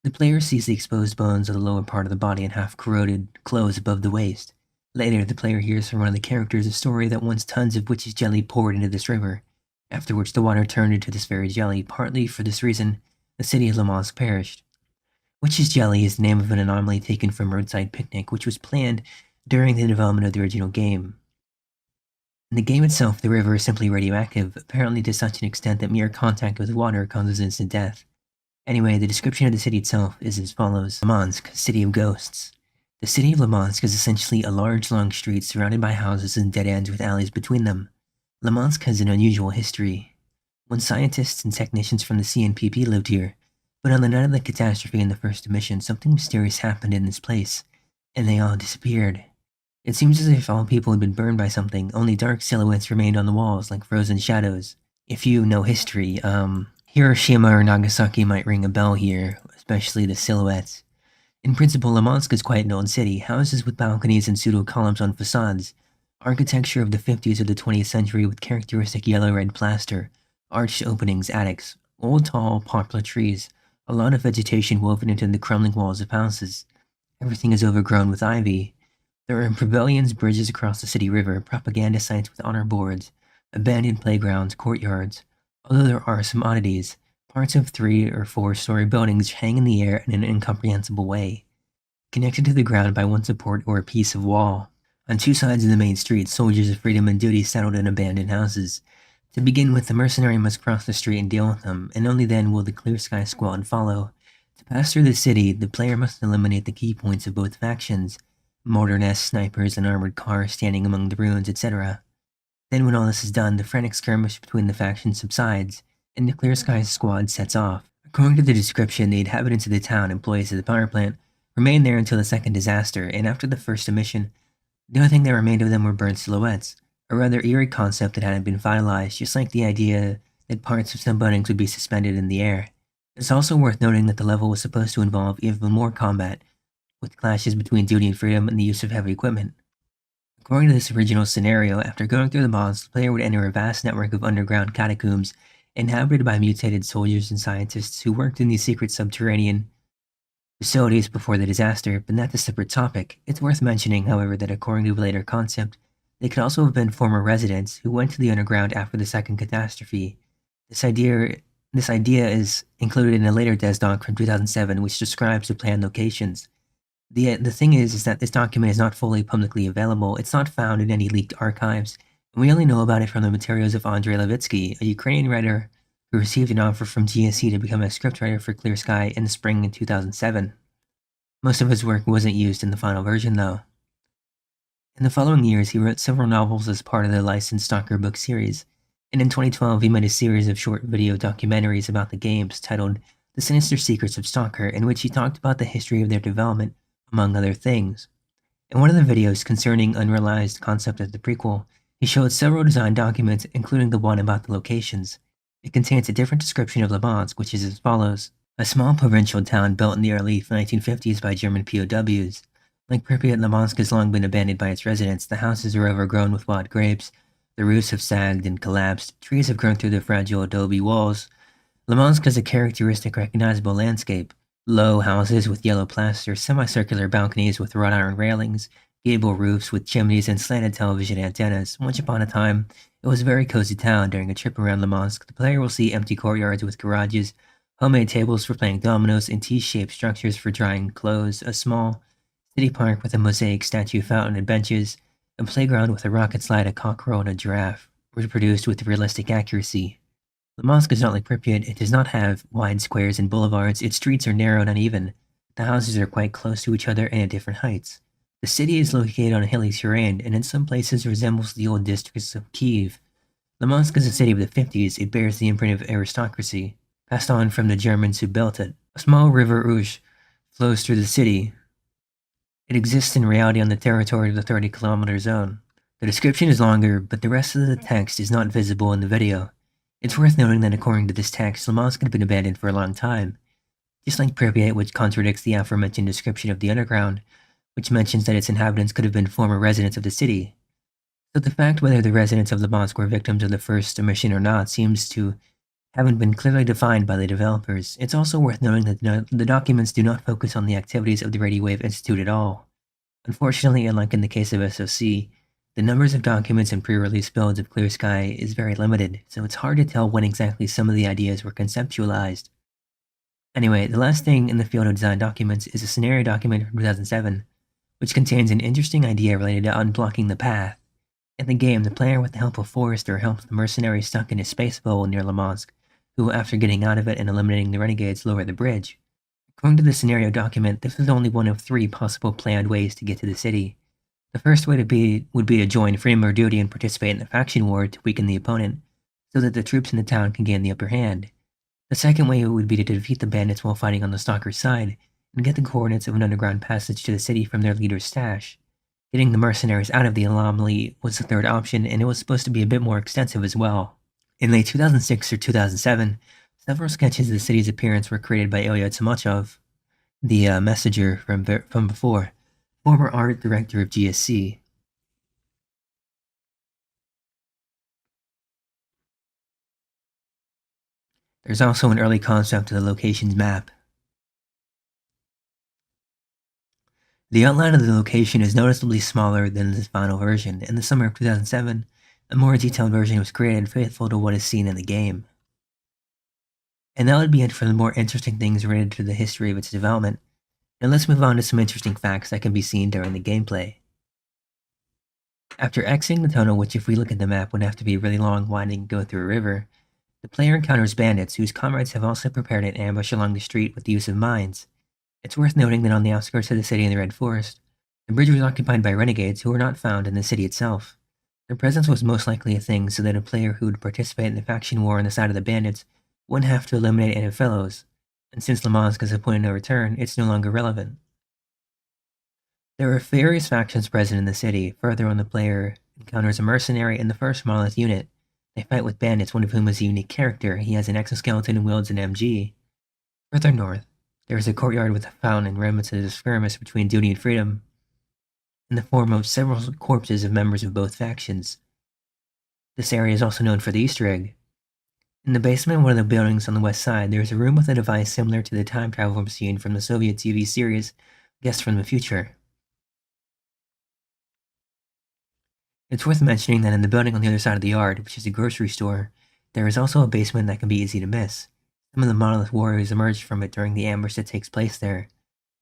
The player sees the exposed bones of the lower part of the body and half-corroded clothes above the waist. Later, the player hears from one of the characters a story that once tons of witch's jelly poured into this river, after which the water turned into this very jelly. Partly for this reason, the city of Limansk perished. Witch's jelly is the name of an anomaly taken from Roadside Picnic, which was planned during the development of the original game. In the game itself, the river is simply radioactive, apparently to such an extent that mere contact with water causes instant death. Anyway, the description of the city itself is as follows. Limansk, City of Ghosts. The city of Limansk is essentially a large long street surrounded by houses and dead ends with alleys between them. Limansk has an unusual history. When scientists and technicians from the CNPP lived here, but on the night of the catastrophe in the first mission, something mysterious happened in this place, and they all disappeared. It seems as if all people had been burned by something, only dark silhouettes remained on the walls like frozen shadows. If you know history, Hiroshima or Nagasaki might ring a bell here, especially the silhouettes. In principle, Limansk is quite an old city, houses with balconies and pseudo-columns on facades, architecture of the 50s or the 20th century with characteristic yellow-red plaster, arched openings, attics, old tall poplar trees, a lot of vegetation woven into the crumbling walls of houses. Everything is overgrown with ivy. There are pavilions, bridges across the city river, propaganda sites with honor boards, abandoned playgrounds, courtyards. Although there are some oddities, parts of 3 or 4-story buildings hang in the air in an incomprehensible way, connected to the ground by one support or a piece of wall. On two sides of the main street, soldiers of freedom and duty settled in abandoned houses. To begin with, the mercenary must cross the street and deal with them, and only then will the Clear Sky Squad follow. To pass through the city, the player must eliminate the key points of both factions, mortar nests, snipers, and armored cars standing among the ruins, etc. Then when all this is done, the frantic skirmish between the factions subsides, and the Clear Sky Squad sets off. According to the description, the inhabitants of the town, employees of the power plant, remained there until the second disaster, and after the first emission, the only thing that remained of them were burned silhouettes. A rather eerie concept that hadn't been finalized, just like the idea that parts of some buildings would be suspended in the air. It's also worth noting that the level was supposed to involve even more combat, with clashes between duty and freedom and the use of heavy equipment. According to this original scenario, after going through the boss, the player would enter a vast network of underground catacombs inhabited by mutated soldiers and scientists who worked in these secret subterranean facilities before the disaster, but that's a separate topic. It's worth mentioning, however, that according to a later concept, they could also have been former residents who went to the underground after the second catastrophe. This idea is included in a later DesDoc from 2007, which describes the planned locations. The thing is that this document is not fully publicly available. It's not found in any leaked archives, We only know about it from the materials of Andrei Levitsky, a Ukrainian writer who received an offer from GSC to become a scriptwriter for Clear Sky in the spring of 2007. Most of his work wasn't used in the final version, though. In the following years, he wrote several novels as part of the licensed Stalker book series, and in 2012 he made a series of short video documentaries about the games titled The Sinister Secrets of Stalker, in which he talked about the history of their development, among other things. In one of the videos concerning unrealized concept of the prequel, he showed several design documents, including the one about the locations. It contains a different description of Lubansk, which is as follows. A small provincial town built in the early 1950s by German POWs. Like Pripyat, Lubansk has long been abandoned by its residents. The houses are overgrown with wild grapes. The roofs have sagged and collapsed. Trees have grown through the fragile adobe walls. Lubansk has a characteristic recognizable landscape. Low houses with yellow plaster, semicircular balconies with wrought iron railings, gable roofs with chimneys and slanted television antennas. Once upon a time, it was a very cozy town. During a trip around Lubansk, the player will see empty courtyards with garages, homemade tables for playing dominoes, and T-shaped structures for drying clothes, a small city park with a mosaic statue fountain and benches, a playground with a rocket slide, a cockerel, and a giraffe, reproduced with realistic accuracy. Lubansk is not like Pripyat. It does not have wide squares and boulevards. Its streets are narrow and uneven. The houses are quite close to each other and at different heights. The city is located on a hilly terrain and in some places resembles the old districts of Kiev. Lubansk is a city of the 50s. It bears the imprint of aristocracy, passed on from the Germans who built it. A small river Uj flows through the city. It exists in reality on the territory of the 30-kilometer zone. The description is longer, but the rest of the text is not visible in the video. It's worth noting that according to this text, Lubansk had been abandoned for a long time, just like Pripyat, which contradicts the aforementioned description of the underground, which mentions that its inhabitants could have been former residents of the city. So the fact whether the residents of Lubansk were victims of the first emission or not seems to haven't been clearly defined by the developers. It's also worth noting that the documents do not focus on the activities of the Radio Wave Institute at all. Unfortunately, unlike in the case of SOC, the numbers of documents and pre-release builds of Clear Sky is very limited, so it's hard to tell when exactly some of the ideas were conceptualized. Anyway, the last thing in the field of design documents is a scenario document from 2007, which contains an interesting idea related to unblocking the path. In the game, the player, with the help of Forrester, helps the mercenary stuck in a space bubble near Lubansk, who, after getting out of it and eliminating the renegades, lower the bridge. According to the scenario document, this is only one of 3 possible planned ways to get to the city. The first way would be to join Freedom or Duty and participate in the faction war to weaken the opponent, so that the troops in the town can gain the upper hand. The second way would be to defeat the bandits while fighting on the Stalker's side, and get the coordinates of an underground passage to the city from their leader's stash. Getting the mercenaries out of the Anomaly was the third option, and it was supposed to be a bit more extensive as well. In late 2006 or 2007, several sketches of the city's appearance were created by Ilya Timochov, the messenger from before, former art director of GSC. There's also an early concept of the location's map. The outline of the location is noticeably smaller than the final version. In the summer of 2007, a more detailed version was created faithful to what is seen in the game. And that would be it for the more interesting things related to the history of its development. Now let's move on to some interesting facts that can be seen during the gameplay. After exiting the tunnel, which if we look at the map would have to be really long, winding, and go through a river, the player encounters bandits whose comrades have also prepared an ambush along the street with the use of mines. It's worth noting that on the outskirts of the city in the Red Forest, the bridge was occupied by renegades who were not found in the city itself. Their presence was most likely a thing so that a player who would participate in the faction war on the side of the bandits wouldn't have to eliminate any fellows, and since Lubansk is a point of no return, it's no longer relevant. There are various factions present in the city. Further on, the player encounters a mercenary in the first Monolith unit. They fight with bandits, one of whom is a unique character. He has an exoskeleton and wields an MG. Further north, there is a courtyard with a fountain and remnants of a skirmish between Duty and Freedom, in the form of several corpses of members of both factions. This area is also known for the Easter egg. In the basement of one of the buildings on the west side, there is a room with a device similar to the time travel machine from the Soviet TV series Guests from the Future. It's worth mentioning that in the building on the other side of the yard, which is a grocery store, there is also a basement that can be easy to miss. Some of the Monolith warriors emerge from it during the ambush that takes place there.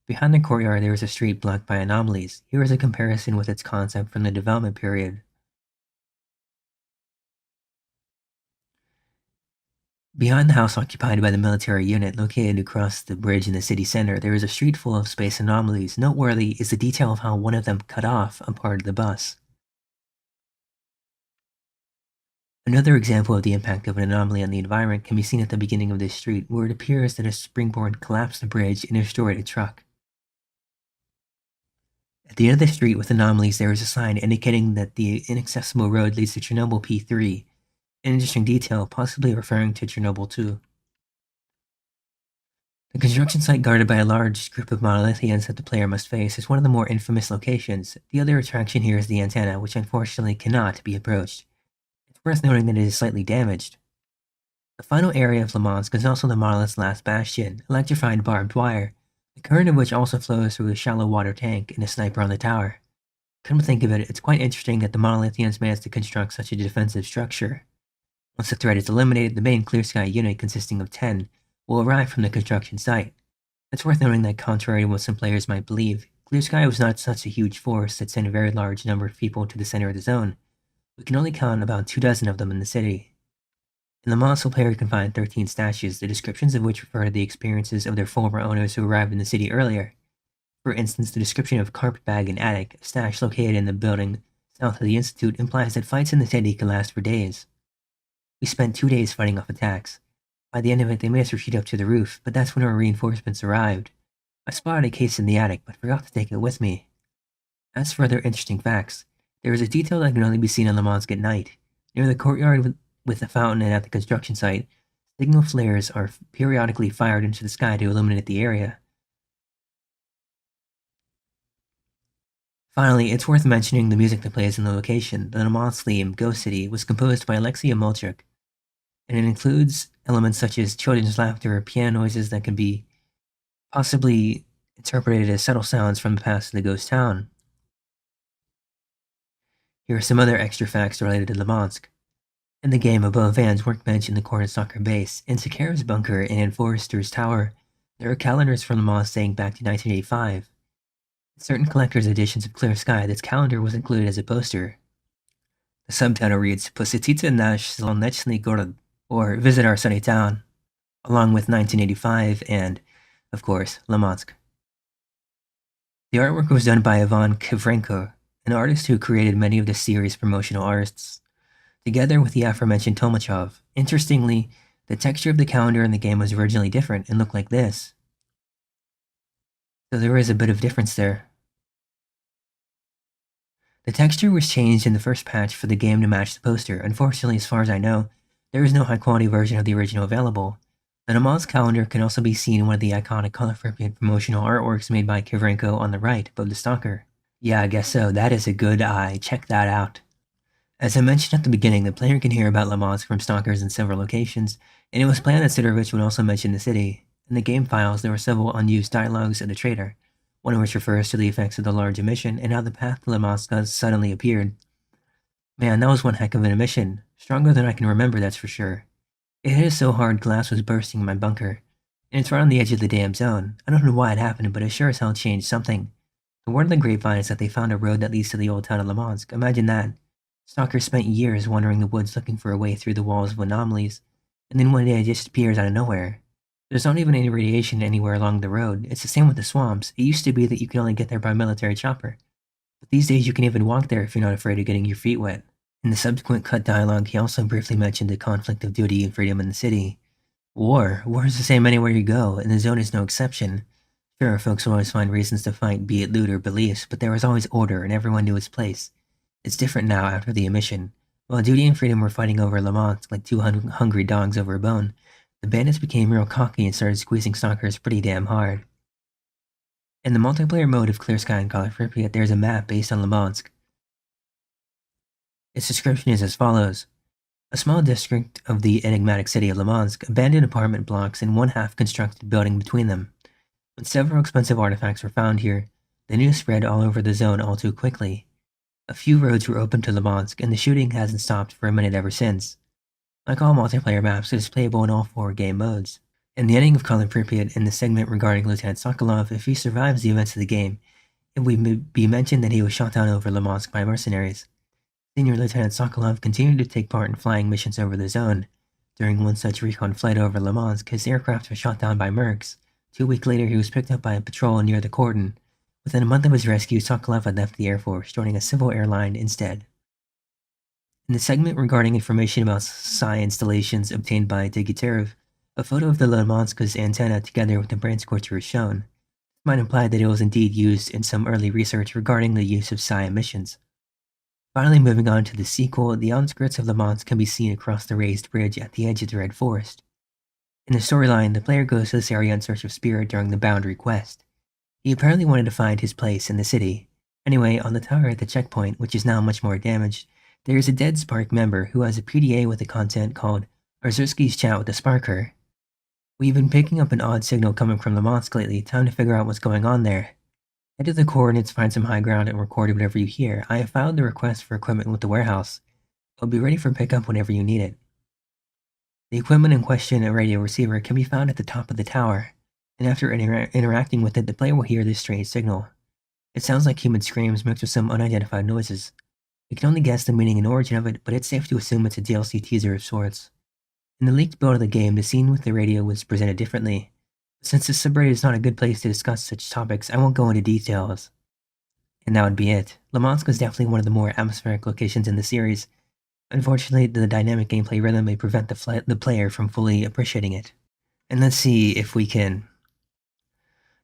Behind the courtyard, there is a street blocked by anomalies. Here is a comparison with its concept from the development period. Beyond the house occupied by the military unit located across the bridge in the city center, there is a street full of space anomalies. Noteworthy is the detail of how one of them cut off a part of the bus. Another example of the impact of an anomaly on the environment can be seen at the beginning of this street, where it appears that a springboard collapsed the bridge and destroyed a truck. At the end of the street with anomalies, there is a sign indicating that the inaccessible road leads to Chernobyl P3, an interesting detail, possibly referring to Chernobyl 2. The construction site guarded by a large group of monolithians that the player must face is one of the more infamous locations. The other attraction here is the antenna, which unfortunately cannot be approached. It's worth noting that it is slightly damaged. The final area of Limansk is also the monolith's last bastion, electrified barbed wire, the current of which also flows through a shallow water tank and a sniper on the tower. Come to think of it, it's quite interesting that the monolithians managed to construct such a defensive structure. Once the threat is eliminated, the main Clear Sky unit, consisting of 10, will arrive from the construction site. It's worth noting that, contrary to what some players might believe, Clear Sky was not such a huge force that sent a very large number of people to the center of the zone. We can only count about 24 of them in the city. In the Limansk, the player can find 13 statues, the descriptions of which refer to the experiences of their former owners who arrived in the city earlier. For instance, the description of Carpetbag and Attic, a stash located in the building south of the Institute, implies that fights in the city can last for days. We spent 2 days fighting off attacks. By the end of it, they made us retreat up to the roof, but that's when our reinforcements arrived. I spotted a case in the attic, but forgot to take it with me. As for other interesting facts, there is a detail that can only be seen on Limansk at night. Near the courtyard with the fountain and at the construction site, signal flares are periodically fired into the sky to illuminate the area. Finally, it's worth mentioning the music that plays in the location. The Limansk theme, Ghost City, was composed by Alexei Molchuk, and it includes elements such as children's laughter or piano noises that can be possibly interpreted as subtle sounds from the past of the ghost town. Here are some other extra facts related to Limansk. In the game, above Van's workbench in the corner Stalker base, in Sakara's bunker, and in Forrester's tower, there are calendars from Limansk dating back to 1985. In certain collector's editions of Clear Sky, this calendar was included as a poster. The subtitle reads, Posjetite nash Solnechny Gorod, or Visit Our Sunny Town, along with 1985 and, of course, Limansk. The artwork was done by Ivan Kivrenko, an artist who created many of the series' promotional arts, together with the aforementioned Tomachov. Interestingly, the texture of the calendar in the game was originally different and looked like this. So there is a bit of difference there. The texture was changed in the first patch for the game to match the poster. Unfortunately, as far as I know, there is no high-quality version of the original available. The Anomaly's calendar can also be seen in one of the iconic color-appropriate promotional artworks made by Kivrenko on the right above the Stalker. Yeah, I guess so. That is a good eye. Check that out. As I mentioned at the beginning, the player can hear about Limansk from stalkers in several locations, and it was planned that Sidorovich would also mention the city. In the game files, there were several unused dialogues of the traitor, one of which refers to the effects of the large emission and how the path to Limansk has suddenly appeared. Man, that was one heck of an emission. Stronger than I can remember, that's for sure. It hit us so hard glass was bursting in my bunker, and it's right on the edge of the damn zone. I don't know why it happened, but it sure as hell changed something. The word on the grapevine is that they found a road that leads to the old town of Limansk. Imagine that. Stalkers spent years wandering the woods looking for a way through the walls of anomalies, and then one day it just appears out of nowhere. There's not even any radiation anywhere along the road. It's the same with the swamps. It used to be that you could only get there by military chopper, but these days you can even walk there if you're not afraid of getting your feet wet. In the subsequent cut dialogue, he also briefly mentioned the conflict of duty and freedom in the city. War is the same anywhere you go, and the zone is no exception. Sure, folks will always find reasons to fight, be it loot or beliefs, but there was always order and everyone knew its place. It's different now after the emission. While duty and freedom were fighting over Limansk like two hungry dogs over a bone, the bandits became real cocky and started squeezing stalkers pretty damn hard. In the multiplayer mode of Clear Sky and Call of Pripyat, there's a map based on Limansk. Its description is as follows. A small district of the enigmatic city of Limansk, abandoned apartment blocks and one half-constructed building between them. When several expensive artifacts were found here, the news spread all over the zone all too quickly. A few roads were open to Limansk, and the shooting hasn't stopped for a minute ever since. Like all multiplayer maps, it is playable in all 4 game modes. In the ending of Call of Pripyat, in the segment regarding Lieutenant Sokolov, if he survives the events of the game, it would be mentioned that he was shot down over Limansk by mercenaries. Senior Lieutenant Sokolov continued to take part in flying missions over the zone, During one such recon flight over Le Mans, his aircraft was shot down by mercs. 2 weeks later, he was picked up by a patrol near the cordon. Within a month of his rescue, Sokolov had left the Air Force, joining a civil airline instead. In the segment regarding information about psi installations obtained by Digiterov, a photo of the Le Mans's antenna together with the brain scorcher is shown. This might imply that it was indeed used in some early research regarding the use of psi emissions. Finally, moving on to the sequel, the outskirts of Le Mans can be seen across the raised bridge at the edge of the Red Forest. In the storyline, the player goes to this area in search of Spirit during the Boundary quest. He apparently wanted to find his place in the city. Anyway, on the tower at the checkpoint, which is now much more damaged, there is a dead Spark member who has a PDA with a content called Orzurski's Chat with the Sparker. We've been picking up an odd signal coming from Le Mans lately, time to figure out what's going on there. Head to the coordinates, find some high ground, and record whatever you hear. I have filed the request for equipment with the warehouse. It'll be ready for pickup whenever you need it. The equipment in question, a radio receiver, can be found at the top of the tower, and after interacting with it, the player will hear this strange signal. It sounds like human screams mixed with some unidentified noises. We can only guess the meaning and origin of it, but it's safe to assume it's a DLC teaser of sorts. In the leaked build of the game, the scene with the radio was presented differently. Since this subreddit is not a good place to discuss such topics, I won't go into details. And that would be it. Le Mans is definitely one of the more atmospheric locations in the series. Unfortunately, the dynamic gameplay rhythm may prevent the player from fully appreciating it. And let's see if we can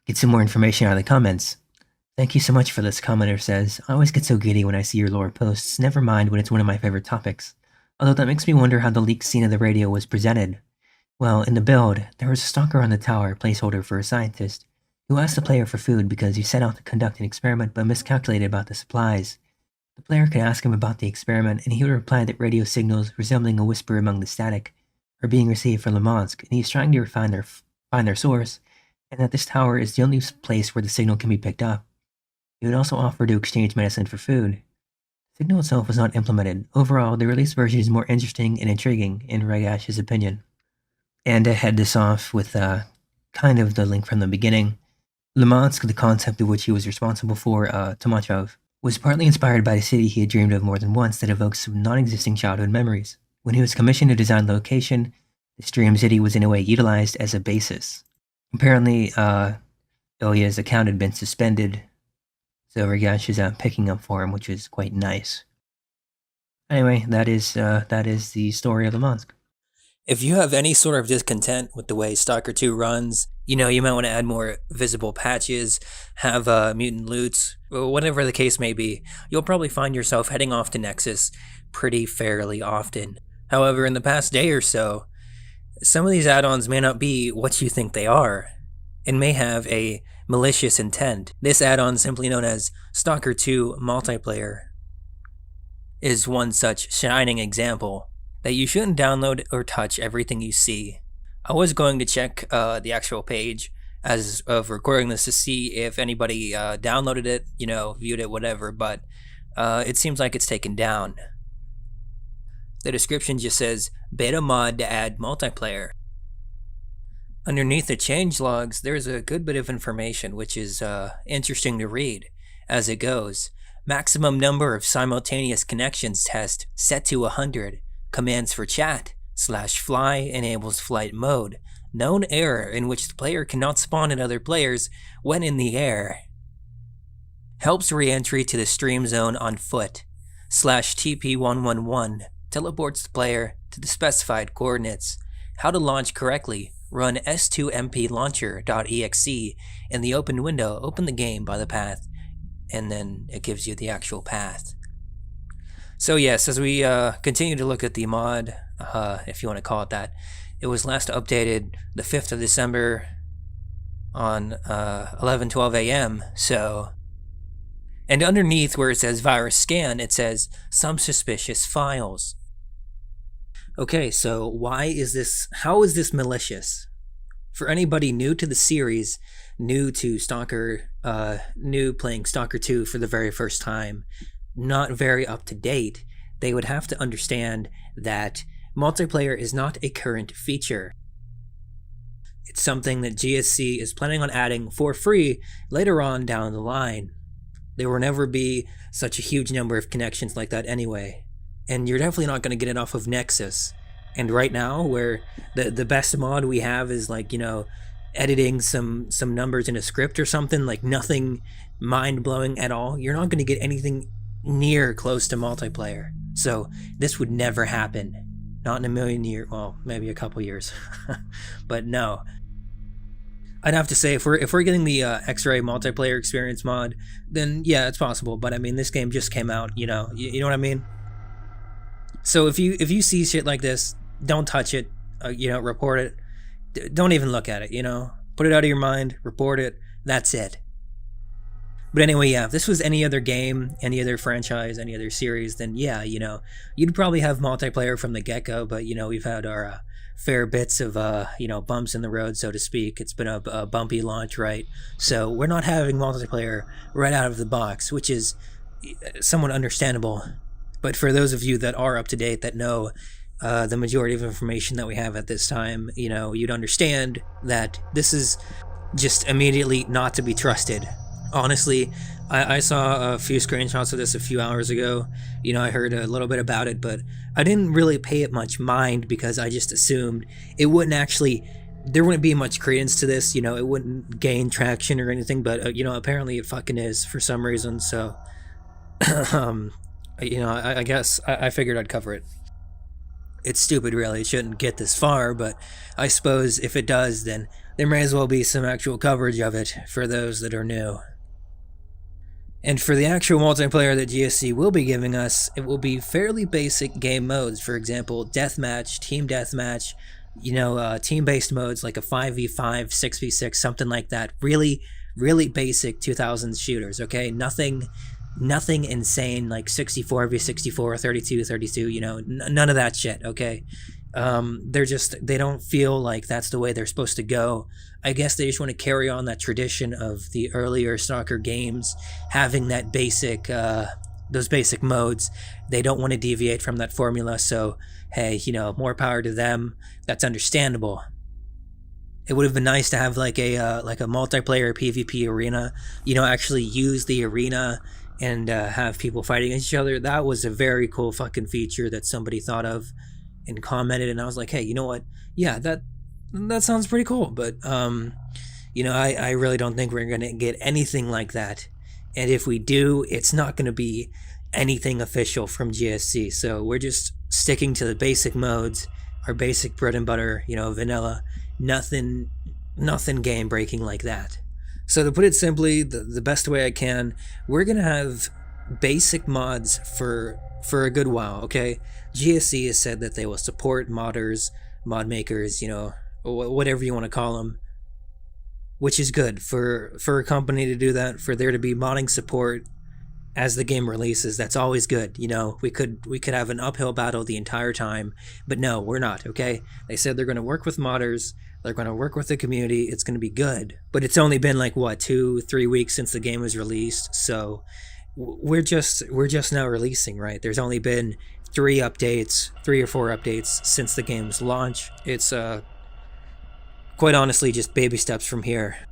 get some more information out of the comments. Thank you so much for this, commenter says. I always get so giddy when I see your lore posts, never mind when it's one of my favorite topics. Although that makes me wonder how the leaked scene of the radio was presented. Well, in the build, there was a stalker on the tower, placeholder for a scientist, who asked the player for food because he set out to conduct an experiment but miscalculated about the supplies. The player could ask him about the experiment, and he would reply that radio signals resembling a whisper among the static are being received from Le Mans, and he's trying to find their source, and that this tower is the only place where the signal can be picked up. He would also offer to exchange medicine for food. The signal itself was not implemented. Overall, the released version is more interesting and intriguing, in Regash's opinion. And to head this off with kind of the link from the beginning, Le Mans, the concept of which he was responsible for, Tomachov, was partly inspired by the city he had dreamed of more than once that evokes some non-existing childhood memories. When he was commissioned to design the location, this dream city was in a way utilized as a basis. Apparently, Ilya's account had been suspended, so Regash is picking up for him, which is quite nice. Anyway, that is the story of Le Mans. If you have any sort of discontent with the way Stalker 2 runs, you might want to add more visible patches, have mutant loots, or whatever the case may be, you'll probably find yourself heading off to Nexus pretty fairly often. However, in the past day or so, some of these add-ons may not be what you think they are, and may have a malicious intent. This add-on, simply known as Stalker 2 Multiplayer, is one such shining example that you shouldn't download or touch everything you see. I was going to check the actual page as of recording this to see if anybody downloaded it, viewed it, whatever, but it seems like it's taken down. The description just says, beta mod to add multiplayer. Underneath the changelogs, there's a good bit of information which is interesting to read as it goes. Maximum number of simultaneous connections test set to 100. Commands for chat /fly enables flight mode. Known error in which the player cannot spawn in other players when in the air. Helps re-entry to the stream zone on foot. /TP111 teleports the player to the specified coordinates. How to launch correctly. Run s2mplauncher.exe in the open window. Open the game by the path, and then it gives you the actual path. So yes, as we continue to look at the mod, if you want to call it that, it was last updated the 5th of December on 11:12 a.m. So, and underneath where it says virus scan, it says some suspicious files. Okay, so how is this malicious? For anybody new to the series, new to Stalker, new playing Stalker 2 for the very first time, not very up to date, they would have to understand that multiplayer is not a current feature. It's something that GSC is planning on adding for free later on down the line. There will never be such a huge number of connections like that anyway, and you're definitely not going to get it off of Nexus. And right now, where the best mod we have is like, you know, editing some numbers in a script or something, like nothing mind-blowing at all, you're not going to get anything near close to multiplayer. So this would never happen. Not in a million years. Well, maybe a couple years. But no. I'd have to say, if we're getting the X-Ray multiplayer experience mod, then yeah, it's possible. But I mean, this game just came out, you know what I mean? So if you see shit like this, don't touch it, you know, report it. Don't even look at it, you know? Put it out of your mind, report it, that's it. But anyway, yeah, if this was any other game, any other franchise, any other series, then yeah, you know, you'd probably have multiplayer from the get-go, but, you know, we've had our fair bits of, you know, bumps in the road, so to speak. It's been a bumpy launch, right? So we're not having multiplayer right out of the box, which is somewhat understandable. But for those of you that are up to date, that know the majority of information that we have at this time, you know, you'd understand that this is just immediately not to be trusted. Honestly, I saw a few screenshots of this a few hours ago. You know, I heard a little bit about it, but I didn't really pay it much mind because I just assumed it wouldn't actually, there wouldn't be much credence to this, you know, it wouldn't gain traction or anything, but, you know, apparently it fucking is for some reason, so, you know, I guess I figured I'd cover it. It's stupid, really. It shouldn't get this far, but I suppose if it does, then there may as well be some actual coverage of it for those that are new. And for the actual multiplayer that GSC will be giving us, it will be fairly basic game modes. For example, deathmatch, team deathmatch, you know, team-based modes like a 5v5, 6v6, something like that. Really, really basic 2000s shooters, okay? Nothing insane like 64v64, 32v32, you know, none of that shit, okay? They don't feel like that's the way they're supposed to go. I guess they just want to carry on that tradition of the earlier Stalker games, having that basic, those basic modes. They don't want to deviate from that formula, so hey, you know, more power to them. That's understandable. It would have been nice to have like a multiplayer PvP arena, you know, actually use the arena and have people fighting each other. That was a very cool fucking feature that somebody thought of and commented, and I was like, hey, you know what? Yeah, that sounds pretty cool, but you know, I really don't think we're gonna get anything like that. And if we do, it's not gonna be anything official from GSC. So we're just sticking to the basic modes, our basic bread and butter, you know, vanilla. Nothing game breaking like that. So to put it simply, the best way I can, we're gonna have basic mods for a good while, okay? GSC has said that they will support modders, mod makers, you know, whatever you want to call them, which is good for a company to do that, for there to be modding support as the game releases. That's always good. You know, we could have an uphill battle the entire time, but no, we're not, okay? They said they're going to work with modders, they're going to work with the community, it's going to be good. But it's only been like, what, 2-3 weeks since the game was released, so we're just now releasing, right? There's only been 3 or 4 updates since the game's launch. It's quite honestly just baby steps from here.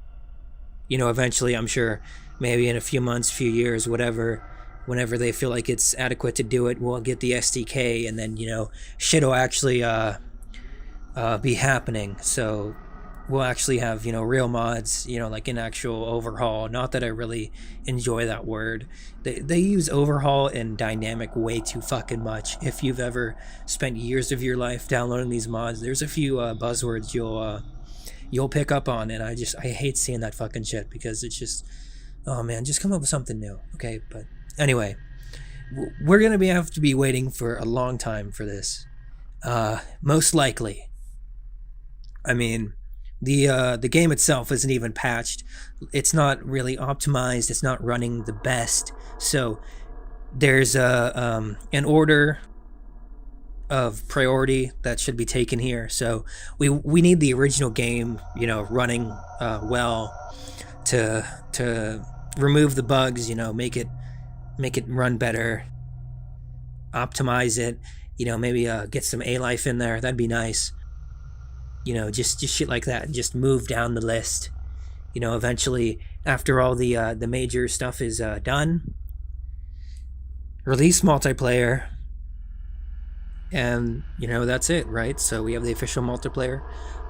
You know, eventually, I'm sure, maybe in a few months, few years, whatever, whenever they feel like it's adequate to do it, we'll get the SDK, and then, you know, shit will actually be happening. So we'll actually have, you know, real mods, you know, like an actual overhaul. Not that I really enjoy that word. They use overhaul and dynamic way too fucking much. If you've ever spent years of your life downloading these mods, there's a few buzzwords you'll pick up on, and I hate seeing that fucking shit, because it's just, oh man, just come up with something new, okay? But anyway, we're gonna have to be waiting for a long time for this, most likely. I mean, the game itself isn't even patched. It's not really optimized. It's not running the best. So there's an order of priority that should be taken here. So we need the original game, you know, running well to remove the bugs, you know, make it run better, optimize it, you know, maybe get some A-Life in there. That'd be nice. You know, just shit like that, and just move down the list. You know, eventually, after all the major stuff is done, release multiplayer, And, you know, that's it, right? So we have the official multiplayer.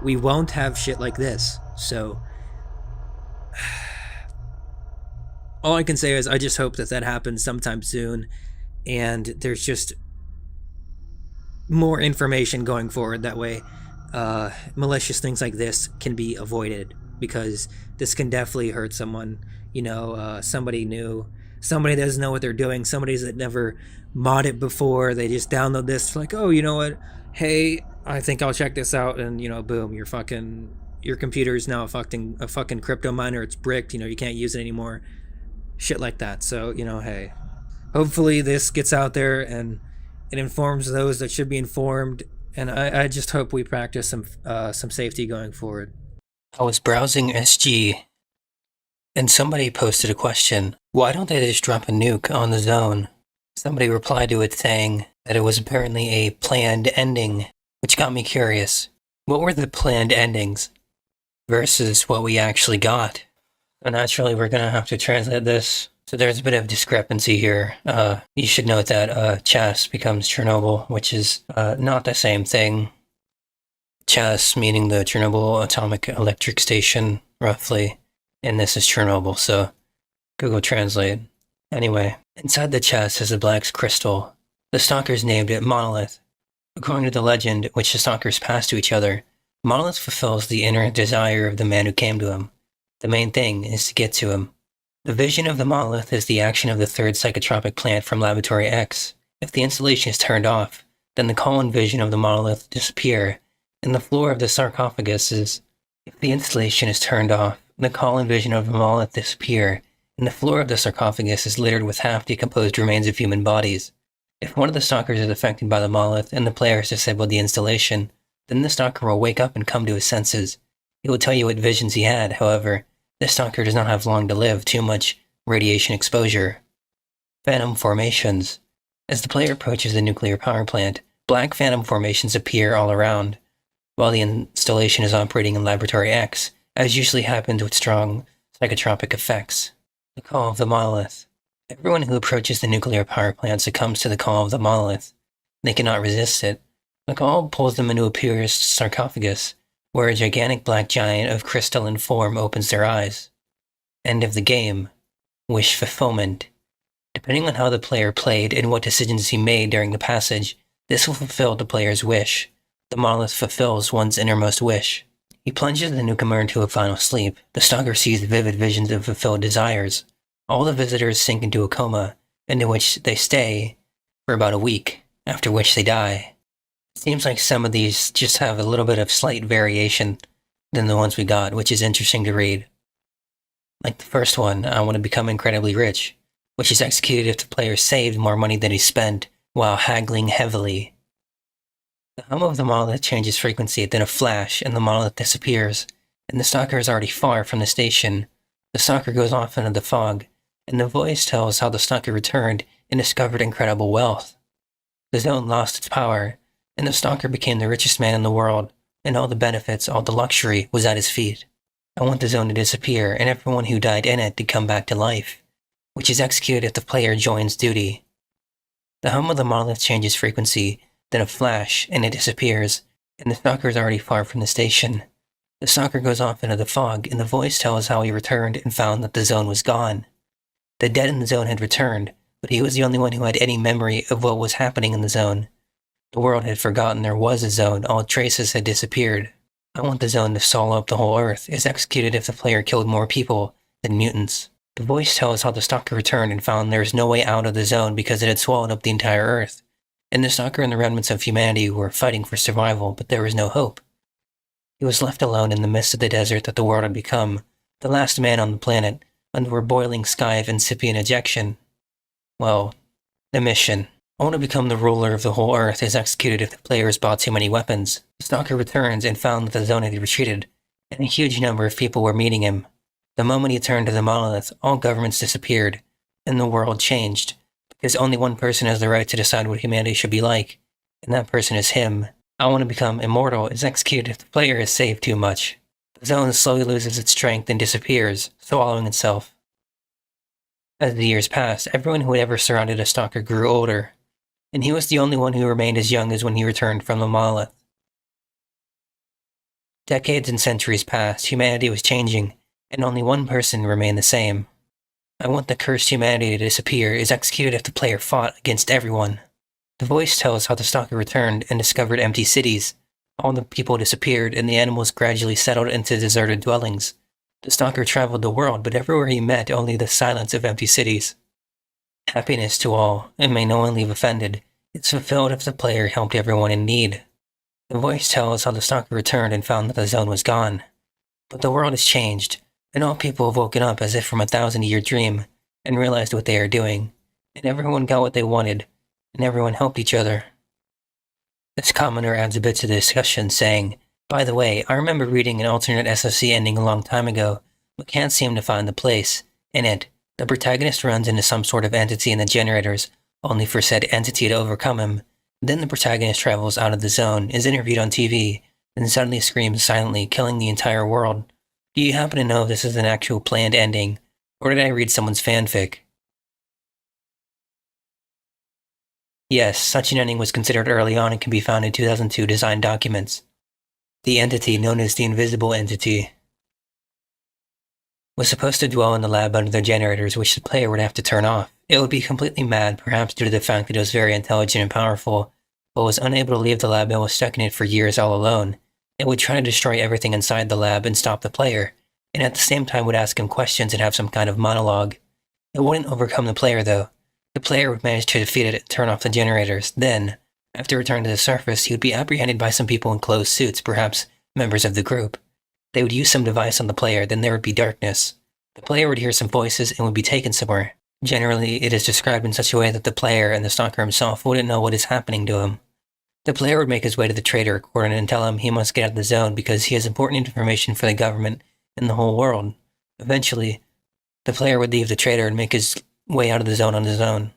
We won't have shit like this. So all I can say is I just hope that that happens sometime soon. And there's just more information going forward. That way, malicious things like this can be avoided, because this can definitely hurt someone. You know, somebody new, somebody that doesn't know what they're doing, somebody that never modded before. They just download this, like, oh, you know what? Hey, I think I'll check this out, and you know, boom, your computer is now a fucking crypto miner. It's bricked. You know, you can't use it anymore. Shit like that. So you know, hey, hopefully this gets out there and it informs those that should be informed. And I just hope we practice some safety going forward. I was browsing SG, and somebody posted a question. Why don't they just drop a nuke on the zone? Somebody replied to it saying that it was apparently a planned ending, which got me curious. What were the planned endings versus what we actually got? So naturally, we're gonna have to translate this. So there's a bit of discrepancy here. You should note that Chas becomes Chernobyl, which is not the same thing. Chas meaning the Chernobyl Atomic Electric Station, roughly, and this is Chernobyl, so Google Translate. Anyway, inside the chest is a black crystal. The stalkers named it Monolith. According to the legend, which the stalkers pass to each other, Monolith fulfills the inner desire of the man who came to him. The main thing is to get to him. The vision of the monolith is the action of the third psychotropic plant from Laboratory X. If the installation is turned off, then the call and vision of the monolith disappear, and the floor of the sarcophagus is... If the installation is turned off, the call and vision of the monolith disappear, and the floor of the sarcophagus is littered with half-decomposed remains of human bodies. If one of the stalkers is affected by the monolith and the player has disabled the installation, then the stalker will wake up and come to his senses. He will tell you what visions he had, however. This stalker does not have long to live, too much radiation exposure. Phantom formations. As the player approaches the nuclear power plant, black phantom formations appear all around. While the installation is operating in Laboratory X, as usually happens with strong psychotropic effects. The call of the monolith. Everyone who approaches the nuclear power plant succumbs to the call of the monolith. They cannot resist it. The call pulls them into a pierced sarcophagus, where a gigantic black giant of crystalline form opens their eyes. End of the game. Wish fulfillment. Depending on how the player played and what decisions he made during the passage, this will fulfill the player's wish. The monolith fulfills one's innermost wish. He plunges the newcomer into a final sleep. The stalker sees vivid visions of fulfilled desires. All the visitors sink into a coma, into which they stay for about a week, after which they die. It seems like some of these just have a little bit of slight variation than the ones we got, which is interesting to read. Like the first one, I want to become incredibly rich, which is executed if the player saved more money than he spent while haggling heavily. The hum of the monolith changes frequency, then a flash, and the monolith disappears, and the stalker is already far from the station. The stalker goes off into the fog, and the voice tells how the stalker returned and discovered incredible wealth. The zone lost its power, and the stalker became the richest man in the world, and all the benefits, all the luxury was at his feet. I want the zone to disappear, and everyone who died in it to come back to life, which is executed if the player joins duty. The hum of the monolith changes frequency, then a flash, and it disappears, and the stalker is already far from the station. The stalker goes off into the fog, and the voice tells how he returned and found that the zone was gone. The dead in the zone had returned, but he was the only one who had any memory of what was happening in the zone. The world had forgotten there was a zone, all traces had disappeared. I want the zone to swallow up the whole earth, is executed if the player killed more people than mutants. The voice tells how the stalker returned and found there was no way out of the zone because it had swallowed up the entire earth. And the stalker and the remnants of humanity were fighting for survival, but there was no hope. He was left alone in the midst of the desert that the world had become, the last man on the planet, under a boiling sky of incipient ejection. Well, the mission. I want to become the ruler of the whole earth is executed if the player has bought too many weapons. The stalker returns and found that the zone had retreated, and a huge number of people were meeting him. The moment he turned to the monolith, all governments disappeared, and the world changed, because only one person has the right to decide what humanity should be like, and that person is him. I want to become immortal is executed if the player has saved too much. The zone slowly loses its strength and disappears, swallowing itself. As the years passed, everyone who had ever surrounded a stalker grew older, and he was the only one who remained as young as when he returned from the monolith. Decades and centuries passed, humanity was changing, and only one person remained the same. I want the cursed humanity to disappear is executed if the player fought against everyone. The voice tells how the Stalker returned and discovered empty cities. All the people disappeared, and the animals gradually settled into deserted dwellings. The Stalker traveled the world, but everywhere he met, only the silence of empty cities. Happiness to all, and may no one leave offended, is fulfilled if the player helped everyone in need. The voice tells how the Stalker returned and found that the zone was gone. But the world has changed, and all people have woken up as if from a 1,000-year dream, and realized what they are doing, and everyone got what they wanted, and everyone helped each other. This commenter adds a bit to the discussion, saying, "By the way, I remember reading an alternate SOC ending a long time ago, but can't seem to find the place. In it, the protagonist runs into some sort of entity in the generators, only for said entity to overcome him. Then the protagonist travels out of the zone, is interviewed on TV, then suddenly screams silently, killing the entire world. Do you happen to know if this is an actual planned ending, or did I read someone's fanfic?" Yes, such an ending was considered early on and can be found in 2002 design documents. The entity, known as the Invisible Entity, was supposed to dwell in the lab under the generators, which the player would have to turn off. It would be completely mad, perhaps due to the fact that it was very intelligent and powerful, but was unable to leave the lab and was stuck in it for years all alone. It would try to destroy everything inside the lab and stop the player, and at the same time would ask him questions and have some kind of monologue. It wouldn't overcome the player, though. The player would manage to defeat it and turn off the generators. Then, after returning to the surface, he would be apprehended by some people in closed suits, perhaps members of the group. They would use some device on the player, then there would be darkness. The player would hear some voices and would be taken somewhere. Generally, it is described in such a way that the player and the Stalker himself wouldn't know what is happening to him. The player would make his way to the trader quarter and tell him he must get out of the zone because he has important information for the government and the whole world. Eventually, the player would leave the trader and make his way out of the zone on his own.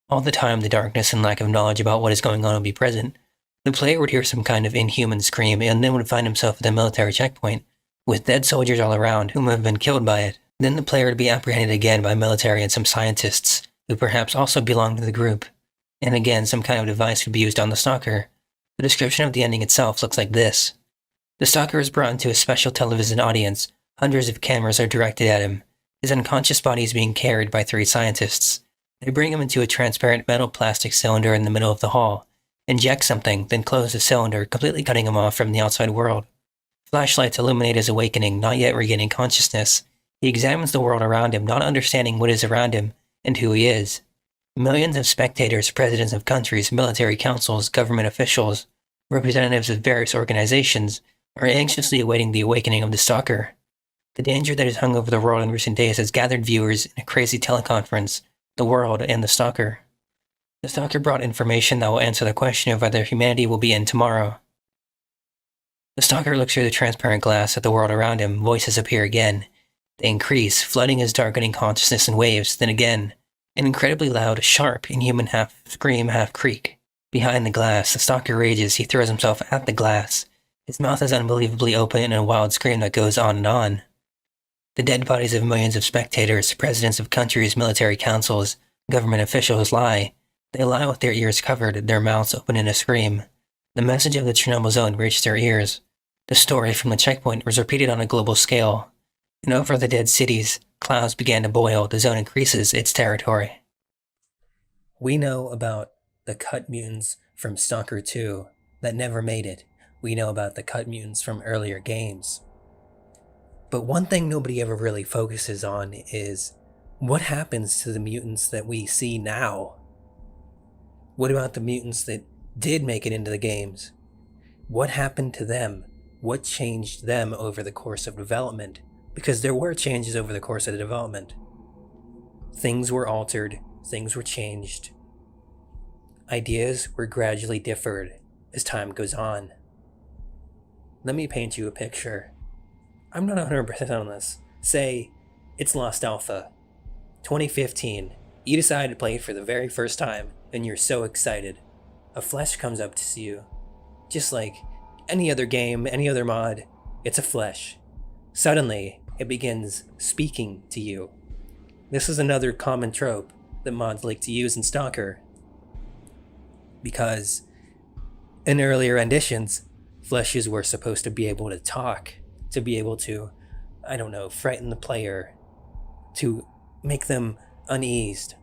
All the time, the darkness and lack of knowledge about what is going on would be present. The player would hear some kind of inhuman scream and then would find himself at a military checkpoint, with dead soldiers all around whom have been killed by it. Then the player would be apprehended again by military and some scientists, who perhaps also belong to the group. And again, some kind of device would be used on the Stalker. The description of the ending itself looks like this. The Stalker is brought into a special television audience. Hundreds of cameras are directed at him. His unconscious body is being carried by 3 scientists. They bring him into a transparent metal plastic cylinder in the middle of the hall, inject something, then close the cylinder, completely cutting him off from the outside world. Flashlights illuminate his awakening, not yet regaining consciousness. He examines the world around him, not understanding what is around him and who he is. Millions of spectators, presidents of countries, military councils, government officials, representatives of various organizations, are anxiously awaiting the awakening of the Stalker. The danger that has hung over the world in recent days has gathered viewers in a crazy teleconference, the world and the Stalker. The Stalker brought information that will answer the question of whether humanity will be in tomorrow. The Stalker looks through the transparent glass at the world around him. Voices appear again. They increase, flooding his darkening consciousness in waves, then again. An incredibly loud, sharp, inhuman half-scream, half-creak. Behind the glass, the Stalker rages. He throws himself at the glass. His mouth is unbelievably open in a wild scream that goes on and on. The dead bodies of millions of spectators, presidents of countries, military councils, government officials lie. They lie with their ears covered, their mouths open in a scream. The message of the Chernobyl zone reached their ears. The story from the checkpoint was repeated on a global scale. And over the dead cities, clouds began to boil. The zone increases its territory. We know about the cut mutants from Stalker 2 that never made it. We know about the cut mutants from earlier games. But one thing nobody ever really focuses on is what happens to the mutants that we see now? What about the mutants that did make it into the games? What happened to them? What changed them over the course of development? Because there were changes over the course of the development. Things were altered, things were changed. Ideas were gradually differed as time goes on. Let me paint you a picture. I'm not 100% on this. Say, it's Lost Alpha. 2015. You decide to play it for the very first time, and you're so excited. A flesh comes up to see you. Just like any other game, any other mod, it's a flesh. Suddenly, it begins speaking to you. This is another common trope that mods like to use in Stalker. because in earlier renditions, fleshes were supposed to be able to talk, to be able to, I don't know, frighten the player, to make them uneased.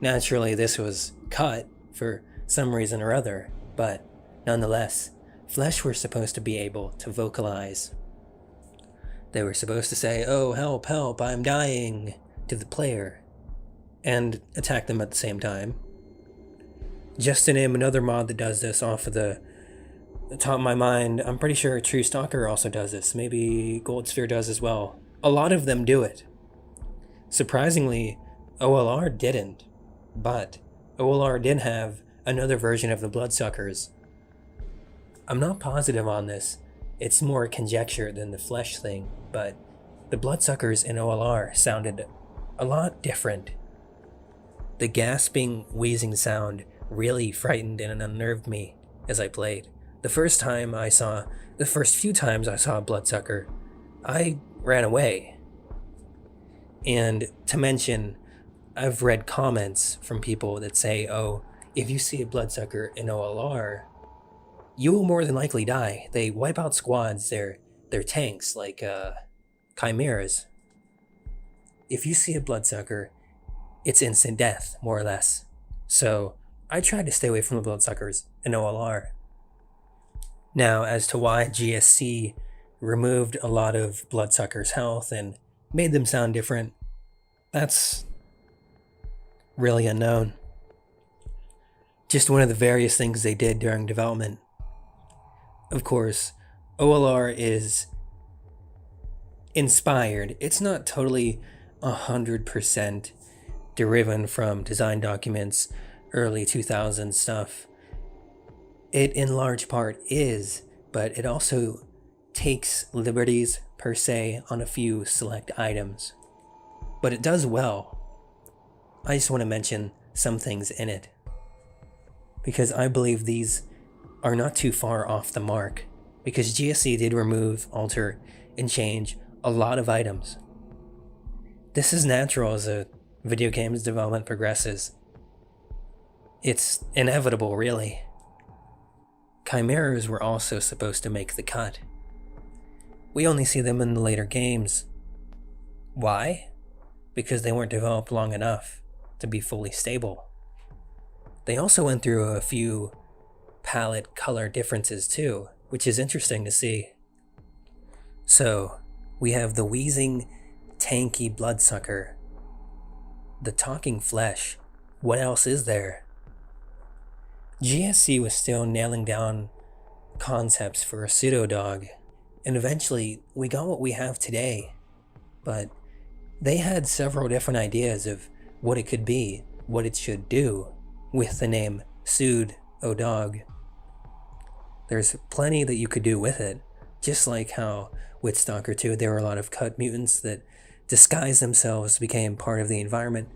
Naturally, this was cut for some reason or other, but nonetheless, flesh were supposed to be able to vocalize. They were supposed to say, "Oh, help, help, I'm dying," to the player, and attack them at the same time. Just to name another mod that does this off of the top of my mind, I'm pretty sure True Stalker also does this. Maybe Gold Sphere does as well. A lot of them do it. Surprisingly, OLR didn't, but OLR did have another version of the Bloodsuckers. I'm not positive on this. It's more conjecture than the flesh thing, but the Bloodsuckers in OLR sounded a lot different. The gasping, wheezing sound really frightened and unnerved me as I played. The first few times I saw a Bloodsucker, I ran away. And to mention, I've read comments from people that say, "Oh, if you see a Bloodsucker in OLR, you will more than likely die. They wipe out squads, they're tanks, like chimeras. If you see a Bloodsucker, it's instant death, more or less." So I tried to stay away from the Bloodsuckers in OLR. Now, as to why GSC removed a lot of Bloodsuckers' health and made them sound different, that's really unknown. Just one of the various things they did during development. Of course, OLR is inspired. It's not totally 100% deriven from design documents, early 2000s stuff. It in large part is, but it also takes liberties per se on a few select items. But it does well. I just want to mention some things in it, because I believe these are not too far off the mark, because GSC did remove, alter, and change a lot of items. This is natural as a video game's development progresses. It's inevitable, really. Chimeras were also supposed to make the cut. We only see them in the later games. Why? Because they weren't developed long enough to be fully stable. They also went through a few palette color differences too, which is interesting to see. So, we have the wheezing, tanky Bloodsucker, the talking flesh. What else is there? GSC was still nailing down concepts for a pseudo-dog, and eventually we got what we have today. But they had several different ideas of what it could be, what it should do, with the name Pseudo-Dog. There's plenty that you could do with it, just like how with Stalker 2 there were a lot of cut mutants that disguised themselves, became part of the environment,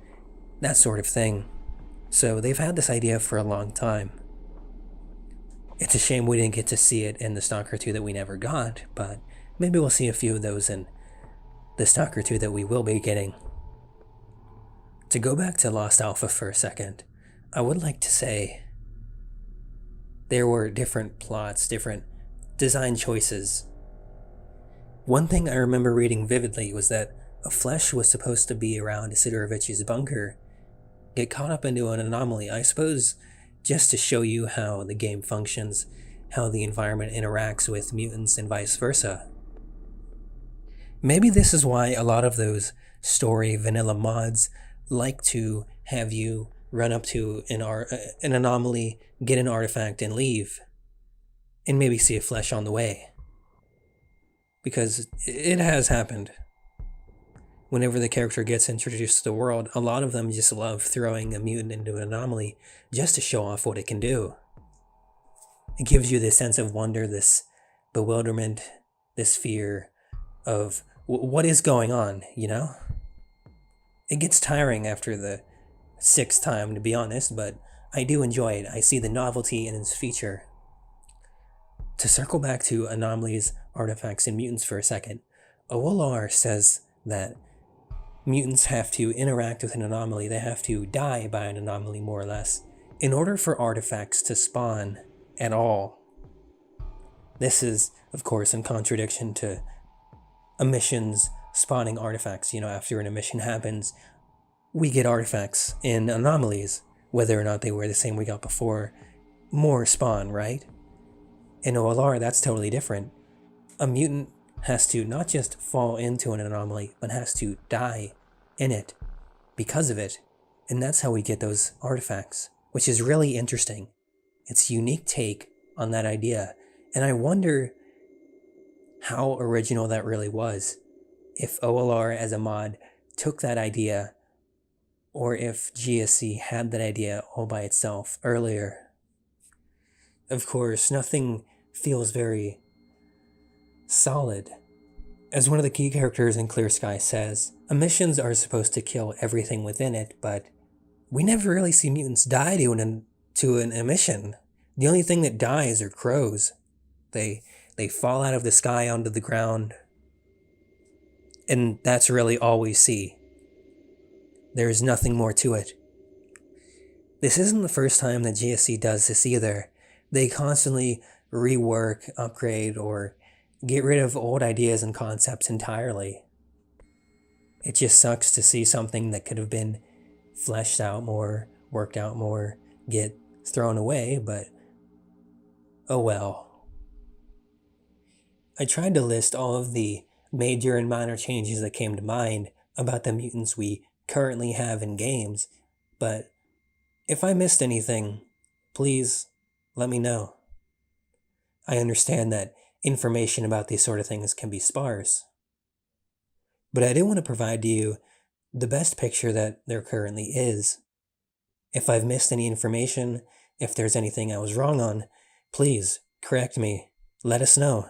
that sort of thing. So they've had this idea for a long time. It's a shame we didn't get to see it in the Stalker 2 that we never got, but maybe we'll see a few of those in the Stalker 2 that we will be getting. To go back to Lost Alpha for a second, I would like to say there were different plots, different design choices. One thing I remember reading vividly was that a flesh was supposed to be around Sidorovich's bunker, get caught up into an anomaly, I suppose just to show you how the game functions, how the environment interacts with mutants and vice versa. Maybe this is why a lot of those story vanilla mods like to have you run up to an anomaly, get an artifact, and leave, and maybe see a flesh on the way. Because it has happened. Whenever the character gets introduced to the world, a lot of them just love throwing a mutant into an anomaly just to show off what it can do. It gives you this sense of wonder, this bewilderment, this fear of what is going on, you know? It gets tiring after the 6th time, to be honest, but I do enjoy it. I see the novelty in its feature. To circle back to anomalies, artifacts, and mutants for a second, OLR says that mutants have to interact with an anomaly. They have to die by an anomaly, more or less, In order for artifacts to spawn at all, this is, of course, in contradiction to emissions spawning artifacts. After an emission happens, we get artifacts in anomalies, whether or not they were the same we got before. More spawn, right? In OLR, that's totally different. A mutant has to not just fall into an anomaly, but has to die in it because of it. And that's how we get those artifacts, which is really interesting. It's a unique take on that idea. And I wonder how original that really was. If OLR as a mod took that idea, or if GSC had that idea all by itself earlier. Of course, nothing feels very solid. As one of the key characters in Clear Sky says, emissions are supposed to kill everything within it, but we never really see mutants die to an emission. The only thing that dies are crows. They fall out of the sky onto the ground, and that's really all we see. There's nothing more to it. This isn't the first time that GSC does this either. They constantly rework, upgrade, or get rid of old ideas and concepts entirely. It just sucks to see something that could have been fleshed out more, worked out more, get thrown away, but oh well. I tried to list all of the major and minor changes that came to mind about the mutants we currently have in games, but if I missed anything, please let me know. I understand that information about these sort of things can be sparse, but I do want to provide to you the best picture that there currently is. If I've missed any information, if there's anything I was wrong on, please correct me. Let us know.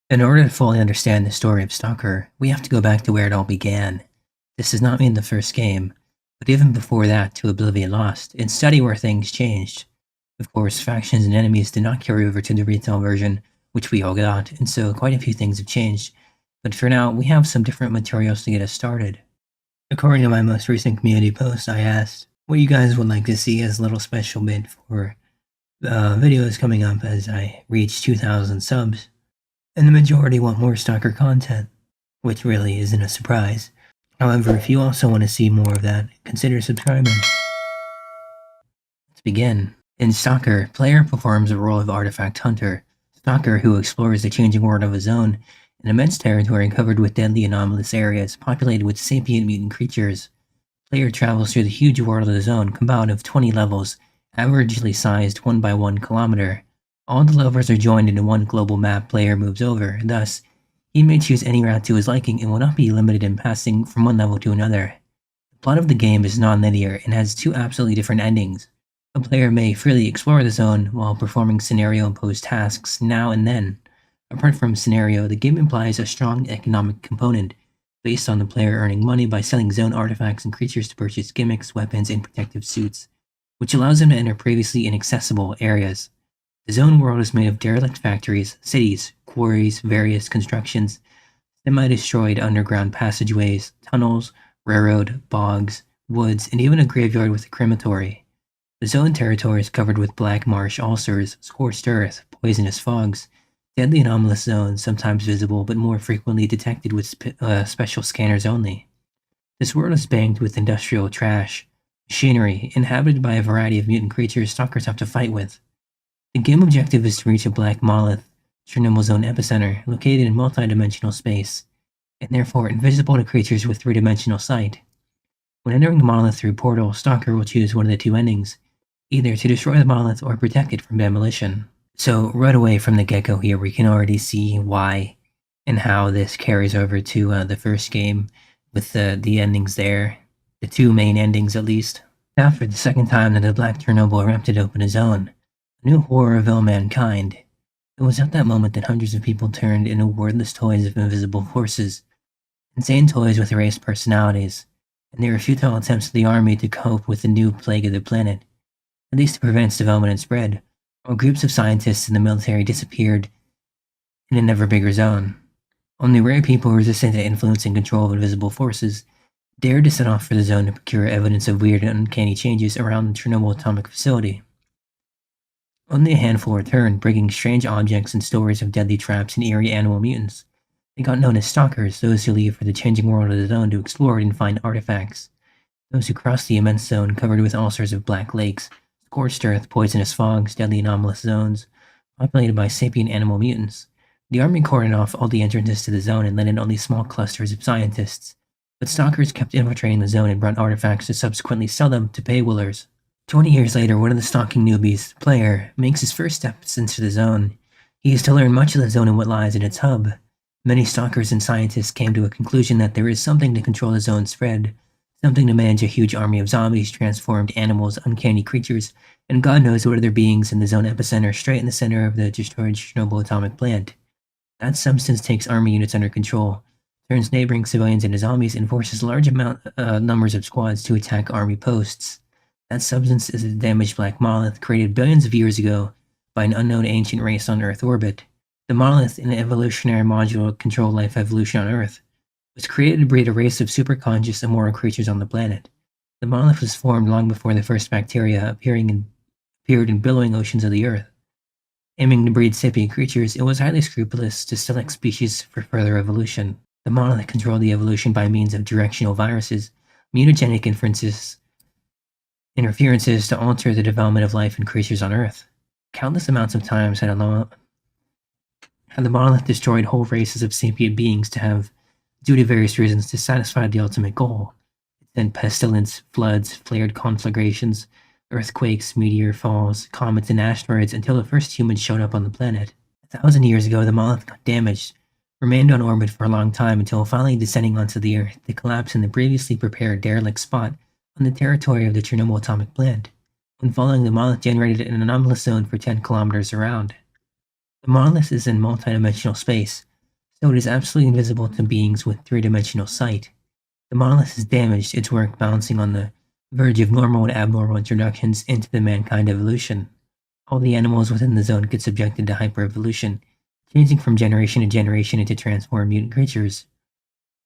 In order to fully understand the story of Stalker, we have to go back to where it all began. This does not mean the first game, but even before that to Oblivion Lost, and study where things changed. Of course, factions and enemies did not carry over to the retail version, which we all got, and so quite a few things have changed. But for now, we have some different materials to get us started. According to my most recent community post, I asked what you guys would like to see as a little special bit for videos coming up as I reach 2,000 subs. And the majority want more Stalker content, which really isn't a surprise. However, if you also want to see more of that, consider subscribing. Let's begin. In Stalker, player performs the role of artifact hunter, Stalker who explores the changing world of his own, an immense territory covered with deadly anomalous areas populated with sapient mutant creatures. Player travels through the huge world of the zone, compound of 20 levels, averagely sized 1 by 1 kilometer. All the levels are joined into one global map player moves over, thus, he may choose any route to his liking and will not be limited in passing from one level to another. The plot of the game is non-linear and has two absolutely different endings. A player may freely explore the zone while performing scenario-imposed tasks now and then. Apart from scenario, the game implies a strong economic component, based on the player earning money by selling zone artifacts and creatures to purchase gimmicks, weapons, and protective suits, which allows them to enter previously inaccessible areas. The zone world is made of derelict factories, cities, quarries, various constructions, semi-destroyed underground passageways, tunnels, railroad, bogs, woods, and even a graveyard with a crematory. The zone territory is covered with black marsh ulcers, scorched earth, poisonous fogs, deadly anomalous zones sometimes visible but more frequently detected with special scanners only. This world is banked with industrial trash, machinery, inhabited by a variety of mutant creatures stalkers have to fight with. The game objective is to reach a black monolith, Chernobyl Zone epicenter, located in multi-dimensional space, and therefore invisible to creatures with three-dimensional sight. When entering the monolith through portal, Stalker will choose one of the two endings, either to destroy the monolith or protect it from demolition. So right away from the get-go here, we can already see why and how this carries over to the first game with the endings there, the two main endings at least. After the second time that the Black Chernobyl erupted open a zone, a new horror of all mankind. It was at that moment that hundreds of people turned into wordless toys of invisible forces, insane toys with erased personalities, and there were futile attempts of the army to cope with the new plague of the planet, at least to prevent its development and spread, while groups of scientists and the military disappeared in an ever bigger zone. Only rare people resistant to influence and control of invisible forces Dare to set off for the zone to procure evidence of weird and uncanny changes around the Chernobyl atomic facility. Only a handful returned, bringing strange objects and stories of deadly traps and eerie animal mutants. They got known as stalkers, those who leave for the changing world of the zone to explore it and find artifacts. Those who cross the immense zone covered with all sorts of black lakes, scorched earth, poisonous fogs, deadly anomalous zones, populated by sapient animal mutants. The army cordoned off all the entrances to the zone and let in only small clusters of scientists. But stalkers kept infiltrating the zone and brought artifacts to subsequently sell them to paywillers. 20 years later, one of the stalking newbies, the player, makes his first steps into the zone. He is to learn much of the zone and what lies in its hub. Many stalkers and scientists came to a conclusion that there is something to control the zone's spread, something to manage a huge army of zombies, transformed animals, uncanny creatures, and God knows what other beings in the zone epicenter straight in the center of the destroyed Chernobyl atomic plant. That substance takes army units under control, turns neighboring civilians into zombies, and forces large numbers of squads to attack army posts. That substance is a damaged black monolith created billions of years ago by an unknown ancient race on Earth orbit. The monolith, an evolutionary module to control life evolution on Earth, was created to breed a race of superconscious, immoral creatures on the planet. The monolith was formed long before the first bacteria appeared in billowing oceans of the Earth. Aiming to breed sapient creatures, it was highly scrupulous to select species for further evolution. The monolith controlled the evolution by means of directional viruses, mutagenic interferences to alter the development of life and creatures on Earth. Countless amounts of times had the monolith destroyed whole races of sapient beings due to various reasons to satisfy the ultimate goal. It sent pestilence, floods, flared conflagrations, earthquakes, meteor falls, comets, and asteroids until the first humans showed up on the planet. 1,000 years ago, the monolith got damaged, remained on orbit for a long time until finally descending onto the Earth to collapse in the previously prepared derelict spot on the territory of the Chernobyl atomic plant. When falling, the monolith generated an anomalous zone for 10 kilometers around. The monolith is in multidimensional space, so it is absolutely invisible to beings with three-dimensional sight. The monolith is damaged, its work balancing on the verge of normal and abnormal introductions into the mankind evolution. All the animals within the zone get subjected to hyper-evolution, changing from generation to generation into transformed mutant creatures.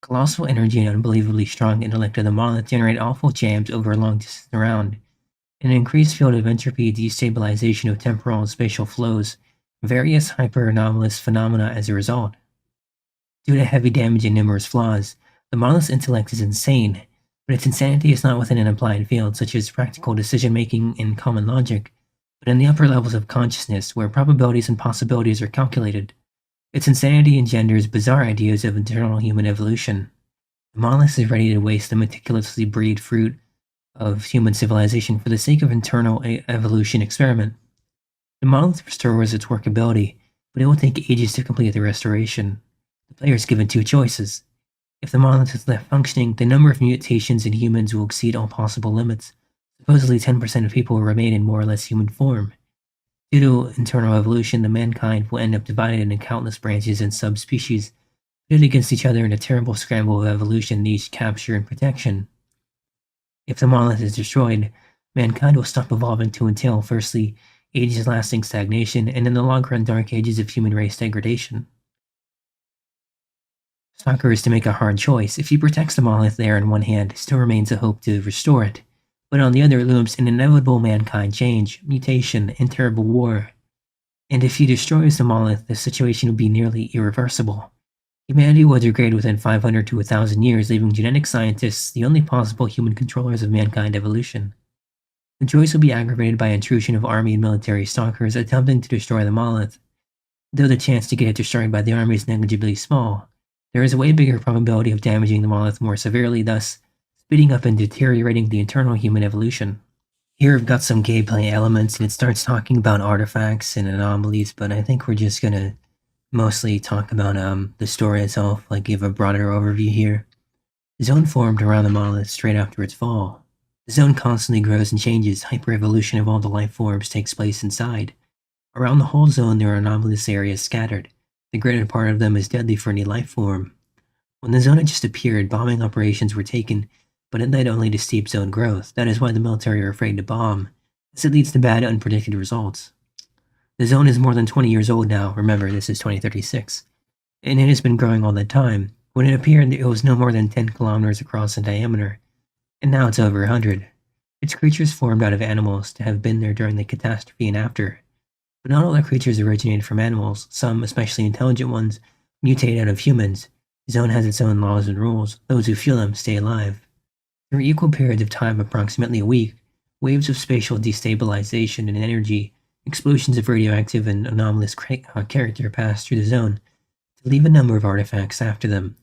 Colossal energy and unbelievably strong intellect of the monolith generate awful jams over a long distance around. An increased field of entropy, destabilization of temporal and spatial flows, various hyper-anomalous phenomena as a result. Due to heavy damage and numerous flaws, the monolith's intellect is insane, but its insanity is not within an applied field such as practical decision-making and common logic, but in the upper levels of consciousness where probabilities and possibilities are calculated. Its insanity engenders bizarre ideas of internal human evolution. The monolith is ready to waste the meticulously breed fruit of human civilization for the sake of internal evolution experiment. The monolith restores its workability, but it will take ages to complete the restoration. The player is given two choices. If the monolith is left functioning, the number of mutations in humans will exceed all possible limits. Supposedly 10% of people will remain in more or less human form. Due to internal evolution, the mankind will end up divided into countless branches and subspecies, pitted against each other in a terrible scramble of evolution, niche, capture, and protection. If the monolith is destroyed, mankind will stop evolving to entail, firstly, ages-lasting stagnation, and in the long-run dark ages of human race degradation. Stalker is to make a hard choice. If he protects the monolith there in one hand, still remains a hope to restore it. But on the other looms an inevitable mankind change, mutation, and terrible war. And if he destroys the monolith, the situation will be nearly irreversible. Humanity will degrade within 500 to 1,000 years, leaving genetic scientists the only possible human controllers of mankind evolution. The choice will be aggravated by intrusion of army and military stalkers attempting to destroy the monolith. Though the chance to get it destroyed by the army is negligibly small, there is a way bigger probability of damaging the monolith more severely, thus speeding up and deteriorating the internal human evolution. Here I've got some gameplay elements and it starts talking about artifacts and anomalies, but I think we're just gonna mostly talk about the story itself, like give a broader overview here. The zone formed around the monolith straight after its fall. The zone constantly grows and changes, hyper-evolution of all the life forms takes place inside. Around the whole zone there are anomalous areas scattered. The greater part of them is deadly for any life form. When the zone had just appeared, bombing operations were taken, but it led only to steep zone growth. That is why the military are afraid to bomb, as it leads to bad, unpredicted results. The zone is more than 20 years old now, remember this is 2036, and it has been growing all that time. When it appeared, it was no more than 10 kilometers across in diameter, and now it's over 100. Its creatures formed out of animals to have been there during the catastrophe and after. But not all the creatures originated from animals. Some, especially intelligent ones, mutate out of humans. The zone has its own laws and rules. Those who feel them stay alive. Through equal periods of time, approximately a week, waves of spatial destabilization and energy, explosions of radioactive and anomalous character pass through the zone to leave a number of artifacts after them.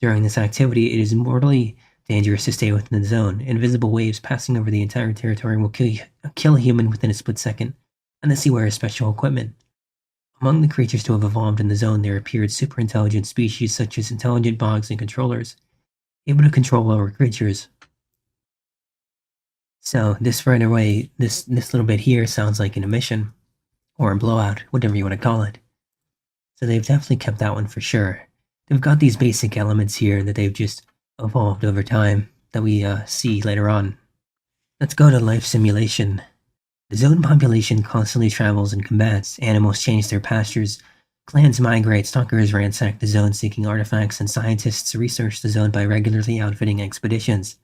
During this activity, it is mortally dangerous to stay within the zone. Invisible waves passing over the entire territory will kill a human within a split second, unless he wears special equipment. Among the creatures to have evolved in the zone, there appeared super-intelligent species such as intelligent bogs and controllers, able to control lower creatures. So this right away, this little bit here sounds like an emission, or a blowout, whatever you want to call it. So they've definitely kept that one for sure. They've got these basic elements here that they've just evolved over time that we see later on. Let's go to life simulation. The zone population constantly travels and combats. Animals change their pastures. Clans migrate. Stalkers ransack the zone seeking artifacts, and scientists research the zone by regularly outfitting expeditions.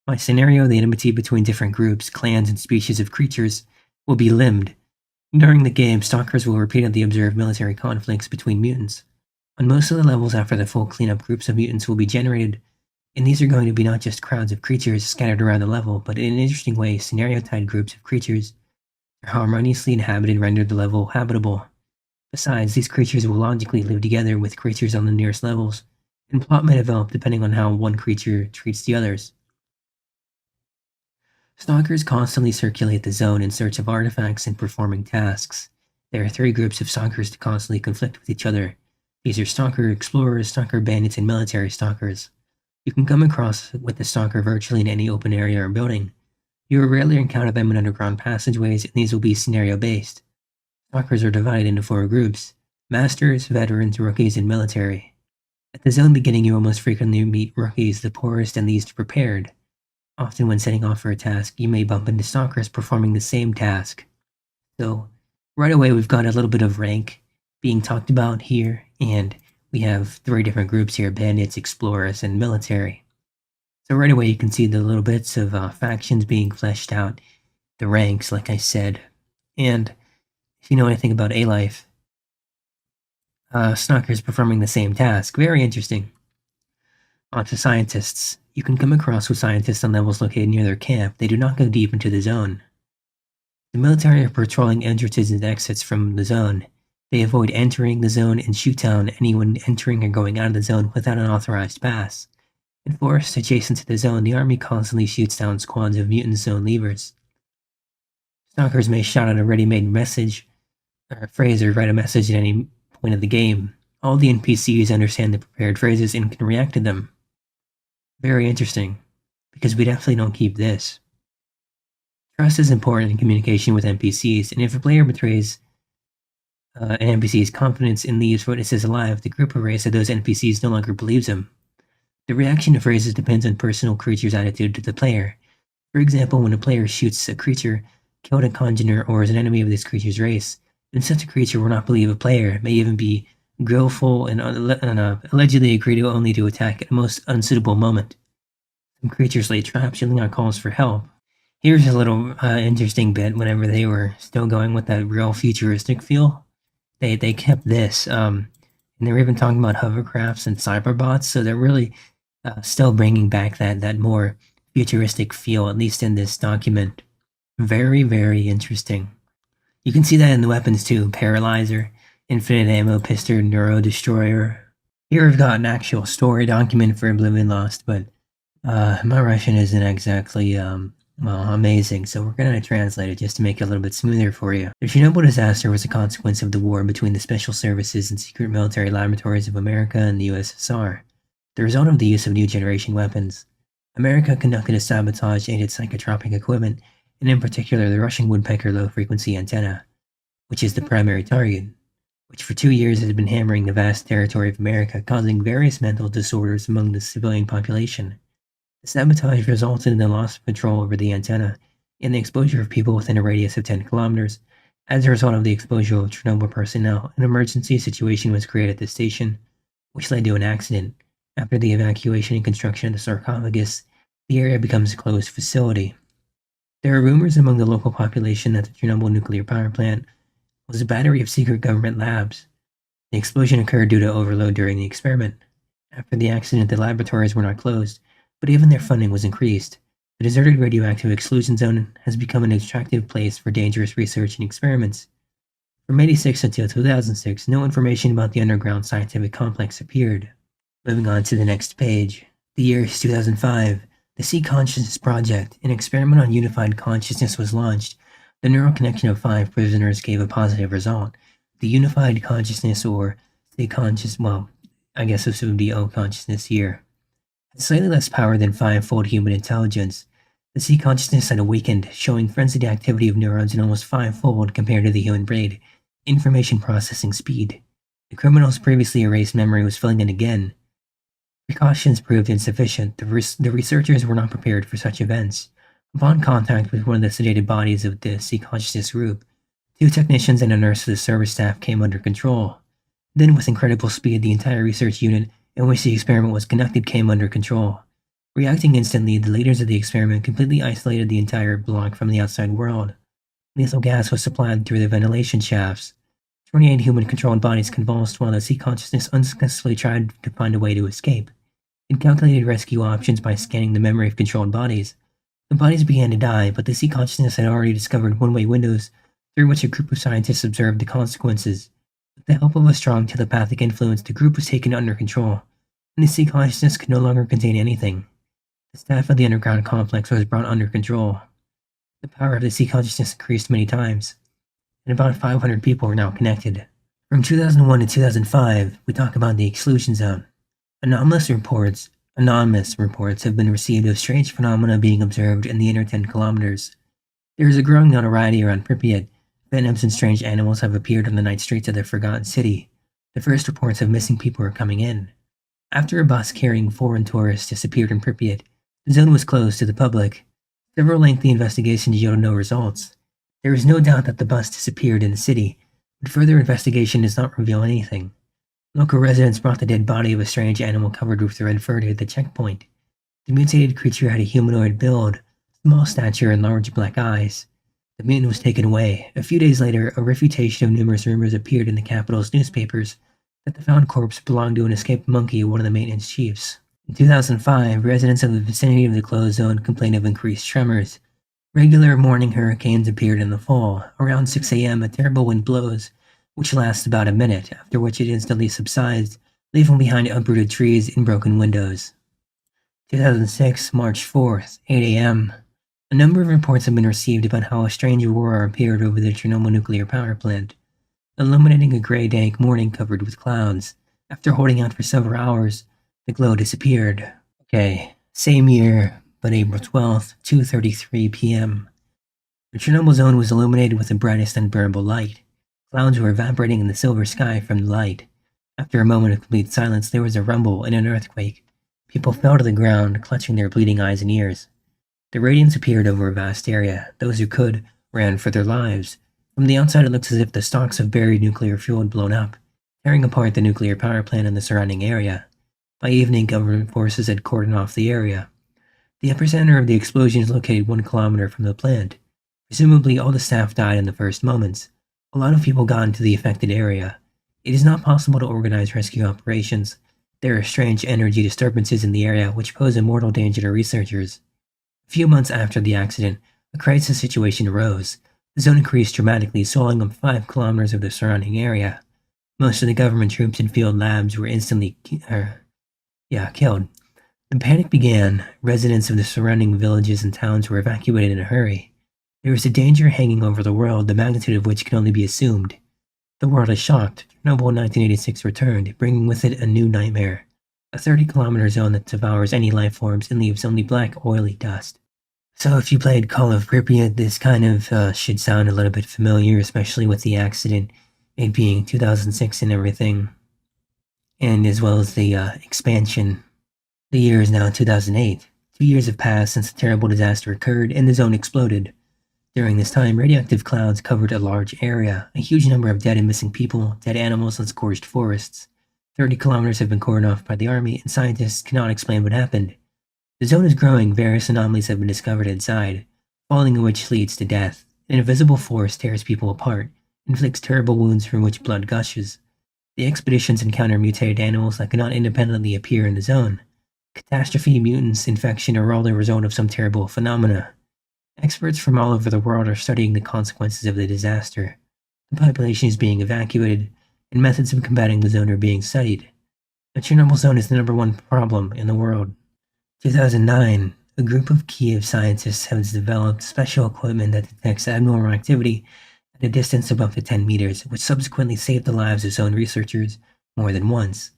By scenario, the enmity between different groups, clans, and species of creatures will be limned. During the game, stalkers will repeatedly observe military conflicts between mutants. On most of the levels after the full cleanup, groups of mutants will be generated, and these are going to be not just crowds of creatures scattered around the level, but in an interesting way, scenario-tied groups of creatures are harmoniously inhabited and render the level habitable. Besides, these creatures will logically live together with creatures on the nearest levels, and plot may develop depending on how one creature treats the others. Stalkers constantly circulate the zone in search of artifacts and performing tasks. There are 3 groups of stalkers to constantly conflict with each other. These are stalker explorers, stalker bandits, and military stalkers. You can come across with the stalker virtually in any open area or building. You will rarely encounter them in underground passageways, and these will be scenario-based. Stalkers are divided into 4 groups: masters, veterans, rookies, and military. At the zone beginning, you almost frequently meet rookies, the poorest and least prepared. Often when setting off for a task, you may bump into stalkers performing the same task. So, right away we've got a little bit of rank being talked about here, and we have 3 different groups here: bandits, explorers, and military. So right away you can see the little bits of factions being fleshed out, the ranks, like I said. And if you know anything about A-Life, stalkers performing the same task. Very interesting. On to scientists. You can come across with scientists on levels located near their camp. They do not go deep into the zone. The military are patrolling entrances and exits from the zone. They avoid entering the zone and shoot down anyone entering or going out of the zone without an authorized pass. In forests adjacent to the zone, the army constantly shoots down squads of mutant zone leavers. Stalkers may shout out a ready-made message, or a phrase, or write a message at any point of the game. All the NPCs understand the prepared phrases and can react to them. Very interesting, because we definitely don't keep this. Trust is important in communication with NPCs, and if a player betrays an NPC's confidence and leaves witnesses alive, the group arrays that those NPCs no longer believes him. The reaction to phrases depends on personal creature's attitude to the player. For example, when a player shoots a creature, killed a congener, or is an enemy of this creature's race, then such a creature will not believe a player. It may even be guileful and allegedly agree to only to attack at a most unsuitable moment. Some creatures lay traps, yelling out calls for help. Here's a little interesting bit. Whenever they were still going with that real futuristic feel, they kept this, and they were even talking about hovercrafts and cyberbots, so they're really still bringing back that more futuristic feel, at least in this document. Very, very interesting. You can see that in the weapons too: Paralyzer, Infinite Ammo Pistol, Neuro Destroyer. Here we've got an actual story document for Oblivion Lost, but my Russian isn't exactly amazing, so we're going to translate it just to make it a little bit smoother for you. The Chernobyl disaster was a consequence of the war between the special services and secret military laboratories of America and the USSR. The result of the use of new generation weapons. America conducted a sabotage aimed at psychotropic equipment, and in particular the Russian woodpecker low-frequency antenna, which is the primary target, which for 2 years has been hammering the vast territory of America, causing various mental disorders among the civilian population. The sabotage resulted in the loss of control over the antenna and the exposure of people within a radius of 10 kilometers. As a result of the exposure of Chernobyl personnel, an emergency situation was created at the station, which led to an accident. After the evacuation and construction of the sarcophagus, the area becomes a closed facility. There are rumors among the local population that the Chernobyl nuclear power plant was a battery of secret government labs. The explosion occurred due to overload during the experiment. After the accident, the laboratories were not closed, but even their funding was increased. The deserted radioactive exclusion zone has become an attractive place for dangerous research and experiments. From 86 until 2006, no information about the underground scientific complex appeared. Moving on to the next page. The year is 2005. The Sea Consciousness Project, an experiment on unified consciousness, was launched. The neural connection of 5 prisoners gave a positive result. The unified consciousness, or Sea Conscious, well, I guess this would be O consciousness here, had slightly less power than 5-fold human intelligence. The Sea Consciousness had awakened, showing frenzied activity of neurons in almost 5-fold compared to the human brain. Information processing speed. The criminal's previously erased memory was filling in again. Precautions proved insufficient. The researchers were not prepared for such events. Upon contact with one of the sedated bodies of the Sea Consciousness group, 2 technicians and a nurse of the service staff came under control. Then, with incredible speed, the entire research unit in which the experiment was conducted came under control. Reacting instantly, the leaders of the experiment completely isolated the entire block from the outside world. Lethal gas was supplied through the ventilation shafts. 28 human-controlled bodies convulsed while the Sea Consciousness unsuccessfully tried to find a way to escape. It calculated rescue options by scanning the memory of controlled bodies. The bodies began to die, but the Sea Consciousness had already discovered one-way windows through which a group of scientists observed the consequences. With the help of a strong telepathic influence, the group was taken under control, and the Sea Consciousness could no longer contain anything. The staff of the underground complex was brought under control. The power of the Sea Consciousness increased many times, and about 500 people were now connected. From 2001 to 2005, we talk about the exclusion zone. Anonymous reports have been received of strange phenomena being observed in the inner 10 kilometers. There is a growing notoriety around Pripyat. Phantoms and strange animals have appeared on the night streets of the forgotten city. The first reports of missing people are coming in. After a bus carrying foreign tourists disappeared in Pripyat, the zone was closed to the public. Several lengthy investigations yielded no results. There is no doubt that the bus disappeared in the city, but further investigation does not reveal anything. Local residents brought the dead body of a strange animal covered with red fur to the checkpoint. The mutated creature had a humanoid build, small stature, and large black eyes. The mutant was taken away. A few days later, a refutation of numerous rumors appeared in the capital's newspapers that the found corpse belonged to an escaped monkey of one of the maintenance chiefs. In 2005, residents of the vicinity of the closed zone complained of increased tremors. Regular morning hurricanes appeared in the fall. Around 6 a.m., a terrible wind blows, which lasts about a minute, after which it instantly subsides, leaving behind uprooted trees and broken windows. 2006, March 4th, 8 a.m. A number of reports have been received about how a strange aurora appeared over the Chernobyl nuclear power plant, illuminating a gray, dank morning covered with clouds. After holding out for several hours, the glow disappeared. Okay, same year, but April 12th, 2:33 p.m. The Chernobyl zone was illuminated with the brightest unbearable light. Clouds were evaporating in the silver sky from the light. After a moment of complete silence, there was a rumble and an earthquake. People fell to the ground, clutching their bleeding eyes and ears. The radiance appeared over a vast area. Those who could ran for their lives. From the outside, it looks as if the stalks of buried nuclear fuel had blown up, tearing apart the nuclear power plant and the surrounding area. By evening, government forces had cordoned off the area. The epicenter of the explosion is located 1 kilometer from the plant. Presumably, all the staff died in the first moments. A lot of people got into the affected area. It is not possible to organize rescue operations. There are strange energy disturbances in the area which pose a mortal danger to researchers. A few months after the accident, a crisis situation arose. The zone increased dramatically, swallowing up 5 kilometers of the surrounding area. Most of the government troops and field labs were instantly killed. The panic began. Residents of the surrounding villages and towns were evacuated in a hurry. There is a danger hanging over the world, the magnitude of which can only be assumed. The world is shocked. Chernobyl 1986 returned, bringing with it a new nightmare. A 30-kilometer zone that devours any life forms and leaves only black, oily dust. So if you played Call of Pripyat, this kind of should sound a little bit familiar, especially with the accident, it being 2006 and everything. And as well as the expansion. The year is now 2008. 2 years have passed since the terrible disaster occurred and the zone exploded. During this time, radioactive clouds covered a large area, a huge number of dead and missing people, dead animals, and scorched forests. 30 kilometers have been cordoned off by the army, and scientists cannot explain what happened. The zone is growing, various anomalies have been discovered inside, falling in which leads to death. An invisible force tears people apart, inflicts terrible wounds from which blood gushes. The expeditions encounter mutated animals that cannot independently appear in the zone. Catastrophe, mutants, infection are all the result of some terrible phenomena. Experts from all over the world are studying the consequences of the disaster. The population is being evacuated, and methods of combating the zone are being studied. The Chernobyl zone is the #1 problem in the world. 2009, a group of Kiev scientists has developed special equipment that detects abnormal activity at a distance of up to 10 meters, which subsequently saved the lives of zone researchers more than once.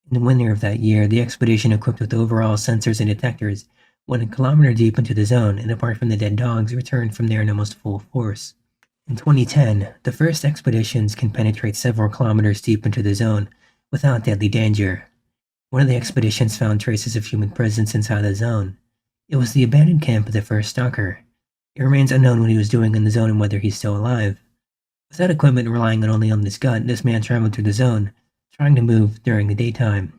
In the winter of that year, the expedition, equipped with overall sensors and detectors, went a kilometer deep into the zone, and apart from the dead dogs, returned from there in almost full force. In 2010, the first expeditions can penetrate several kilometers deep into the zone without deadly danger. One of the expeditions found traces of human presence inside the zone. It was the abandoned camp of the first stalker. It remains unknown what he was doing in the zone and whether he's still alive. Without equipment, relying only on his gut, this man traveled through the zone, trying to move during the daytime.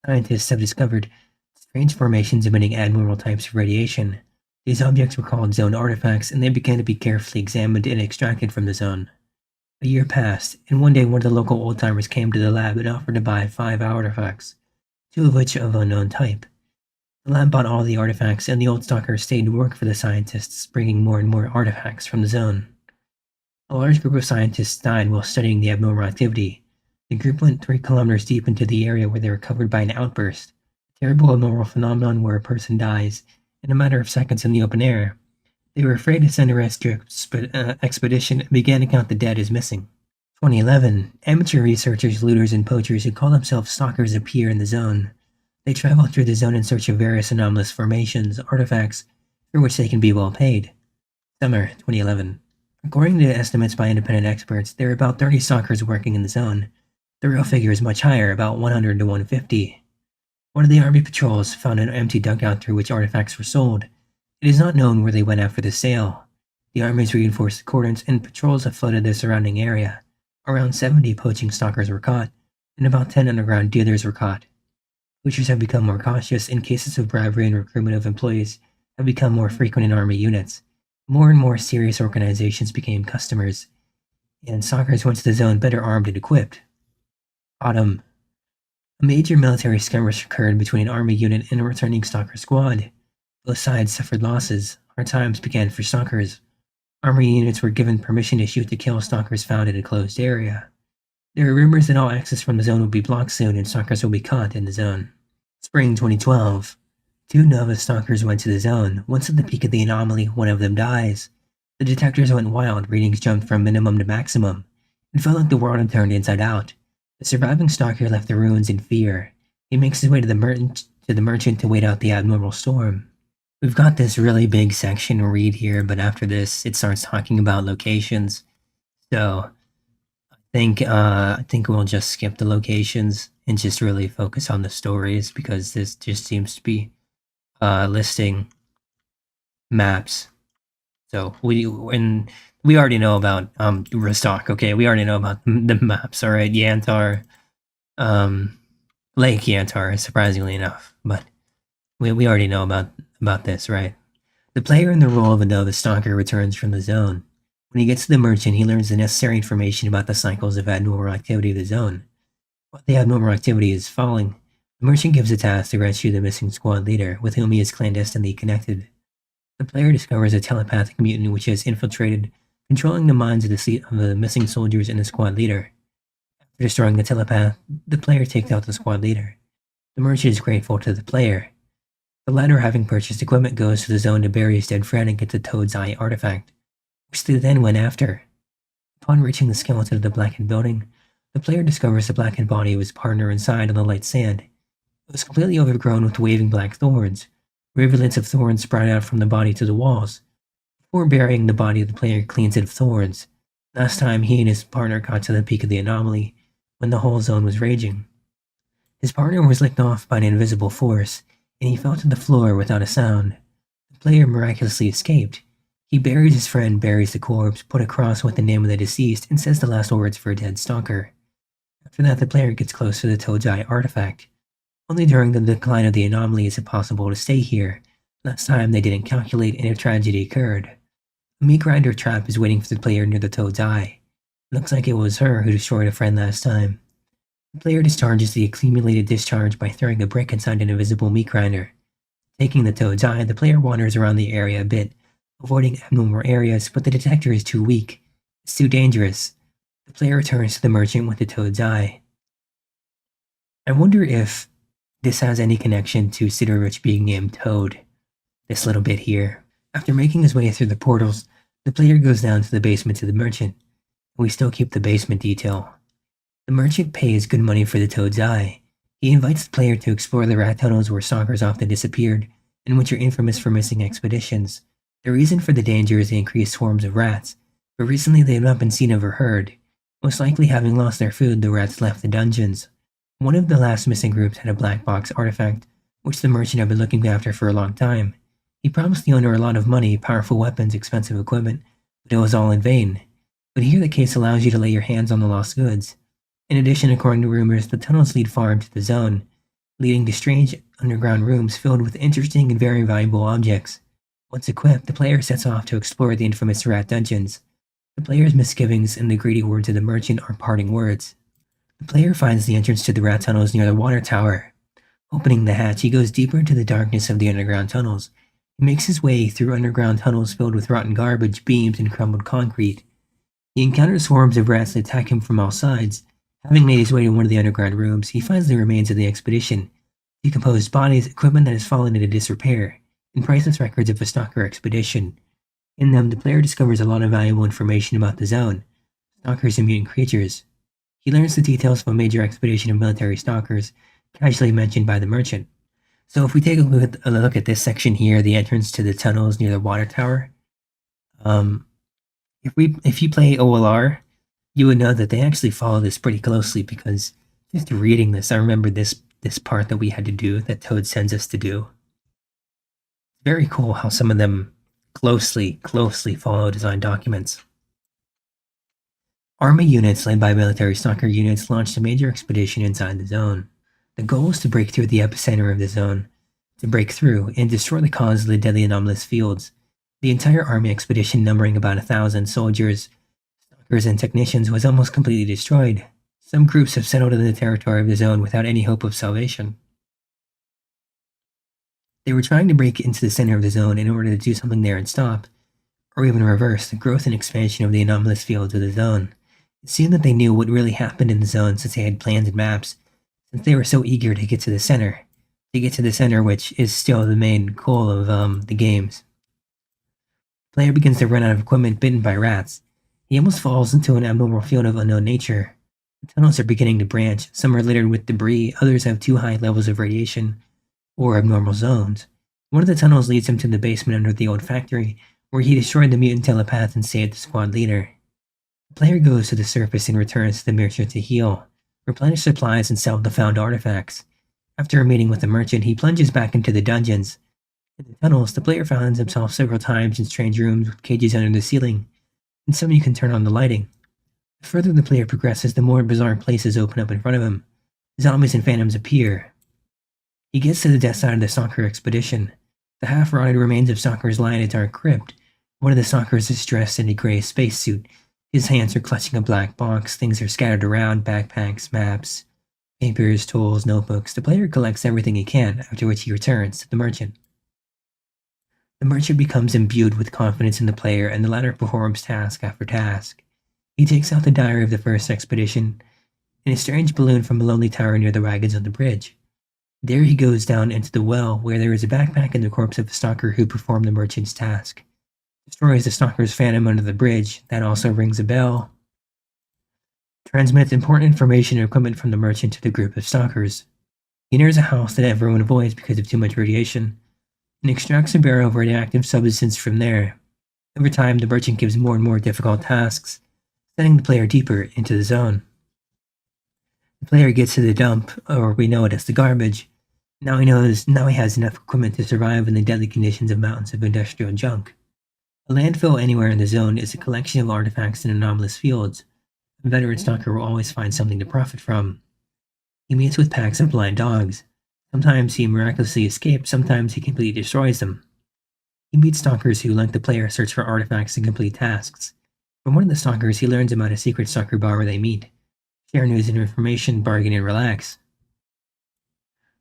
Scientists have discovered strange formations emitting abnormal types of radiation. These objects were called zone artifacts, and they began to be carefully examined and extracted from the zone. A year passed, and one day one of the local old-timers came to the lab and offered to buy 5 artifacts, 2 of which of unknown type. The lab bought all the artifacts, and the old stalker stayed to work for the scientists, bringing more and more artifacts from the zone. A large group of scientists died while studying the abnormal activity. The group went 3 kilometers deep into the area where they were covered by an outburst, a terrible abnormal phenomenon where a person dies in a matter of seconds in the open air. They were afraid to send a rescue expedition and began to count the dead as missing. 2011, amateur researchers, looters, and poachers who call themselves stalkers appear in the zone. They travel through the zone in search of various anomalous formations, artifacts, for which they can be well paid. Summer 2011. According to estimates by independent experts, there are about 30 stalkers working in the zone. The real figure is much higher, about 100 to 150. One of the army patrols found an empty dugout through which artifacts were sold. It is not known where they went after the sale. The army's reinforced cordons and patrols have flooded the surrounding area. Around 70 poaching stalkers were caught, and about 10 underground dealers were caught. Poachers have become more cautious, and cases of bribery and recruitment of employees have become more frequent in army units. More and more serious organizations became customers, and stalkers went to the zone better armed and equipped. Autumn. A major military skirmish occurred between an army unit and a returning stalker squad. Both sides suffered losses. Hard times began for stalkers. Army units were given permission to shoot to kill stalkers found in a closed area. There are rumors that all access from the zone will be blocked soon and stalkers will be caught in the zone. Spring 2012. 2 novice stalkers went to the zone. Once at the peak of the anomaly, one of them dies. The detectors went wild, readings jumped from minimum to maximum. It felt like the world had turned inside out. The surviving stalker left the ruins in fear. He makes his way to the merchant to wait out the abnormal storm. We've got this really big section to read here, but after this, it starts talking about locations. So, I think we'll just skip the locations and just really focus on the stories, because this just seems to be listing maps. So we already know about Rostok. Okay, we already know about the maps. All right, Yantar, Lake Yantar, surprisingly enough, but we already know about this, right? The player in the role of a novice stalker returns from the zone. When he gets to the merchant, he learns the necessary information about the cycles of abnormal activity of the zone. While the abnormal activity is falling, the merchant gives a task to rescue the missing squad leader, with whom he is clandestinely connected. The player discovers a telepathic mutant which has infiltrated, controlling the minds of the missing soldiers and the squad leader. After destroying the telepath, the player takes out the squad leader. The merchant is grateful to the player. The latter, having purchased equipment, goes to the zone to bury his dead friend and get the Toad's Eye artifact, which they then went after. Upon reaching the skeleton of the blackened building, the player discovers the blackened body of his partner inside on the light sand. It was completely overgrown with waving black thorns. Rivulets of thorns sprout out from the body to the walls. Before burying the body, the player cleans it of thorns. Last time, he and his partner got to the peak of the anomaly, when the whole zone was raging. His partner was licked off by an invisible force, and he fell to the floor without a sound. The player miraculously escaped. He buries his friend, buries the corpse, put a cross with the name of the deceased, and says the last words for a dead stalker. After that, the player gets close to the Toad's Eye artifact. Only during the decline of the anomaly is it possible to stay here. Last time they didn't calculate and a tragedy occurred. A meat grinder trap is waiting for the player near the Toad's Eye. Looks like it was her who destroyed a friend last time. The player discharges the accumulated discharge by throwing a brick inside an invisible meat grinder. Taking the Toad's Eye, the player wanders around the area a bit, avoiding abnormal areas, but the detector is too weak. It's too dangerous. The player returns to the merchant with the Toad's Eye. I wonder if this has any connection to Sidorovich being named Toad. This little bit here. After making his way through the portals, the player goes down to the basement to the merchant. We still keep the basement detail. The merchant pays good money for the Toad's Eye. He invites the player to explore the rat tunnels where stalkers often disappeared, and which are infamous for missing expeditions. The reason for the danger is the increased swarms of rats, but recently they have not been seen or heard. Most likely having lost their food, the rats left the dungeons. One of the last missing groups had a black box artifact, which the merchant had been looking after for a long time. He promised the owner a lot of money, powerful weapons, expensive equipment, but it was all in vain. But here the case allows you to lay your hands on the lost goods. In addition, according to rumors, the tunnels lead far into the zone, leading to strange underground rooms filled with interesting and very valuable objects. Once equipped, the player sets off to explore the infamous rat dungeons. The player's misgivings and the greedy words of the merchant are parting words. The player finds the entrance to the rat tunnels near the water tower. Opening the hatch, he goes deeper into the darkness of the underground tunnels. He makes his way through underground tunnels filled with rotten garbage, beams, and crumbled concrete. He encounters swarms of rats that attack him from all sides. Having made his way to one of the underground rooms, he finds the remains of the expedition, decomposed bodies, equipment that has fallen into disrepair, and priceless records of a stalker expedition. In them, the player discovers a lot of valuable information about the zone, stalkers and mutant creatures. He learns the details of a major expedition of military stalkers, casually mentioned by the merchant. So if we take a look at this section here, the entrance to the tunnels near the water tower, if you play OLR, you would know that they actually follow this pretty closely, because just reading this, I remember this part that we had to do, that Toad sends us to do. Very cool how some of them closely follow design documents. Army units led by military stalker units launched a major expedition inside the zone. The goal is to break through the epicenter of the zone, to break through and destroy the cause of the deadly anomalous fields. The entire army expedition, numbering about 1,000 soldiers, stalkers, and technicians, was almost completely destroyed. Some groups have settled in the territory of the zone without any hope of salvation. They were trying to break into the center of the zone in order to do something there and stop, or even reverse, the growth and expansion of the anomalous fields of the zone. It seemed that they knew what really happened in the zone, since they had plans and maps, since they were so eager to get to the center. Which is still the main goal of the games. The player begins to run out of equipment, bitten by rats. He almost falls into an abnormal field of unknown nature. The tunnels are beginning to branch. Some are littered with debris, others have too high levels of radiation, or abnormal zones. One of the tunnels leads him to the basement under the old factory, where he destroyed the mutant telepath and saved the squad leader. The player goes to the surface and returns to the merchant to heal, replenish supplies, and sell the found artifacts. After a meeting with the merchant, he plunges back into the dungeons. In the tunnels, the player finds himself several times in strange rooms with cages under the ceiling, and some you can turn on the lighting. The further the player progresses, the more bizarre places open up in front of him. Zombies and phantoms appear. He gets to the death side of the stalker expedition. The half-rotted remains of stalkers lie in a dark crypt. One of the stalkers is dressed in a gray spacesuit. His hands are clutching a black box. Things are scattered around: backpacks, maps, papers, tools, notebooks. The player collects everything he can, after which he returns to the merchant. The merchant becomes imbued with confidence in the player, and the latter performs task after task. He takes out the diary of the first expedition and a strange balloon from a lonely tower near the wagons on the bridge. There he goes down into the well, where there is a backpack and the corpse of the stalker who performed the merchant's task. Destroys the stalker's phantom under the bridge. That also rings a bell. Transmits important information and equipment from the merchant to the group of stalkers. He enters a house that everyone avoids because of too much radiation, and extracts a barrel of radioactive substance from there. Over time, the merchant gives more and more difficult tasks, sending the player deeper into the zone. The player gets to the dump, or we know it as the garbage. Now he has enough equipment to survive in the deadly conditions of mountains of industrial junk. A landfill anywhere in the zone is a collection of artifacts and anomalous fields. A veteran stalker will always find something to profit from. He meets with packs of blind dogs. Sometimes he miraculously escapes, sometimes he completely destroys them. He meets stalkers who, like the player, search for artifacts and complete tasks. From one of the stalkers, he learns about a secret stalker bar where they meet, share news and information, bargain, and relax.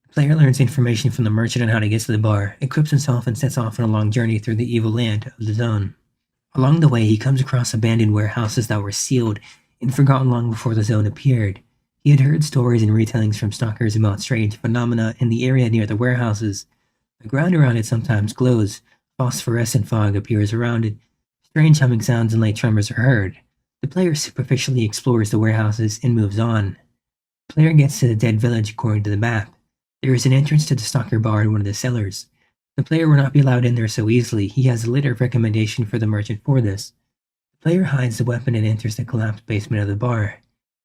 The player learns information from the merchant on how to get to the bar, equips himself, and sets off on a long journey through the evil land of the zone. Along the way, he comes across abandoned warehouses that were sealed and forgotten long before the zone appeared. He had heard stories and retellings from stalkers about strange phenomena in the area near the warehouses. The ground around it sometimes glows, phosphorescent fog appears around it, strange humming sounds and light tremors are heard. The player superficially explores the warehouses and moves on. The player gets to the dead village according to the map. There is an entrance to the stalker bar in one of the cellars. The player will not be allowed in there so easily. He has a letter of recommendation for the merchant for this. The player hides the weapon and enters the collapsed basement of the bar.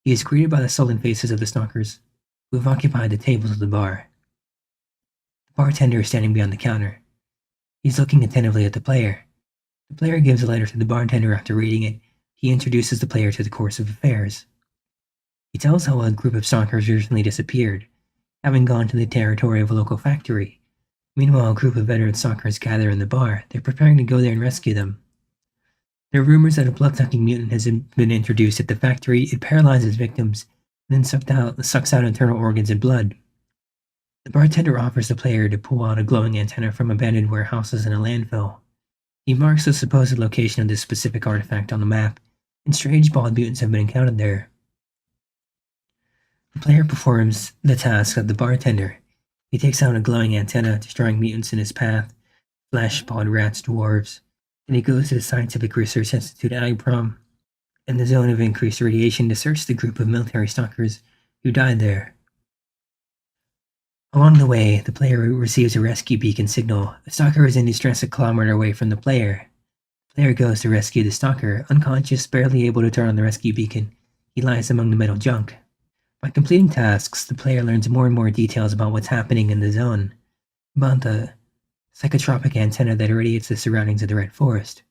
He is greeted by the sullen faces of the stalkers, who have occupied the tables of the bar. The bartender is standing behind the counter. He's looking attentively at the player. The player gives a letter to the bartender after reading it. He introduces the player to the course of affairs. He tells how a group of stalkers recently disappeared, having gone to the territory of a local factory. Meanwhile, a group of veteran stalkers gather in the bar. They're preparing to go there and rescue them. There are rumors that a blood-sucking mutant has been introduced at the factory. It paralyzes victims, and then sucks out internal organs and blood. The bartender offers the player to pull out a glowing antenna from abandoned warehouses in a landfill. He marks the supposed location of this specific artifact on the map, and strange bald mutants have been encountered there. The player performs the task of the bartender. He takes out a glowing antenna, destroying mutants in his path, flesh-pawed rats, dwarves. Then he goes to the Scientific Research Institute at Agprom, in the zone of increased radiation, to search the group of military stalkers who died there. Along the way, the player receives a rescue beacon signal. The stalker is in distress a kilometer away from the player. The player goes to rescue the stalker. Unconscious, barely able to turn on the rescue beacon, he lies among the metal junk. By completing tasks, the player learns more and more details about what's happening in the zone, about the psychotropic antenna that irradiates the surroundings of the Red Forest,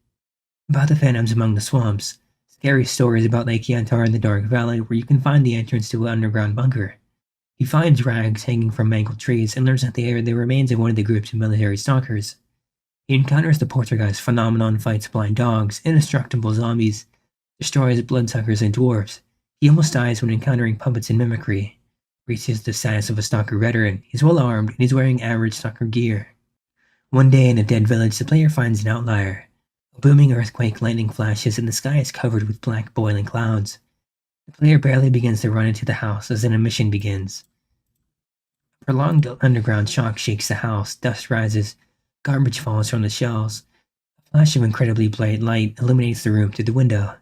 about the phantoms among the swamps, scary stories about Lake Yantar in the Dark Valley where you can find the entrance to an underground bunker. He finds rags hanging from mangled trees and learns that they are the remains of one of the groups of military stalkers. He encounters the poltergeist phenomenon, fights blind dogs, indestructible zombies, destroys bloodsuckers and dwarves. He almost dies when encountering puppets and mimicry. Reaches the status of a stalker veteran. He's well armed and he's wearing average stalker gear. One day in a dead village, the player finds an outlier. A booming earthquake, lightning flashes, and the sky is covered with black boiling clouds. The player barely begins to run into the house as an emission begins. A prolonged underground shock shakes the house, dust rises, garbage falls from the shelves. A flash of incredibly bright light illuminates the room through the window.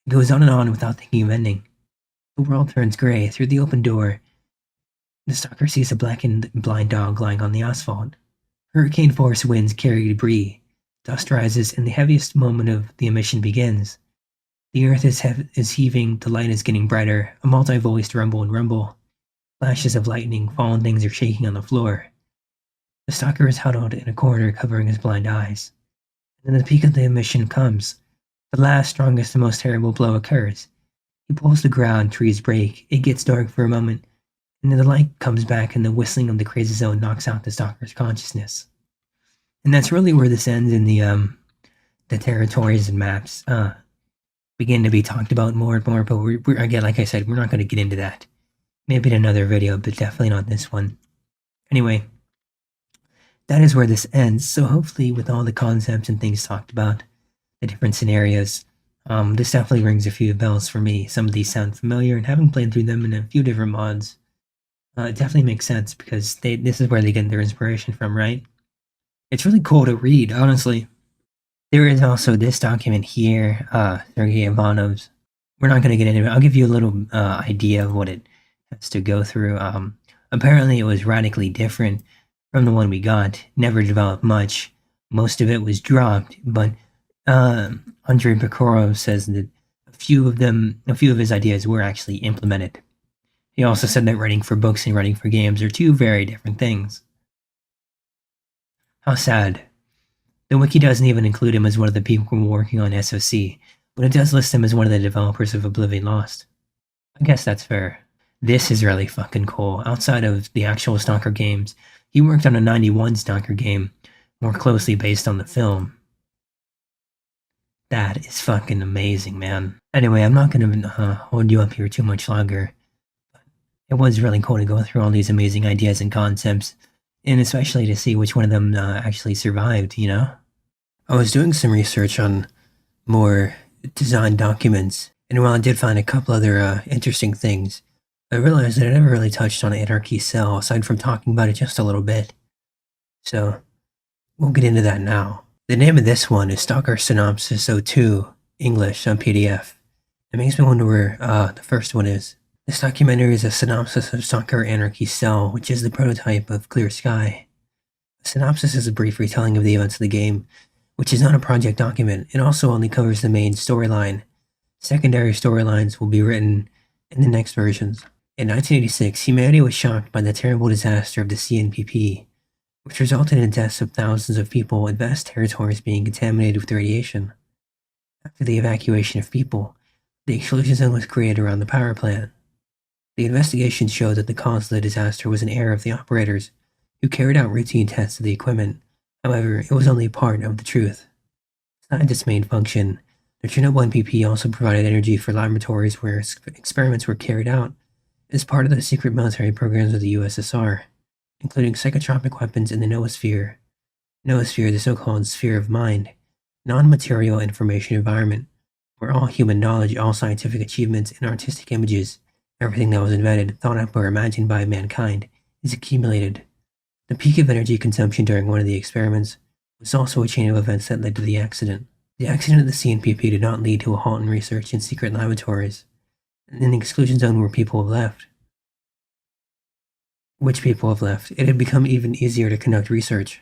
It goes on and on without thinking of ending. The world turns gray. Through the open door, the stalker sees a blackened blind dog lying on the asphalt. Hurricane force winds carry debris. Dust rises, and the heaviest moment of the emission begins. The earth is heaving, the light is getting brighter, a multi-voiced rumble and rumble. Flashes of lightning, fallen things are shaking on the floor. The stalker is huddled in a corner, covering his blind eyes. And then the peak of the emission comes. The last, strongest, and most terrible blow occurs. He pulls the ground, trees break, it gets dark for a moment, and then the light comes back and the whistling of the crazy zone knocks out the stalker's consciousness. And that's really where this ends, in the territories and maps begin to be talked about more and more, but we're again, like I said, we're not going to get into that. Maybe in another video, but definitely not this one. Anyway, that is where this ends, so hopefully with all the concepts and things talked about, the different scenarios, this definitely rings a few bells for me. Some of these sound familiar, and having played through them in a few different mods, it definitely makes sense, because this is where they get their inspiration from, right? It's really cool to read, honestly. There is also this document here, Sergei Ivanov's. We're not going to get into it. I'll give you a little idea of what it has to go through. Apparently it was radically different from the one we got. Never developed much. Most of it was dropped, but Andrei Pekorov says that a few of his ideas were actually implemented. He also said that writing for books and writing for games are two very different things. How sad. The wiki doesn't even include him as one of the people working on SOC. but it does list him as one of the developers of Oblivion Lost. I guess that's fair. This is really fucking cool. Outside of the actual Stalker games, he worked on a 91 Stalker game, more closely based on the film. That is fucking amazing, man. Anyway, I'm not gonna hold you up here too much longer. It was really cool to go through all these amazing ideas and concepts, and especially to see which one of them actually survived, you know? I was doing some research on more design documents, and while I did find a couple other interesting things, I realized that I never really touched on Anarchy Cell aside from talking about it just a little bit. So, we'll get into that now. The name of this one is Stalker Synopsis 02, English on PDF. It makes me wonder where the first one is. This documentary is a synopsis of Stalker Anarchy Cell, which is the prototype of Clear Sky. A synopsis is a brief retelling of the events of the game, which is not a project document. It also only covers the main storyline. Secondary storylines will be written in the next versions. In 1986, humanity was shocked by the terrible disaster of the CNPP, which resulted in the deaths of thousands of people and vast territories being contaminated with radiation. After the evacuation of people, the exclusion zone was created around the power plant. The investigation showed that the cause of the disaster was an error of the operators, who carried out routine tests of the equipment. However, it was only part of the truth. Besides its main function, the Chernobyl NPP also provided energy for laboratories where experiments were carried out as part of the secret military programs of the USSR, including psychotropic weapons in the noosphere. Noosphere, the so-called sphere of mind, non-material information environment, where all human knowledge, all scientific achievements, and artistic images, everything that was invented, thought up, or imagined by mankind, is accumulated. The peak of energy consumption during one of the experiments was also a chain of events that led to the accident. The accident of the CNPP did not lead to a halt in research in secret laboratories, and in the exclusion zone where people have left. Which people have left, it had become even easier to conduct research.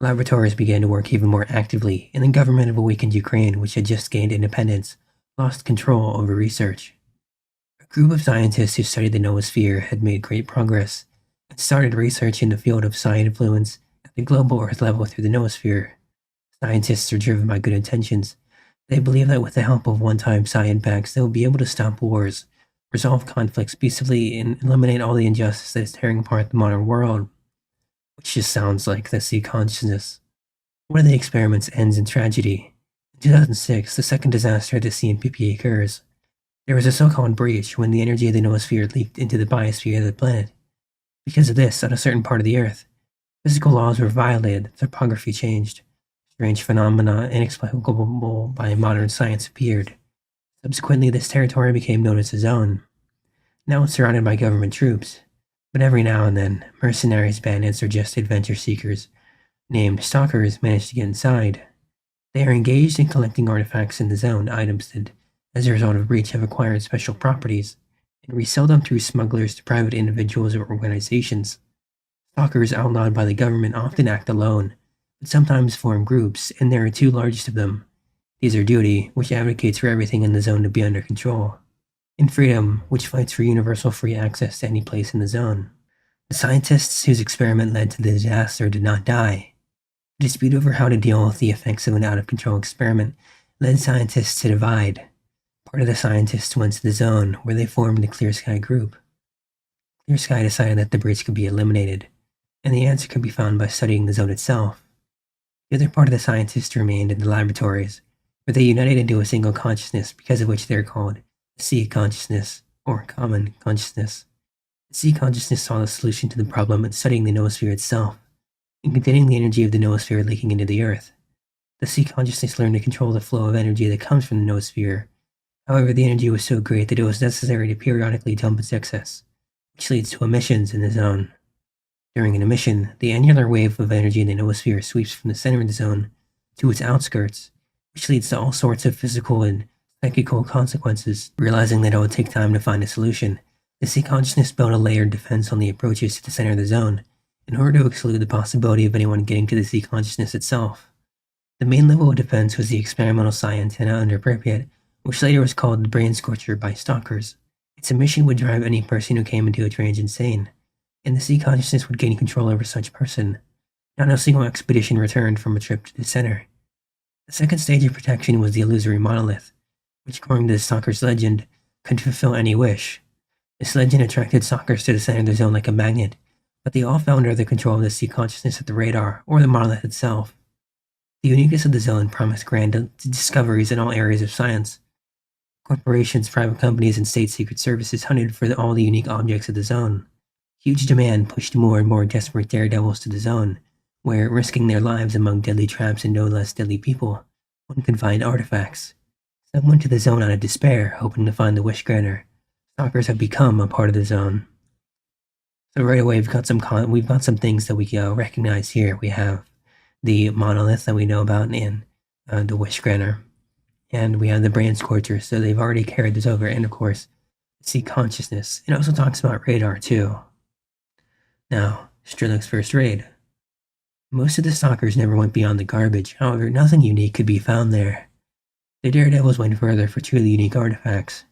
Laboratories began to work even more actively, and the government of a weakened Ukraine, which had just gained independence, lost control over research. A group of scientists who studied the noosphere had made great progress and started research in the field of psi influence at the global Earth level through the noosphere. Scientists are driven by good intentions. They believe that with the help of one-time psi impacts, they will be able to stop wars, resolve conflicts peaceably, and eliminate all the injustice that is tearing apart the modern world. Which just sounds like the sea consciousness. One of the experiments ends in tragedy. In 2006, the second disaster of the CNPP occurs. There was a so-called breach when the energy of the noosphere leaked into the biosphere of the planet. Because of this, on a certain part of the Earth, physical laws were violated, topography changed. Strange phenomena inexplicable by modern science appeared. Subsequently, this territory became known as a zone. Now it's surrounded by government troops, but every now and then, mercenaries, bandits, or just adventure seekers, named stalkers, manage to get inside. They are engaged in collecting artifacts in the zone, items that, as a result of breach, have acquired special properties, and resell them through smugglers to private individuals or organizations. Stalkers outlawed by the government often act alone, but sometimes form groups, and there are two largest of them. These are Duty, which advocates for everything in the zone to be under control, and Freedom, which fights for universal free access to any place in the zone. The scientists whose experiment led to the disaster did not die. The dispute over how to deal with the effects of an out-of-control experiment led scientists to divide. Part of the scientists went to the zone, where they formed the Clear Sky group. Clear Sky decided that the breach could be eliminated, and the answer could be found by studying the zone itself. The other part of the scientists remained in the laboratories, where they united into a single consciousness, because of which they are called sea consciousness, or common consciousness. The sea consciousness saw the solution to the problem in studying the noosphere itself, and containing the energy of the noosphere leaking into the Earth. The sea consciousness learned to control the flow of energy that comes from the noosphere. However, the energy was so great that it was necessary to periodically dump its excess, which leads to emissions in the zone. During an emission, the annular wave of energy in the noosphere sweeps from the center of the zone to its outskirts, which leads to all sorts of physical and psychical consequences. Realizing that it would take time to find a solution, the sea consciousness built a layered defense on the approaches to the center of the zone, in order to exclude the possibility of anyone getting to the sea consciousness itself. The main level of defense was the experimental psi antenna under Pripyat, which later was called the Brain Scorcher by stalkers. Its emission would drive any person who came into its range insane, and the sea consciousness would gain control over such person. Not a single expedition returned from a trip to the center. The second stage of protection was the illusory monolith, which according to the Stalker's legend, could fulfill any wish. This legend attracted stalkers to the center of the zone like a magnet, but they all fell under the control of the sea consciousness of the radar, or the monolith itself. The uniqueness of the zone promised grand discoveries in all areas of science. Corporations, private companies, and state secret services hunted for all the unique objects of the zone. Huge demand pushed more and more desperate daredevils to the zone, where, risking their lives among deadly traps and no less deadly people, one could find artifacts. Some went to the zone out of despair, hoping to find the wish granter. Stalkers have become a part of the zone. So right away, we've got some things that we recognize here. We have the monolith that we know about and the wish granter, and we have the brain scorcher. So they've already carried this over, and of course, sea consciousness. It also talks about radar too. Now, Strelok's first raid. Most of the stalkers never went beyond the garbage. However, nothing unique could be found there. The daredevils went further for truly unique artifacts,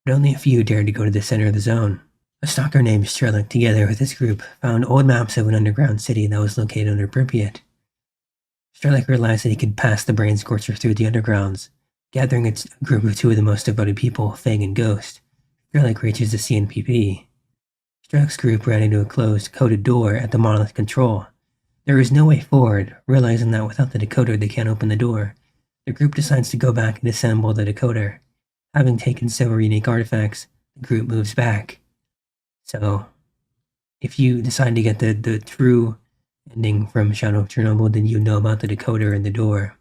but only a few dared to go to the center of the zone. A stalker named Strelok, together with his group, found old maps of an underground city that was located under Pripyat. Strelok realized that he could pass the brain scorcher through the undergrounds, gathering a group of two of the most devoted people, Fang and Ghost. Strelok reaches the CNPP. Strelok's group ran into a closed, coded door at the monolith control. There is no way forward. Realizing that without the decoder they can't open the door, the group decides to go back and assemble the decoder. Having taken several unique artifacts, the group moves back. So, if you decide to get the true ending from Shadow of Chornobyl, then you know about the decoder and the door.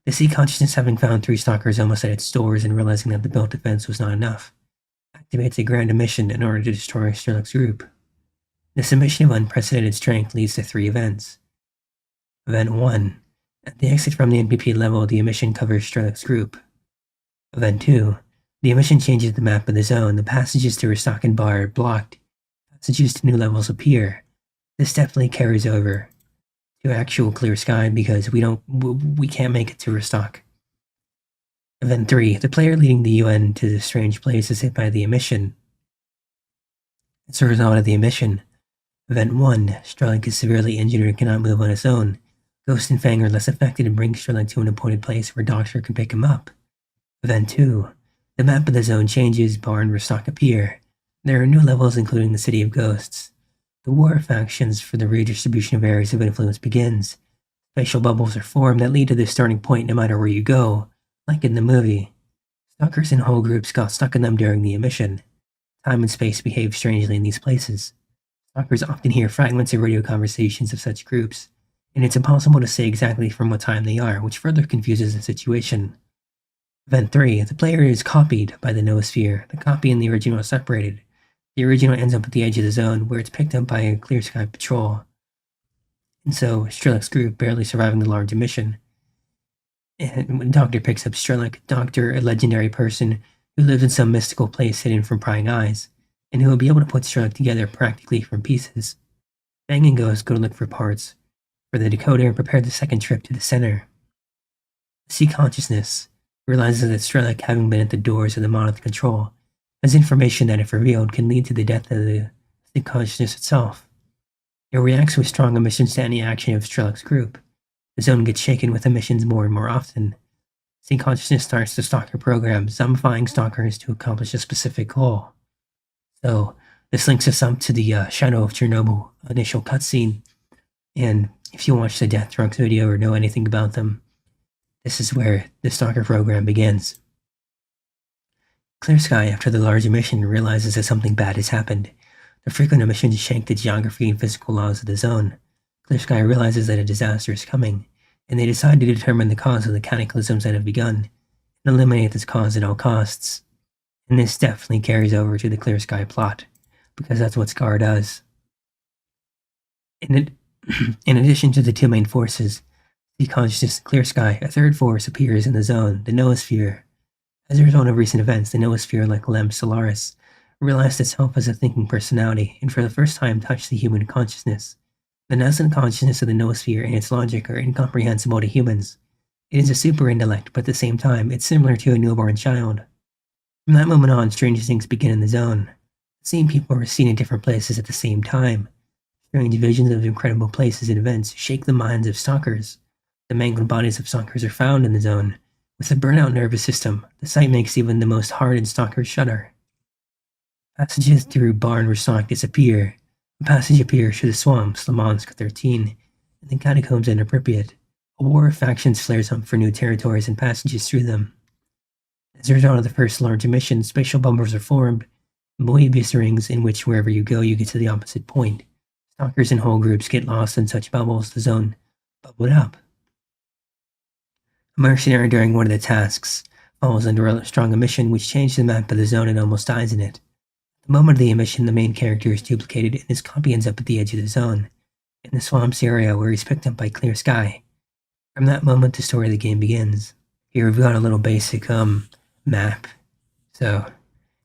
The sea consciousness, having found 3 stalkers almost at its doors and realizing that the built defense was not enough, activates a grand mission in order to destroy Strelok's group. This mission of unprecedented strength leads to 3 events. Event 1. At the exit from the NPP level, the emission covers Strelok's group. Event 2. The emission changes the map of the zone. The passages to Rostok and Bar are blocked. Passages to new levels appear. This definitely carries over to actual clear sky because we can't make it to Rostok. Event 3. The player leading the UN to the strange place is hit by the emission. As a result of the emission, Event 1. Strelok is severely injured and cannot move on his own. Ghost and Fang are less affected and bring Strelok to an appointed place where a doctor can pick him up. Event 2. The map of the zone changes, Bar and Rostok appear. There are new levels including the City of Ghosts. The war of factions for the redistribution of areas of influence begins. Spatial bubbles are formed that lead to the starting point no matter where you go, like in the movie. Stalkers and whole groups got stuck in them during the emission. Time and space behave strangely in these places. Stalkers often hear fragments of radio conversations of such groups, and it's impossible to say exactly from what time they are, which further confuses the situation. Event 3. The player is copied by the noosphere. The copy and the original are separated. The original ends up at the edge of the zone, where it's picked up by a clear sky patrol. And so, Strelok's group barely surviving the large emission. And when Doctor picks up Strelok, Doctor, a legendary person who lives in some mystical place hidden from prying eyes, and who will be able to put Strelok together practically from pieces. Fang and Ghost go to look for parts for the decoder and prepare the second trip to the center. Sea Consciousness realizes that Strelok, having been at the doors of the monolith control, has information that, if revealed, can lead to the death of the Sea Consciousness itself. It reacts with strong emissions to any action of Strelok's group. The zone gets shaken with emissions more and more often. Sea Consciousness starts the Stalker program, zombifying stalkers to accomplish a specific goal. So, this links us up to the Shadow of Chornobyl initial cutscene, and if you watch the Death Drunks video or know anything about them, this is where the Stalker program begins. Clear Sky, after the large emission, realizes that something bad has happened. The frequent emissions shake the geography and physical laws of the zone. Clear Sky realizes that a disaster is coming, and they decide to determine the cause of the cataclysms that have begun, and eliminate this cause at all costs. And this definitely carries over to the Clear Sky plot, because that's what Scar does. In addition to the 2 main forces, Sea Consciousness and Clear Sky, a third force appears in the zone, the noosphere. As a result of recent events, the noosphere, like Lem Solaris, realized itself as a thinking personality, and for the first time touched the human consciousness. The nascent consciousness of the noosphere and its logic are incomprehensible to humans. It is a super intellect, but at the same time, it's similar to a newborn child. From that moment on, strange things begin in the zone. The same people are seen in different places at the same time. Strange visions of incredible places and events shake the minds of stalkers. The mangled bodies of stalkers are found in the zone, With a burnout nervous system, the sight makes even the most hardened stalkers shudder. Passages through Barn Rostok disappear. A passage appears through the swamps, Lamansk 13, and the catacombs and Pripyat. A war of factions flares up for new territories and passages through them. As a result of the first large emission, spatial bubbles are formed, Moebius rings in which wherever you go, you get to the opposite point. Stalkers and whole groups get lost in such bubbles, the zone bubbled up. A mercenary during one of the tasks falls under a strong emission which changes the map of the zone and almost dies in it. At the moment of the emission, the main character is duplicated and his copy ends up at the edge of the zone, in the swamps area where he's picked up by clear sky. From that moment, the story of the game begins. Here we've got a little basic map, so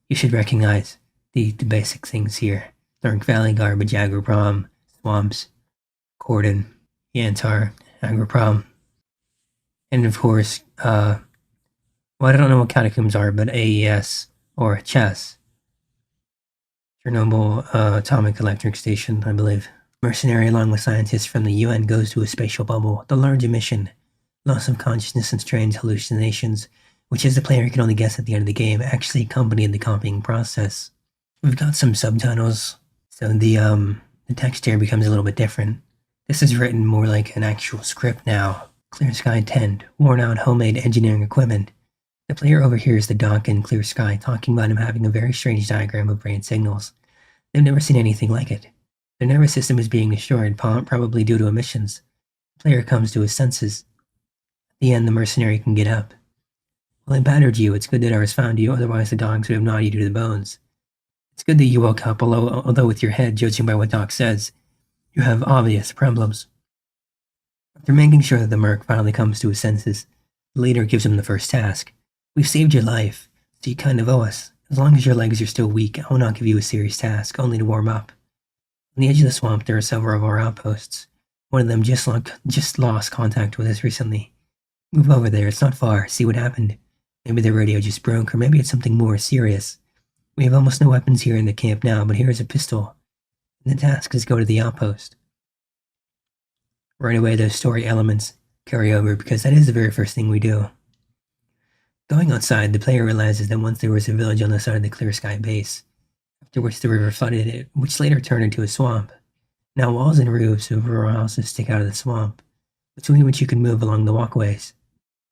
you should recognize the basic things here. Dark Valley, Garbage, Agroprom, Swamps, Cordon, Yantar, Agroprom, and of course, well, I don't know what catacombs are, but AES or Chess. Chernobyl Atomic Electric Station, I believe. Mercenary along with scientists from the UN goes to a spatial bubble. The large emission, loss of consciousness and strange hallucinations, which as the player can only guess at the end of the game, actually accompanied the copying process. We've got some subtitles, so the text here becomes a little bit different. This is written more like an actual script now. Clear Sky tent, worn out homemade engineering equipment. The player overhears the doc in Clear Sky talking about him having a very strange diagram of brain signals. They've never seen anything like it. Their nervous system is being destroyed, probably due to emissions. The player comes to his senses. At the end, the mercenary can get up. Well, I battered you. It's good that I was found you, otherwise the dogs would have gnawed you to the bones. It's good that you woke up, although with your head, judging by what Doc says, you have obvious problems. After making sure that the merc finally comes to his senses, the leader gives him the first task. We've saved your life, so you kind of owe us. As long as your legs are still weak, I will not give you a serious task, only to warm up. On the edge of the swamp, there are several of our outposts. One of them just lost contact with us recently. Move over there, it's not far, see what happened. Maybe the radio just broke, or maybe it's something more serious. We have almost no weapons here in the camp now, but here is a pistol. And the task is go to the outpost. Right away, those story elements carry over, because that is the very first thing we do. Going outside, the player realizes that once there was a village on the side of the Clear Sky base, after which the river flooded it, which later turned into a swamp. Now walls and roofs of rural houses stick out of the swamp, between which you can move along the walkways.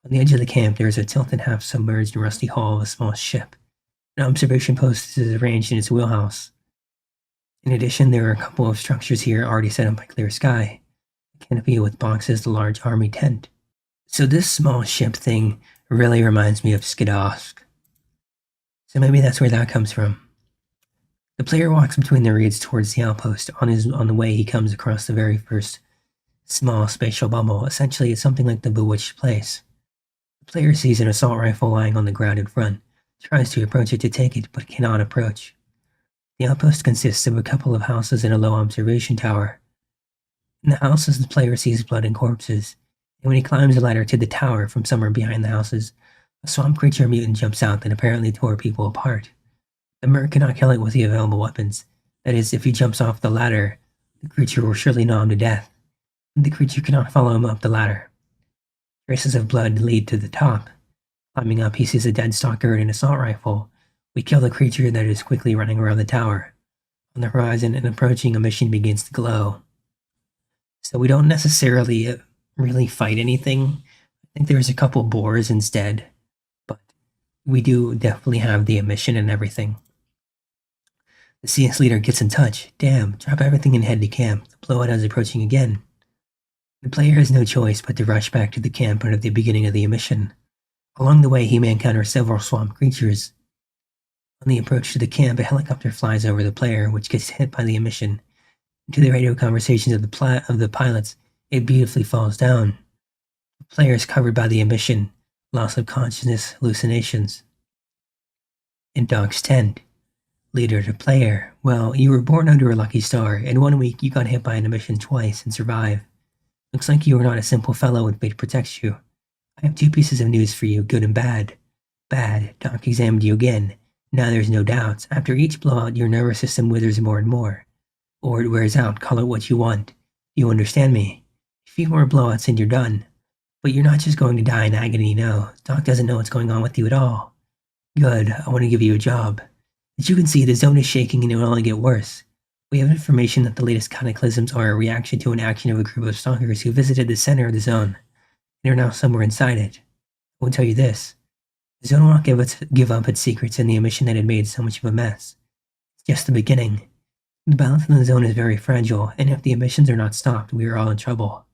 On the edge of the camp, there is a tilted half-submerged rusty hull of a small ship. An observation post is arranged in its wheelhouse. In addition, there are a couple of structures here already set up by Clear Sky. A canopy with boxes, the large army tent. So this small ship thing really reminds me of Skidovsk. So maybe that's where that comes from. The player walks between the reeds towards the outpost. On the way, he comes across the very first small spatial bubble. Essentially, it's something like the bewitched place. The player sees an assault rifle lying on the ground in front, tries to approach it to take it, but cannot approach. The outpost consists of a couple of houses and a low observation tower. In the houses, the player sees blood and corpses, and when he climbs a ladder to the tower from somewhere behind the houses, a swamp creature mutant jumps out that apparently tore people apart. The merc cannot kill it with the available weapons. That is, if he jumps off the ladder, the creature will surely gnaw him to death. The creature cannot follow him up the ladder. Traces of blood lead to the top. Climbing up, he sees a dead stalker and an assault rifle. We kill the creature that is quickly running around the tower. On the horizon, an approaching emission begins to glow. So we don't necessarily really fight anything. I think there's a couple boars instead, but we do definitely have the emission and everything. The CS leader gets in touch. Damn, drop everything and head to camp. The blowout is approaching again. The player has no choice but to rush back to the camp at the beginning of the emission. Along the way, he may encounter several swamp creatures. On the approach to the camp, a helicopter flies over the player, which gets hit by the emission. To the radio conversations of the pilots, it beautifully falls down. The player is covered by the emission, loss of consciousness, hallucinations. In Doc's tent, leader to player. Well, you were born under a lucky star. In 1 week, you got hit by an emission twice and survived. Looks like you are not a simple fellow and fate protects you. I have 2 pieces of news for you, good and bad. Bad, Doc examined you again. Now there's no doubts. After each blowout, your nervous system withers more and more. Or it wears out, call it what you want. You understand me? A few more blowouts and you're done. But you're not just going to die in agony, no. Doc doesn't know what's going on with you at all. Good, I want to give you a job. As you can see, the zone is shaking and it will only get worse. We have information that the latest cataclysms are a reaction to an action of a group of stalkers who visited the center of the zone, and are now somewhere inside it. I will tell you this. The zone will not give up its secrets in the emission that had made so much of a mess. It's just the beginning. The balance in the zone is very fragile, and if the emissions are not stopped, we are all in trouble.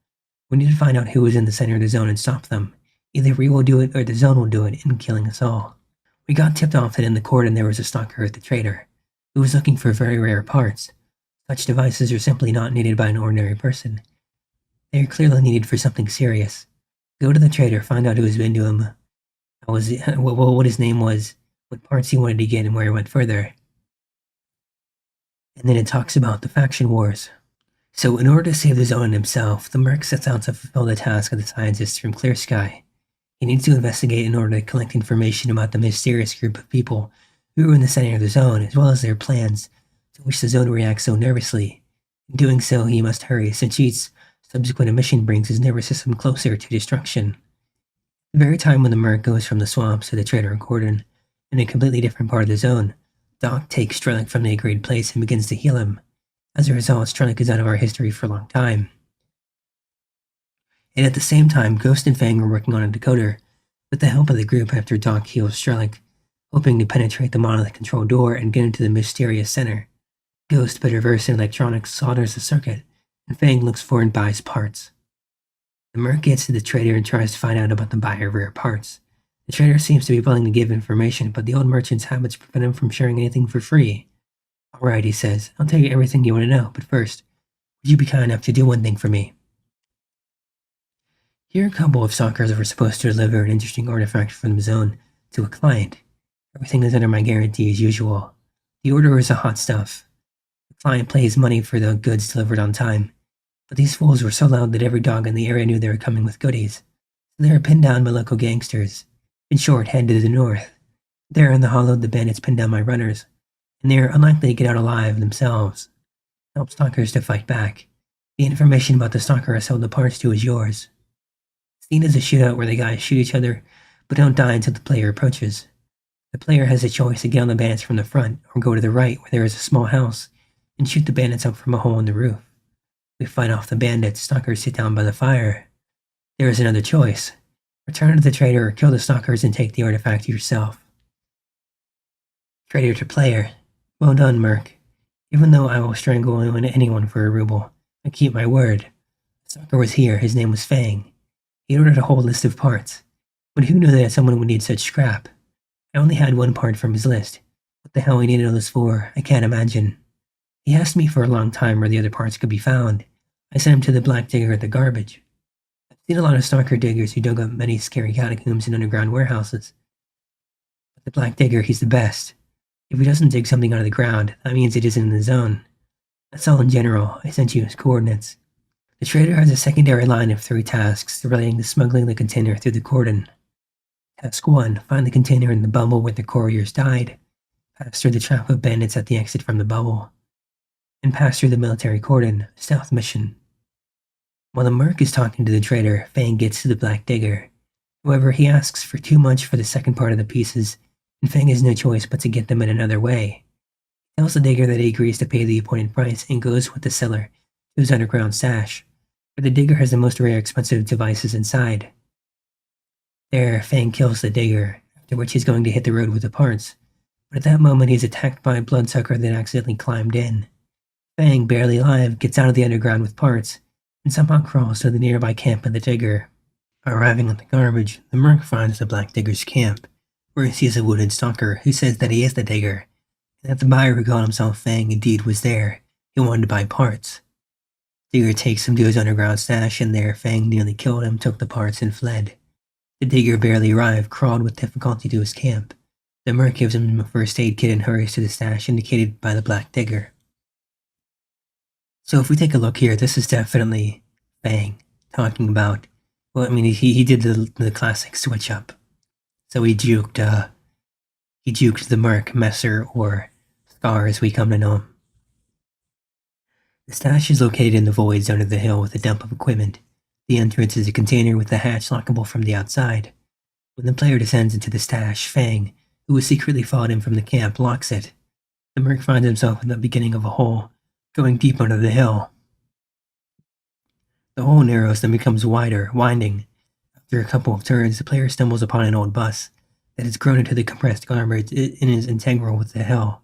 We need to find out who is in the center of the zone and stop them. Either we will do it or the zone will do it, in killing us all. We got tipped off that in the cordon there was a stalker at the trader, who was looking for very rare parts. Such devices are simply not needed by an ordinary person. They are clearly needed for something serious. Go to the trader, find out who has been to him, what his name was, what parts he wanted to get, and where he went further. And then it talks about the faction wars. So in order to save the zone and himself, the Merc sets out to fulfill the task of the scientists from Clear Sky. He needs to investigate in order to collect information about the mysterious group of people who are in the center of the zone, as well as their plans, to which the zone reacts so nervously. In doing so, he must hurry, since each subsequent emission brings his nervous system closer to destruction. At the very time when the Merc goes from the swamps to the trader and cordon, in a completely different part of the zone, Doc takes Strelok from the agreed place and begins to heal him. As a result, Strelok is out of our history for a long time. And at the same time, Ghost and Fang are working on a decoder, with the help of the group after Doc heals Strelok, hoping to penetrate the monolith control door and get into the mysterious center. Ghost, better versed in electronics, solders the circuit, and Fang looks for and buys parts. The Merc gets to the trader and tries to find out about the buyer of rare parts. The trader seems to be willing to give information, but the old merchant's habits prevent him from sharing anything for free. Alright, he says, I'll tell you everything you want to know, but first, would you be kind enough to do one thing for me? Here a couple of stalkers were supposed to deliver an interesting artifact from the zone to a client. Everything is under my guarantee as usual. The order is a hot stuff. The client pays money for the goods delivered on time, but these fools were so loud that every dog in the area knew they were coming with goodies. So they were pinned down by local gangsters. In short, head to the north. There in the hollow, the bandits pinned down my runners, and they are unlikely to get out alive themselves. Help stalkers to fight back. The information about the stalker I sold the parts to is yours. Seen as a shootout where the guys shoot each other, but don't die until the player approaches. The player has a choice to get on the bandits from the front, or go to the right where there is a small house, and shoot the bandits up from a hole in the roof. We fight off the bandits, stalkers sit down by the fire. There is another choice. Return to the trader or kill the stalkers and take the artifact yourself. Trader to player. Well done, Merc. Even though I will strangle anyone for a ruble, I keep my word. The stalker was here, his name was Fang. He ordered a whole list of parts. But who knew that someone would need such scrap? I only had one part from his list. What the hell he needed all this for, I can't imagine. He asked me for a long time where the other parts could be found. I sent him to the Black Digger at the garbage. I've seen a lot of stalker diggers who dug up many scary catacombs and underground warehouses. But the Black Digger, he's the best. If he doesn't dig something out of the ground, that means it isn't in the zone. That's all in general. I sent you his coordinates. The trader has a secondary line of 3 tasks relating to smuggling the container through the cordon. Task 1. Find the container in the bubble where the couriers died. Pass through the trap of bandits at the exit from the bubble. And pass through the military cordon. Stealth mission. While the Merc is talking to the trader, Fang gets to the Black Digger. However, he asks for too much for the second part of the pieces, and Fang has no choice but to get them in another way. He tells the digger that he agrees to pay the appointed price and goes with the seller to his underground stash, where the digger has the most rare expensive devices inside. There, Fang kills the digger, after which he's going to hit the road with the parts, but at that moment he's attacked by a bloodsucker that accidentally climbed in. Fang, barely alive, gets out of the underground with parts, and somehow crawls to the nearby camp of the digger. Arriving at the garbage, the Merc finds the Black Digger's camp, where he sees a wounded stalker who says that he is the digger, and that the buyer who called himself Fang indeed was there. He wanted to buy parts. Digger takes him to his underground stash, and there Fang nearly killed him, took the parts, and fled. The digger barely arrived, crawled with difficulty to his camp. The Merc gives him a first aid kit and hurries to the stash indicated by the Black Digger. So if we take a look here, this is definitely Fang talking about, well, I mean, he did the classic switch up. So he juked the Merc, Messer, or Scar as we come to know him. The stash is located in the voids under the hill with a dump of equipment. The entrance is a container with the hatch lockable from the outside. When the player descends into the stash, Fang, who has secretly followed him from the camp, locks it. The merc finds himself in the beginning of a hole, going deep under the hill. The hole narrows, then becomes wider, winding. After a couple of turns, the player stumbles upon an old bus that has grown into the compressed garbage and is integral with the hill.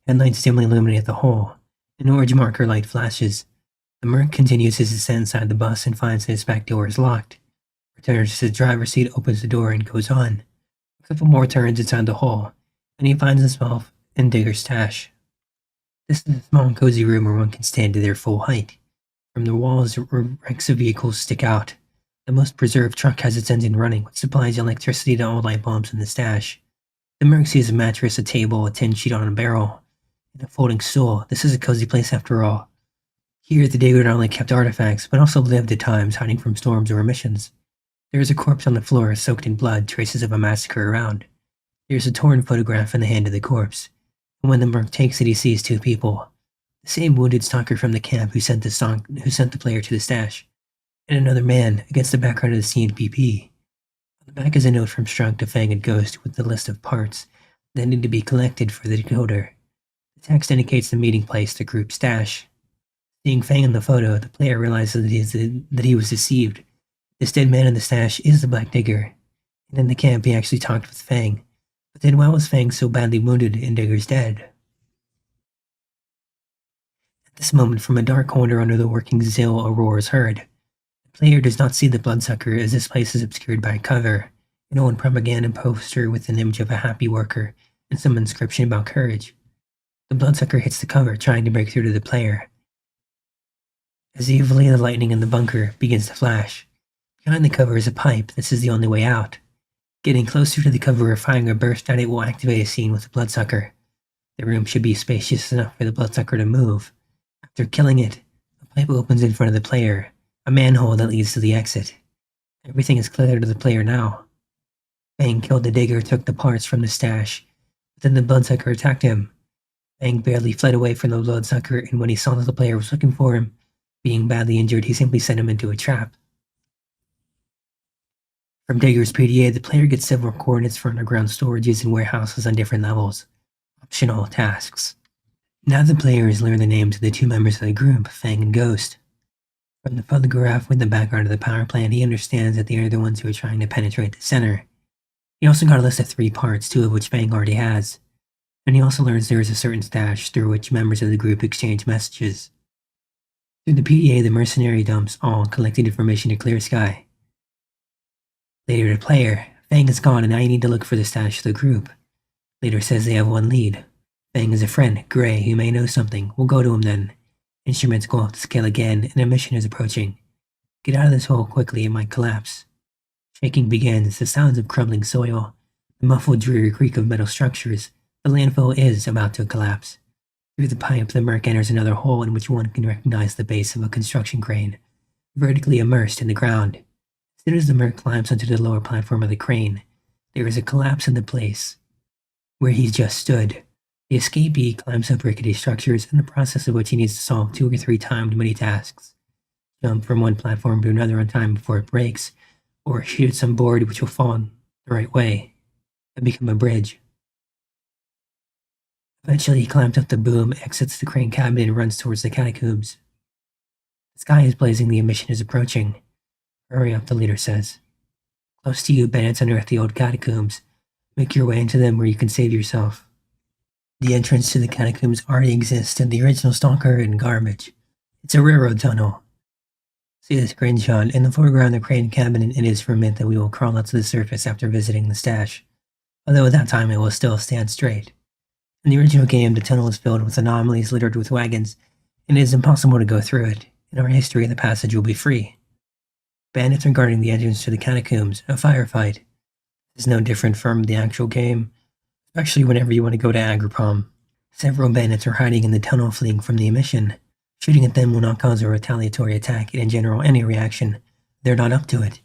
Headlights dimly illuminate the hole. An orange marker light flashes. The merc continues his descent inside the bus and finds that its back door is locked. Returns to the driver's seat, opens the door, and goes on. A couple more turns inside the hole, and he finds himself in Digger's stash. This is a small and cozy room where one can stand to their full height. From the walls, ranks of vehicles stick out. The most preserved truck has its engine running, which supplies electricity to all light bulbs in the stash. The merc sees a mattress, a table, a tin sheet on a barrel, and a folding stool. This is a cozy place after all. Here, the Digger not only kept artifacts, but also lived at times, hiding from storms or missions. There is a corpse on the floor, soaked in blood, traces of a massacre around. There is a torn photograph in the hand of the corpse, and when the merc takes it, he sees two people. The same wounded stalker from the camp who sent the player to the stash, and another man against the background of the CNPP. On the back is a note from Strelok to Fang and Ghost with the list of parts that need to be collected for the decoder. The text indicates the meeting place, the group stash. Seeing Fang in the photo, the player realizes that he was deceived. This dead man in the stash is the Black Digger, and in the camp he actually talked with Fang. But then why was Fang so badly wounded and Digger's dead? At this moment, from a dark corner under the working Zill, a roar is heard. The player does not see the bloodsucker as this place is obscured by a cover, an old propaganda poster with an image of a happy worker and some inscription about courage. The bloodsucker hits the cover, trying to break through to the player. As evilly the lightning in the bunker begins to flash. Behind the cover is a pipe. This is the only way out. Getting closer to the cover or firing a burst at it will activate a scene with the bloodsucker. The room should be spacious enough for the bloodsucker to move. After killing it, a pipe opens in front of the player, a manhole that leads to the exit. Everything is clear to the player now. Fang killed the Digger, took the parts from the stash, but then the bloodsucker attacked him. Fang barely fled away from the bloodsucker, and when he saw that the player was looking for him, being badly injured, he simply sent him into a trap. From Digger's PDA, the player gets several coordinates for underground storages and warehouses on different levels. Optional tasks. Now the player has learned the names of the two members of the group, Fang and Ghost. From the photograph with the background of the power plant, he understands that they are the ones who are trying to penetrate the center. He also got a list of 3 parts, 2 of which Fang already has. And he also learns there is a certain stash through which members of the group exchange messages. Through the PDA, the mercenary dumps all collected information to Clear Sky. Later to player, Fang is gone and now you need to look for the stash of the group. Later says they have one lead. Fang is a friend, Gray, who may know something. We'll go to him then. Instruments go off the scale again and a mission is approaching. Get out of this hole quickly, it might collapse. Shaking begins, the sounds of crumbling soil, the muffled dreary creak of metal structures. The landfill is about to collapse. Through the pipe, the merc enters another hole in which one can recognize the base of a construction crane, vertically immersed in the ground. As soon as the merc climbs onto the lower platform of the crane, there is a collapse in the place where he just stood. The escapee climbs up rickety structures, in the process of which he needs to solve 2 or 3 timed mini-tasks. Jump from one platform to another on time before it breaks, or shoot at some board which will fall in the right way and become a bridge. Eventually, he climbs up the boom, exits the crane cabin, and runs towards the catacombs. The sky is blazing, the emission is approaching. Hurry up, the leader says. Close to you, bandits unearth the old catacombs. Make your way into them where you can save yourself. The entrance to the catacombs already exists in the original Stalker and garbage. It's a railroad tunnel. See the screenshot. In the foreground, the crane cabin, and it is for a minute that we will crawl out to the surface after visiting the stash. Although at that time it will still stand straight. In the original game, the tunnel is filled with anomalies littered with wagons, and it is impossible to go through it. In our history, the passage will be free. Bandits are guarding the entrance to the catacombs, a firefight. This is no different from the actual game, especially whenever you want to go to Agroprom. Several bandits are hiding in the tunnel fleeing from the emission. Shooting at them will not cause a retaliatory attack, and in general any reaction. They're not up to it.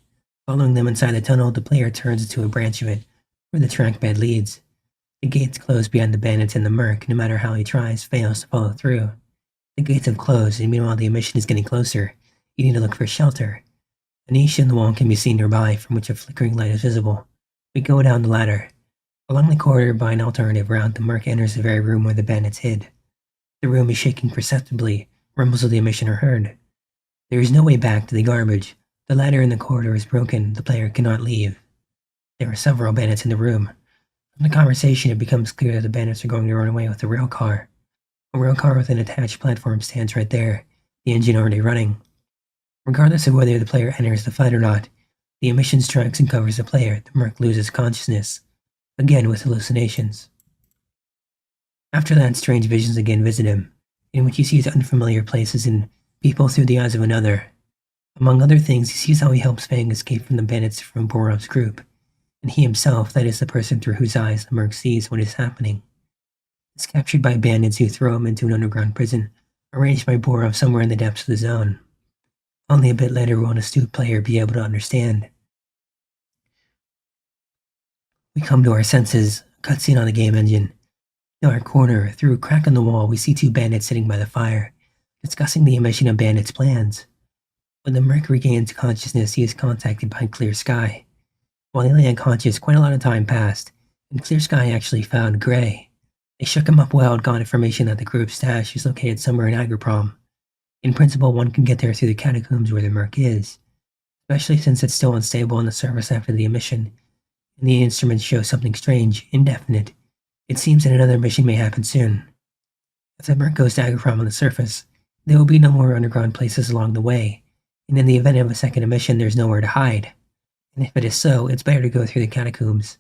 Following them inside the tunnel, the player turns into a branch of it, where the trackbed leads. The gates close behind the bandits and the merc, no matter how he tries, fails to follow through. The gates have closed, and meanwhile the emission is getting closer. You need to look for shelter. A niche in the wall can be seen nearby from which a flickering light is visible. We go down the ladder. Along the corridor by an alternative route, the merc enters the very room where the bandits hid. The room is shaking perceptibly. Rumbles of the emission are heard. There is no way back to the garbage. The ladder in the corridor is broken. The player cannot leave. There are several bandits in the room. From the conversation, it becomes clear that the bandits are going to run away with the rail car. A rail car with an attached platform stands right there, the engine already running. Regardless of whether the player enters the fight or not, the emission strikes and covers the player. The merc loses consciousness, again with hallucinations. After that, strange visions again visit him, in which he sees unfamiliar places and people through the eyes of another. Among other things, he sees how he helps Fang escape from the bandits from Borov's group, and he himself, that is the person through whose eyes the merc sees what is happening, is captured by bandits who throw him into an underground prison, arranged by Borov somewhere in the depths of the zone. Only a bit later will an astute player be able to understand. We come to our senses, a cutscene on the game engine. In our corner, through a crack in the wall, we see two bandits sitting by the fire, discussing the emission of bandits' plans. When the merc regains consciousness, he is contacted by Clear Sky. While he lay unconscious, quite a lot of time passed, and Clear Sky actually found Gray. They shook him up well and got information that the group's stash is located somewhere in Agroprom. In principle, one can get there through the catacombs where the merc is, especially since it's still unstable on the surface after the emission, and the instruments show something strange, indefinite. It seems that another mission may happen soon. If the merc goes to Agroprom on the surface, there will be no more underground places along the way, and in the event of a second emission, there's nowhere to hide. And if it is so, it's better to go through the catacombs.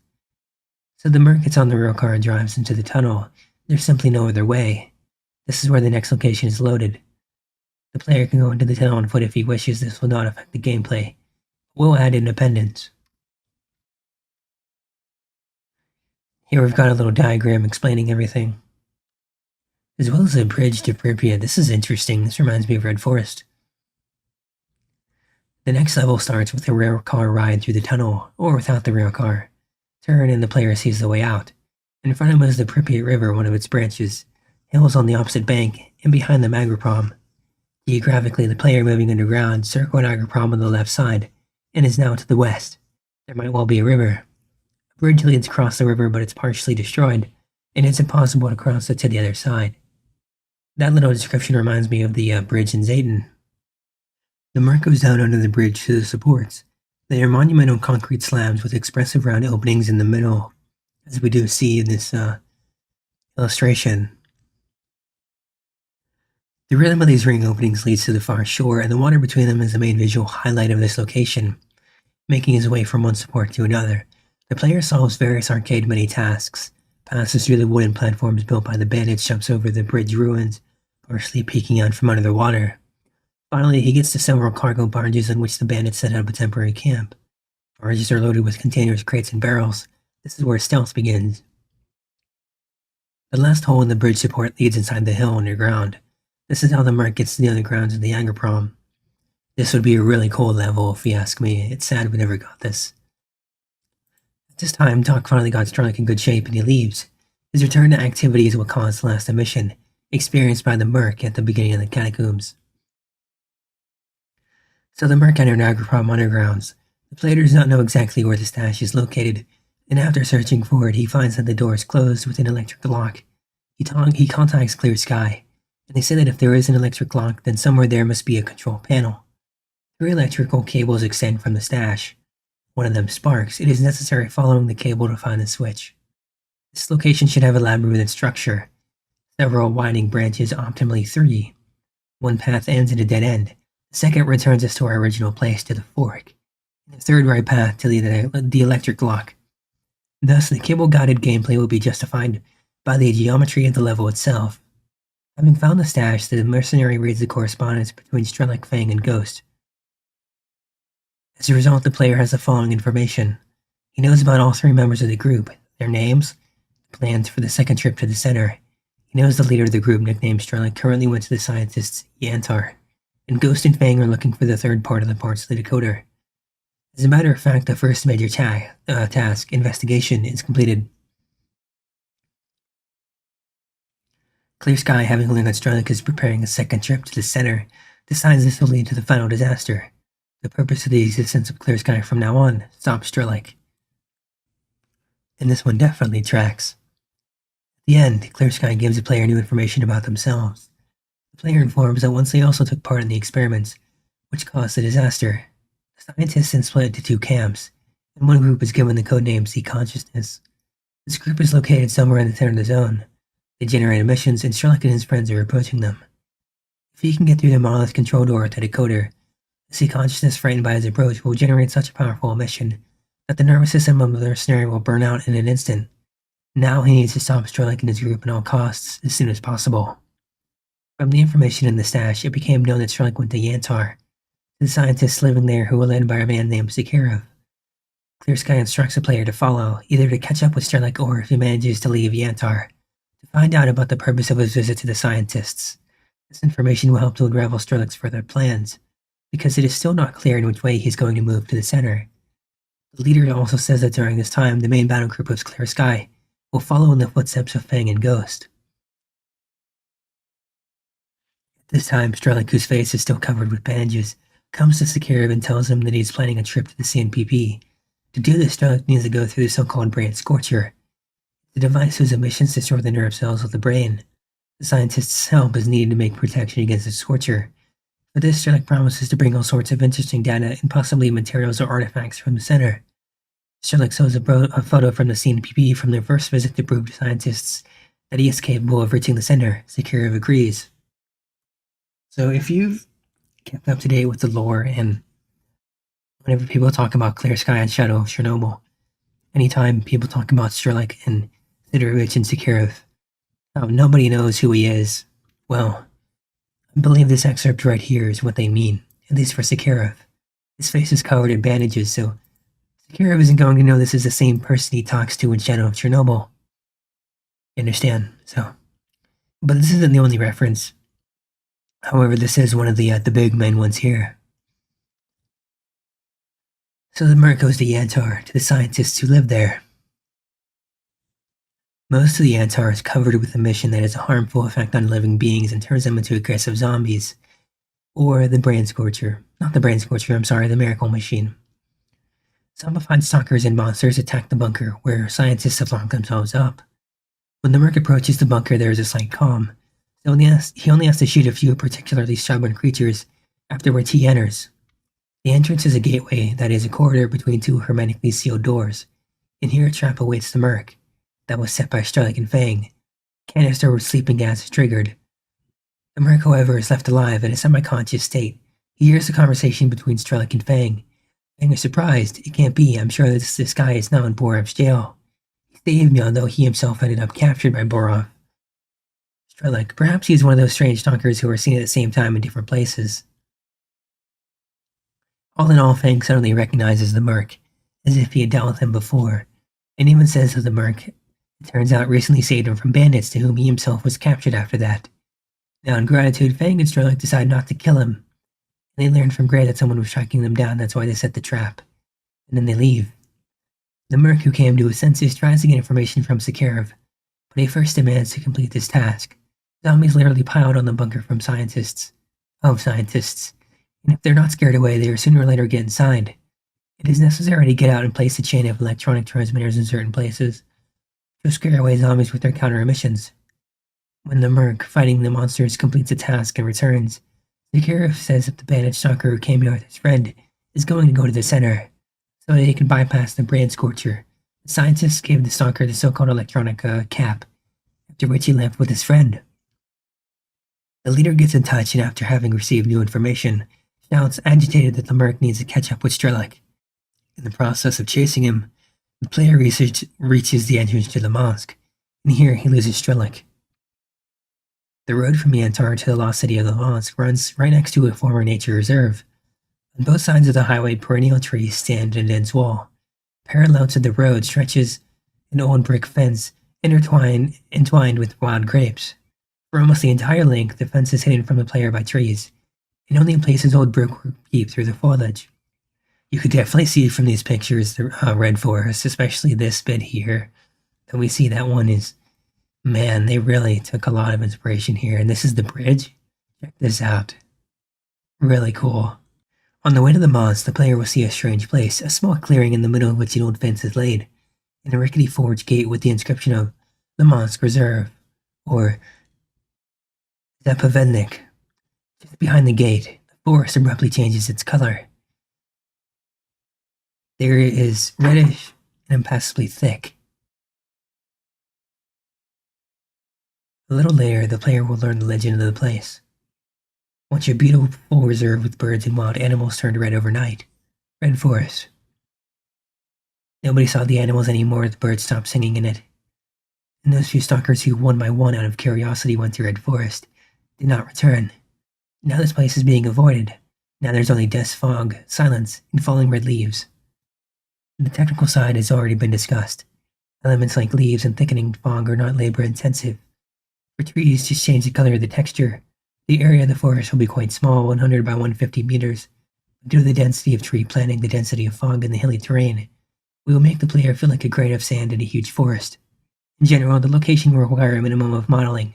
So the merc gets on the rail car and drives into the tunnel. There's simply no other way. This is where the next location is loaded. The player can go into the tunnel on foot if he wishes. This will not affect the gameplay. It will add independence. Here we've got a little diagram explaining everything, as well as a bridge to Pripyat. This is interesting. This reminds me of Red Forest. The next level starts with a rail car ride through the tunnel, or without the rail car. Turn and the player sees the way out. In front of him is the Pripyat River, one of its branches. Hills on the opposite bank, and behind them Agroprom. Geographically, the player moving underground circled Agroprom on the left side, and is now to the west. There might well be a river. A bridge leads across the river, but it's partially destroyed, and it's impossible to cross it to the other side. That little description reminds me of the bridge in Zayton. The merc goes down under the bridge to the supports. They are monumental concrete slabs with expressive round openings in the middle, as we do see in this illustration. The rhythm of these ring openings leads to the far shore, and the water between them is the main visual highlight of this location, making his way from one support to another. The player solves various arcade mini-tasks, passes through the wooden platforms built by the bandits, jumps over the bridge ruins, partially peeking out from under the water. Finally, he gets to several cargo barges on which the bandits set up a temporary camp. Barges are loaded with containers, crates, and barrels. This is where stealth begins. The last hole in the bridge support leads inside the hill underground. This is how the merc gets to the undergrounds of the Agroprom. This would be a really cool level, if you ask me. It's sad we never got this. At this time, Doc finally got Strelok in good shape and he leaves. His return to activity is what caused the last emission, experienced by the merc at the beginning of the catacombs. So the merc entered Agroprom undergrounds. The player does not know exactly where the stash is located, and after searching for it, he finds that the door is closed with an electric lock. He contacts Clear Sky, and they say that if there is an electric lock, then somewhere there must be a control panel. 3 electrical cables extend from the stash. One of them sparks. It is necessary following the cable to find the switch. This location should have a labyrinthine structure. Several winding branches, optimally 3. One path ends at a dead end. The second returns us to our original place, to the fork. And the third right path to the electric lock. Thus, the cable-guided gameplay will be justified by the geometry of the level itself. Having found the stash, the mercenary reads the correspondence between Strelok, Fang, and Ghost. As a result, the player has the following information. He knows about all 3 members of the group, their names, plans for the second trip to the center. He knows the leader of the group, nicknamed Strelok, currently went to the scientists Yantar, and Ghost and Fang are looking for the third part of the parts of the decoder. As a matter of fact, the first major task, investigation, is completed. Clear Sky, having learned that Strelok is preparing a second trip to the center decides this will lead to the final disaster. The purpose of the existence of Clear Sky from now on, stop Strelok. And this one definitely tracks. At the end, Clear Sky gives the player new information about themselves. The player informs that once they also took part in the experiments, which caused the disaster. The scientists then split into two camps, and one group is given the codename C Consciousness. This group is located somewhere in the center of the zone. They generate emissions, and Strelok and his friends are approaching them. If he can get through the monolith control door with the decoder, the C Consciousness, frightened by his approach, will generate such a powerful emission that the nervous system of the mercenary will burn out in an instant. Now he needs to stop Strelok and his group at all costs, as soon as possible. From the information in the stash, it became known that Strelok went to Yantar, to the scientists living there who were led by a man named Zakharov. Clear Sky instructs the player to follow, either to catch up with Strelok or, if he manages to leave Yantar, to find out about the purpose of his visit to the scientists. This information will help to unravel Strelok's further plans, because it is still not clear in which way he's going to move to the center. The leader also says that during this time, the main battle group of Clear Sky will follow in the footsteps of Fang and Ghost. At this time, Strelok, whose face is still covered with bandages, comes to Zakharov and tells him that he's planning a trip to the CNPP. To do this, Strelok needs to go through the so-called brain scorcher, the device whose emissions destroy the nerve cells of the brain. The scientist's help is needed to make protection against the scorcher. For this, Strelok promises to bring all sorts of interesting data and possibly materials or artifacts from the center. Strelok shows a photo from the CNPP from their first visit to prove to scientists that he is capable of reaching the center. Zakharov agrees. So if you've kept up to date with the lore, and whenever people talk about Clear Sky and Shadow of Chornobyl, anytime people talk about Strelok and Sidorovich and Zakharov, nobody knows who he is. Well, I believe this excerpt right here is what they mean, at least for Zakharov. His face is covered in bandages, so Zakharov isn't going to know this is the same person he talks to in Shadow of Chornobyl. You understand? But this isn't the only reference. However, this is one of the big main ones here. So the Merc goes to Yantar, to the scientists who live there. Most of the Yantar is covered with a mission that has a harmful effect on living beings and turns them into aggressive zombies. Or the Brain Scorcher. Not the Brain Scorcher, I'm sorry, the Miracle Machine. Zombified stalkers and monsters attack the bunker, where scientists have locked themselves up. When the Merc approaches the bunker, there is a slight calm. So he only has to shoot a few particularly stubborn creatures, afterwards he enters. The entrance is a gateway that is a corridor between two hermetically sealed doors. In here a trap awaits the Merc, that was set by Strelok and Fang. Canister with sleeping gas is triggered. The Merc, however, is left alive in a semi-conscious state. He hears a conversation between Strelok and Fang. Fang is surprised. It can't be. I'm sure that this guy is now in Borov's jail. He saved me, although he himself ended up captured by Borov. Strelok, perhaps he is one of those strange stalkers who are seen at the same time in different places. All in all, Fang suddenly recognizes the Merc, as if he had dealt with him before, and even says of the Merc, it turns out recently saved him from bandits to whom he himself was captured after that. Now in gratitude, Fang and Strelok decide not to kill him, and they learn from Gray that someone was tracking them down, that's why they set the trap, and then they leave. The Merc, who came to his senses, tries to get information from Zakharov, but he first demands to complete this task. Zombies literally piled on the bunker from scientists, and if they're not scared away, they are sooner or later get inside. It is necessary to get out and place a chain of electronic transmitters in certain places to scare away zombies with their counter emissions. When the Merc, fighting the monsters, completes the task and returns, Zakharov says that the bandit stalker who came here with his friend is going to go to the center, so that he can bypass the Brain Scorcher. The scientists gave the stalker the so-called electronic cap, after which he left with his friend. The leader gets in touch, and after having received new information, shouts agitated that the Merc needs to catch up with Strelok. In the process of chasing him, the player reaches the entrance to the mosque, and here he loses Strelok. The road from Yantar to the lost city of the mosque runs right next to a former nature reserve. On both sides of the highway, perennial trees stand in a dense wall. Parallel to the road stretches an old brick fence entwined with wild grapes. For almost the entire length, the fence is hidden from the player by trees, and only in places old brickwork peep through the foliage. You could definitely see from these pictures the red forest, especially this bit here. That we see that one is, man, they really took a lot of inspiration here. And this is the bridge. Check this out. really cool. On the way to the MoozE, the player will see a strange place, a small clearing in the middle of which an old fence is laid, and a rickety forged gate with the inscription of the MoozE Reserve, or Zapovednik. Just behind the gate, the forest abruptly changes its color. There is reddish and impassably thick. A little later, the player will learn the legend of the place. Once a beautiful reserve with birds and wild animals turned red overnight. Red forest. Nobody saw the animals anymore, the birds stopped singing in it. And those few stalkers who, one by one, out of curiosity went to Red Forest, did not return. Now this place is being avoided. Now there's only dense fog, silence, and falling red leaves. The technical side has already been discussed. Elements like leaves and thickening fog are not labor-intensive. For trees, just change the color of the texture. The area of the forest will be quite small, 100 by 150 meters. Due to the density of tree planting, the density of fog, and the hilly terrain, we will make the player feel like a grain of sand in a huge forest. In general, the location will require a minimum of modeling.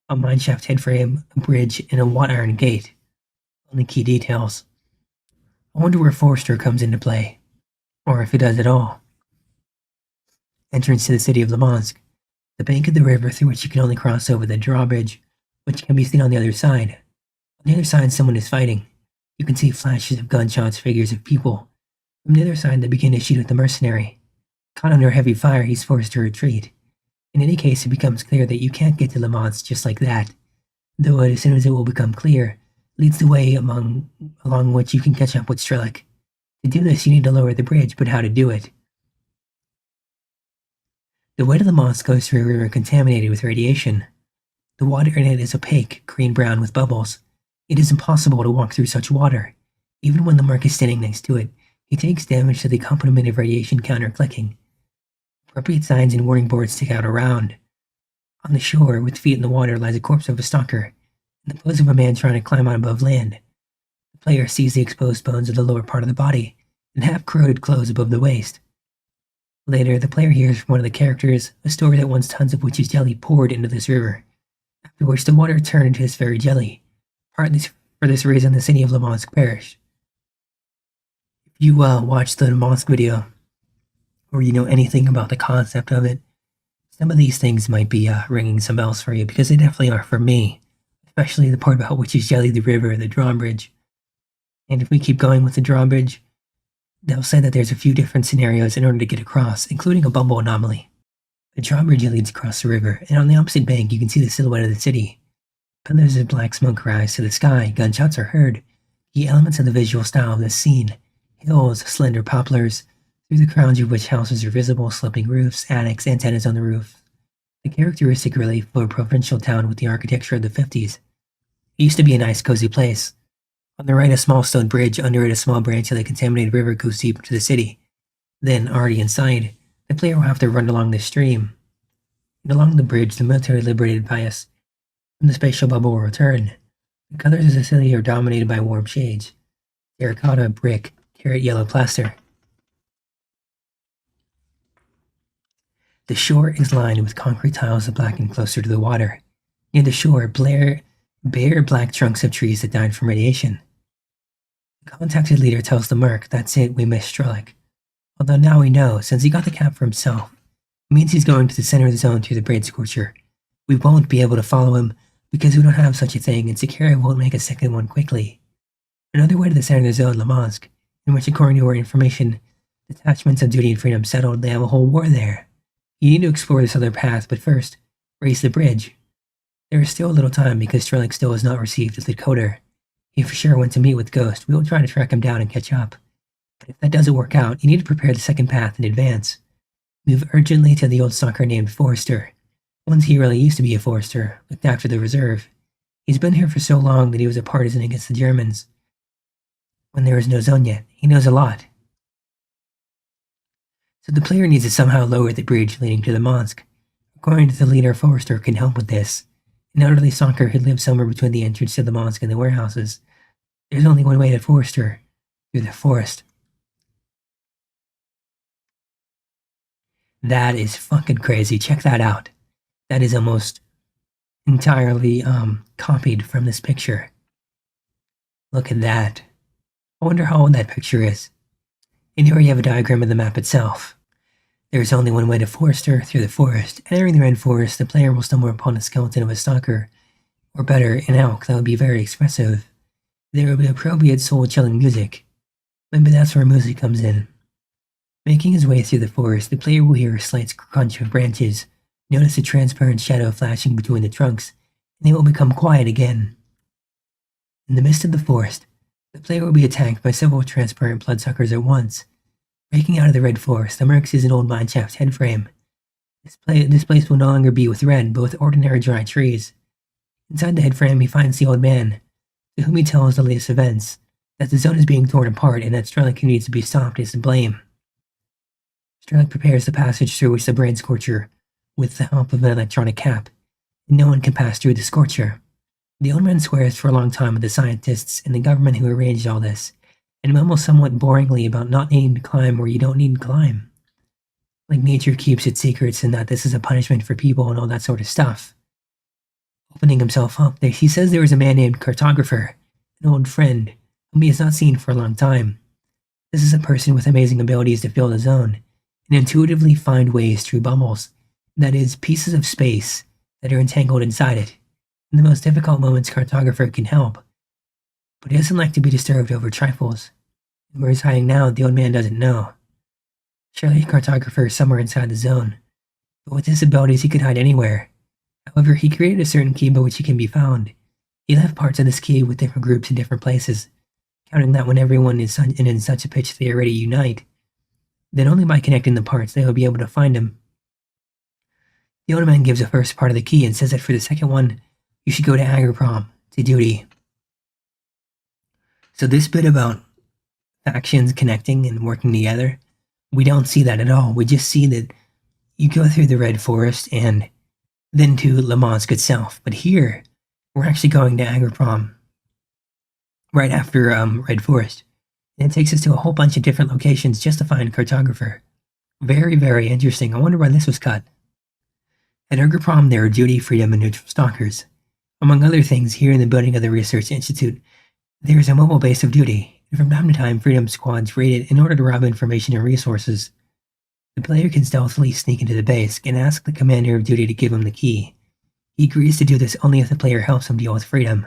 A mineshaft headframe, a bridge, and a wrought iron gate. Only key details. I wonder where Forrester comes into play. Or if it does at all. Entrance to the city of Limansk. The bank of the river through which you can only cross over the drawbridge, which can be seen on the other side. On the other side, someone is fighting. You can see flashes of gunshots, figures of people. From the other side, they begin to shoot at the mercenary. Caught under heavy fire, he's forced to retreat. In any case, it becomes clear that you can't get to Limansk just like that. Though as soon as it will become clear, leads the way along which you can catch up with Strelok. To do this, you need to lower the bridge, but how to do it? The way to Limansk goes through a river contaminated with radiation. The water in it is opaque, green-brown with bubbles. It is impossible to walk through such water. Even when the mark is standing next to it, he takes damage to the accompaniment of radiation counter-clicking. Appropriate signs and warning boards stick out around. On the shore, with feet in the water, lies a corpse of a stalker, in the pose of a man trying to climb out above land. The player sees the exposed bones of the lower part of the body, and half-corroded clothes above the waist. Later, the player hears from one of the characters a story that once tons of witch's jelly poured into this river, after which the water turned into this very jelly. Partly for this reason, the city of Limansk perished. If you watched the Limansk video, or you know anything about the concept of it, some of these things might be ringing some bells for you, because they definitely are for me, especially the part about witch's jelly, the river, the drawbridge. And if we keep going with the drawbridge, they'll say that there's a few different scenarios in order to get across, including a bubble anomaly. The drawbridge leads across the river, and on the opposite bank you can see the silhouette of the city. Pillars of black smoke rise to the sky, gunshots are heard. Key elements of the visual style of this scene: hills, slender poplars, through the crowns of which houses are visible, sloping roofs, attics, antennas on the roof. The characteristic relief of a provincial town with the architecture of the 50s. It used to be a nice, cozy place. On the right, a small stone bridge, under it a small branch of the contaminated river goes deep into the city. Then, already inside, the player will have to run along the stream. And along the bridge, the military liberated bias from the spatial bubble will return. The colors of the city are dominated by warm shades: terracotta, brick, carrot yellow plaster. The shore is lined with concrete tiles that blacken closer to the water. Near the shore, bare black trunks of trees that died from radiation. The contacted leader tells the merc, "That's it, we missed Strelok." Although now we know, since he got the cap for himself, it means he's going to the center of the zone through the braid scorcher. We won't be able to follow him, because we don't have such a thing, and Security won't make a second one quickly. Another way to the center of the zone, Limansk, in which, according to our information, detachments of Duty and Freedom settled. They have a whole war there. You need to explore this other path, but first, raise the bridge. There is still a little time because Strelok still has not received the decoder. He for sure went to meet with Ghost. We will try to track him down and catch up. But if that doesn't work out, you need to prepare the second path in advance. Move urgently to the old stalker named Forrester. Once he really used to be a Forrester, looked after the reserve. He's been here for so long that he was a partisan against the Germans. When there was no zone yet, he knows a lot. So the player needs to somehow lower the bridge leading to the mosque. According to the leader, Forrester can help with this. An elderly stalker who lives somewhere between the entrance to the mosque and the warehouses. There's only one way to Forrester, through the forest. That is fucking crazy. Check that out. That is almost entirely copied from this picture. Look at that. I wonder how old that picture is. And here you have a diagram of the map itself. There is only one way to forester through the forest. Entering the red forest, the player will stumble upon a skeleton of a stalker, or better, an elk that would be very expressive. There will be appropriate soul-chilling music. Maybe that's where MoozE comes in. Making his way through the forest, the player will hear a slight crunch of branches, notice a transparent shadow flashing between the trunks, and they will become quiet again. In the midst of the forest, the player will be attacked by several transparent bloodsuckers at once. Breaking out of the red forest, the Merc sees an old mineshaft headframe. This place will no longer be with red, but with ordinary dry trees. Inside the headframe, he finds the old man, to whom he tells the latest events, that the zone is being torn apart and that Strelok needs to be stopped is to blame. Strelok prepares the passage through which the brain scorcher, with the help of an electronic cap, and no one can pass through the scorcher. The old man swears for a long time at the scientists and the government who arranged all this, and mumbles somewhat boringly about not needing to climb where you don't need to climb. Like nature keeps its secrets and that this is a punishment for people and all that sort of stuff. Opening himself up, he says there is a man named Cartographer, an old friend, whom he has not seen for a long time. This is a person with amazing abilities to fill the zone, and intuitively find ways through bubbles, that is, pieces of space that are entangled inside it. In the most difficult moments, Cartographer can help, but he doesn't like to be disturbed over trifles. And where he's hiding now, the old man doesn't know. Surely Cartographer is somewhere inside the zone, but with his abilities he could hide anywhere. However, he created a certain key by which he can be found. He left parts of this key with different groups in different places, counting that when everyone is in such a pitch they already unite, then only by connecting the parts they will be able to find him. The old man gives the first part of the key and says that for the second one, you should go to Agroprom, to duty. So this bit about factions connecting and working together, we don't see that at all. We just see that you go through the Red Forest and then to Lemansk itself. But here, we're actually going to Agroprom right after Red Forest. And it takes us to a whole bunch of different locations just to find Cartographer. Very, very interesting. I wonder why this was cut. At Agroprom, there are duty, freedom, and neutral stalkers. Among other things, here in the building of the Research Institute, there is a mobile base of duty, and from time to time, freedom squads raid it in order to rob information and resources. The player can stealthily sneak into the base and ask the commander of duty to give him the key. He agrees to do this only if the player helps him deal with freedom,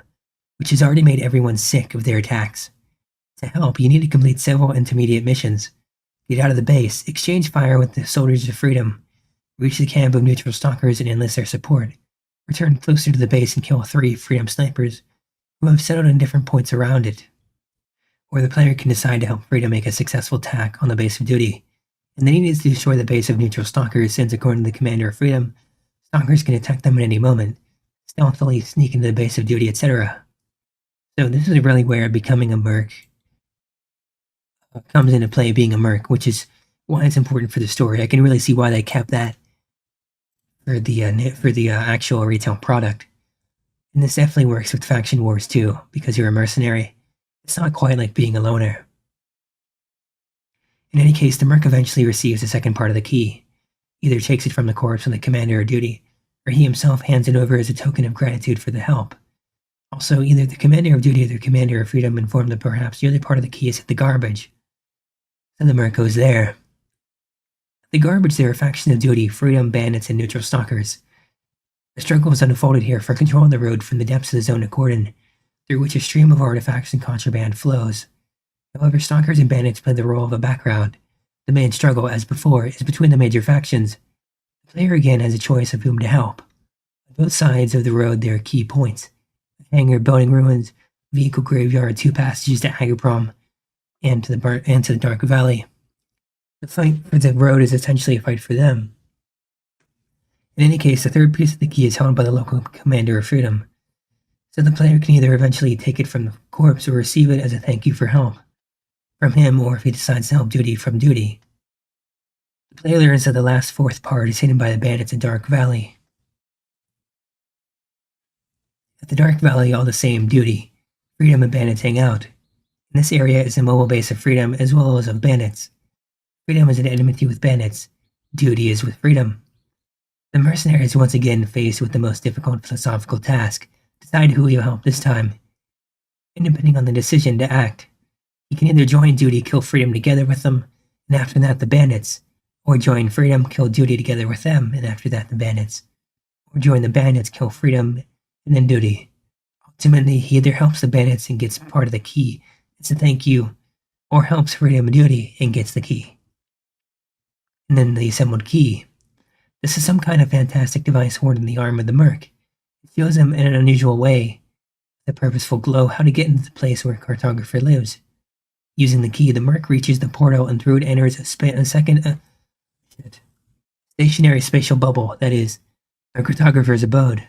which has already made everyone sick of their attacks. To help, you need to complete several intermediate missions. Get out of the base, exchange fire with the soldiers of freedom, reach the camp of neutral stalkers and enlist their support, return closer to the base and kill 3 freedom snipers who have settled in different points around it. Or the player can decide to help freedom make a successful attack on the base of duty, and then he needs to destroy the base of neutral stalkers since according to the commander of freedom, stalkers can attack them at any moment, stealthily sneak into the base of duty, etc. So this is really where becoming a merc comes into play, being a merc, which is why it's important for the story. I can really see why they kept that for the actual retail product. And this definitely works with faction wars too, because you're a mercenary. It's not quite like being a loner. In any case, the merc eventually receives the second part of the key, either takes it from the corpse of the commander of duty, or he himself hands it over as a token of gratitude for the help. Also, either the commander of duty or the commander of freedom informed that perhaps the other part of the key is at the garbage. So the merc goes there. At the garbage, there are factions of duty, freedom, bandits, and neutral stalkers. The struggle is unfolded here for control of the road from the depths of the zone of cordon, through which a stream of artifacts and contraband flows. However, stalkers and bandits play the role of a background. The main struggle, as before, is between the major factions. The player again has a choice of whom to help. On both sides of the road there are key points. A hangar, building ruins, vehicle graveyard, 2 passages to Agroprom, and to the Dark Valley. The fight for the road is essentially a fight for them. In any case, the third piece of the key is held by the local commander of freedom, so the player can either eventually take it from the corpse or receive it as a thank you for help from him, or if he decides to help duty from duty. The player learns that the last 4th part is hidden by the bandits in Dark Valley. At the Dark Valley, all the same duty, freedom, and bandits hang out. In this area is a mobile base of freedom as well as of bandits. Freedom is at enmity with bandits. Duty is with freedom. The mercenaries once again faced with the most difficult philosophical task. Decide who you'll help this time. and depending on the decision to act, he can either join duty, kill freedom together with them, and after that the bandits, or join freedom, kill duty together with them, and after that the bandits, or join the bandits, kill freedom, and then duty. Ultimately, he either helps the bandits and gets part of the key, it's a thank you, or helps freedom and duty and gets the key. And then the assembled key. This is some kind of fantastic device worn in the arm of the merc. It shows him in an unusual way, with a purposeful glow, how to get into the place where Cartographer lives. Using the key, the merc reaches the portal and through it enters a stationary spatial bubble, that is, a Cartographer's abode.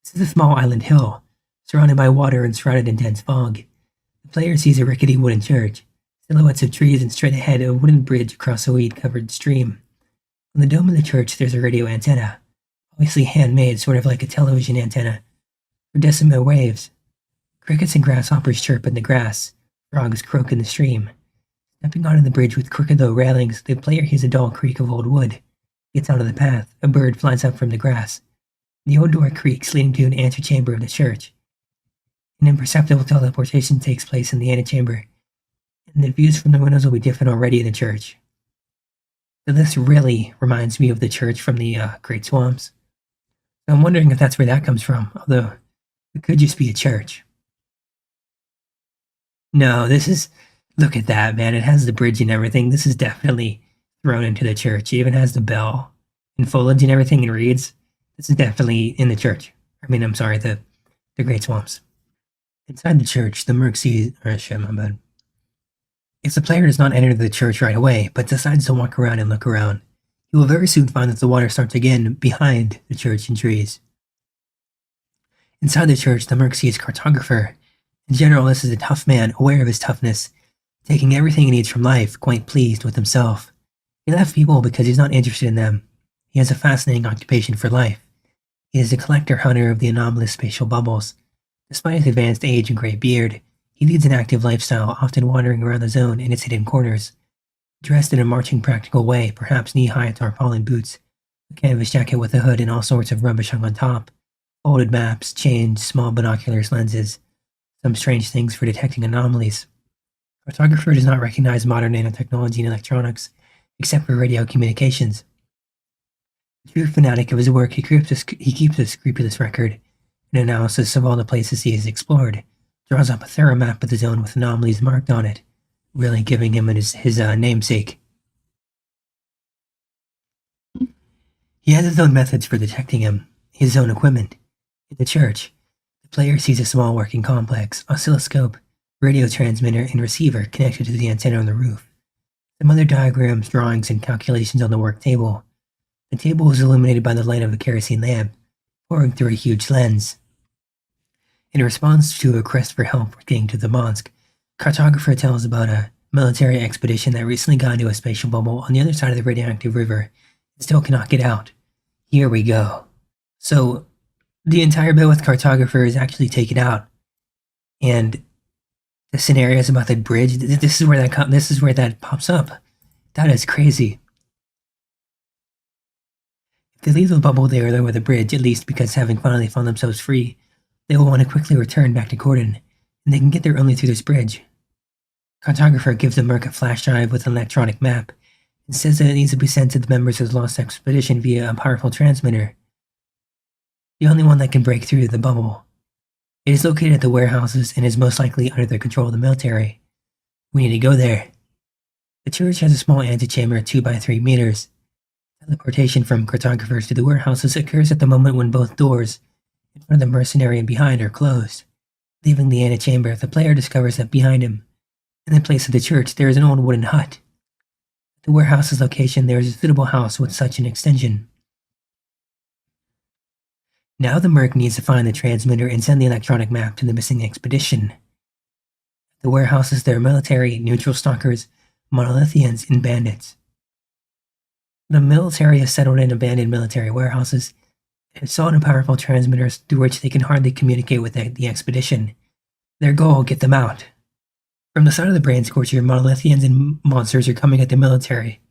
This is a small island hill, surrounded by water and shrouded in dense fog. The player sees a rickety wooden church, silhouettes of trees, and straight ahead a wooden bridge across a weed-covered stream. On the dome of the church there's a radio antenna, obviously handmade, sort of like a television antenna, for decimal waves. Crickets and grasshoppers chirp in the grass, frogs croak in the stream. Stepping onto the bridge with crooked low railings, the player hears a dull creak of old wood. Gets out of the path, a bird flies up from the grass. The old door creaks, leading to an antechamber of the church. An imperceptible teleportation takes place in the antechamber, and the views from the windows will be different already in the church. So this really reminds me of the church from the Great Swamps. So I'm wondering if that's where that comes from, although it could just be a church. No, this is... Look at that, man. It has the bridge and everything. This is definitely thrown into the church. It even has the bell and foliage and everything and reeds. This is definitely in the church. The Great Swamps. Inside the church, the merc sees... Oh shit, my bad. If the player does not enter the church right away, but decides to walk around and look around, he will very soon find that the water starts again behind the church and trees. Inside the church, the merc sees Cartographer. In general, this is a tough man, aware of his toughness, taking everything he needs from life, quite pleased with himself. He left people because he's not interested in them. He has a fascinating occupation for life. He is a collector-hunter of the anomalous spatial bubbles. Despite his advanced age and gray beard, he leads an active lifestyle, often wandering around the zone and its hidden corners. Dressed in a marching practical way, perhaps knee-high tarpaulin boots, a canvas jacket with a hood and all sorts of rubbish hung on top, folded maps, chains, small binoculars, lenses, some strange things for detecting anomalies. Cartographer does not recognize modern nanotechnology and electronics, except for radio communications. A true fanatic of his work, he keeps a scrupulous record, an analysis of all the places he has explored, draws up a thorough map of the zone with anomalies marked on it, really giving him his namesake. He has his own methods for detecting him, his own equipment. In the church, the player sees a small working complex, oscilloscope, radio transmitter, and receiver connected to the antenna on the roof. Some other diagrams, drawings, and calculations on the work table. The table is illuminated by the light of a kerosene lamp, pouring through a huge lens. In response to a request for help getting to the mosque, Cartographer tells about a military expedition that recently got into a spatial bubble on the other side of the radioactive river and still cannot get out. Here we go. So, the entire bit with Cartographer is actually taken out, and the scenarios about the bridge, this is where that pops up. That is crazy. If they leave the bubble there though with the bridge, at least because having finally found themselves free, they will want to quickly return back to Gordon, and they can get there only through this bridge. Cartographer gives the merc a flash drive with an electronic map, and says that it needs to be sent to the members of the Lost Expedition via a powerful transmitter. The only one that can break through the bubble. It is located at the warehouses and is most likely under the control of the military. We need to go there. The church has a small antechamber 2 by 3 meters. Teleportation from cartographers to the warehouses occurs at the moment when both doors, in front of the mercenary and behind, are closed. Leaving the antechamber, the player discovers that behind him, in the place of the church, there is an old wooden hut. At the warehouse's location, there is a suitable house with such an extension. Now the merc needs to find the transmitter and send the electronic map to the missing expedition. At the warehouses, there are military, neutral stalkers, monolithians, and bandits. The military has settled in abandoned military warehouses and installed in powerful transmitters through which they can hardly communicate with the expedition. Their goal: get them out. From the side of the brain scorcher, monolithians and monsters are coming at the military.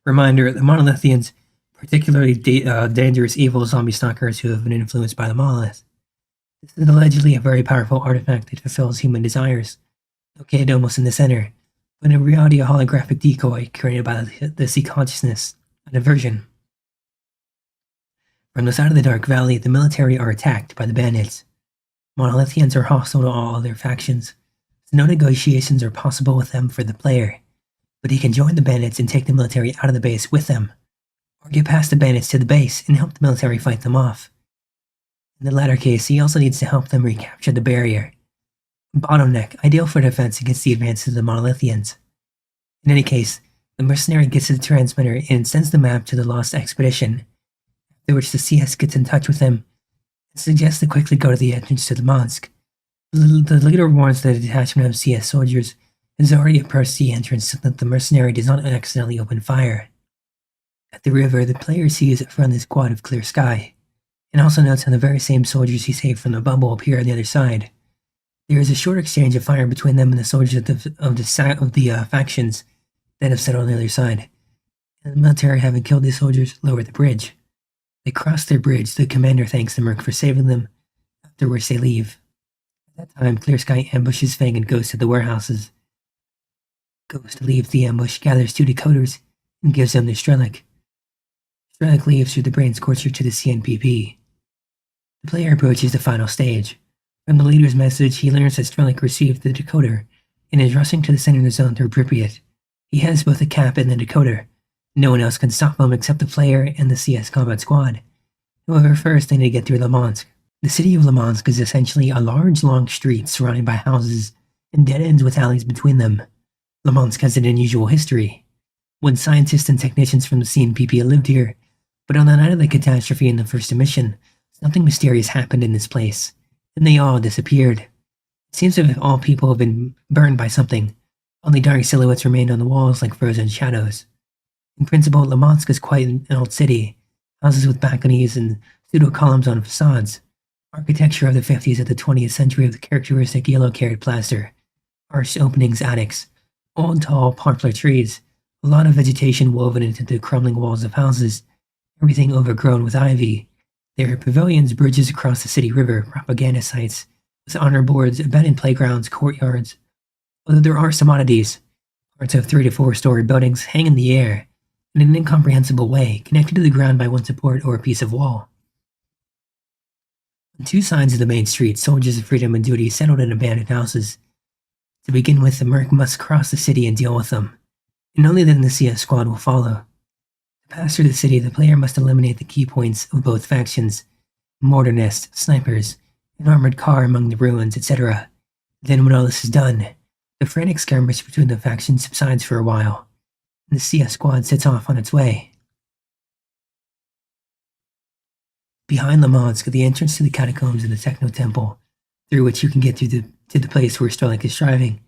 Reminder, the monolithians, particularly dangerous evil zombie stalkers who have been influenced by the monolith. This is allegedly a very powerful artifact that fulfills human desires, located almost in the center, but in reality a holographic decoy created by the sea consciousness, a diversion. From the side of the Dark Valley, the military are attacked by the bandits. Monolithians are hostile to all other factions, so no negotiations are possible with them for the player, but he can join the bandits and take the military out of the base with them, or get past the bandits to the base and help the military fight them off. In the latter case, he also needs to help them recapture the barrier. Bottleneck, ideal for defense against the advances of the Monolithians. In any case, the mercenary gets to the transmitter and sends the map to the Lost expedition, after which the CS gets in touch with him and suggests to quickly go to the entrance to the mosque. The leader warns that a detachment of CS soldiers has already approached the entrance so that the mercenary does not accidentally open fire. At the river, the player sees a friendly squad of Clear Sky, and also notes how the very same soldiers he saved from the bubble appear on the other side. There is a short exchange of fire between them and the soldiers of the factions that have settled on the other side, and the military, having killed the soldiers, lower the bridge. They cross their bridge. The commander thanks the merc for saving them, after which they leave. At that time, Clear Sky ambushes Fang and goes to the warehouses. Ghost leaves the ambush, gathers 2 decoders, and gives them to Strelok. Strelok leaves through the brain scorcher to the CNPP. The player approaches the final stage. From the leader's message, he learns that Strelok received the decoder and is rushing to the center of the zone through Pripyat. He has both the cap and the decoder. No one else can stop him except the player and the CS combat squad. However, first they need to get through Limansk. The city of Limansk is essentially a large, long street surrounded by houses and dead ends with alleys between them. Limansk has an unusual history. When scientists and technicians from the CNPP lived here, but on the night of the catastrophe in the first emission, something mysterious happened in this place, and they all disappeared. It seems as if all people have been burned by something. Only dark silhouettes remained on the walls like frozen shadows. In principle, Limansk is quite an old city, houses with balconies and pseudo-columns on facades, architecture of the 50s of the 20th century of the characteristic yellow-carrot plaster, arched openings, attics, old tall poplar trees, a lot of vegetation woven into the crumbling walls of houses, everything overgrown with ivy. There are pavilions, bridges across the city river, propaganda sites, with honor boards, abandoned playgrounds, courtyards. Although there are some oddities, parts of 3 to 4 story buildings hang in the air in an incomprehensible way, connected to the ground by one support or a piece of wall. On 2 sides of the main street, soldiers of freedom and duty settled in abandoned houses. To begin with, the merc must cross the city and deal with them, and only then the CS squad will follow. To pass through the city, the player must eliminate the key points of both factions, mortar nest, snipers, an armored car among the ruins, etc. Then when all this is done, the frantic skirmish between the factions subsides for a while, and the CS squad sets off on its way. Behind Limansk, the entrance to the catacombs of the Techno Temple, through which you can get to the place where Strelok is striving.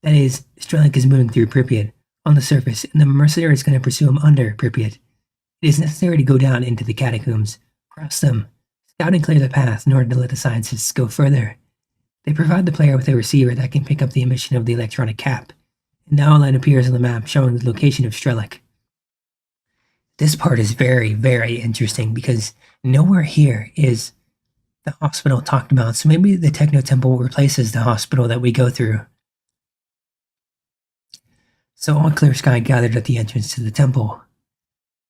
That is, Strelok is moving through Pripyat on the surface, and the mercenary is going to pursue him under Pripyat. It is necessary to go down into the catacombs, cross them, scout and clear the path in order to let the scientists go further. They provide the player with a receiver that can pick up the emission of the electronic cap, and the outline appears on the map showing the location of Strelok. This part is very, very interesting because nowhere here is the hospital talked about, so maybe the Techno Temple replaces the hospital that we go through. So all Clear Sky gathered at the entrance to the temple.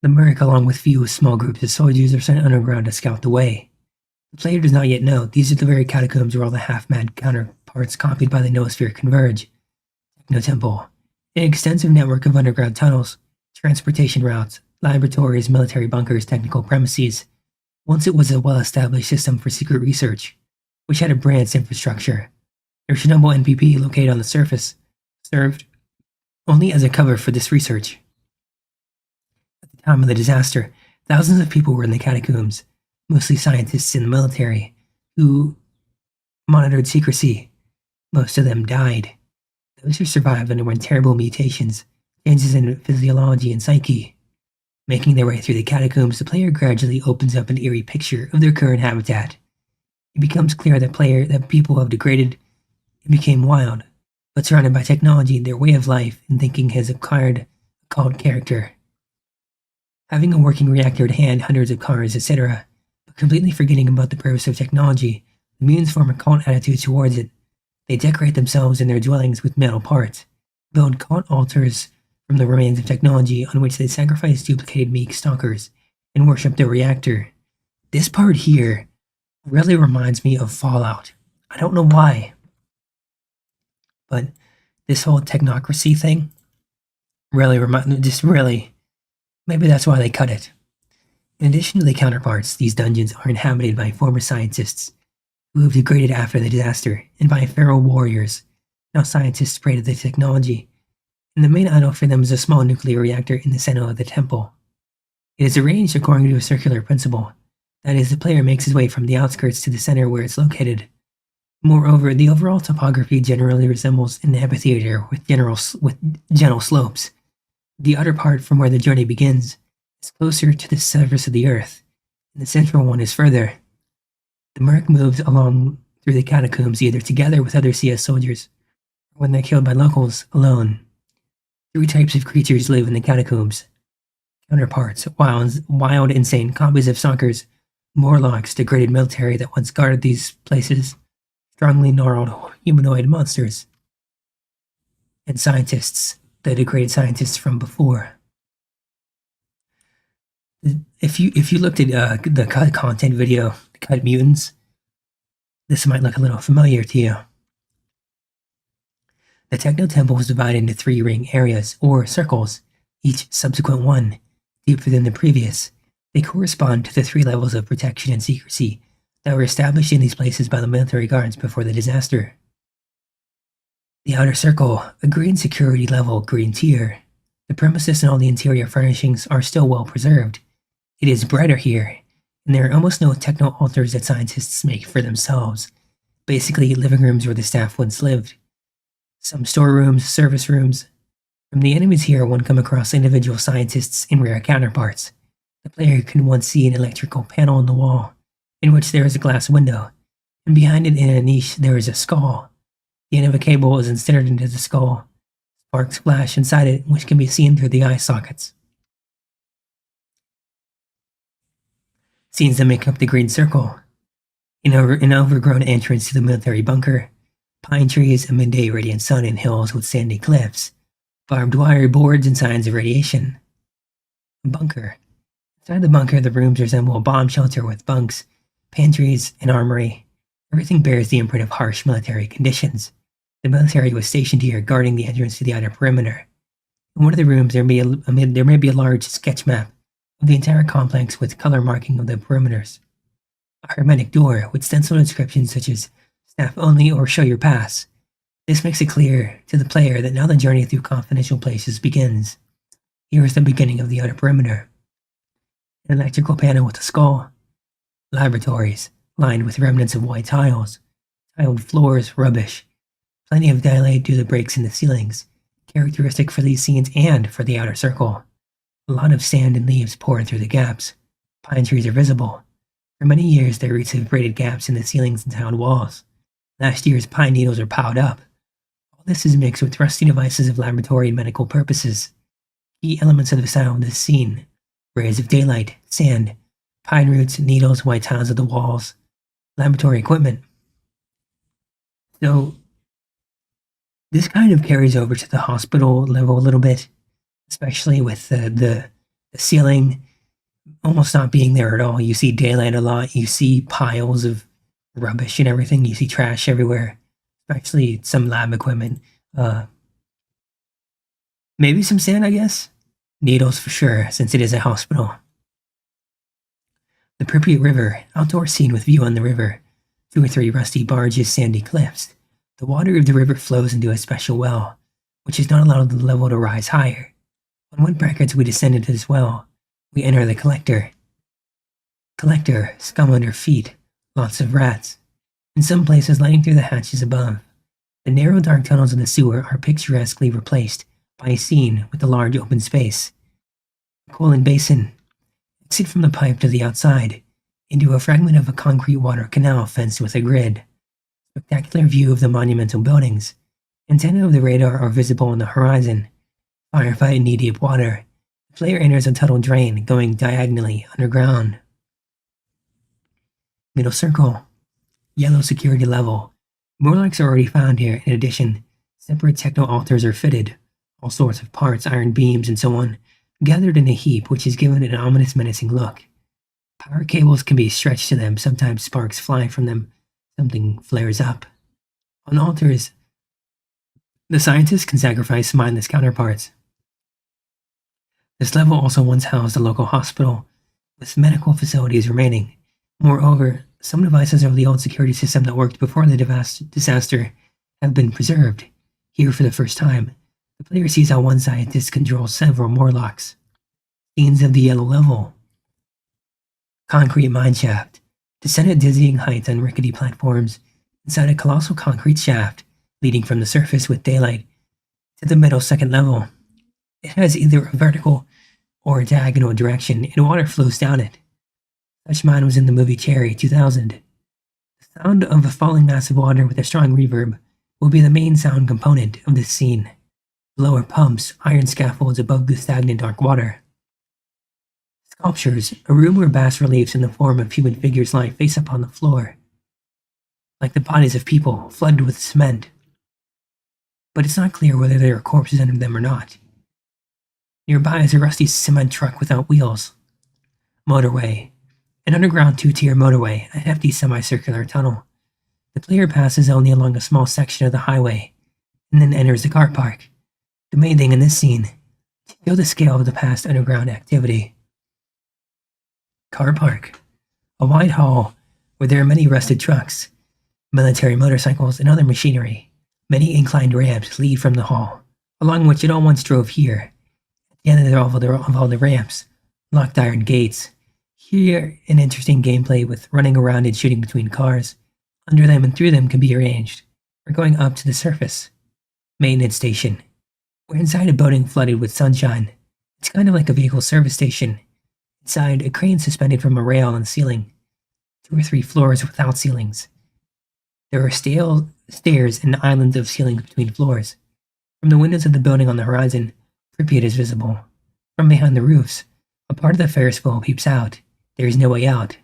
The merc, along with few small groups of soldiers, are sent underground to scout the way. The player does not yet know these are the very catacombs where all the half-mad counterparts copied by the Noosphere converge. Techno Temple, an extensive network of underground tunnels, transportation routes, laboratories, military bunkers, technical premises. Once it was a well-established system for secret research, which had a branch infrastructure. Their Chernobyl NPP, located on the surface, served only as a cover for this research. At the time of the disaster, thousands of people were in the catacombs, mostly scientists in the military, who monitored secrecy. Most of them died. Those who survived underwent terrible mutations, changes in physiology and psyche. Making their way through the catacombs, the player gradually opens up an eerie picture of their current habitat. It becomes clear that people have degraded and became wild, but surrounded by technology, their way of life and thinking has acquired a cult character. Having a working reactor at hand, hundreds of cars, etc., but completely forgetting about the purpose of technology, The mutants form a cult attitude towards it. They decorate themselves and their dwellings with metal parts, build cult altars from the remains of technology on which they sacrifice duplicated meek stalkers, and worship the reactor. This part here really reminds me of Fallout. I don't know why, but this whole technocracy thing really maybe that's why they cut it. In addition to the counterparts, these dungeons are inhabited by former scientists who have degraded after the disaster, and by feral warriors. Now scientists pray to the technology, and the main idol for them is a small nuclear reactor in the center of the temple. It is arranged according to a circular principle. That is, the player makes his way from the outskirts to the center where it's located. Moreover, the overall topography generally resembles an amphitheater with gentle slopes. The outer part from where the journey begins is closer to the surface of the earth, and the central one is further. The merc moves along through the catacombs either together with other CS soldiers, or when they're killed by locals, alone. 3 types of creatures live in the catacombs. Counterparts, wild, insane copies of stalkers, Morlocks, degraded military that once guarded these places, strongly gnarled humanoid monsters, and scientists, the degraded scientists from before. If you looked at the cut content video, Cut Mutants, this might look a little familiar to you. The Techno Temple was divided into 3 ring areas, or circles, each subsequent one, deeper than the previous. They correspond to the 3 levels of protection and secrecy that were established in these places by the military guards before the disaster. The outer circle, a green security level, green tier. The premises and all the interior furnishings are still well preserved. It is brighter here, and there are almost no techno altars that scientists make for themselves. Basically, living rooms where the staff once lived. Some storerooms, service rooms. From the enemies here, one come across individual scientists and rare counterparts. The player can once see an electrical panel on the wall, in which there is a glass window, and behind it in a niche there is a skull. The end of a cable is inserted into the skull. Sparks flash inside it, which can be seen through the eye sockets. Scenes that make up the green circle. An overgrown entrance to the military bunker. Pine trees, a midday radiant sun, and hills with sandy cliffs. Barbed wire boards and signs of radiation. A bunker. Inside the bunker, the rooms resemble a bomb shelter with bunks, pantries, and armory. Everything bears the imprint of harsh military conditions. The military was stationed here, guarding the entrance to the outer perimeter. In one of the rooms, there may be a large sketch map of the entire complex with color marking of the perimeters. A hermetic door with stenciled inscriptions such as "Staff only" or "Show your pass." This makes it clear to the player that now the journey through confidential places begins. Here is the beginning of the outer perimeter. An electrical panel with a skull. Laboratories, lined with remnants of white tiles. Tiled floors, rubbish. Plenty of daylight due to breaks in the ceilings, characteristic for these scenes and for the outer circle. A lot of sand and leaves pour through the gaps. Pine trees are visible. For many years, their roots have braided gaps in the ceilings and tiled walls. Last year's pine needles are piled up. All this is mixed with rusty devices of laboratory and medical purposes. Key elements of the sound of this scene: rays of daylight, sand, pine roots, needles, white tiles of the walls, laboratory equipment. So, this kind of carries over to the hospital level a little bit, especially with the ceiling almost not being there at all. You see daylight a lot, you see piles of rubbish and everything, you see trash everywhere, especially some lab equipment. Maybe some sand, I guess? Needles for sure, since it is a hospital. The Pripyat River, outdoor scene with view on the river. 2 or 3 rusty barges, sandy cliffs. The water of the river flows into a special well, which is not allowed the level to rise higher. On wood brackets we descend into this well. We enter the collector. Collector, scum under feet, lots of rats. In some places lighting through the hatches above. The narrow dark tunnels of the sewer are picturesquely replaced by a scene with a large open space. A cooling basin. Exit from the pipe to the outside, into a fragment of a concrete water canal fenced with a grid. Spectacular view of the monumental buildings. Antennae of the radar are visible on the horizon. Firefight in knee-deep water. The player enters a tunnel drain going diagonally underground. Middle circle. Yellow security level. Morlocks are already found here. In addition, separate techno altars are fitted. All sorts of parts, iron beams, and so on, gathered in a heap, which is given an ominous, menacing look. Power cables can be stretched to them. Sometimes sparks fly from them. Something flares up. On altars, the scientists can sacrifice mindless counterparts. This level also once housed a local hospital, with medical facilities remaining. Moreover, some devices of the old security system that worked before the disaster have been preserved. Here, for the first time, the player sees how one scientist controls several Morlocks. Scenes of the yellow level. Concrete mineshaft. Descend at dizzying heights on rickety platforms inside a colossal concrete shaft leading from the surface with daylight to the middle second level. It has either a vertical or a diagonal direction, and water flows down it. Such mine was in the movie Cherry 2000. The sound of a falling mass of water with a strong reverb will be the main sound component of this scene. Below are pumps, iron scaffolds above the stagnant dark water. Sculptures, a room where bas reliefs in the form of human figures lie face up on the floor, like the bodies of people flooded with cement. But it's not clear whether there are corpses under them or not. Nearby is a rusty cement truck without wheels. Motorway. An underground two-tier motorway, a hefty semicircular tunnel. The player passes only along a small section of the highway, and then enters the car park. The main thing in this scene, to show the scale of the past underground activity. Car park. A wide hall where there are many rusted trucks, military motorcycles, and other machinery. Many inclined ramps lead from the hall, along which it all once drove here. At the end of all the ramps, locked iron gates. Here, an interesting gameplay with running around and shooting between cars. Under them and through them can be arranged, or going up to the surface. Maintenance station. We're inside a building flooded with sunshine. It's kind of like a vehicle service station. Inside, a crane suspended from a rail on the ceiling. 2 or 3 floors without ceilings. There are stairs and islands of ceilings between floors. From the windows of the building on the horizon, Pripyat is visible. From behind the roofs, a part of the Ferris wheel peeps out. There is no way out.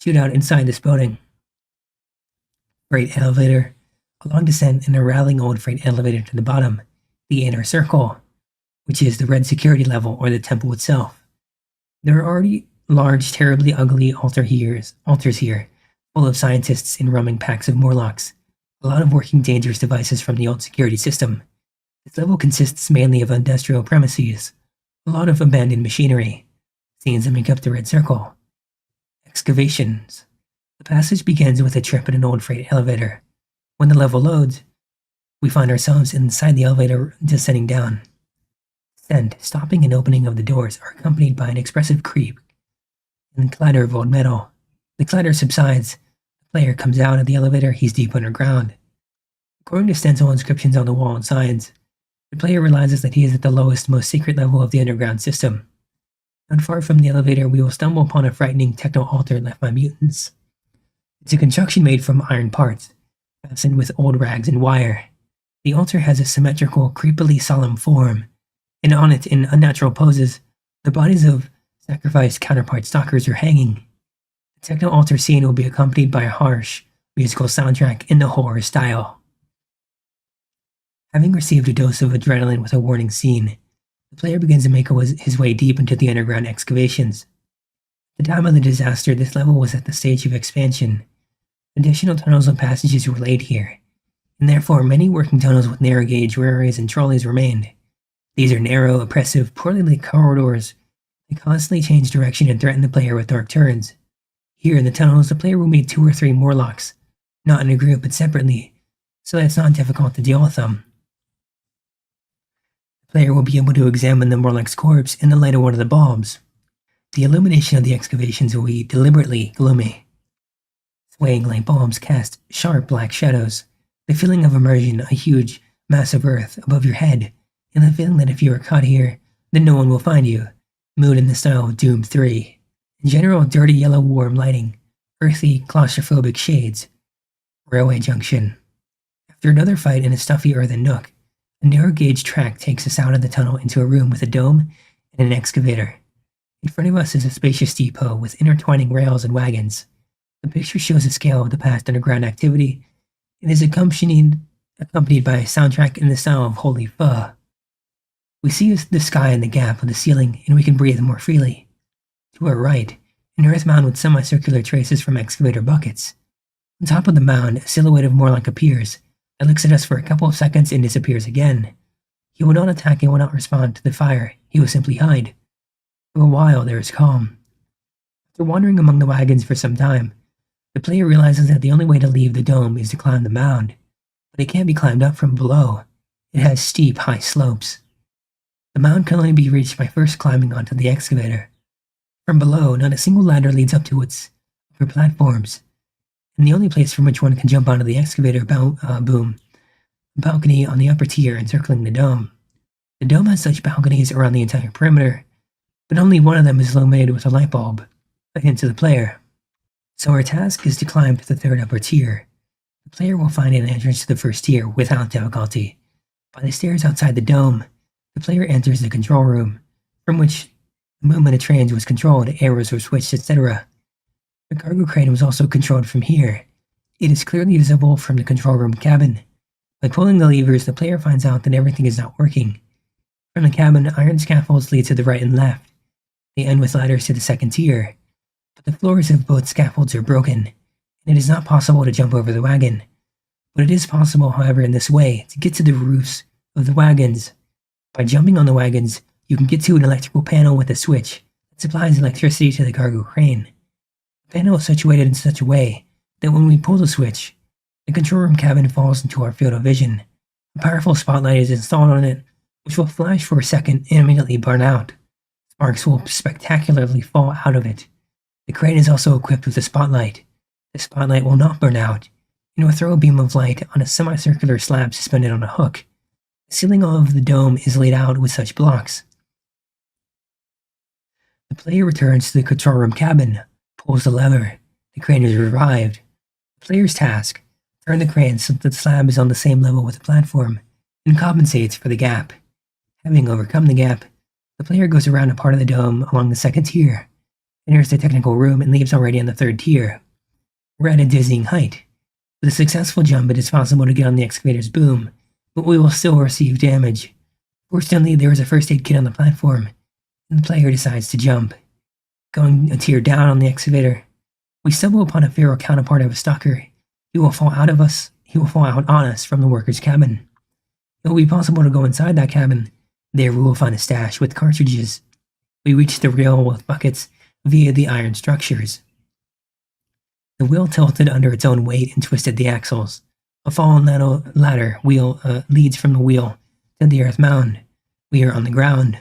Shoot out inside this building. Freight elevator. A long descent and a rattling old freight elevator to the bottom. The inner circle, which is the red security level or the temple itself. There are already large, terribly ugly altars here, full of scientists in roaming packs of Morlocks. A lot of working dangerous devices from the old security system. This level consists mainly of industrial premises, a lot of abandoned machinery. Scenes that make up the red circle. Excavations. The passage begins with a trip in an old freight elevator. When the level loads, we find ourselves inside the elevator descending down. Descent, stopping and opening of the doors are accompanied by an expressive creak and clatter of old metal. The clatter subsides. The player comes out of the elevator. He's deep underground. According to stencil inscriptions on the wall and sides, the player realizes that he is at the lowest, most secret level of the underground system. Not far from the elevator, we will stumble upon a frightening techno altar left by mutants. It's a construction made from iron parts, fastened with old rags and wire. The altar has a symmetrical, creepily solemn form, and on it, in unnatural poses, the bodies of sacrificed counterpart stalkers are hanging. The techno altar scene will be accompanied by a harsh, musical soundtrack in the horror style. Having received a dose of adrenaline with a warning scene, the player begins to make his way deep into the underground excavations. At the time of the disaster, this level was at the stage of expansion. Additional tunnels and passages were laid here, and therefore many working tunnels with narrow gauge railways and trolleys remained. These are narrow, oppressive, poorly lit corridors. They constantly change direction and threaten the player with dark turns. Here in the tunnels, the player will meet 2 or 3 Morlocks, not in a group but separately, so that it's not difficult to deal with them. The player will be able to examine the Morlock's corpse in the light of one of the bulbs. The illumination of the excavations will be deliberately gloomy. Swaying light bulbs cast sharp black shadows, the feeling of immersion, a huge mass of earth above your head, and the feeling that if you are caught here, then no one will find you. Mood in the style of Doom 3. In general, dirty yellow warm lighting, earthy claustrophobic shades. Railway junction. After another fight in a stuffy earthen nook, a narrow gauge track takes us out of the tunnel into a room with a dome and an excavator. In front of us is a spacious depot with intertwining rails and wagons. The picture shows the scale of the past underground activity and is accompanied by a soundtrack in the style of Holy Fuh. We see the sky in the gap of the ceiling, and we can breathe more freely. To our right, an earth mound with semicircular traces from excavator buckets. On top of the mound, a silhouette of Morlock appears that looks at us for a couple of seconds and disappears again. He will not attack and will not respond to the fire, he will simply hide. For a while, there is calm. After wandering among the wagons for some time, the player realizes that the only way to leave the dome is to climb the mound, but it can't be climbed up from below. It has steep, high slopes. The mound can only be reached by first climbing onto the excavator. From below, not a single ladder leads up to its upper platforms, and the only place from which one can jump onto the excavator boom, a balcony on the upper tier encircling the dome. The dome has such balconies around the entire perimeter, but only one of them is illuminated with a light bulb, a hint to the player. So our task is to climb to the third upper tier. The player will find an entrance to the first tier without difficulty. By the stairs outside the dome, the player enters the control room, from which the movement of trains was controlled, arrows were switched, etc. The cargo crane was also controlled from here. It is clearly visible from the control room cabin. By pulling the levers, the player finds out that everything is not working. From the cabin, iron scaffolds lead to the right and left. They end with ladders to the second tier, but the floors of both scaffolds are broken, and it is not possible to jump over the wagon. But it is possible, however, in this way, to get to the roofs of the wagons. By jumping on the wagons, you can get to an electrical panel with a switch that supplies electricity to the cargo crane. The panel is situated in such a way that when we pull the switch, the control room cabin falls into our field of vision. A powerful spotlight is installed on it, which will flash for a second and immediately burn out. Sparks will spectacularly fall out of it. The crane is also equipped with a spotlight. The spotlight will not burn out, and will throw a beam of light on a semicircular slab suspended on a hook. The ceiling of the dome is laid out with such blocks. The player returns to the control room cabin, pulls the lever. The crane is revived. The player's task: turn the crane so that the slab is on the same level with the platform, and compensates for the gap. Having overcome the gap, the player goes around a part of the dome along the second tier, enters the technical room, and leaves already on the third tier. We're at a dizzying height. With a successful jump, it is possible to get on the excavator's boom, but we will still receive damage. Fortunately, there is a first aid kit on the platform, and the player decides to jump. Going a tier down on the excavator, we stumble upon a feral counterpart of a stalker. He will fall out on us from the worker's cabin. It will be possible to go inside that cabin. There we will find a stash with cartridges. We reach the rail with buckets via the iron structures. The wheel tilted under its own weight and twisted the axles. A fallen ladder wheel leads from the wheel to the earth mound. We are on the ground.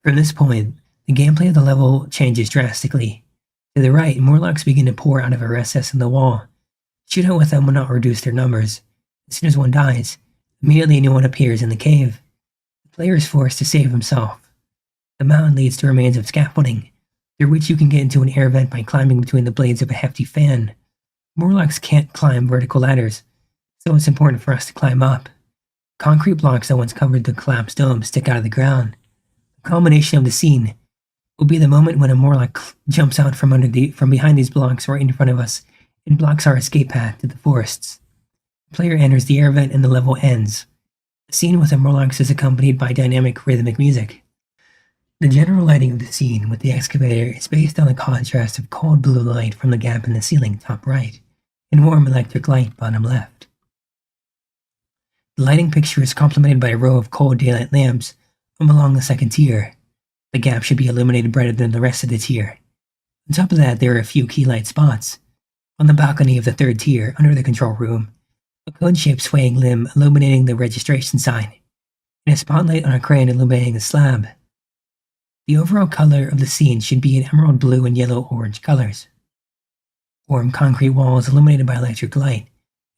From this point, the gameplay of the level changes drastically. To the right, Morlocks begin to pour out of a recess in the wall. Shootout with them will not reduce their numbers. As soon as one dies, immediately a new one appears in the cave. The player is forced to save himself. The mound leads to remains of scaffolding, through which you can get into an air vent by climbing between the blades of a hefty fan. Morlocks can't climb vertical ladders, so it's important for us to climb up. Concrete blocks that once covered the collapsed dome stick out of the ground. The culmination of the scene will be the moment when a Morlock jumps out from behind these blocks right in front of us and blocks our escape path to the forests. The player enters the air vent and the level ends. The scene with the Morlocks is accompanied by dynamic rhythmic music. The general lighting of the scene with the excavator is based on the contrast of cold blue light from the gap in the ceiling top right and warm electric light bottom left. The lighting picture is complemented by a row of cold daylight lamps from along the second tier. The gap should be illuminated brighter than the rest of the tier. On top of that, there are a few key light spots. On the balcony of the third tier, under the control room, a cone-shaped swaying limb illuminating the registration sign, and a spotlight on a crane illuminating the slab. The overall color of the scene should be in emerald blue and yellow-orange colors. Warm concrete walls illuminated by electric light,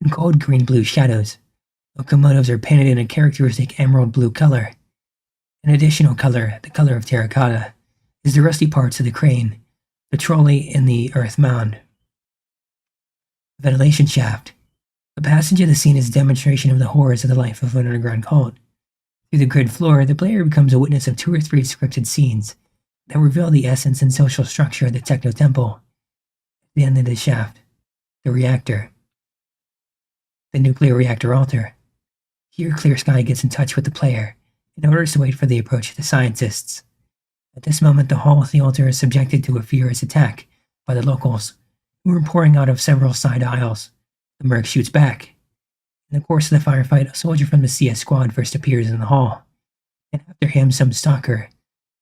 and cold green-blue shadows. Locomotives are painted in a characteristic emerald blue color. An additional color, the color of terracotta, is the rusty parts of the crane, the trolley, and the earth mound. The ventilation shaft. The passage of the scene is a demonstration of the horrors of the life of an underground cult. Through the grid floor, the player becomes a witness of 2 or 3 scripted scenes that reveal the essence and social structure of the Techno Temple. the end of the shaft, the reactor, the nuclear reactor altar. Here, Clear Sky gets in touch with the player in order to wait for the approach of the scientists. At this moment, the hall with the altar is subjected to a furious attack by the locals, who are pouring out of several side aisles. The merc shoots back. In the course of the firefight, a soldier from the CS squad first appears in the hall, and after him, some stalker.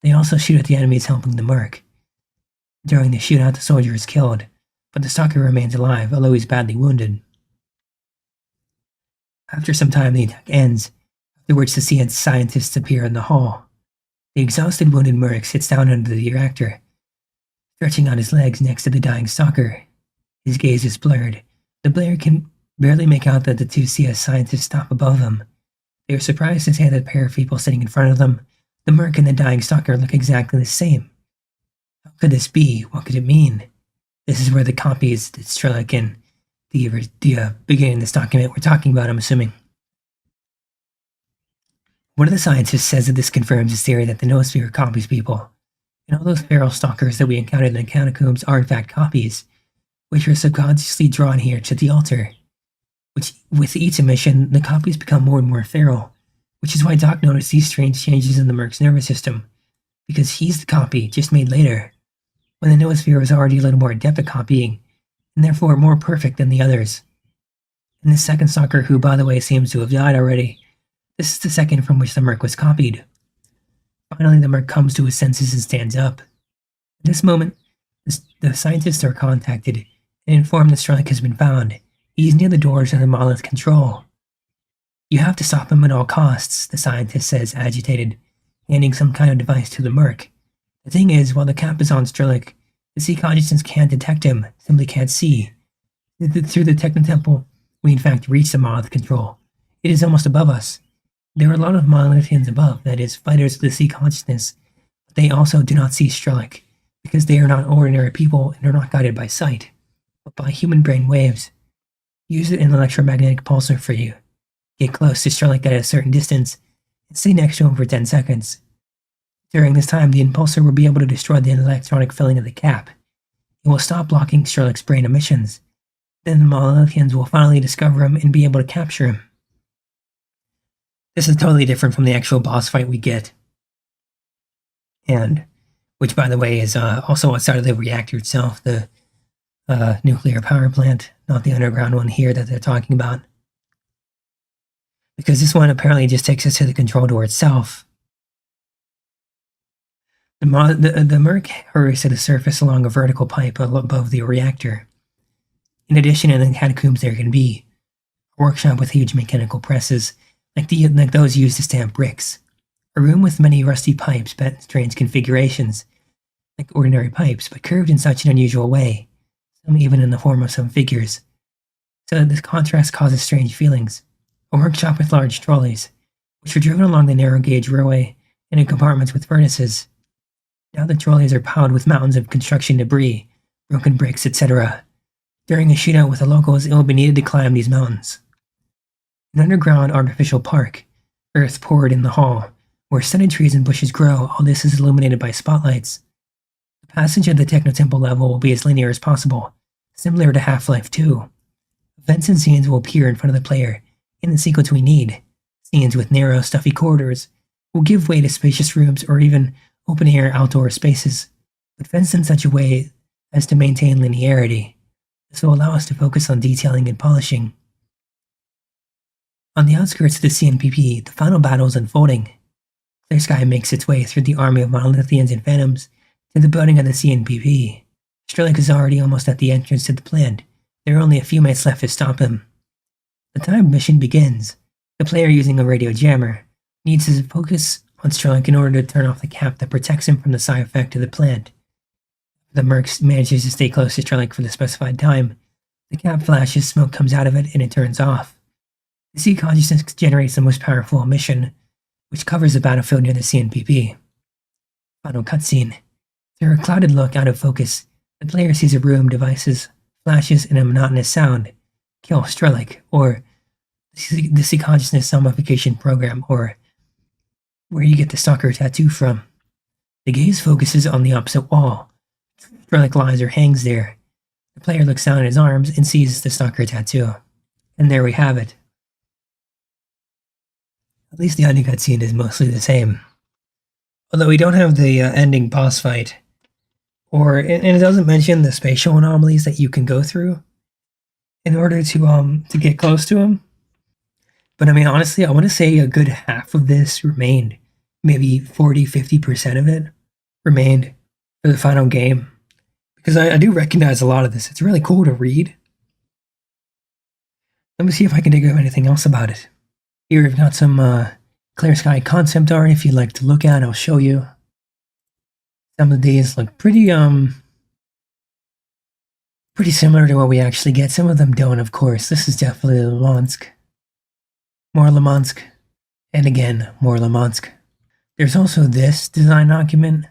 They also shoot at the enemies helping the merc. During the shootout, the soldier is killed, but the stalker remains alive, although he's badly wounded. After some time, the attack ends, after which the CS scientists appear in the hall. The exhausted, wounded merc sits down under the reactor, stretching out his legs next to the dying stalker. His gaze is blurred. The player can barely make out that the two CS scientists stop above him. They are surprised to see that the pair of people sitting in front of them, the merc and the dying stalker, look exactly the same. How could this be? What could it mean? This is where the copies that Strelok and the beginning of this document we're talking about, I'm assuming. One of the scientists says that this confirms his theory that the noosphere copies people, and all those feral stalkers that we encountered in the catacombs are in fact copies, which are subconsciously drawn here to the altar. Which, with each emission, the copies become more and more feral, which is why Doc noticed these strange changes in the merc's nervous system, because he's the copy, just made later, when the noosphere was already a little more adept at copying, and therefore more perfect than the others. And the second stalker, who by the way seems to have died already, this is the second from which the merc was copied. Finally, the merc comes to his senses and stands up. At this moment, the scientists are contacted and informed that Strelok has been found. He's near the doors of the monolith control. You have to stop him at all costs, the scientist says, agitated, handing some kind of device to the merc. The thing is, while the cap is on Strelok, the sea consciousness can't detect him, simply can't see. Through the technotemple, we in fact reach the monolith control. It is almost above us. There are a lot of monolithians above, that is, fighters of the sea consciousness, but they also do not see Strelok, because they are not ordinary people and are not guided by sight, but by human brain waves. Use an electromagnetic pulsar for you. Get close to Strelok at a certain distance, and stay next to him for 10 seconds. During this time, the impulsor will be able to destroy the electronic filling of the cap. It will stop blocking Strelok's brain emissions. Then the monolithians will finally discover him and be able to capture him. This is totally different from the actual boss fight we get, and which, by the way, is also outside of the reactor itself, the nuclear power plant, not the underground one here that they're talking about. Because this one apparently just takes us to the control door itself. The merc hurries to the surface along a vertical pipe above the reactor. In addition, in the catacombs there can be a workshop with huge mechanical presses, like those used to stamp bricks. A room with many rusty pipes bent in strange configurations, like ordinary pipes, but curved in such an unusual way, some even in the form of some figures. So this contrast causes strange feelings. A workshop with large trolleys, which are driven along the narrow gauge railway and in compartments with furnaces. Now the trolleys are piled with mountains of construction debris, broken bricks, etc. During a shootout with the locals, it will be needed to climb these mountains. An underground artificial park, earth poured in the hall, where stunted trees and bushes grow. All this is illuminated by spotlights. The passage at the Technotemple level will be as linear as possible, similar to Half-Life 2. Events and scenes will appear in front of the player in the sequence we need. Scenes with narrow, stuffy corridors will give way to spacious rooms or even open-air outdoor spaces, but fenced in such a way as to maintain linearity. This will allow us to focus on detailing and polishing. On the outskirts of the CNPP, the final battle is unfolding. Clear Sky makes its way through the army of monolithians and phantoms to the building of the CNPP. Strelok is already almost at the entrance to the plant. There are only a few minutes left to stop him. The timed mission begins. The player, using a radio jammer, needs to focus on Strelok in order to turn off the cap that protects him from the side effect of the plant. The merc manages to stay close to Strelok for the specified time. The cap flashes, smoke comes out of it, and it turns off. The sea consciousness generates the most powerful emission, which covers the battlefield near the CNPP. Final cutscene. Through a clouded look out of focus, the player sees a room, devices, flashes, and a monotonous sound. Kill Strelok, or the sea consciousness zombification program, or where you get the stalker tattoo from. The gaze focuses on the opposite wall. Strelok lies or hangs there. The player looks down at his arms and sees the Stalker tattoo. And there we have it. At least the ending cutscene is mostly the same. Although we don't have the ending boss fight. And it doesn't mention the spatial anomalies that you can go through in order to get close to him. But I mean, honestly, I want to say a good half of this remained. Maybe 40-50% of it remained for the final game. Because I do recognize a lot of this. It's really cool to read. Let me see if I can dig up anything else about it. Here we've got some clear sky concept art if you'd like to look at. I'll show you. Some of these look pretty similar to what we actually get. Some of them don't, of course. This is definitely Luhansk. More Luhansk. And again, more Luhansk. There's also this design document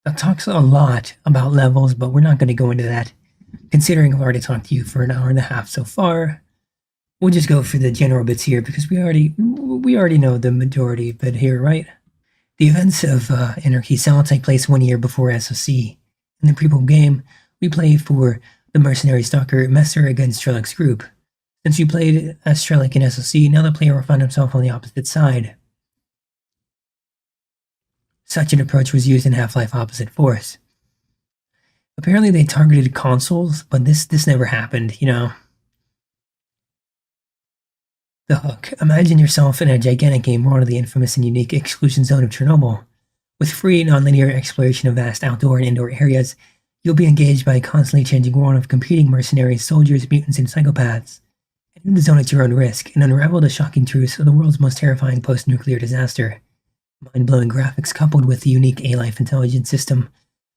that talks a lot about levels, but we're not going to go into that. Considering I've already talked to you for an hour and a half so far, we'll just go for the general bits here because we already know the majority of it here, right? The events of Anarchy Cell take place 1 year before SOC. In the prequel game, we play for the mercenary stalker Messer against Strelok's group. Since you played as Strelok in SOC, now the player will find himself on the opposite side. Such an approach was used in Half-Life Opposite Force. Apparently they targeted consoles, but this never happened, you know. The hook. Imagine yourself in a gigantic game world of the infamous and unique exclusion zone of Chernobyl. With free, non-linear exploration of vast outdoor and indoor areas, you'll be engaged by a constantly changing world of competing mercenaries, soldiers, mutants, and psychopaths. Enter the zone at your own risk and unravel the shocking truths of the world's most terrifying post-nuclear disaster. Mind-blowing graphics coupled with the unique A-Life intelligence system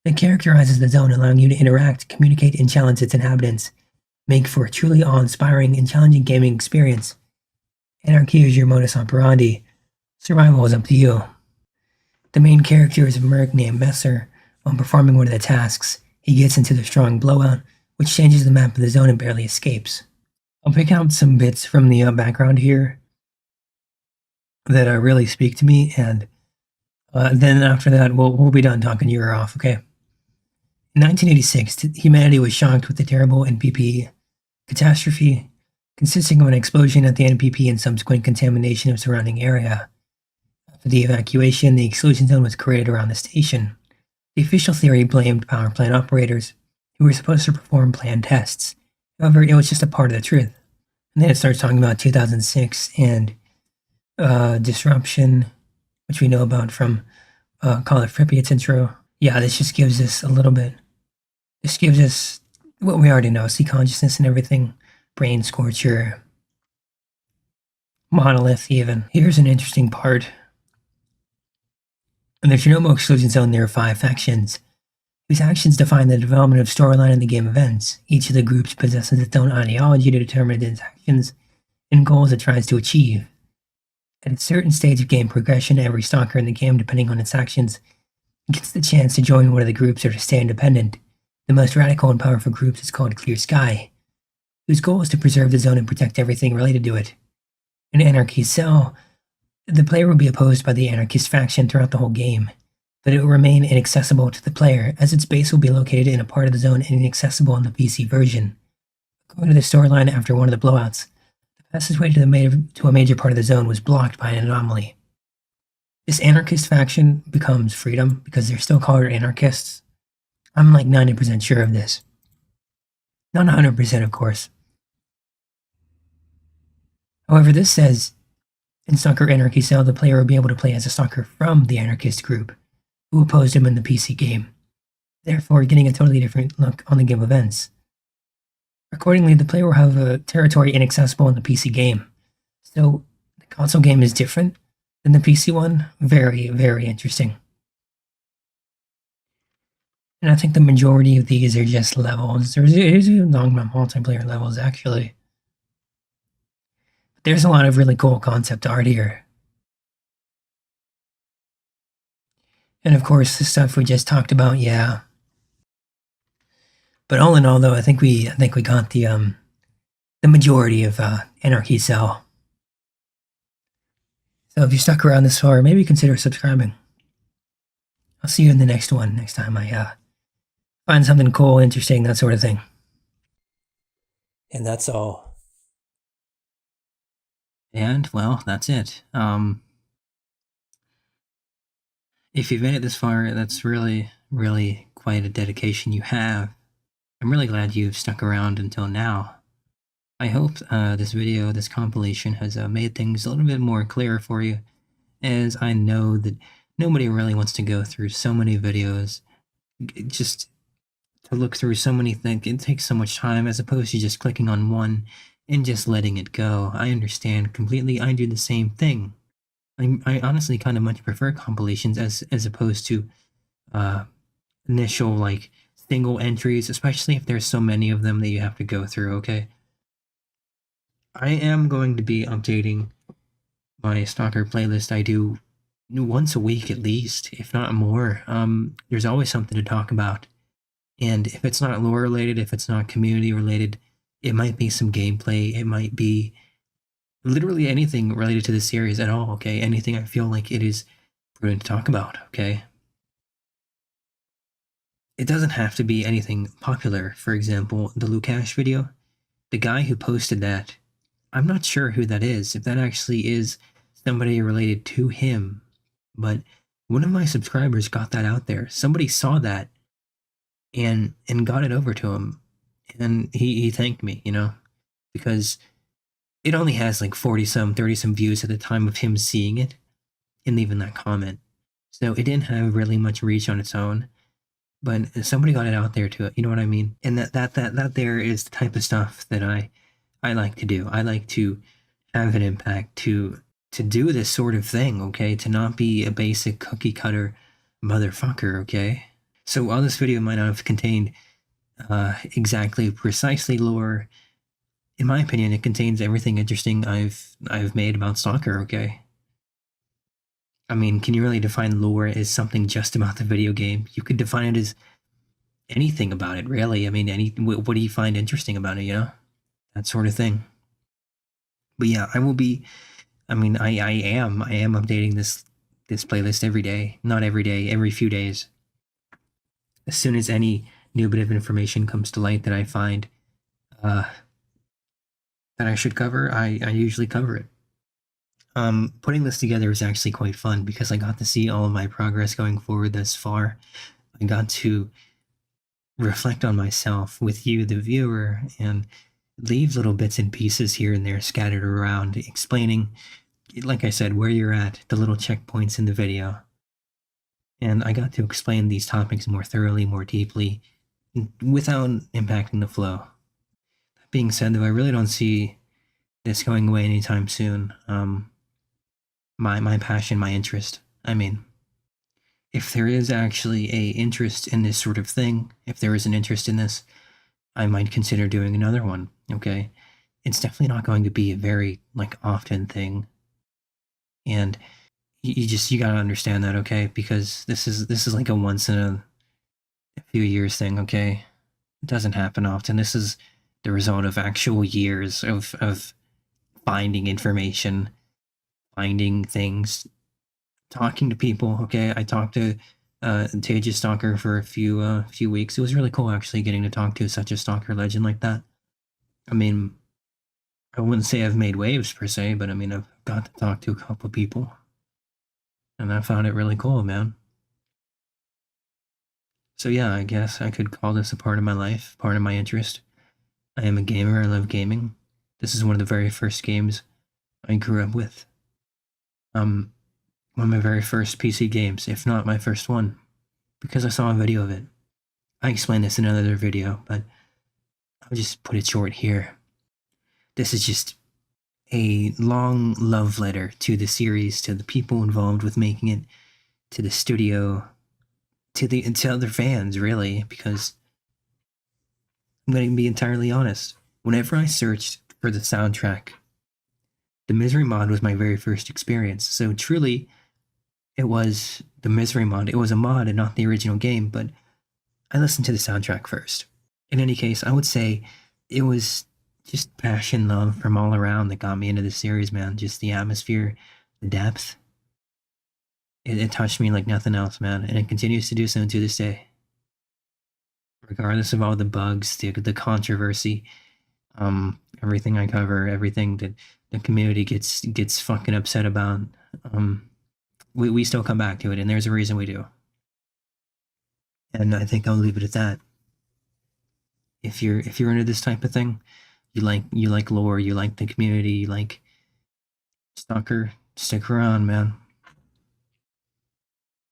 that characterizes the zone, allowing you to interact, communicate, and challenge its inhabitants, make for a truly awe-inspiring and challenging gaming experience. Anarchy is your modus operandi. Survival is up to you. The main character is a merc named Messer. While performing one of the tasks, he gets into the strong blowout, which changes the map of the zone and barely escapes. I'll pick out some bits from the background here that really speak to me, and then after that, we'll be done talking your ear off, okay? In 1986, humanity was shocked with the terrible NPP catastrophe, consisting of an explosion at the NPP and subsequent contamination of surrounding area. After the evacuation, the exclusion zone was created around the station. The official theory blamed power plant operators, who were supposed to perform planned tests. However, it was just a part of the truth. And then it starts talking about 2006 and disruption, which we know about from Call of Pripyat's intro. Yeah, this just gives us a little bit. This gives us what we already know, sea consciousness and everything. Brain scorcher. Monolith, even. Here's an interesting part. In the Chernobyl exclusion zone, there are 5 factions, whose actions define the development of storyline and the game events. Each of the groups possesses its own ideology to determine its actions and goals it tries to achieve. At a certain stage of game progression, every stalker in the game, depending on its actions, gets the chance to join one of the groups or to stay independent. The most radical and powerful group is called Clear Sky, whose goal is to preserve the zone and protect everything related to it. In Anarchy Cell, the player will be opposed by the anarchist faction throughout the whole game, but it will remain inaccessible to the player, as its base will be located in a part of the zone and inaccessible in the PC version. According to the storyline, after one of the blowouts, the passageway to a major part of the zone was blocked by an anomaly. This anarchist faction becomes Freedom, because they're still called anarchists. I'm like 90% sure of this. Not 100%, of course. However, this says, in Stalker Anarchy Cell, the player will be able to play as a stalker from the anarchist group, who opposed him in the PC game, therefore getting a totally different look on the game events. Accordingly, the player will have a territory inaccessible in the PC game, so the console game is different than the PC one. Very, very interesting. And I think the majority of these are just levels. There's even talking about multiplayer levels, actually. There's a lot of really cool concept art here. And of course, the stuff we just talked about, yeah. But all in all, though, I think we got the majority of Anarchy Cell. So if you stuck around this far, maybe consider subscribing. I'll see you in the next one, next time I find something cool, interesting, that sort of thing. And that's all. And, well, that's it. If you've made it this far, that's really, really quite a dedication you have. I'm really glad you've stuck around until now. I hope this video, this compilation, has made things a little bit more clear for you, as I know that nobody really wants to go through so many videos, just to look through so many things. It takes so much time as opposed to just clicking on one and just letting it go. I understand completely. I do the same thing. I honestly kind of much prefer compilations as opposed to initial, like, single entries, especially if there's so many of them that you have to go through, okay? I am going to be updating my Stalker playlist. I do once a week at least, if not more. There's always something to talk about. And if it's not lore related, if it's not community related, it might be some gameplay, it might be literally anything related to the series at all, okay? Anything I feel like it is prudent to talk about, okay? It doesn't have to be anything popular. For example, the Lukash video, the guy who posted that, I'm not sure who that is, if that actually is somebody related to him, but one of my subscribers got that out there. Somebody saw that and got it over to him, and he thanked me, you know, because it only has like 40-some, 30-some views at the time of him seeing it and leaving that comment. So it didn't have really much reach on its own, but somebody got it out there to it, you know what I mean? And that there is the type of stuff that I like to do. I like to have an impact, to do this sort of thing, okay? To not be a basic cookie cutter motherfucker, okay? So while this video might not have contained exactly precisely lore, in my opinion, it contains everything interesting I've made about Stalker, okay? I mean, can you really define lore as something just about the video game? You could define it as anything about it, really. I mean, what do you find interesting about it, you know? That sort of thing. But yeah, I will be, I mean, I am updating this playlist every day. Not every day, every few days. As soon as any new bit of information comes to light that I find that I should cover, I usually cover it. Putting this together is actually quite fun because I got to see all of my progress going forward thus far. I got to reflect on myself with you, the viewer, and leave little bits and pieces here and there scattered around, explaining, like I said, where you're at, the little checkpoints in the video. And I got to explain these topics more thoroughly, more deeply, without impacting the flow. That being said, though, I really don't see this going away anytime soon. My passion, my interest. I mean, if there is actually a interest in this sort of thing, if there is an interest in this, I might consider doing another one, okay? It's definitely not going to be a very, like, often thing. And you gotta understand that, okay? Because this is like a once in a few years thing, okay? It doesn't happen often. This is the result of actual years of finding information, finding things, talking to people, okay? I talked to Tejas Stalker for a few weeks. It was really cool actually getting to talk to such a Stalker legend like that. I mean, I wouldn't say I've made waves per se, but I mean, I've got to talk to a couple people. And I found it really cool, man. So yeah, I guess I could call this a part of my life, part of my interest. I am a gamer, I love gaming. This is one of the very first games I grew up with. One of my very first PC games, if not my first one, because I saw a video of it. I explained this in another video, but I'll just put it short here. This is just a long love letter to the series, to the people involved with making it, to the studio, to other fans, really, because I'm going to be entirely honest. Whenever I searched for the soundtrack, the Misery mod was my very first experience. So truly, it was the Misery mod. It was a mod and not the original game, but I listened to the soundtrack first. In any case, I would say it was just passion, love from all around that got me into the series, man. Just the atmosphere, the depth. It touched me like nothing else, man, and it continues to do so to this day. Regardless of all the bugs, the controversy, Everything I cover, everything that the community gets fucking upset about, we still come back to it, and there's a reason we do. And I think I'll leave it at that. If you're into this type of thing, you like lore, you like the community, you like Stalker, stick around, man.